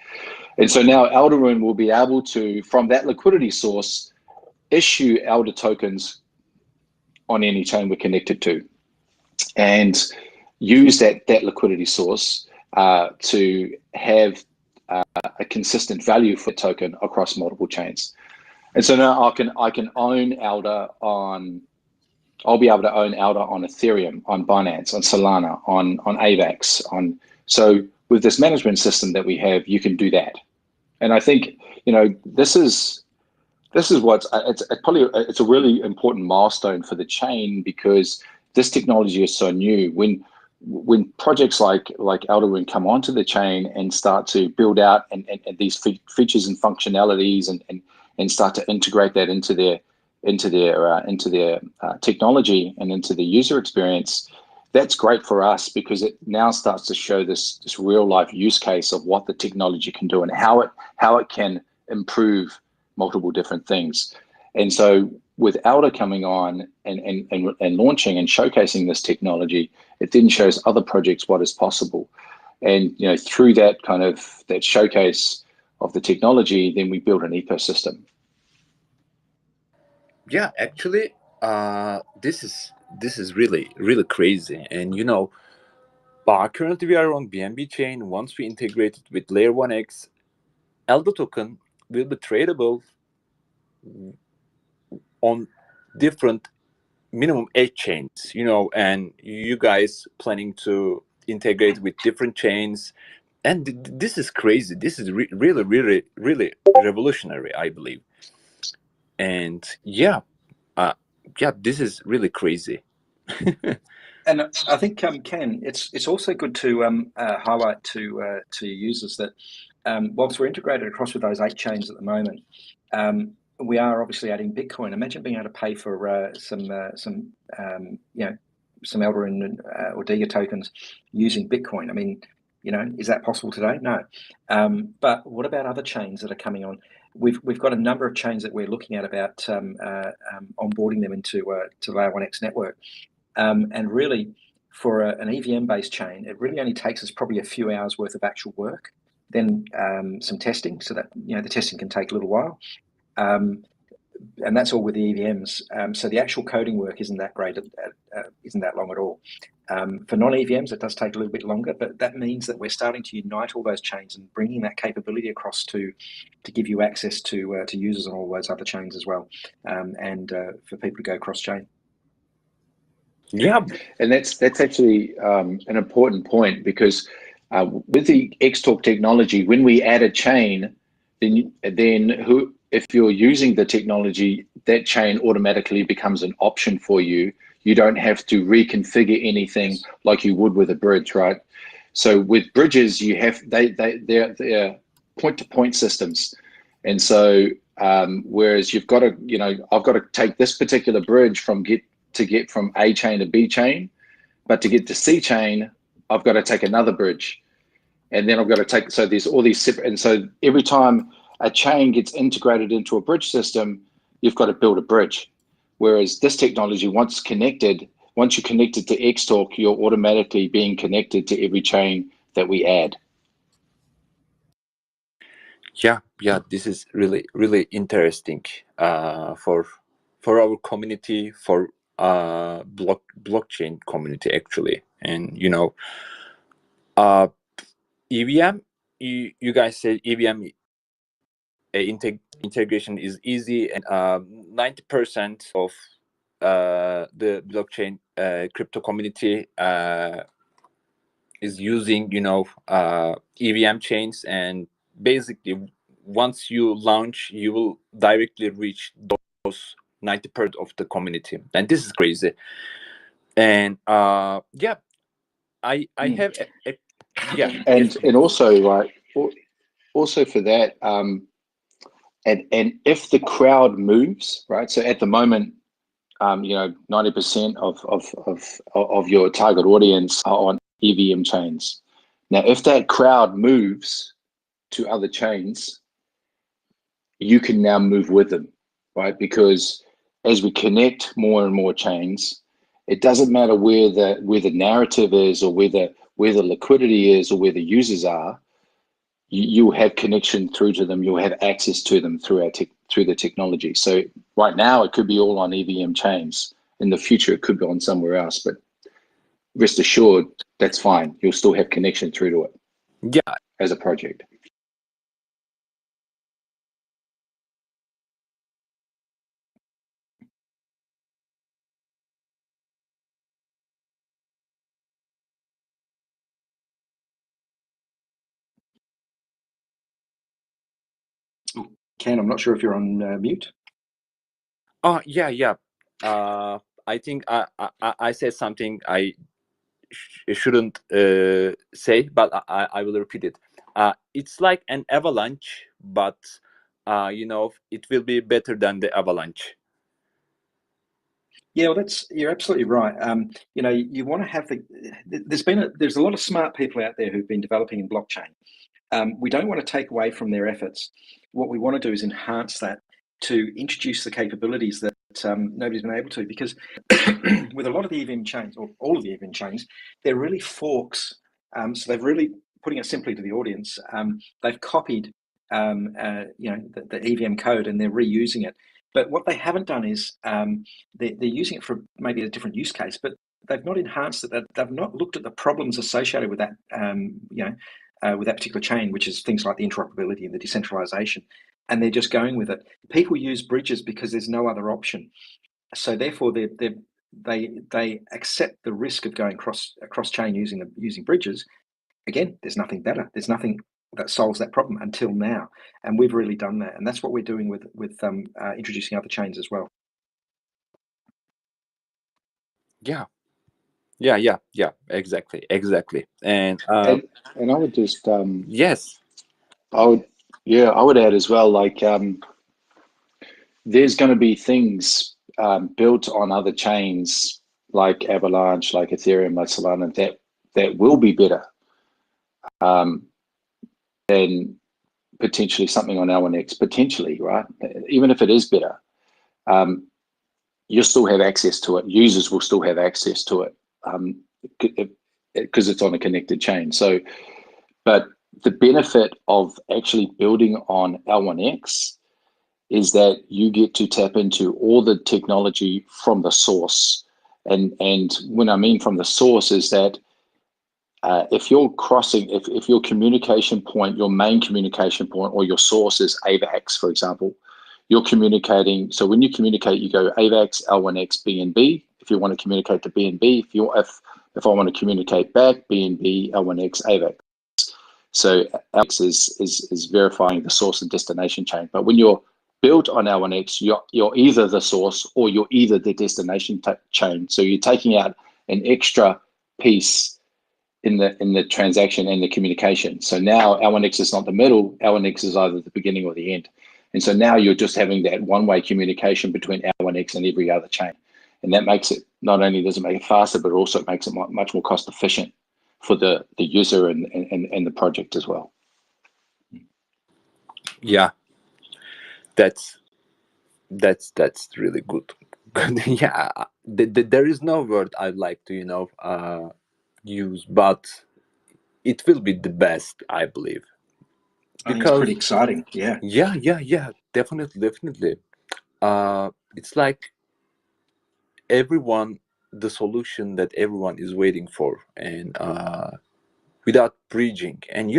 And so now Eldarune will be able to, from that liquidity source, issue Elder tokens on any chain we're connected to, and use that liquidity source to have a consistent value for token across multiple chains. And so now I can own Elder on, I'll be able to own Elder on Ethereum, on Binance, on Solana, on Avax, so with this management system that we have, you can do that. And I think, you know, this is what's it's a really important milestone for the chain, because this technology is so new. When projects like Eldarune come onto the chain and start to build out and these features and functionalities and start to integrate that into their technology and into the user experience, that's great for us, because it now starts to show this real life use case of what the technology can do and how it can improve multiple different things. And so with Elder coming on and launching and showcasing this technology, it then shows other projects what is possible. And you know, through that kind of that showcase of the technology, then we build an ecosystem. Yeah, actually, this is really crazy. And you know, currently we are on BNB chain. Once we integrate it with Layer 1x, Elder token will be tradable on different minimum 8 chains, you know, and you guys planning to integrate with different chains. And this is crazy. This is really revolutionary, I believe. And yeah, this is really crazy. And I think, Ken, it's also good to highlight to users that whilst we're integrated across with those 8 chains at the moment, we are obviously adding Bitcoin. Imagine being able to pay for some Eldarune or Diga tokens using Bitcoin. I mean, you know, is that possible today? No. But what about other chains that are coming on? We've got a number of chains that we're looking at about onboarding them into Layer 1x network. And really, for an EVM-based chain, it really only takes us probably a few hours worth of actual work, then some testing, so that, you know, the testing can take a little while. and that's all with the EVMs. So the actual coding work isn't that great, isn't that long at all. For non-EVMs, it does take a little bit longer, but that means that we're starting to unite all those chains and bringing that capability across to give you access to users on all those other chains as well, and for people to go cross-chain. Yeah, and that's actually an important point, because with the Xtalk technology, when we add a chain, then if you're using the technology, that chain automatically becomes an option for you. You don't have to reconfigure anything like you would with a bridge, right? So with bridges, you have they're point-to-point systems, and so whereas you've got to, I've got to take this particular bridge to get from A chain to B chain, but to get to C chain, I've got to take another bridge, and then I've got to take. So there's all these separate, and so every time a chain gets integrated into a bridge system, you've got to build a bridge. Whereas this technology, once you're connected to Xtalk, you're automatically being connected to every chain that we add. Yeah, this is really interesting for our community, for blockchain community actually. And EVM, you guys said EVM integration is easy, and 90% of the blockchain crypto community is using EVM chains, and basically once you launch, you will directly reach those 90% of the community, and this is crazy. And I have and also, right, also for that, and if the crowd moves, right, so at the moment 90% of your target audience are on EVM chains. Now if that crowd moves to other chains, you can now move with them, right? Because as we connect more and more chains, it doesn't matter where the narrative is, or where the liquidity is, or where the users are. You have connection through to them. You'll have access to them through the technology. So right now it could be all on EVM chains. In the future it could be on somewhere else, but rest assured that's fine. You'll still have connection through to it. Yeah, as a project. Ken, I'm not sure if you're on mute. Oh yeah. I think I said something I shouldn't say, but I will repeat it. It's like an avalanche, but it will be better than the avalanche. Yeah, well, you're absolutely right. You want to have there's a lot of smart people out there who've been developing in blockchain. We don't want to take away from their efforts. What we want to do is enhance that to introduce the capabilities that nobody's been able to, because with a lot of the EVM chains, or all of the EVM chains, they're really forks. So they've really, putting it simply to the audience, they've copied the EVM code and they're reusing it. But what they haven't done is they're using it for maybe a different use case, but they've not enhanced it. They've not looked at the problems associated with that, with that particular chain, which is things like the interoperability and the decentralization, and they're just going with it. People use bridges because there's no other option, so therefore they accept the risk of going across chain using bridges. Again, there's nothing better. There's nothing that solves that problem until now, and we've really done that, and that's what we're doing with introducing other chains as well. Yeah, exactly. And I would just yes, I would add as well, like there's going to be things built on other chains like Avalanche, like Ethereum, like Solana, that will be better than potentially something on L1X, potentially, right? Even if it is better, you'll still have access to it. Users will still have access to it because it's on a connected chain. So, but the benefit of actually building on L1X is that you get to tap into all the technology from the source. And when I mean from the source is that if you're crossing, if your communication point, your main communication point or your source is AVAX, for example, you're communicating. So when you communicate, you go AVAX, L1X, BNB. If you want to communicate to BNB, if I want to communicate back, BNB, L1X, AVAX. So L1X is verifying the source and destination chain. But when you're built on L1X, you're either the source or you're either the destination chain. So you're taking out an extra piece in the transaction and the communication. So now L1X is not the middle, L1X is either the beginning or the end. And so now you're just having that one-way communication between L1X and every other chain. And that makes it, not only does it make it faster, but also it makes it much more cost efficient for the user and the project as well. Yeah, that's really good. Yeah, there is no word I'd like to use, but it will be the best, I believe. I think it's pretty exciting. Yeah. Yeah, definitely. It's like the solution that everyone is waiting for, and without bridging. And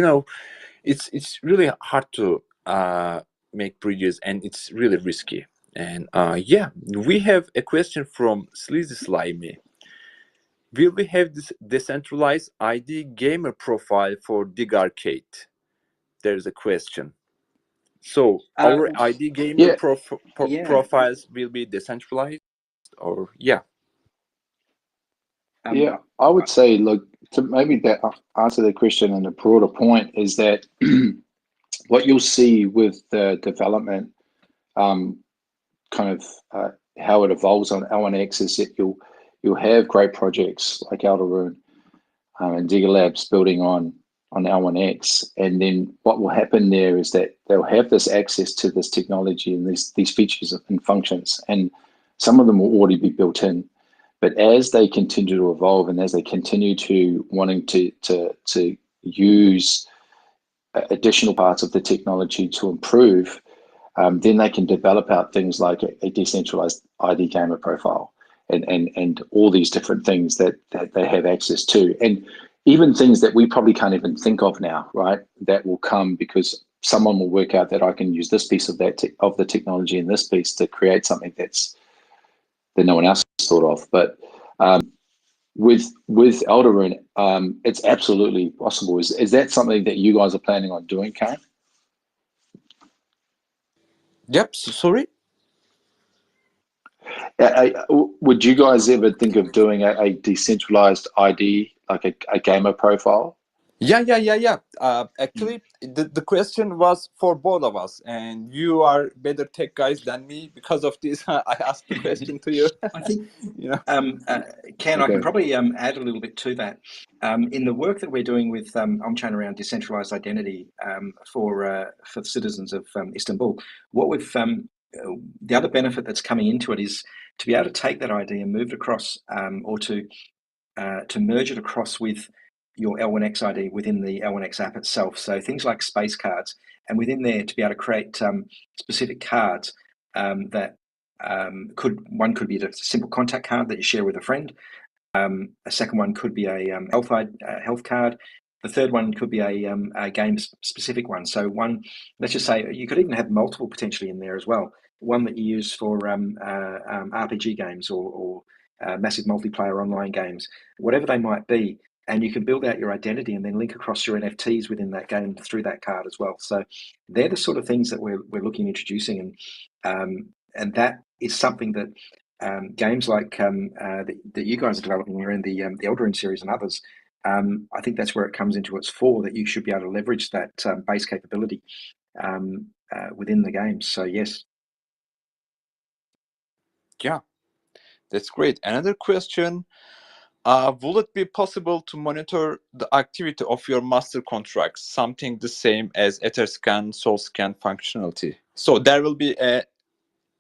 it's really hard to make bridges, and it's really risky. And yeah, we have a question from Sleazy Slimy. Will we have this decentralized ID gamer profile for Dig Arcade? There's a question. So our ID gamer profiles will be decentralized, or yeah? Yeah, I would say, look, to maybe that answer the question in a broader point is that what you'll see with the development, kind of how it evolves on L1X is that you'll have great projects like Alderune and Digger Labs building on L1X, and then what will happen there is that they'll have this access to this technology and these features and functions, and some of them will already be built in. But as they continue to evolve and as they continue to wanting to use additional parts of the technology to improve, then they can develop out things like a decentralized ID gamer profile and all these different things that they have access to. And even things that we probably can't even think of now, right? That will come because someone will work out that I can use this piece of the technology and this piece to create something that no one else has thought of. But with Alderune, it's absolutely possible. Is that something that you guys are planning on doing, Karen? Yep. Sorry. Would you guys ever think of doing a decentralized ID, like a gamer profile? Yeah. Actually, the question was for both of us, and you are better tech guys than me. Because of this, I asked the question to you. I think, Ken, I can probably add a little bit to that. In the work that we're doing with on-chain around decentralized identity for the citizens of Istanbul, what we've the other benefit that's coming into it is to be able to take that ID and move it across, or to merge it across with your L1X ID within the L1X app itself. So things like space cards, and within there to be able to create specific cards that could be a simple contact card that you share with a friend. A second one could be a health card. The third one could be a game specific one. So one, let's just say you could even have multiple potentially in there as well. One that you use for RPG games or massive multiplayer online games, whatever they might be. And you can build out your identity and then link across your NFTs within that game through that card as well. So they're the sort of things that we're looking at introducing, and that is something that games like that you guys are developing here in the Alderune series and others. I think that's where it comes into its fore, that you should be able to leverage that base capability within the games. So yes. Yeah, that's great. Another question. Will it be possible to monitor the activity of your master contracts, something the same as Etherscan, SolScan functionality? So there will be a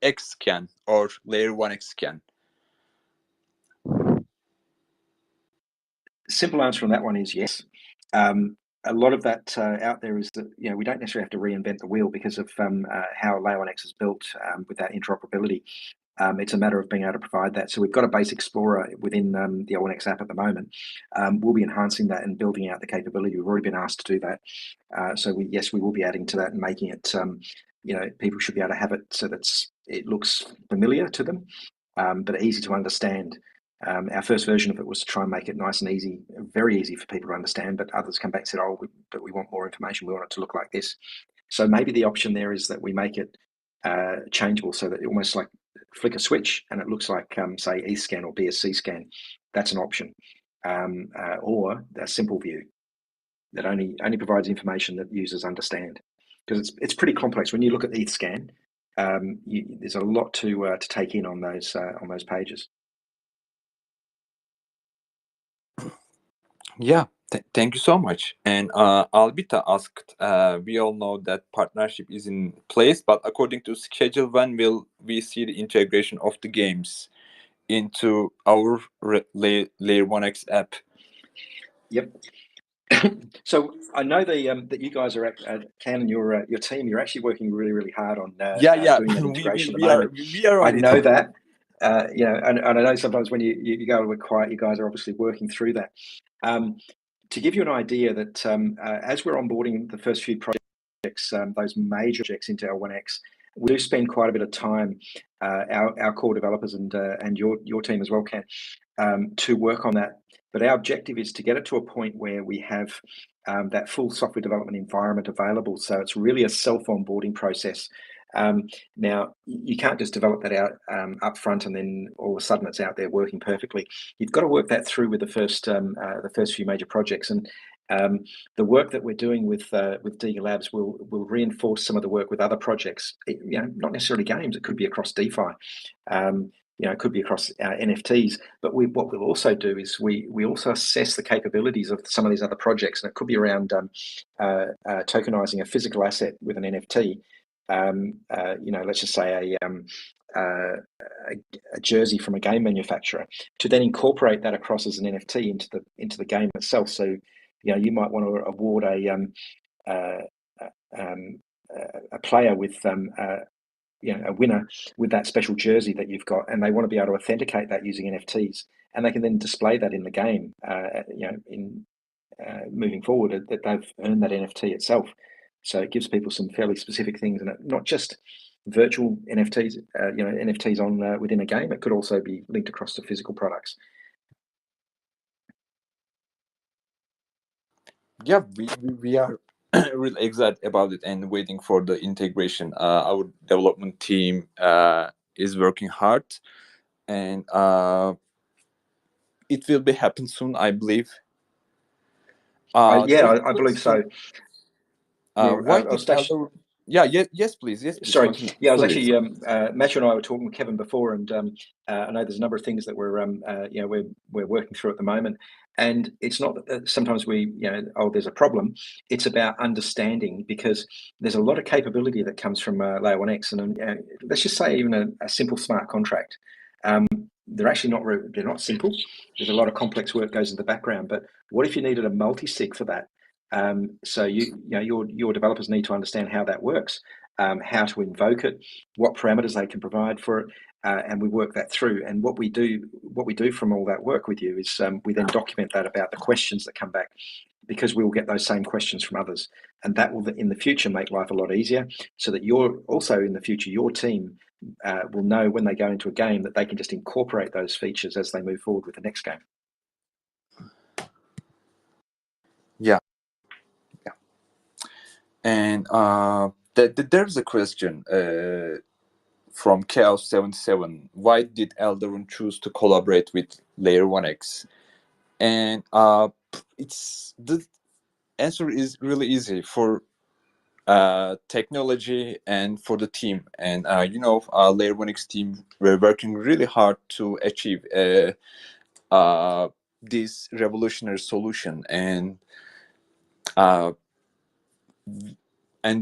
Xscan or layer 1 Xscan. Simple answer on that one is yes. a lot of that out there is that we don't necessarily have to reinvent the wheel because of how Layer 1x is built with that interoperability. It's a matter of being able to provide that. So we've got a base explorer within the L1x app at the moment. We'll be enhancing that and building out the capability. We've already been asked to do that. So we will be adding to that and making it, people should be able to have it so that it looks familiar to them, but easy to understand. Our first version of it was to try and make it nice and easy, very easy for people to understand, but others come back and said, but we want more information. We want it to look like this. So maybe the option there is that we make it changeable so that it almost like flick a switch and it looks like, say, eScan or BSC scan. That's an option. Or a simple view that only provides information that users understand. Because it's pretty complex. When you look at eScan, there's a lot to take in on those pages. Yeah, thank you so much. And Albita asked, we all know that partnership is in place, but according to schedule, when will we see the integration of the games into our Layer 1x app? Yep. So I know that you guys are Ken and your team. You're actually working really, really hard on doing that integration. we are I on know it. that. And I know sometimes when you go a bit quiet, you guys are obviously working through that. To give you an idea that as we're onboarding the first few projects, those major projects into L1x, we do spend quite a bit of time, our core developers and your team as well, Ken, to work on that. But our objective is to get it to a point where we have that full software development environment available. So it's really a self-onboarding process. Now, you can't just develop that out up front and then all of a sudden it's out there working perfectly. You've got to work that through with the first few major projects. And the work that we're doing with Diga Labs will reinforce some of the work with other projects. Not necessarily games. It could be across DeFi. It could be across NFTs. But what we'll also do is we also assess the capabilities of some of these other projects, and it could be around tokenizing a physical asset with an NFT. Let's just say a jersey from a game manufacturer, to then incorporate that across as an NFT into the game itself. So, you might want to award a player with a winner with that special jersey that you've got, and they want to be able to authenticate that using NFTs, and they can then display that in the game, in moving forward, that they've earned that NFT itself. So it gives people some fairly specific things, and not just virtual NFTs, NFTs on within a game. It could also be linked across to physical products. Yeah, we are really excited about it and waiting for the integration. Our development team is working hard, and it will be happen soon, I believe. I believe so. Yes, please. Sorry. Continue. Yeah, I was actually Matthew and I were talking with Kevin before, and I know there's a number of things that we're working through at the moment. And it's not that sometimes there's a problem. It's about understanding, because there's a lot of capability that comes from Layer 1x, and let's just say even a simple smart contract. They're actually they're not simple. There's a lot of complex work goes in the background. But what if you needed a multi-sig for that? So your developers need to understand how that works, how to invoke it, what parameters they can provide for it, and we work that through. And what we do from all that work with you is we then document that about the questions that come back, because we will get those same questions from others, and that will in the future make life a lot easier, so that you're also in the future, your team will know when they go into a game that they can just incorporate those features as they move forward with the next game. Yeah. And there's a question from Chaos77. Why did Alderun choose to collaborate with Layer 1x? And the answer is really easy: for technology and for the team. And Layer 1x team were working really hard to achieve this revolutionary solution, and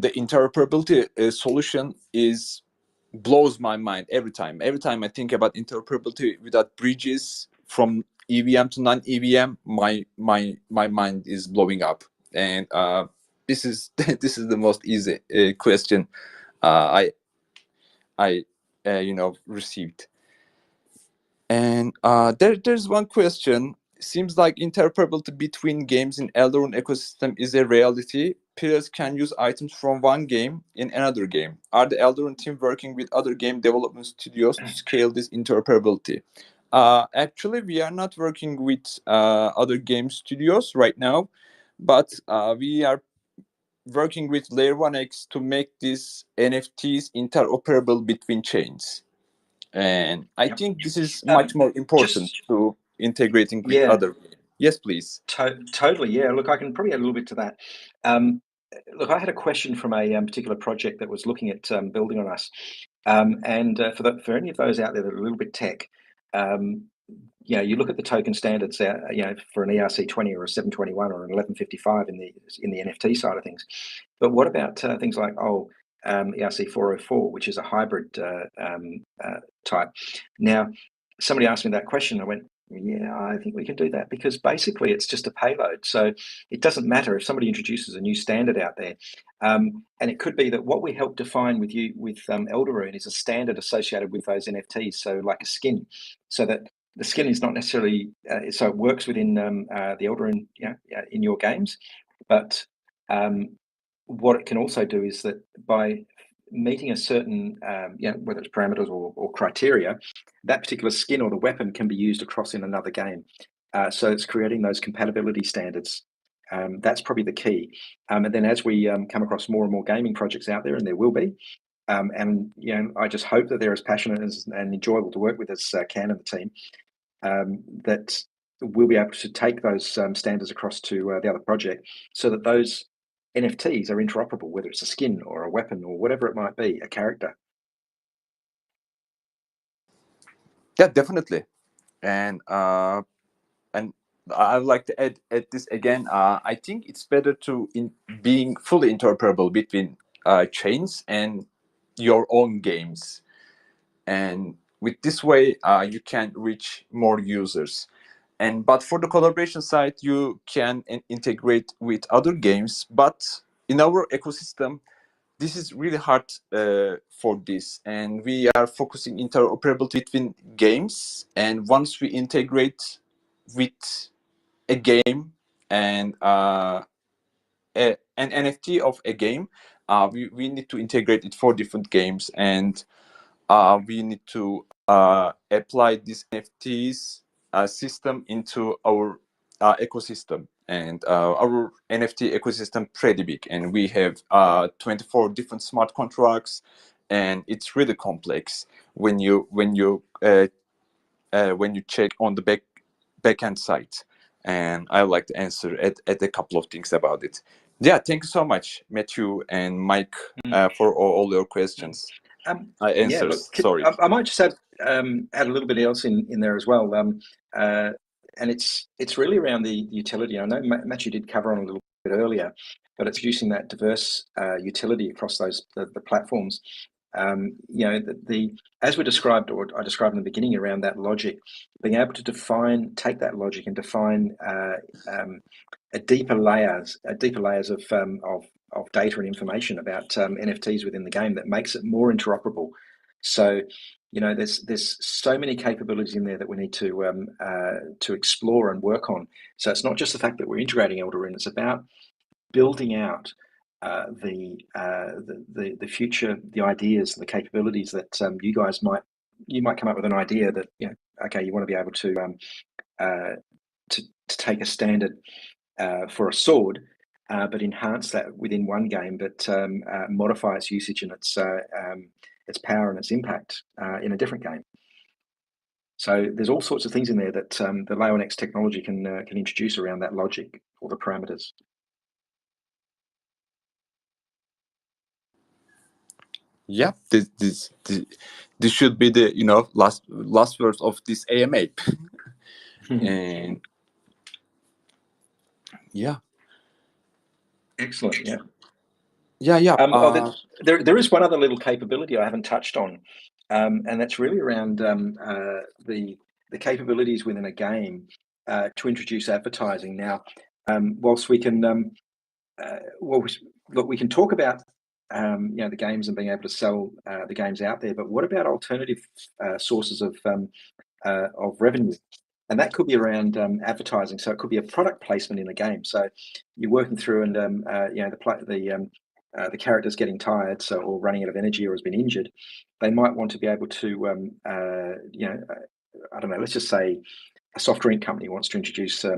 the interoperability solution blows my mind every time. Every time I think about interoperability without bridges from EVM to non-EVM, my mind is blowing up. And this is this is the most easy question I received. And there's one question. Seems like interoperability between games in Eldorun ecosystem is a reality. Players can use items from one game in another game. Are the Eldorun team working with other game development studios to scale this interoperability? Actually, we are not working with other game studios right now, but we are working with Layer 1x to make these NFTs interoperable between chains. And I think this is much more important to integrating with other. Yes, please. Totally, yeah. Look, I can probably add a little bit to that. Look, I had a question from a particular project that was looking at building on us. And for any of those out there that are a little bit tech, you look at the token standards, for an ERC20 or a 721 or an 1155 in the NFT side of things. But what about things like ERC404, which is a hybrid type? Now, somebody asked me that question. I went, yeah, I think we can do that, because basically it's just a payload. So it doesn't matter if somebody introduces a new standard out there. And it could be that what we help define with Eldorun is a standard associated with those NFTs. So like a skin, so that the skin is not necessarily, so it works within the Eldorun, in your games. But what it can also do is that by meeting a certain, whether it's parameters or criteria, that particular skin or the weapon can be used across in another game. So it's creating those compatibility standards. That's probably the key. And then as we come across more and more gaming projects out there, and there will be, and I just hope that they're as passionate and enjoyable to work with as Can and the team, that we'll be able to take those standards across to the other project, so that those NFTs are interoperable, whether it's a skin or a weapon or whatever it might be, a character. Yeah, definitely. And I would like to add this again. I think it's better to being fully interoperable between chains and your own games. And with this way, you can reach more users. But for the collaboration side, you can integrate with other games. But in our ecosystem, this is really hard for this, and we are focusing interoperability between games. And once we integrate with a game and an NFT of a game, we need to integrate it for different games, and we need to apply this NFTs system into our ecosystem. And our NFT ecosystem pretty big, and we have 24 different smart contracts, and it's really complex when you check on the backend side. And I would like to answer at a couple of things about it. Yeah, thank you so much, Matthew and Mike, for all your questions. Answers. Sorry. I might just add a little bit else in there as well. And it's really around the utility. I know Matthew did cover on a little bit earlier, but it's using that diverse utility across the platforms. As we described, or I described in the beginning, around that logic, being able to take that logic and define a deeper layers of data and information about NFTs within the game that makes it more interoperable. So, there's so many capabilities in there that we need to explore and work on. So it's not just the fact that we're integrating Eldorun; it's about building out the future, the ideas, the capabilities that you guys might come up with an idea that okay, you want to be able to take a standard for a sword, but enhance that within one game, but modify its usage and its power and its impact in a different game. So there's all sorts of things in there that the Layer 1x technology can introduce around that logic or the parameters. Yeah, this should be the last words of this AMA. And yeah, excellent. Yeah. There is one other little capability I haven't touched on, and that's really around the capabilities within a game to introduce advertising. Now, whilst we can well, look, we can talk about the games and being able to sell the games out there, but what about alternative sources of revenue? And that could be around advertising. So it could be a product placement in the game. So you're working through, and the character's getting tired, or running out of energy, or has been injured. They might want to be able to, I don't know. Let's just say a soft drink company wants to introduce, a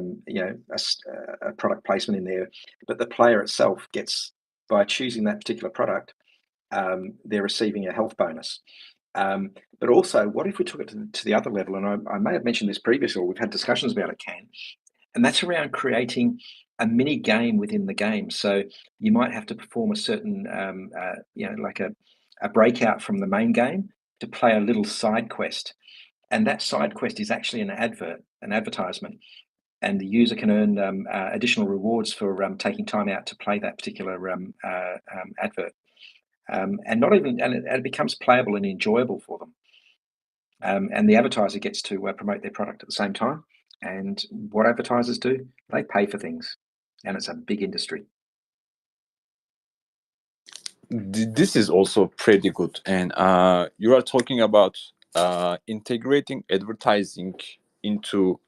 product placement in there, but the player itself gets, by choosing that particular product, they're receiving a health bonus. But also, what if we took it to the other level? And I may have mentioned this previously, or we've had discussions about it, Ken, and that's around creating a mini game within the game. So you might have to perform a certain, like a breakout from the main game to play a little side quest. And that side quest is actually an advertisement. And the user can earn additional rewards for taking time out to play that particular advert. And it becomes playable and enjoyable for them. And the advertiser gets to promote their product at the same time. And what advertisers do, they pay for things, and it's a big industry. This is also pretty good, and you are talking about integrating advertising into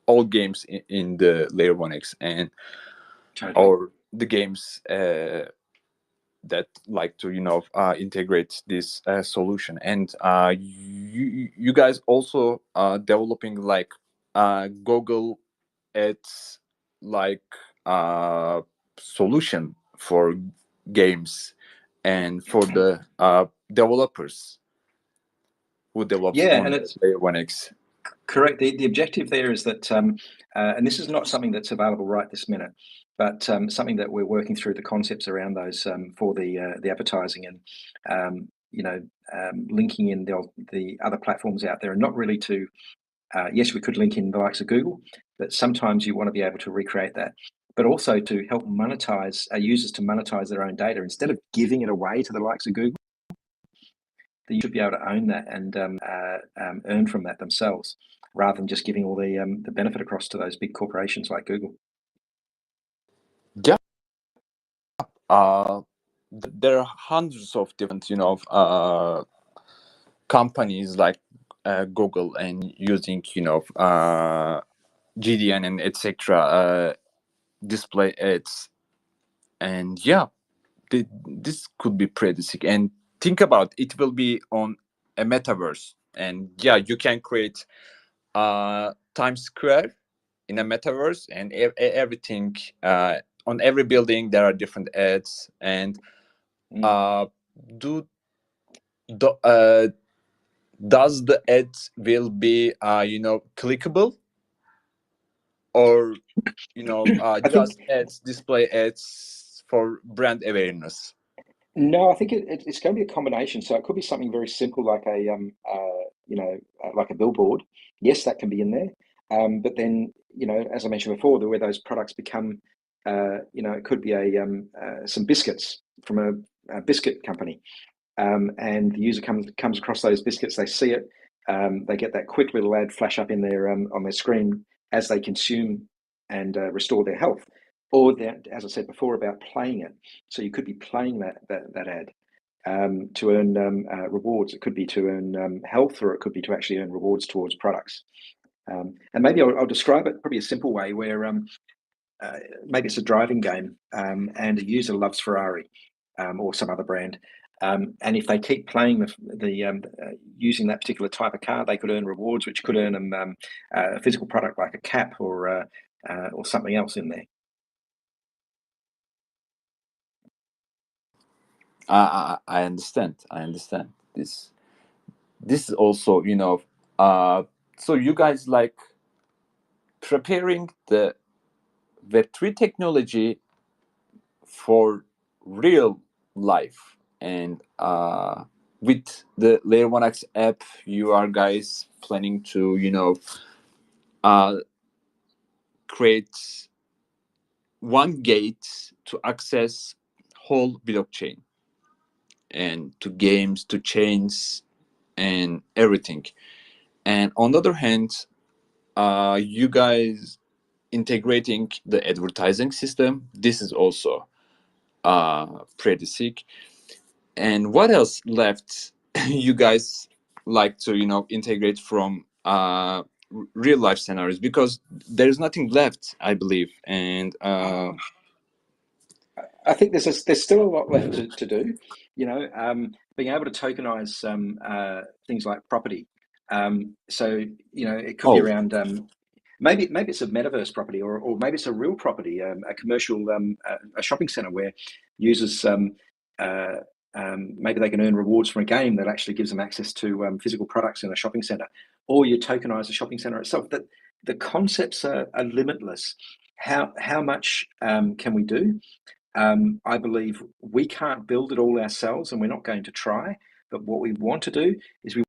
all games in the layer 1x, and or the games that like to integrate this solution. And you guys also developing like Google Ads like solution for games and for the developers who develops on and it's layer 1x. correct. The objective there is that, and this is not something that's available right this minute, but something that we're working through the concepts around those for the advertising, and linking in the other platforms out there, and not really to yes, we could link in the likes of Google, but sometimes you want to be able to recreate that, but also to help monetize users to monetize their own data instead of giving it away to the likes of Google. You should be able to own that and earn from that themselves, rather than just giving all the benefit across to those big corporations like Google. Yeah. There are hundreds of different, companies like Google, and using, GDN and etc. Display ads, and this could be pretty sick. And think about it, will be on a metaverse, and you can create Times Square in a metaverse, and everything on every building there are different ads, and does the ads will be clickable, or just ads, display ads for brand awareness? No, I think it's going to be a combination. So it could be something very simple like like a billboard. Yes, that can be in there. But then, as I mentioned before, where those products become, it could be some biscuits from a biscuit company, and the user comes across those biscuits. They see it. They get that quick little ad flash up in their on their screen as they consume and restore their health. Or that, as I said before, about playing it. So you could be playing that ad to earn rewards. It could be to earn health, or it could be to actually earn rewards towards products. And maybe I'll describe it probably a simple way, where maybe it's a driving game, and a user loves Ferrari or some other brand. And if they keep playing using that particular type of car, they could earn rewards, which could earn them a physical product like a cap or something else in there. I understand. This is also, so you guys like preparing the Web3 technology for real life, and with the Layer 1x app, you are guys planning to create one gate to access whole blockchain, and to games, to chains, and everything. And on the other hand, you guys integrating the advertising system. This is also pretty sick. And what else left you guys like to, you know, integrate from real life scenarios? Because there's nothing left, I believe. And I think there's still a lot left to do. You know, being able to tokenize things like property. So you know, it could be around maybe it's a metaverse property, or maybe it's a real property, a commercial a shopping center where users maybe they can earn rewards from a game that actually gives them access to physical products in a shopping center, or you tokenize the shopping center itself. That the concepts are limitless. How much can we do? I believe we can't build it all ourselves, and we're not going to try. But what we want to do is we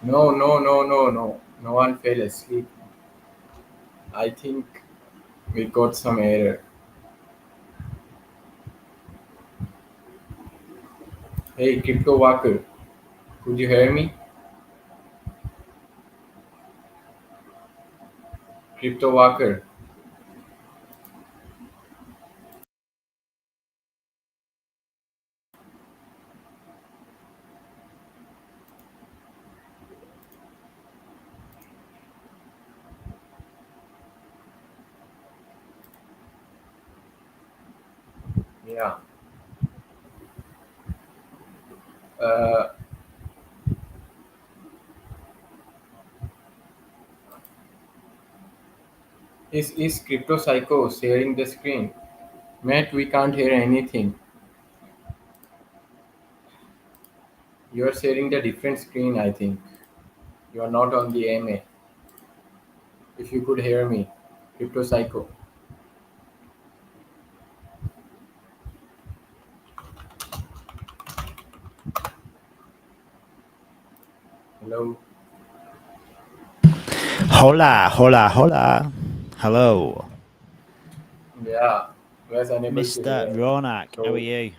No, no, no, no, no. No one fell asleep. I think we got some error. Hey, Crypto Walker, could you hear me? Crypto Walker. Yeah. Uh, is Crypto Psycho sharing the screen? Matt, we can't hear anything. You are sharing the different screen, I think. You are not on the AMA. If you could hear me, Crypto Psycho. Hello. Hola, hola, hola. Hello. Yeah, was unable to Mr. hear. Ronak, how are So you?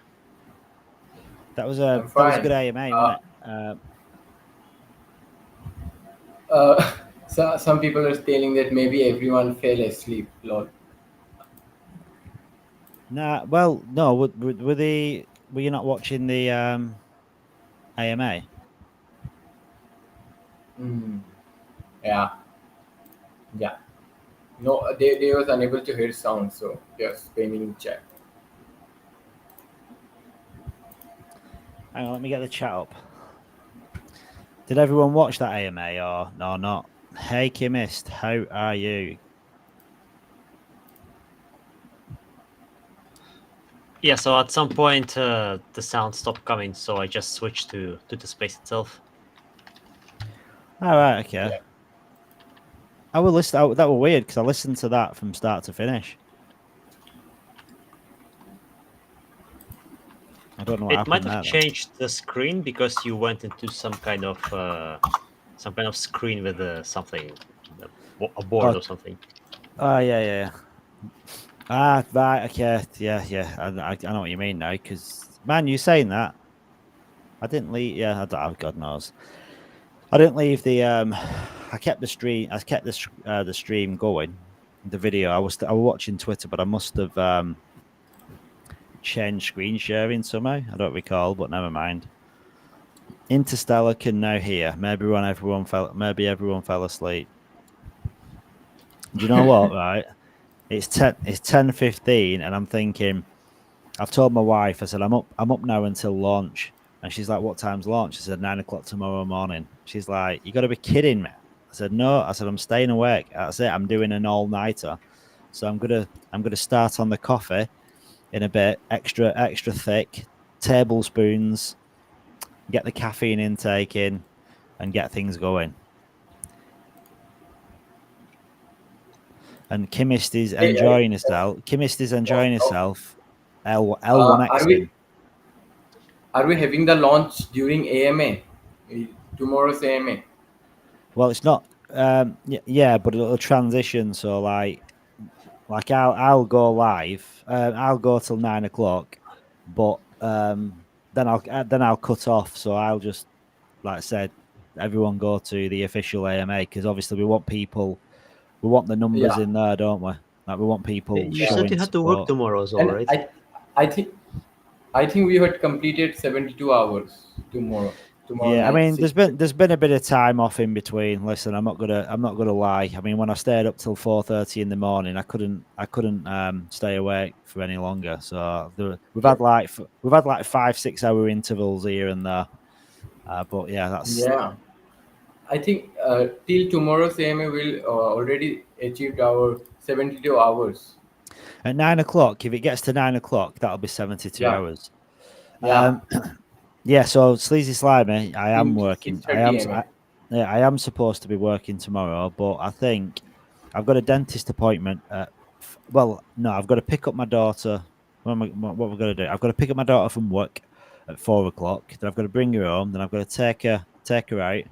That was I'm a good fine. AMA, wasn't it? So some people are telling that maybe everyone fell asleep. Lol. Nah, well, no. Were you not watching the AMA? Mm, yeah, yeah. No, they was unable to hear sound, so they are spamming in chat. Hang on, let me get the chat up. Did everyone watch that AMA or no? Not. Hey, Chemist, how are you? Yeah, so at some point the sound stopped coming, so I just switched to the space itself. All right, okay. Yeah. I will listen. That was weird because I listened to that from start to finish. I don't know what It might happened have there. changed the screen because you went into some kind of screen with something, a board or something. Oh yeah. Ah, right. Okay. Yeah. I know what you mean now. Because man, you saying that? I didn't leave. Yeah, God knows. I didn't leave the. I kept the stream. I kept the stream going. The video. I was watching Twitter, but I must have changed screen sharing somehow. I don't recall, but never mind. Interstellar can now hear. Maybe everyone fell asleep. Do you know what? Right. It's 10:15, and I'm thinking. I've told my wife. I said I'm up now until launch, and she's like, "What time's launch?" I said 9 o'clock tomorrow morning. She's like, "You got to be kidding me!" I said, "No." I said, "I'm staying awake. That's it. I'm doing an all nighter, so I'm gonna start on the coffee in a bit, extra thick, tablespoons, get the caffeine intake in, and get things going." And Chemist is enjoying herself. Chemist is enjoying herself. L1Xing. Are we having the launch during AMA? Tomorrow's AMA? Well, it's not. Yeah, but it'll transition. So like I'll go live. I'll go till 9 o'clock, but then I'll cut off. So I'll just, like I said, everyone go to the official AMA because obviously we want the numbers Yeah. in there, don't we? Like we want people You said showing you had to work support. tomorrow, as well, And right? I think we had completed 72 hours tomorrow. Tomorrow Yeah, I night. mean, there's been a bit of time off in between. Listen, I'm not gonna lie. I mean, when I stayed up till 4:30 in the morning, I couldn't stay awake for any longer. So we've had like 5-6 hour intervals here and there. But yeah, that's Yeah. I think till tomorrow's AMA we'll already achieved our 72 hours. at 9 o'clock. If it gets to 9 o'clock, that'll be 72 Yeah. hours. Yeah. Yeah. So Sleazy Slimy, I am Till working. 6:30 AM. I am supposed to be working tomorrow, but I think I've got a dentist appointment. Well, no, I've got to pick up my daughter. What we're going to do? I've got to pick up my daughter from work at 4 o'clock. Then I've got to bring her home. Then I've got to take her out.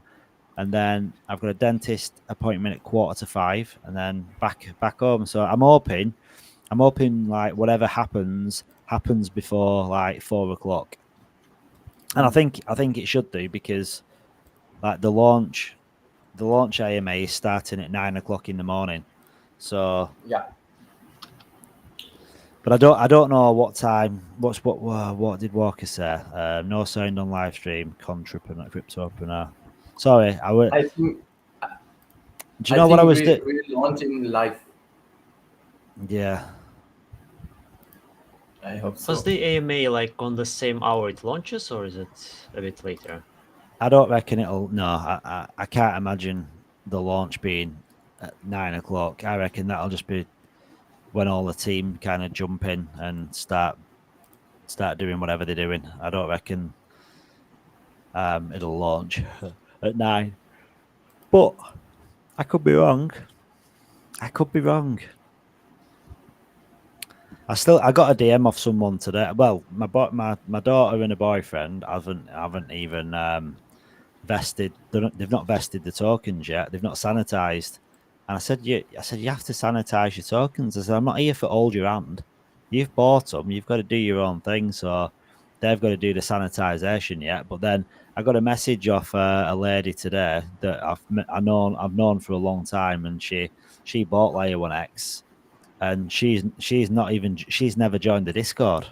and then I've got a dentist appointment at 4:45, and then back home. So I'm hoping like whatever happens before like 4 o'clock, and I think it should do, because like the launch AMA is starting at 9 o'clock in the morning. So yeah. But I don't know what time. What did Walker say? No sound on live stream. Cryptopreneur. Sorry, I think. Do you know what I was doing? We will launch in live. Yeah. I hope so. Was the AMA like on the same hour it launches, or is it a bit later? I don't reckon it'll. No, I can't imagine the launch being at 9 o'clock. I reckon that'll just be when all the team kind of jump in and start doing whatever they're doing. I don't reckon it'll launch at 9. But I could be wrong. I got a DM off someone today. Well, my daughter and a boyfriend haven't even vested. They've not vested the tokens yet. They've not sanitized. And I said, you have to sanitize your tokens. I said, I'm not here for hold your hand. You've bought them. You've got to do your own thing. So they've got to do the sanitization yet. But then I got a message off a lady today that I've known for a long time, and she bought Layer 1X, and she's never joined the Discord.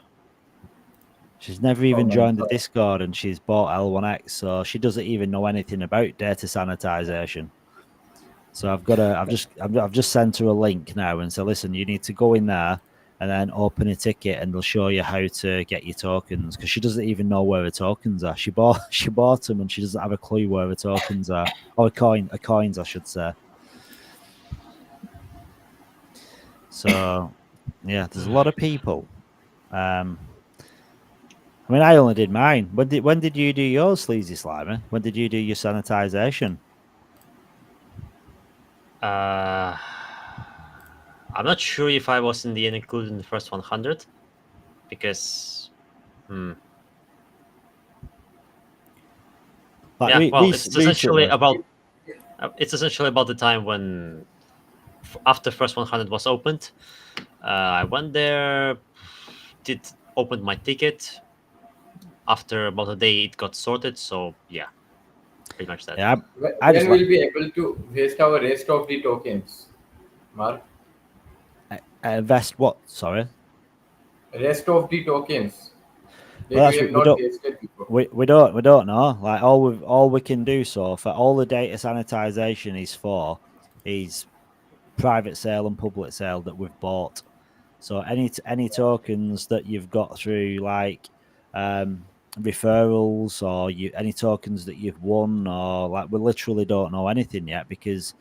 She's never even joined the Discord, and she's bought L1X, so she doesn't even know anything about data sanitization. So I've just sent her a link now and said, listen, you need to go in there and then open a ticket, and they'll show you how to get your tokens, because she doesn't even know where her tokens are. She bought them, and she doesn't have a clue where her tokens are, or coins, I should say. So yeah, there's a lot of people. I mean, I only did mine. When did you do yours, Sleazy Slimer? When did you do your sanitization? I'm not sure if I was in the end included in the first 100, because it's essentially about the time when after first 100 was opened. I went there, opened my ticket. After about a day, it got sorted. So yeah, pretty much that. Yeah, when will be able to waste our rest of the tokens, Mark? Invest what? Sorry. Rest of the tokens. Well, we don't know. Like all we can do so for all the data sanitization is private sale and public sale that we've bought. So any tokens that you've got through like referrals, or any tokens that you've won, or like, we literally don't know anything yet, because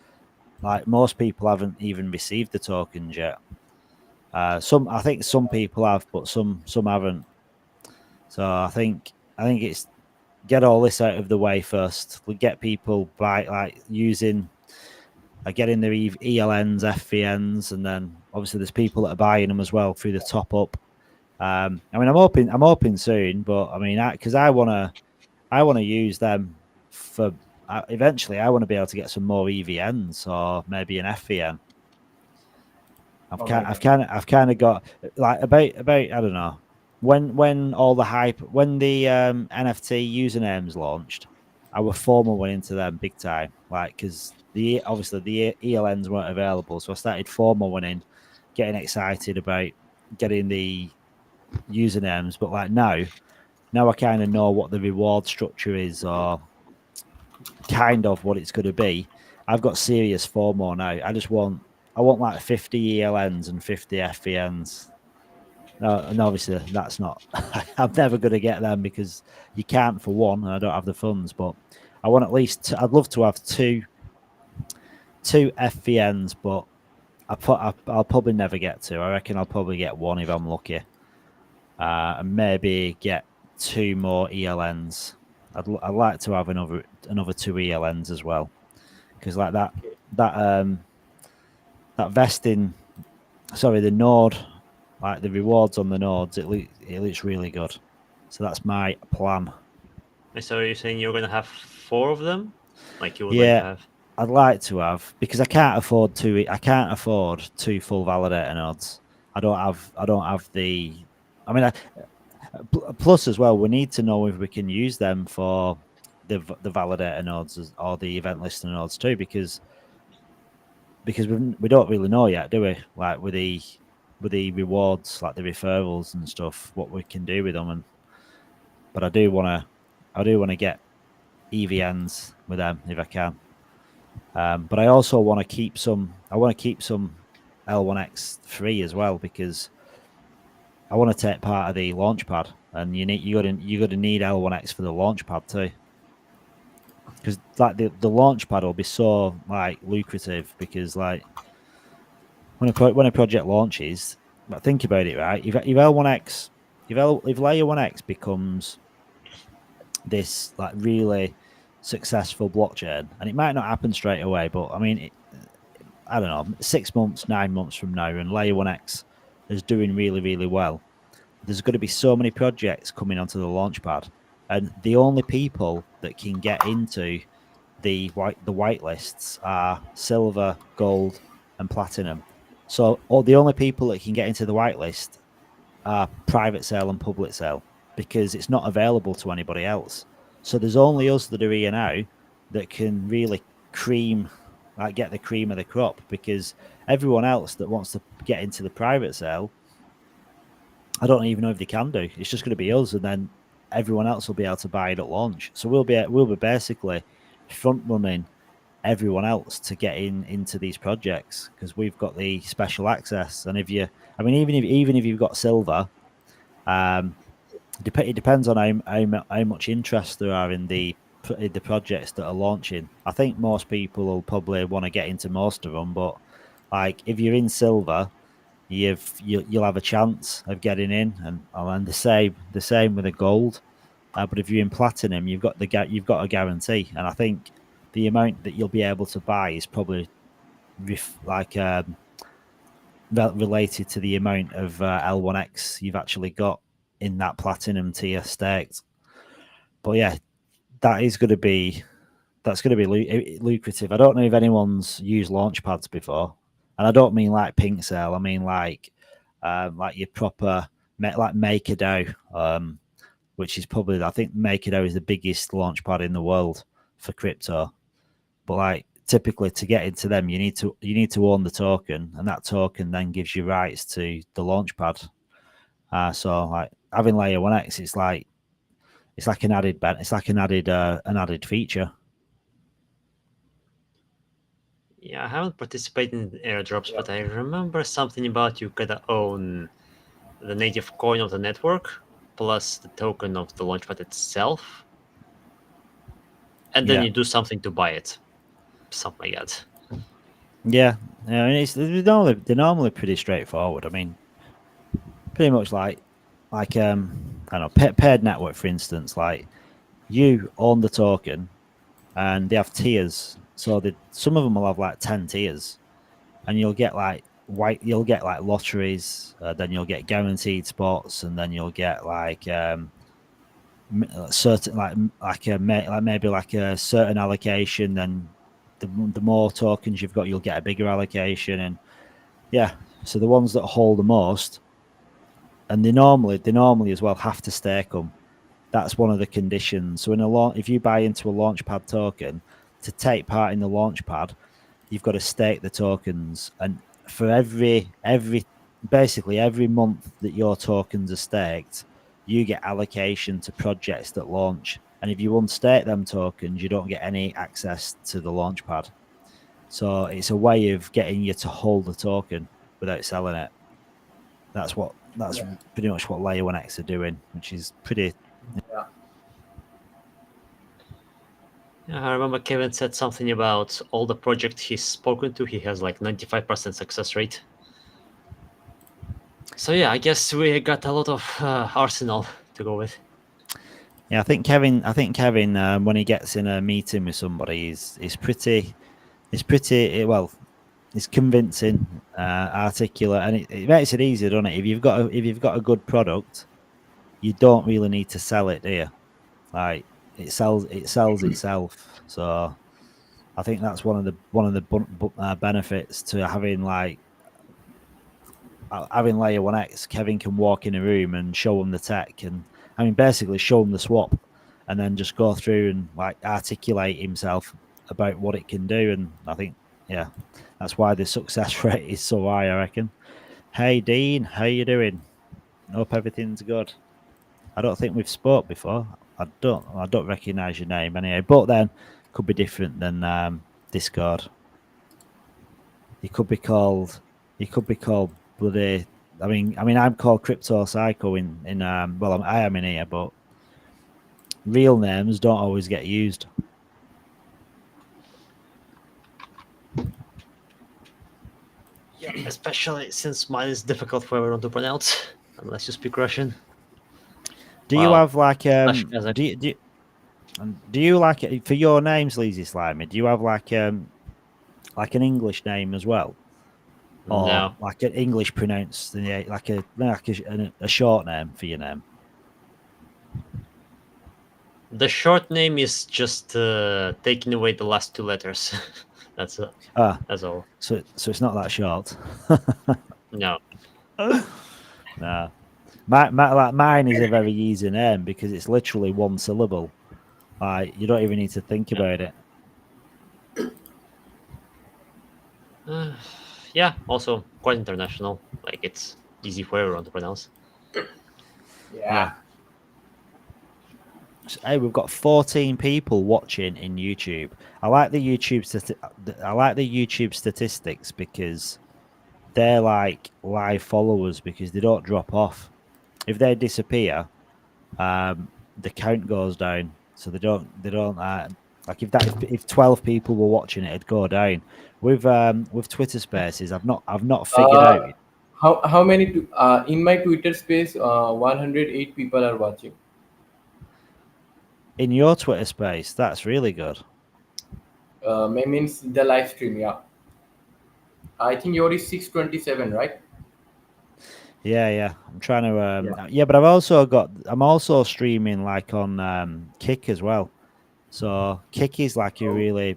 like most people haven't even received the tokens yet. I think some people have, but some haven't. So I think it's get all this out of the way first. We get people by like using, getting their ELNs, FVNs, and then obviously there's people that are buying them as well through the top up. I mean, I'm hoping soon, but I mean, because I want to use them for eventually. I want to be able to get some more EVNs, or maybe an FVN. I've kind of got like about I don't know when all the hype, when the NFT usernames launched, our FOMO went into them big time, like, because obviously the ELNs weren't available, so I started FOMO in, getting excited about getting the usernames. But like now I kind of know what the reward structure is, or kind of what it's going to be. I've got serious FOMO now. I want like 50 ELNs and 50 FVNs. And obviously that's not, I'm never going to get them, because you can't, for one, and I don't have the funds. But I want at least, I'd love to have two FVNs, but I'll probably never get two. I reckon I'll probably get one if I'm lucky, and maybe get 2 more ELNs. I'd like to have another 2 ELNs as well, because like that vesting, sorry, the node, like the rewards on the nodes, it looks really good. So that's my plan. So you're saying you're going to have 4 of them? like you would like to have? I'd like to have, because I can't afford two full validator nodes. I don't have the. I mean, plus as well, we need to know if we can use them for the validator nodes or the event listener nodes too, because we don't really know yet, do we? Like with the rewards, like the referrals and stuff, what we can do with them. But I do want to get EVNs with them if I can. But I also want to keep some. I want to keep some L1X free as well, because I want to take part of the launchpad, and you're gonna need L1X for the launchpad too, because like the launchpad will be so like lucrative, because like when a project launches, but think about it, right? If L1X, if layer 1X becomes this like really successful blockchain, and it might not happen straight away, but I mean, I don't know, 6 months, 9 months from now, and layer 1X is doing really, really well, there's going to be so many projects coming onto the launchpad, and the only people that can get into the whitelists are silver, gold, and platinum. So the only people that can get into the whitelist are private sale and public sale, because it's not available to anybody else. So there's only us that are here now that can really get the cream of the crop, because everyone else that wants to get into the private sale, I don't even know if they can do. It's just going to be us, and then everyone else will be able to buy it at launch. So we'll be basically front running everyone else to get into these projects, because we've got the special access. And even if you've got silver, it depends on how much interest there are in the projects that are launching. I think most people will probably want to get into most of them, but like if you're in silver, you'll have a chance of getting in, and the same with the gold. But if you're in platinum, you've got a guarantee, and I think the amount that you'll be able to buy is probably related to the amount of L1X you've actually got in that platinum tier staked. But yeah, that's going to be lucrative. I don't know if anyone's used launchpads before, and I don't mean like Pink Sale. I mean like your proper like MakerDAO, which is probably, I think MakerDAO is the biggest launchpad in the world for crypto. But like typically to get into them, you need to own the token, and that token then gives you rights to the launchpad. So like having layer 1X, it's like an added feature. Yeah, I haven't participated in airdrops, but I remember something about you gotta own the native coin of the network plus the token of the launchpad itself, and then you do something to buy it, something like that. Yeah, I mean they're normally pretty straightforward. I mean, pretty much like I don't know, paired network, for instance. Like you own the token, and they have tiers. So some of them will have like 10 tiers, and you'll get like lotteries, then you'll get guaranteed spots, and then you'll get like certain maybe like a certain allocation. Then the more tokens you've got, you'll get a bigger allocation, and yeah. So the ones that hold the most, and they normally as well have to stake them. That's one of the conditions. So if you buy into a launchpad token, to take part in the launchpad, you've got to stake the tokens, and for basically every month that your tokens are staked, you get allocation to projects that launch. And if you unstake them tokens, you don't get any access to the launchpad. So it's a way of getting you to hold the token without selling it. That's pretty much what layer 1X are doing, which is pretty. Yeah, I remember Kevin said something about all the projects he's spoken to, he has like 95% success rate. So yeah, I guess we got a lot of arsenal to go with. Yeah, I think Kevin, when he gets in a meeting with somebody, is pretty well. It's convincing, articulate, and it makes it easier, doesn't it? If you've got a good product, you don't really need to sell it, do you? Like it sells itself. So I think that's one of the benefits to having having layer 1x. Kevin can walk in a room and show them the tech, and I mean basically show them the swap, and then just go through and like articulate himself about what it can do. And I think that's why the success rate is so high, I reckon. Hey Dean, how you doing? Hope everything's good. I don't think we've spoke before. I don't recognise your name anyway, but then could be different than Discord. You could be called bloody. I mean, I'm called Crypto Psycho in well, I am in here, but real names don't always get used. Yeah, especially since mine is difficult for everyone to pronounce, unless you speak Russian. Do you have like do you like it for your names, Lazy Slimy? Do you have like an English name as well, or No. like an English pronounced like a short name for your name? The short name is just taking away the last two letters. That's all. So it's not that short. No. No. Mine is a very easy name because it's literally one syllable. You don't even need to think about it. Yeah, also quite international. Like it's easy for everyone to pronounce. Yeah. So, hey, we've got 14 people watching in YouTube. I like the YouTube statistics because they're like live followers because they don't drop off. If they disappear, the count goes down. So they don't like if 12 people were watching it, it'd go down. With Twitter Spaces, I've not figured out. How many in my Twitter space? 108 people are watching. In your Twitter Space, that's really good. Means the live stream, yeah. I think yours is 627, right? Yeah. I'm trying to but I'm also streaming like on Kick as well. So Kick is like a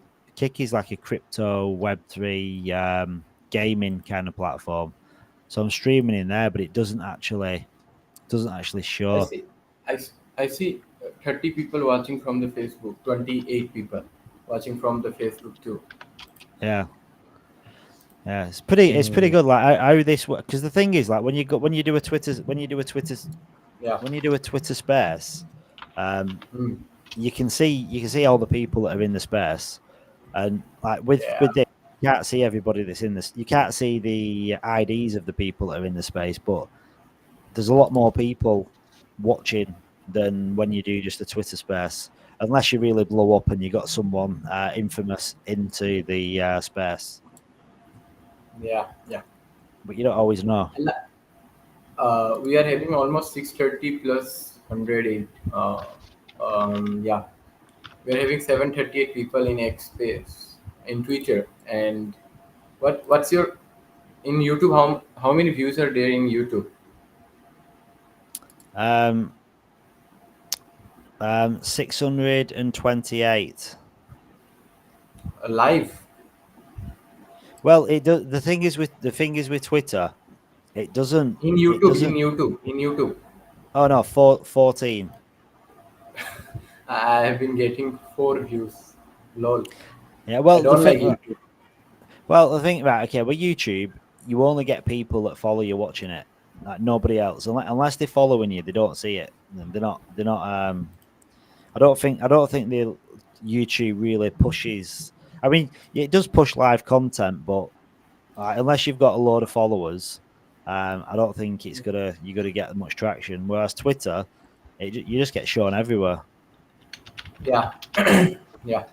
crypto Web3 gaming kind of platform. So I'm streaming in there, but it doesn't actually show. I see 30 people watching from the Facebook, 28 people watching from the Facebook too. Yeah, it's pretty good. Like how this works, because the thing is, like when you do a Twitter space, you can see all the people that are in the space, and like with this, you can't see everybody that's in this. You can't see the IDs of the people that are in the space, but there's a lot more people watching than when you do just a Twitter space, unless you really blow up and you got someone infamous into the space. Yeah. But you don't always know. We are having almost 630 plus 108. Yeah, we are having 738 people in X space in Twitter. And what's your in YouTube? How many views are there in YouTube? 628. Live. Well, it does. The thing is with Twitter, it doesn't. In YouTube. Oh no, 14. I have been getting 4 views. Lol. Yeah, well, I don't like YouTube. Well, the thing about with YouTube, you only get people that follow you watching it. Like nobody else, unless they're following you, they don't see it. They're not. I don't think the YouTube really pushes. I mean, it does push live content, but unless you've got a load of followers, I don't think you're gonna get much traction. Whereas Twitter, you just get shown everywhere. Yeah. Yeah.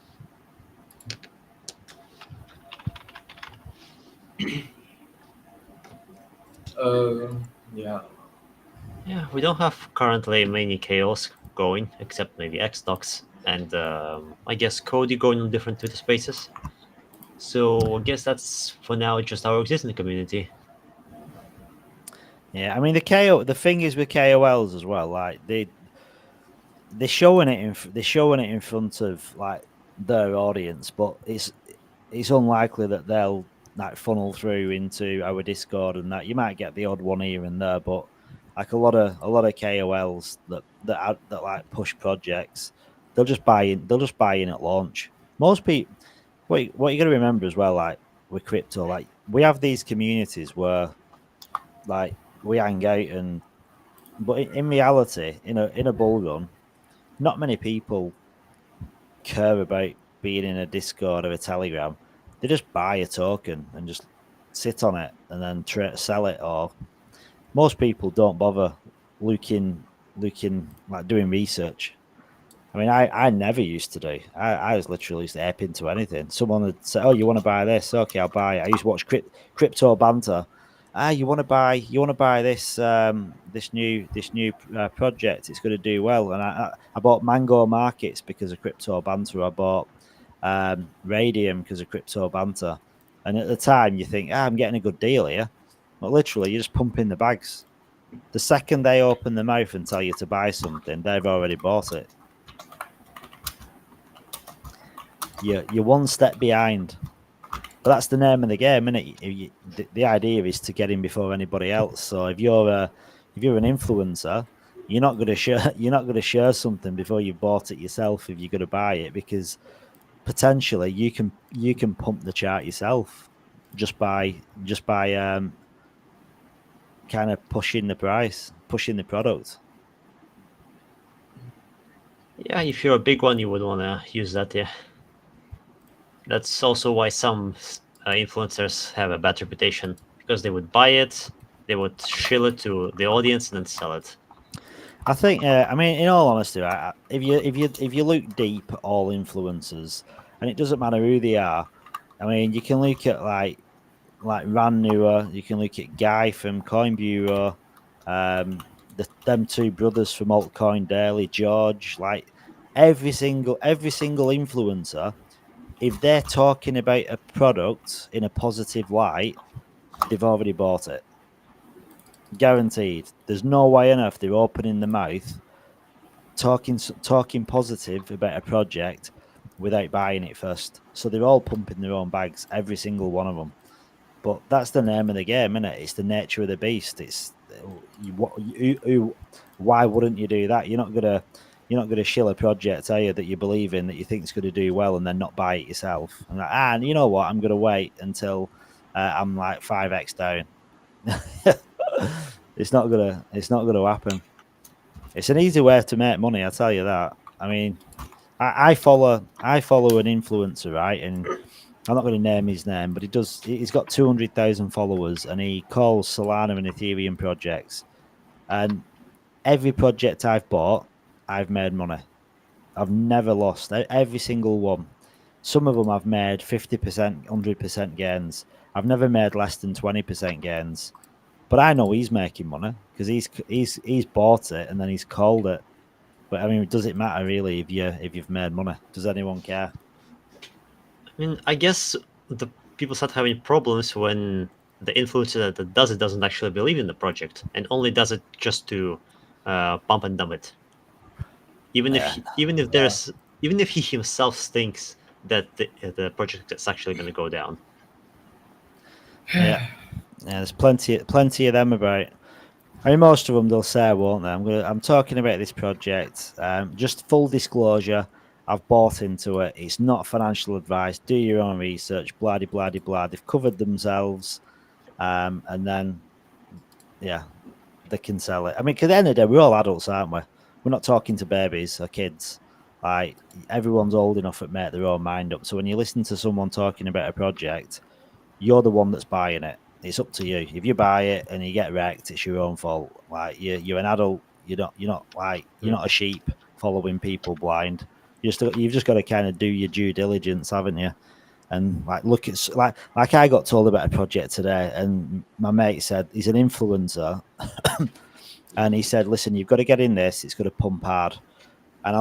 Yeah. Yeah, we don't have currently many chaos going, except maybe Xdocs and I guess Cody going on different Twitter spaces. So I guess that's for now just our existing community. Yeah, I mean the thing is with KOLs as well, like they're showing it in front of like their audience, but it's unlikely that they'll like funnel through into our Discord and that. You might get the odd one here and there, but like a lot of KOLs that like push projects, they'll just buy in at launch. Most people, what you got to remember as well, like with crypto, like we have these communities where like we hang out but in reality, in a bull run, not many people care about being in a Discord or a Telegram. They just buy a token and just sit on it and then sell it. Or most people don't bother looking like doing research. I mean, I never used to do. I was literally just ape into anything. Someone would say, "Oh, you want to buy this? Okay, I'll buy it." I used to watch crypto banter. You want to buy this this new project? It's going to do well. And I bought Mango Markets because of crypto banter. I bought Radium because of crypto banter. And at the time, you think, I'm getting a good deal here. But literally, you're just pumping the bags. The second they open their mouth and tell you to buy something, they've already bought it. You're one step behind. But that's the name of the game, isn't it? The idea is to get in before anybody else. So if you're an influencer, you're not going to share something before you've bought it yourself if you're going to buy it, because potentially you can pump the chart yourself just by kind of pushing the price, pushing the product. Yeah, if you're a big one, you would want to use that. Yeah, that's also why some influencers have a bad reputation, because they would buy it, they would shill it to the audience, and then sell it. I think. I mean, in all honesty, if you look deep at all influencers, and it doesn't matter who they are. I mean, you can look at like Ran Newer, you can look at Guy from Coin Bureau, them two brothers from Altcoin Daily, George, like every single influencer, if they're talking about a product in a positive light, they've already bought it. Guaranteed. There's no way on earth they're opening the mouth talking positive about a project without buying it first. So they're all pumping their own bags, every single one of them. But that's the name of the game, isn't it? It's the nature of the beast. It's why wouldn't you do that? You're not gonna shill a project, are you, that you believe in, that you think is going to do well, and then not buy it yourself. And you know what? I'm gonna wait until I'm like 5x down. It's not gonna happen. It's an easy way to make money, I tell you that. I mean, I follow an influencer, right? And I'm not going to name his name, but he's got 200,000 followers, and he calls Solana and Ethereum projects. And every project I've bought, I've made money. I've never lost every single one. Some of them I've made 50%, 100% gains. I've never made less than 20% gains. But I know he's making money because he's bought it and then he's called it. But I mean, does it matter really if you've made money? Does anyone care? I mean, I guess the people start having problems when the influencer that does it doesn't actually believe in the project and only does it just to pump and dump it. Even if he himself thinks that the project is actually going to go down. Yeah, there's plenty of them about. I mean, most of them they'll say, won't they? I'm talking about this project. Just full disclosure, I've bought into it. It's not financial advice. Do your own research. Blah de blah de blah. They've covered themselves, and then they can sell it. I mean, 'cause at the end of the day, we're all adults, aren't we? We're not talking to babies or kids. Like, everyone's old enough to make their own mind up. So when you listen to someone talking about a project, you're the one that's buying it. It's up to you. If you buy it and you get wrecked, it's your own fault. Like, you're an adult. You're not a sheep following people blind. You've just got to kind of do your due diligence, haven't you? And like, look at like I got told about a project today, and my mate said he's an influencer, and he said, "Listen, you've got to get in this. It's going to pump hard." And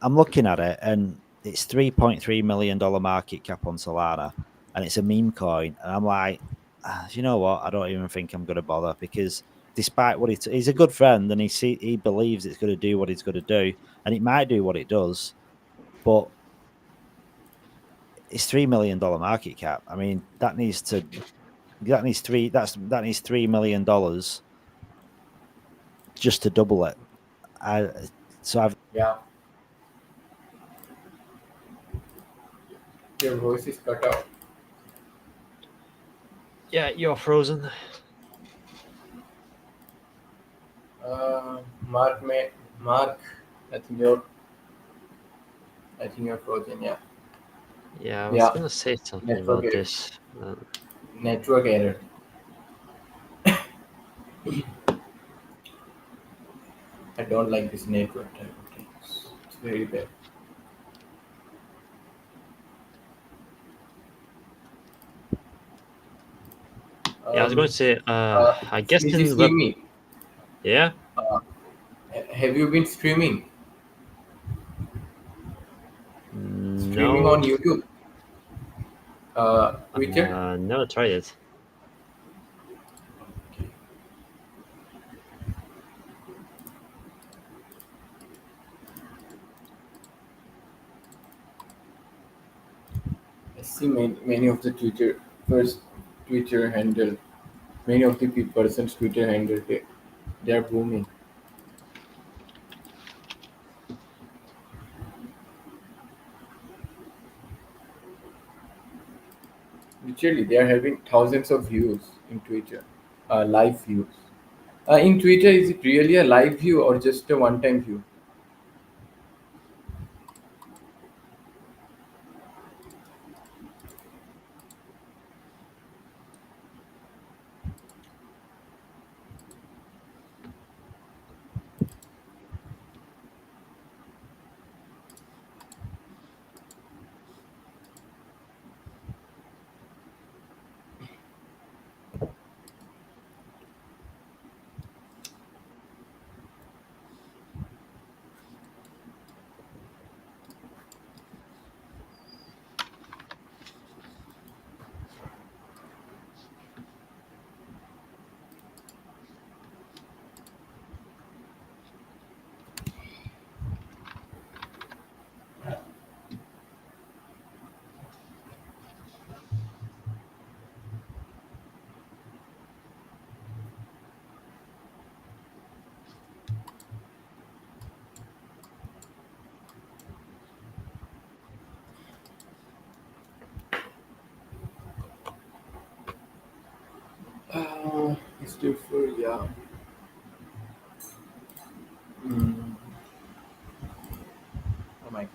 I'm looking at it, and it's $3.3 million market cap on Solana, and it's a meme coin, and I'm like, you know what? I don't even think I'm going to bother, because despite what he's a good friend, and he believes it's going to do what it's going to do, and it might do what it does, but it's $3 million market cap. I mean, that needs $3 million just to double it. Yeah. Your voice is cut out. Yeah, you're frozen. Mark, I think you're frozen. Yeah. Yeah, I was gonna say something about this. Network error. I don't like this network type of things. It's very bad. Yeah, I was going to say, I guess Is in he web. streaming? Yeah. Have you been streaming? Streaming No. on YouTube? Twitter? Never tried it. I see many of the Twitter handle, many of the person's Twitter handle, they are booming. Literally, they are having thousands of views in Twitter, live views. In Twitter, is it really a live view or just a one-time view? It's different, yeah. Oh my God.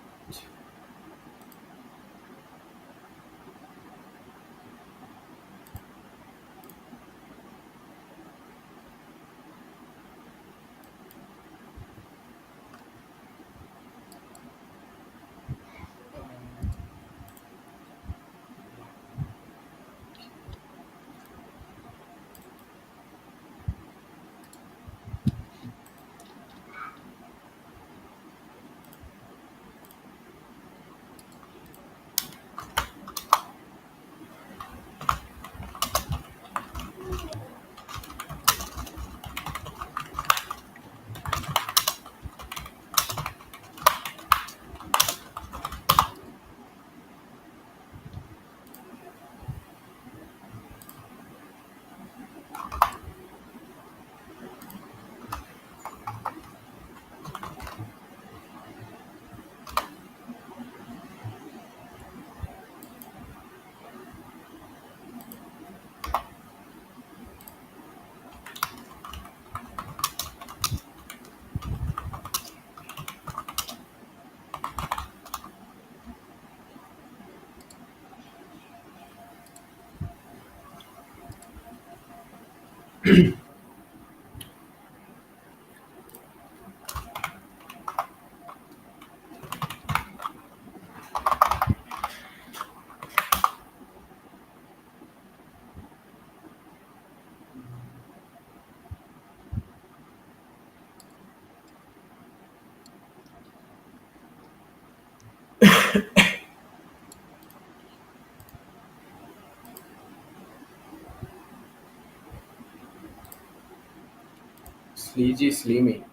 Sleegy Slimy.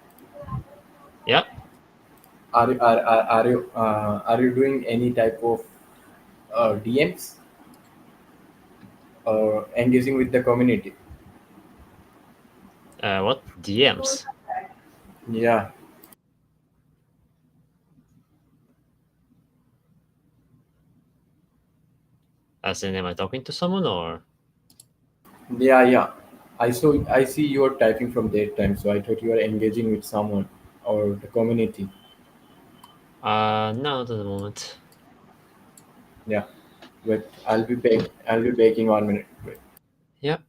Yeah. Are you doing any type of DMs or engaging with the community? What? DMs? Yeah. As in, am I talking to someone or? Yeah. I see you are typing from that time, so I thought you were engaging with someone or the community. No, not at the moment. Yeah. But I'll be baking 1 minute. Wait. Yep.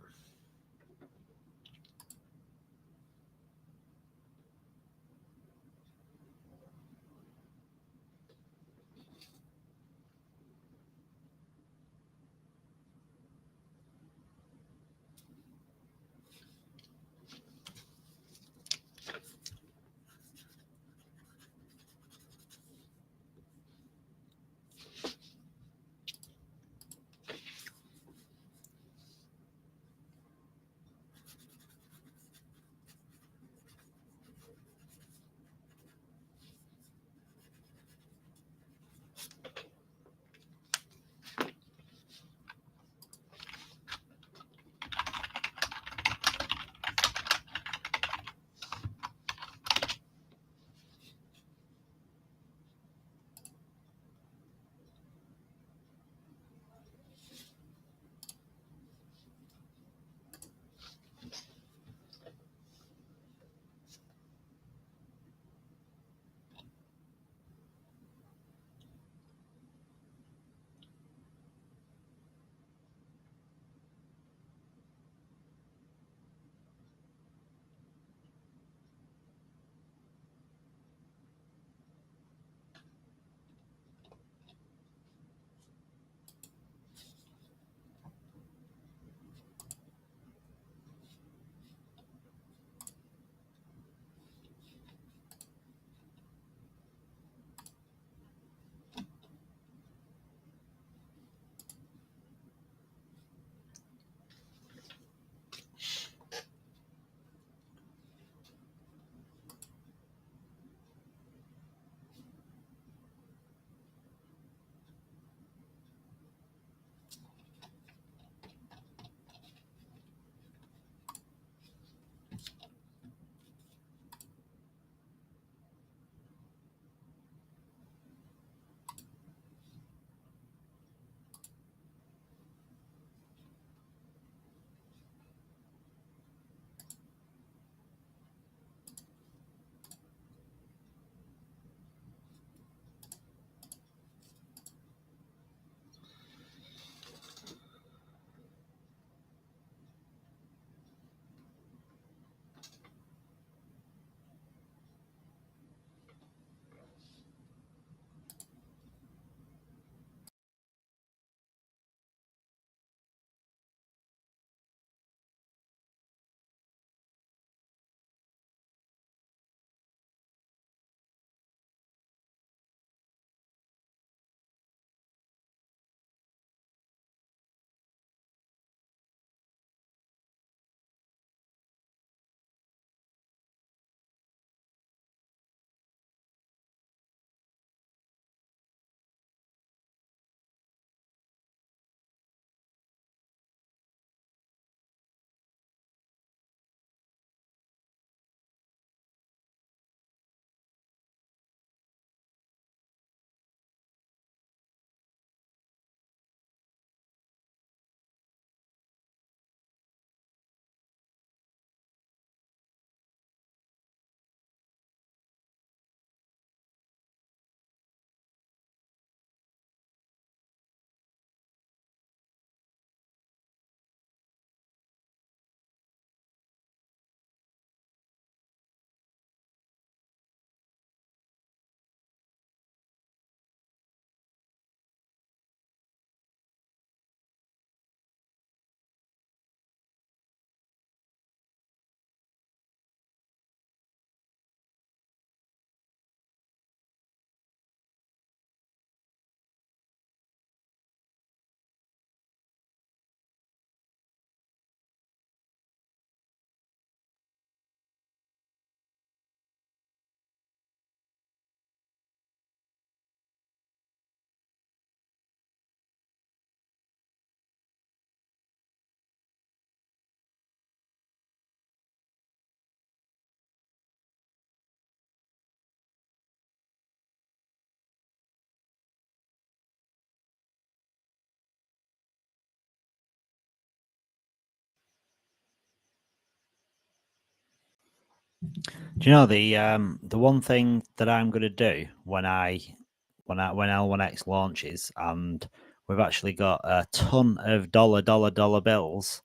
Do you know the one thing that I'm going to do when L1X launches, and we've actually got a ton of dollar bills,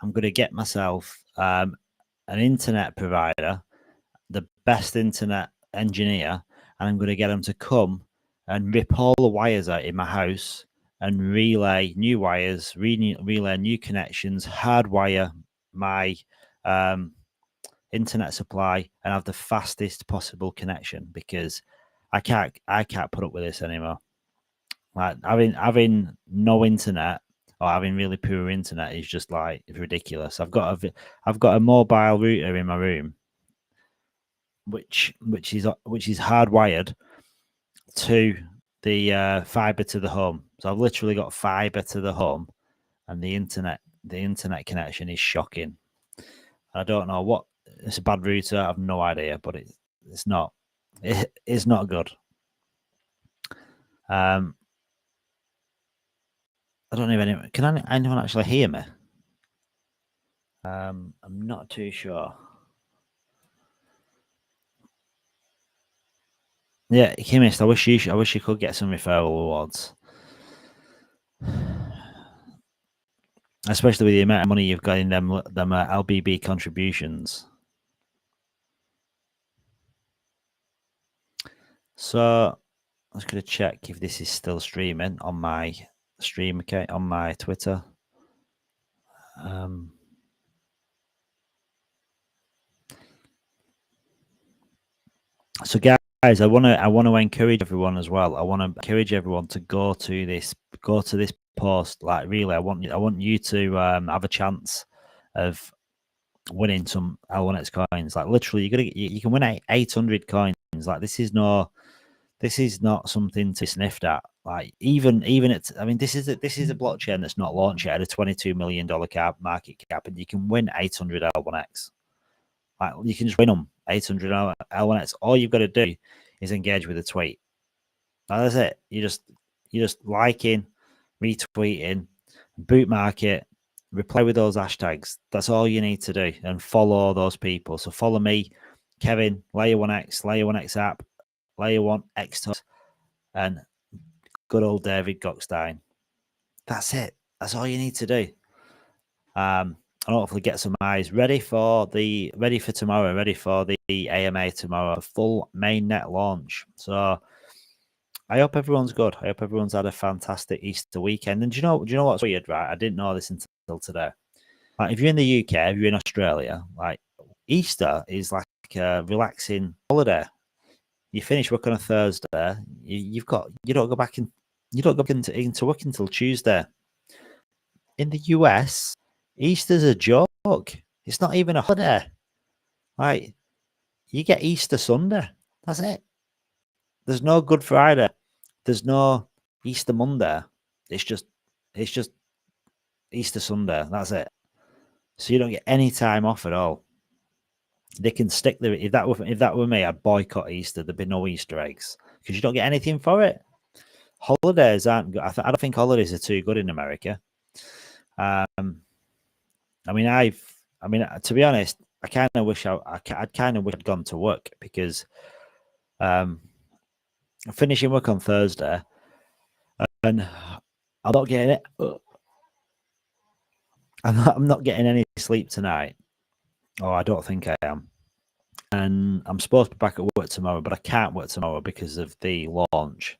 I'm going to get myself an internet provider, the best internet engineer, and I'm going to get them to come and rip all the wires out in my house and relay new wires, relay new connections, hardwire my internet supply, and have the fastest possible connection, because I can't put up with this anymore. Like having no internet or having really poor internet is just like ridiculous. I've got a mobile router in my room, which is hardwired to the fiber to the home. So I've literally got fiber to the home, and the internet connection is shocking. I don't know what. It's a bad router. I have no idea, but it's not good. I don't know if anyone can anyone actually hear me. I'm not too sure. Yeah, Chemist, I wish you could get some referral awards, especially with the amount of money you've got in them LBB contributions. So I'm just going to check if this is still streaming on my stream account on my Twitter. So guys, I want to encourage everyone as well. I want to encourage everyone to go to this post. Like, really, I want you to have a chance of winning some L1X coins. Like, literally, you can win 800 coins. Like, this is not something to be sniffed at. Like, even it's, I mean, this is a blockchain that's not launched yet at a $22 million market cap, and you can win 800 L1X. Like, you can just win them 800 L1X. All you've got to do is engage with a tweet. Now, that's it. You just liking, retweeting, boot market, reply with those hashtags. That's all you need to do, and follow those people. So follow me, Kevin, Layer1X, Layer1X app, Layer1X, and good old David Gockstein. That's it. That's all you need to do. And hopefully get some eyes ready for tomorrow, ready for the AMA tomorrow, full mainnet launch. So I hope everyone's good. I hope everyone's had a fantastic Easter weekend. And do you know what's weird, right? I didn't know this until today. Like, if you're in the UK, if you're in Australia, like, Easter is like a relaxing holiday. You finish work on a Thursday. You don't go back into work until Tuesday. In the US, Easter's a joke. It's not even a holiday. Like, you get Easter Sunday. That's it. There's no Good Friday. There's no Easter Monday. It's just Easter Sunday. That's it. So you don't get any time off at all. They can stick there. If that were me, I'd boycott Easter. There'd be no Easter eggs because you don't get anything for it. Holidays aren't good. I don't think holidays are too good in America. I mean, to be honest, I kind of wish I'd gone to work, because finishing work on Thursday, and I'm not getting it. I'm not getting any sleep tonight. Oh, I don't think I am. And I'm supposed to be back at work tomorrow, but I can't work tomorrow because of the launch.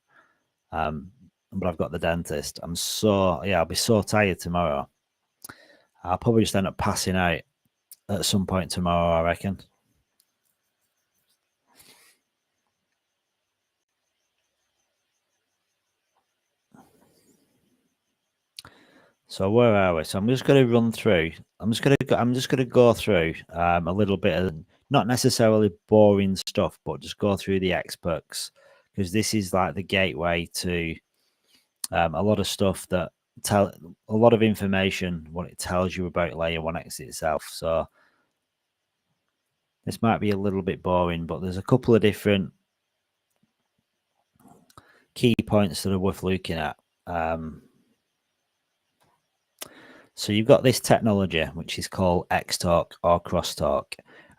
But I've got the dentist. I'll be so tired tomorrow. I'll probably just end up passing out at some point tomorrow, I reckon. So where are we? So I'm just going to run through. I'm just going to go through a little bit of, not necessarily boring stuff, but just go through the experts, because this is like the gateway to a lot of stuff that a lot of information, what it tells you about Layer1X itself. So this might be a little bit boring, but there's a couple of different key points that are worth looking at. So you've got this technology, which is called Xtalk or Crosstalk.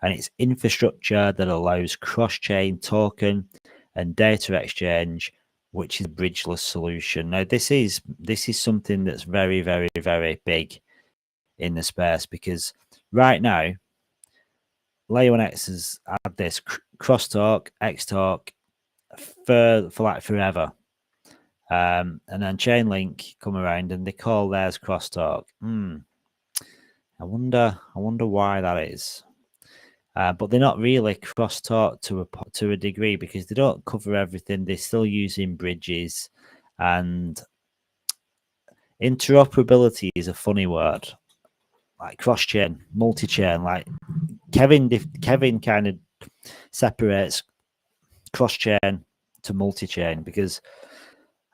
and it's infrastructure that allows cross-chain token and data exchange, which is a bridgeless solution. Now, this is something that's very, very, very big in the space, because right now, Layer 1x has had this crosstalk, Xtalk for like forever. And then Chainlink come around and they call theirs crosstalk. I wonder why that is. But they're not really crosstalk to a degree, because they don't cover everything. They're still using bridges, and interoperability is a funny word. Like cross-chain, multi-chain. Like Kevin kind of separates cross-chain to multi-chain, because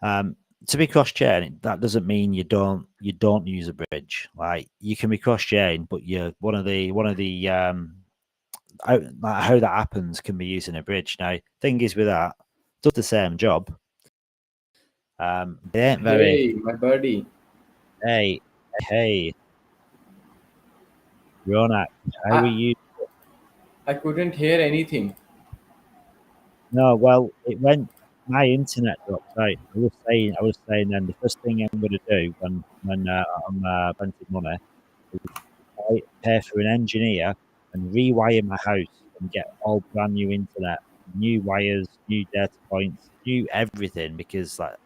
to be cross-chain, that doesn't mean you don't use a bridge. Like you can be cross-chain, but you're one of the how that happens can be using a bridge. Now, thing is with that, does the same job. They ain't very. Hey, my buddy. Hey, Ronak, how are you? I couldn't hear anything. No, well, it went. My internet dropped out. I was saying then the first thing I'm going to do when I'm spending money is pay for an engineer and rewire my house and get all brand new internet, new wires, new data points, new everything, because I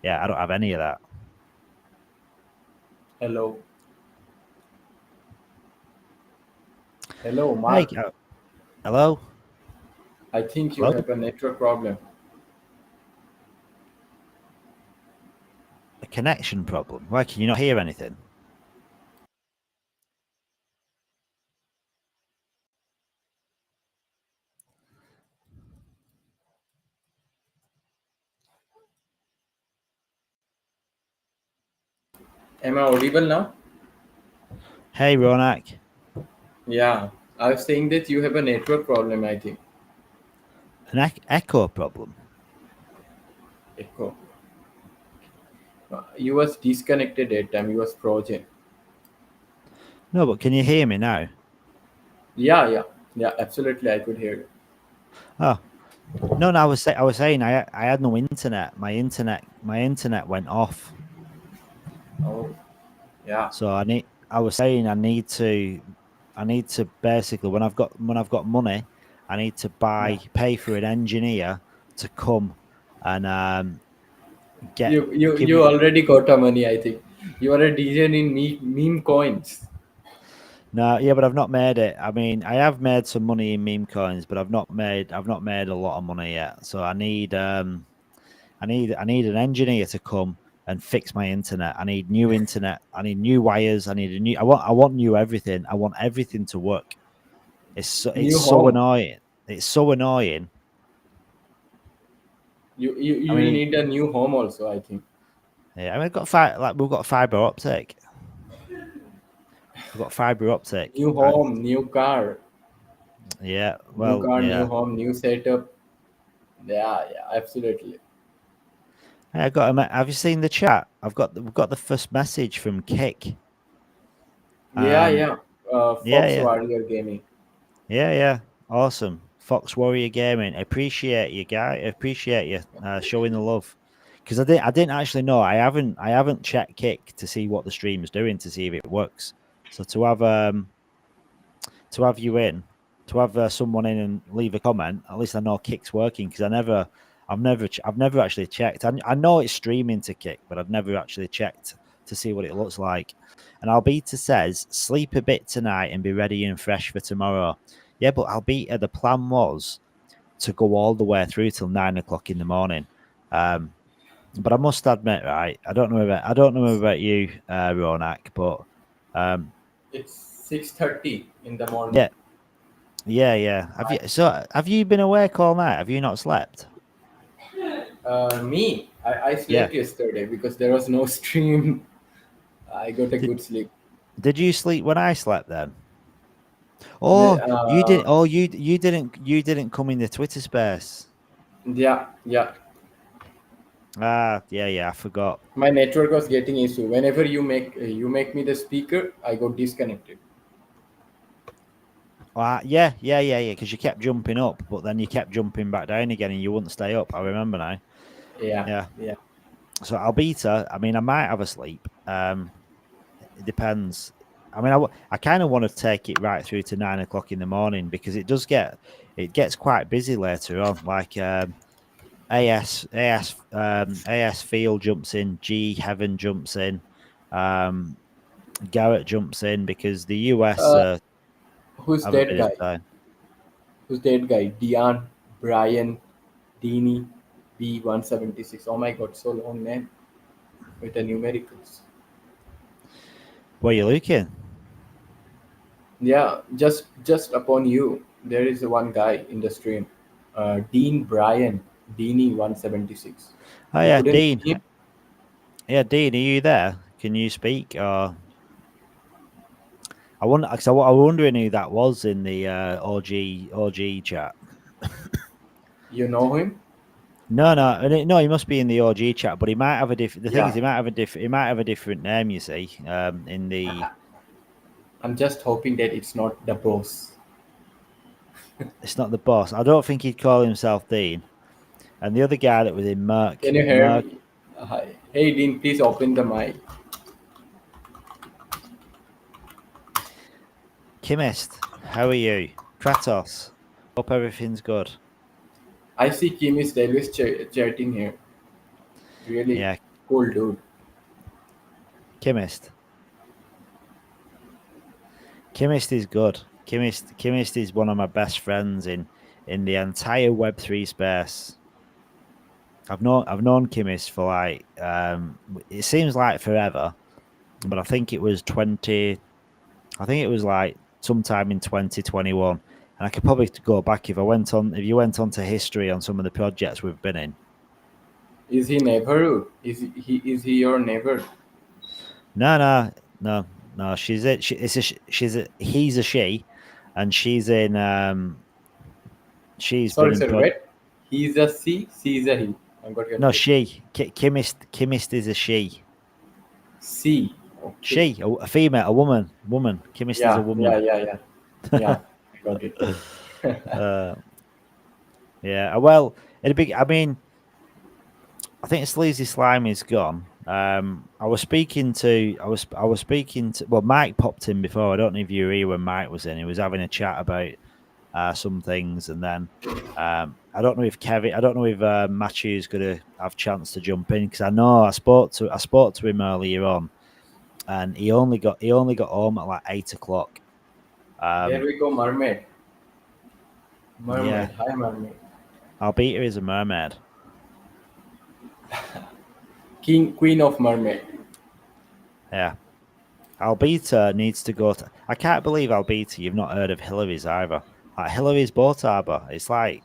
don't have any of that. Hello. Hello, Mark. Hey, hello. I think you Hello? have a network problem. A connection problem. Why can you not hear anything? Am I audible now? Hey, Ronak. Yeah, I was saying that you have a network problem, I think. An echo problem? Echo. You was disconnected that time. You was frozen. No, but can you hear me now? Yeah, absolutely. I could hear you. Oh, no, I was saying I had no internet. My internet went off. Oh, yeah. So I need to basically, when I've got money, I need to pay for an engineer to come and get. You already got the money, I think. You are a DJ in meme coins. No, yeah, but I've not made it. I mean, I have made some money in meme coins, but I've not made a lot of money yet. So I need an engineer to come and fix my internet. I need new internet. I need new wires. I want new everything. I want everything to work. It's so annoying. It's so annoying. You will need a new home also, I think. Yeah, I mean, we've got fiber optic. We've got fiber optic. New home, new car. Yeah, well, new car, yeah. new home, new setup. Yeah, absolutely. Hey, have you seen the chat? We've got the first message from Kick. Fox Warrior Gaming. Yeah. Awesome. Fox Warrior Gaming. I appreciate you, guy. I appreciate you showing the love. Because I didn't actually know. I haven't checked Kick to see what the stream is doing, to see if it works. So to have you in, to have someone in and leave a comment, at least I know Kick's working, because I've never actually checked. I know it's streaming to Kick, but I've never actually checked to see what it looks like. And Albita says, sleep a bit tonight and be ready and fresh for tomorrow. Yeah, but Albita, the plan was to go all the way through till 9 o'clock in the morning. But I must admit, right, I don't know about you, Ronak, but it's 6:30 in the morning. Yeah. Have you been awake all night? Have you not slept? Me, I slept yesterday because there was no stream. I got a good sleep. Did you sleep when I slept then? Oh, you didn't. Oh, you didn't come in the Twitter space. Yeah. Yeah. I forgot. My network was getting issue. Whenever you make me the speaker, I got disconnected. Yeah. Because you kept jumping up, but then you kept jumping back down again, and you wouldn't stay up. I remember now. Yeah. So Albita, I mean, I might have a sleep. It depends. I mean, I kind of want to take it right through to 9 o'clock in the morning because it gets quite busy later on. Like AS Field jumps in, G Heaven jumps in, Garrett jumps in because the US Who's have a that bit guy? of time. Who's that guy? Dion, Brian, Dini, B176. Oh my God, so long name with the numericals. Where you looking? Yeah, just upon you, there is one guy in the stream, Dean Brian, Dini 176. Oh You yeah, couldn't Dean. see him? Yeah, Dean, are you there? Can you speak? Or I wonder, because I was wondering who that was in the OG chat. You know him? No, he must be in the OG chat, but he might have a different. The thing is, Yeah. he might have a different name. You see, in the. I'm just hoping that it's not the boss. It's not the boss. I don't think he'd call himself Dean. And the other guy that was in Merc. Can you hear me? Hi. Hey, Dean, please open the mic. Chemist, how are you? Kratos, hope everything's good. I see Kim is always chatting here. Really cool dude. Chemist is good. Chemist is one of my best friends in the entire Web3 space. I've known Chemist for like it seems like forever, but I think it was like sometime in 2021, and I could probably go back if you went on to history on some of the projects we've been in. Is he neighborhood? Is he your neighbor? No. He's a she, and she's in she's Sorry, been in wait. He's a she, she's a he. I got your no name. she. Chemist is a she. She. Okay. She, a female, a woman. Chemist is a woman. Yeah. I got it. Yeah. Well, it'd be. I mean, I think Sleazy Slime is gone. I was speaking to. Well, Mike popped in before. I don't know if you were here when Mike was in. He was having a chat about some things, and then I don't know if Matthew's gonna have chance to jump in because I know I spoke to him earlier on, and he only got home at like 8 o'clock. There we go, mermaid. Yeah. Hi, mermaid. Albita is a mermaid. Queen of mermaid. Yeah. Albita needs to go to. I can't believe Albita. You've not heard of Hillary's either. Like Hillary's Boat Harbour. It's the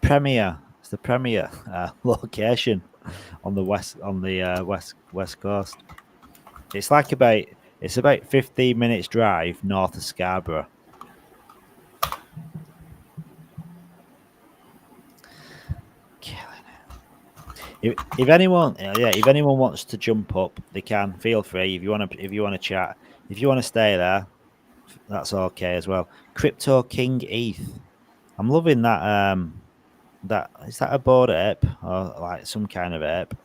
premier location on the west coast. It's about 15 minutes drive north of Scarborough. If anyone wants to jump up, they can. Feel free. If you want to chat, if you want to stay there, that's okay as well. Crypto King ETH. I'm loving that. Is that a board ape or like some kind of ape?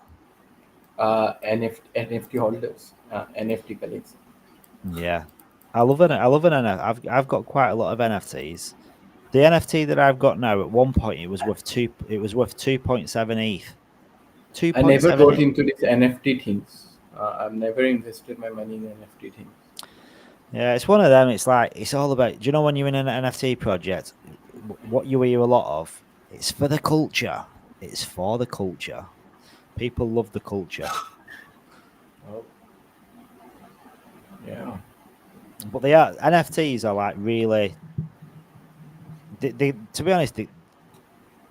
NFT holders, NFT collectors. Yeah, I love an NFT. I've got quite a lot of NFTs. The NFT that I've got now, at one point, it was worth 2.7 ETH. I never got into these NFT things. I've never invested my money in NFT things. Yeah, it's one of them. It's like, it's all about, do you know when you're in an NFT project, what you hear a lot of, it's for the culture. It's for the culture. People love the culture. Oh. Yeah. But NFTs are like really, they to be honest,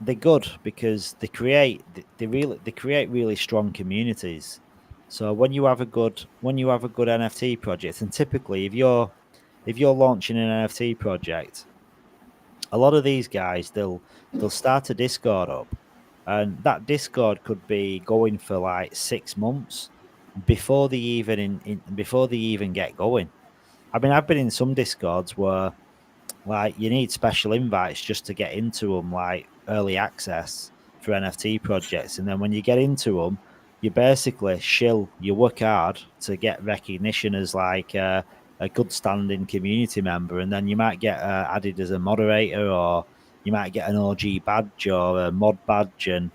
they're good because they create really strong communities. So when you have a good NFT project, and typically if you're launching an NFT project, a lot of these guys they'll start a Discord up, and that Discord could be going for like 6 months before they even get going. I mean, I've been in some Discords where like you need special invites just to get into them, like early access for NFT projects, and then when you get into them, you basically shill. You work hard to get recognition as like a good standing community member, and then you might get added as a moderator, or you might get an OG badge or a mod badge, and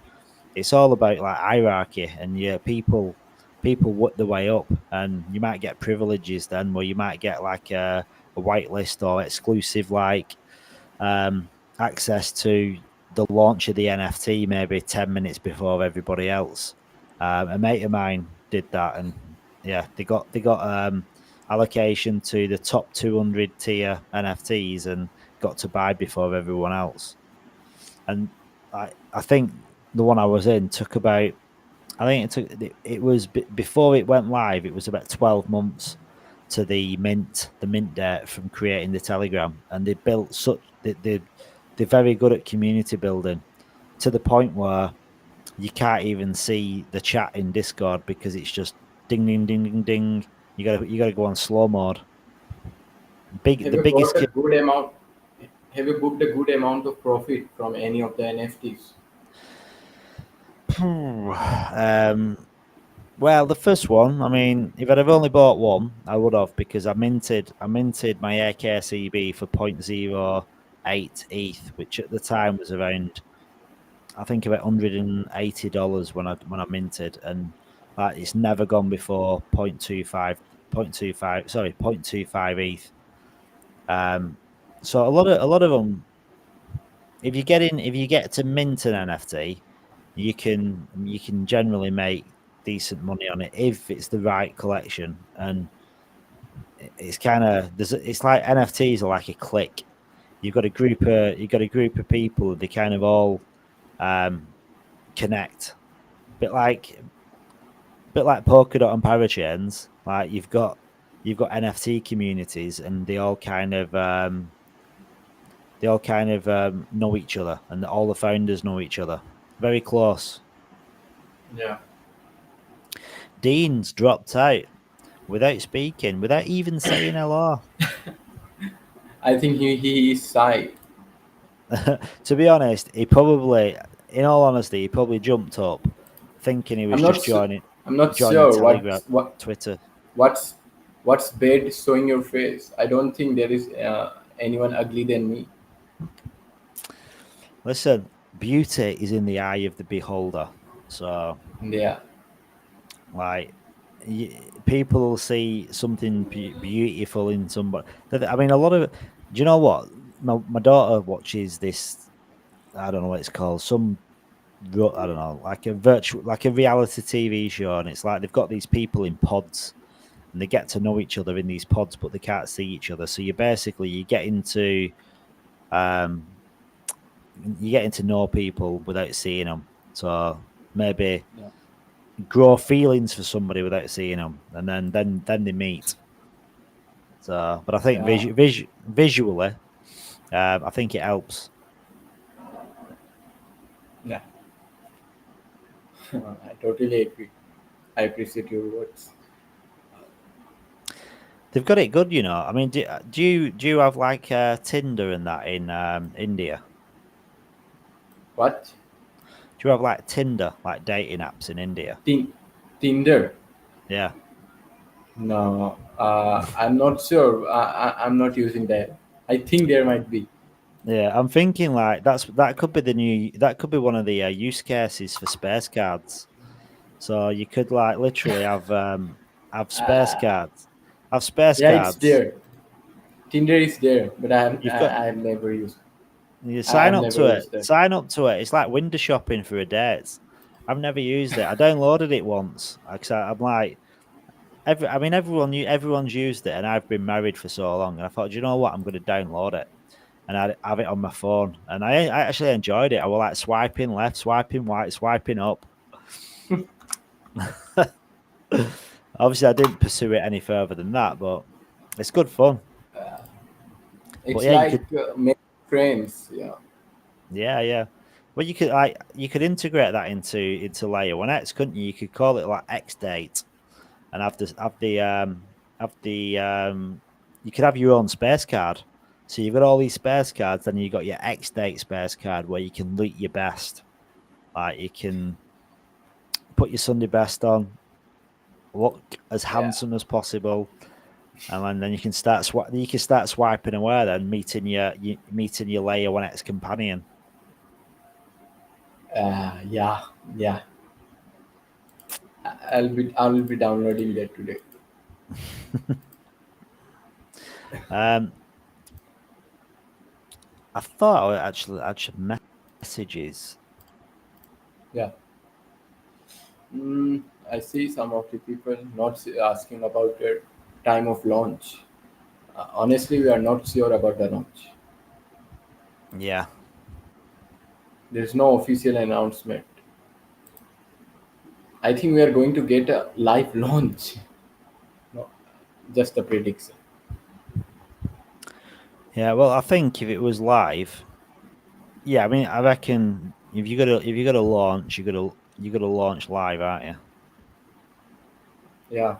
it's all about like hierarchy, and yeah, people work their way up, and you might get privileges then where you might get like a whitelist or exclusive like access to the launch of the NFT maybe 10 minutes before everybody else. A mate of mine did that, and yeah, they got allocation to the top 200 tier NFTs and got to buy before everyone else. And I think the one I was in took about, I think it was before it went live, it was about 12 months to the mint date from creating the Telegram, and they built they're very good at community building to the point where you can't even see the chat in Discord because it's just ding ding ding ding ding. You gotta go on slow mode. Have you booked a good amount of profit from any of the NFTs? Well, the first one, I mean, if I'd have only bought one, I would have, because I minted my AKCB for 0.08 ETH, which at the time was around, I think, about $180 when I minted, and it's never gone before 0.25 ETH. So a lot of them, if you get to mint an NFT, you can generally make decent money on it if it's the right collection. And it's kind of it's like NFTs are like a clique. You've got a group of people. They kind of all connect, bit like Polkadot and Parachains. Like you've got NFT communities, and they all kind of know each other, and all the founders know each other. Very close. Yeah. Dean's dropped out without speaking, without even saying hello. I think he is shy. To be honest, he probably, in all honesty, he probably jumped up thinking he was just joining. I'm not joining sure Telegram, Twitter. What's bad showing your face? I don't think there is anyone ugly than me. Listen, beauty is in the eye of the beholder. So yeah, like people will see something beautiful in somebody. I mean, a lot of. Do you know what? My daughter watches this. I don't know what it's called. I don't know, like a reality TV show, and it's like they've got these people in pods, and they get to know each other in these pods, but they can't see each other. So you get into know people without seeing them. So maybe grow feelings for somebody without seeing them, and then they meet. So, but I think visually, I think it helps. Yeah, I totally agree. I appreciate your words. They've got it good, you know. I mean, do you have like Tinder and that in India? What? Do you have like Tinder, like dating apps in India? Tinder? Yeah. No, I'm not sure. I'm not using that. I think there might be. Yeah, I'm thinking like that could be one of the use cases for space cards. So you could like literally have space cards. Have space cards. It's there. Tinder is there, but I've never used. You sign up to it. Sign up to it. It's like window shopping for a date. I've never used it. I downloaded it once. I'm like, everyone's used it, and I've been married for so long, and I thought, do you know what? I'm going to download it, and I have it on my phone, and I actually enjoyed it. I was like swiping left, swiping right, swiping up. Obviously, I didn't pursue it any further than that, but it's good fun. It's like make friends, Yeah. Well, you could integrate that into Layer 1X, couldn't you? You could call it like X date, and have the you could have your own space card. So you've got all these space cards, then you got your X date space card where you can look your best. Like you can put your Sunday best on, look as handsome as possible, and then you can start swiping away. Then meeting your layer 1x companion. Yeah. I will be downloading that today. I thought I actually messages. Yeah. I see some of the people not asking about the time of launch. Honestly, we are not sure about the launch. Yeah. There's no official announcement. I think we are going to get a live launch. No, just a prediction. Yeah, well, I think if it was live, yeah, I mean, I reckon if you got to launch, you got to launch live, aren't you? Yeah,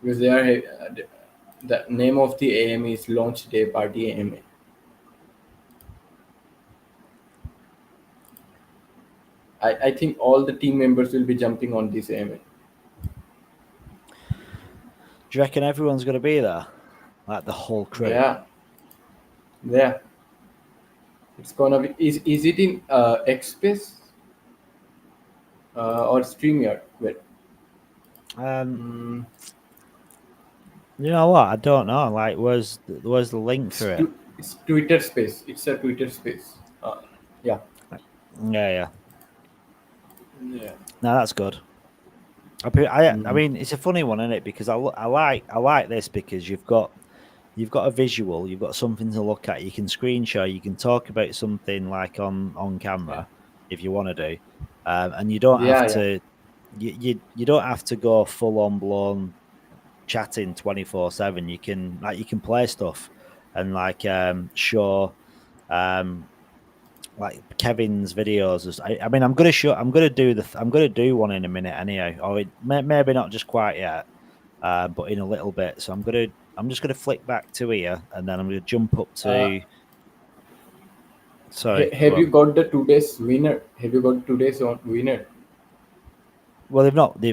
because they are the name of the AM is Launch Day Party AMA. I think all the team members will be jumping on this AMA. Do you reckon everyone's going to be there? Like the whole crew? Yeah. It's gonna be. Is it in XSpace or StreamYard? Wait. You know what? I don't know. Like, where's the link for it? It's Twitter Space. It's a Twitter Space. Yeah. Yeah. Yeah. No, that's good. I mean, it's a funny one, isn't it? Because I like this because you've got a visual, you've got something to look at. You can screen share, you can talk about something like on camera if you want to do, and you don't have to. You don't have to go full on blown chatting 24/7. You can play stuff and show like Kevin's videos. I mean, I'm gonna do one in a minute anyhow, or maybe not just quite yet, but in a little bit. So I'm just gonna flick back to here, and then I'm gonna jump up to. Sorry. Have you got the today's winner? Have you got today's winner? Well, they've not. But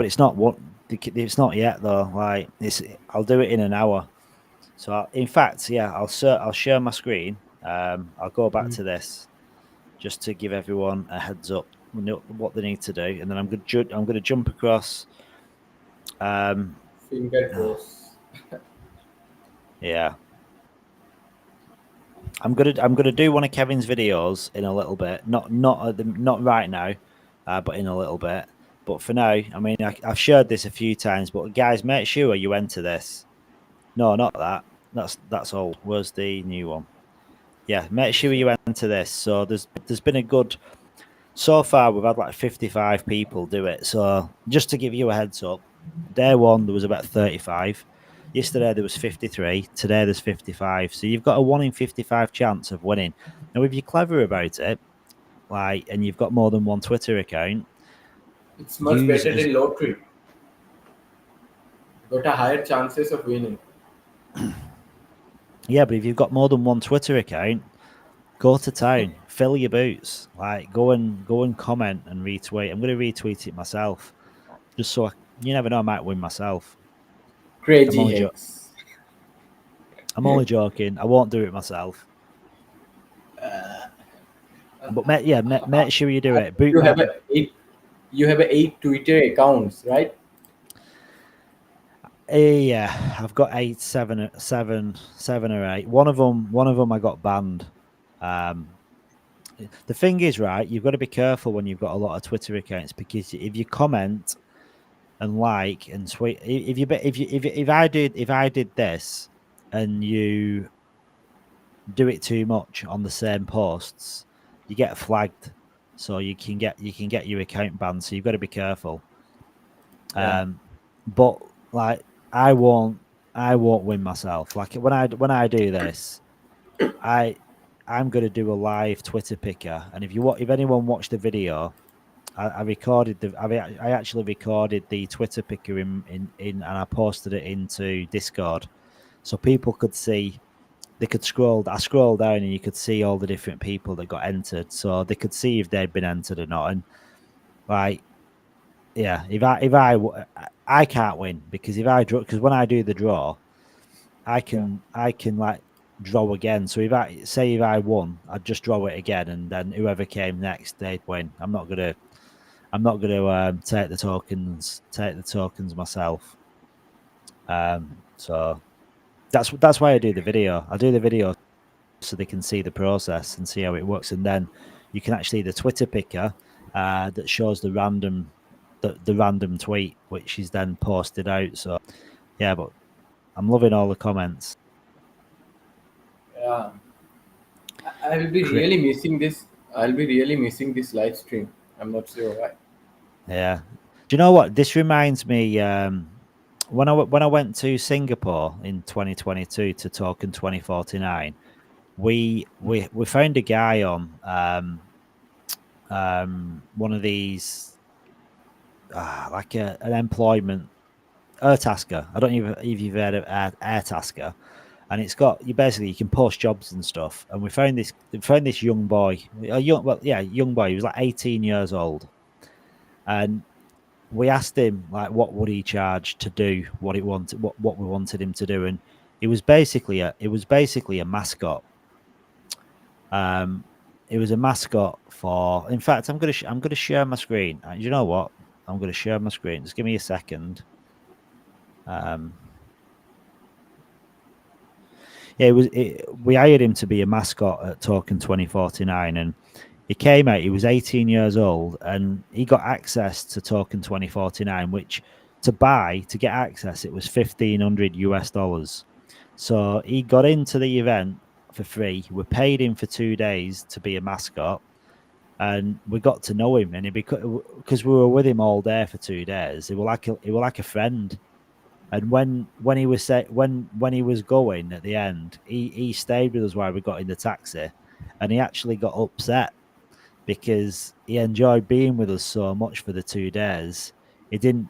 it's not what. It's not yet though. Like I'll do it in an hour. So in fact, I'll share my screen. I'll go back to this just to give everyone a heads up what they need to do, and then I'm going to jump across. Finger crossed. Yeah. I'm gonna do one of Kevin's videos in a little bit. Not right now, but in a little bit. But for now, I mean, I've shared this a few times. But guys, make sure you enter this. No, not that. That's old. Where's the new one? Yeah, make sure you enter this. So there's been a good. So far, we've had like 55 people do it. So just to give you a heads up, day one there was about 35. Yesterday there was 53. Today there's 55. So you've got a 1 in 55 chance of winning. Now, if you're clever about it, and you've got more than one Twitter account, it's much better than lottery. Got a higher chances of winning. Yeah, but if you've got more than one Twitter account, go to town, fill your boots. Go and comment and retweet. I'm going to retweet it myself, just so you never know, I might win myself. Crazy. I'm only joking. I won't do it myself. But make sure you do it. You have 8 Twitter accounts, right? Yeah, I've got 7 or 8. One of them I got banned. The thing is, right, you've got to be careful when you've got a lot of Twitter accounts, because if you comment and like and tweet, if I did this and you do it too much on the same posts, you get flagged, so you can get your account banned. So you've got to be careful. Yeah. But I won't win myself. Like when I do this, I'm going to do a live Twitter picker, and if anyone watched the video, I actually recorded the Twitter picker in and I posted it into Discord. so people could see. They could scroll. I scrolled down, and you could see all the different people that got entered, so they could see if they'd been entered or not. And like, yeah, if I can't win, because if I draw, because when I do the draw, I can like draw again. So if I won, I'd just draw it again, and then whoever came next, they'd win. I'm not gonna take the tokens myself. So that's why I do the video. I do the video so they can see the process and see how it works, and then you can actually the Twitter picker that shows the random tweet, which is then posted out. So yeah, but I'm loving all the comments. Yeah, I'll be really missing this. I'll be really missing this live stream. I'm not sure why. Yeah. Do you know what? This reminds me when I went to Singapore in 2022 to Token 2049, we found a guy on one of these like an employment Airtasker. I don't know if you've heard of Airtasker. And it's got you can post jobs and stuff. And we found this young boy, young boy. He was like 18 years old, and we asked him like what would he charge to do what we wanted him to do, and it was basically a mascot. It was a mascot for. In fact, I'm gonna share my screen. You know what? I'm gonna share my screen. Just give me a second. Yeah, we hired him to be a mascot at Token 2049, and he came out. He was 18 years old, and he got access to Token 2049, which to get access, it was $1,500 US. So he got into the event for free. We paid him for 2 days to be a mascot, and we got to know him. And because we were with him all day for 2 days, he was like a friend. And when he was when he was going at the end, he stayed with us while we got in the taxi, and he actually got upset because he enjoyed being with us so much for the 2 days. He didn't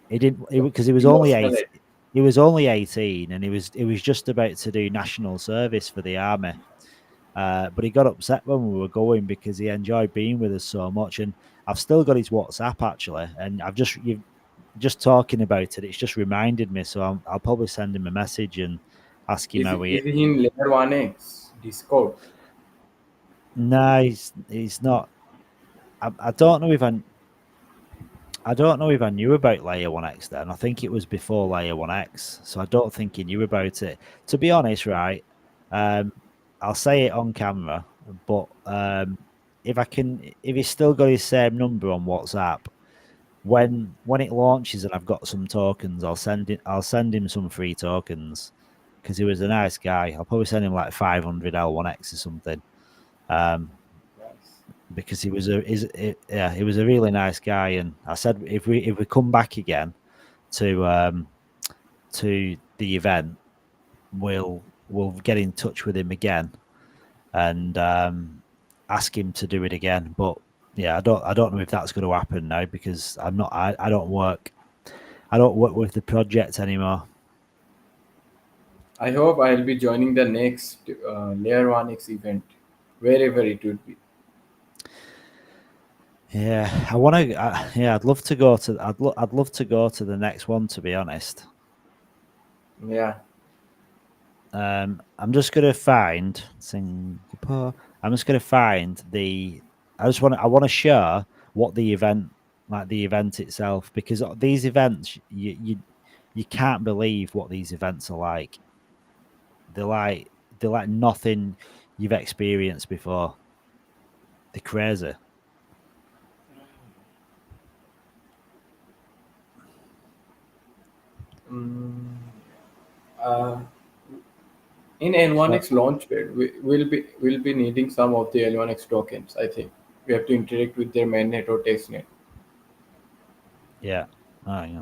because he was only 8. He was only 18, and he was just about to do national service for the army. But he got upset when we were going because he enjoyed being with us so much. And I've still got his WhatsApp actually, and you've just talking about it, it's just reminded me. So I'll probably send him a message and ask him how he is. Is he in Layer 1X Discord? No, he's not. I don't know if I knew about Layer 1X then. I think it was before Layer 1X, so I don't think he knew about it. To be honest, right? I'll say it on camera, but if he's still got his same number on WhatsApp, when it launches and I've got some tokens, I'll send him some free tokens because he was a nice guy. I'll probably send him like 500 L1X or something. Because he was a really nice guy, and I said if we come back again to the event, we'll get in touch with him again and ask him to do it again. But yeah, I don't know if that's going to happen now because I don't work with the project anymore. I hope I'll be joining the next Layer 1X event, wherever it would be. Yeah, I want to. I'd love to go to. I'd love to go to the next one. To be honest. Yeah. I'm just gonna find Singapore. I'm just gonna find the. I want to share what the event, like the event itself, because these events, you can't believe what these events are like. They're like nothing you've experienced before. They're crazy. In L1X launchpad, we'll be needing some of the L1X tokens. I think we have to interact with their mainnet or testnet. Yeah. Oh, yeah.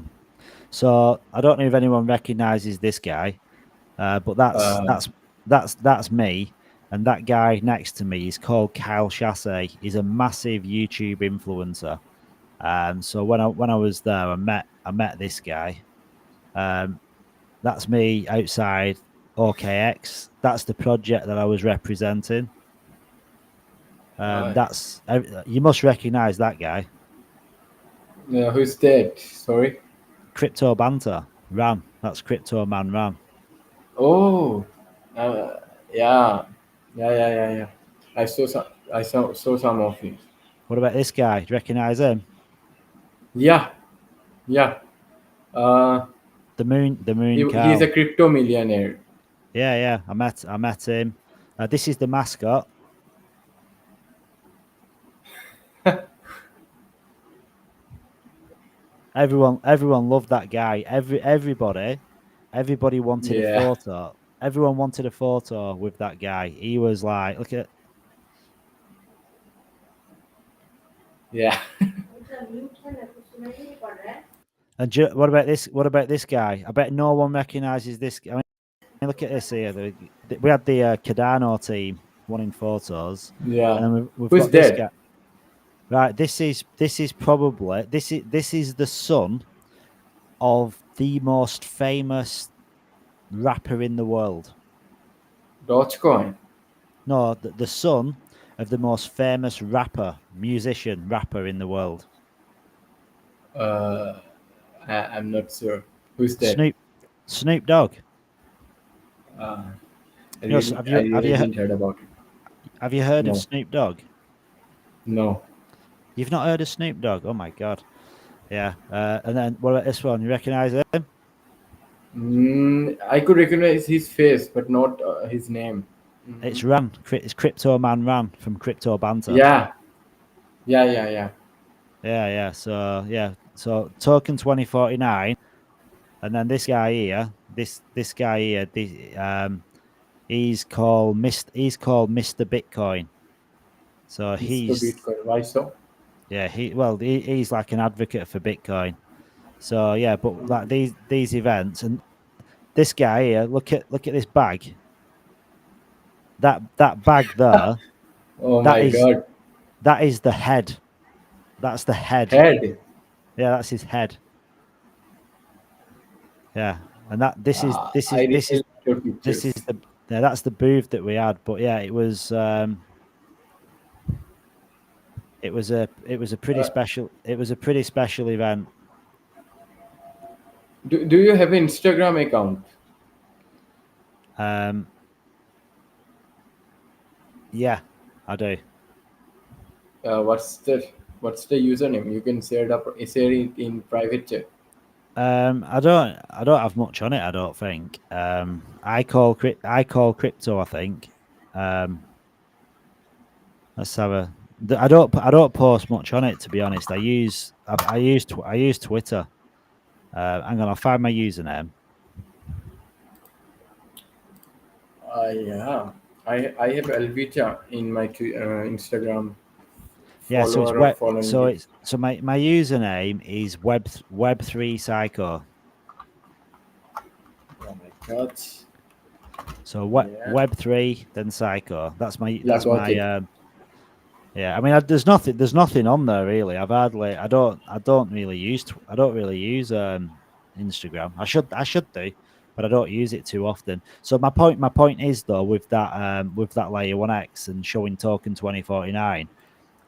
So I don't know if anyone recognizes this guy, but that's me, and that guy next to me is called Kyle Chassé. He's a massive YouTube influencer. So when I was there, I met this guy. That's me outside OKX. That's the project that I was representing. That's you must recognize that guy. No, who's that? Sorry. Crypto Banter Ram. That's Crypto Man Ram. Oh, yeah. I saw some. Saw some of it. What about this guy? Do you recognize him? Yeah. The moon cow. He's a crypto millionaire. Yeah. I met him. This is the mascot. Everyone loved that guy. Everybody wanted a photo. Everyone wanted a photo with that guy. He was like, look at. Yeah. And what about this? What about this guy? I bet no one recognizes this. I mean, look at this here. We had the Cardano team wanting photos. Yeah. And then we've Who's got this dead? guy. Right. This is probably this is the son of the most famous rapper in the world. Dogecoin. No, the son of the most famous rapper in the world. I'm not sure. Who's that? Snoop Dogg. I Yes, really didn't heard about it. Have you heard No. of Snoop Dogg? No. You've not heard of Snoop Dogg? Oh my god. Yeah. And then what about this one? You recognize him? I could recognize his face, but not his name. It's Ran. It's Crypto Man Ran from Crypto Banter. Yeah. So Token 2049, and then this guy here. This guy here. He's called Mr. Bitcoin. So he's Bitcoin. Why so? Yeah, he's like an advocate for Bitcoin. So yeah, but like these events, and this guy here, look at this bag. That bag there. Oh my god. That is the head. That's the head. Head. Yeah, that's his head. Yeah, and this is that's the booth that we had. But yeah, it was a pretty special event. Do you have an Instagram account? Yeah, I do. What's the username? You can share it in private chat. I don't have much on it. I don't think. I call crypto. I think. Let's have a. I don't post much on it, to be honest. I use Twitter. Hang on, I'll find my username. Yeah, I have Elvita in my Instagram. Yeah, so my username is web3 psycho. Oh my god. So web3 then psycho. That's my yeah. I mean, there's nothing on there really. I don't really use Instagram. I should do, but I don't use it too often. So my point is though, with that layer 1x and showing token 2049,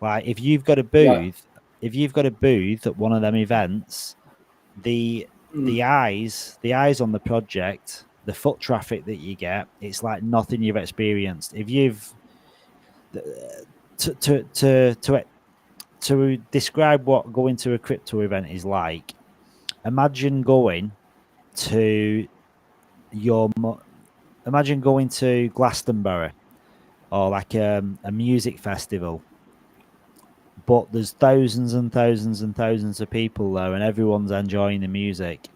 like if you've got a booth at one of them events, the eyes on the project, the foot traffic that you get, it's like nothing you've experienced. If you've to describe what going to a crypto event is like, imagine going to Glastonbury or like a music festival, but there's thousands and thousands and thousands of people there and everyone's enjoying the music.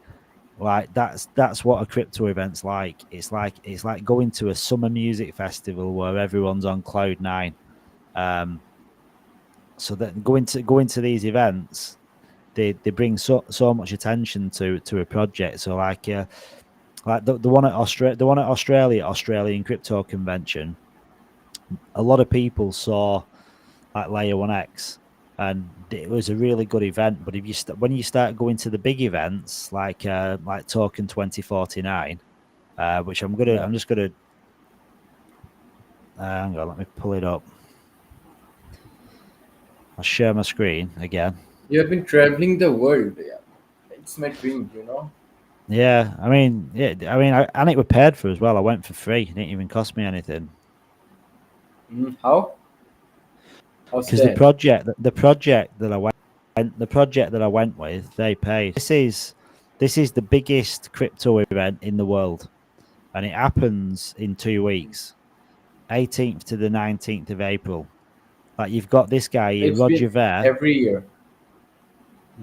Like that's what a crypto event's like. It's like going to a summer music festival where everyone's on cloud nine. So that going to these events, they bring so much attention to a project. So like the one at Australia, Australian Crypto Convention, a lot of people saw like Layer 1x, and it was a really good event. But when you start going to the big events like Token 2049, which I'm just gonna hang on, let me pull it up. I'll share my screen again. You have been traveling the world. Yeah, it's my dream. You know. Yeah, I mean, and it was paid for as well. I went for free. It didn't even cost me anything. How? Because the project that I went with, they paid. This is the biggest crypto event in the world, and it happens in 2 weeks, 18th to the 19th of April. Like you've got this guy here, It's Roger been Ver. every year.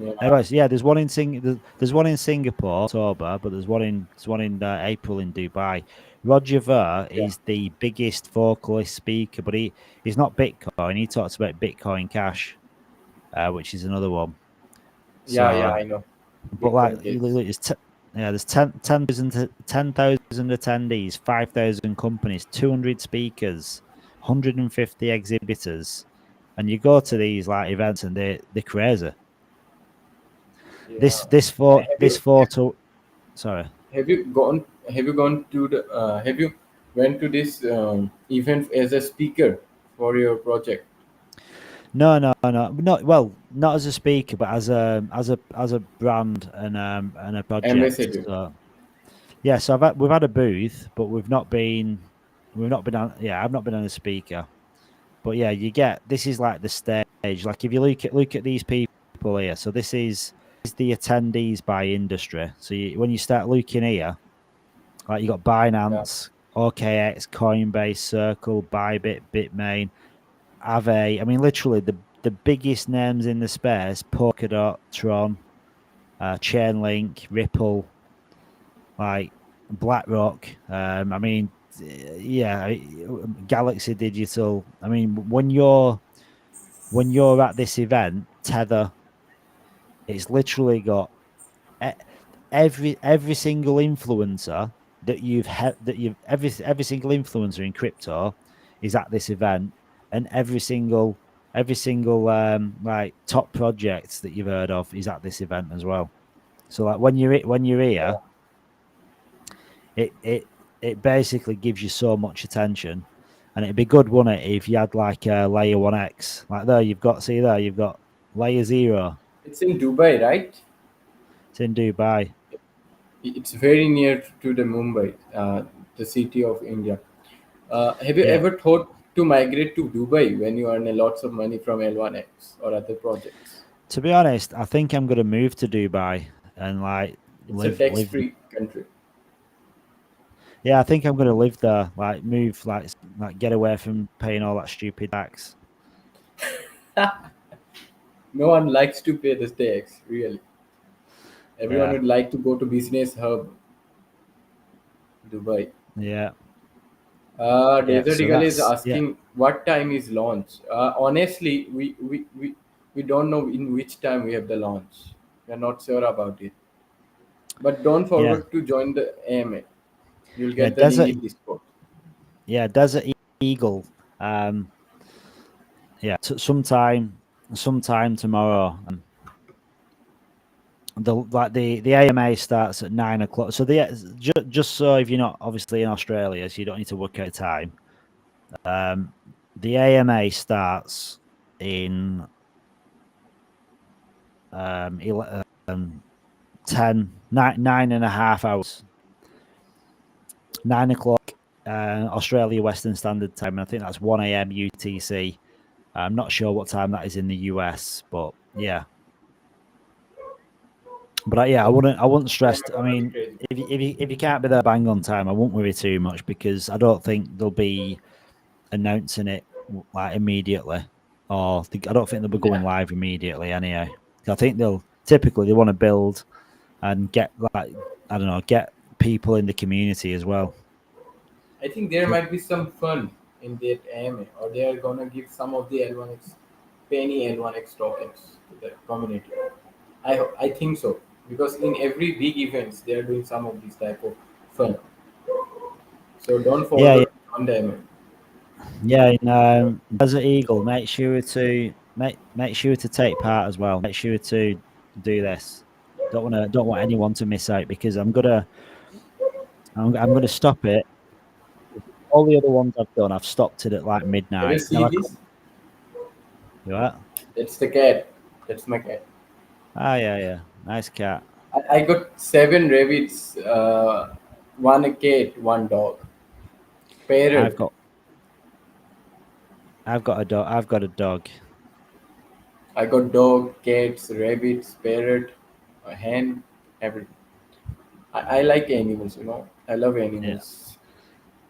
Yeah. Anyways, yeah, there's one in Singapore, October, but there's one in April in Dubai. Roger Ver is the biggest vocalist speaker, but he's not Bitcoin. He talks about Bitcoin Cash, which is another one. Yeah, So, yeah, I know. But like, Bitcoin there's 10,000 attendees, 5,000 companies, 200 speakers, 150 exhibitors, and you go to these like events and they're crazy. Yeah. This photo. Sorry. Have you gone to the? Have you went to this event as a speaker for your project? No, not as a speaker, but as a brand and a project. Ambassador. So, yeah, so we've had a booth, but we've not been on. Yeah, I've not been on a speaker, but yeah, this is like the stage. Like if you look at these people here, so this is the attendees by industry. So when you start looking here, like you got Binance, OKX, Coinbase, Circle, Bybit, Bitmain, Aave. I mean, literally the biggest names in the space: Polkadot, Tron, Chainlink, Ripple, like BlackRock. I mean, yeah, Galaxy Digital. I mean, when you're at this event, Tether, it's literally got every single influencer every single influencer in crypto is at this event, and every single like top projects that you've heard of is at this event as well. So like when you're here, it basically gives you so much attention, and it'd be good, wouldn't it, if you had like a layer 1x like there. You've got layer 0. It's in Dubai, right? It's in Dubai. It's very near to the Mumbai, the city of India. Have you ever thought to migrate to Dubai when you earn lots of money from L1X or other projects? To be honest, I think I'm going to move to Dubai and like it's a tax-free country. Yeah, I think I'm going to live there, like move, like get away from paying all that stupid tax. No one likes to pay the tax, really. Everyone would like to go to business hub, Dubai. Yeah. Desert Eagle is asking what time is launch. Honestly, we don't know in which time we have the launch. We are not sure about it. But don't forget to join the AMA. You'll get the link in Discord. Yeah, Desert Eagle. Sometime tomorrow. The AMA starts at 9 o'clock. So just so if you're not obviously in Australia, so you don't need to work out time. The AMA starts in 9 and a half hours. 9 o'clock Australia Western Standard Time. I think that's 1 a.m. UTC. I'm not sure what time that is in the US, but yeah. But I wouldn't stress. I mean, if you can't be there bang on time, I won't worry too much, because I don't think they'll be announcing it like immediately, or I don't think they'll be going live immediately anyway. I think they want to build and get get people in the community as well. I think there might be some fun in that AMA, or they are gonna give some of the L1X penny L1X tokens to the community. I think so, because in every big events they are doing some of this type of fun. So don't forget on the AMA. Yeah, Desert Eagle, make sure to take part as well. Make sure to do this. Don't want anyone to miss out, because I'm gonna I'm going to stop it. All the other ones I've done, I've stopped it at like midnight. Can you see this? You what? It's the cat. That's my cat. Ah, yeah. Nice cat. I got 7 rabbits, 1 cat, 1 dog. Parrot. I've got a dog. I've got a dog. I got dog, cats, rabbits, parrot, a hen, everything. I like animals, you know. I love animals.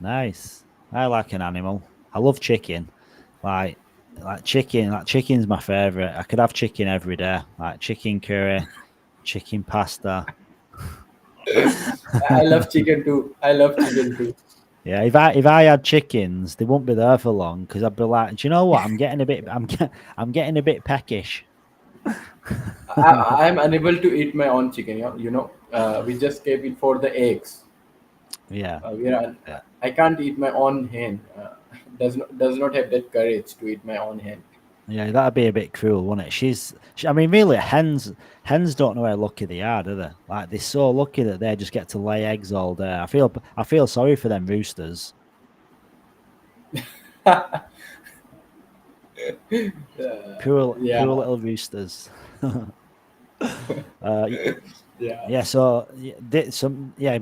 Nice. I like an animal. I love chicken. Like chicken. Like chicken's my favorite. I could have chicken every day. Like chicken curry, chicken pasta. I love chicken too. Yeah, if I had chickens, they wouldn't be there for long because I'd be like, do you know what? I'm getting a bit peckish. I'm unable to eat my own chicken. You know, we just keep it for the eggs. Yeah. I can't eat my own hen. Does not have that courage to eat my own hen. Yeah, that'd be a bit cruel, wouldn't it? I mean, really, hens don't know how lucky they are, do they? Like they're so lucky that they just get to lay eggs all day. I feel sorry for them roosters. Poor little roosters. So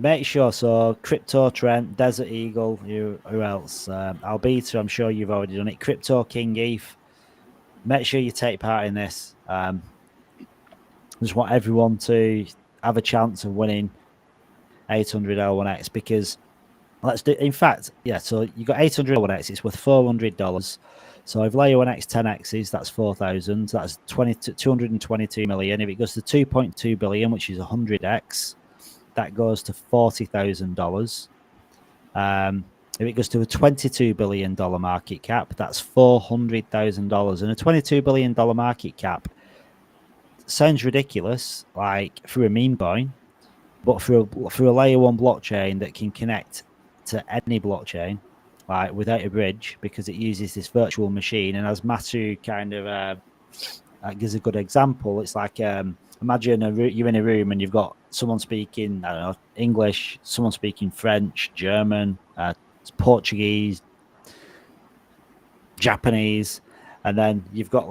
make sure. So Crypto Trent, Desert Eagle, who else? Albita, I'm sure you've already done it. Crypto King Eve. Make sure you take part in this. Just want everyone to have a chance of winning 800 L1X because let's do. In fact, so you got 800 L1X. It's worth $400. So if layer 1X 10Xs, that's 4,000. That's 222 million. If it goes to 2.2 billion, which is 100X, that goes to $40,000. If it goes to a $22 billion market cap, that's $400,000. And a $22 billion market cap sounds ridiculous, like for a meme coin, but for a layer 1 blockchain that can connect to any blockchain, like without a bridge, because it uses this virtual machine. And as Matthew kind of gives a good example, it's like imagine you're in a room and you've got someone speaking, I don't know, English, someone speaking French, German, Portuguese, Japanese, and then you've got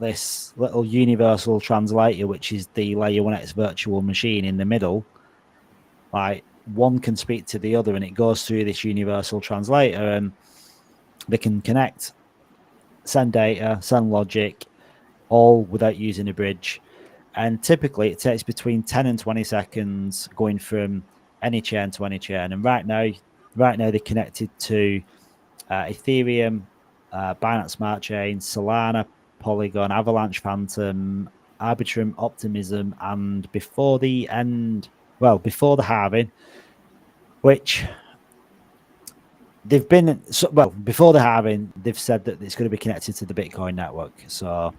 this little universal translator, which is the layer 1X virtual machine in the middle. Like one can speak to the other, and it goes through this universal translator, and they can connect, send data, send logic, all without using a bridge. And typically, it takes between 10 and 20 seconds going from any chain to any chain. And right now they're connected to Ethereum, Binance Smart Chain, Solana, Polygon, Avalanche, Fantom, Arbitrum, Optimism, and before the halving, which before the halving, they've said that it's going to be connected to the Bitcoin network. So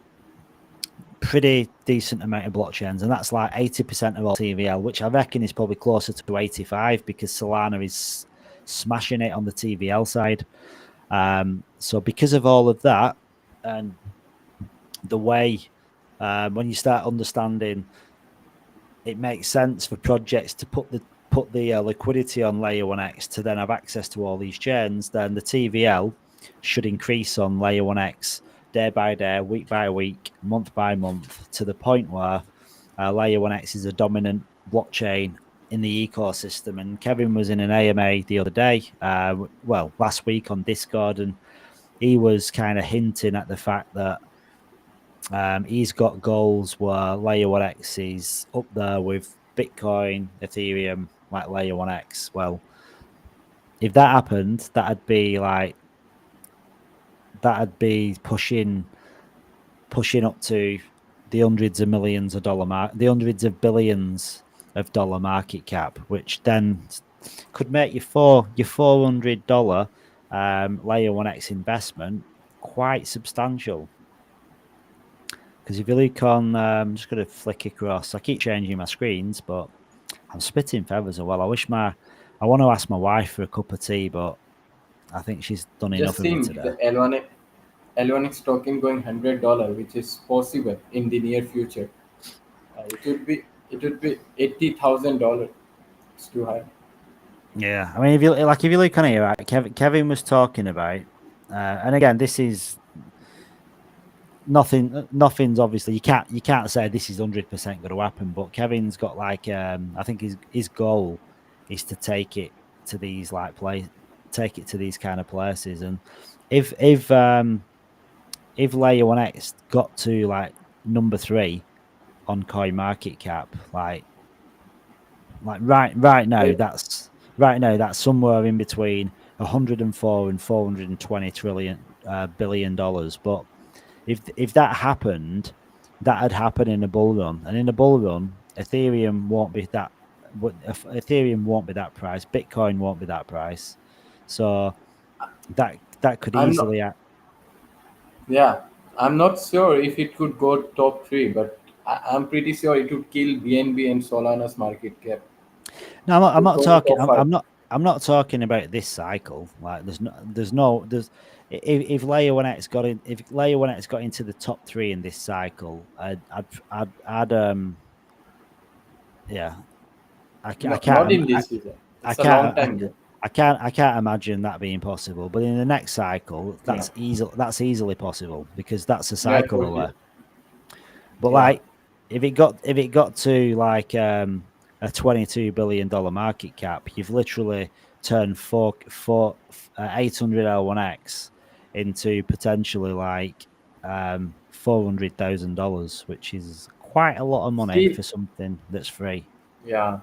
pretty decent amount of blockchains, and that's like 80% of all TVL, which I reckon is probably closer to 85 because Solana is smashing it on the TVL side. So because of all of that, and the way when you start understanding, it makes sense for projects to put the liquidity on layer 1X to then have access to all these chains, then the TVL should increase on layer 1X day by day, week by week, month by month, to the point where layer 1X is a dominant blockchain in the ecosystem. And Kevin was in an AMA the other day, last week on Discord, and he was kind of hinting at the fact that he's got goals where layer 1X is up there with Bitcoin, Ethereum, like layer 1X. Well, if that happened, that'd be pushing up to the hundreds of millions of the hundreds of billions of dollar market cap, which then could make your $400 layer 1X investment quite substantial. Because if you look on, I'm just going to flick across. I keep changing my screens, but I'm spitting feathers as well. I want to ask my wife for a cup of tea, but I think she's done enough of me today. The L1X token going $100, which is possible in the near future. It would be $80,000. It's too high. Yeah, I mean, if you look on here, right, Kevin was talking about, and again, this is nothing's obviously you can't say this is 100% going to happen, but Kevin's got like I think his goal is to take it to these take it to these kind of places, and if Layer 1X got to like number 3 on coin market cap, like right now that's somewhere in between 104 and 420 billion dollars. But if that happened, that'd happen in a bull run, and in a bull run, Ethereum won't be that price, Bitcoin won't be that price, so that could easily Yeah, I'm not sure if it could go top 3, but I'm pretty sure it would kill BNB and Solana's market cap. No, I'm not talking. Top 5. I'm not talking about this cycle. Like, if Layer 1X got in, if Layer 1X got into the top 3 in this cycle, I can't. Not in this season. It's a long time ago. I can't imagine that being possible. But in the next cycle, that's easily possible, because that's a cycle away. But like, if it got to like a $22 billion market cap, you've literally turned 800 L1X into potentially like $400,000, which is quite a lot of money for something that's free. Yeah,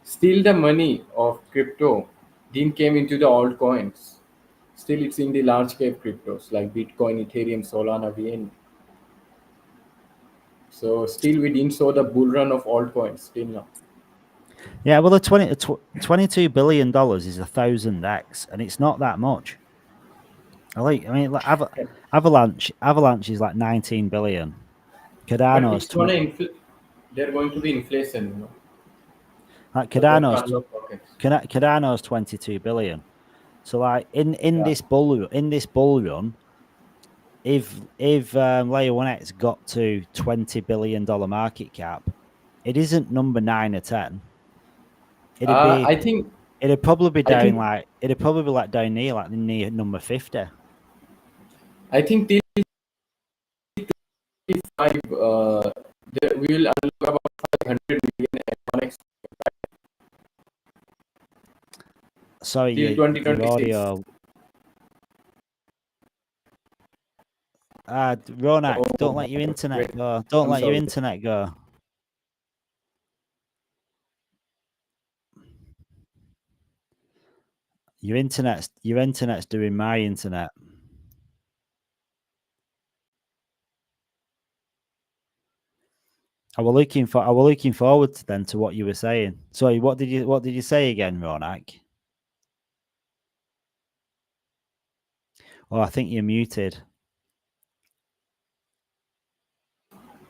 still the money of crypto didn't came into the altcoins. Still, it's in the large cap cryptos like Bitcoin, Ethereum, Solana, VN. So still, we didn't saw the bull run of altcoins still now. Yeah, well, the $22 billion is 1,000x, and it's not that much. Avalanche is like 19 billion. Cardano's they're going to be inflation, you know. Like Cardano's 22 billion. So like in this bull run, if Layer 1X got to $20 billion market cap, it isn't number 9 or 10. It'd probably be down down near number 50. I think till 5 we will unlock about 500 million L1X. Sorry, till 2026. Your audio. Ronak, don't let your internet go. Don't let your internet go. Your internet's doing my internet. I was looking forward to what you were saying. Sorry, what did you say again, Ronak? Oh, I think you're muted.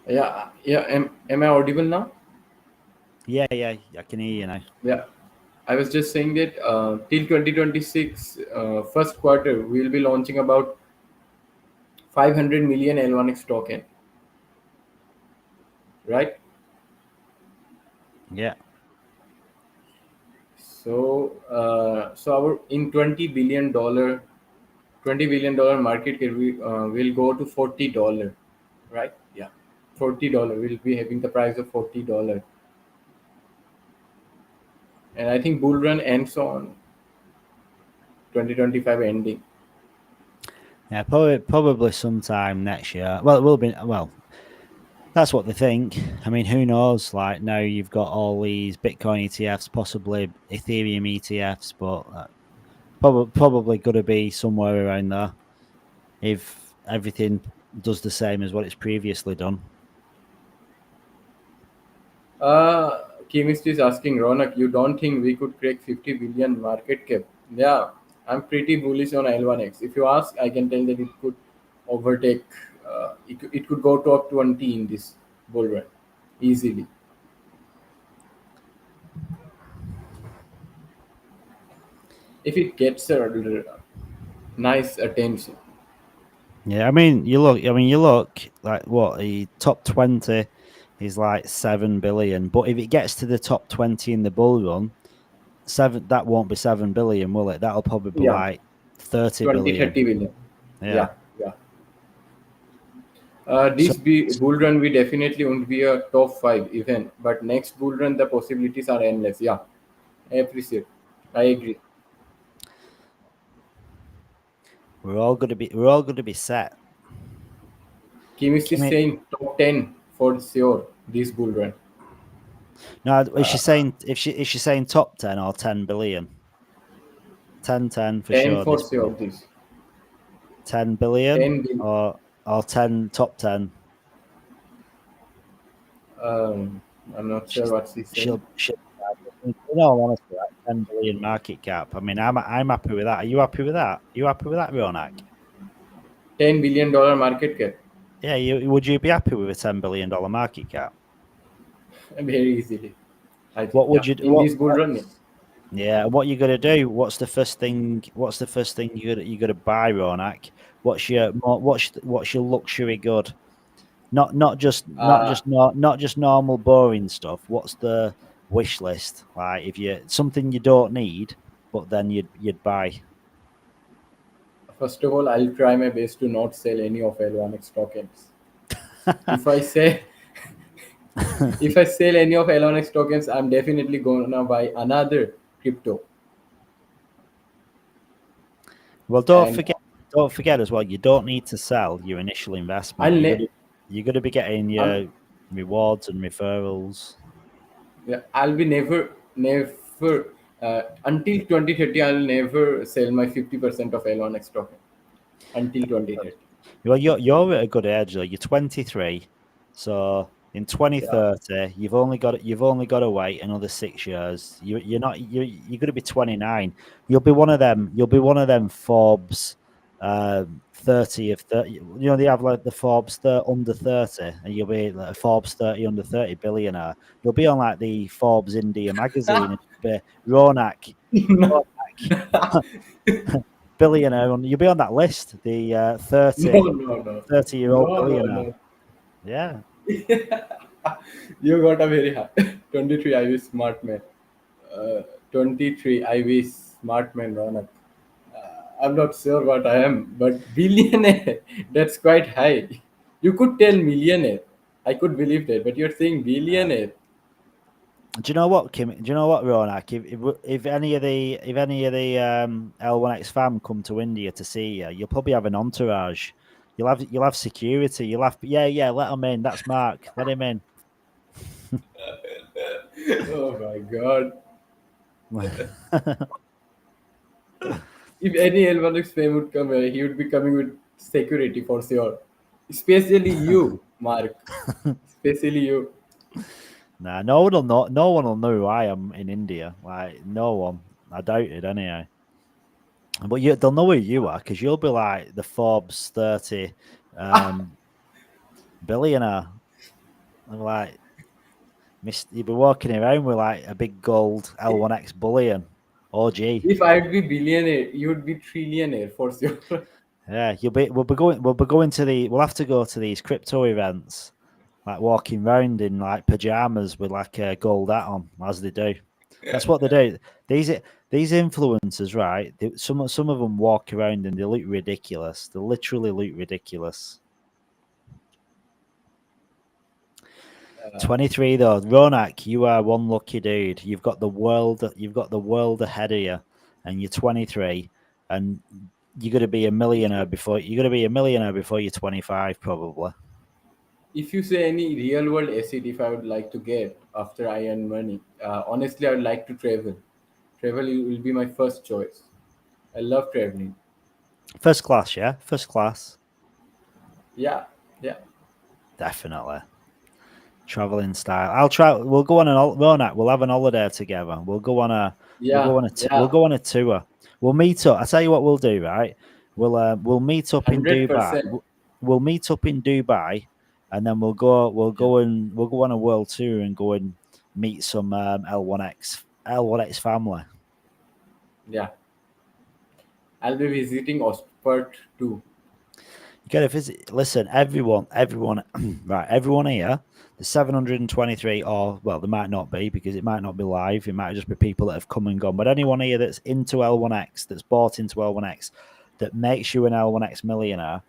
Yeah. Am I audible now? Yeah, I can hear you now. Yeah, I was just saying that till 2026, first quarter, we will be launching about 500 million L1X token. Right? Yeah. So our in $20 billion market cap, we will go to $40, right? Yeah, $40. We'll be having the price of $40, and I think bull run ends on 2025 ending. Yeah, probably sometime next year. Well, it will be. Well, that's what they think. I mean, who knows? Like, now you've got all these Bitcoin ETFs, possibly Ethereum ETFs, but probably going to be somewhere around there if everything does the same as what it's previously done. Chemist is asking, Ronak, you don't think we could crack 50 billion market cap? Yeah, I'm pretty bullish on L1X. If you ask, I can tell that it could overtake. It could go top 20 in this bull run easily. If it gets a nice attention. Yeah, I mean, you look like what the top 20 is like 7 billion, but if it gets to the top 20 in the bull run, that won't be 7 billion, will it? That'll probably be like 30 billion. 30 billion. Yeah. This bull run, we definitely won't be a top 5 event, but next bull run, the possibilities are endless. Yeah, I appreciate. I agree. We're all going to be set. Kimis is saying top 10 for sure this bull run. No, is she saying top 10 or 10 billion? 10 for 10 sure. for sure this. 10 billion, 10 billion. or 10 top 10. I'm not sure what she's saying. In all honesty, like 10 billion market cap. I mean, I'm happy with that. Are you happy with that? You happy with that, Ronak? $10 billion market cap. Yeah, would you be happy with a $10 billion market cap? Very easily. What would you do? In this bull run? Yeah, what you got to do? What's the first thing you got to buy, Ronak? What's your luxury good? Not just normal boring stuff. What's the wish list? Like if you something you don't need, but then you'd buy. First of all, I'll try my best to not sell any of L1X tokens. If I sell any of L1X tokens, I'm definitely gonna buy another crypto. Well, don't forget as well. You don't need to sell your initial investment. You're going to be getting your rewards and referrals. Yeah, I'll be never until 2030. I'll never sell my 50% of L1X token until 2030. Well, you're at a good age though. You're 23, so in 2030 you've only got to wait another 6 years. You're going to be 29. You'll be one of them Forbes 30 of 30. You know, they have like the Forbes under 30, and you'll be like a Forbes 30 under 30 billionaire. You'll be on like the Forbes India magazine and be Ronak billionaire. You'll be on that list, the 30-year-old billionaire. No. Yeah. You got a very high 23. I wish smart man. 23. I wish smart man, Ronak. I'm not sure what I am, but billionaire, that's quite high. You could tell millionaire. I could believe that, but you're saying billionaire. Do you know what, Kim? Do you know what, Ronak? If any of the L1X fam come to India to see you, you'll probably have an entourage. You'll have security. You'll have let them in. That's Mark. Let him in. Oh my god. If any L1X fam would come here, he would be coming with security for sure. Especially you, Mark. Especially you. Nah, no one will know who I am in India. Like no one. I doubt it anyway. But they'll know who you are because you'll be like the Forbes 30 billionaire. And like, you'll be walking around with like a big gold L1X bullion. OG. If I'd be billionaire, you'd be trillionaire for sure. Yeah, we'll have to go to these crypto events, like walking around in like pajamas with like a gold hat on, as they do. That's what they do. These influencers, right? Some of them walk around and they look ridiculous. They literally look ridiculous. 23 though, Ronak, you are one lucky dude. You've got the world ahead of you, and you're 23, and you're gonna be a millionaire before you're 25, probably. If you say any real world asset, if I would like to get after I earn money, honestly, I would like to travel. Travel will be my first choice. I love traveling. First class, yeah, first class. Yeah. Definitely. Traveling style. I'll try. We'll go on Ronak. We'll have an holiday together. We'll go on a tour. We'll meet up. I tell you what we'll do. Right. We'll meet up in 100%. Dubai. We'll meet up in Dubai, and then we'll go on a world tour and go and meet some L1X family. Yeah. I'll be visiting Ospert too. Get a visit. Listen, everyone, right, everyone here, the 723, or well, there might not be because it might not be live. It might just be people that have come and gone. But anyone here that's into L1X, that's bought into L1X, that makes you an L1X millionaire,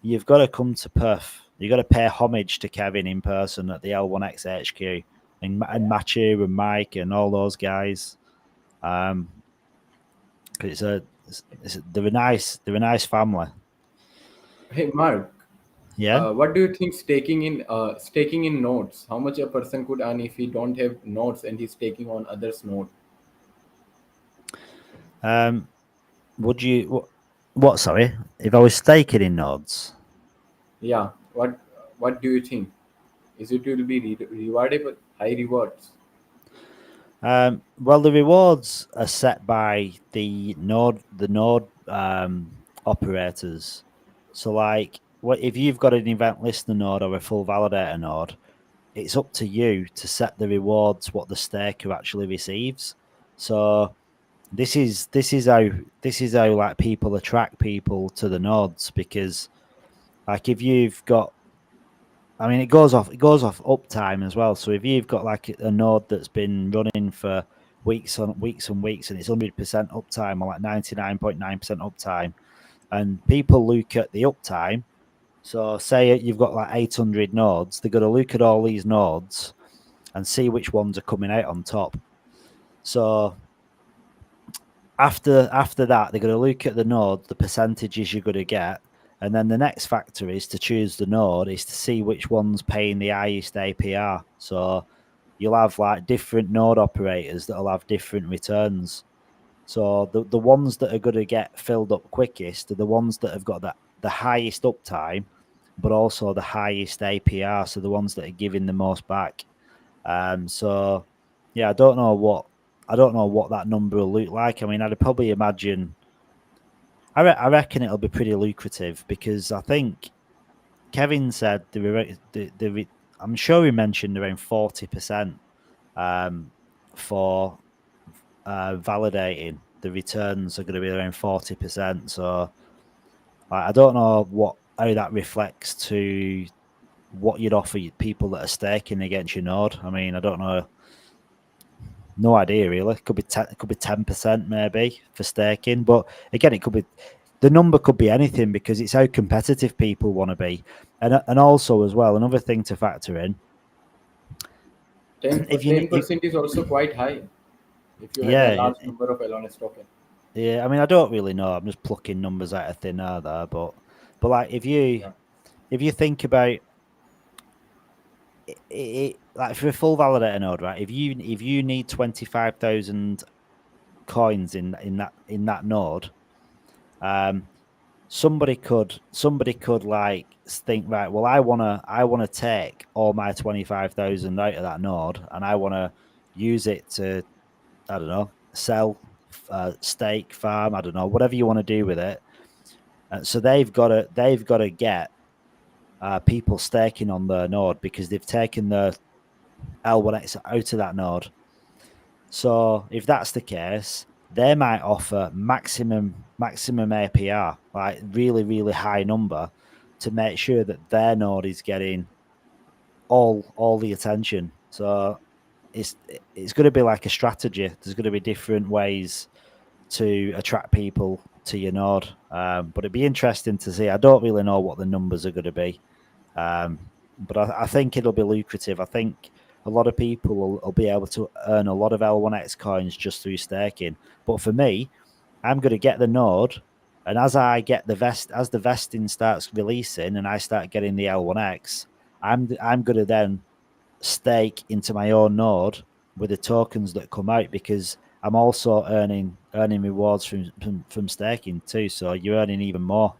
you've got to come to Perth. You've got to pay homage to Kevin in person at the L1X HQ, and Matthew and Mike and all those guys. They're a nice family. Hey Mark, Yeah. what do you think staking in nodes? How much a person could earn if he don't have nodes and he's staking on others' node? Would you what? Sorry, if I was staking in nodes. Yeah. What do you think? Is it will be rewarded with high rewards? Well, the rewards are set by the node operators. So, like, if you've got an event listener node or a full validator node, it's up to you to set the rewards what the staker actually receives. So, this is how like people attract people to the nodes, because like if you've got, I mean, it goes off uptime as well. So if you've got like a node that's been running for weeks and weeks and it's 100% uptime or like 99.9% uptime, and people look at the uptime. So say you've got like 800 nodes, they're going to look at all these nodes and see which ones are coming out on top. So after that, they're going to look at the node, the percentages you're going to get. And then the next factor is to choose the node, is to see which one's paying the highest APR. So you'll have like different node operators that'll have different returns. So the ones that are going to get filled up quickest are the ones that have got the highest uptime, but also the highest APR. So the ones that are giving the most back. So yeah, I don't know what that number will look like. I mean, I'd probably imagine. I reckon it'll be pretty lucrative, because I think Kevin said I'm sure he mentioned around 40% for validating. The returns are going to be around 40%. So I don't know how that reflects to what you'd offer people that are staking against your node. I mean, I don't know. No idea really. It could be 10% maybe for staking, but again, the number could be anything, because it's how competitive people want to be, and also as well, another thing to factor in. 10% is also quite high if you have a large number of L1S token. Yeah, I mean, I don't really know. I'm just plucking numbers out of thin air there, but like if you think about it, like for a full validator node, right? If you need 25,000 coins in that node, somebody could like think, right, well, I wanna take all my 25,000 out of that node, and I wanna use it to, I don't know, sell, stake, farm, I don't know, whatever you want to do with it. So they've got to get people staking on their node, because they've taken the L1X out of that node. So if that's the case, they might offer maximum APR, like really, really high number, to make sure that their node is getting all the attention. So it's going to be like a strategy. There's going to be different ways to attract people to your node, but it'd be interesting to see. I don't really know what the numbers are going to be, but I think it'll be lucrative. I think a lot of people will be able to earn a lot of L1X coins just through staking. But for me, I'm going to get the node, and as I get as the vesting starts releasing and I start getting the L1X, I'm going to then stake into my own node with the tokens that come out, because I'm also earning rewards from staking too. So you're earning even more.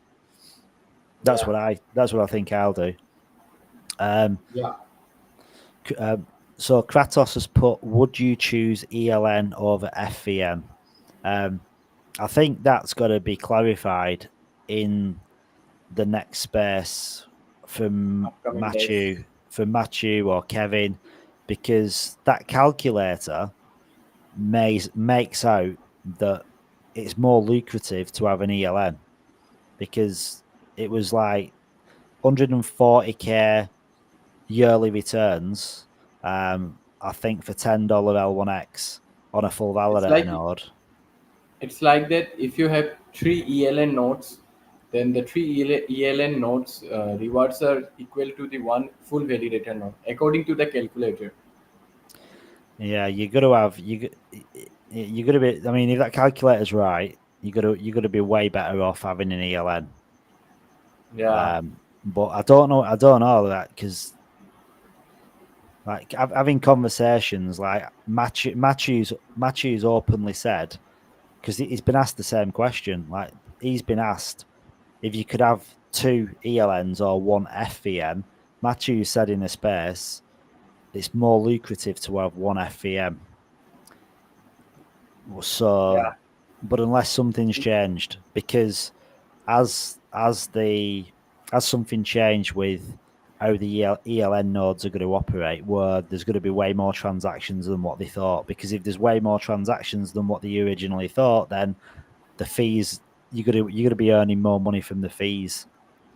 That's what I think I'll do. So Kratos has put, would you choose ELN over FVM? I think that's got to be clarified in the next space from Matthew or Kevin, because that calculator makes out that it's more lucrative to have an ELN, because it was like 140k yearly returns. I think for $10 L1X on a full validator node. It's like that. If you have 3 ELN nodes, then the 3 ELN nodes rewards are equal to the 1 full validator node, according to the calculator. Yeah, you got to have you got to be. I mean, if that calculator's right, you got to be way better off having an ELN. Yeah. But I don't know that, because like having conversations, like Matthew's openly said, because he's been asked the same question. Like, he's been asked if you could have 2 ELNs or 1 FVM. Matthew said in a space, it's more lucrative to have 1 FVM. So, Yeah. but unless something's changed, because as something changed with how the ELN nodes are going to operate, where there's going to be way more transactions than what they thought. Because if there's way more transactions than what they originally thought, then the fees, you're going to be earning more money from the fees.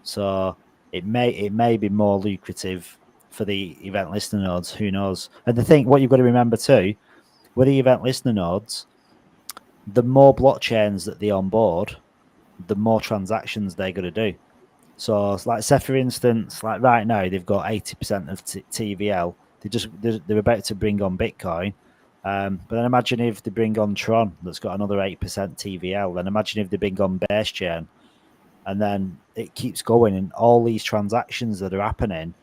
So it may be more lucrative for the event listener nodes. Who knows? And the thing, what you've got to remember too, with the event listener nodes, the more blockchains that they onboard, the more transactions they're going to do. So, like, say for instance, like right now they've got 80% of TVL. They're about to bring on Bitcoin, but then imagine if they bring on Tron, that's got another 8% TVL. Then imagine if they bring on Base Chain, and then it keeps going, and all these transactions that are happening.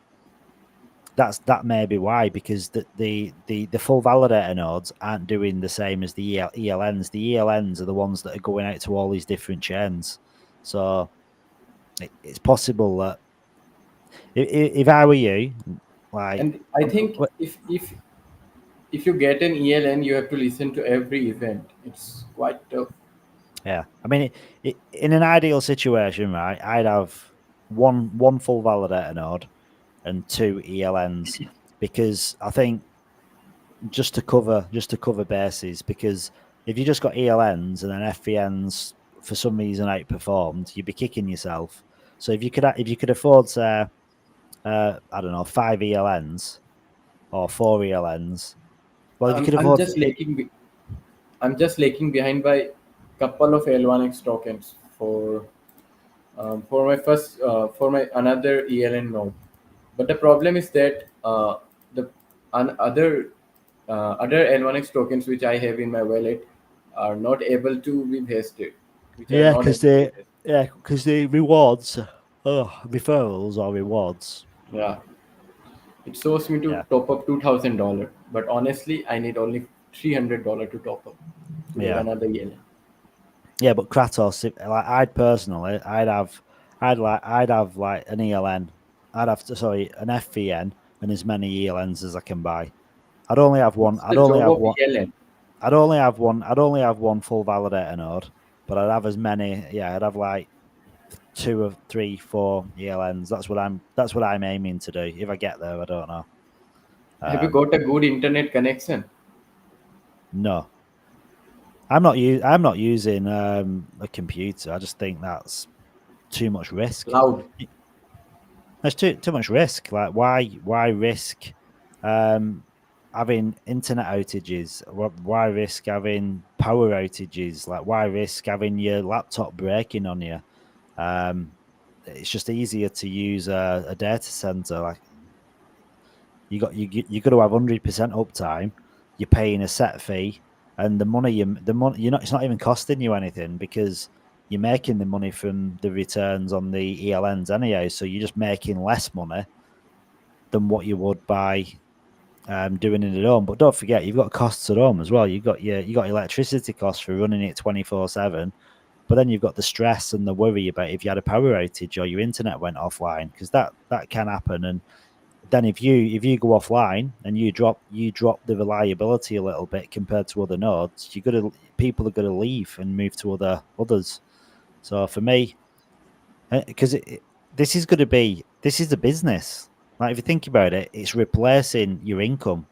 That may be why, because the full validator nodes aren't doing the same as the ELNs. The ELNs are the ones that are going out to all these different chains. So it's possible that if I were you, like, And I think if you get an ELN, you have to listen to every event. It's quite tough. Yeah, I mean, in an ideal situation, right, I'd have one full validator node and 2 ELNs, because I think just to cover bases, because if you just got ELNs and then FVNs for some reason outperformed, you'd be kicking yourself. So if you could afford, say, I don't know, 5 ELNs or 4 ELNs, well, if you could afford, I'm just lagging behind by couple of L1X tokens for my first for my another ELN node. But the problem is that the other L1X tokens which I have in my wallet are not able to be vested. yeah, because the rewards, referrals or rewards. Yeah, it shows me to top up $2,000, but honestly, I need only $300 to top up to get another ELN. Yeah, but Kratos, like, I'd personally, I'd have like an ELN. I'd have an FVN and as many ELNs as I can buy. I'd only have one. I'd only have one full validator node, but I'd have as many. Yeah, I'd have like 2 or 3, 4 ELNs. That's what I'm aiming to do. If I get there, I don't know. Have you got a good internet connection? No. I'm not using a computer. I just think that's too much risk. Cloud. There's too much risk. Like, why risk having internet outages? Why risk having power outages? Like, why risk having your laptop breaking on you? It's just easier to use a data center. Like, you got to have 100% uptime. You're paying a set fee, and the money it's not even costing you anything, because you're making the money from the returns on the ELNs anyhow. So you're just making less money than what you would by doing it at home. But don't forget, you've got costs at home as well. You got electricity costs for running it 24/7. But then you've got the stress and the worry about if you had a power outage or your internet went offline, because that can happen. And then if you go offline and you drop the reliability a little bit compared to other nodes, people are going to leave and move to others. So for me, because this is the business. Like, if you think about it, it's replacing your income.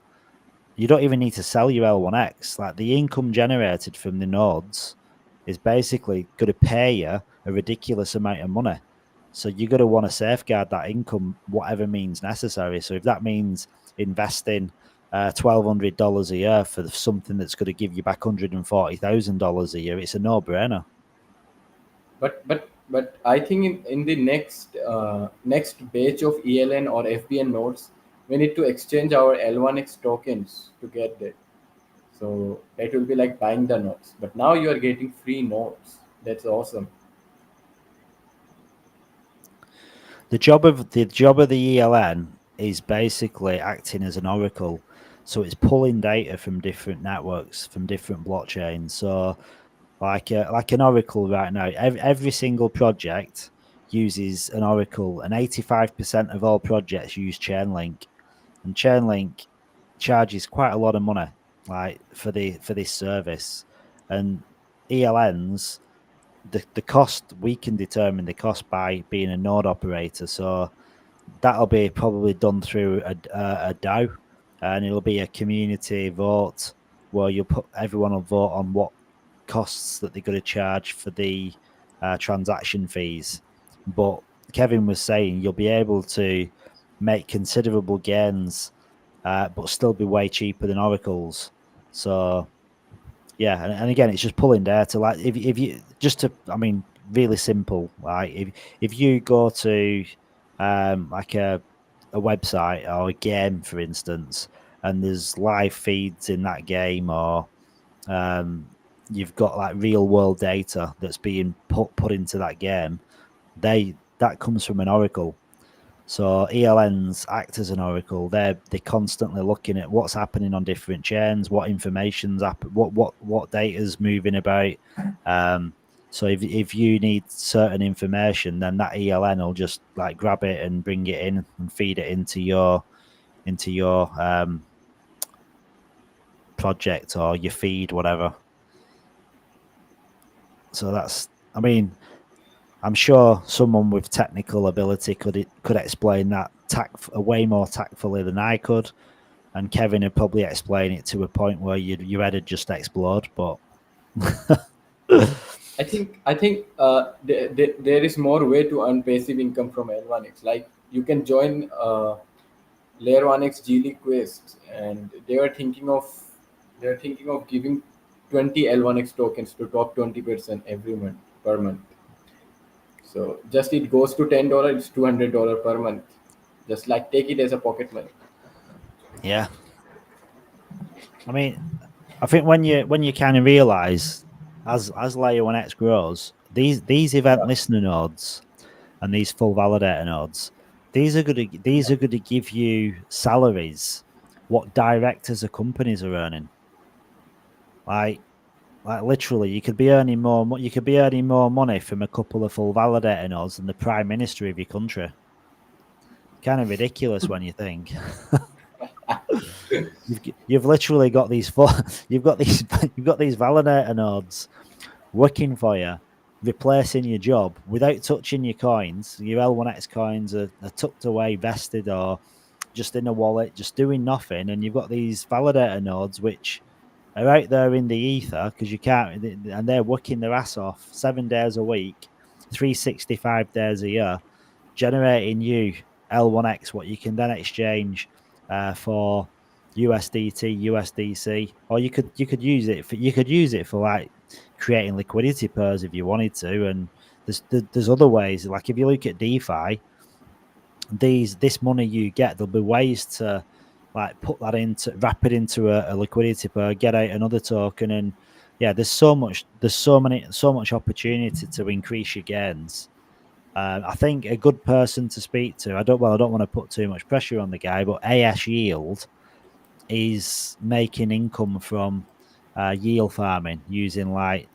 You don't even need to sell your L1X. Like, the income generated from the nodes is basically going to pay you a ridiculous amount of money. So you're going to want to safeguard that income, whatever means necessary. So if that means investing $1,200 a year for something that's going to give you back $140,000 a year, it's a no-brainer. But I think in the next batch of ELN or FBN nodes, we need to exchange our L1X tokens to get that. So that will be like buying the nodes. But now you are getting free nodes. That's awesome. The job of the ELN is basically acting as an oracle. So it's pulling data from different networks, from different blockchains. So like an oracle right now, every single project uses an oracle, and 85% of all projects use Chainlink, and Chainlink charges quite a lot of money like for this service. And ELNs, the cost, we can determine the cost by being a node operator. So that'll be probably done through a DAO, and it'll be a community vote where everyone will vote on what costs that they're going to charge for the transaction fees. But Kevin was saying you'll be able to make considerable gains, but still be way cheaper than oracles. So yeah, and again, it's just pulling data. Like if you just to, I mean, really simple. Like if you go to like a website or a game, for instance, and there's live feeds in that game, or you've got like real world data that's being put into that game, that comes from an oracle. So ELNs act as an oracle. They're constantly looking at what's happening on different chains, what information's up, what data's moving about. So if you need certain information, then that ELN will just like grab it and bring it in and feed it into your project or your feed, whatever. So that's, I mean, I'm sure someone with technical ability could explain that way more tactfully than I could, and Kevin would probably explain it to a point where your head would just explode. But I think there is more way to earn passive income from L1X. Like you can join Layer 1X G League quests, and they are thinking of giving 20 L1X tokens to top 20% every month per month. So just it goes to $10, it's $200 per month. Just like take it as a pocket money. Yeah. I mean, I think when you kind of realize as Layer 1X grows, these event listener nodes and these full validator nodes, these are going to give you salaries what directors of companies are earning. Like literally, you could be earning more money from a couple of full validator nodes than the prime minister of your country. Kind of ridiculous when you think. You've literally got these you've got these validator nodes working for you, replacing your job without touching your coins. Your L1X coins are tucked away, vested, or just in a wallet, just doing nothing. And you've got these validator nodes which are out there in the ether because you can't, and they're working their ass off 7 days a week, 365 days a year, generating you L1X, what you can then exchange for USDT, USDC, or you could use it for like creating liquidity pairs if you wanted to. And there's other ways. Like if you look at DeFi, this money you get, there'll be ways to like wrap it into a liquidity pair, get out another token, and yeah, there's so much opportunity to increase your gains. I think a good person to speak to, I don't want to put too much pressure on the guy, but AS Yield is making income from yield farming using like